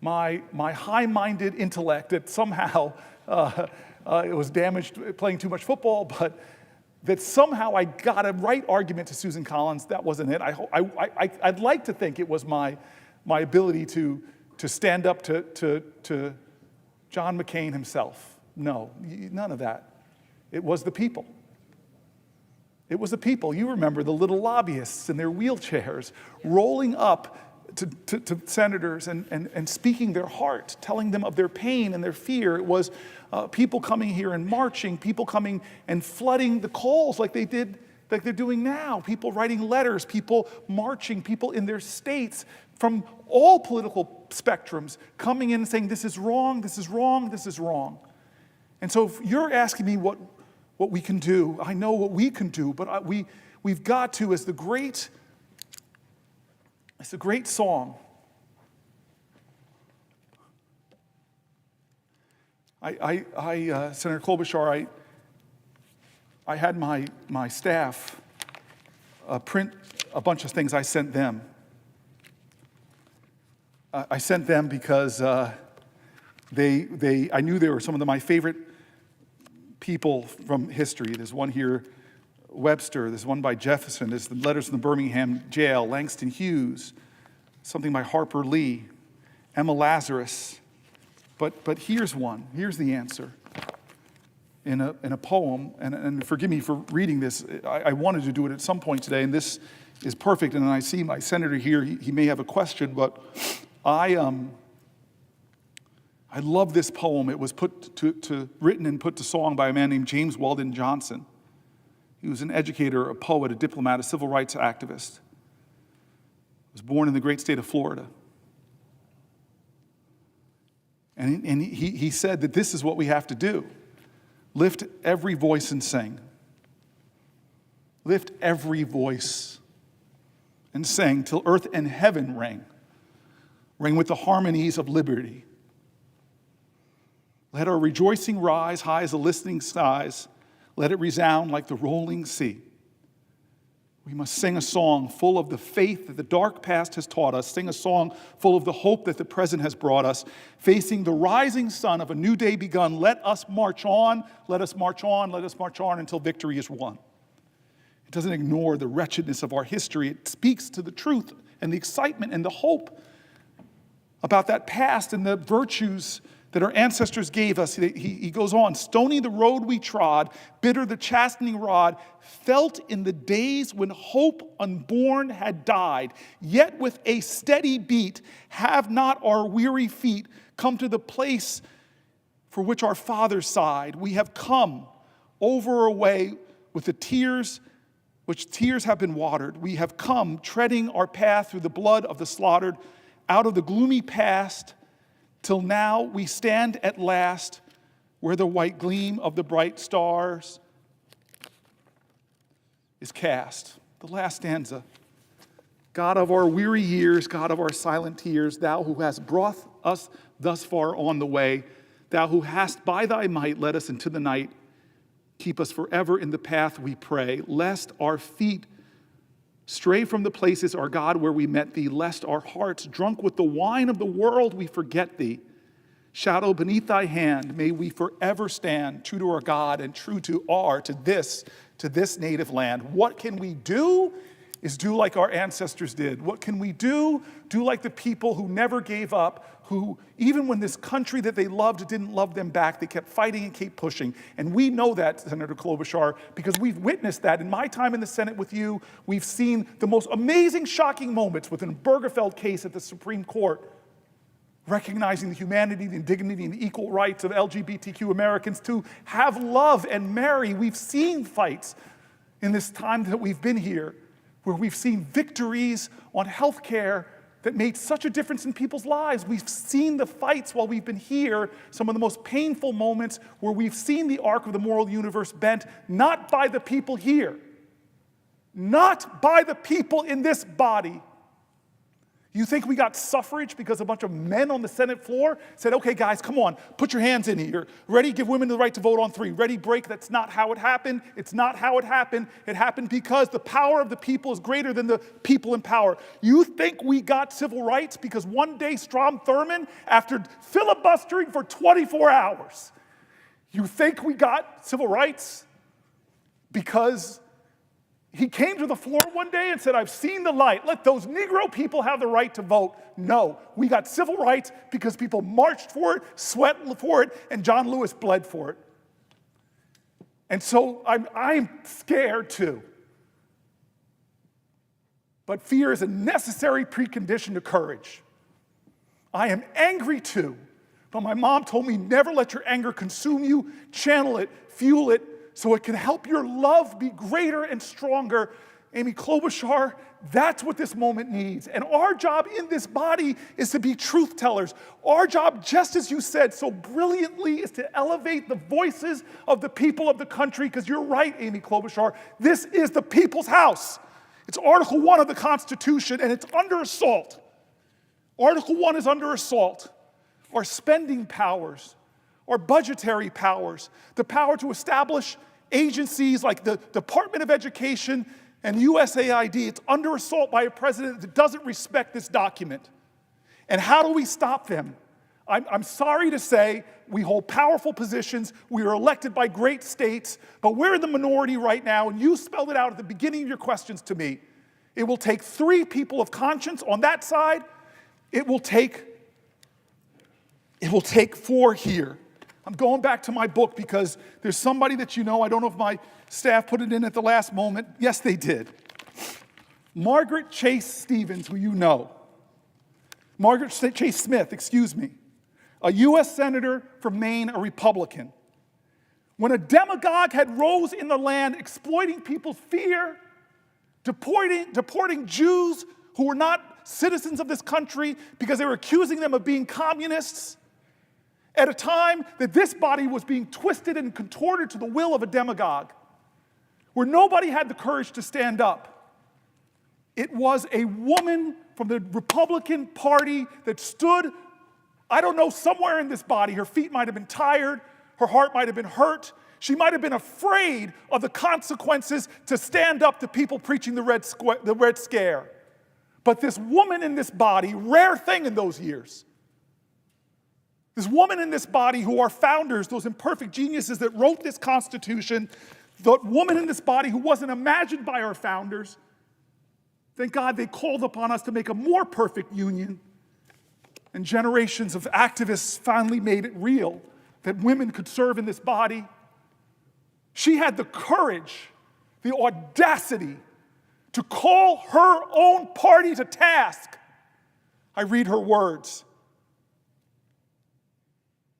high-minded intellect that somehow it was damaged playing too much football, but that somehow I got a right argument to Susan Collins. That wasn't it. I'd like to think it was my ability to stand up to John McCain himself. No, none of that. It was the people. It was the people. You remember the little lobbyists in their wheelchairs rolling up to senators and speaking their heart, telling them of their pain and their fear. It was people coming here and marching, people coming and flooding the calls like they did, like they're doing now. People writing letters, people marching, people in their states from all political spectrums coming in and saying, this is wrong, this is wrong, this is wrong. And so if you're asking me what we can do, I know what we can do, but we've got to, as the great song. Senator Klobuchar, I had my staff print a bunch of things I sent them. I sent them because I knew they were some of my favorite people from history. There's one here, Webster. There's one by Jefferson. There's the letters from the Birmingham jail, Langston Hughes, something by Harper Lee, Emma Lazarus. But here's one. Here's the answer. In a poem, and forgive me for reading this. I wanted to do it at some point today, and this is perfect. And I see my senator here. He may have a question, but I love this poem. It was written and put to song by a man named James Weldon Johnson. He was an educator, a poet, a diplomat, a civil rights activist. He was born in the great state of Florida. And he said that this is what we have to do. Lift every voice and sing. Lift every voice and sing till earth and heaven ring. Ring with the harmonies of liberty. Let our rejoicing rise high as the listening skies. Let it resound like the rolling sea. We must sing a song full of the faith that the dark past has taught us. Sing a song full of the hope that the present has brought us. Facing the rising sun of a new day begun, let us march on, let us march on, let us march on until victory is won. It doesn't ignore the wretchedness of our history. It speaks to the truth and the excitement and the hope about that past and the virtues that our ancestors gave us. He goes on, stony the road we trod, bitter the chastening rod, felt in the days when hope unborn had died. Yet with a steady beat have not our weary feet come to the place for which our fathers sighed. We have come over away with the tears, which tears have been watered. We have come treading our path through the blood of the slaughtered, out of the gloomy past, till now we stand at last where the white gleam of the bright stars is cast. The last stanza. God of our weary years, God of our silent tears, thou who hast brought us thus far on the way, thou who hast by thy might led us into the night, keep us forever in the path, we pray, lest our feet stray from the places, our God, where we met thee, lest our hearts, drunk with the wine of the world, we forget thee. Shadow beneath thy hand, may we forever stand, true to our God and true to this native land. What can we do is do like our ancestors did. What can we do? Do like the people who never gave up, who, even when this country that they loved didn't love them back, they kept fighting and kept pushing. And we know that, Senator Klobuchar, because we've witnessed that. In my time in the Senate with you, we've seen the most amazing, shocking moments within the Bergefeld case at the Supreme Court, recognizing the humanity, the dignity, and the equal rights of LGBTQ Americans to have love and marry. We've seen fights in this time that we've been here, where we've seen victories on health care that made such a difference in people's lives. We've seen the fights while we've been here, some of the most painful moments where we've seen the arc of the moral universe bent, not by the people here, not by the people in this body. You think we got suffrage because a bunch of men on the Senate floor said, okay, guys, come on, put your hands in here. Ready? Give women the right to vote on 3. Ready? Break. That's not how it happened. It's not how it happened. It happened because the power of the people is greater than the people in power. You think we got civil rights because one day Strom Thurmond, after filibustering for 24 hours, you think we got civil rights because he came to the floor one day and said, I've seen the light. Let those Negro people have the right to vote. No, we got civil rights because people marched for it, sweat for it, and John Lewis bled for it. And so I'm scared too. But fear is a necessary precondition to courage. I am angry too. But my mom told me, never let your anger consume you. Channel it, fuel it, so it can help your love be greater and stronger. Amy Klobuchar, that's what this moment needs. And our job in this body is to be truth tellers. Our job, just as you said so brilliantly, is to elevate the voices of the people of the country, because you're right, Amy Klobuchar, this is the people's house. It's Article 1 of the Constitution, and it's under assault. Article 1 is under assault. Our spending powers, or budgetary powers, the power to establish agencies like the Department of Education and USAID. It's under assault by a president that doesn't respect this document. And how do we stop them? I'm sorry to say we hold powerful positions. We are elected by great states, but we're in the minority right now, and you spelled it out at the beginning of your questions to me. It will take 3 people of conscience on that side. It will take 4 here. I'm going back to my book because there's somebody that you know. I don't know if my staff put it in at the last moment. Yes, they did. Margaret Chase Stevens, who you know. Margaret Chase Smith, excuse me. A U.S. Senator from Maine, a Republican. When a demagogue had rose in the land exploiting people's fear, deporting Jews who were not citizens of this country because they were accusing them of being communists, at a time that this body was being twisted and contorted to the will of a demagogue, where nobody had the courage to stand up. It was a woman from the Republican Party that stood, I don't know, somewhere in this body. Her feet might have been tired, her heart might have been hurt, she might have been afraid of the consequences to stand up to people preaching the Red Scare. But this woman in this body, rare thing in those years, this woman in this body who are founders, those imperfect geniuses that wrote this Constitution, the woman in this body who wasn't imagined by our founders, thank God they called upon us to make a more perfect union. and generations of activists finally made it real that women could serve in this body, she had the courage, the audacity to call her own party to task. I read her words.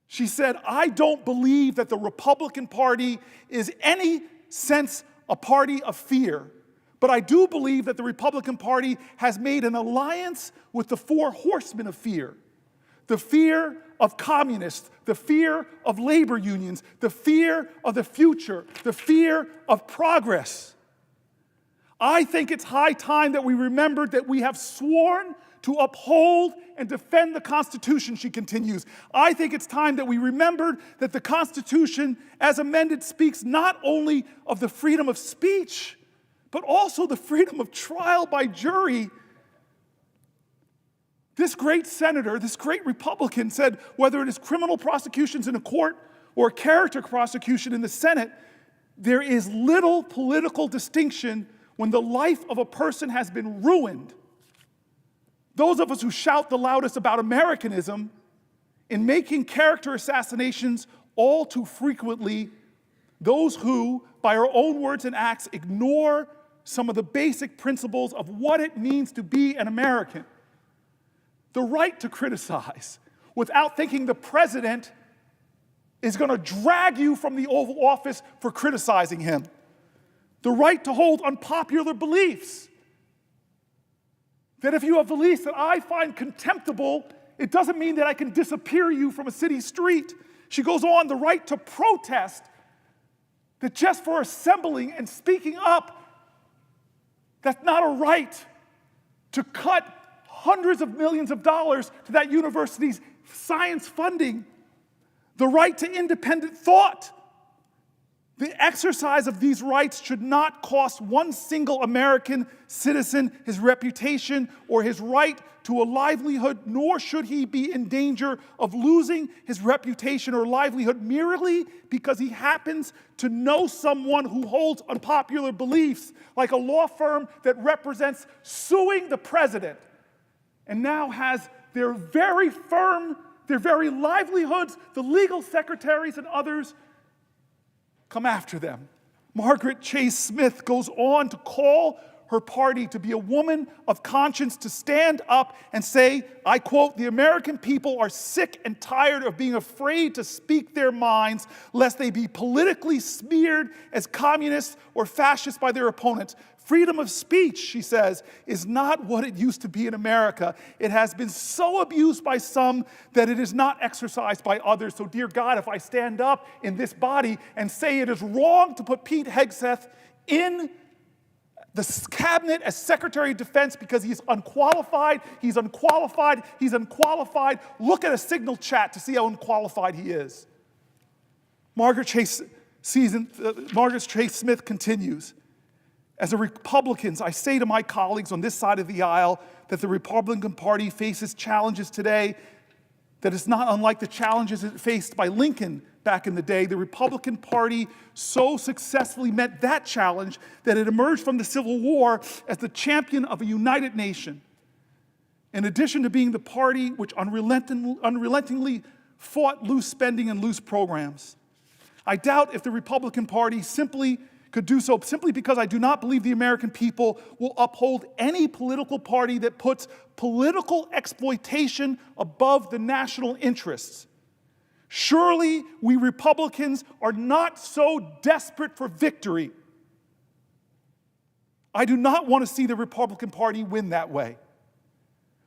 She said, "I don't believe that the Republican Party is any sense a party of fear, but I do believe that the Republican Party has made an alliance with the four horsemen of fear. The fear of communists, the fear of labor unions, the fear of the future, the fear of progress. I think it's high time that we remembered that we have sworn to uphold and defend the Constitution," she continues. "I think it's time that we remembered that the Constitution, as amended, speaks not only of the freedom of speech, but also the freedom of trial by jury." This great senator, this great Republican said, whether it is criminal prosecutions in a court or character prosecution in the Senate, there is little political distinction when the life of a person has been ruined. Those of us who shout the loudest about Americanism, in making character assassinations all too frequently, those who, by our own words and acts, ignore some of the basic principles of what it means to be an American. The right to criticize without thinking the president is going to drag you from the Oval Office for criticizing him. The right to hold unpopular beliefs. That if you have beliefs that I find contemptible, it doesn't mean that I can disappear you from a city street. She goes on, the right to protest, that just for assembling and speaking up, that's not a right to cut hundreds of millions of dollars to that university's science funding. The right to independent thought. The exercise of these rights should not cost one single American citizen his reputation or his right to a livelihood, nor should he be in danger of losing his reputation or livelihood merely because he happens to know someone who holds unpopular beliefs, like a law firm that represents suing the president and now has their very firm, their very livelihoods, the legal secretaries and others come after them. Margaret Chase Smith goes on to call her party to be a woman of conscience, to stand up and say, I quote, "The American people are sick and tired of being afraid to speak their minds, lest they be politically smeared as communists or fascists by their opponents. Freedom of speech," she says, "is not what it used to be in America. It has been so abused by some that it is not exercised by others. So dear God, if I stand up in this body and say it is wrong to put Pete Hegseth in the cabinet as Secretary of Defense because he's unqualified, look at a Signal chat to see how unqualified he is." Margaret Chase Smith continues, "As a Republican, I say to my colleagues on this side of the aisle that the Republican Party faces challenges today that is not unlike the challenges it faced by Lincoln back in the day. The Republican Party so successfully met that challenge that it emerged from the Civil War as the champion of a united nation. In addition to being the party which unrelentingly fought loose spending and loose programs. I doubt if the Republican Party could do so simply because I do not believe the American people will uphold any political party that puts political exploitation above the national interests. Surely we Republicans are not so desperate for victory. I do not want to see the Republican Party win that way.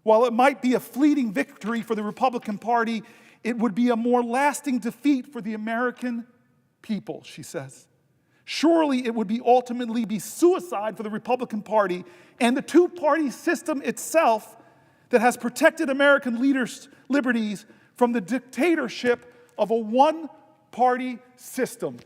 While it might be a fleeting victory for the Republican Party, it would be a more lasting defeat for the American people," she says. "Surely it would ultimately be suicide for the Republican Party and the two-party system itself that has protected American leaders' liberties from the dictatorship of a one-party system."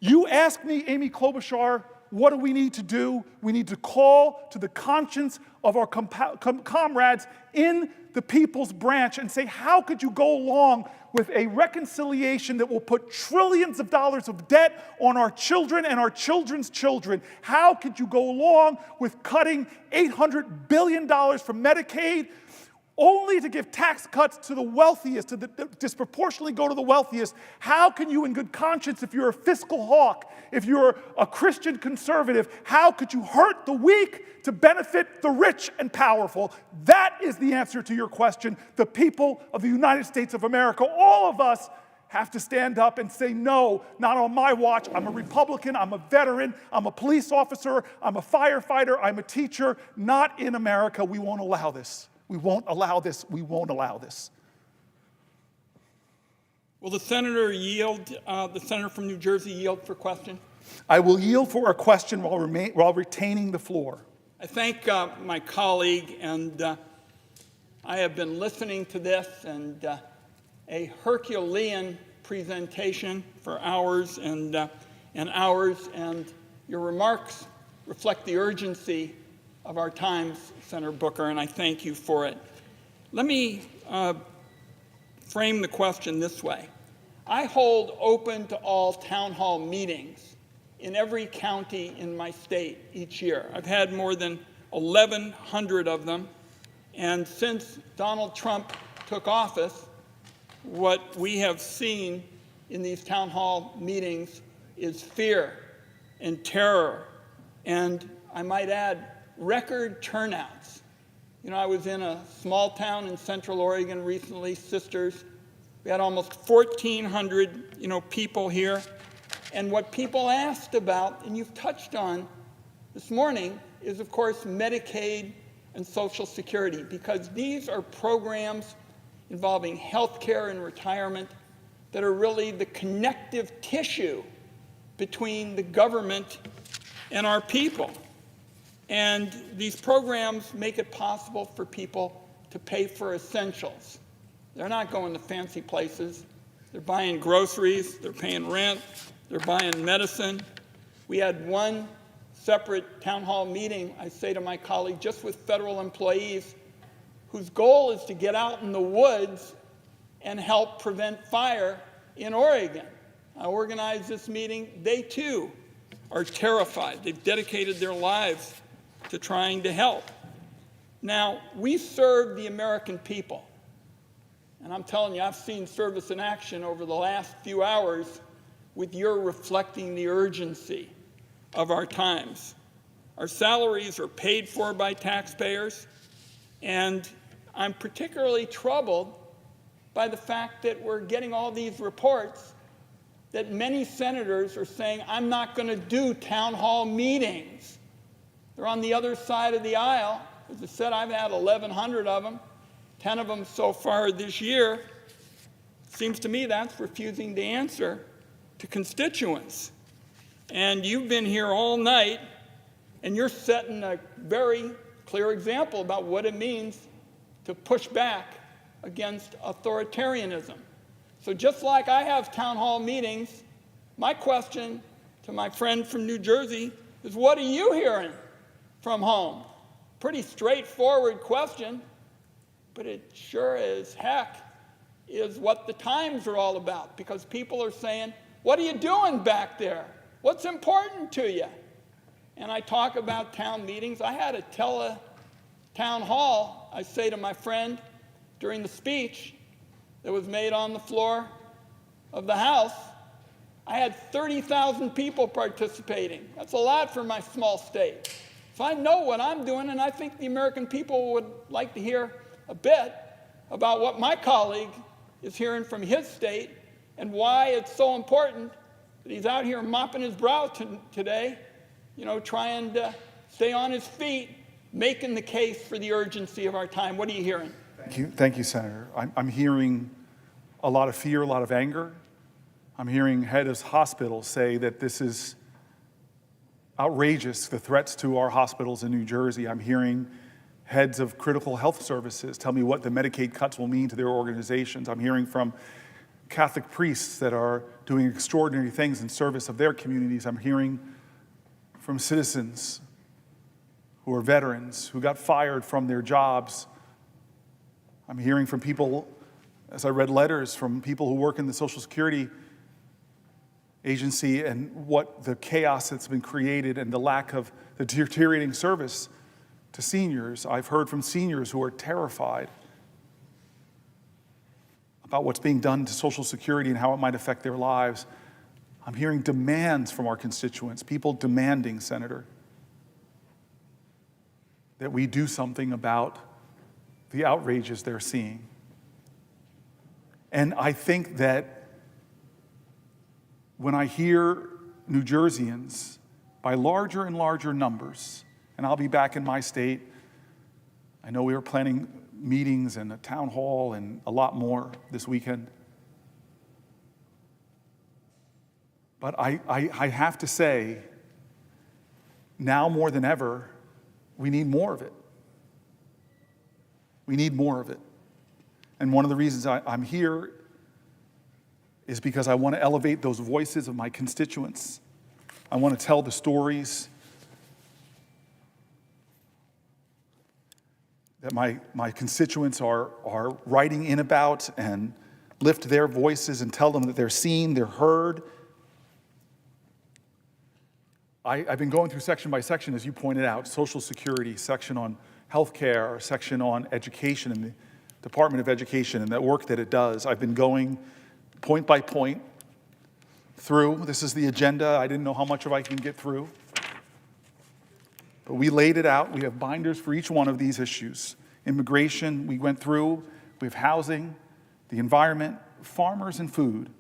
You ask me, Amy Klobuchar, what do we need to do? We need to call to the conscience of our comrades in the People's Branch and say, how could you go along with a reconciliation that will put trillions of dollars of debt on our children and our children's children? How could you go along with cutting $800 billion from Medicaid only to give tax cuts to the wealthiest, disproportionately go to the wealthiest. How can you in good conscience, if you're a fiscal hawk, if you're a Christian conservative, how could you hurt the weak to benefit the rich and powerful? That is the answer to your question. The people of the United States of America, all of us, have to stand up and say, no, not on my watch. I'm a Republican, I'm a veteran, I'm a police officer, I'm a firefighter, I'm a teacher. Not in America. We won't allow this. We won't allow this. We won't allow this. Will the senator yield, the senator from New Jersey yield for question? I will yield for a question while retaining the floor. I thank my colleague, and I have been listening to this, and a Herculean presentation for hours and hours, and your remarks reflect the urgency of our times, Senator Booker, and I thank you for it. Let me frame the question this way. I hold open to all town hall meetings in every county in my state each year. I've had more than 1,100 of them, and since Donald Trump took office, what we have seen in these town hall meetings is fear and terror, and I might add, record turnouts. You know, I was in a small town in Central Oregon recently, Sisters. We had almost 1,400, people here. And what people asked about, and you've touched on this morning, is of course Medicaid and Social Security, because these are programs involving health care and retirement that are really the connective tissue between the government and our people. And these programs make it possible for people to pay for essentials. They're not going to fancy places. They're buying groceries, they're paying rent, they're buying medicine. We had one separate town hall meeting, I say to my colleague, just with federal employees whose goal is to get out in the woods and help prevent fire in Oregon. I organized this meeting. They too are terrified. They've dedicated their lives to trying to help. Now, we serve the American people. And I'm telling you, I've seen service in action over the last few hours with your reflecting the urgency of our times. Our salaries are paid for by taxpayers, and I'm particularly troubled by the fact that we're getting all these reports that many senators are saying, I'm not going to do town hall meetings. They're on the other side of the aisle. As I said, I've had 1,100 of them, 10 of them so far this year. Seems to me that's refusing to answer to constituents. And you've been here all night, and you're setting a very clear example about what it means to push back against authoritarianism. So just like I have town hall meetings, my question to my friend from New Jersey is, what are you hearing from home? Pretty straightforward question, but it sure as heck is what the times are all about, because people are saying, what are you doing back there? What's important to you? And I talk about town meetings. I had a town hall, I say to my friend during the speech that was made on the floor of the House, I had 30,000 people participating. That's a lot for my small state. So I know what I'm doing, and I think the American people would like to hear a bit about what my colleague is hearing from his state and why it's so important that he's out here mopping his brow today, trying to stay on his feet, making the case for the urgency of our time. What are you hearing? Thank you, Senator. I'm hearing a lot of fear, a lot of anger. I'm hearing heads of hospitals say that this is outrageous, the threats to our hospitals in New Jersey. I'm hearing heads of critical health services tell me what the Medicaid cuts will mean to their organizations. I'm hearing from Catholic priests that are doing extraordinary things in service of their communities. I'm hearing from citizens who are veterans, who got fired from their jobs. I'm hearing from people, as I read letters from people who work in the Social Security agency, and what the chaos that's been created and the lack of the deteriorating service to seniors. I've heard from seniors who are terrified about what's being done to Social Security and how it might affect their lives. I'm hearing demands from our constituents, people demanding, Senator, that we do something about the outrages they're seeing. And I think that when I hear New Jerseyans, by larger and larger numbers, and I'll be back in my state, I know we were planning meetings and a town hall and a lot more this weekend. But I have to say, now more than ever, we need more of it. We need more of it. And one of the reasons I'm here is because I want to elevate those voices of my constituents. I want to tell the stories that my constituents are writing in about, and lift their voices and tell them that they're seen, they're heard. I've been going through section by section, as you pointed out, Social Security, section on healthcare, section on education and the Department of Education and that work that it does. I've been going point by point through. This is the agenda. I didn't know how much of I can get through. But we laid it out. We have binders for each one of these issues. Immigration, we went through. We have housing, the environment, farmers and food,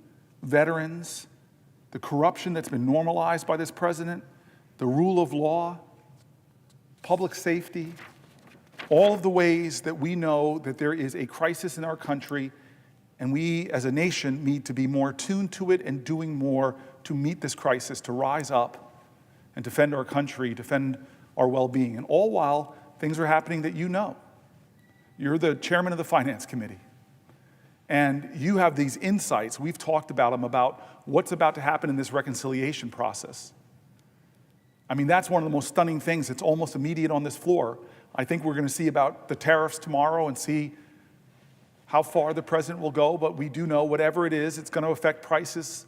veterans, the corruption that's been normalized by this president, the rule of law, public safety, all of the ways that we know that there is a crisis in our country, and we as a nation need to be more attuned to it and doing more to meet this crisis, to rise up and defend our country, defend our well-being. And all while things are happening that you know. You're the chairman of the Finance Committee, and you have these insights. We've talked about them, about what's about to happen in this reconciliation process. I mean, that's one of the most stunning things that's almost immediate on this floor. I think we're going to see about the tariffs tomorrow and see how far the president will go, but we do know whatever it is, it's going to affect prices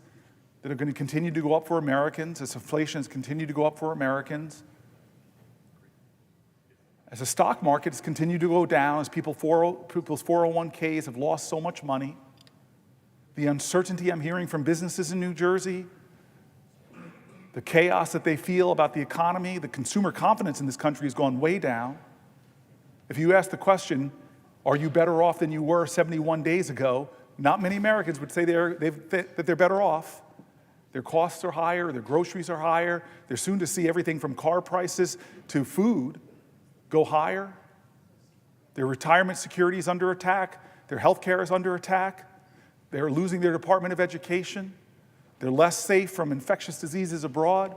that are going to continue to go up for Americans as inflation has continued to go up for Americans. As the stock market has continued to go down, as people's 401ks have lost so much money, the uncertainty I'm hearing from businesses in New Jersey, the chaos that they feel about the economy, the consumer confidence in this country has gone way down. If you ask the question, are you better off than you were 71 days ago? Not many Americans would say that they're better off. Their costs are higher, their groceries are higher. They're soon to see everything from car prices to food go higher. Their retirement security is under attack. Their health care is under attack. They're losing their Department of Education. They're less safe from infectious diseases abroad.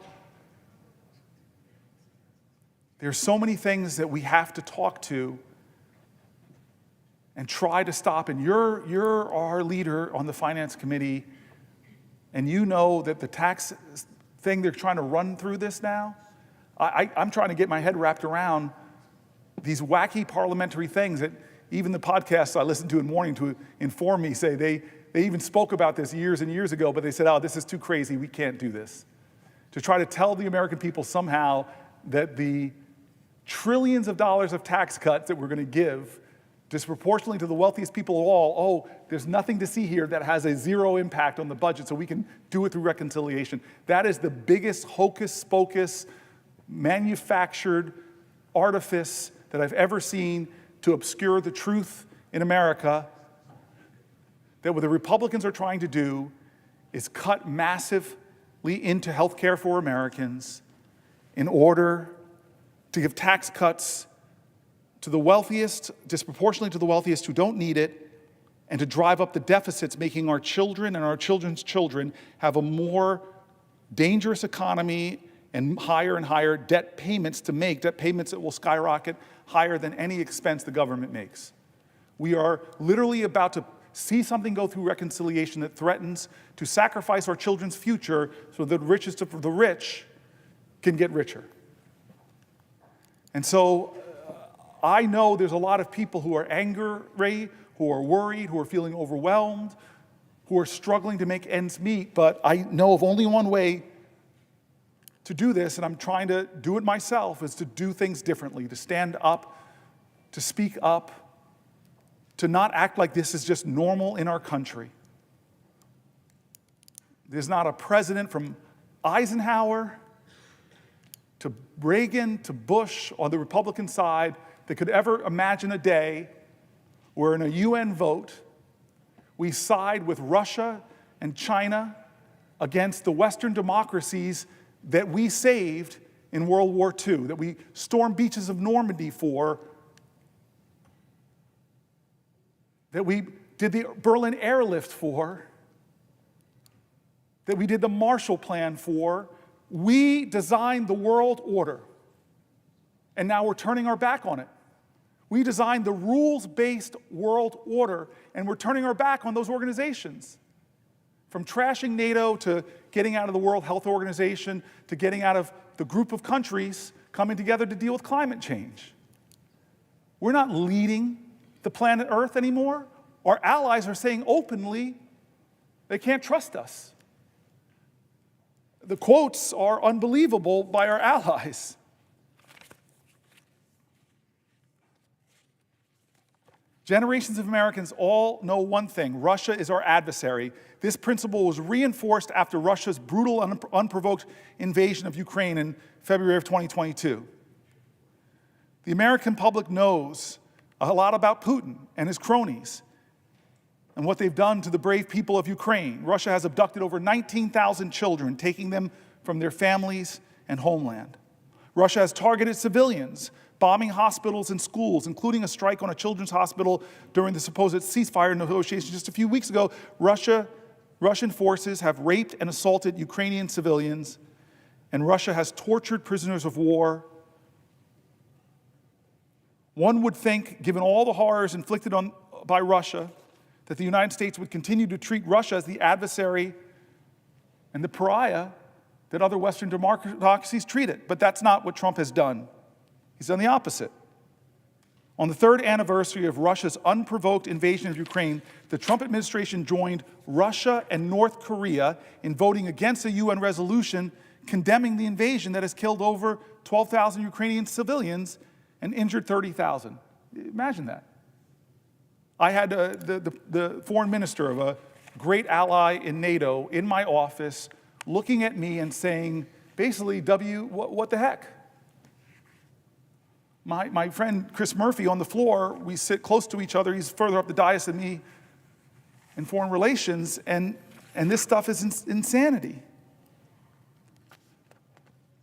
There's so many things that we have to talk to and try to stop. And you're our leader on the Finance Committee, and you know that the tax thing they're trying to run through this now, I'm trying to get my head wrapped around these wacky parliamentary things that even the podcasts I listen to in the morning to inform me say they even spoke about this years and years ago, but they said, oh, this is too crazy, we can't do this. To try to tell the American people somehow that the trillions of dollars of tax cuts that we're going to give disproportionately to the wealthiest people of all, oh, there's nothing to see here that has a zero impact on the budget, so we can do it through reconciliation. That is the biggest hocus pocus, manufactured artifice that I've ever seen to obscure the truth in America. That what the Republicans are trying to do is cut massively into health care for Americans in order to give tax cuts to the wealthiest, disproportionately to the wealthiest who don't need it, and to drive up the deficits, making our children and our children's children have a more dangerous economy and higher debt payments to make, debt payments that will skyrocket higher than any expense the government makes. We are literally about to see something go through reconciliation that threatens to sacrifice our children's future so the richest of the rich can get richer. And so I know there's a lot of people who are angry, who are worried, who are feeling overwhelmed, who are struggling to make ends meet, but I know of only one way to do this, and I'm trying to do it myself, is to do things differently, to stand up, to speak up, to not act like this is just normal in our country. There's not a president from Eisenhower to Reagan to Bush on the Republican side that could ever imagine a day where in a UN vote, we side with Russia and China against the Western democracies that we saved in World War II, that we stormed beaches of Normandy for, that we did the Berlin airlift for, that we did the Marshall Plan for. We designed the world order, and now we're turning our back on it. We designed the rules-based world order, and we're turning our back on those organizations. From trashing NATO to getting out of the World Health Organization to getting out of the group of countries coming together to deal with climate change. We're not leading the planet Earth anymore. Our allies are saying openly they can't trust us. The quotes are unbelievable by our allies. Generations of Americans all know one thing: Russia is our adversary. This principle was reinforced after Russia's brutal and unprovoked invasion of Ukraine in February of 2022. The American public knows a lot about Putin and his cronies and what they've done to the brave people of Ukraine. Russia has abducted over 19,000 children, taking them from their families and homeland. Russia has targeted civilians, bombing hospitals and schools, including a strike on a children's hospital during the supposed ceasefire negotiations just a few weeks ago. Russian forces have raped and assaulted Ukrainian civilians, and Russia has tortured prisoners of war. One would think, given all the horrors inflicted by Russia, that the United States would continue to treat Russia as the adversary and the pariah that other Western democracies treat it. But that's not what Trump has done. He's done the opposite. On the third anniversary of Russia's unprovoked invasion of Ukraine, the Trump administration joined Russia and North Korea in voting against a UN resolution condemning the invasion that has killed over 12,000 Ukrainian civilians and injured 30,000. Imagine that. I had the foreign minister of a great ally in NATO in my office looking at me and saying, basically, what the heck? My friend Chris Murphy on the floor, we sit close to each other. He's further up the dais than me in foreign relations, and this stuff is insanity.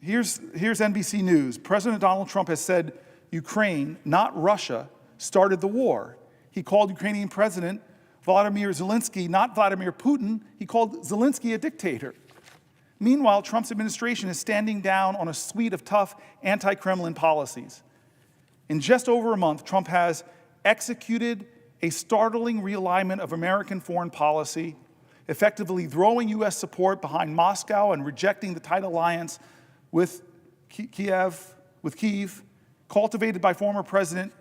Here's NBC News. President Donald Trump has said Ukraine, not Russia, started the war. He called Ukrainian President Volodymyr Zelensky not Vladimir Putin. He called Zelensky a dictator. Meanwhile, Trump's administration is standing down on a suite of tough anti-Kremlin policies. In just over a month, Trump has executed a startling realignment of American foreign policy, effectively throwing U.S. support behind Moscow and rejecting the tight alliance with Kiev, cultivated by former President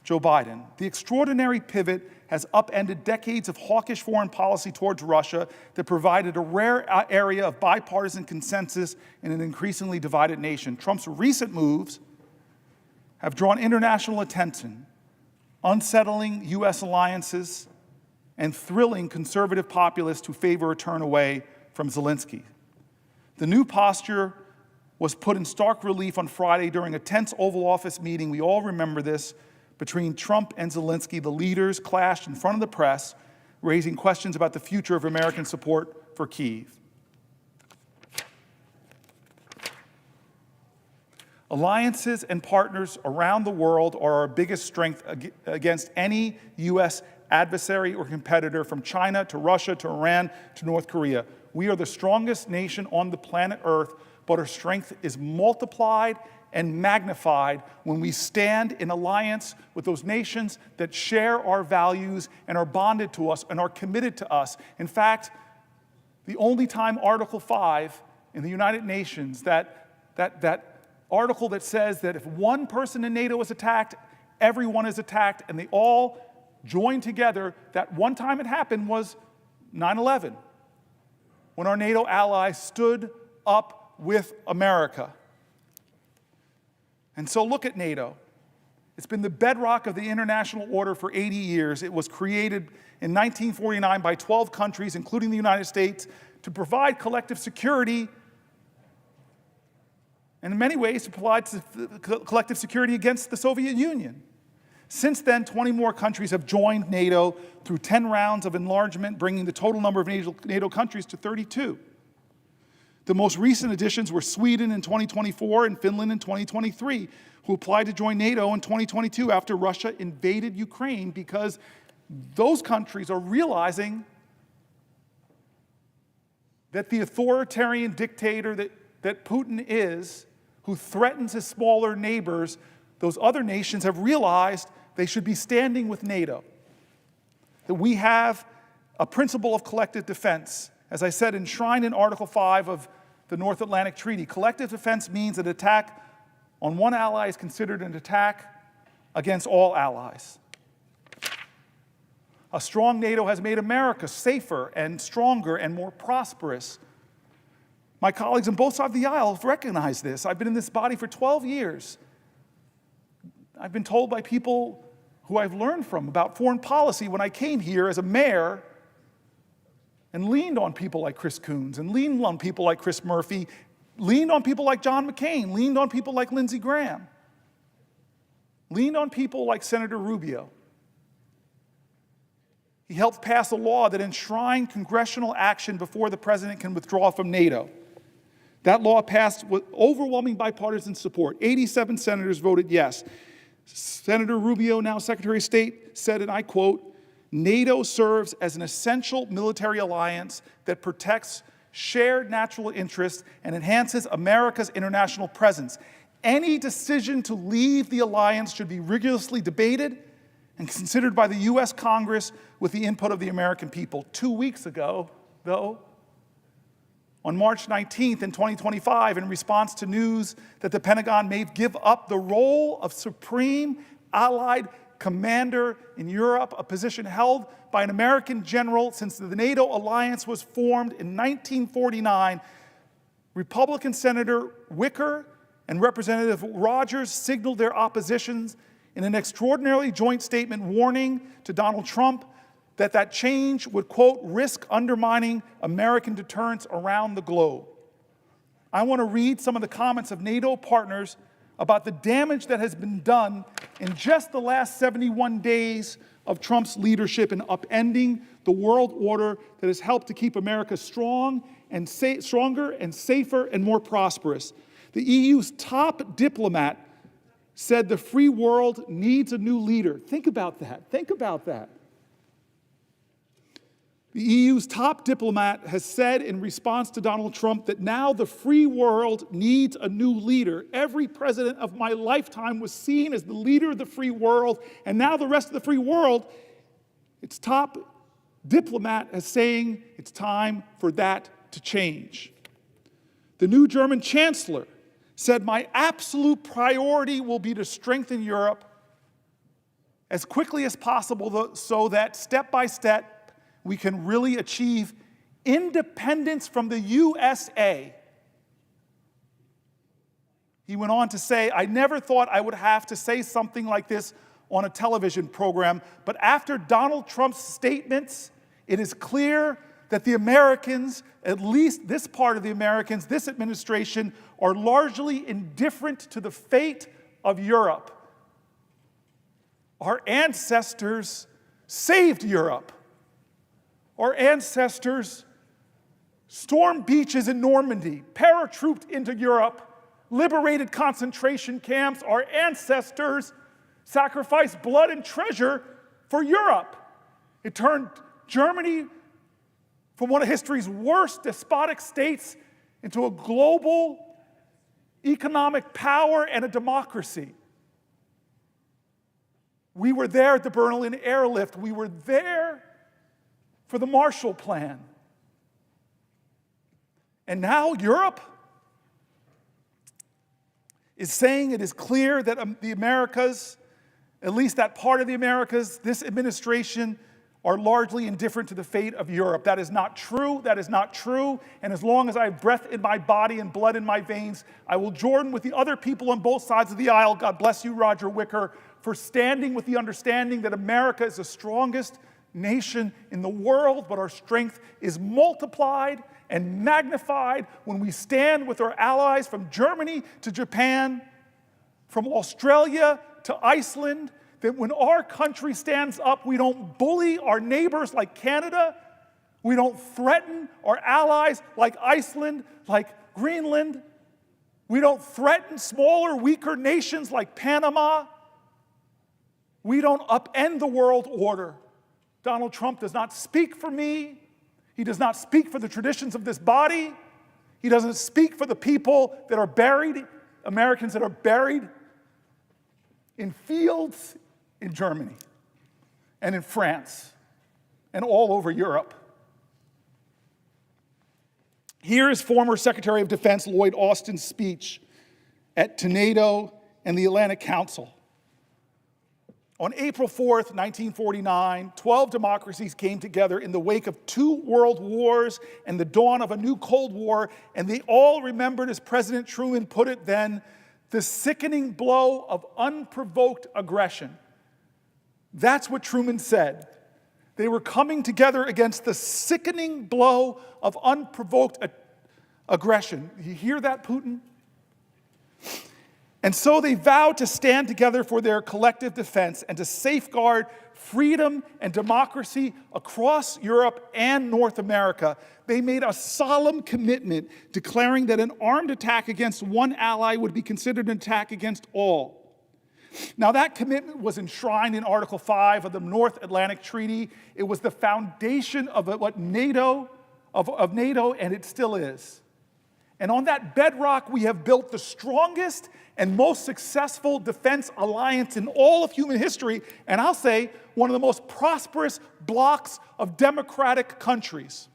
Joe Biden. The extraordinary pivot has upended decades of hawkish foreign policy towards Russia that provided a rare area of bipartisan consensus in an increasingly divided nation. Trump's recent moves have drawn international attention, unsettling U.S. alliances, and thrilling conservative populists who favor a turn away from Zelensky. The new posture was put in stark relief on Friday during a tense Oval Office meeting. We all remember this. Between Trump and Zelensky, the leaders clashed in front of the press, raising questions about the future of American support for Kyiv. Alliances and partners around the world are our biggest strength against any U.S. adversary or competitor, from China to Russia to Iran to North Korea. We are the strongest nation on the planet Earth, but our strength is multiplied and magnified when we stand in alliance with those nations that share our values and are bonded to us and are committed to us. In fact, the only time Article 5 in the United Nations, that article that says that if one person in NATO is attacked, everyone is attacked, and they all join together, that one time it happened was 9/11, when our NATO allies stood up with America. And so look at NATO. It's been the bedrock of the international order for 80 years. It was created in 1949 by 12 countries, including the United States, to provide collective security, and in many ways to provide collective security against the Soviet Union. Since then, 20 more countries have joined NATO through 10 rounds of enlargement, bringing the total number of NATO countries to 32. The most recent additions were Sweden in 2024 and Finland in 2023, who applied to join NATO in 2022 after Russia invaded Ukraine, because those countries are realizing that the authoritarian dictator that Putin is, who threatens his smaller neighbors, those other nations have realized they should be standing with NATO. That we have a principle of collective defense, as I said, enshrined in Article 5 of the North Atlantic Treaty. Collective defense means an attack on one ally is considered an attack against all allies. A strong NATO has made America safer and stronger and more prosperous. My colleagues on both sides of the aisle have recognized this. I've been in this body for 12 years. I've been told by people who I've learned from about foreign policy when I came here as a mayor and leaned on people like Chris Coons and leaned on people like Chris Murphy, leaned on people like John McCain, leaned on people like Lindsey Graham, leaned on people like Senator Rubio. He helped pass a law that enshrined congressional action before the president can withdraw from NATO. That law passed with overwhelming bipartisan support. 87 senators voted yes. Senator Rubio, now Secretary of State, said, and I quote, "NATO serves as an essential military alliance that protects shared natural interests and enhances America's international presence. Any decision to leave the alliance should be rigorously debated and considered by the U.S. Congress with the input of the American people." 2 weeks ago, though, on March 19th in 2025, in response to news that the Pentagon may give up the role of supreme allied commander in Europe, a position held by an American general since the NATO alliance was formed in 1949, Republican Senator Wicker and Representative Rogers signaled their oppositions in an extraordinarily joint statement warning to Donald Trump that change would, quote, risk undermining American deterrence around the globe. I want to read some of the comments of NATO partners about the damage that has been done in just the last 71 days of Trump's leadership in upending the world order that has helped to keep America strong and stronger and safer and more prosperous. The EU's top diplomat said the free world needs a new leader. Think about that. Think about that. The EU's top diplomat has said in response to Donald Trump that now the free world needs a new leader. Every president of my lifetime was seen as the leader of the free world, and now the rest of the free world, its top diplomat is saying it's time for that to change. The new German chancellor said, "My absolute priority will be to strengthen Europe as quickly as possible so that step by step we can really achieve independence from the USA." He went on to say, "I never thought I would have to say something like this on a television program, but after Donald Trump's statements, it is clear that the Americans, at least this part of the Americans, this administration, are largely indifferent to the fate of Europe. Our ancestors saved Europe. Our ancestors stormed beaches in Normandy, paratrooped into Europe, liberated concentration camps. Our ancestors sacrificed blood and treasure for Europe. It turned Germany from one of history's worst despotic states into a global economic power and a democracy. We were there at the Berlin airlift. We were there for the Marshall Plan. And now Europe is saying it is clear that the Americas, at least that part of the Americas, this administration, are largely indifferent to the fate of Europe. That is not true. That is not true. And as long as I have breath in my body and blood in my veins, I will join with the other people on both sides of the aisle, God bless you, Roger Wicker, for standing with the understanding that America is the strongest nation in the world, but our strength is multiplied and magnified when we stand with our allies from Germany to Japan, from Australia to Iceland, that when our country stands up, we don't bully our neighbors like Canada, we don't threaten our allies like Iceland, like Greenland, we don't threaten smaller, weaker nations like Panama, we don't upend the world order. Donald Trump does not speak for me. He does not speak for the traditions of this body. He doesn't speak for the people that are buried, Americans that are buried in fields in Germany and in France and all over Europe. Here is former Secretary of Defense Lloyd Austin's speech at NATO and the Atlantic Council. On April 4th, 1949, 12 democracies came together in the wake of 2 world wars and the dawn of a new Cold War, and they all remembered, as President Truman put it then, the sickening blow of unprovoked aggression. That's what Truman said. They were coming together against the sickening blow of unprovoked aggression. You hear that, Putin? And so they vowed to stand together for their collective defense and to safeguard freedom and democracy across Europe and North America. They made a solemn commitment declaring that an armed attack against one ally would be considered an attack against all. Now, that commitment was enshrined in Article 5 of the North Atlantic Treaty. It was the foundation of what NATO, and it still is. And on that bedrock, we have built the strongest and most successful defense alliance in all of human history, and I'll say one of the most prosperous blocks of democratic countries.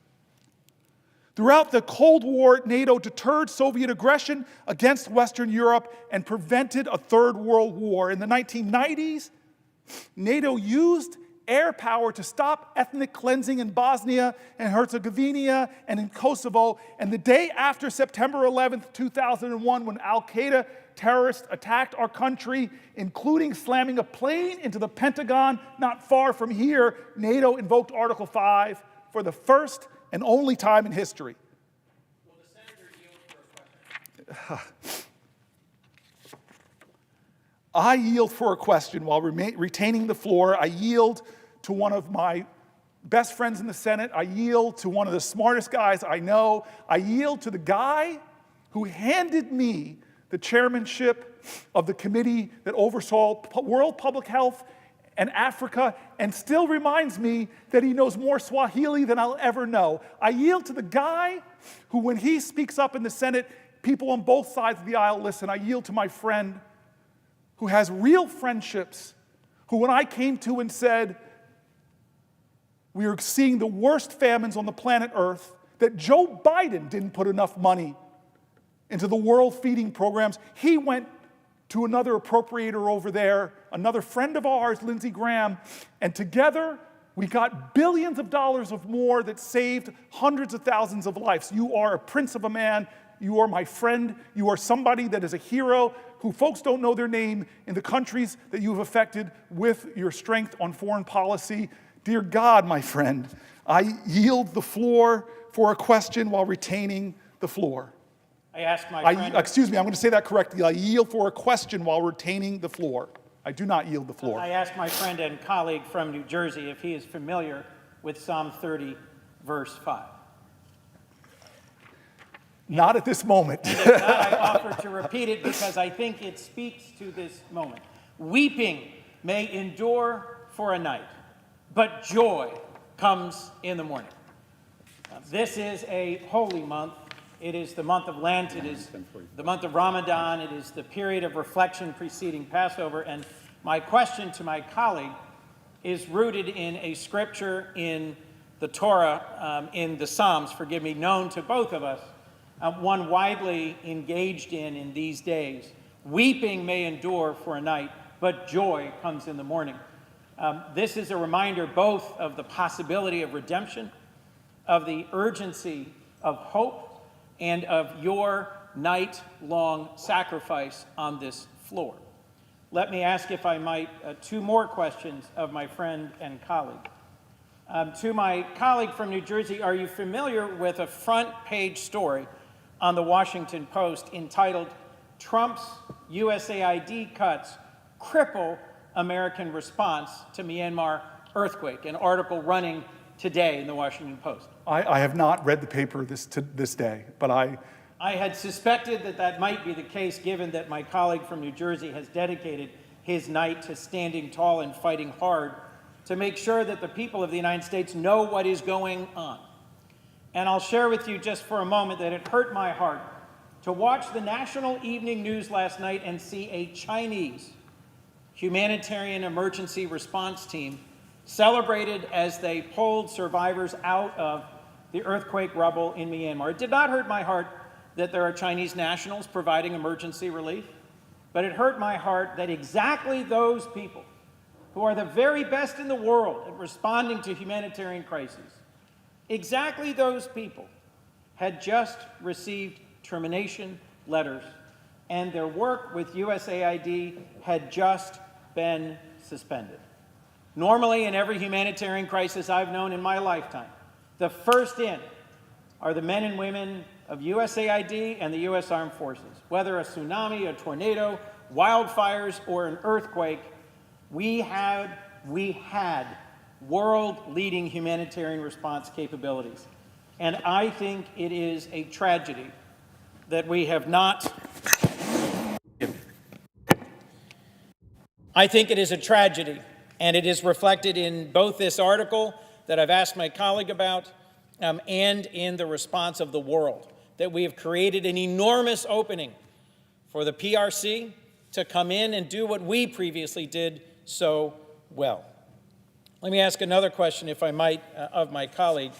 Throughout the Cold War, NATO deterred Soviet aggression against Western Europe and prevented a Third World War. In the 1990s, NATO used air power to stop ethnic cleansing in Bosnia and Herzegovina and in Kosovo. And the day after September 11th, 2001, when al-Qaeda terrorists attacked our country, including slamming a plane into the Pentagon not far from here, NATO invoked Article 5 for the first and only time in history. Will the senator yield for a question? I yield for a question while retaining the floor. I yield to one of my best friends in the Senate. I yield to one of the smartest guys I know. I yield to the guy who handed me the chairmanship of the committee that oversaw world public health and Africa, and still reminds me that he knows more Swahili than I'll ever know. I yield to the guy who, when he speaks up in the Senate, people on both sides of the aisle listen. I yield to my friend who has real friendships, who when I came to and said, we are seeing the worst famines on the planet Earth, that Joe Biden didn't put enough money into the world feeding programs, he went to another appropriator over there, another friend of ours, Lindsey Graham, and together we got billions of dollars of more that saved hundreds of thousands of lives. You are a prince of a man. You are my friend. You are somebody that is a hero who folks don't know their name in the countries that you have affected with your strength on foreign policy. Dear God, my friend, I yield the floor for a question while retaining the floor. I ask my friend... Excuse me, I'm going to say that correctly. I yield for a question while retaining the floor. I do not yield the floor. I ask my friend and colleague from New Jersey if he is familiar with Psalm 30, verse 5. Not at this moment. And if not, I offer to repeat it because I think it speaks to this moment. Weeping may endure for a night, but joy comes in the morning. Now, this is a holy month. It is the month of Lent. It is the month of Ramadan. It is the period of reflection preceding Passover. And my question to my colleague is rooted in a scripture in the Torah, in the Psalms, forgive me, known to both of us, one widely engaged in these days. Weeping may endure for a night, but joy comes in the morning. This is a reminder both of the possibility of redemption, of the urgency of hope, and of your night-long sacrifice on this floor. let me ask, if I might, two more questions of my friend and colleague. To my colleague from New Jersey, are you familiar with a front page story on the Washington Post entitled, "Trump's USAID Cuts Cripple American Response to Myanmar Earthquake," an article running today in the Washington Post? I have not read the paper to this day, but I had suspected that that might be the case, given that my colleague from New Jersey has dedicated his night to standing tall and fighting hard to make sure that the people of the United States know what is going on. And I'll share with you just for a moment that it hurt my heart to watch the national evening news last night and see a Chinese humanitarian emergency response team celebrated as they pulled survivors out of the earthquake rubble in Myanmar. It did not hurt my heart that there are Chinese nationals providing emergency relief, but it hurt my heart that exactly those people who are the very best in the world at responding to humanitarian crises, exactly those people had just received termination letters, and their work with USAID had just been suspended. Normally, in every humanitarian crisis I've known in my lifetime, the first in are the men and women of USAID and the U.S. Armed Forces. Whether a tsunami, a tornado, wildfires, or an earthquake, we had world-leading humanitarian response capabilities. And I think it is a tragedy that we have not. I think it is a tragedy, and it is reflected in both this article that I've asked my colleague about and in the response of the world, that we have created an enormous opening for the PRC to come in and do what we previously did so well. Let me ask another question, if I might, of my colleague.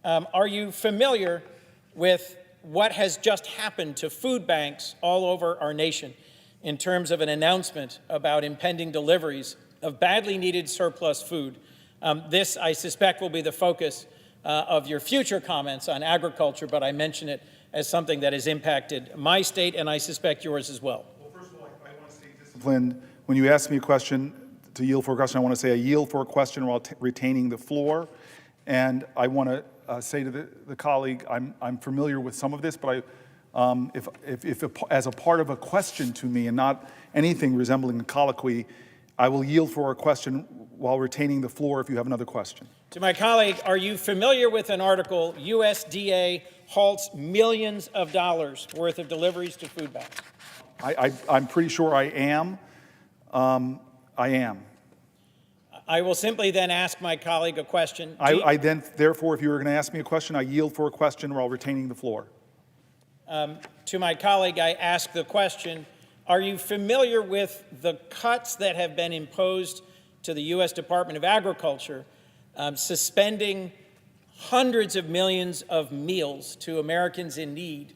Are you familiar with what has just happened to food banks all over our nation in terms of an announcement about impending deliveries of badly needed surplus food? This, I suspect, will be the focus of your future comments on agriculture, but I mention it as something that has impacted my state, and I suspect yours as well. Well, first of all, I want to stay disciplined. When you ask me a question, to yield for a question, I want to say I yield for a question while retaining the floor. And I want to say to the colleague, I'm familiar with some of this, but if as a part of a question to me and not anything resembling a colloquy, I will yield for a question while retaining the floor if you have another question. To my colleague, are you familiar with an article, USDA halts millions of dollars worth of deliveries to food banks? I'm pretty sure I am. I am. I will simply then ask my colleague a question. Therefore, if you were going to ask me a question, I yield for a question while retaining the floor. To my colleague, I ask the question, are you familiar with the cuts that have been imposed to the U.S. Department of Agriculture, suspending hundreds of millions of meals to Americans in need,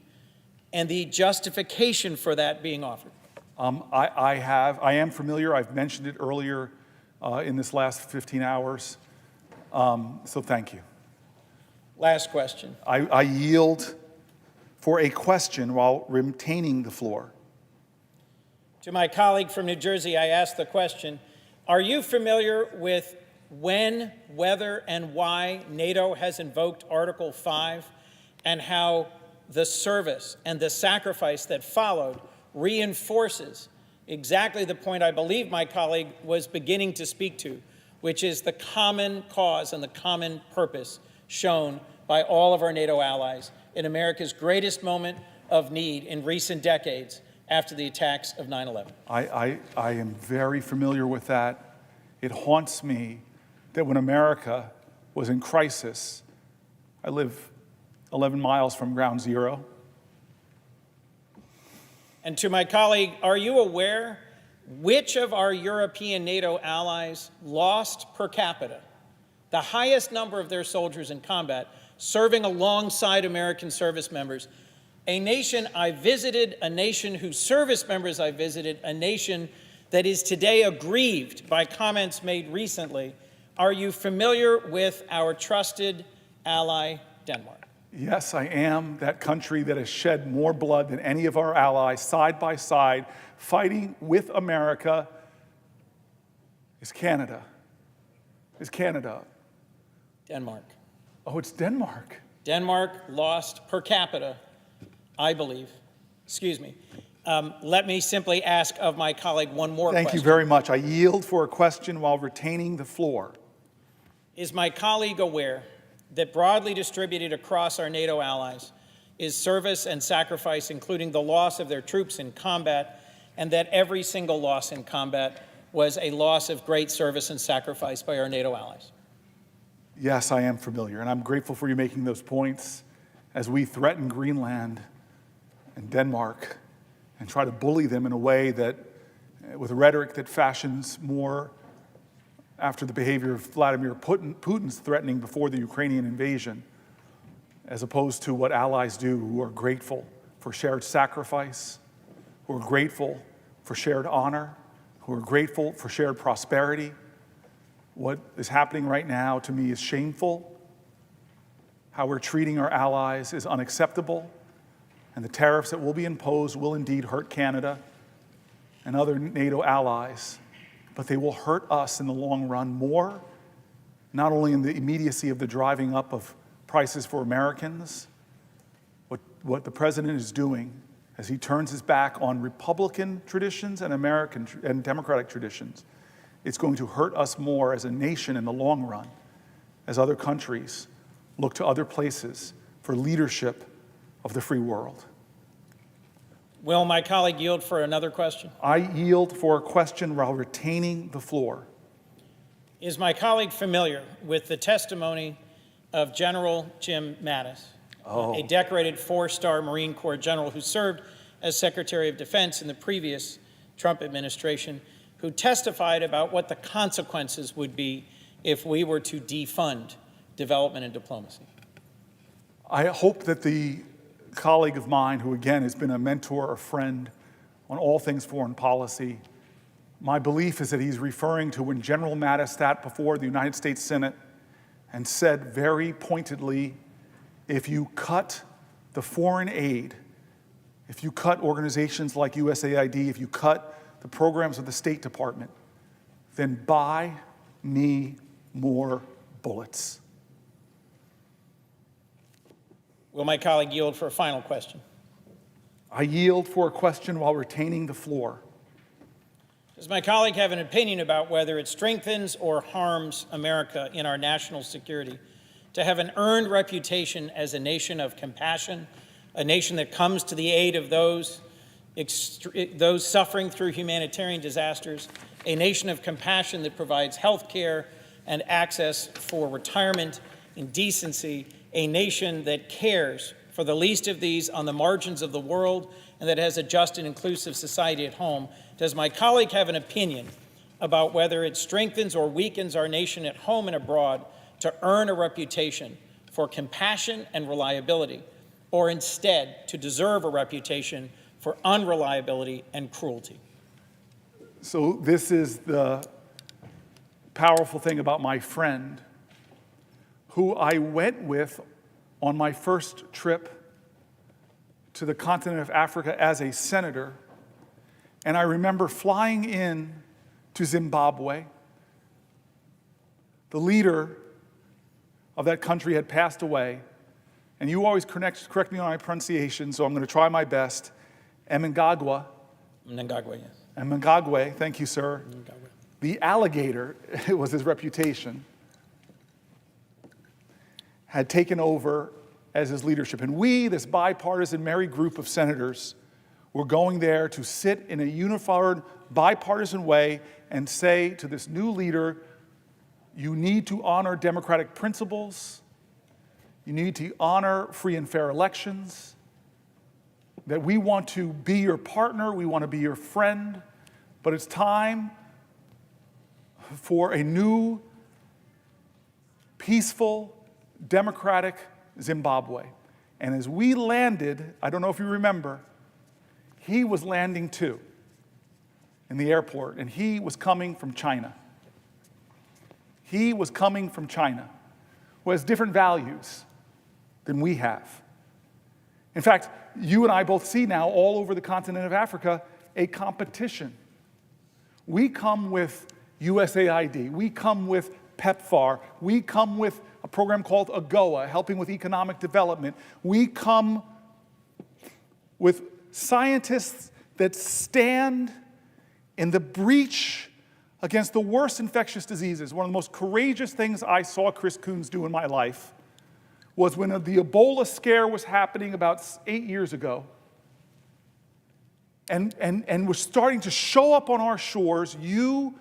and the justification for that being offered? I am familiar. I've mentioned it earlier in this last 15 hours. So thank you. Last question. I yield for a question while retaining the floor. To my colleague from New Jersey, I ask the question, are you familiar with when, whether, and why NATO has invoked Article 5 and how the service and the sacrifice that followed reinforces exactly the point I believe my colleague was beginning to speak to, which is the common cause and the common purpose shown by all of our NATO allies in America's greatest moment of need in recent decades after the attacks of 9/11. I am very familiar with that. It haunts me that when America was in crisis, I live 11 miles from ground zero. And to my colleague, are you aware which of our European NATO allies lost per capita the highest number of their soldiers in combat serving alongside American service members? A nation I visited, a nation whose service members I visited, a nation that is today aggrieved by comments made recently. Are you familiar with our trusted ally, Denmark? Yes, I am that country that has shed more blood than any of our allies, side by side, fighting with America, is Canada. Is Canada. Denmark. Oh, it's Denmark. Denmark lost per capita, I believe. Excuse me. Let me simply ask of my colleague one more question. Thank you very much. I yield for a question while retaining the floor. Is my colleague aware that broadly distributed across our NATO allies is service and sacrifice, including the loss of their troops in combat, and that every single loss in combat was a loss of great service and sacrifice by our NATO allies? Yes, I am familiar, and I'm grateful for you making those points as we threaten Greenland and Denmark and try to bully them in a way that, with rhetoric that fashions more after the behavior of Vladimir Putin's threatening before the Ukrainian invasion, as opposed to what allies do, who are grateful for shared sacrifice, who are grateful for shared honor, who are grateful for shared prosperity. What is happening right now to me is shameful. How we're treating our allies is unacceptable, and the tariffs that will be imposed will indeed hurt Canada and other NATO allies, but they will hurt us in the long run more, not only in the immediacy of the driving up of prices for Americans. What the president is doing as he turns his back on Republican traditions and American and Democratic traditions, it's going to hurt us more as a nation in the long run, as other countries look to other places for leadership of the free world. Will my colleague yield for another question? I yield for a question while retaining the floor. Is my colleague familiar with the testimony of General Jim Mattis, a decorated 4-star Marine Corps general who served as Secretary of Defense in the previous Trump administration, who testified about what the consequences would be if we were to defund development and diplomacy? I hope that the colleague of mine, who again has been a mentor, a friend on all things foreign policy, my belief is that he's referring to when General Mattis sat before the United States Senate and said very pointedly, if you cut the foreign aid, if you cut organizations like USAID, if you cut the programs of the State Department, then buy me more bullets. Will my colleague yield for a final question? I yield for a question while retaining the floor. Does my colleague have an opinion about whether it strengthens or harms America in our national security to have an earned reputation as a nation of compassion, a nation that comes to the aid of those suffering through humanitarian disasters, a nation of compassion that provides health care and access for retirement in decency, a nation that cares for the least of these on the margins of the world and that has a just and inclusive society at home? Does my colleague have an opinion about whether it strengthens or weakens our nation at home and abroad to earn a reputation for compassion and reliability, or instead to deserve a reputation for unreliability and cruelty? So this is the powerful thing about my friend, who I went with on my first trip to the continent of Africa as a senator. And I remember flying in to Zimbabwe. The leader of that country had passed away. And you always correct me on my pronunciation, so I'm going to try my best. Mnangagwa. Mnangagwa, yes. Mnangagwa, thank you, sir. Mnangagwa. The alligator, it was his reputation, had taken over as his leadership. And we, this bipartisan merry group of senators, were going there to sit in a unified, bipartisan way and say to this new leader, you need to honor democratic principles, you need to honor free and fair elections, that we want to be your partner, we want to be your friend, but it's time for a new, peaceful, democratic Zimbabwe. And as we landed, I don't know if you remember, he was landing too in the airport, and he was coming from China. He was coming from China, who has different values. than we have. In fact, you and I both see now all over the continent of Africa a competition. We come with USAID, we come with PEPFAR, we come with a program called AGOA, helping with economic development. We come with scientists that stand in the breach against the worst infectious diseases. One of the most courageous things I saw Chris Coons do in my life was when the Ebola scare was happening about 8 years ago, and was starting to show up on our shores. You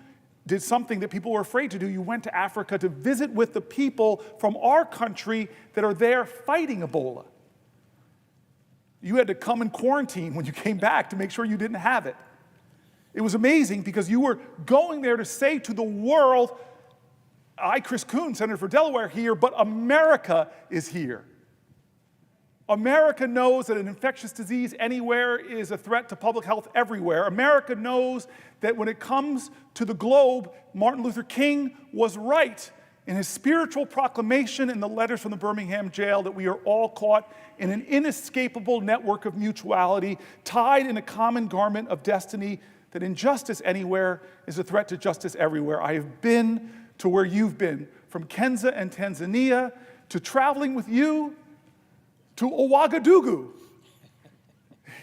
did something that people were afraid to do. You went to Africa to visit with the people from our country that are there fighting Ebola. You had to come in quarantine when you came back to make sure you didn't have it. It was amazing because you were going there to say to the world, I, Chris Coons, Senator for Delaware, here, but America is here. America knows that an infectious disease anywhere is a threat to public health everywhere. America knows that when it comes to the globe, Martin Luther King was right in his spiritual proclamation in the letters from the Birmingham jail that we are all caught in an inescapable network of mutuality, tied in a common garment of destiny, that injustice anywhere is a threat to justice everywhere. I have been to where you've been, from Kenya and Tanzania, to traveling with you to Ouagadougou.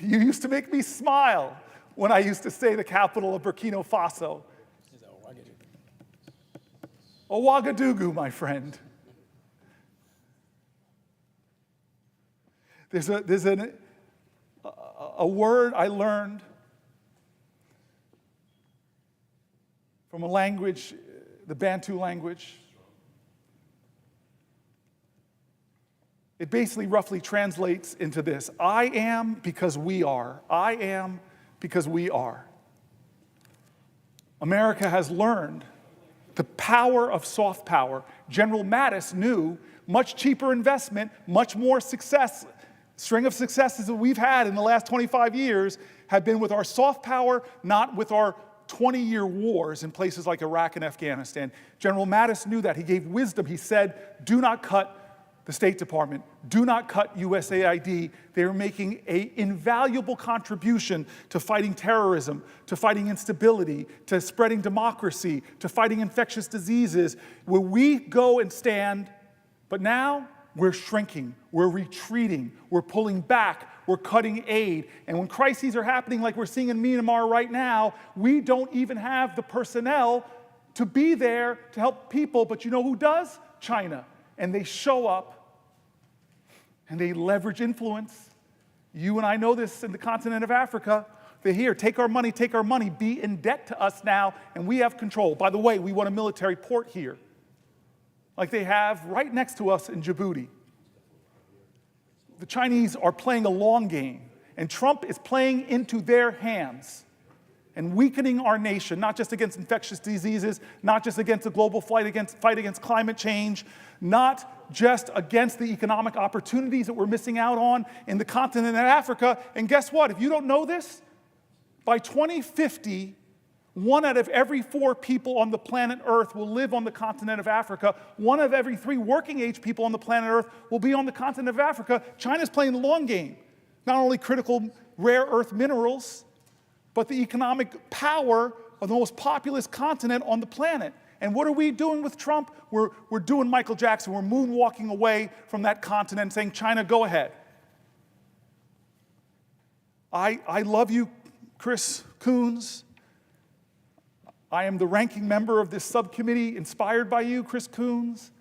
You used to make me smile when I used to say the capital of Burkina Faso. Ouagadougou, my friend. There's a word I learned from a language, the Bantu language. It basically roughly translates into this: I am because we are. I am because we are. America has learned the power of soft power. General Mattis knew much cheaper investment, much more success. String of successes that we've had in the last 25 years have been with our soft power, not with our 20-year wars in places like Iraq and Afghanistan. General Mattis knew that. He gave wisdom. He said, do not cut the State Department. Do not cut USAID. They are making an invaluable contribution to fighting terrorism, to fighting instability, to spreading democracy, to fighting infectious diseases, where we go and stand. But now we're shrinking, we're retreating, we're pulling back, we're cutting aid. And when crises are happening like we're seeing in Myanmar right now, we don't even have the personnel to be there to help people. But you know who does? China. And they show up and they leverage influence. You and I know this in the continent of Africa. They're here, take our money, be in debt to us now, and we have control. By the way, we want a military port here, like they have right next to us in Djibouti. The Chinese are playing a long game, and Trump is playing into their hands and weakening our nation, not just against infectious diseases, not just against the global fight against climate change, not just against the economic opportunities that we're missing out on in the continent of Africa. And guess what? If you don't know this, by 2050, 1 out of every 4 people on the planet Earth will live on the continent of Africa. 1 of every 3 working-age people on the planet Earth will be on the continent of Africa. China's playing the long game. Not only critical rare earth minerals, but the economic power of the most populous continent on the planet. And what are we doing with Trump? We're doing Michael Jackson. We're moonwalking away from that continent, saying, China, go ahead. I love you, Chris Coons. I am the ranking member of this subcommittee inspired by you, Chris Coons.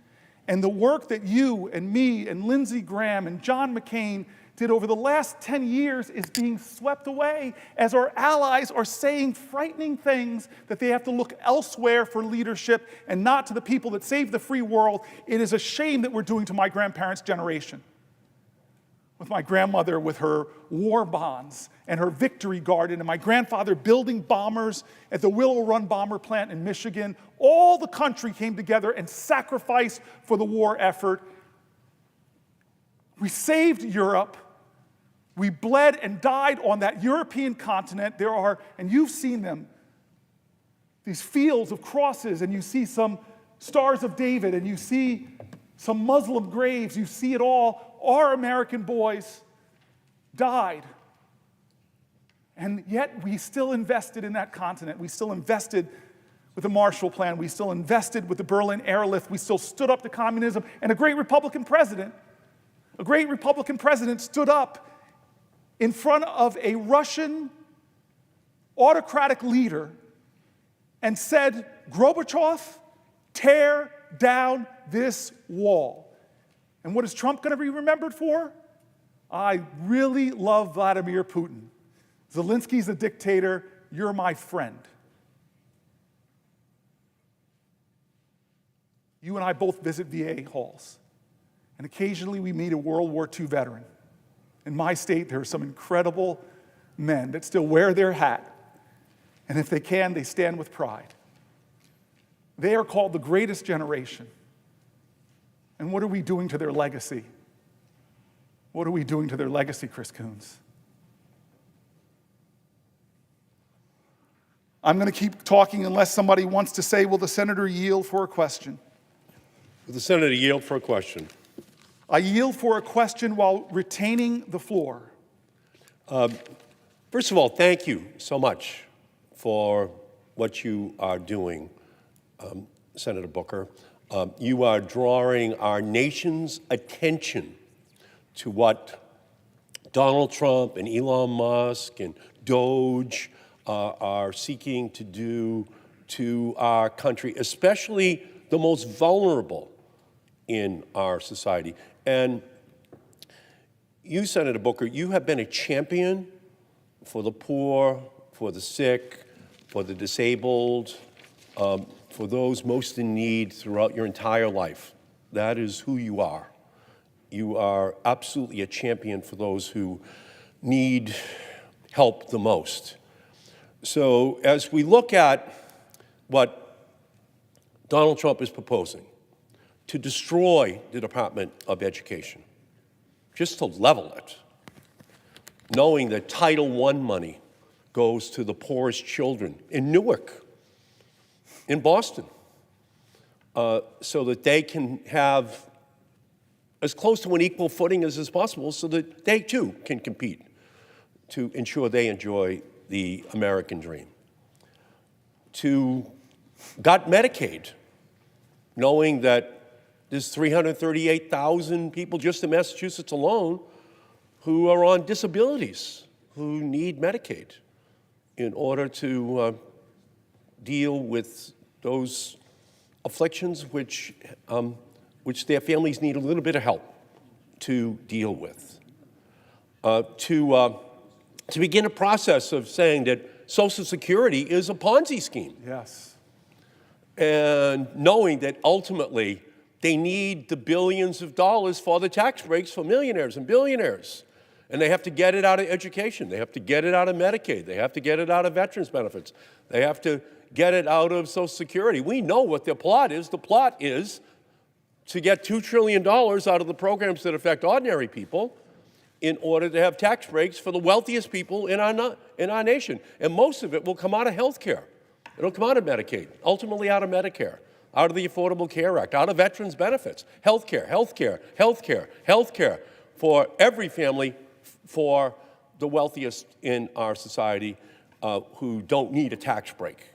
And the work that you and me and Lindsey Graham and John McCain did over the last 10 years is being swept away as our allies are saying frightening things that they have to look elsewhere for leadership and not to the people that saved the free world. It is a shame that we're doing to my grandparents' generation. With my grandmother with her war bonds and her victory garden, and my grandfather building bombers at the Willow Run bomber plant in Michigan. All the country came together and sacrificed for the war effort. We saved Europe. We bled and died on that European continent. There are, and you've seen them, these fields of crosses, and you see some Stars of David, and you see some Muslim graves. You see it all. our American boys died. And yet we still invested in that continent. We still invested with the Marshall Plan. We still invested with the Berlin Airlift. We still stood up to communism. And a great Republican president stood up in front of a Russian autocratic leader and said, Gorbachev, tear down this wall. And what is Trump going to be remembered for? I really love Vladimir Putin. Zelensky's a dictator. You're my friend. You and I both visit VA halls. And occasionally we meet a World War II veteran. In my state, there are some incredible men that still wear their hat. And if they can, they stand with pride. They are called the greatest generation. And what are we doing to their legacy? What are we doing to their legacy, Chris Coons? I'm going to keep talking unless somebody wants to say, will the senator yield for a question? Will the senator yield for a question? I yield for a question while retaining the floor. First of all, thank you so much for what you are doing, Senator Booker. You are drawing our nation's attention to what Donald Trump and Elon Musk and Doge are seeking to do to our country, especially the most vulnerable in our society. And you, Senator Booker, you have been a champion for the poor, for the sick, for the disabled, for those most in need throughout your entire life. That is who you are. You are absolutely a champion for those who need help the most. So as we look at what Donald Trump is proposing, to destroy the Department of Education, just to level it, knowing that Title I money goes to the poorest children in Newark, in Boston, so that they can have as close to an equal footing as is possible so that they too can compete to ensure they enjoy the American dream. To gut Medicaid, knowing that there's 338,000 people just in Massachusetts alone who are on disabilities, who need Medicaid in order to deal with those afflictions which their families need a little bit of help to deal with. To begin a process of saying that Social Security is a Ponzi scheme. Yes. And knowing that ultimately they need the billions of dollars for the tax breaks for millionaires and billionaires. And they have to get it out of education. They have to get it out of Medicaid. They have to get it out of veterans benefits. They have to get it out of Social Security. We know what their plot is. The plot is to get $2 trillion out of the programs that affect ordinary people in order to have tax breaks for the wealthiest people in our nation. And most of it will come out of health care. It'll come out of Medicaid, ultimately out of Medicare, out of the Affordable Care Act, out of veterans benefits, health care for every family, for the wealthiest in our society who don't need a tax break.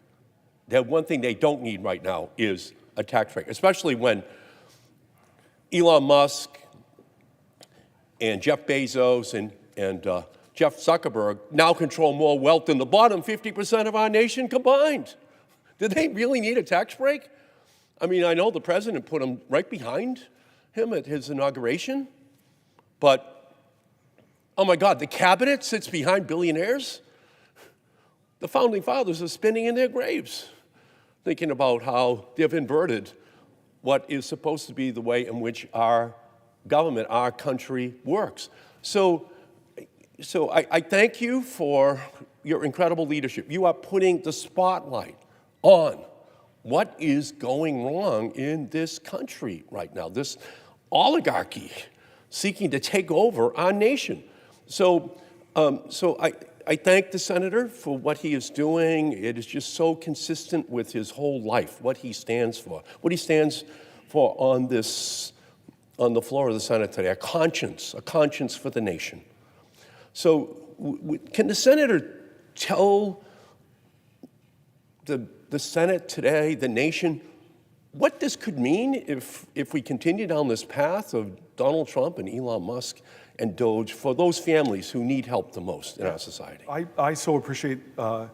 The one thing they don't need right now is a tax break, especially when Elon Musk and Jeff Bezos and Jeff Zuckerberg now control more wealth than the bottom 50% of our nation combined. Do they really need a tax break? I mean, I know the president put him right behind him at his inauguration, but, oh my God, the cabinet sits behind billionaires? The founding fathers are spinning in their graves, thinking about how they've inverted what is supposed to be the way in which our government, our country works. So I thank you for your incredible leadership. You are putting the spotlight on what is going wrong in this country right now, this oligarchy seeking to take over our nation. So I thank the senator for what he is doing. It is just so consistent with his whole life, what he stands for on this on the floor of the Senate today, a conscience for the nation. So can the senator tell the Senate today, the nation, what this could mean if we continue down this path of Donald Trump and Elon Musk and Doge for those families who need help the most in our society? I so appreciate the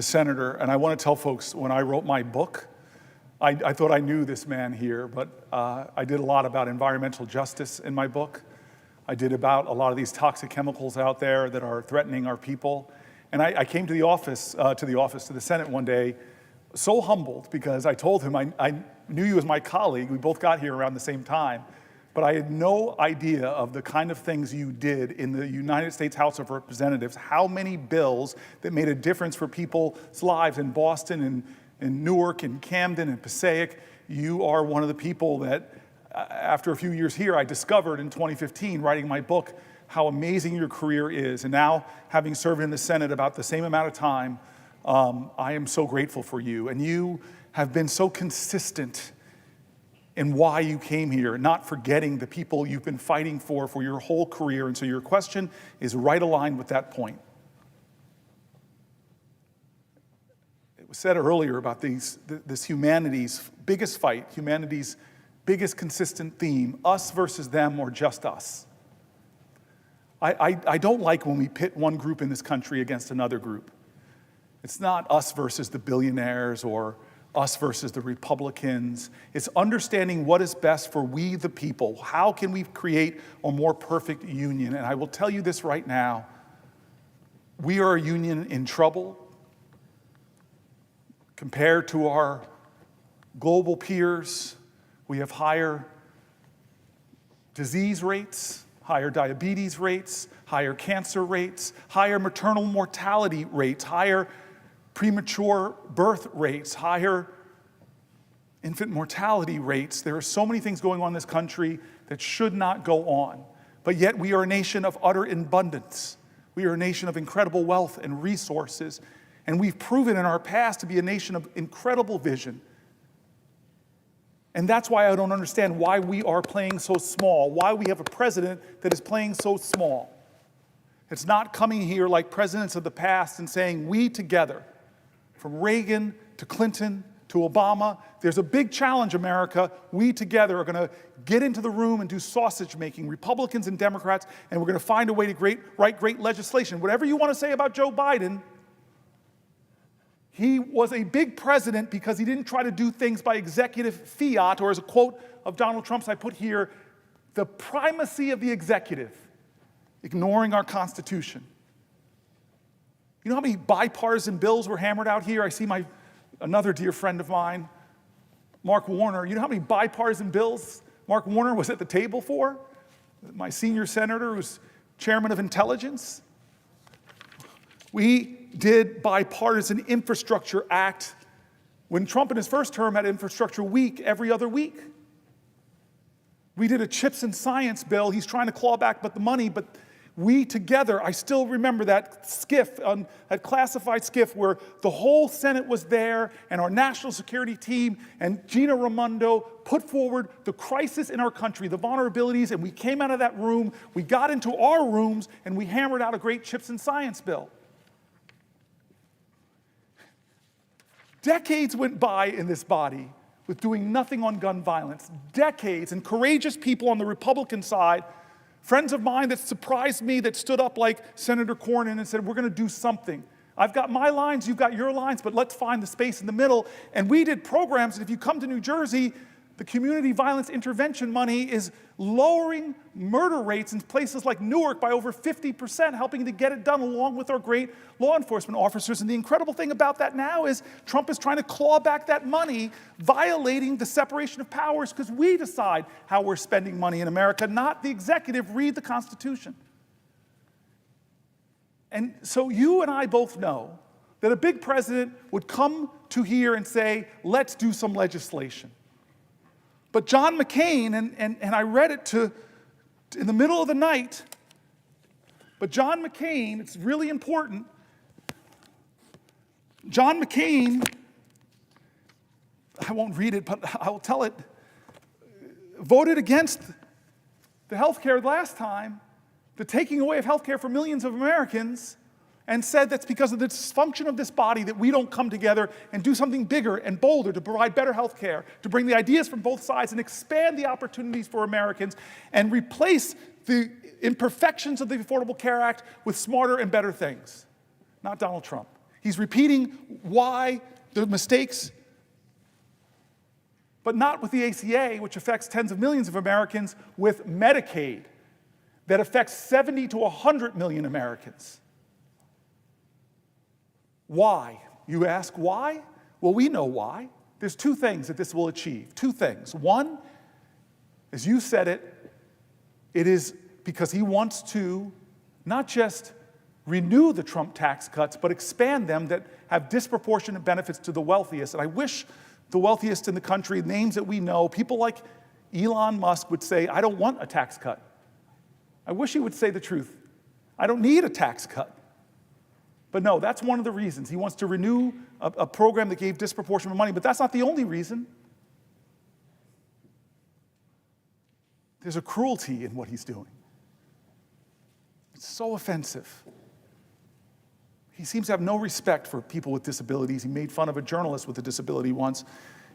senator, and I want to tell folks, when I wrote my book, I thought I knew this man here, but I did a lot about environmental justice in my book. I did about a lot of these toxic chemicals out there that are threatening our people. And I came to the Senate one day, so humbled, because I told him I knew you as my colleague. We both got here around the same time, but I had no idea of the kind of things you did in the United States House of Representatives, how many bills that made a difference for people's lives in Boston and in Newark and Camden and Passaic. You are one of the people that, after a few years here, I discovered in 2015, writing my book, how amazing your career is. And now, having served in the Senate about the same amount of time, I am so grateful for you. And you have been so consistent in why you came here, not forgetting the people you've been fighting for your whole career. And so your question is right aligned with that point. It was said earlier about this humanity's biggest fight, humanity's biggest consistent theme, us versus them or just us. I don't like when we pit one group in this country against another group. It's not us versus the billionaires or us versus the Republicans. It's understanding what is best for we the people. How can we create a more perfect union? And I will tell you this right now. We are a union in trouble compared to our global peers. We have higher disease rates, higher diabetes rates, higher cancer rates, higher maternal mortality rates, higher premature birth rates, higher infant mortality rates. There are so many things going on in this country that should not go on. But yet we are a nation of utter abundance. We are a nation of incredible wealth and resources. And we've proven in our past to be a nation of incredible vision. And that's why I don't understand why we are playing so small, why we have a president that is playing so small. It's not coming here like presidents of the past and saying, we together, from Reagan to Clinton to Obama, there's a big challenge, America. We together are going to get into the room and do sausage making, Republicans and Democrats, and we're going to find a way to write great legislation. Whatever you want to say about Joe Biden, he was a big president because he didn't try to do things by executive fiat, or as a quote of Donald Trump's I put here, the primacy of the executive, ignoring our Constitution. You know how many bipartisan bills were hammered out here? I see another dear friend of mine, Mark Warner. You know how many bipartisan bills Mark Warner was at the table for? My senior senator who's chairman of Intelligence. We did bipartisan infrastructure act when Trump in his first term had infrastructure week every other week. We did a chips and science bill. He's trying to claw back the money, but we together, I still remember that skiff, that classified skiff where the whole Senate was there and our national security team and Gina Raimondo put forward the crisis in our country, the vulnerabilities, and we came out of that room, we got into our rooms, and we hammered out a great chips and science bill. Decades went by in this body with doing nothing on gun violence. Decades, and courageous people on the Republican side, friends of mine that surprised me, that stood up like Senator Cornyn and said, we're going to do something. I've got my lines, you've got your lines, but let's find the space in the middle. And we did programs, and if you come to New Jersey, the community violence intervention money is lowering murder rates in places like Newark by over 50%, helping to get it done along with our great law enforcement officers. And the incredible thing about that now is Trump is trying to claw back that money, violating the separation of powers, because we decide how we're spending money in America, not the executive. Read the Constitution. And so you and I both know that a big president would come to here and say, let's do some legislation. But John McCain, and I read it in the middle of the night, but John McCain, it's really important, John McCain, I won't read it, but I'll tell it, voted against the health care last time, the taking away of health care for millions of Americans, and said that's because of the dysfunction of this body that we don't come together and do something bigger and bolder to provide better health care, to bring the ideas from both sides and expand the opportunities for Americans and replace the imperfections of the Affordable Care Act with smarter and better things. Not Donald Trump. He's repeating why the mistakes, but not with the ACA, which affects tens of millions of Americans, with Medicaid, that affects 70 to 100 million Americans. Why? You ask why? Well, we know why. There's two things that this will achieve. Two things. One, as you said it, it is because he wants to not just renew the Trump tax cuts, but expand them that have disproportionate benefits to the wealthiest. And I wish the wealthiest in the country, names that we know, people like Elon Musk would say, I don't want a tax cut. I wish he would say the truth. I don't need a tax cut. But no, that's one of the reasons. He wants to renew a program that gave disproportionate money, but that's not the only reason. There's a cruelty in what he's doing. It's so offensive. He seems to have no respect for people with disabilities. He made fun of a journalist with a disability once.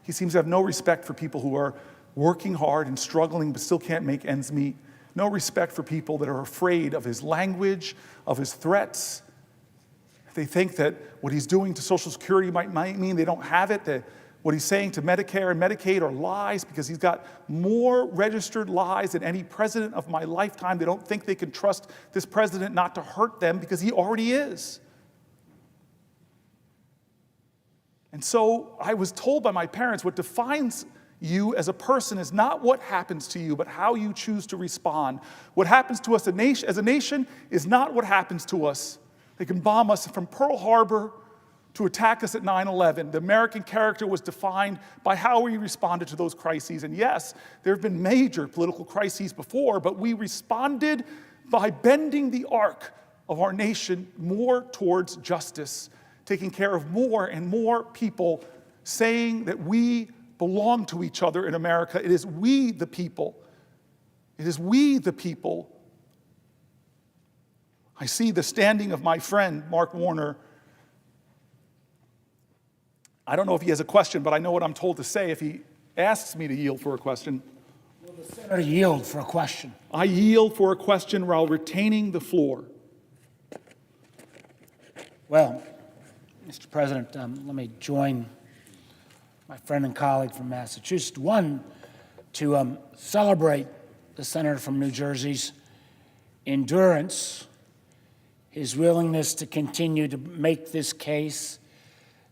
He seems to have no respect for people who are working hard and struggling but still can't make ends meet. No respect for people that are afraid of his language, of his threats. They think that what he's doing to Social Security might mean they don't have it, that what he's saying to Medicare and Medicaid are lies because he's got more registered lies than any president of my lifetime. They don't think they can trust this president not to hurt them because he already is. And so I was told by my parents what defines you as a person is not what happens to you, but how you choose to respond. What happens to us as a nation is not what happens to us. They can bomb us from Pearl Harbor to attack us at 9/11. The American character was defined by how we responded to those crises. And yes, there have been major political crises before, but we responded by bending the arc of our nation more towards justice, taking care of more and more people, saying that we belong to each other in America. It is we the people. It is we the people. I see the standing of my friend, Mark Warner. I don't know if he has a question, but I know what I'm told to say if he asks me to yield for a question. Will the senator yield for a question? I yield for a question while retaining the floor. Well, Mr. President, let me join my friend and colleague from Massachusetts. One, to celebrate the senator from New Jersey's endurance, his willingness to continue to make this case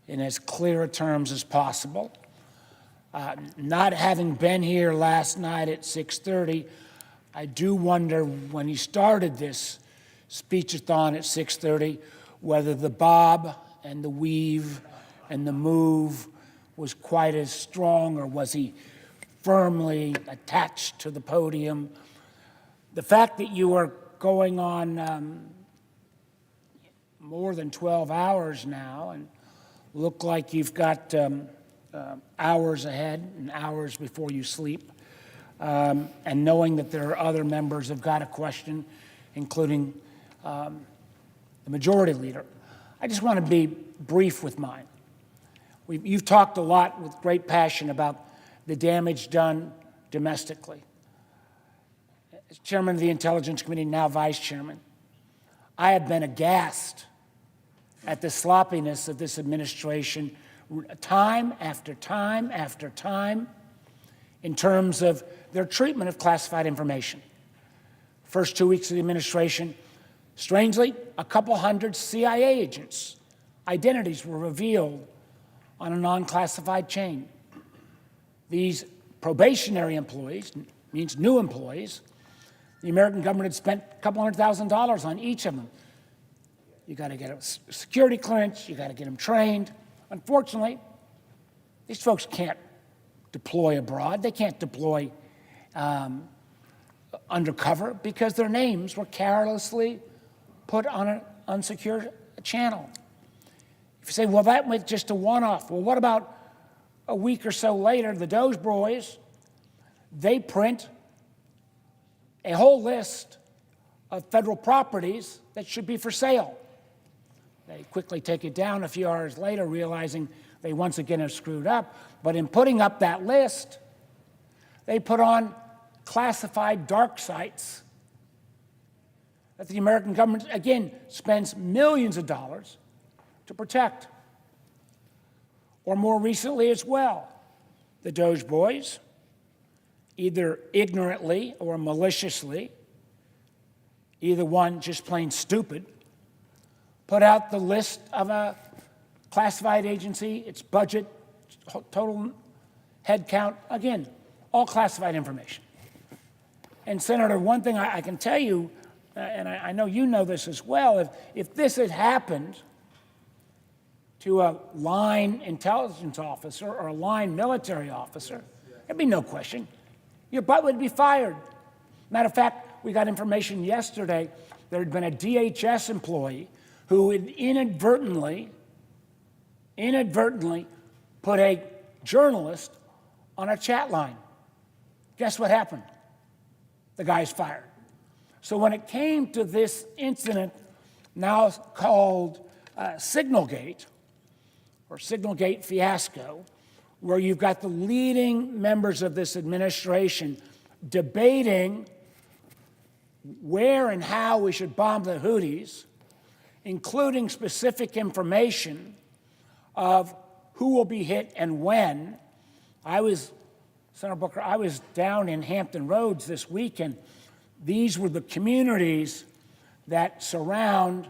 in as clear terms as possible. Not having been here last night at 6:30, I do wonder when he started this speechathon at 6:30 whether the bob and the weave and the move was quite as strong, or was he firmly attached to the podium. The fact that you are going on more than 12 hours now and look like you've got hours ahead and hours before you sleep, and knowing that there are other members who've got a question, including the majority leader. I just want to be brief with mine. You've talked a lot with great passion about the damage done domestically. As chairman of the Intelligence Committee, now vice chairman, I have been aghast at the sloppiness of this administration time after time after time in terms of their treatment of classified information. First 2 weeks of the administration, strangely, a couple hundred CIA agents' identities were revealed on a non-classified chain. These probationary employees, means new employees, the American government had spent a couple $100,000 on each of them. You got to get a security clearance, you got to get them trained. Unfortunately, these folks can't deploy abroad. They can't deploy undercover because their names were carelessly put on an unsecured channel. If you say, well, that was just a one-off. Well, what about a week or so later, the Doge boys, they print a whole list of federal properties that should be for sale. They quickly take it down a few hours later, realizing they once again have screwed up. But in putting up that list, they put on classified dark sites that the American government, again, spends millions of dollars to protect. Or more recently as well, the Doge boys, either ignorantly or maliciously, either one just plain stupid, put out the list of a classified agency, its budget, total head count, again, all classified information. And Senator, one thing I can tell you, and I know you know this as well, if this had happened to a line intelligence officer or a line military officer, there'd be no question. Your butt would be fired. Matter of fact, we got information yesterday there had been a DHS employee who had inadvertently put a journalist on a chat line. Guess what happened? The guy's fired. So when it came to this incident, now called Signalgate, or Signalgate fiasco, where you've got the leading members of this administration debating where and how we should bomb the Houthis, including specific information of who will be hit and when. Senator Booker, I was down in Hampton Roads this weekend. These were the communities that surround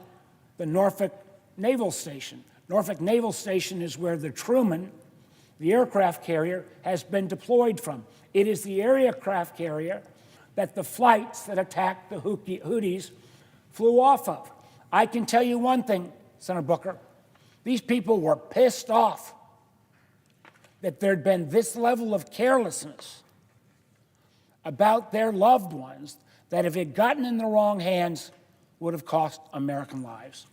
the Norfolk Naval Station. Norfolk Naval Station is where the Truman, the aircraft carrier, has been deployed from. It is the aircraft carrier that the flights that attacked the Houthis flew off of. I can tell you one thing, Senator Booker, these people were pissed off that there'd been this level of carelessness about their loved ones that if it had gotten in the wrong hands, would have cost American lives.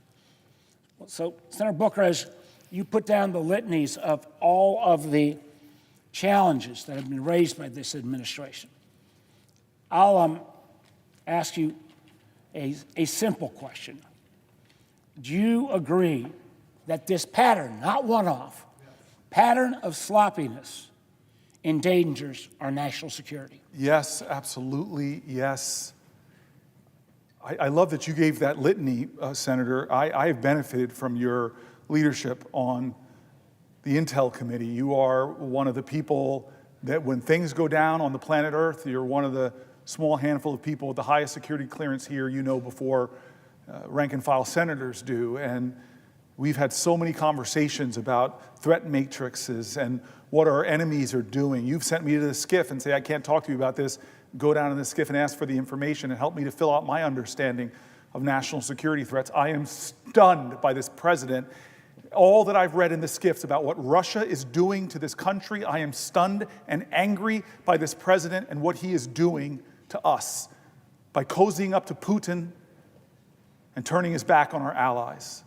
So, Senator Booker, as you put down the litanies of all of the challenges that have been raised by this administration, I'll ask you a simple question. Do you agree that this pattern, not one-off, pattern of sloppiness endangers our national security? Yes, absolutely, yes. I love that you gave that litany, Senator. I have benefited from your leadership on the Intel Committee. You are one of the people that when things go down on the planet Earth, you're one of the small handful of people with the highest security clearance here, you know, before rank and file senators do. And we've had so many conversations about threat matrices and what our enemies are doing. You've sent me to the SCIF and say, I can't talk to you about this. Go down in the SCIF and ask for the information and help me to fill out my understanding of national security threats. I am stunned by this president. All that I've read in the SCIFs about what Russia is doing to this country, I am stunned and angry by this president and what he is doing to us by cozying up to Putin and turning his back on our allies.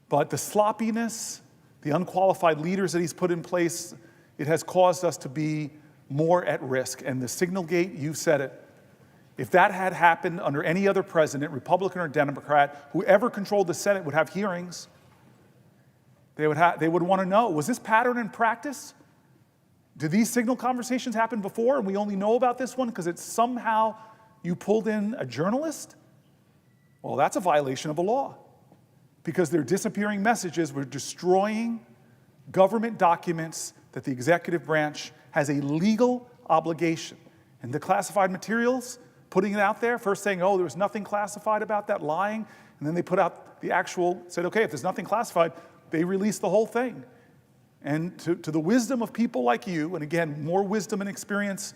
But the sloppiness, the unqualified leaders that he's put in place, it has caused us to be more at risk. And the Signalgate, you said it. If that had happened under any other president, Republican or Democrat, whoever controlled the Senate would have hearings. They would want to know, was this pattern in practice? Did these signal conversations happen before and we only know about this one because it's somehow you pulled in a journalist? Well, that's a violation of the law because they're disappearing messages. We're destroying government documents that the executive branch has a legal obligation. And the classified materials, putting it out there, first saying, oh, there was nothing classified about that, lying, and then they put out the actual, said, okay, if there's nothing classified, they released the whole thing. And to the wisdom of people like you, and again, more wisdom and experience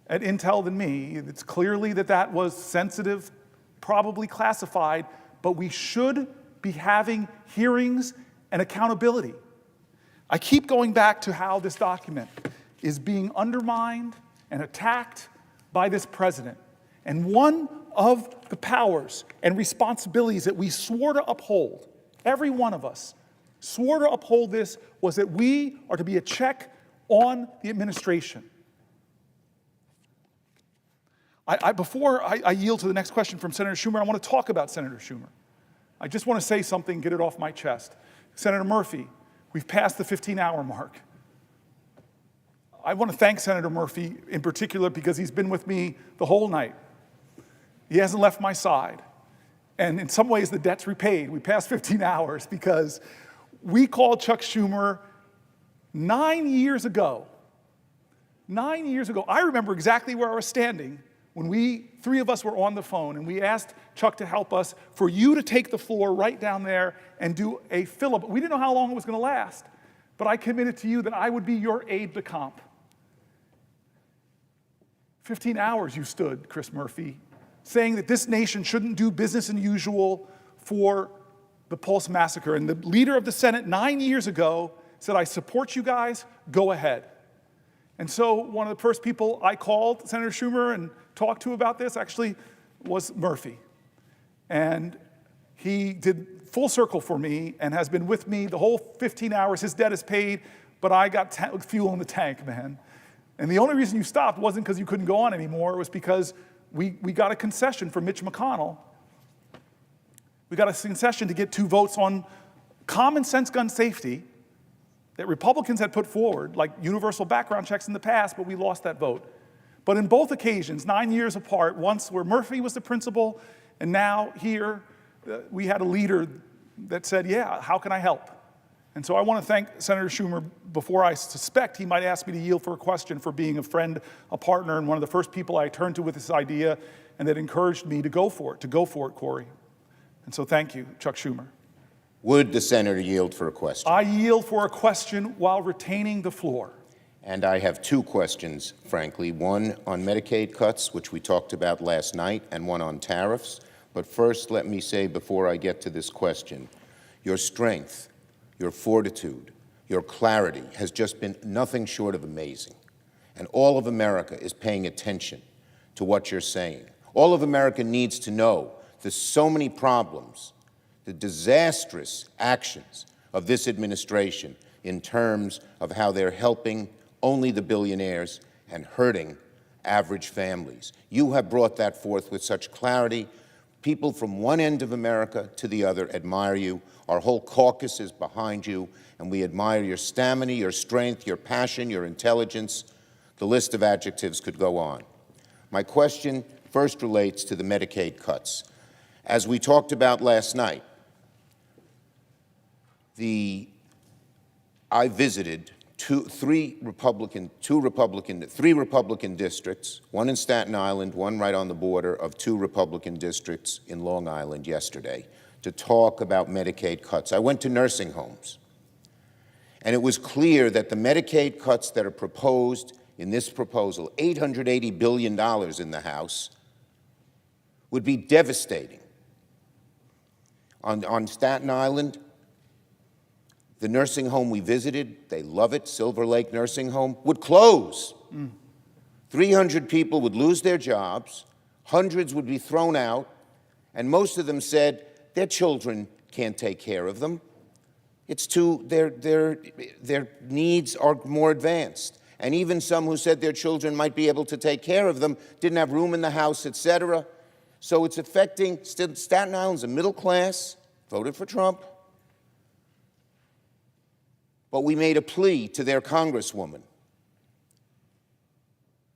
at Intel than me, it's clearly that was sensitive, probably classified, but we should be having hearings and accountability. I keep going back to how this document is being undermined and attacked by this president. And one of the powers and responsibilities that we swore to uphold, every one of us swore to uphold this, was that we are to be a check on the administration. Before I yield to the next question from Senator Schumer, I want to talk about Senator Schumer. I just want to say something, get it off my chest. Senator Murphy, we've passed the 15-hour mark. I want to thank Senator Murphy in particular because he's been with me the whole night. He hasn't left my side. And in some ways, the debt's repaid. We passed 15 hours because we called Chuck Schumer 9 years ago. 9 years ago. I remember exactly where I was standing when three of us were on the phone and we asked Chuck to help us for you to take the floor right down there and do a filibuster. We didn't know how long it was going to last, but I committed to you that I would be your aide de camp. 15 hours you stood, Chris Murphy, saying that this nation shouldn't do business as usual for the Pulse massacre. And the leader of the Senate 9 years ago said, I support you guys, go ahead. And so one of the first people I called, Senator Schumer, and talked to about this actually was Murphy. And he did full circle for me and has been with me the whole 15 hours. His debt is paid, but I got fuel in the tank, man. And the only reason you stopped wasn't because you couldn't go on anymore. It was because we got a concession from Mitch McConnell. We got a concession to get 2 votes on common sense gun safety that Republicans had put forward, like universal background checks in the past, but we lost that vote. But in both occasions, 9 years apart, once where Murphy was the principal, and now here, we had a leader that said, yeah, how can I help? And so I want to thank Senator Schumer before I suspect he might ask me to yield for a question for being a friend, a partner, and one of the first people I turned to with this idea and that encouraged me to go for it, Cory. And so thank you, Chuck Schumer. Would the senator yield for a question? I yield for a question while retaining the floor. And I have 2 questions, frankly, one on Medicaid cuts, which we talked about last night, and one on tariffs. But first, let me say before I get to this question, your strength, your fortitude, your clarity has just been nothing short of amazing. And all of America is paying attention to what you're saying. All of America needs to know there's so many problems, the disastrous actions of this administration in terms of how they're helping only the billionaires and hurting average families. You have brought that forth with such clarity. People from one end of America to the other admire you. Our whole caucus is behind you, and we admire your stamina, your strength, your passion, your intelligence. The list of adjectives could go on. My question first relates to the Medicaid cuts. As we talked about last night, I visited three Republican districts, one in Staten Island, one right on the border of 2 Republican districts in Long Island yesterday, to talk about Medicaid cuts. I went to nursing homes, and it was clear that the Medicaid cuts that are proposed in this proposal, $880 billion in the House, would be devastating. On Staten Island, the nursing home we visited, they love it, Silver Lake Nursing Home, would close. 300 people would lose their jobs, hundreds would be thrown out, and most of them said their children can't take care of them. It's their needs are more advanced. And even some who said their children might be able to take care of them didn't have room in the house, et cetera. So it's affecting, Staten Island's a middle class, voted for Trump. But we made a plea to their congresswoman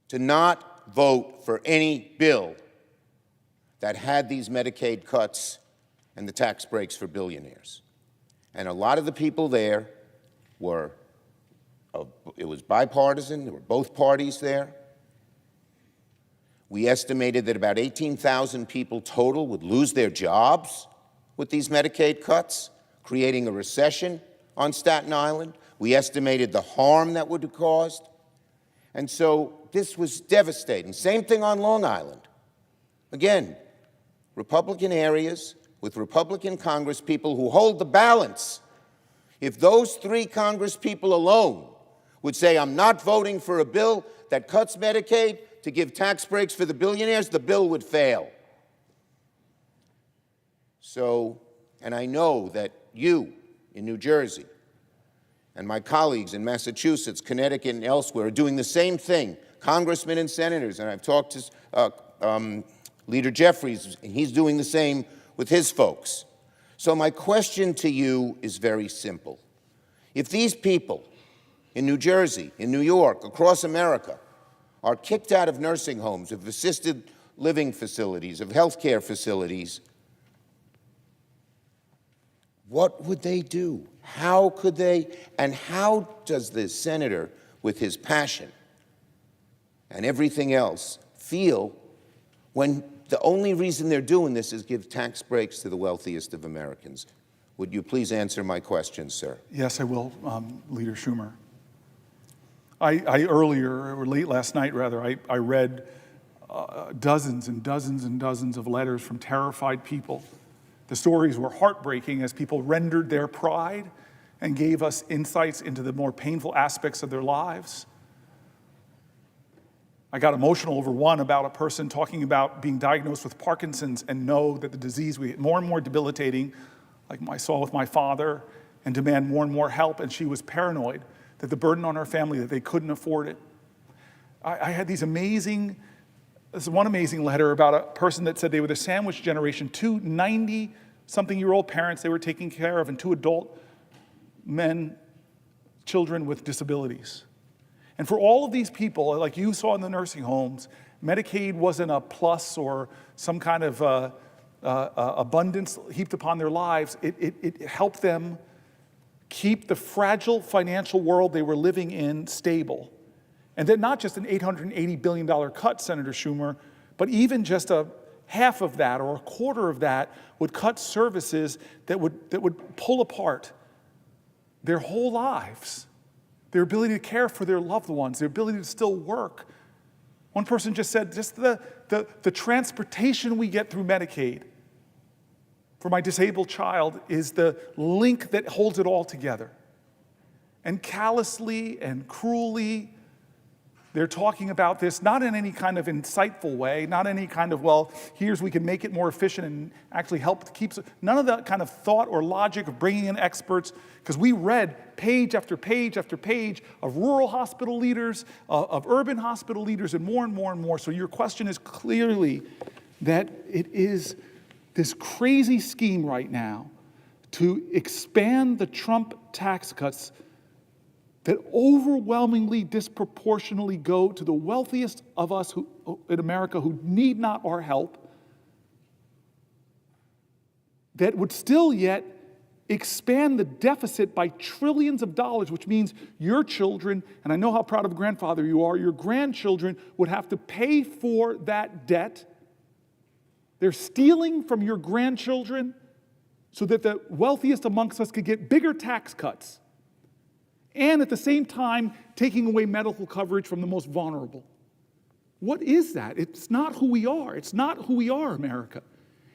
to not vote for any bill that had these Medicaid cuts and the tax breaks for billionaires. And a lot of the people there it was bipartisan, there were both parties there. We estimated that about 18,000 people total would lose their jobs with these Medicaid cuts, creating a recession on Staten Island. We estimated the harm that would have caused. And so this was devastating. Same thing on Long Island. Again, Republican areas with Republican congresspeople who hold the balance. If those 3 congresspeople alone would say, I'm not voting for a bill that cuts Medicaid to give tax breaks for the billionaires, the bill would fail. So, and I know that you in New Jersey and my colleagues in Massachusetts, Connecticut, and elsewhere are doing the same thing, congressmen and senators, and I've talked to Leader Jeffries, and he's doing the same with his folks. So my question to you is very simple. If these people in New Jersey, in New York, across America, are kicked out of nursing homes, of assisted living facilities, of healthcare facilities, what would they do? How could they, and how does the senator, with his passion and everything else, feel when the only reason they're doing this is give tax breaks to the wealthiest of Americans? Would you please answer my question, sir? Yes, I will, Leader Schumer. I earlier, or late last night rather, I read dozens and dozens and dozens of letters from terrified people. The stories were heartbreaking as people rendered their pride and gave us insights into the more painful aspects of their lives. I got emotional over one about a person talking about being diagnosed with Parkinson's and know that the disease would get more and more debilitating, like I saw with my father, and demand more and more help, and she was paranoid that the burden on her family, that they couldn't afford it. I had this one amazing letter about a person that said they were the sandwich generation, 2 90-something-year-old parents they were taking care of, and 2 adult men, children with disabilities. And for all of these people, like you saw in the nursing homes, Medicaid wasn't a plus or some kind of abundance heaped upon their lives. It helped them keep the fragile financial world they were living in stable. And then not just an $880 billion cut, Senator Schumer, but even just a half of that or a quarter of that would cut services that would pull apart their whole lives, their ability to care for their loved ones, their ability to still work. One person just said, just the transportation we get through Medicaid for my disabled child is the link that holds it all together. And callously and cruelly, they're talking about this, not in any kind of insightful way, not any kind of, well, here's we can make it more efficient and actually help to keep, none of that kind of thought or logic of bringing in experts, because we read page after page after page of rural hospital leaders, of urban hospital leaders, and more and more and more. So your question is clearly that it is this crazy scheme right now to expand the Trump tax cuts that overwhelmingly, disproportionately go to the wealthiest of us in America who need not our help, that would still yet expand the deficit by trillions of dollars, which means your children, and I know how proud of a grandfather you are, your grandchildren would have to pay for that debt. They're stealing from your grandchildren so that the wealthiest amongst us could get bigger tax cuts, and at the same time, taking away medical coverage from the most vulnerable. What is that? It's not who we are. It's not who we are, America.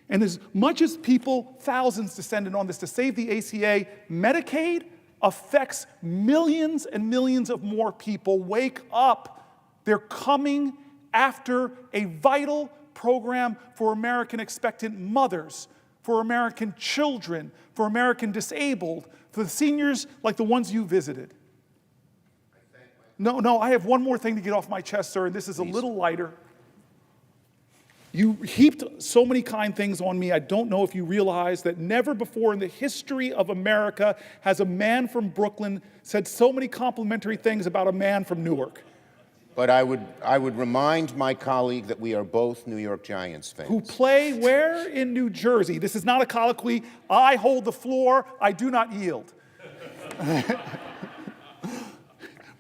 And as much as people, thousands descended on this to save the ACA, Medicaid affects millions and millions of more people. Wake up. They're coming after a vital program for American expectant mothers, for American children, for American disabled, for the seniors like the ones you visited. No, I have one more thing to get off my chest, sir, and this is a little lighter. You heaped so many kind things on me. I don't know if you realize that never before in the history of America has a man from Brooklyn said so many complimentary things about a man from Newark. But I would remind my colleague that we are both New York Giants fans. Who play where? In New Jersey. This is not a colloquy. I hold the floor. I do not yield.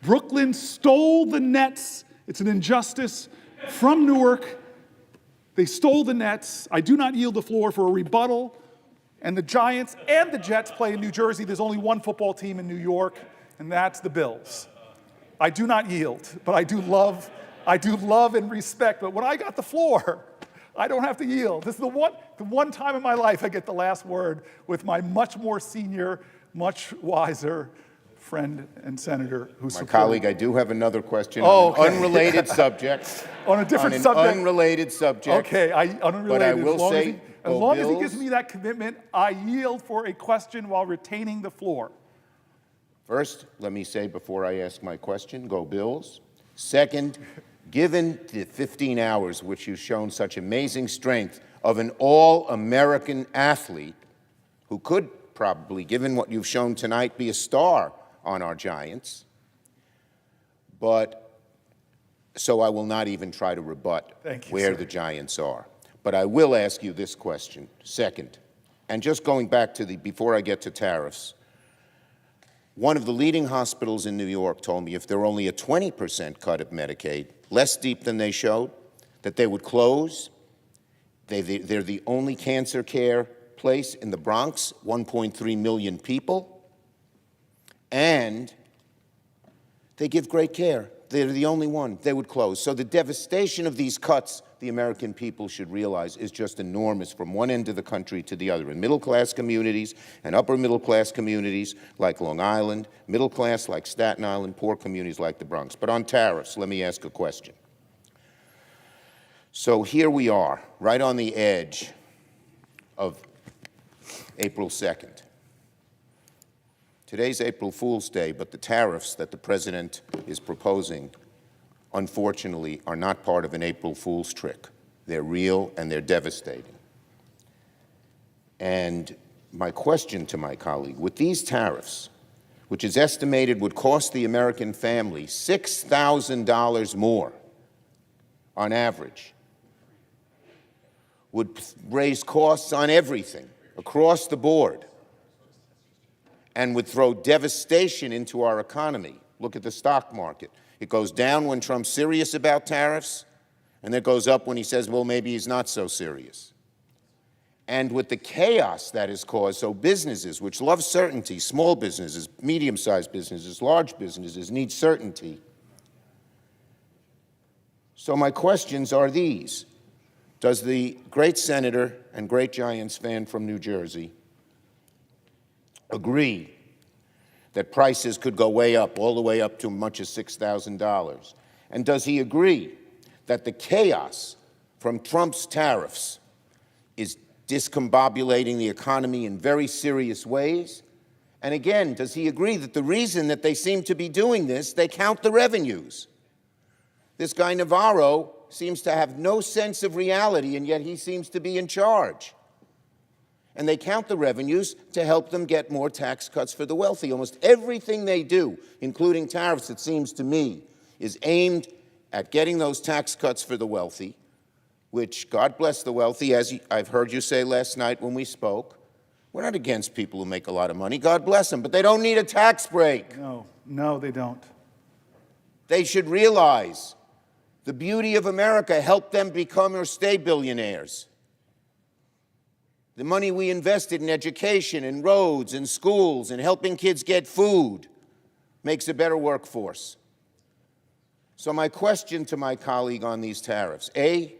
Brooklyn stole the Nets. It's an injustice from Newark. They stole the Nets. I do not yield the floor for a rebuttal. And the Giants and the Jets play in New Jersey. There's only one football team in New York, and that's the Bills. I do not yield, but I do love and respect. But when I got the floor, I don't have to yield. This is the one time in my life I get the last word with my much more senior, much wiser friend and senator who's my colleague. I do have another question on an unrelated subject. On a different subject. Unrelated subject. Okay, unrelated. But I will say, as long as he gives me that commitment, I yield for a question while retaining the floor. First, let me say before I ask my question, go Bills. Second, given the 15 hours which you've shown such amazing strength of an all-American athlete who could probably, given what you've shown tonight, be a star on our Giants. But, so I will not even try to rebut where the Giants are. But I will ask you this question, second. And just going back to before I get to tariffs, one of the leading hospitals in New York told me if there were only a 20% cut of Medicaid, less deep than they showed, that they would close. They're the only cancer care place in the Bronx, 1.3 million people, and they give great care. They're the only one. They would close. So the devastation of these cuts, the American people should realize, is just enormous from one end of the country to the other. In middle-class communities and upper-middle-class communities like Long Island, middle-class like Staten Island, poor communities like the Bronx. But on tariffs, let me ask a question. So here we are, right on the edge of April 2nd. Today's April Fool's Day, but the tariffs that the President is proposing, unfortunately, are not part of an April Fool's trick. They're real and they're devastating. And my question to my colleague, with these tariffs, which is estimated would cost the American family $6,000 more on average, would raise costs on everything across the board, and would throw devastation into our economy. Look at the stock market. It goes down when Trump's serious about tariffs, and it goes up when he says, well, maybe he's not so serious. And with the chaos that is caused, so businesses, which love certainty, small businesses, medium-sized businesses, large businesses, need certainty. So my questions are these. Does the great senator and great Giants fan from New Jersey agree that prices could go way up, all the way up to as much as $6,000? And does he agree that the chaos from Trump's tariffs is discombobulating the economy in very serious ways? And again, does he agree that the reason that they seem to be doing this, they count the revenues? This guy Navarro seems to have no sense of reality, and yet he seems to be in charge. And they count the revenues to help them get more tax cuts for the wealthy. Almost everything they do, including tariffs, it seems to me, is aimed at getting those tax cuts for the wealthy, which, God bless the wealthy, as I've heard you say last night when we spoke. We're not against people who make a lot of money. God bless them, but they don't need a tax break. No, they don't. They should realize the beauty of America helped them become or stay billionaires. The money we invested in education, in roads, in schools, in helping kids get food makes a better workforce. So my question to my colleague on these tariffs, A,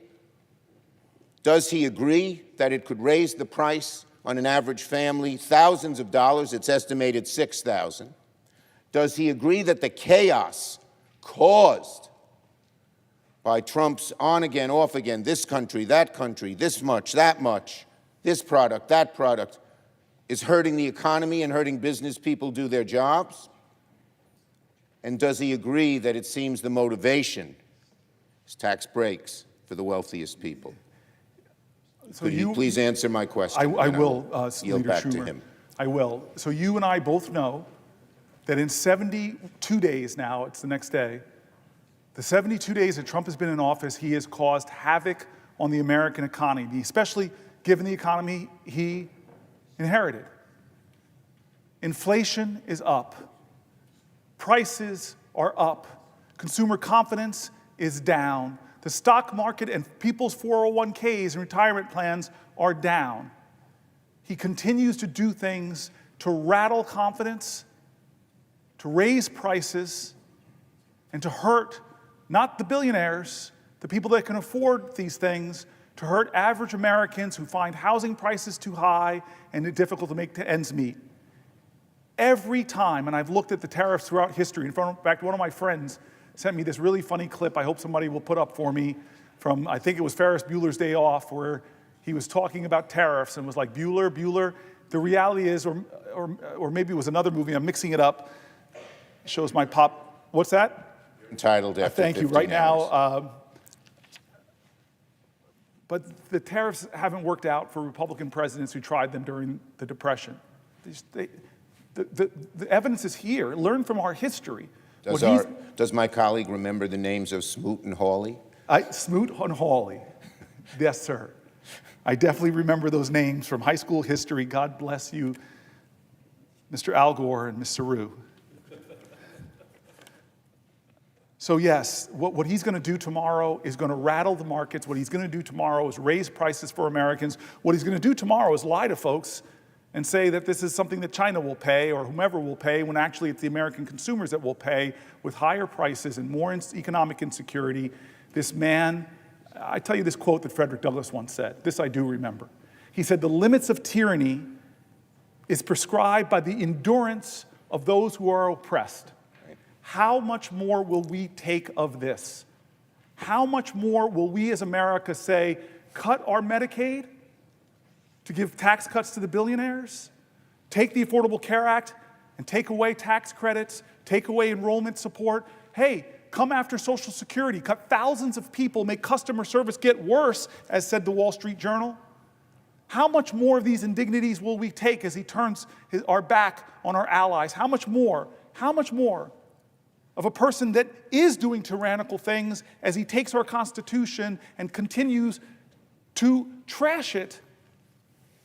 does he agree that it could raise the price on an average family thousands of dollars? It's estimated $6,000. Does he agree that the chaos caused by Trump's on again, off again, this country, this much, that much, this product, that product, is hurting the economy and hurting business people do their jobs? And does he agree that it seems the motivation is tax breaks for the wealthiest people? So Could you please answer my question? I will, yield Leader back Schumer. to him. I will. So you and I both know that in 72 days now, it's the next day, the 72 days that Trump has been in office, he has caused havoc on the American economy, especially given the economy he inherited. Inflation is up. Prices are up. Consumer confidence is down. The stock market and people's 401ks and retirement plans are down. He continues to do things to rattle confidence, to raise prices, and to hurt not the billionaires, the people that can afford these things, to hurt average Americans who find housing prices too high and it difficult to make ends meet. Every time, and I've looked at the tariffs throughout history, in fact, one of my friends sent me this really funny clip I hope somebody will put up for me from, I think it was Ferris Bueller's Day Off, where he was talking about tariffs and was like, Bueller, the reality is, or maybe it was another movie, I'm mixing it up, it shows my pop, what's that? entitled after Thank you. 15 Right hours. now, but the tariffs haven't worked out for Republican presidents who tried them during the Depression. The evidence is here. Learn from our history. Does my colleague remember the names of Smoot and Hawley? Smoot and Hawley. Yes, sir. I definitely remember those names from high school history. God bless you, Mr. Al Gore and Ms. Saru. So yes, what he's going to do tomorrow is going to rattle the markets. What he's going to do tomorrow is raise prices for Americans. What he's going to do tomorrow is lie to folks and say that this is something that China will pay or whomever will pay, when actually it's the American consumers that will pay with higher prices and more economic insecurity. This man, I tell you this quote that Frederick Douglass once said. This I do remember. He said, "The limits of tyranny is prescribed by the endurance of those who are oppressed." How much more will we take of this? How much more will we as America say, cut our Medicaid to give tax cuts to the billionaires? Take the Affordable Care Act and take away tax credits, take away enrollment support. Hey, come after Social Security, cut thousands of people, make customer service get worse, as said the Wall Street Journal. How much more of these indignities will we take as he turns our back on our allies? How much more? How much more of a person that is doing tyrannical things as he takes our Constitution and continues to trash it,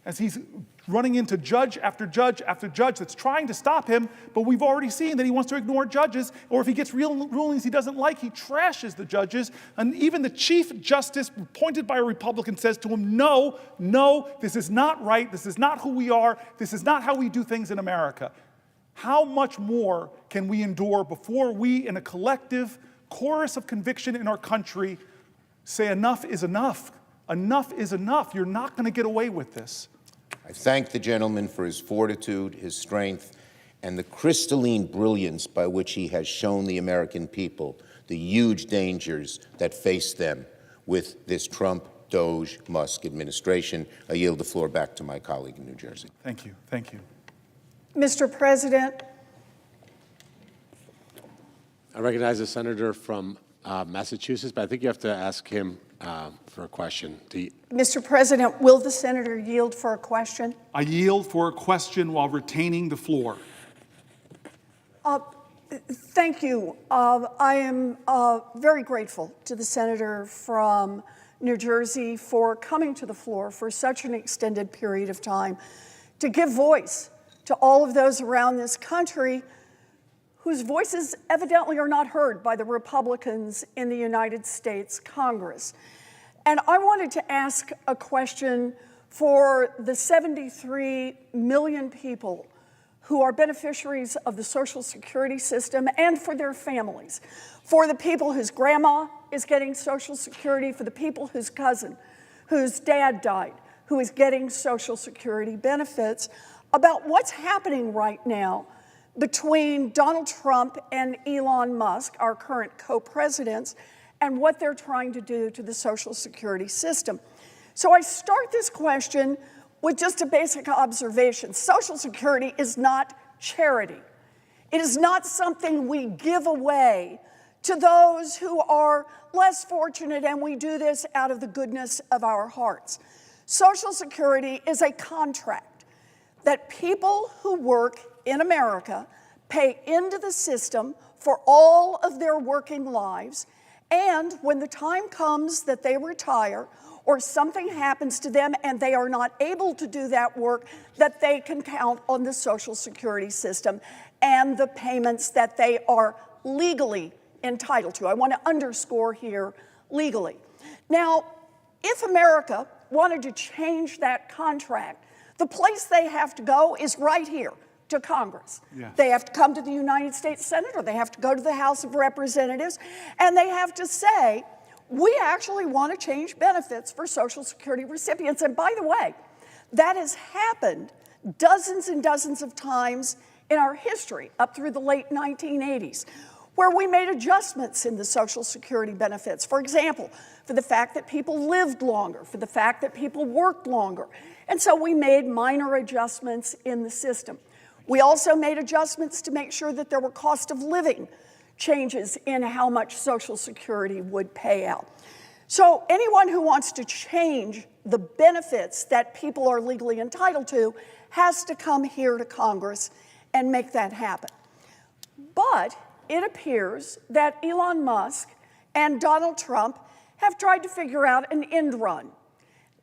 as he's running into judge after judge after judge that's trying to stop him, but we've already seen that he wants to ignore judges, or if he gets real rulings he doesn't like, he trashes the judges, and even the Chief Justice appointed by a Republican says to him, no, this is not right, this is not who we are, this is not how we do things in America. How much more can we endure before we, in a collective chorus of conviction in our country, say enough is enough? Enough is enough. You're not going to get away with this. I thank the gentleman for his fortitude, his strength, and the crystalline brilliance by which he has shown the American people the huge dangers that face them with this Trump, Doge, Musk administration. I yield the floor back to my colleague in New Jersey. Thank you. Thank you. Mr. President. I recognize the senator from Massachusetts, but I think you have to ask him for a question. Mr. President, will the senator yield for a question? I yield for a question while retaining the floor. Thank you. I am very grateful to the senator from New Jersey for coming to the floor for such an extended period of time to give voice to all of those around this country whose voices evidently are not heard by the Republicans in the United States Congress. And I wanted to ask a question for the 73 million people who are beneficiaries of the Social Security system and for their families, for the people whose grandma is getting Social Security, for the people whose cousin, whose dad died, who is getting Social Security benefits, about what's happening right now between Donald Trump and Elon Musk, our current co-presidents, and what they're trying to do to the Social Security system. So I start this question with just a basic observation. Social Security is not charity. It is not something we give away to those who are less fortunate, and we do this out of the goodness of our hearts. Social Security is a contract that people who work in America pay into the system for all of their working lives, and when the time comes that they retire or something happens to them and they are not able to do that work, that they can count on the Social Security system and the payments that they are legally entitled to. I want to underscore here, legally. Now, if America wanted to change that contract, the place they have to go is right here, to Congress. Yes. They have to come to the United States Senate, or they have to go to the House of Representatives, and they have to say, we actually want to change benefits for Social Security recipients. And by the way, that has happened dozens and dozens of times in our history, up through the late 1980s, where we made adjustments in the Social Security benefits. For example, for the fact that people lived longer, for the fact that people worked longer. And so we made minor adjustments in the system. We also made adjustments to make sure that there were cost of living changes in how much Social Security would pay out. So anyone who wants to change the benefits that people are legally entitled to has to come here to Congress and make that happen. But it appears that Elon Musk and Donald Trump have tried to figure out an end run.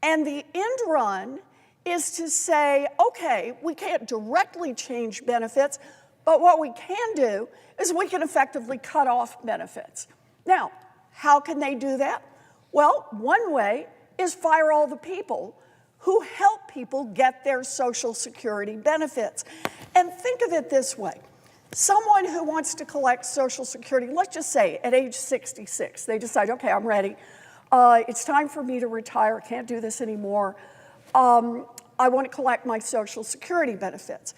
And the end run is to say, okay, we can't directly change benefits, but what we can do is we can effectively cut off benefits. Now, how can they do that? Well, one way is fire all the people who help people get their Social Security benefits. And think of it this way. Someone who wants to collect Social Security, let's just say at age 66, they decide, okay, I'm ready. It's time for me to retire. Can't do this anymore. I want to collect my Social Security benefits.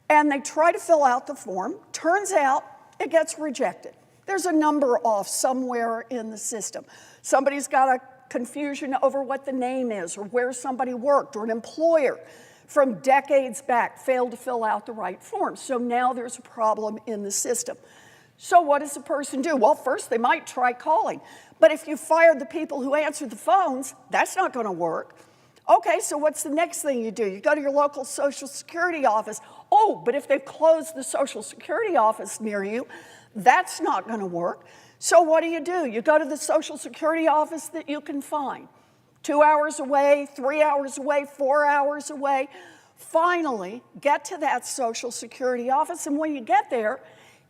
And they try to fill out the form. Turns out it gets rejected. There's a number off somewhere in the system. Somebody's got a confusion over what the name is or where somebody worked, or an employer from decades back failed to fill out the right form. So now there's a problem in the system. So what does the person do? Well, first they might try calling. But if you fired the people who answered the phones, that's not going to work. Okay, so what's the next thing you do? You go to your local Social Security office. Oh, but if they've closed the Social Security office near you, that's not going to work. So what do? You go to the Social Security office that you can find. 2 hours away, 3 hours away, 4 hours away. Finally, get to that Social Security office, and when you get there,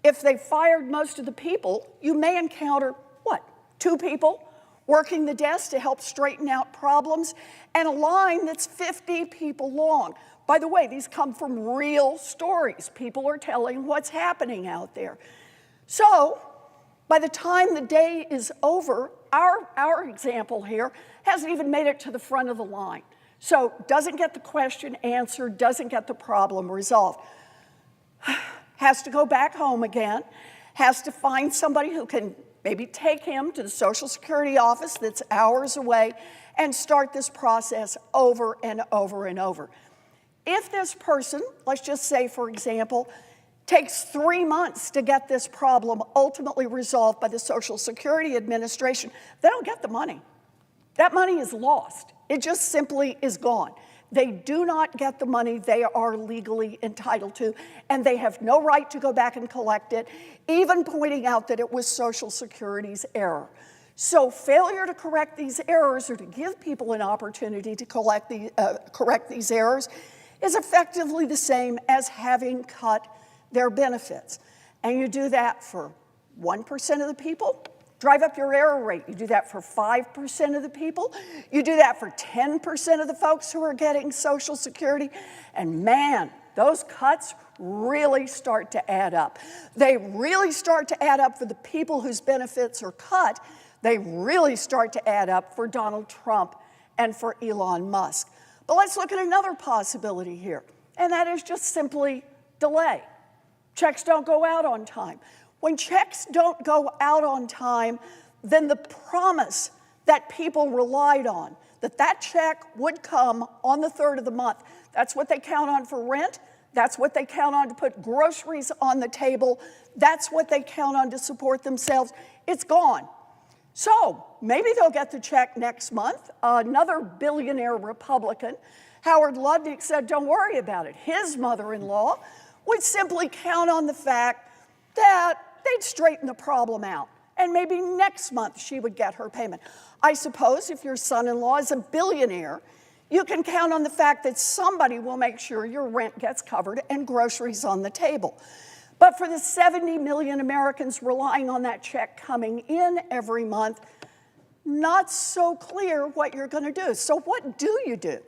if they fired most of the people, you may encounter, 2 people working the desk to help straighten out problems, and a line that's 50 people long. By the way, these come from real stories. People are telling what's happening out there. So, by the time the day is over, our example here hasn't even made it to the front of the line. So, doesn't get the question answered, doesn't get the problem resolved. Has to go back home again, has to find somebody who can maybe take him to the Social Security office that's hours away and start this process over and over and over. If this person, let's just say, for example, takes 3 months to get this problem ultimately resolved by the Social Security Administration, they don't get the money. That money is lost. It just simply is gone. They do not get the money they are legally entitled to, and they have no right to go back and collect it, even pointing out that it was Social Security's error. So failure to correct these errors or to give people an opportunity to correct these errors is effectively the same as having cut their benefits. And you do that for 1% of the people, drive up your error rate. You do that for 5% of the people. You do that for 10% of the folks who are getting Social Security. And man, those cuts really start to add up. They really start to add up for the people whose benefits are cut. They really start to add up for Donald Trump and for Elon Musk. But let's look at another possibility here, and that is just simply delay. Checks don't go out on time. When checks don't go out on time, then the promise that people relied on, that check would come on the 3rd of the month, that's what they count on for rent, that's what they count on to put groceries on the table, that's what they count on to support themselves, it's gone. So maybe they'll get the check next month. Another billionaire Republican, Howard Lutnick, said, don't worry about it. His mother-in-law would simply count on the fact that they'd straighten the problem out. And maybe next month she would get her payment. I suppose if your son-in-law is a billionaire, you can count on the fact that somebody will make sure your rent gets covered and groceries on the table. But for the 70 million Americans relying on that check coming in every month, not so clear what you're going to do. So what do you do?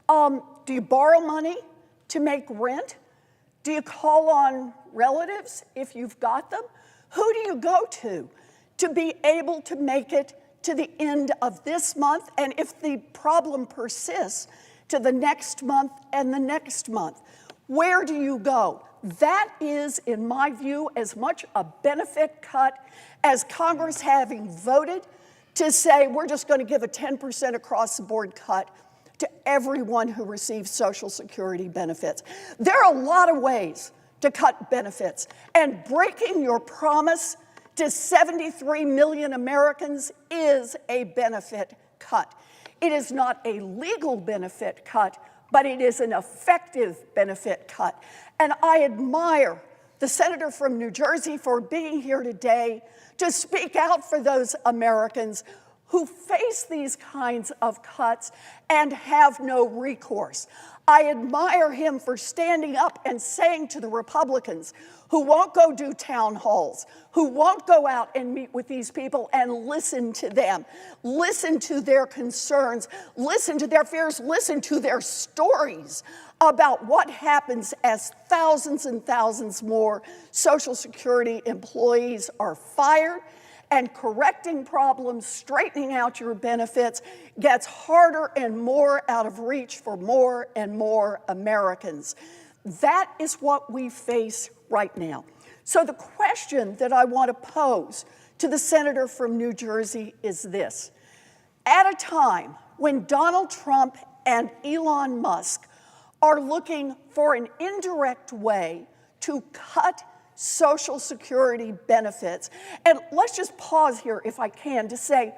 Do you borrow money to make rent? Do you call on relatives if you've got them? Who do you go to be able to make it to the end of this month? And if the problem persists, to the next month and the next month? Where do you go? That is, in my view, as much a benefit cut as Congress having voted to say we're just going to give a 10% across-the-board cut to everyone who receives Social Security benefits. There are a lot of ways to cut benefits, and breaking your promise to 73 million Americans is a benefit cut. It is not a legal benefit cut, but it is an effective benefit cut. And I admire the senator from New Jersey for being here today to speak out for those Americans who face these kinds of cuts and have no recourse. I admire him for standing up and saying to the Republicans who won't go do town halls, who won't go out and meet with these people and listen to them, listen to their concerns, listen to their fears, listen to their stories about what happens as thousands and thousands more Social Security employees are fired, and correcting problems, straightening out your benefits gets harder and more out of reach for more and more Americans. That is what we face right now. So the question that I want to pose to the senator from New Jersey is this. At a time when Donald Trump and Elon Musk are looking for an indirect way to cut Social Security benefits. And let's just pause here, if I can, to say,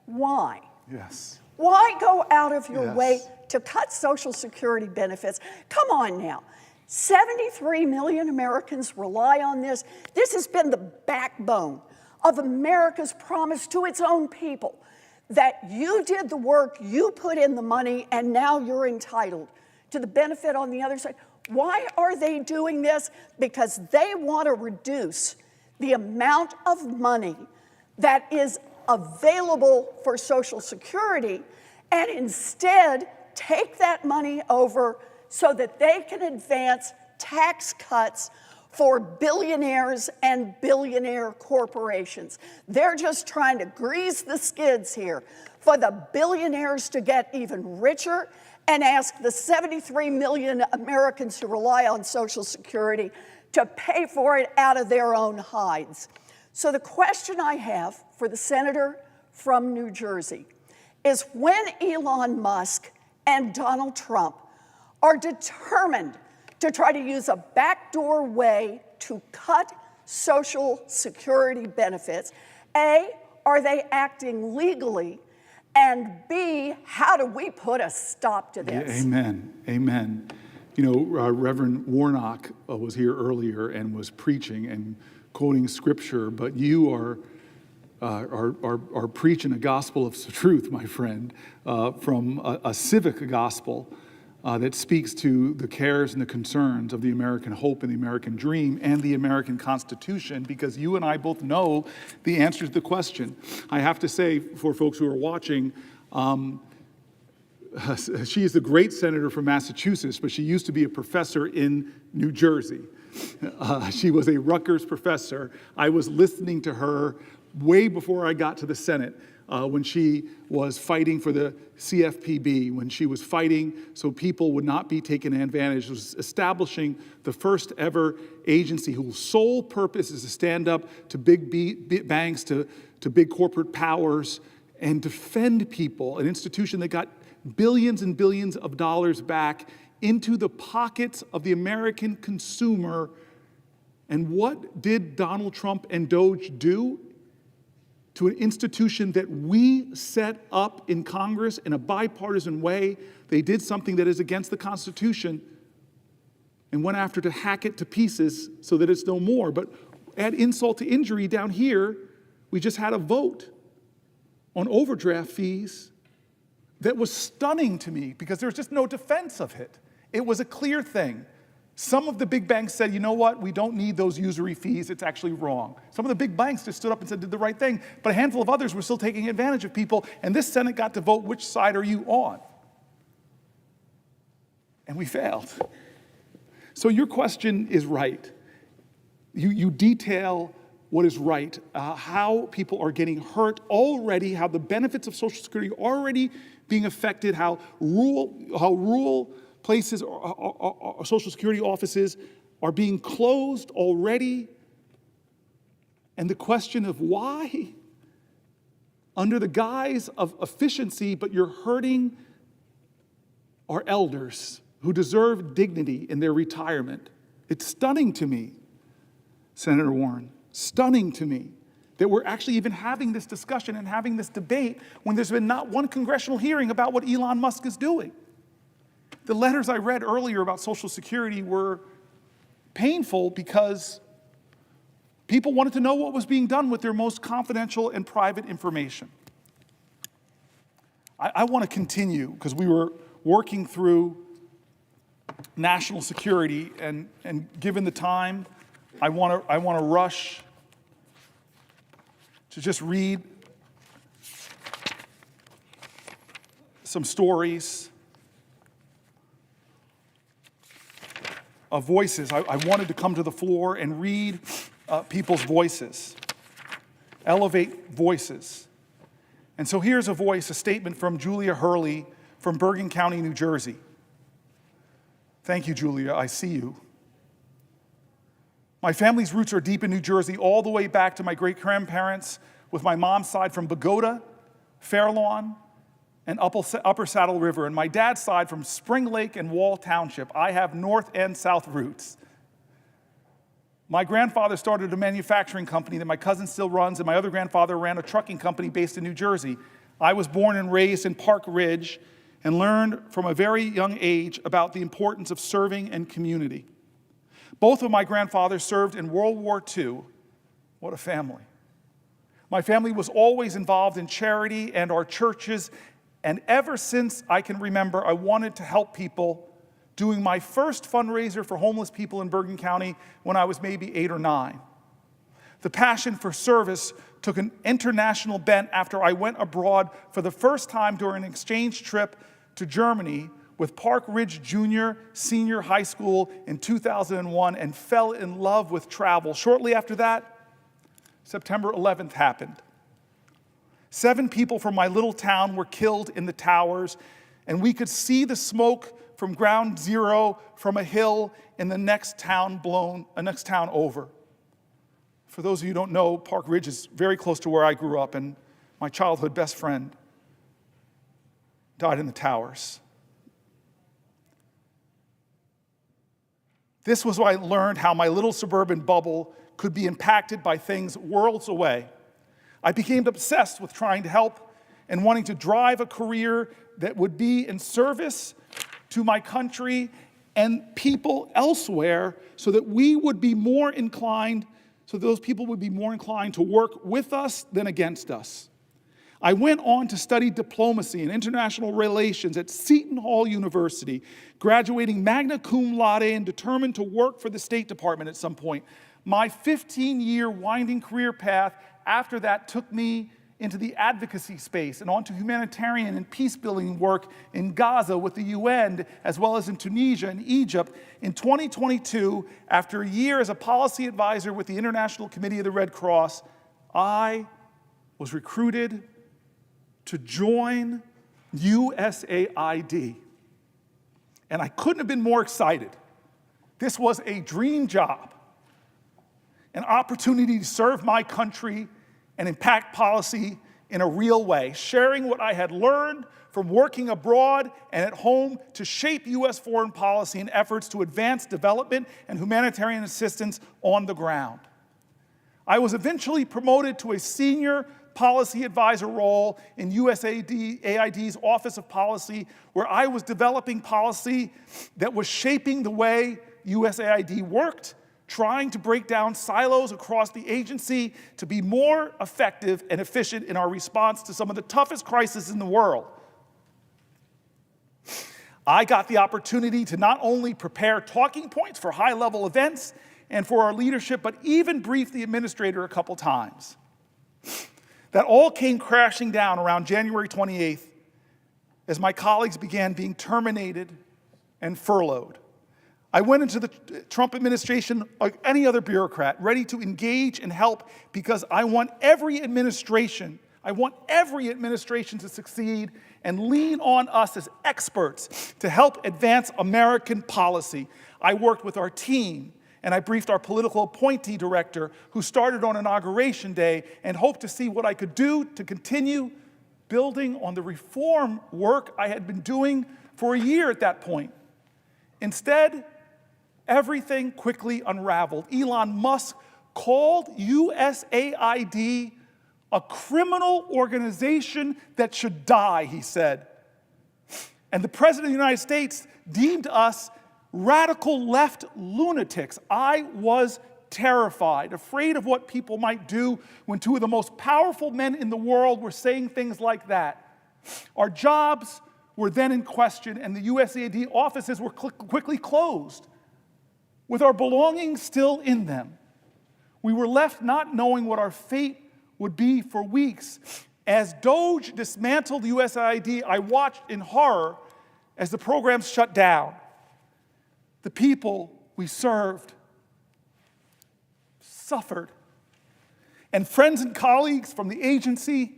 why? Yes. Why go out of your Yes. way to cut Social Security benefits? Come on now. 73 million Americans rely on this. This has been the backbone of America's promise to its own people, that you did the work, you put in the money, and now you're entitled to the benefit on the other side. Why are they doing this? Because they want to reduce the amount of money that is available for Social Security and instead take that money over so that they can advance tax cuts for billionaires and billionaire corporations. They're just trying to grease the skids here for the billionaires to get even richer and ask the 73 million Americans who rely on Social Security to pay for it out of their own hides. So the question I have for the senator from New Jersey is, when Elon Musk and Donald Trump are determined to try to use a backdoor way to cut Social Security benefits, A, are they acting legally? And B, how do we put a stop to this? Yeah, amen, amen. You know, Reverend Warnock was here earlier and was preaching and quoting scripture, but you are preaching a gospel of truth, my friend, from a civic gospel that speaks to the cares and the concerns of the American hope and the American dream and the American Constitution, because you and I both know the answer to the question. I have to say, for folks who are watching, she is the great senator from Massachusetts, but she used to be a professor in New Jersey. She was a Rutgers professor. I was listening to her way before I got to the Senate, when she was fighting for the CFPB, when she was fighting so people would not be taken advantage, was establishing the first ever agency whose sole purpose is to stand up to big banks, to big corporate powers, and defend people, an institution that got billions and billions of dollars back into the pockets of the American consumer. And what did Donald Trump and Doge do to an institution that we set up in Congress in a bipartisan way? They did something that is against the Constitution and went after to hack it to pieces so that it's no more. But add insult to injury, down here, we just had a vote on overdraft fees that was stunning to me because there was just no defense of it. It was a clear thing. Some of the big banks said, you know what, we don't need those usury fees, it's actually wrong. Some of the big banks just stood up and said, did the right thing, but a handful of others were still taking advantage of people, and this Senate got to vote, which side are you on? And we failed. So your question is right. You detail what is right, how people are getting hurt already, how the benefits of Social Security are already being affected, how rural places, Social Security offices are being closed already. And the question of why, under the guise of efficiency, but you're hurting our elders who deserve dignity in their retirement. It's stunning to me, Senator Warren, stunning to me that we're actually even having this discussion and having this debate when there's been not one congressional hearing about what Elon Musk is doing. The letters I read earlier about Social Security were painful because people wanted to know what was being done with their most confidential and private information. I want to continue because we were working through national security, and given the time, I want to rush to just read some stories of voices. I wanted to come to the floor and read people's voices, elevate voices. And so here's a voice, a statement from Julia Hurley from Bergen County, New Jersey. Thank you, Julia, I see you. My family's roots are deep in New Jersey, all the way back to my great-grandparents, with my mom's side from Bogota, Fairlawn, and Upper Saddle River, and my dad's side from Spring Lake and Wall Township. I have north and south roots. My grandfather started a manufacturing company that my cousin still runs, and my other grandfather ran a trucking company based in New Jersey. I was born and raised in Park Ridge and learned from a very young age about the importance of serving and community. Both of my grandfathers served in World War II. What a family. My family was always involved in charity and our churches, and ever since I can remember, I wanted to help people, doing my first fundraiser for homeless people in Bergen County when I was maybe 8 or 9. The passion for service took an international bent after I went abroad for the first time during an exchange trip to Germany with Park Ridge Junior Senior High School in 2001 and fell in love with travel. Shortly after that, September 11th happened. 7 people from my little town were killed in the towers, and we could see the smoke from ground zero from a hill in the next town over. For those of you who don't know, Park Ridge is very close to where I grew up, and my childhood best friend died in the towers. This was when I learned how my little suburban bubble could be impacted by things worlds away. I became obsessed with trying to help and wanting to drive a career that would be in service to my country and people elsewhere so that we would be more inclined, so those people would be more inclined to work with us than against us. I went on to study diplomacy and international relations at Seton Hall University, graduating magna cum laude and determined to work for the State Department at some point. My 15-year winding career path after that took me into the advocacy space and onto humanitarian and peace-building work in Gaza with the UN, as well as in Tunisia and Egypt. In 2022, after a year as a policy advisor with the International Committee of the Red Cross, I was recruited to join USAID. And I couldn't have been more excited. This was a dream job, an opportunity to serve my country and impact policy in a real way, sharing what I had learned from working abroad and at home to shape U.S. foreign policy and efforts to advance development and humanitarian assistance on the ground. I was eventually promoted to a senior policy advisor role in USAID's Office of Policy, where I was developing policy that was shaping the way USAID worked, trying to break down silos across the agency to be more effective and efficient in our response to some of the toughest crises in the world. I got the opportunity to not only prepare talking points for high-level events and for our leadership, but even brief the administrator a couple times. That all came crashing down around January 28th as my colleagues began being terminated and furloughed. I went into the Trump administration like any other bureaucrat, ready to engage and help because I want every administration to succeed and lean on us as experts to help advance American policy. I worked with our team, and I briefed our political appointee director, who started on Inauguration Day, and hoped to see what I could do to continue building on the reform work I had been doing for a year at that point. Instead, everything quickly unraveled. Elon Musk called USAID a criminal organization that should die, he said. And the President of the United States deemed us radical left lunatics. I was terrified, afraid of what people might do when two of the most powerful men in the world were saying things like that. Our jobs were then in question, and the USAID offices were quickly closed, with our belongings still in them. We were left not knowing what our fate would be for weeks. As Doge dismantled the USAID, I watched in horror as the programs shut down. The people we served suffered. And friends and colleagues from the agency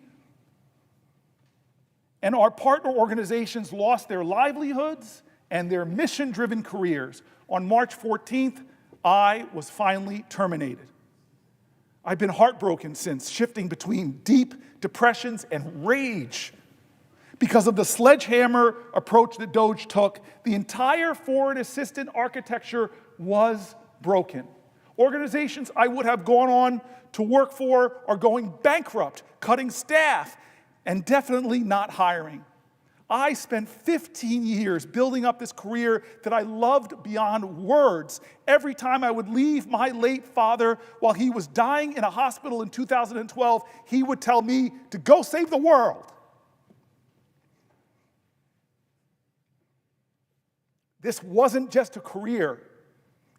and our partner organizations lost their livelihoods and their mission-driven careers. On March 14th, I was finally terminated. I've been heartbroken since, shifting between deep depressions and rage. Because of the sledgehammer approach that Doge took, the entire foreign assistant architecture was broken. Organizations I would have gone on to work for are going bankrupt, cutting staff, and definitely not hiring. I spent 15 years building up this career that I loved beyond words. Every time I would leave my late father while he was dying in a hospital in 2012, he would tell me to go save the world. This wasn't just a career.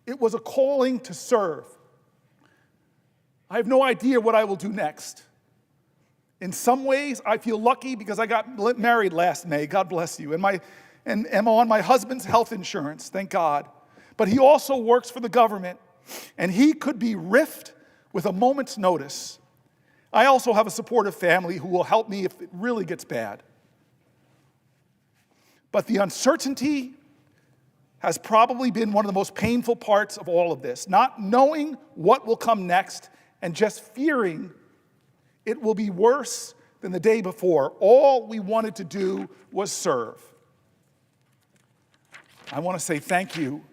It was a calling to serve. I have no idea what I will do next. In some ways, I feel lucky because I got married last May, God bless you, and am on my husband's health insurance, thank God. But he also works for the government, and he could be riffed with a moment's notice. I also have a supportive family who will help me if it really gets bad. But the uncertainty has probably been one of the most painful parts of all of this, not knowing what will come next and just fearing it will be worse than the day before. All we wanted to do was serve. I want to say thank you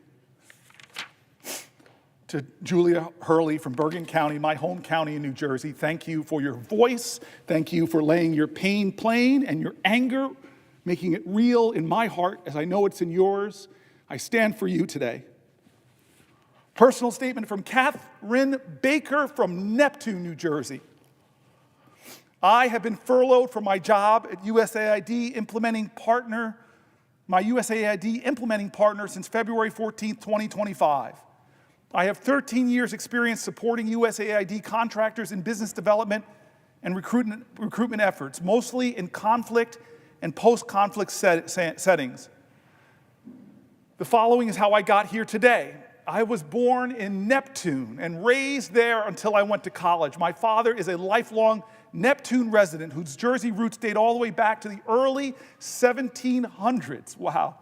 to Julia Hurley from Bergen County, my home county in New Jersey. Thank you for your voice. Thank you for laying your pain plain and your anger, making it real in my heart as I know it's in yours. I stand for you today. Personal statement from Catherine Baker from Neptune, New Jersey. I have been furloughed from my job at USAID implementing partner since February 14th, 2025. I have 13 years experience supporting USAID contractors in business development and recruitment efforts, mostly in conflict and post-conflict settings. The following is how I got here today. I was born in Neptune and raised there until I went to college. My father is a lifelong Neptune resident whose Jersey roots date all the way back to the early 1700s. Wow.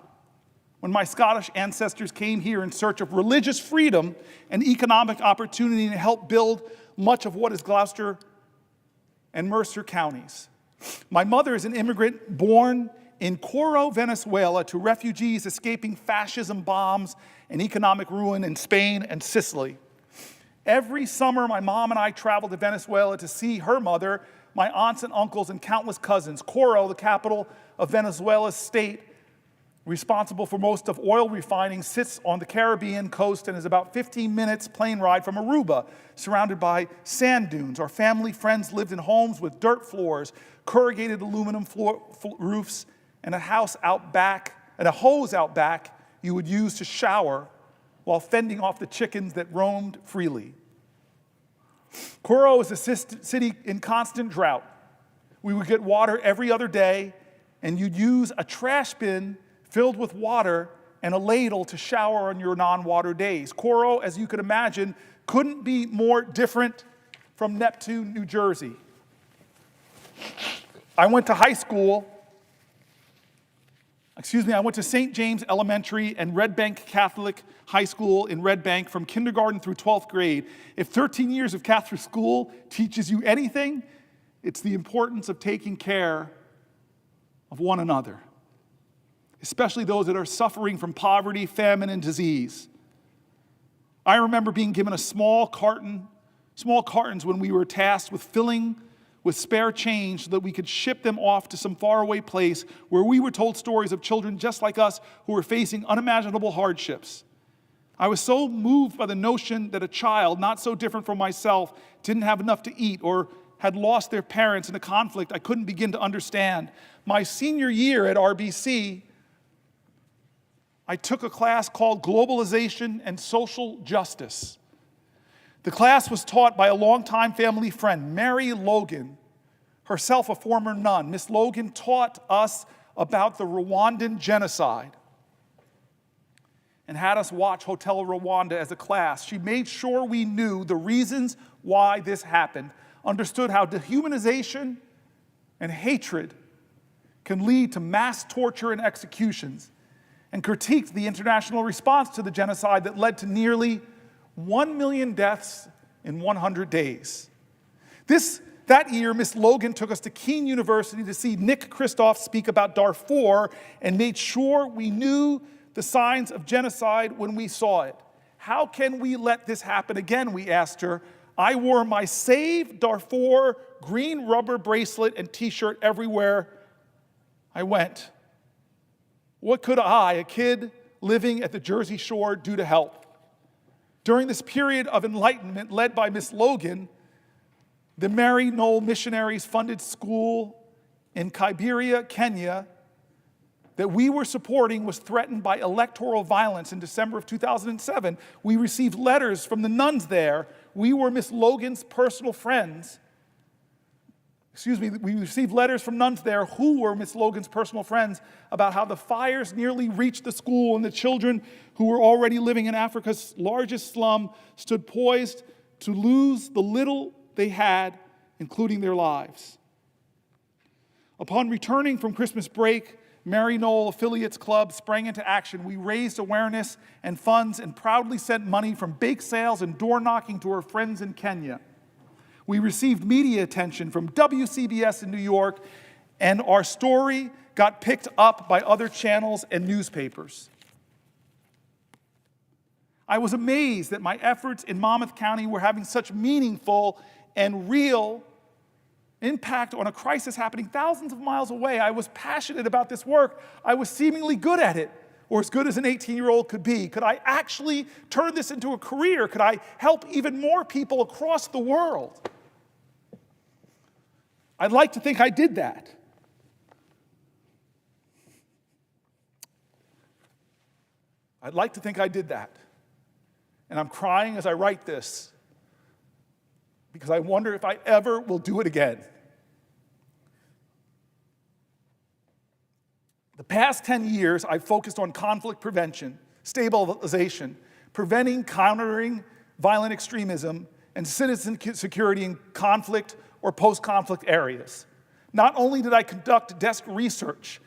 When my Scottish ancestors came here in search of religious freedom and economic opportunity to help build much of what is Gloucester and Mercer counties. My mother is an immigrant born in Cory, Venezuela, to refugees escaping fascism bombs and economic ruin in Spain and Sicily. Every summer, my mom and I traveled to Venezuela to see her mother, my aunts and uncles, and countless cousins. Cory, the capital of Venezuela's state, responsible for most of oil refining, sits on the Caribbean coast and is about 15 minutes plane ride from Aruba, surrounded by sand dunes. Our family friends lived in homes with dirt floors, corrugated aluminum roofs, and a hose out back you would use to shower while fending off the chickens that roamed freely. Cory is a city in constant drought. We would get water every other day, and you'd use a trash bin filled with water and a ladle to shower on your non-water days. Cory, as you could imagine, couldn't be more different from Neptune, New Jersey. I went to St. James Elementary and Red Bank Catholic High School in Red Bank from kindergarten through 12th grade. If 13 years of Catholic school teaches you anything, it's the importance of taking care of one another, especially those that are suffering from poverty, famine, and disease. I remember being given a small carton small cartons when we were tasked with filling with spare change so that we could ship them off to some faraway place where we were told stories of children just like us who were facing unimaginable hardships. I was so moved by the notion that a child, not so different from myself, didn't have enough to eat or had lost their parents in a conflict I couldn't begin to understand. My senior year at RBC, I took a class called Globalization and Social Justice. The class was taught by a longtime family friend, Mary Logan, herself a former nun. Miss Logan taught us about the Rwandan genocide and had us watch Hotel Rwanda as a class. She made sure we knew the reasons why this happened, understood how dehumanization and hatred can lead to mass torture and executions, and critiqued the international response to the genocide that led to nearly 1 million deaths in 100 days. That year, Miss Logan took us to Keene University to see Nick Kristof speak about Darfur and made sure we knew the signs of genocide when we saw it. How can we let this happen again, we asked her. I wore my Save Darfur green rubber bracelet and t-shirt everywhere I went. What could I, a kid living at the Jersey Shore, do to help? During this period of enlightenment led by Miss Logan, the Mary Knoll missionaries funded school in Kibera, Kenya, that we were supporting was threatened by electoral violence in December of 2007. We received letters from the nuns there. We were Miss Logan's personal friends. We received letters from nuns there who were Miss Logan's personal friends about how the fires nearly reached the school and the children who were already living in Africa's largest slum stood poised to lose the little they had, including their lives. Upon returning from Christmas break, Mary Knoll Affiliates Club sprang into action. We raised awareness and funds and proudly sent money from bake sales and door knocking to our friends in Kenya. We received media attention from WCBS in New York, and our story got picked up by other channels and newspapers. I was amazed that my efforts in Monmouth County were having such meaningful and real impact on a crisis happening thousands of miles away. I was passionate about this work. I was seemingly good at it, or as good as an 18-year-old could be. Could I actually turn this into a career? Could I help even more people across the world? I'd like to think I did that. I'd like to think I did that. And I'm crying as I write this because I wonder if I ever will do it again. The past 10 years, I've focused on conflict prevention, stabilization, preventing, countering violent extremism, and citizen security in conflict or post-conflict areas. Not only did I conduct desk research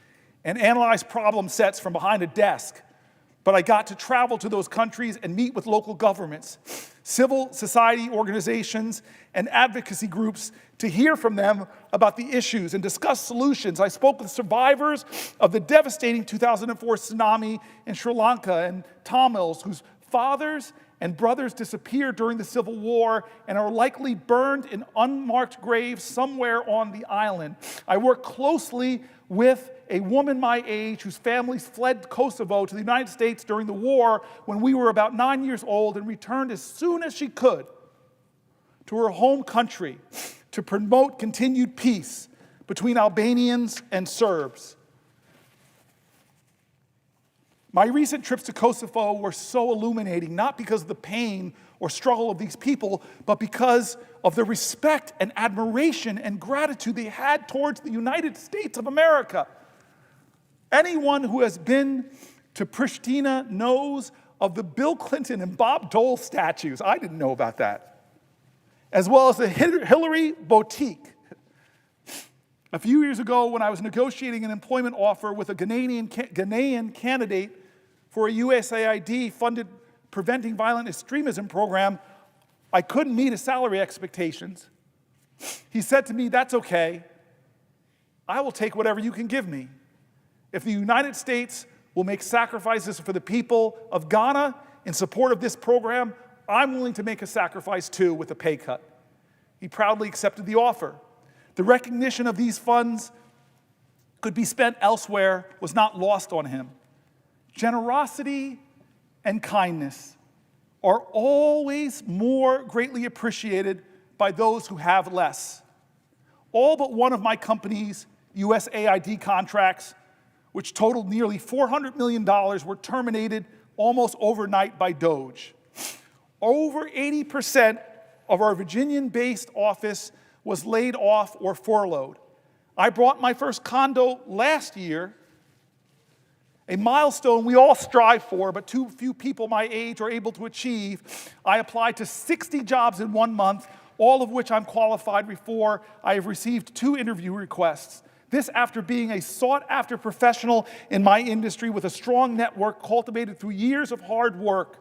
and analyze problem sets from behind a desk, but I got to travel to those countries and meet with local governments, civil society organizations, and advocacy groups to hear from them about the issues and discuss solutions. I spoke with survivors of the devastating 2004 tsunami in Sri Lanka and Tamils whose fathers and brothers disappeared during the Civil War and are likely burned in unmarked graves somewhere on the island. I worked closely with a woman my age whose families fled Kosovo to the United States during the war when we were about 9 years old and returned as soon as she could to her home country to promote continued peace between Albanians and Serbs. My recent trips to Kosovo were so illuminating, not because of the pain or struggle of these people, but because of the respect and admiration and gratitude they had towards the United States of America. Anyone who has been to Pristina knows of the Bill Clinton and Bob Dole statues. I didn't know about that. As well as the Hillary Boutique. A few years ago, when I was negotiating an employment offer with a Ghanaian candidate for a USAID-funded Preventing Violent Extremism program, I couldn't meet his salary expectations. He said to me, "That's okay. I will take whatever you can give me. If the United States will make sacrifices for the people of Ghana in support of this program, I'm willing to make a sacrifice too with a pay cut. He proudly accepted the offer. The recognition of these funds could be spent elsewhere was not lost on him. Generosity and kindness are always more greatly appreciated by those who have less. All but one of my company's USAID contracts, which totaled nearly $400 million, were terminated almost overnight by DOGE. Over 80% of our Virginian-based office was laid off or furloughed. I bought my first condo last year, a milestone we all strive for, but too few people my age are able to achieve. I applied to 60 jobs in 1 month, all of which I'm qualified for. I have received 2 interview requests. This after being a sought-after professional in my industry with a strong network cultivated through years of hard work.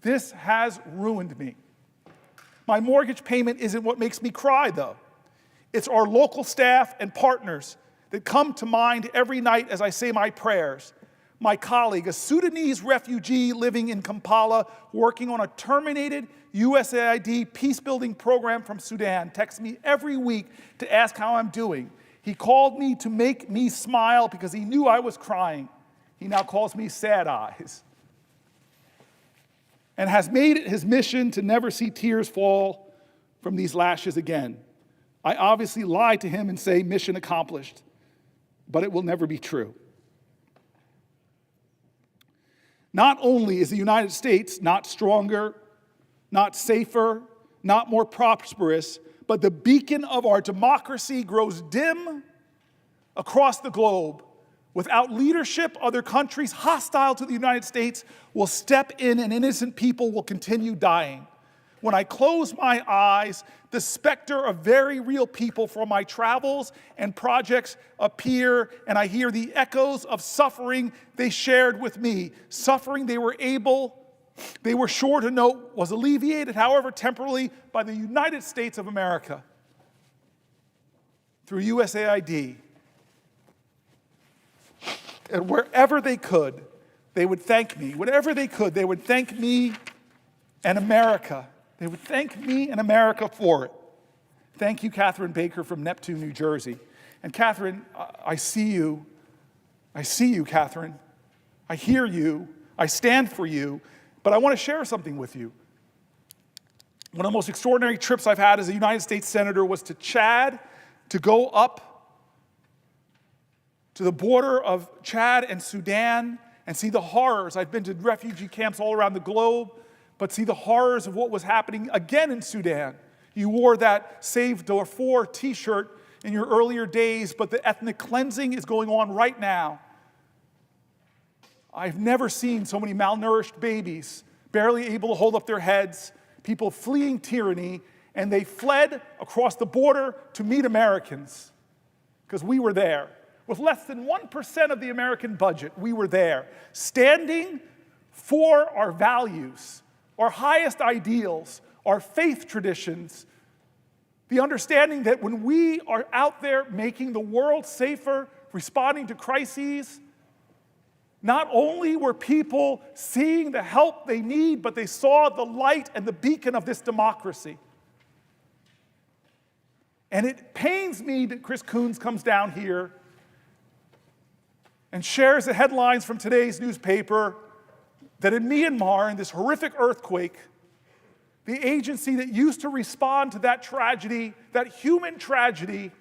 This has ruined me. My mortgage payment isn't what makes me cry, though. It's our local staff and partners that come to mind every night as I say my prayers. My colleague, a Sudanese refugee living in Kampala, working on a terminated USAID peace-building program from Sudan, texts me every week to ask how I'm doing. He called me to make me smile because he knew I was crying. He now calls me Sad Eyes. And has made it his mission to never see tears fall from these lashes again. I obviously lie to him and say mission accomplished, but it will never be true. Not only is the United States not stronger, not safer, not more prosperous, but the beacon of our democracy grows dim across the globe. Without leadership, other countries hostile to the United States will step in and innocent people will continue dying. When I close my eyes, the specter of very real people from my travels and projects appear, and I hear the echoes of suffering they shared with me. Suffering they were sure to know was alleviated, however temporarily, by the United States of America through USAID. And wherever they could, they would thank me. Whatever they could, they would thank me and America. They would thank me and America for it. Thank you, Catherine Baker from Neptune, New Jersey. And Catherine, I see you. I see you, Catherine. I hear you. I stand for you. But I want to share something with you. One of the most extraordinary trips I've had as a United States Senator was to Chad, to go up to the border of Chad and Sudan and see the horrors. I've been to refugee camps all around the globe, but see the horrors of what was happening again in Sudan. You wore that Save Darfur t-shirt in your earlier days, but the ethnic cleansing is going on right now. I've never seen so many malnourished babies, barely able to hold up their heads, people fleeing tyranny, and they fled across the border to meet Americans, because we were there. With less than 1% of the American budget, we were there, standing for our values, our highest ideals, our faith traditions, the understanding that when we are out there making the world safer, responding to crises, not only were people seeing the help they need, but they saw the light and the beacon of this democracy. And it pains me that Chris Coons comes down here and shares the headlines from today's newspaper that in Myanmar, in this horrific earthquake, the agency that used to respond to that tragedy, that human tragedy,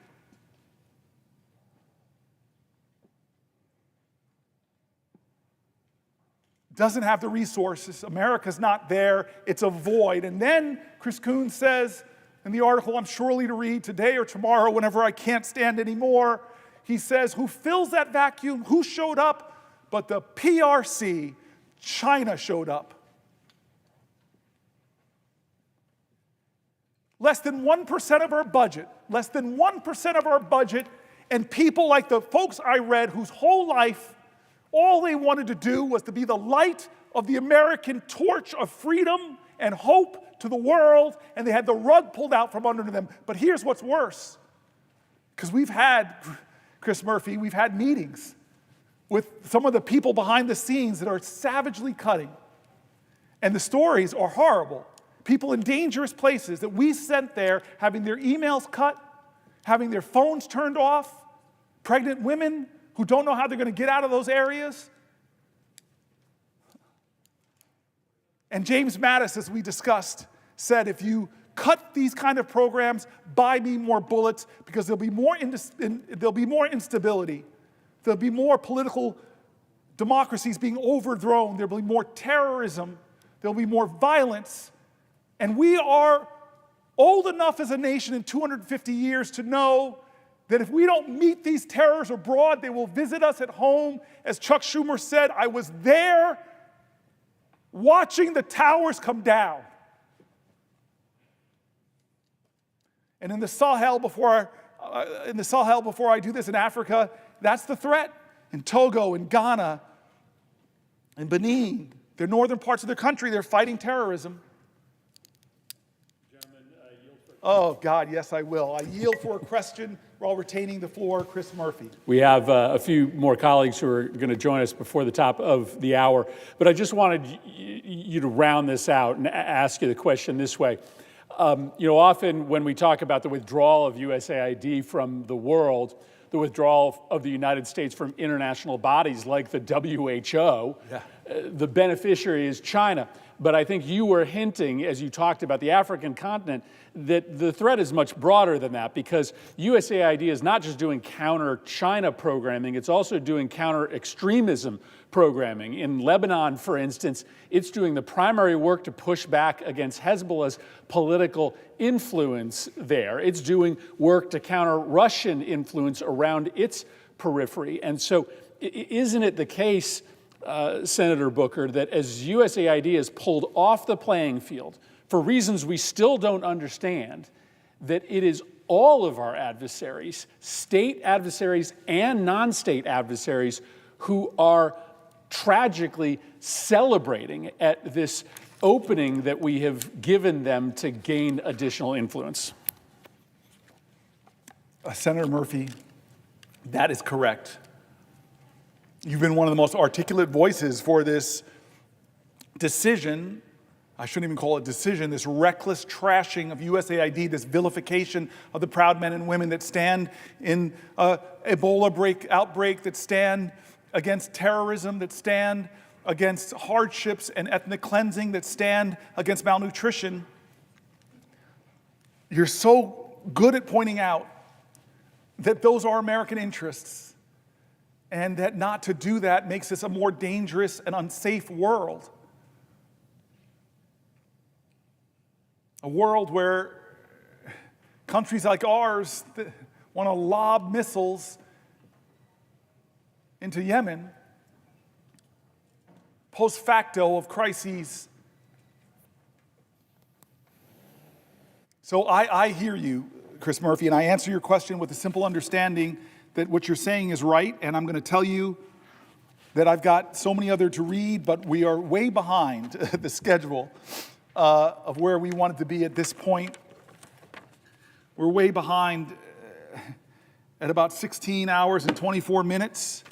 doesn't have the resources. America's not there. It's a void. And then Chris Coons says in the article I'm surely to read today or tomorrow whenever I can't stand anymore, he says, who fills that vacuum? Who showed up? But the PRC, China showed up. Less than 1% of our budget, less than 1% of our budget, and people like the folks I read whose whole life, all they wanted to do was to be the light of the American torch of freedom and hope to the world, and they had the rug pulled out from under them. But here's what's worse, because we've had, Chris Murphy, we've had meetings with some of the people behind the scenes that are savagely cutting And the stories are horrible. People in dangerous places that we sent there having their emails cut, having their phones turned off, pregnant women who don't know how they're going to get out of those areas. And James Mattis, as we discussed, said, if you cut these kind of programs, buy me more bullets, because there'll be more instability. There'll be more political democracies being overthrown. There'll be more terrorism. There'll be more violence. And we are old enough as a nation in 250 years to know that if we don't meet these terrors abroad, they will visit us at home. As Chuck Schumer said, I was there watching the towers come down. And in the Sahel, before I do this in Africa, that's the threat. In Togo, in Ghana, in Benin, the northern parts of the country, they're fighting terrorism. Oh, God, yes, I will. I yield for a question while retaining the floor. Chris Murphy. We have a few more colleagues who are going to join us before the top of the hour. But I just wanted you to round this out and ask you the question this way. Often when we talk about the withdrawal of USAID from the world, the withdrawal of the United States from international bodies like the WHO, the beneficiary is China. But I think you were hinting, as you talked about the African continent, that the threat is much broader than that, because USAID is not just doing counter-China programming, it's also doing counter-extremism programming. In Lebanon, for instance, it's doing the primary work to push back against Hezbollah's political influence there. It's doing work to counter Russian influence around its periphery. And so isn't it the case, Senator Booker, that as USAID is pulled off the playing field for reasons we still don't understand, that it is all of our adversaries, state adversaries and non-state adversaries, who are tragically celebrating at this opening that we have given them to gain additional influence? Senator Murphy, that is correct. You've been one of the most articulate voices for this decision. I shouldn't even call it decision, this reckless trashing of USAID, this vilification of the proud men and women that stand in Ebola outbreak, that stand against terrorism, that stand against hardships and ethnic cleansing, that stand against malnutrition. You're so good at pointing out that those are American interests, and that not to do that makes this a more dangerous and unsafe world. A world where countries like ours want to lob missiles into Yemen post facto of crises. So I hear you, Chris Murphy, and I answer your question with a simple understanding that what you're saying is right, and I'm going to tell you that I've got so many other to read, but we are way behind the schedule of where we wanted to be at this point. We're way behind at about 16 hours and 24 minutes.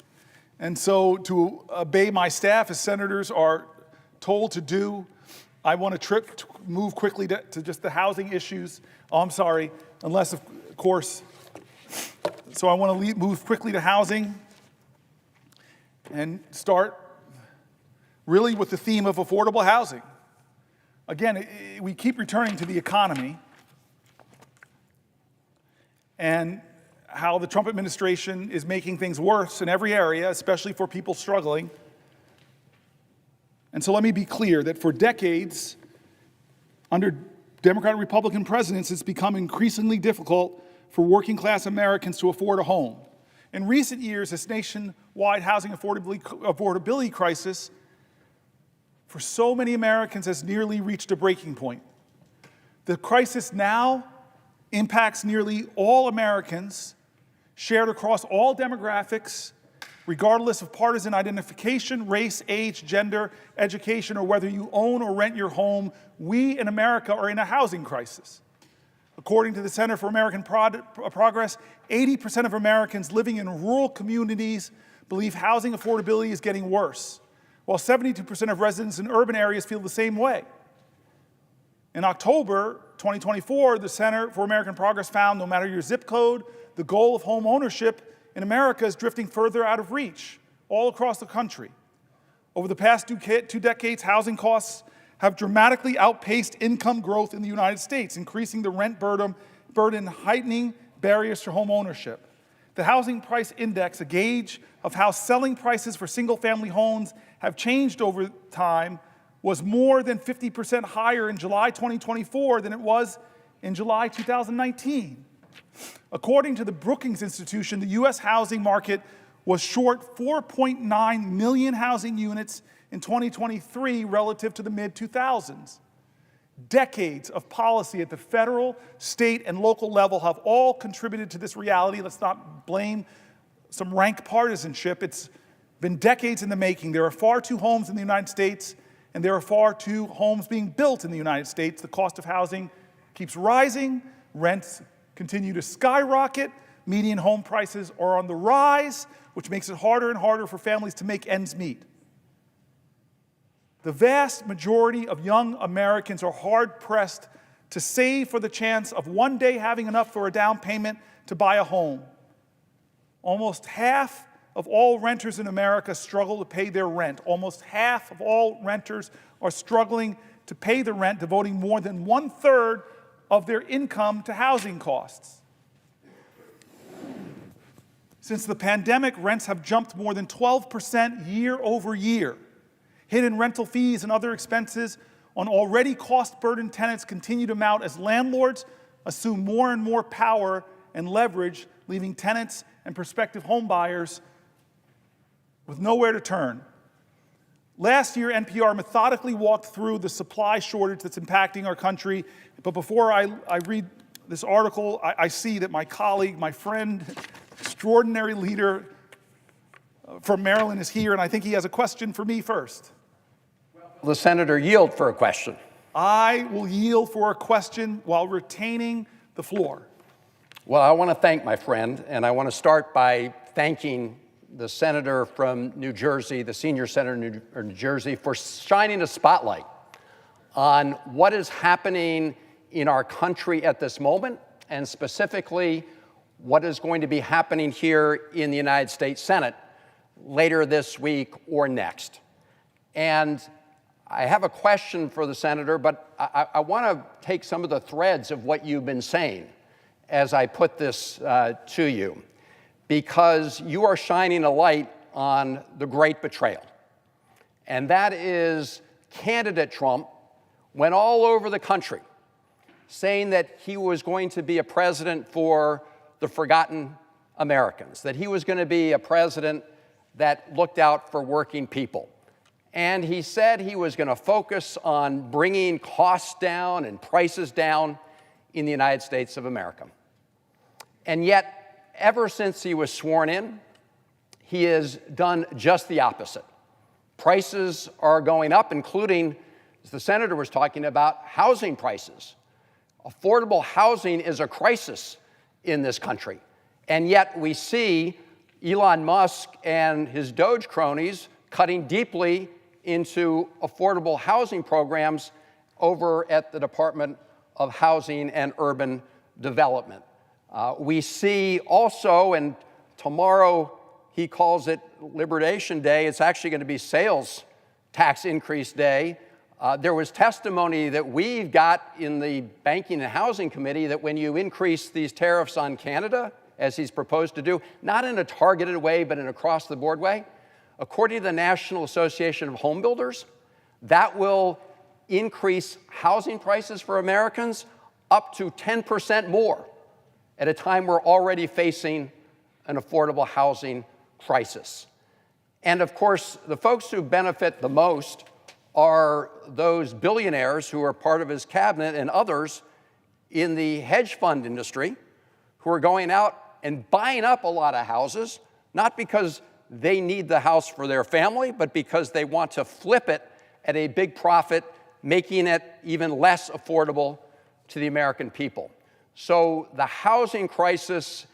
And so to obey my staff, as senators are told to do, I want to move quickly to just the housing issues. Oh, I'm sorry, unless, of course. So I want to move quickly to housing and start really with the theme of affordable housing. Again, we keep returning to the economy and how the Trump administration is making things worse in every area, especially for people struggling. And so let me be clear that for decades, under Democrat and Republican presidents, it's become increasingly difficult for working class Americans to afford a home. In recent years, this nationwide housing affordability crisis for so many Americans has nearly reached a breaking point. The crisis now impacts nearly all Americans, shared across all demographics, regardless of partisan identification, race, age, gender, education, or whether you own or rent your home. We in America are in a housing crisis. According to the Center for American Progress, 80% of Americans living in rural communities believe housing affordability is getting worse, while 72% of residents in urban areas feel the same way. In October 2024, the Center for American Progress found no matter your zip code, the goal of home ownership in America is drifting further out of reach all across the country. Over the past 2 decades, housing costs have dramatically outpaced income growth in the United States, increasing the rent burden, heightening barriers to home ownership. The Housing Price Index, a gauge of how selling prices for single-family homes have changed over time, was more than 50% higher in July 2024 than it was in July 2019. According to the Brookings Institution, the U.S. housing market was short 4.9 million housing units in 2023 relative to the mid-2000s. Decades of policy at the federal, state, and local level have all contributed to this reality. Let's not blame some rank partisanship. It's been decades in the making. There are far too homes in the United States, and there are far too homes being built in the United States. The cost of housing keeps rising, rents continue to skyrocket, median home prices are on the rise, which makes it harder and harder for families to make ends meet. The vast majority of young Americans are hard-pressed to save for the chance of one day having enough for a down payment to buy a home. Almost half of all renters in America struggle to pay their rent. Almost half of all renters are struggling to pay the rent, devoting more than 1/3 of their income to housing costs. Since the pandemic, rents have jumped more than 12% year over year. Hidden rental fees and other expenses on already cost-burdened tenants continue to mount as landlords assume more and more power and leverage, leaving tenants and prospective home buyers with nowhere to turn. Last year, NPR methodically walked through the supply shortage that's impacting our country. But before I read this article, I see that my colleague, my friend, extraordinary leader from Maryland is here, and I think he has a question for me first. Will the senator yield for a question? I will yield for a question while retaining the floor. Well, I want to thank my friend, and I want to start by thanking the senator from New Jersey, the senior senator in New Jersey, for shining a spotlight on what is happening in our country at this moment, and specifically what is going to be happening here in the United States Senate later this week or next. And I have a question for the senator, but I want to take some of the threads of what you've been saying as I put this to you, because you are shining a light on the great betrayal. And that is candidate Trump went all over the country saying that he was going to be a president for the forgotten Americans, that he was going to be a president that looked out for working people. And he said he was going to focus on bringing costs down and prices down in the United States of America. And yet, ever since he was sworn in, he has done just the opposite. Prices are going up, including, as the senator was talking about, housing prices. Affordable housing is a crisis in this country. And yet we see Elon Musk and his Doge cronies cutting deeply into affordable housing programs over at the Department of Housing and Urban Development. We see also, and tomorrow he calls it Liberation Day, it's actually going to be sales tax increase day. There was testimony that we've got in the Banking and Housing Committee that when you increase these tariffs on Canada, as he's proposed to do, not in a targeted way, but in an across-the-board way, according to the National Association of Home Builders, that will increase housing prices for Americans up to 10% more at a time we're already facing an affordable housing crisis. And of course, the folks who benefit the most are those billionaires who are part of his cabinet and others in the hedge fund industry who are going out and buying up a lot of houses, not because they need the house for their family, but because they want to flip it at a big profit, making it even less affordable to the American people. So the housing crisis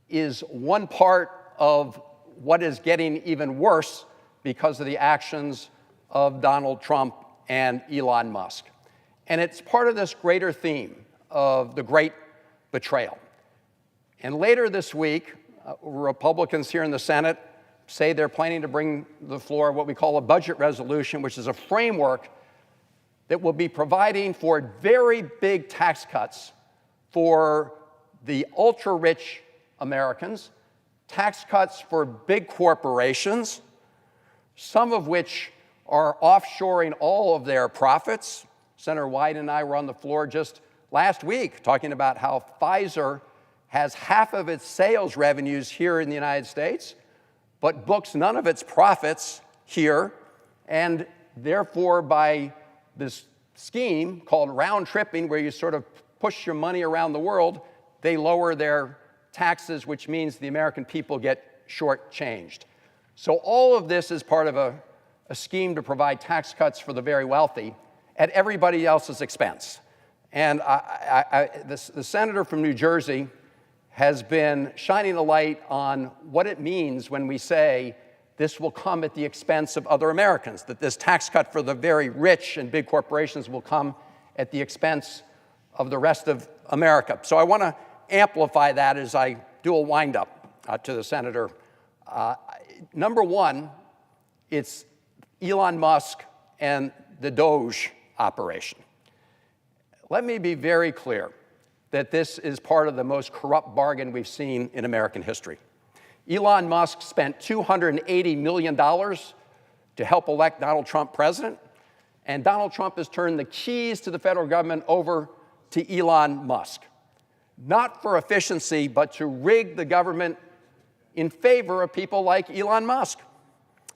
is one part of what is getting even worse because of the actions of Donald Trump and Elon Musk. And it's part of this greater theme of the great betrayal. And later this week, Republicans here in the Senate say they're planning to bring to the floor what we call a budget resolution, which is a framework that will be providing for very big tax cuts for the ultra-rich Americans, tax cuts for big corporations, some of which are offshoring all of their profits. Senator Wyden and I were on the floor just last week talking about how Pfizer has half of its sales revenues here in the United States, but books none of its profits here, and therefore by this scheme called round tripping, where you sort of push your money around the world, they lower their taxes, which means the American people get shortchanged. So all of this is part of a scheme to provide tax cuts for the very wealthy at everybody else's expense. And the senator from New Jersey has been shining a light on what it means when we say this will come at the expense of other Americans, that this tax cut for the very rich and big corporations will come at the expense of the rest of America. So I want to amplify that as I do a wind-up to the senator. Number one, it's Elon Musk and the Doge operation. Let me be very clear that this is part of the most corrupt bargain we've seen in American history. Elon Musk spent $280 million to help elect Donald Trump president, and Donald Trump has turned the keys to the federal government over to Elon Musk, not for efficiency, but to rig the government in favor of people like Elon Musk.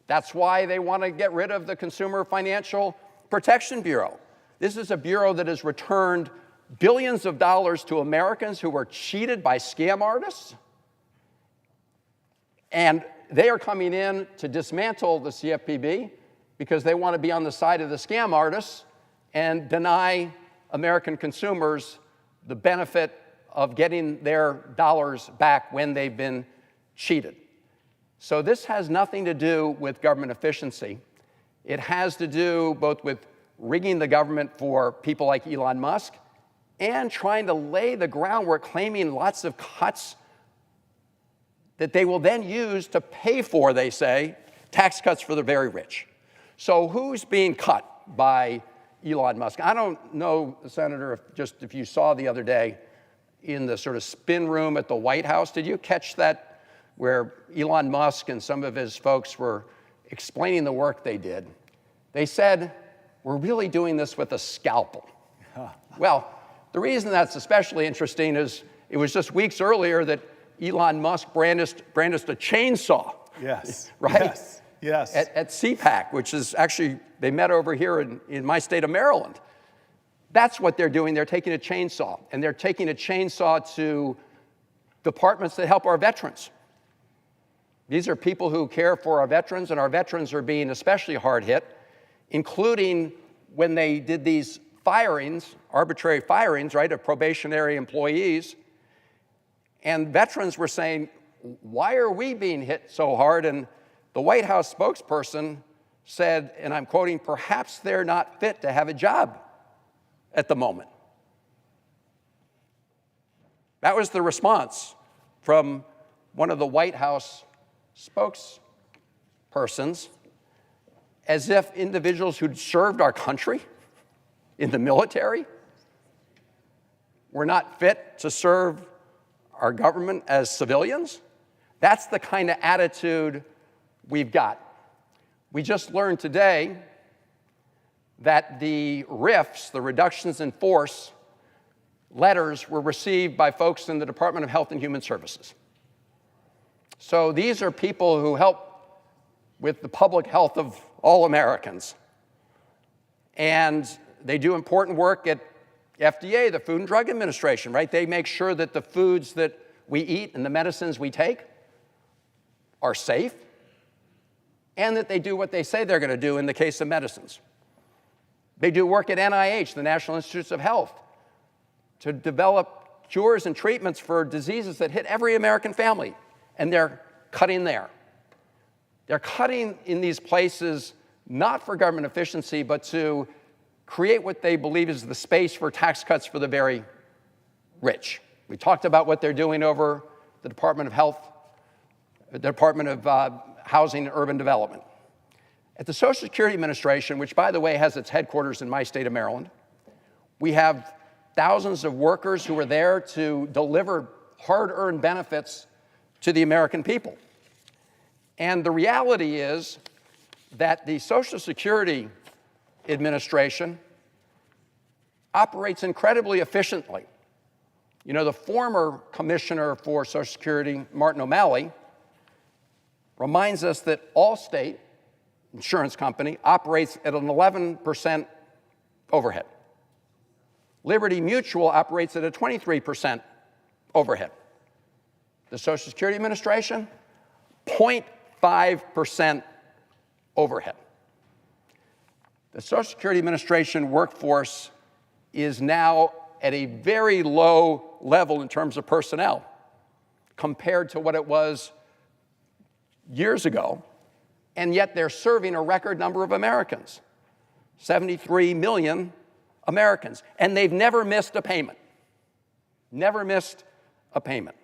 That's why they want to get rid of the Consumer Financial Protection Bureau. This is a bureau that has returned billions of dollars to Americans who were cheated by scam artists. And they are coming in to dismantle the CFPB because they want to be on the side of the scam artists and deny American consumers the benefit of getting their dollars back when they've been cheated. So this has nothing to do with government efficiency. It has to do both with rigging the government for people like Elon Musk and trying to lay the groundwork, claiming lots of cuts that they will then use to pay for, they say, tax cuts for the very rich. So who's being cut by Elon Musk? I don't know, Senator, if you saw the other day in the sort of spin room at the White House, did you catch that where Elon Musk and some of his folks were explaining the work they did? They said, we're really doing this with a scalpel. Well, the reason that's especially interesting is it was just weeks earlier that Elon Musk brandished a chainsaw. Yes. Right? Yes. Yes. At CPAC, which is actually, they met over here in my state of Maryland. That's what they're doing. They're taking a chainsaw, and they're taking a chainsaw to departments that help our veterans. These are people who care for our veterans, and our veterans are being especially hard hit, including when they did these firings, arbitrary firings, right, of probationary employees. And veterans were saying, why are we being hit so hard? And the White House spokesperson said, and I'm quoting, perhaps they're not fit to have a job at the moment. That was the response from one of the White House spokespersons, as if individuals who'd served our country in the military were not fit to serve our government as civilians. That's the kind of attitude we've got. We just learned today that the RIFs, the reductions in force letters, were received by folks in the Department of Health and Human Services. So these are people who help with the public health of all Americans. And they do important work at FDA, the Food and Drug Administration, right? They make sure that the foods that we eat and the medicines we take are safe, and that they do what they say they're going to do in the case of medicines. They do work at NIH, the National Institutes of Health, to develop cures and treatments for diseases that hit every American family, and they're cutting there. They're cutting in these places not for government efficiency, but to create what they believe is the space for tax cuts for the very rich. We talked about what they're doing over the Department of Health, the Department of Housing and Urban Development. At the Social Security Administration, which, by the way, has its headquarters in my state of Maryland, we have thousands of workers who are there to deliver hard-earned benefits to the American people. And the reality is that the Social Security Administration operates incredibly efficiently. You know, the former commissioner for Social Security, Martin O'Malley, reminds us that Allstate Insurance Company operates at an 11% overhead. Liberty Mutual operates at a 23% overhead. The Social Security Administration, 0.5% overhead. The Social Security Administration workforce is now at a very low level in terms of personnel compared to what it was years ago, and yet they're serving a record number of Americans, 73 million Americans, and they've never missed a payment. Never missed a payment.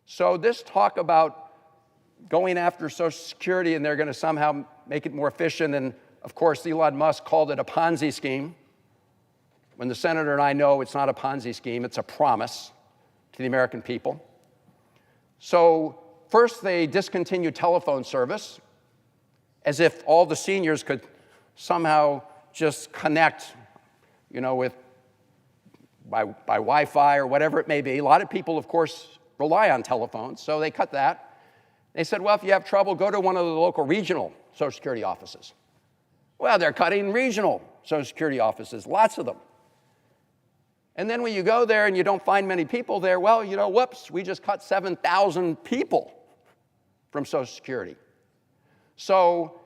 So this talk about going after Social Security and they're going to somehow make it more efficient, and of course Elon Musk called it a Ponzi scheme, when the senator and I know it's not a Ponzi scheme, it's a promise to the American people. So first they discontinued telephone service, as if all the seniors could somehow just connect, you know, with by Wi-Fi or whatever it may be. A lot of people, of course, rely on telephones, so they cut that. They said, well, if you have trouble, go to one of the local regional Social Security offices. Well, they're cutting regional Social Security offices, lots of them. And then when you go there and you don't find many people there, well, you know, whoops, we just cut 7,000 people from Social Security. So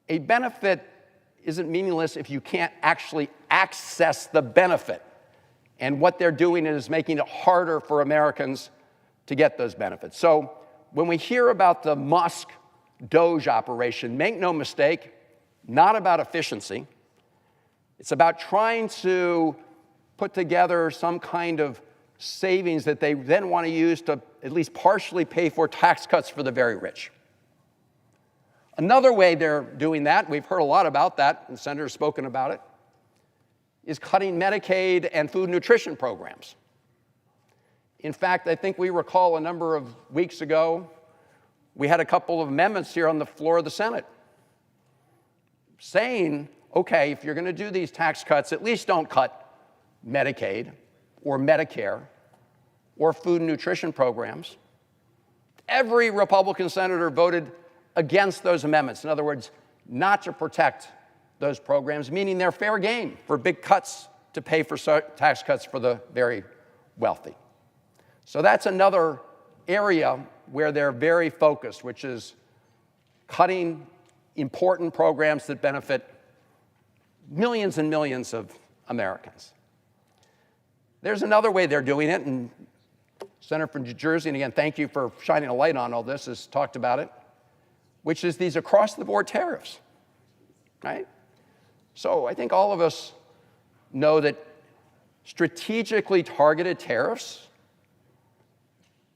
a benefit isn't meaningless if you can't actually access the benefit. And what they're doing is making it harder for Americans to get those benefits. So when we hear about the Musk Doge operation, make no mistake, not about efficiency. It's about trying to put together some kind of savings that they then want to use to at least partially pay for tax cuts for the very rich. Another way they're doing that, we've heard a lot about that, and the senator's spoken about it, is cutting Medicaid and food nutrition programs. In fact, I think we recall a number of weeks ago, we had a couple of amendments here on the floor of the Senate saying, okay, if you're going to do these tax cuts, at least don't cut Medicaid or Medicare or food and nutrition programs. Every Republican senator voted against those amendments. In other words, not to protect those programs, meaning they're fair game for big cuts to pay for tax cuts for the very wealthy. So that's another area where they're very focused, which is cutting important programs that benefit millions and millions of Americans. There's another way they're doing it, and Senator from New Jersey, and again, thank you for shining a light on all this, has talked about it, which is these across-the-board tariffs, right? So I think all of us know that strategically targeted tariffs,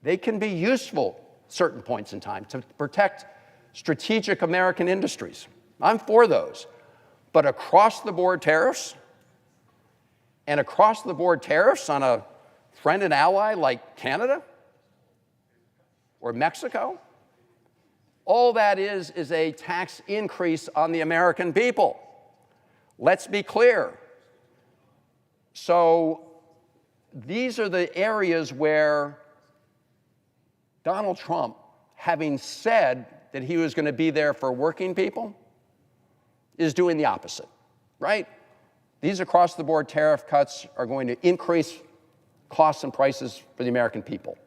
they can be useful at certain points in time to protect strategic American industries. I'm for those. But across-the-board tariffs, and across-the-board tariffs on a friend and ally like Canada or Mexico, all that is a tax increase on the American people. Let's be clear. So these are the areas where Donald Trump, having said that he was going to be there for working people, is doing the opposite, right? These across-the-board tariff cuts are going to increase costs and prices for the American people.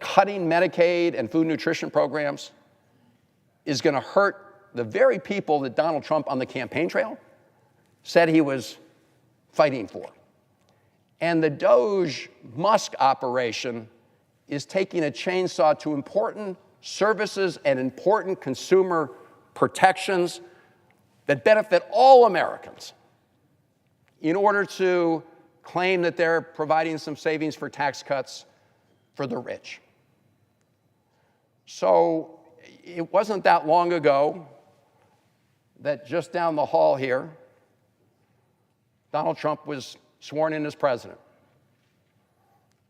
Cutting Medicaid and food nutrition programs is going to hurt the very people that Donald Trump on the campaign trail said he was fighting for. And the Doge Musk operation is taking a chainsaw to important services and important consumer protections that benefit all Americans in order to claim that they're providing some savings for tax cuts for the rich. So it wasn't that long ago that just down the hall here, Donald Trump was sworn in as president.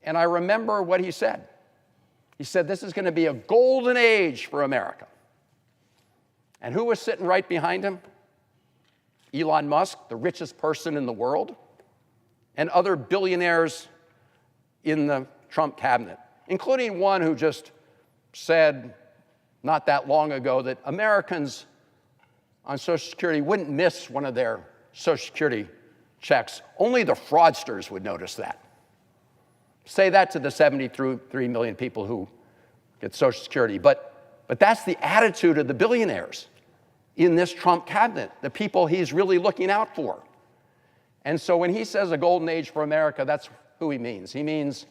And I remember what he said. He said, this is going to be a golden age for America. And who was sitting right behind him? Elon Musk, the richest person in the world, and other billionaires in the Trump cabinet, including one who just said not that long ago that Americans on Social Security wouldn't miss one of their Social Security checks. Only the fraudsters would notice that. Say that to the 73 million people who get Social Security. But that's the attitude of the billionaires in this Trump cabinet, the people he's really looking out for. And so when he says a golden age for America, that's who he means. He means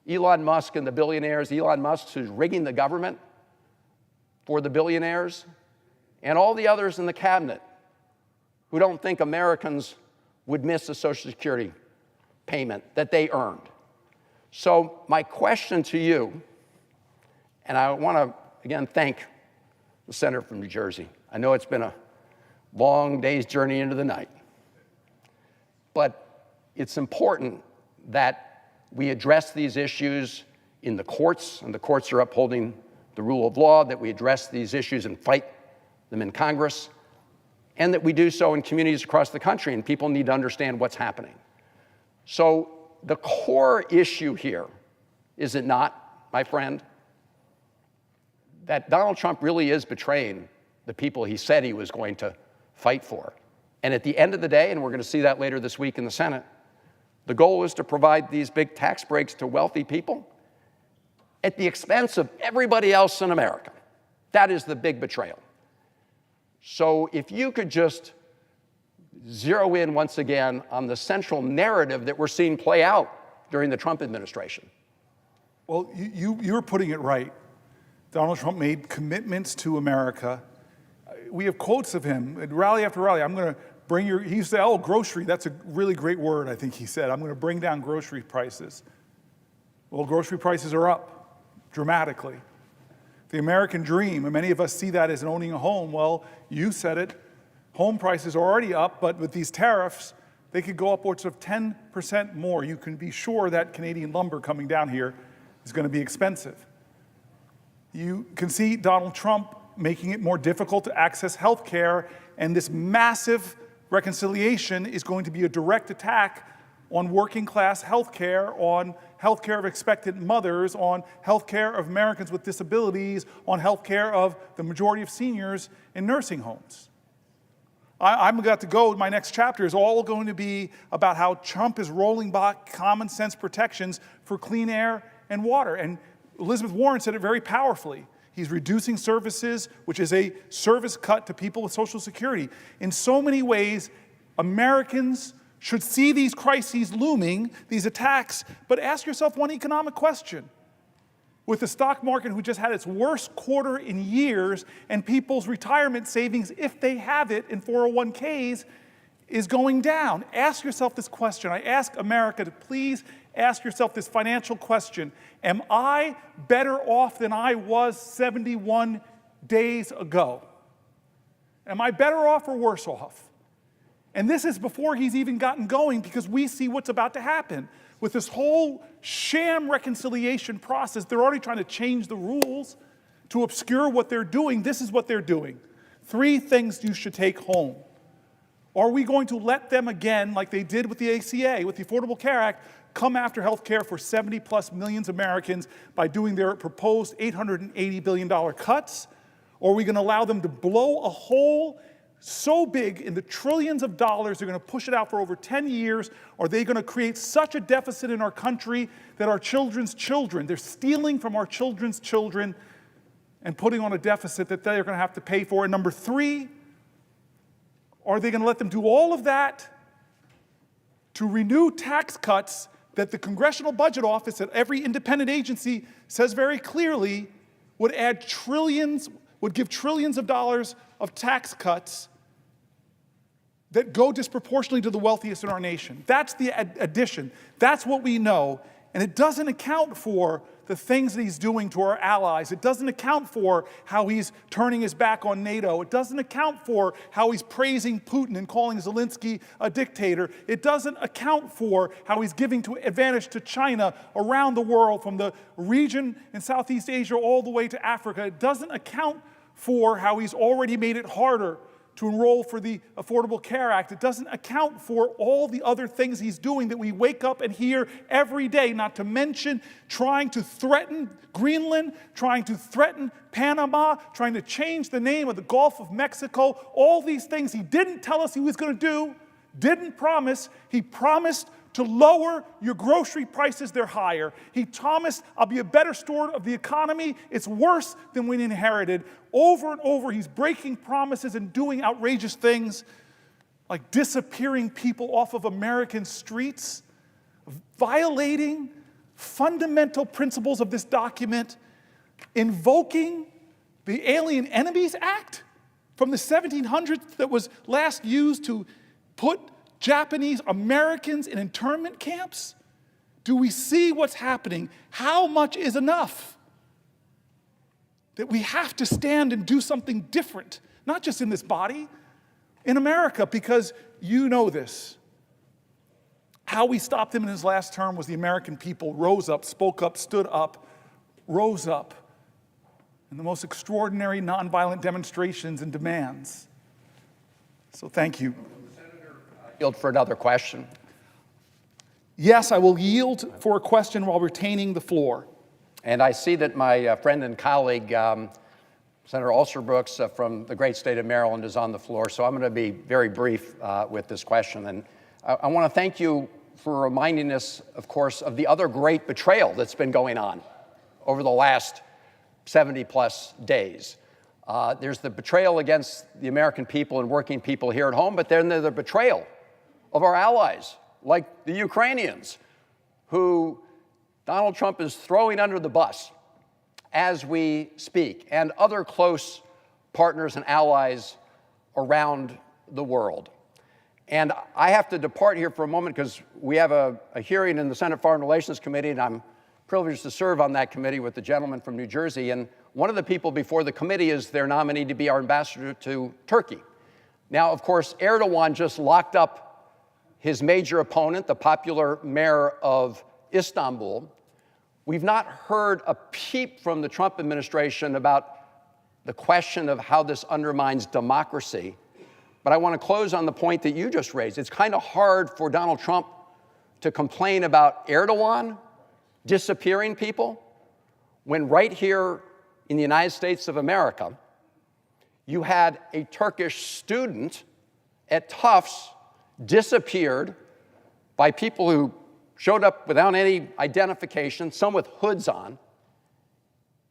Elon Musk and the billionaires, Elon Musk who's rigging the government for the billionaires, and all the others in the cabinet who don't think Americans would miss a Social Security payment that they earned. So my question to you, and I want to, again, thank the senator from New Jersey. I know it's been a long day's journey into the night, but it's important that we address these issues in the courts, and the courts are upholding the rule of law, that we address these issues and fight them in Congress, and that we do so in communities across the country, and people need to understand what's happening. So the core issue here, is it not, my friend, that Donald Trump really is betraying the people he said he was going to fight for. And at the end of the day, and we're going to see that later this week in the Senate, the goal is to provide these big tax breaks to wealthy people at the expense of everybody else in America. That is the big betrayal. So if you could just zero in once again on the central narrative that we're seeing play out during the Trump administration. Well, you're putting it right. Donald Trump made commitments to America. We have quotes of him at rally after rally. I'm going to bring your, he used to say, oh, grocery, that's a really great word, I think he said. I'm going to bring down grocery prices. Well, grocery prices are up dramatically. The American dream, and many of us see that as owning a home. Well, you said it. Home prices are already up, but with these tariffs, they could go upwards of 10% more. You can be sure that Canadian lumber coming down here is going to be expensive. You can see Donald Trump making it more difficult to access health care, and this massive reconciliation is going to be a direct attack on working class health care, on health care of expectant mothers, on health care of Americans with disabilities, on health care of the majority of seniors in nursing homes. I'm about to go, my next chapter is all going to be about how Trump is rolling back common sense protections for clean air and water. And Elizabeth Warren said it very powerfully. He's reducing services, which is a service cut to people with Social Security. In so many ways, Americans should see these crises looming, these attacks, but ask yourself one economic question. With the stock market, who just had its worst quarter in years, and people's retirement savings, if they have it in 401ks, is going down. Ask yourself this question. I ask America to please ask yourself this financial question. Am I better off than I was 71 days ago? Am I better off or worse off? And this is before he's even gotten going, because we see what's about to happen. With this whole sham reconciliation process, they're already trying to change the rules to obscure what they're doing. This is what they're doing. 3 things you should take home. Are we going to let them again, like they did with the ACA, with the Affordable Care Act, come after health care for 70+ million Americans by doing their proposed $880 billion cuts? Or are we going to allow them to blow a hole so big in the trillions of dollars, they're going to push it out for over 10 years? Are they going to create such a deficit in our country that our children's children, they're stealing from our children's children and putting on a deficit that they're going to have to pay for? And number 3, are they going to let them do all of that to renew tax cuts that the Congressional Budget Office at every independent agency says very clearly would add trillions, would give trillions of dollars of tax cuts that go disproportionately to the wealthiest in our nation. That's the addition. That's what we know. And it doesn't account for the things that he's doing to our allies. It doesn't account for how he's turning his back on NATO. It doesn't account for how he's praising Putin and calling Zelensky a dictator. It doesn't account for how he's giving advantage to China around the world, from the region in Southeast Asia all the way to Africa. It doesn't account for how he's already made it harder to enroll for the Affordable Care Act. It doesn't account for all the other things he's doing that we wake up and hear every day, not to mention trying to threaten Greenland, trying to threaten Panama, trying to change the name of the Gulf of Mexico. All these things he didn't tell us he was going to do, didn't promise. He promised to lower your grocery prices, they're higher. He promised, I'll be a better steward of the economy. It's worse than we inherited. Over and over, he's breaking promises and doing outrageous things like disappearing people off of American streets, violating fundamental principles of this document, invoking the Alien Enemies Act from the 1700s that was last used to put Japanese Americans in internment camps? Do we see what's happening? How much is enough? That we have to stand and do something different, not just in this body, in America, because you know this. How we stopped him in his last term was the American people rose up, spoke up, stood up, rose up in the most extraordinary nonviolent demonstrations and demands. So thank you. Yield for another question. Yes, I will yield for a question while retaining the floor. And I see that my friend and colleague, Senator Alsterbrooks from the great state of Maryland, is on the floor. So I'm going to be very brief with this question. And I want to thank you for reminding us, of course, of the other great betrayal that's been going on over the last 70-plus days. There's the betrayal against the American people and working people here at home, but then there's the betrayal of our allies, like the Ukrainians, who Donald Trump is throwing under the bus as we speak, and other close partners and allies around the world. And I have to depart here for a moment because we have a hearing in the Senate Foreign Relations Committee, and I'm privileged to serve on that committee with the gentleman from New Jersey. And one of the people before the committee is their nominee to be our ambassador to Turkey. Now, of course, Erdogan just locked up his major opponent, the popular mayor of Istanbul. We've not heard a peep from the Trump administration about the question of how this undermines democracy. But I want to close on the point that you just raised. It's kind of hard for Donald Trump to complain about Erdogan disappearing people when right here in the United States of America, you had a Turkish student at Tufts disappeared by people who showed up without any identification, some with hoods on,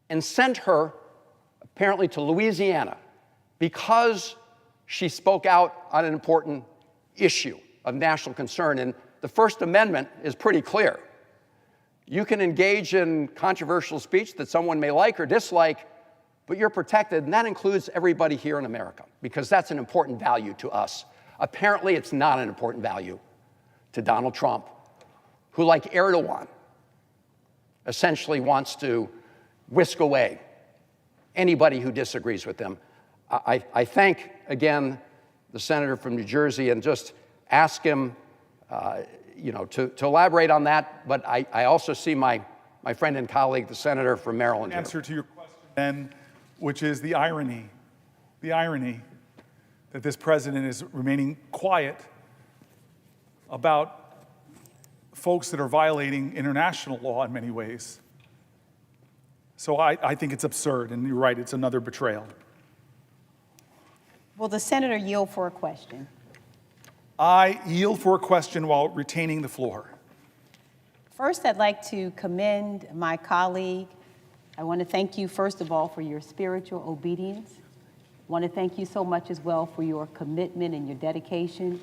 and sent her apparently to Louisiana because she spoke out on an important issue of national concern. And the First Amendment is pretty clear. You can engage in controversial speech that someone may like or dislike, but you're protected, and that includes everybody here in America, because that's an important value to us. Apparently, it's not an important value to Donald Trump, who, like Erdogan, essentially wants to whisk away anybody who disagrees with him. I thank, again, the senator from New Jersey and just ask him to elaborate on that. But I also see my friend and colleague, the senator from Maryland. Answer to your question, then, which is the irony that this president is remaining quiet about folks that are violating international law in many ways. So I think it's absurd, and you're right, it's another betrayal. Will the senator yield for a question? I yield for a question while retaining the floor. First, I'd like to commend my colleague. I want to thank you, first of all, for your spiritual obedience. I want to thank you so much as well for your commitment and your dedication.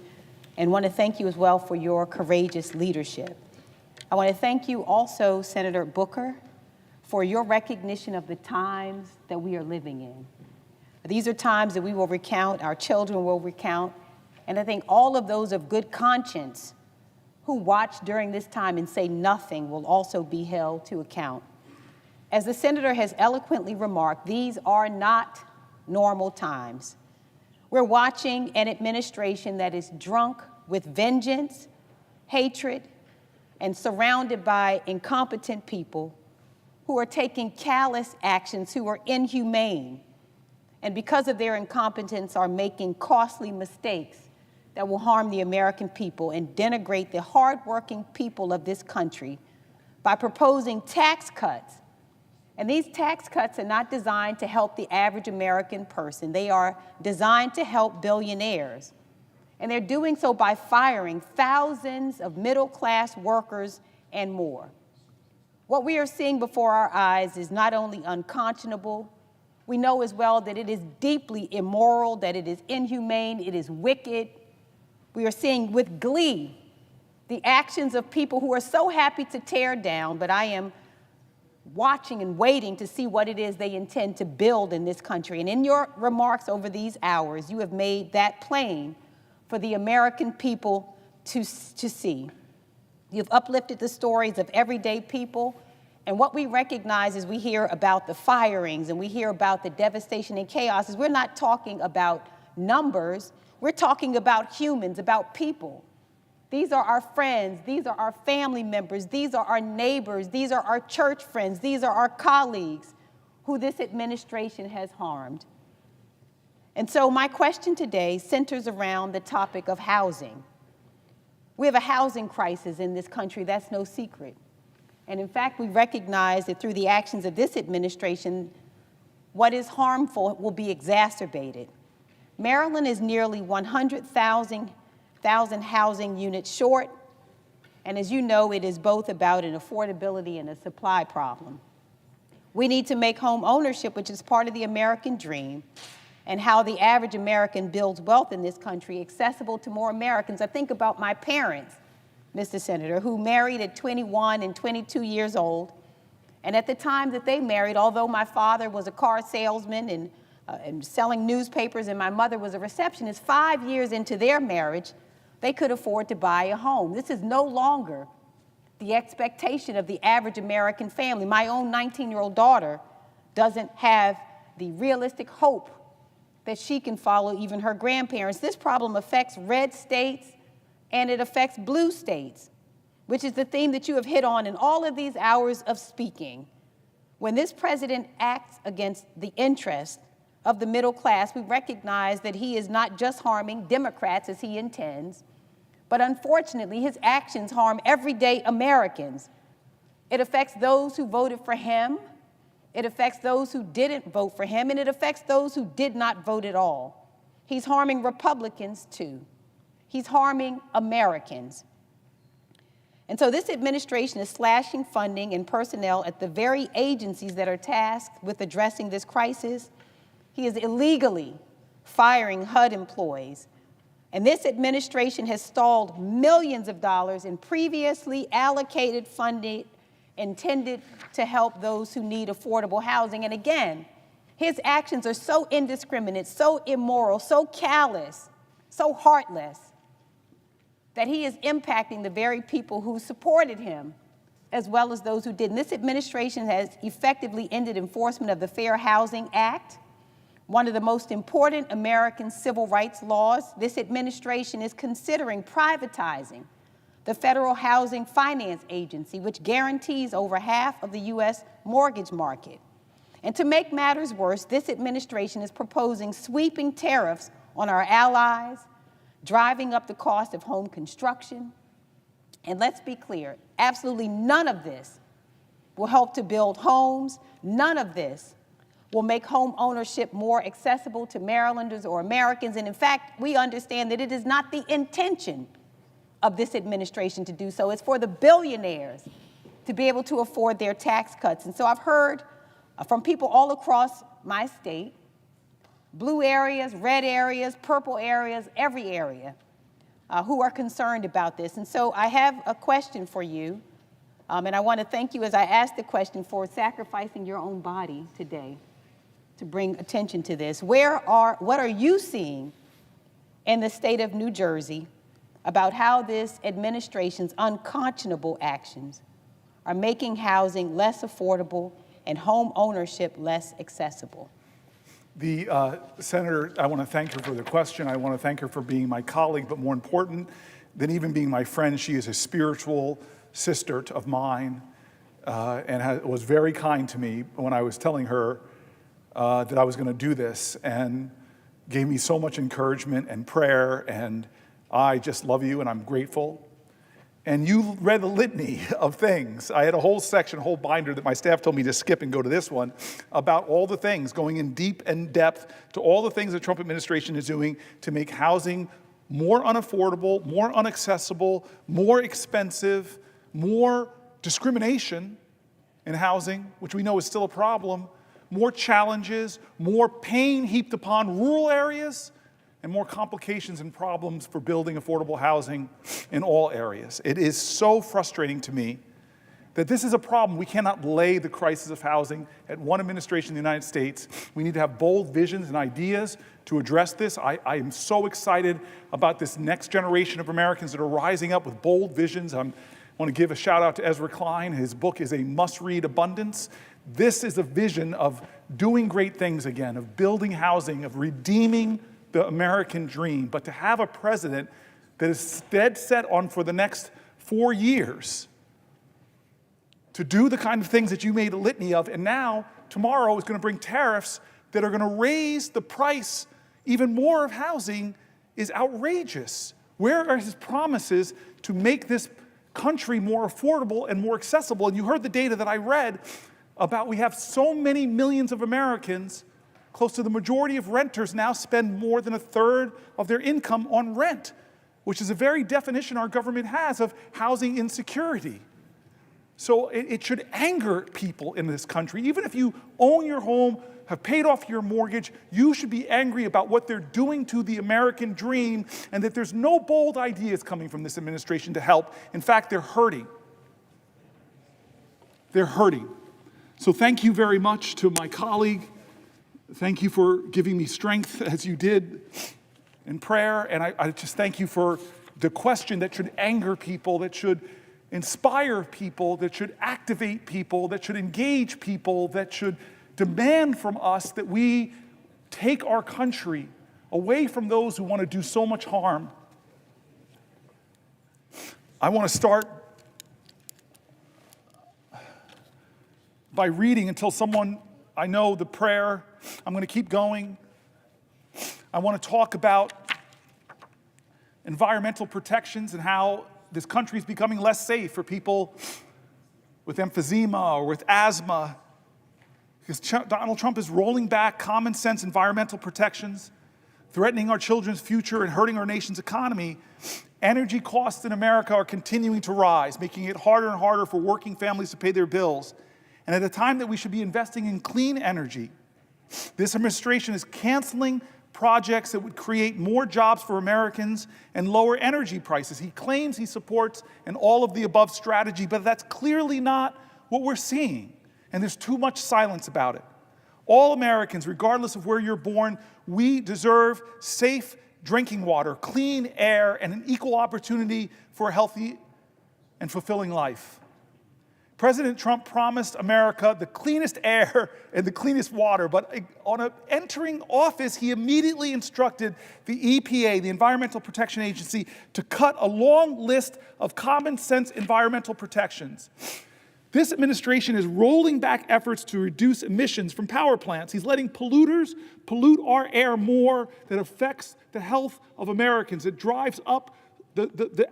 And want to thank you as well for your courageous leadership. I want to thank you also, Senator Booker, for your recognition of the times that we are living in. These are times that we will recount, our children will recount, And I think all of those of good conscience who watch during this time and say nothing will also be held to account. As the senator has eloquently remarked, these are not normal times. We're watching an administration that is drunk with vengeance, hatred, and surrounded by incompetent people who are taking callous actions, who are inhumane, and because of their incompetence are making costly mistakes that will harm the American people and denigrate the hardworking people of this country by proposing tax cuts. And these tax cuts are not designed to help the average American person. They are designed to help billionaires. And they're doing so by firing thousands of middle-class workers and more. What we are seeing before our eyes is not only unconscionable, we know as well that it is deeply immoral, that it is inhumane, it is wicked. We are seeing with glee the actions of people who are so happy to tear down, but I am watching and waiting to see what it is they intend to build in this country. And in your remarks over these hours, you have made that plain for the American people to see. You've uplifted the stories of everyday people. And what we recognize as we hear about the firings and we hear about the devastation and chaos is we're not talking about numbers. We're talking about humans, about people. These are our friends. These are our family members. These are our neighbors. These are our church friends. These are our colleagues who this administration has harmed. And so my question today centers around the topic of housing. We have a housing crisis in this country. That's no secret. And in fact, we recognize that through the actions of this administration, what is harmful will be exacerbated. Maryland is nearly 100,000 housing units short, and as you know, it is both about an affordability and a supply problem. We need to make home ownership, which is part of the American dream, and how the average American builds wealth in this country accessible to more Americans. I think about my parents, Mr. Senator, who married at 21 and 22 years old, and at the time that they married, although my father was a car salesman and selling newspapers and my mother was a receptionist, 5 years into their marriage, they could afford to buy a home. This is no longer the expectation of the average American family. My own 19-year-old daughter doesn't have the realistic hope that she can follow even her grandparents. This problem affects red states and it affects blue states, which is the theme that you have hit on in all of these hours of speaking. When this president acts against the interest of the middle class, we recognize that he is not just harming Democrats as he intends, but unfortunately, his actions harm everyday Americans. It affects those who voted for him, it affects those who didn't vote for him, and it affects those who did not vote at all. He's harming Republicans too. He's harming Americans. And so this administration is slashing funding and personnel at the very agencies that are tasked with addressing this crisis. He is illegally firing HUD employees. And this administration has stalled millions of dollars in previously allocated funding intended to help those who need affordable housing. And again, his actions are so indiscriminate, so immoral, so callous, so heartless, that he is impacting the very people who supported him, as well as those who didn't. This administration has effectively ended enforcement of the Fair Housing Act, one of the most important American civil rights laws. This administration is considering privatizing the Federal Housing Finance Agency, which guarantees over half of the U.S. mortgage market. And to make matters worse, this administration is proposing sweeping tariffs on our allies, driving up the cost of home construction. And let's be clear, absolutely none of this will help to build homes. None of this will make home ownership more accessible to Marylanders or Americans. And in fact, we understand that it is not the intention of this administration to do so. It's for the billionaires to be able to afford their tax cuts. And so I've heard from people all across my state, blue areas, red areas, purple areas, every area, who are concerned about this. And so I have a question for you, and I want to thank you as I ask the question for sacrificing your own body today to bring attention to this. What are you seeing in the state of New Jersey about how this administration's unconscionable actions are making housing less affordable and home ownership less accessible. The Senator, I want to thank her for the question. I want to thank her for being my colleague, but more important than even being my friend, she is a spiritual sister of mine and was very kind to me when I was telling her that I was going to do this, and gave me so much encouragement and prayer, and I just love you and I'm grateful. And you read a litany of things. I had a whole section, a whole binder that my staff told me to skip and go to this one about all the things, going in deep and depth to all the things the Trump administration is doing to make housing more unaffordable, more inaccessible, more expensive, more discrimination in housing, which we know is still a problem, more challenges, more pain heaped upon rural areas, and more complications and problems for building affordable housing in all areas. It is so frustrating to me that this is a problem. We cannot lay the crisis of housing at one administration in the United States. We need to have bold visions and ideas to address this. I am so excited about this next generation of Americans that are rising up with bold visions. I want to give a shout out to Ezra Klein. His book is a must-read, Abundance. This is a vision of doing great things again, of building housing, of redeeming the American dream. But to have a president that is dead set on, for the next 4 years, to do the kind of things that you made a litany of, and now, tomorrow, is going to bring tariffs that are going to raise the price even more of housing, is outrageous. Where are his promises to make this country more affordable and more accessible? And you heard the data that I read about we have so many millions of Americans, close to the majority of renters now spend more than a third of their income on rent, which is a very definition our government has of housing insecurity. So it should anger people in this country. Even if you own your home, have paid off your mortgage, you should be angry about what they're doing to the American dream, and that there's no bold ideas coming from this administration to help. In fact, they're hurting. They're hurting. So thank you very much to my colleague. Thank you for giving me strength as you did in prayer. And I just thank you for the question that should anger people, that should inspire people, that should activate people, that should engage people, that should demand from us that we take our country away from those who want to do so much harm. I want to start by reading until someone, I know the prayer. I'm going to keep going. I want to talk about environmental protections and how this country is becoming less safe for people with emphysema or with asthma, because Donald Trump is rolling back common sense environmental protections, threatening our children's future and hurting our nation's economy. Energy costs in America are continuing to rise, making it harder and harder for working families to pay their bills. And at a time that we should be investing in clean energy, this administration is canceling projects that would create more jobs for Americans and lower energy prices. He claims he supports an all-of-the-above strategy, but that's clearly not what we're seeing. And there's too much silence about it. All Americans, regardless of where you're born, we deserve safe drinking water, clean air, and an equal opportunity for a healthy and fulfilling life. President Trump promised America the cleanest air and the cleanest water, but on entering office, he immediately instructed the EPA, the Environmental Protection Agency, to cut a long list of common sense environmental protections. This administration is rolling back efforts to reduce emissions from power plants. He's letting polluters pollute our air more. That affects the health of Americans. It drives up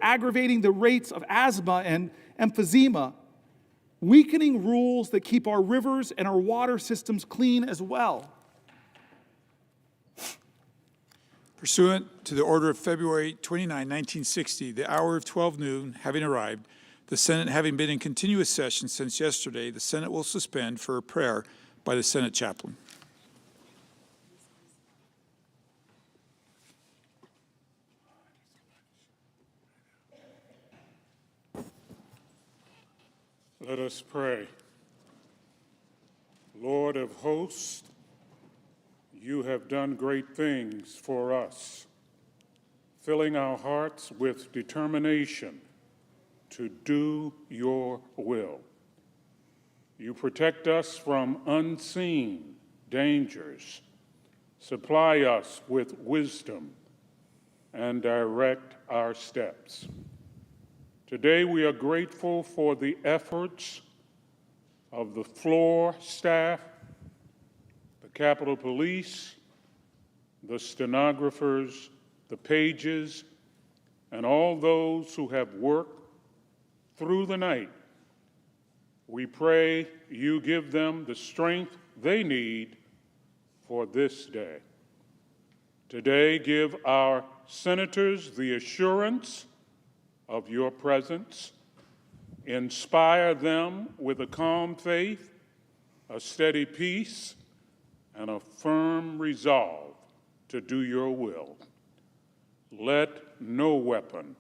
aggravating the rates of asthma and emphysema, weakening rules that keep our rivers and our water systems clean as well. Pursuant to the order of February 29, 1960, the hour of 12 noon having arrived, the Senate having been in continuous session since yesterday, the Senate will suspend for a prayer by the Senate chaplain. Let us pray. Lord of hosts, you have done great things for us. filling our hearts with determination to do your will. You protect us from unseen dangers, supply us with wisdom, and direct our steps. Today, we are grateful for the efforts of the floor staff, the Capitol Police, the stenographers, the pages, and all those who have worked through the night. We pray you give them the strength they need for this day. Today, give our senators the assurance of your presence. Inspire them with a calm faith, a steady peace, and a firm resolve to do your will. Let no weapon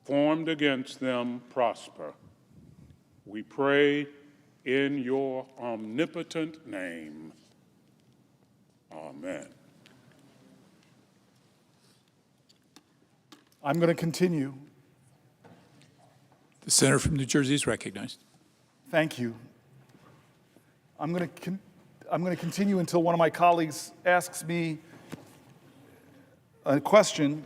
formed against them prosper. We pray in your omnipotent name. Amen. I'm going to continue. The senator from New Jersey is recognized. Thank you. I'm going to continue until one of my colleagues asks me a question.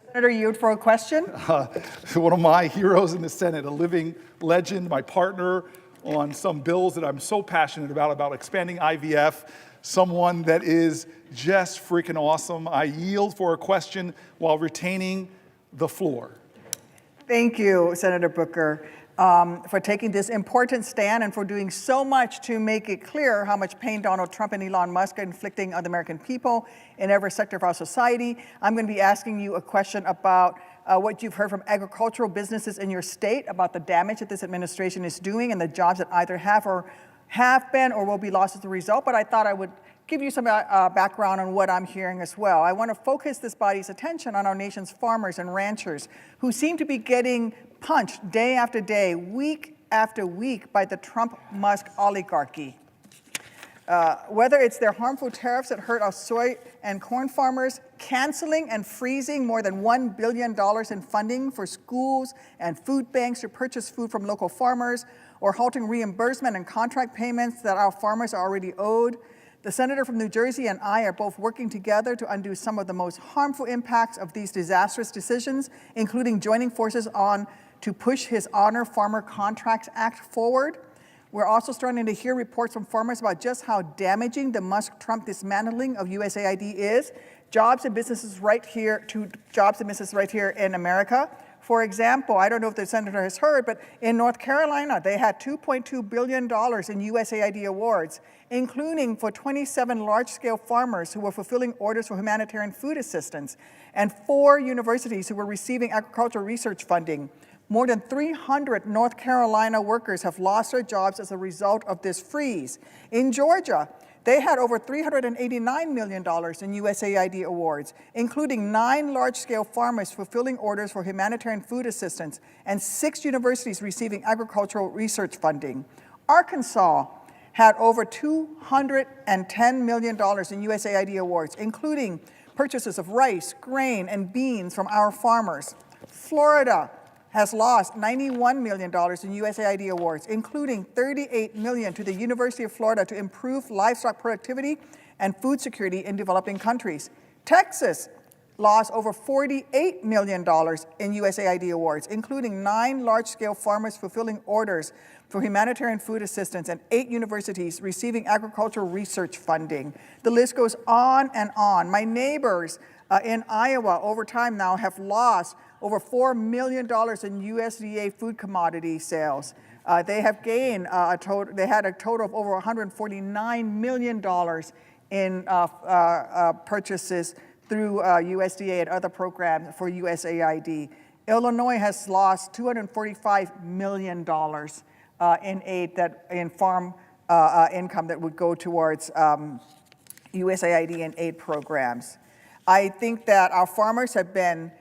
Senator, yield for a question. One of my heroes in the Senate, a living legend, my partner on some bills that I'm so passionate about expanding IVF, someone that is just freaking awesome. I yield for a question while retaining the floor. Thank you, Senator Booker, for taking this important stand and for doing so much to make it clear how much pain Donald Trump and Elon Musk are inflicting on the American people in every sector of our society. I'm going to be asking you a question about what you've heard from agricultural businesses in your state about the damage that this administration is doing and the jobs that either have been or will be lost as a result. But I thought I would give you some background on what I'm hearing as well. I want to focus this body's attention on our nation's farmers and ranchers who seem to be getting punched day after day, week after week by the Trump-Musk oligarchy. Whether it's their harmful tariffs that hurt our soy and corn farmers, canceling and freezing more than $1 billion in funding for schools and food banks to purchase food from local farmers, or halting reimbursement and contract payments that our farmers are already owed, the senator from New Jersey and I are both working together to undo some of the most harmful impacts of these disastrous decisions, including joining forces to push his Honor Farmer Contracts Act forward. We're also starting to hear reports from farmers about just how damaging the Musk-Trump dismantling of USAID is. Jobs and businesses right here in America. For example, I don't know if the senator has heard, but in North Carolina, they had $2.2 billion in USAID awards, including for 27 large-scale farmers who were fulfilling orders for humanitarian food assistance, and 4 universities who were receiving agricultural research funding. More than 300 North Carolina workers have lost their jobs as a result of this freeze. In Georgia, they had over $389 million in USAID awards, including 9 large-scale farmers fulfilling orders for humanitarian food assistance and 6 universities receiving agricultural research funding. Arkansas had over $210 million in USAID awards, including purchases of rice, grain, and beans from our farmers. Florida has lost $91 million in USAID awards, including $38 million to the University of Florida to improve livestock productivity and food security in developing countries. Texas lost over $48 million in USAID awards, including 9 large-scale farmers fulfilling orders for humanitarian food assistance and 8 universities receiving agricultural research funding. The list goes on and on. My neighbors in Iowa over time now have lost over $4 million in USDA food commodity sales. They have gained they had a total of over $149 million in purchases through USDA and other programs for USAID. Illinois has lost $245 million in aid in farm income that would go towards USAID and aid programs. I think that our farmers have been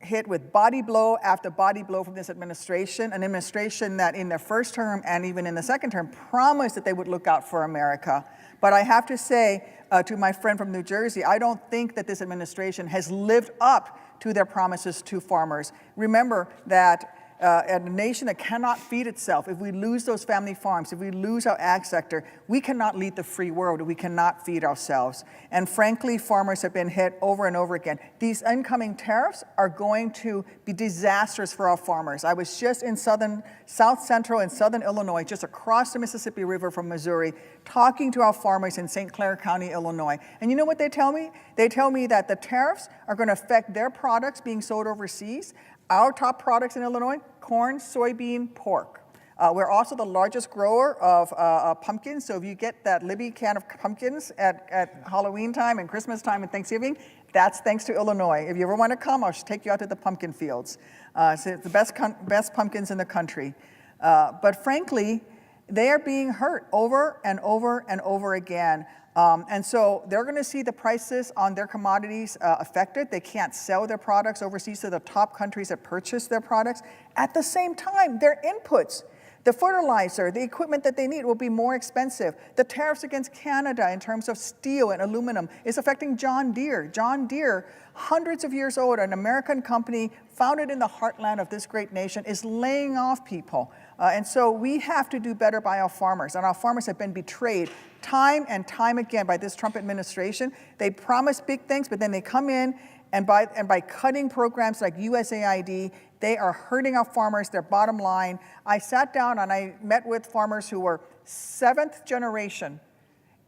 hit with body blow after body blow from this administration, an administration that in their first term and even in the second term promised that they would look out for America. But I have to say to my friend from New Jersey, I don't think that this administration has lived up to their promises to farmers. Remember that a nation that cannot feed itself, if we lose those family farms, if we lose our ag sector, we cannot lead the free world. We cannot feed ourselves. And frankly, farmers have been hit over and over again. These incoming tariffs are going to be disastrous for our farmers. I was just in South Central and Southern Illinois, just across the Mississippi River from Missouri, talking to our farmers in St. Clair County, Illinois. And you know what they tell me? They tell me that the tariffs are going to affect their products being sold overseas. Our top products in Illinois: corn, soybean, pork. We're also the largest grower of pumpkins, so if you get that Libby can of pumpkins at Halloween time and Christmas time and Thanksgiving, that's thanks to Illinois. If you ever want to come, I'll take you out to the pumpkin fields. So it's the best pumpkins in the country. But frankly, they are being hurt over and over and over again. And so they're going to see the prices on their commodities affected. They can't sell their products overseas to the top countries that purchase their products. At the same time, their inputs, the fertilizer, the equipment that they need will be more expensive. The tariffs against Canada in terms of steel and aluminum is affecting John Deere. John Deere, hundreds of years old, an American company founded in the heartland of this great nation, is laying off people. And so we have to do better by our farmers, and our farmers have been betrayed time and time again by this Trump administration. They promise big things, but then they come in and by cutting programs like USAID, they are hurting our farmers, their bottom line. I sat down and I met with farmers who were 7th generation,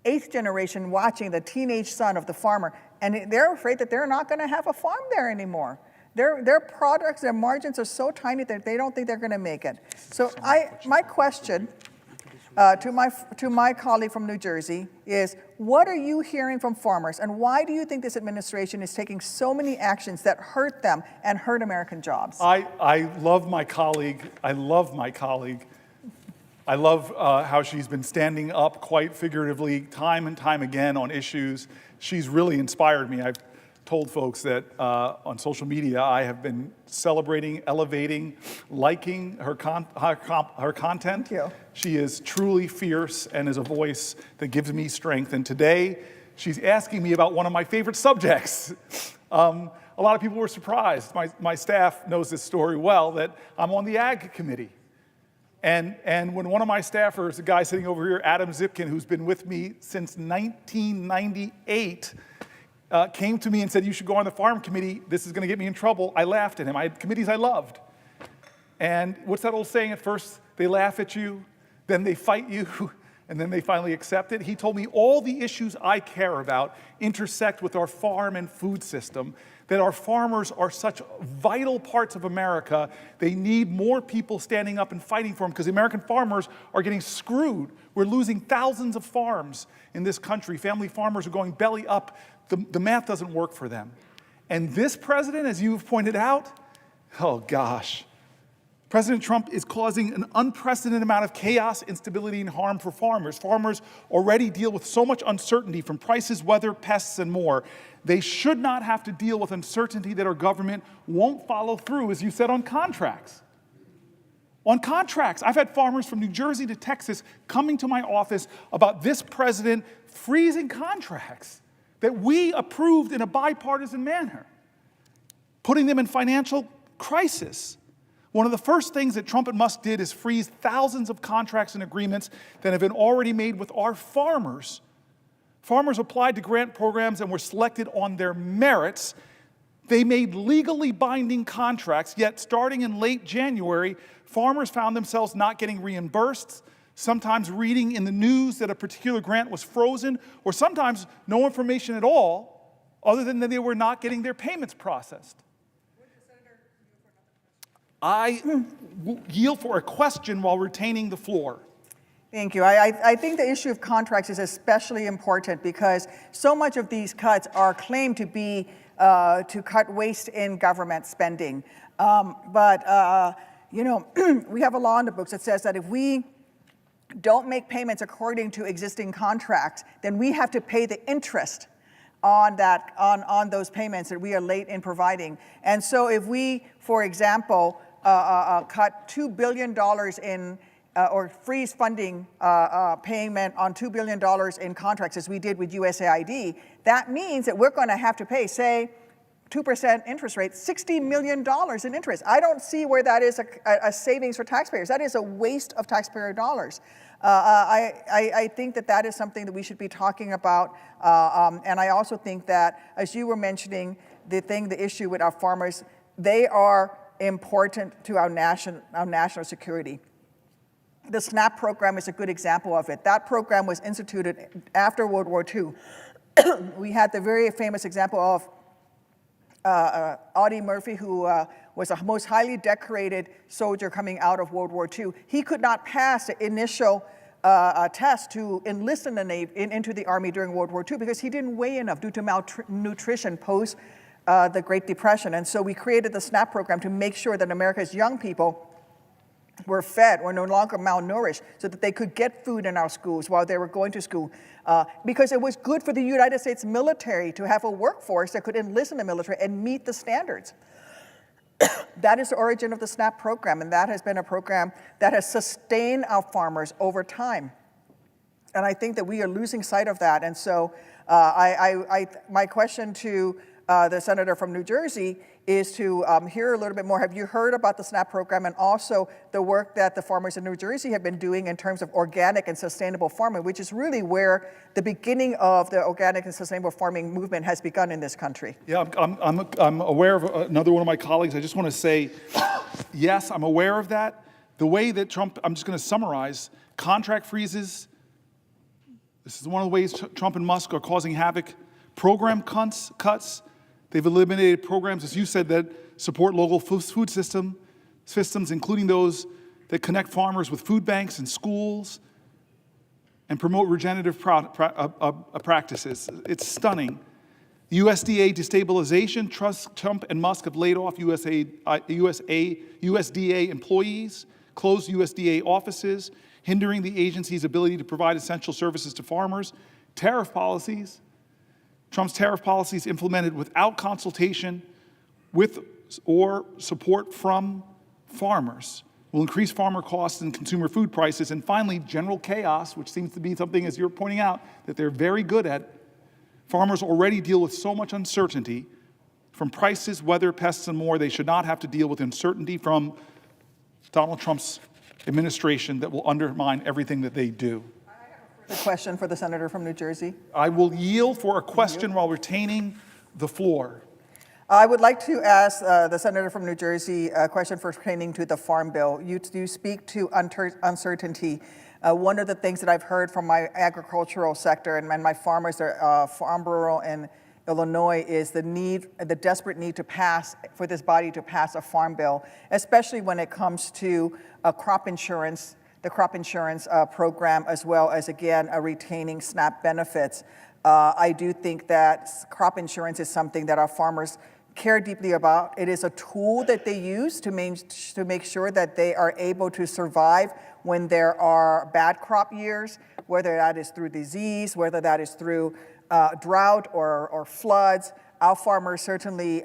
8th generation watching the teenage son of the farmer, and they're afraid that they're not going to have a farm there anymore. Their products, their margins are so tiny that they don't think they're going to make it. So my question to my colleague from New Jersey is, what are you hearing from farmers, and why do you think this administration is taking so many actions that hurt them and hurt American jobs? I love my colleague. I love how she's been standing up quite figuratively time and time again on issues. She's really inspired me. I've told folks that on social media I have been celebrating, elevating, liking her content. Thank you. She is truly fierce and is a voice that gives me strength. And today she's asking me about one of my favorite subjects. A lot of people were surprised. My staff knows this story well, that I'm on the Ag Committee. And when one of my staffers, a guy sitting over here, Adam Zipkin, who's been with me since 1998, came to me and said, you should go on the Farm Committee, this is going to get me in trouble, I laughed at him. I had committees I loved. And what's that old saying? At first, they laugh at you, then they fight you, and then they finally accept it. He told me all the issues I care about intersect with our farm and food system, that our farmers are such vital parts of America. They need more people standing up and fighting for them, because the American farmers are getting screwed. We're losing thousands of farms in this country. Family farmers are going belly up. The math doesn't work for them. And this president, as you've pointed out, oh gosh, President Trump is causing an unprecedented amount of chaos, instability, and harm for farmers. Farmers already deal with so much uncertainty from prices, weather, pests, and more. They should not have to deal with uncertainty that our government won't follow through, as you said, on contracts. On contracts. I've had farmers from New Jersey to Texas coming to my office about this president freezing contracts that we approved in a bipartisan manner, putting them in financial crisis. One of the first things that Trump and Musk did is freeze thousands of contracts and agreements that have been already made with our farmers. Farmers applied to grant programs and were selected on their merits. They made legally binding contracts, yet starting in late January, farmers found themselves not getting reimbursed, sometimes reading in the news that a particular grant was frozen, or sometimes no information at all, other than that they were not getting their payments processed. I yield for a question while retaining the floor. Thank you. I think the issue of contracts is especially important because so much of these cuts are claimed to be to cut waste in government spending. We have a law in the books that says that if we don't make payments according to existing contracts, then we have to pay the interest on those payments that we are late in providing. And so if we, for example, cut $2 billion in or freeze funding payment on $2 billion in contracts as we did with USAID, that means that we're going to have to pay, say, 2% interest rate, $60 million in interest. I don't see where that is a savings for taxpayers. That is a waste of taxpayer dollars. I think that that is something that we should be talking about. And I also think that, as you were mentioning, the issue with our farmers, they are important to our national security. The SNAP program is a good example of it. That program was instituted after World War II. We had the very famous example of Audie Murphy, who was the most highly decorated soldier coming out of World War II. He could not pass the initial test to enlist into the Army during World War II because he didn't weigh enough due to malnutrition post the Great Depression. And so we created the SNAP program to make sure that America's young people were fed, were no longer malnourished, so that they could get food in our schools while they were going to school. Because it was good for the United States military to have a workforce that could enlist in the military and meet the standards. That is the origin of the SNAP program, and that has been a program that has sustained our farmers over time. And I think that we are losing sight of that. And so my question to the senator from New Jersey is to hear a little bit more. Have you heard about the SNAP program and also the work that the farmers in New Jersey have been doing in terms of organic and sustainable farming, which is really where the beginning of the organic and sustainable farming movement has begun in this country? Yeah, I'm aware of another one of my colleagues. I just want to say, yes, I'm aware of that. The way that Trump, I'm just going to summarize, contract freezes, this is one of the ways Trump and Musk are causing havoc. Program cuts. They've eliminated programs, as you said, that support local food systems, including those that connect farmers with food banks and schools and promote regenerative practices. It's stunning. USDA destabilization. Trump and Musk have laid off USDA employees, closed USDA offices, hindering the agency's ability to provide essential services to farmers. Tariff policies. Trump's tariff policies implemented without consultation with or support from farmers will increase farmer costs and consumer food prices. And finally, general chaos, which seems to be something, as you're pointing out, that they're very good at. Farmers already deal with so much uncertainty from prices, weather, pests, and more. They should not have to deal with uncertainty from Donald Trump's administration that will undermine everything that they do. A question for the senator from New Jersey. I will yield for a question while retaining the floor. I would like to ask the senator from New Jersey a question pertaining to the Farm Bill. You speak to uncertainty. One of the things that I've heard from my agricultural sector and my farmers, Farm Bureau in Illinois, is the desperate need to pass, for this body to pass a Farm Bill, especially when it comes to crop insurance, the crop insurance program, as well as, again, retaining SNAP benefits. I do think that crop insurance is something that our farmers care deeply about. It is a tool that they use to make sure that they are able to survive when there are bad crop years, whether that is through disease, whether that is through drought or floods. Our farmers certainly,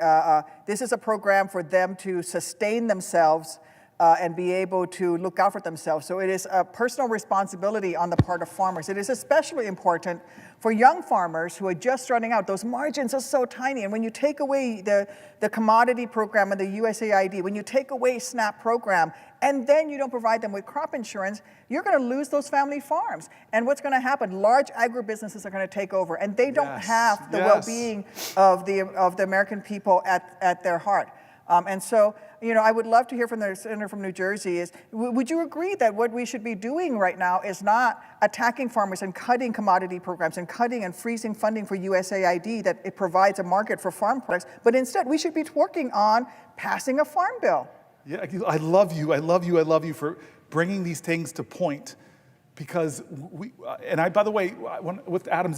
this is a program for them to sustain themselves and be able to look out for themselves. So it is a personal responsibility on the part of farmers. It is especially important for young farmers who are just starting out. Those margins are so tiny. And when you take away the commodity program and the USAID, when you take away SNAP program, and then you don't provide them with crop insurance, you're going to lose those family farms. And what's going to happen? Large agribusinesses are going to take over, and they don't have the well-being of the American people at their heart. And so, I would love to hear from the senator from New Jersey would you agree that what we should be doing right now is not attacking farmers and cutting commodity programs and cutting and freezing funding for USAID that it provides a market for farm products, but instead we should be working on passing a farm bill? Yeah, I love you for bringing these things to point, because by the way, with Adam's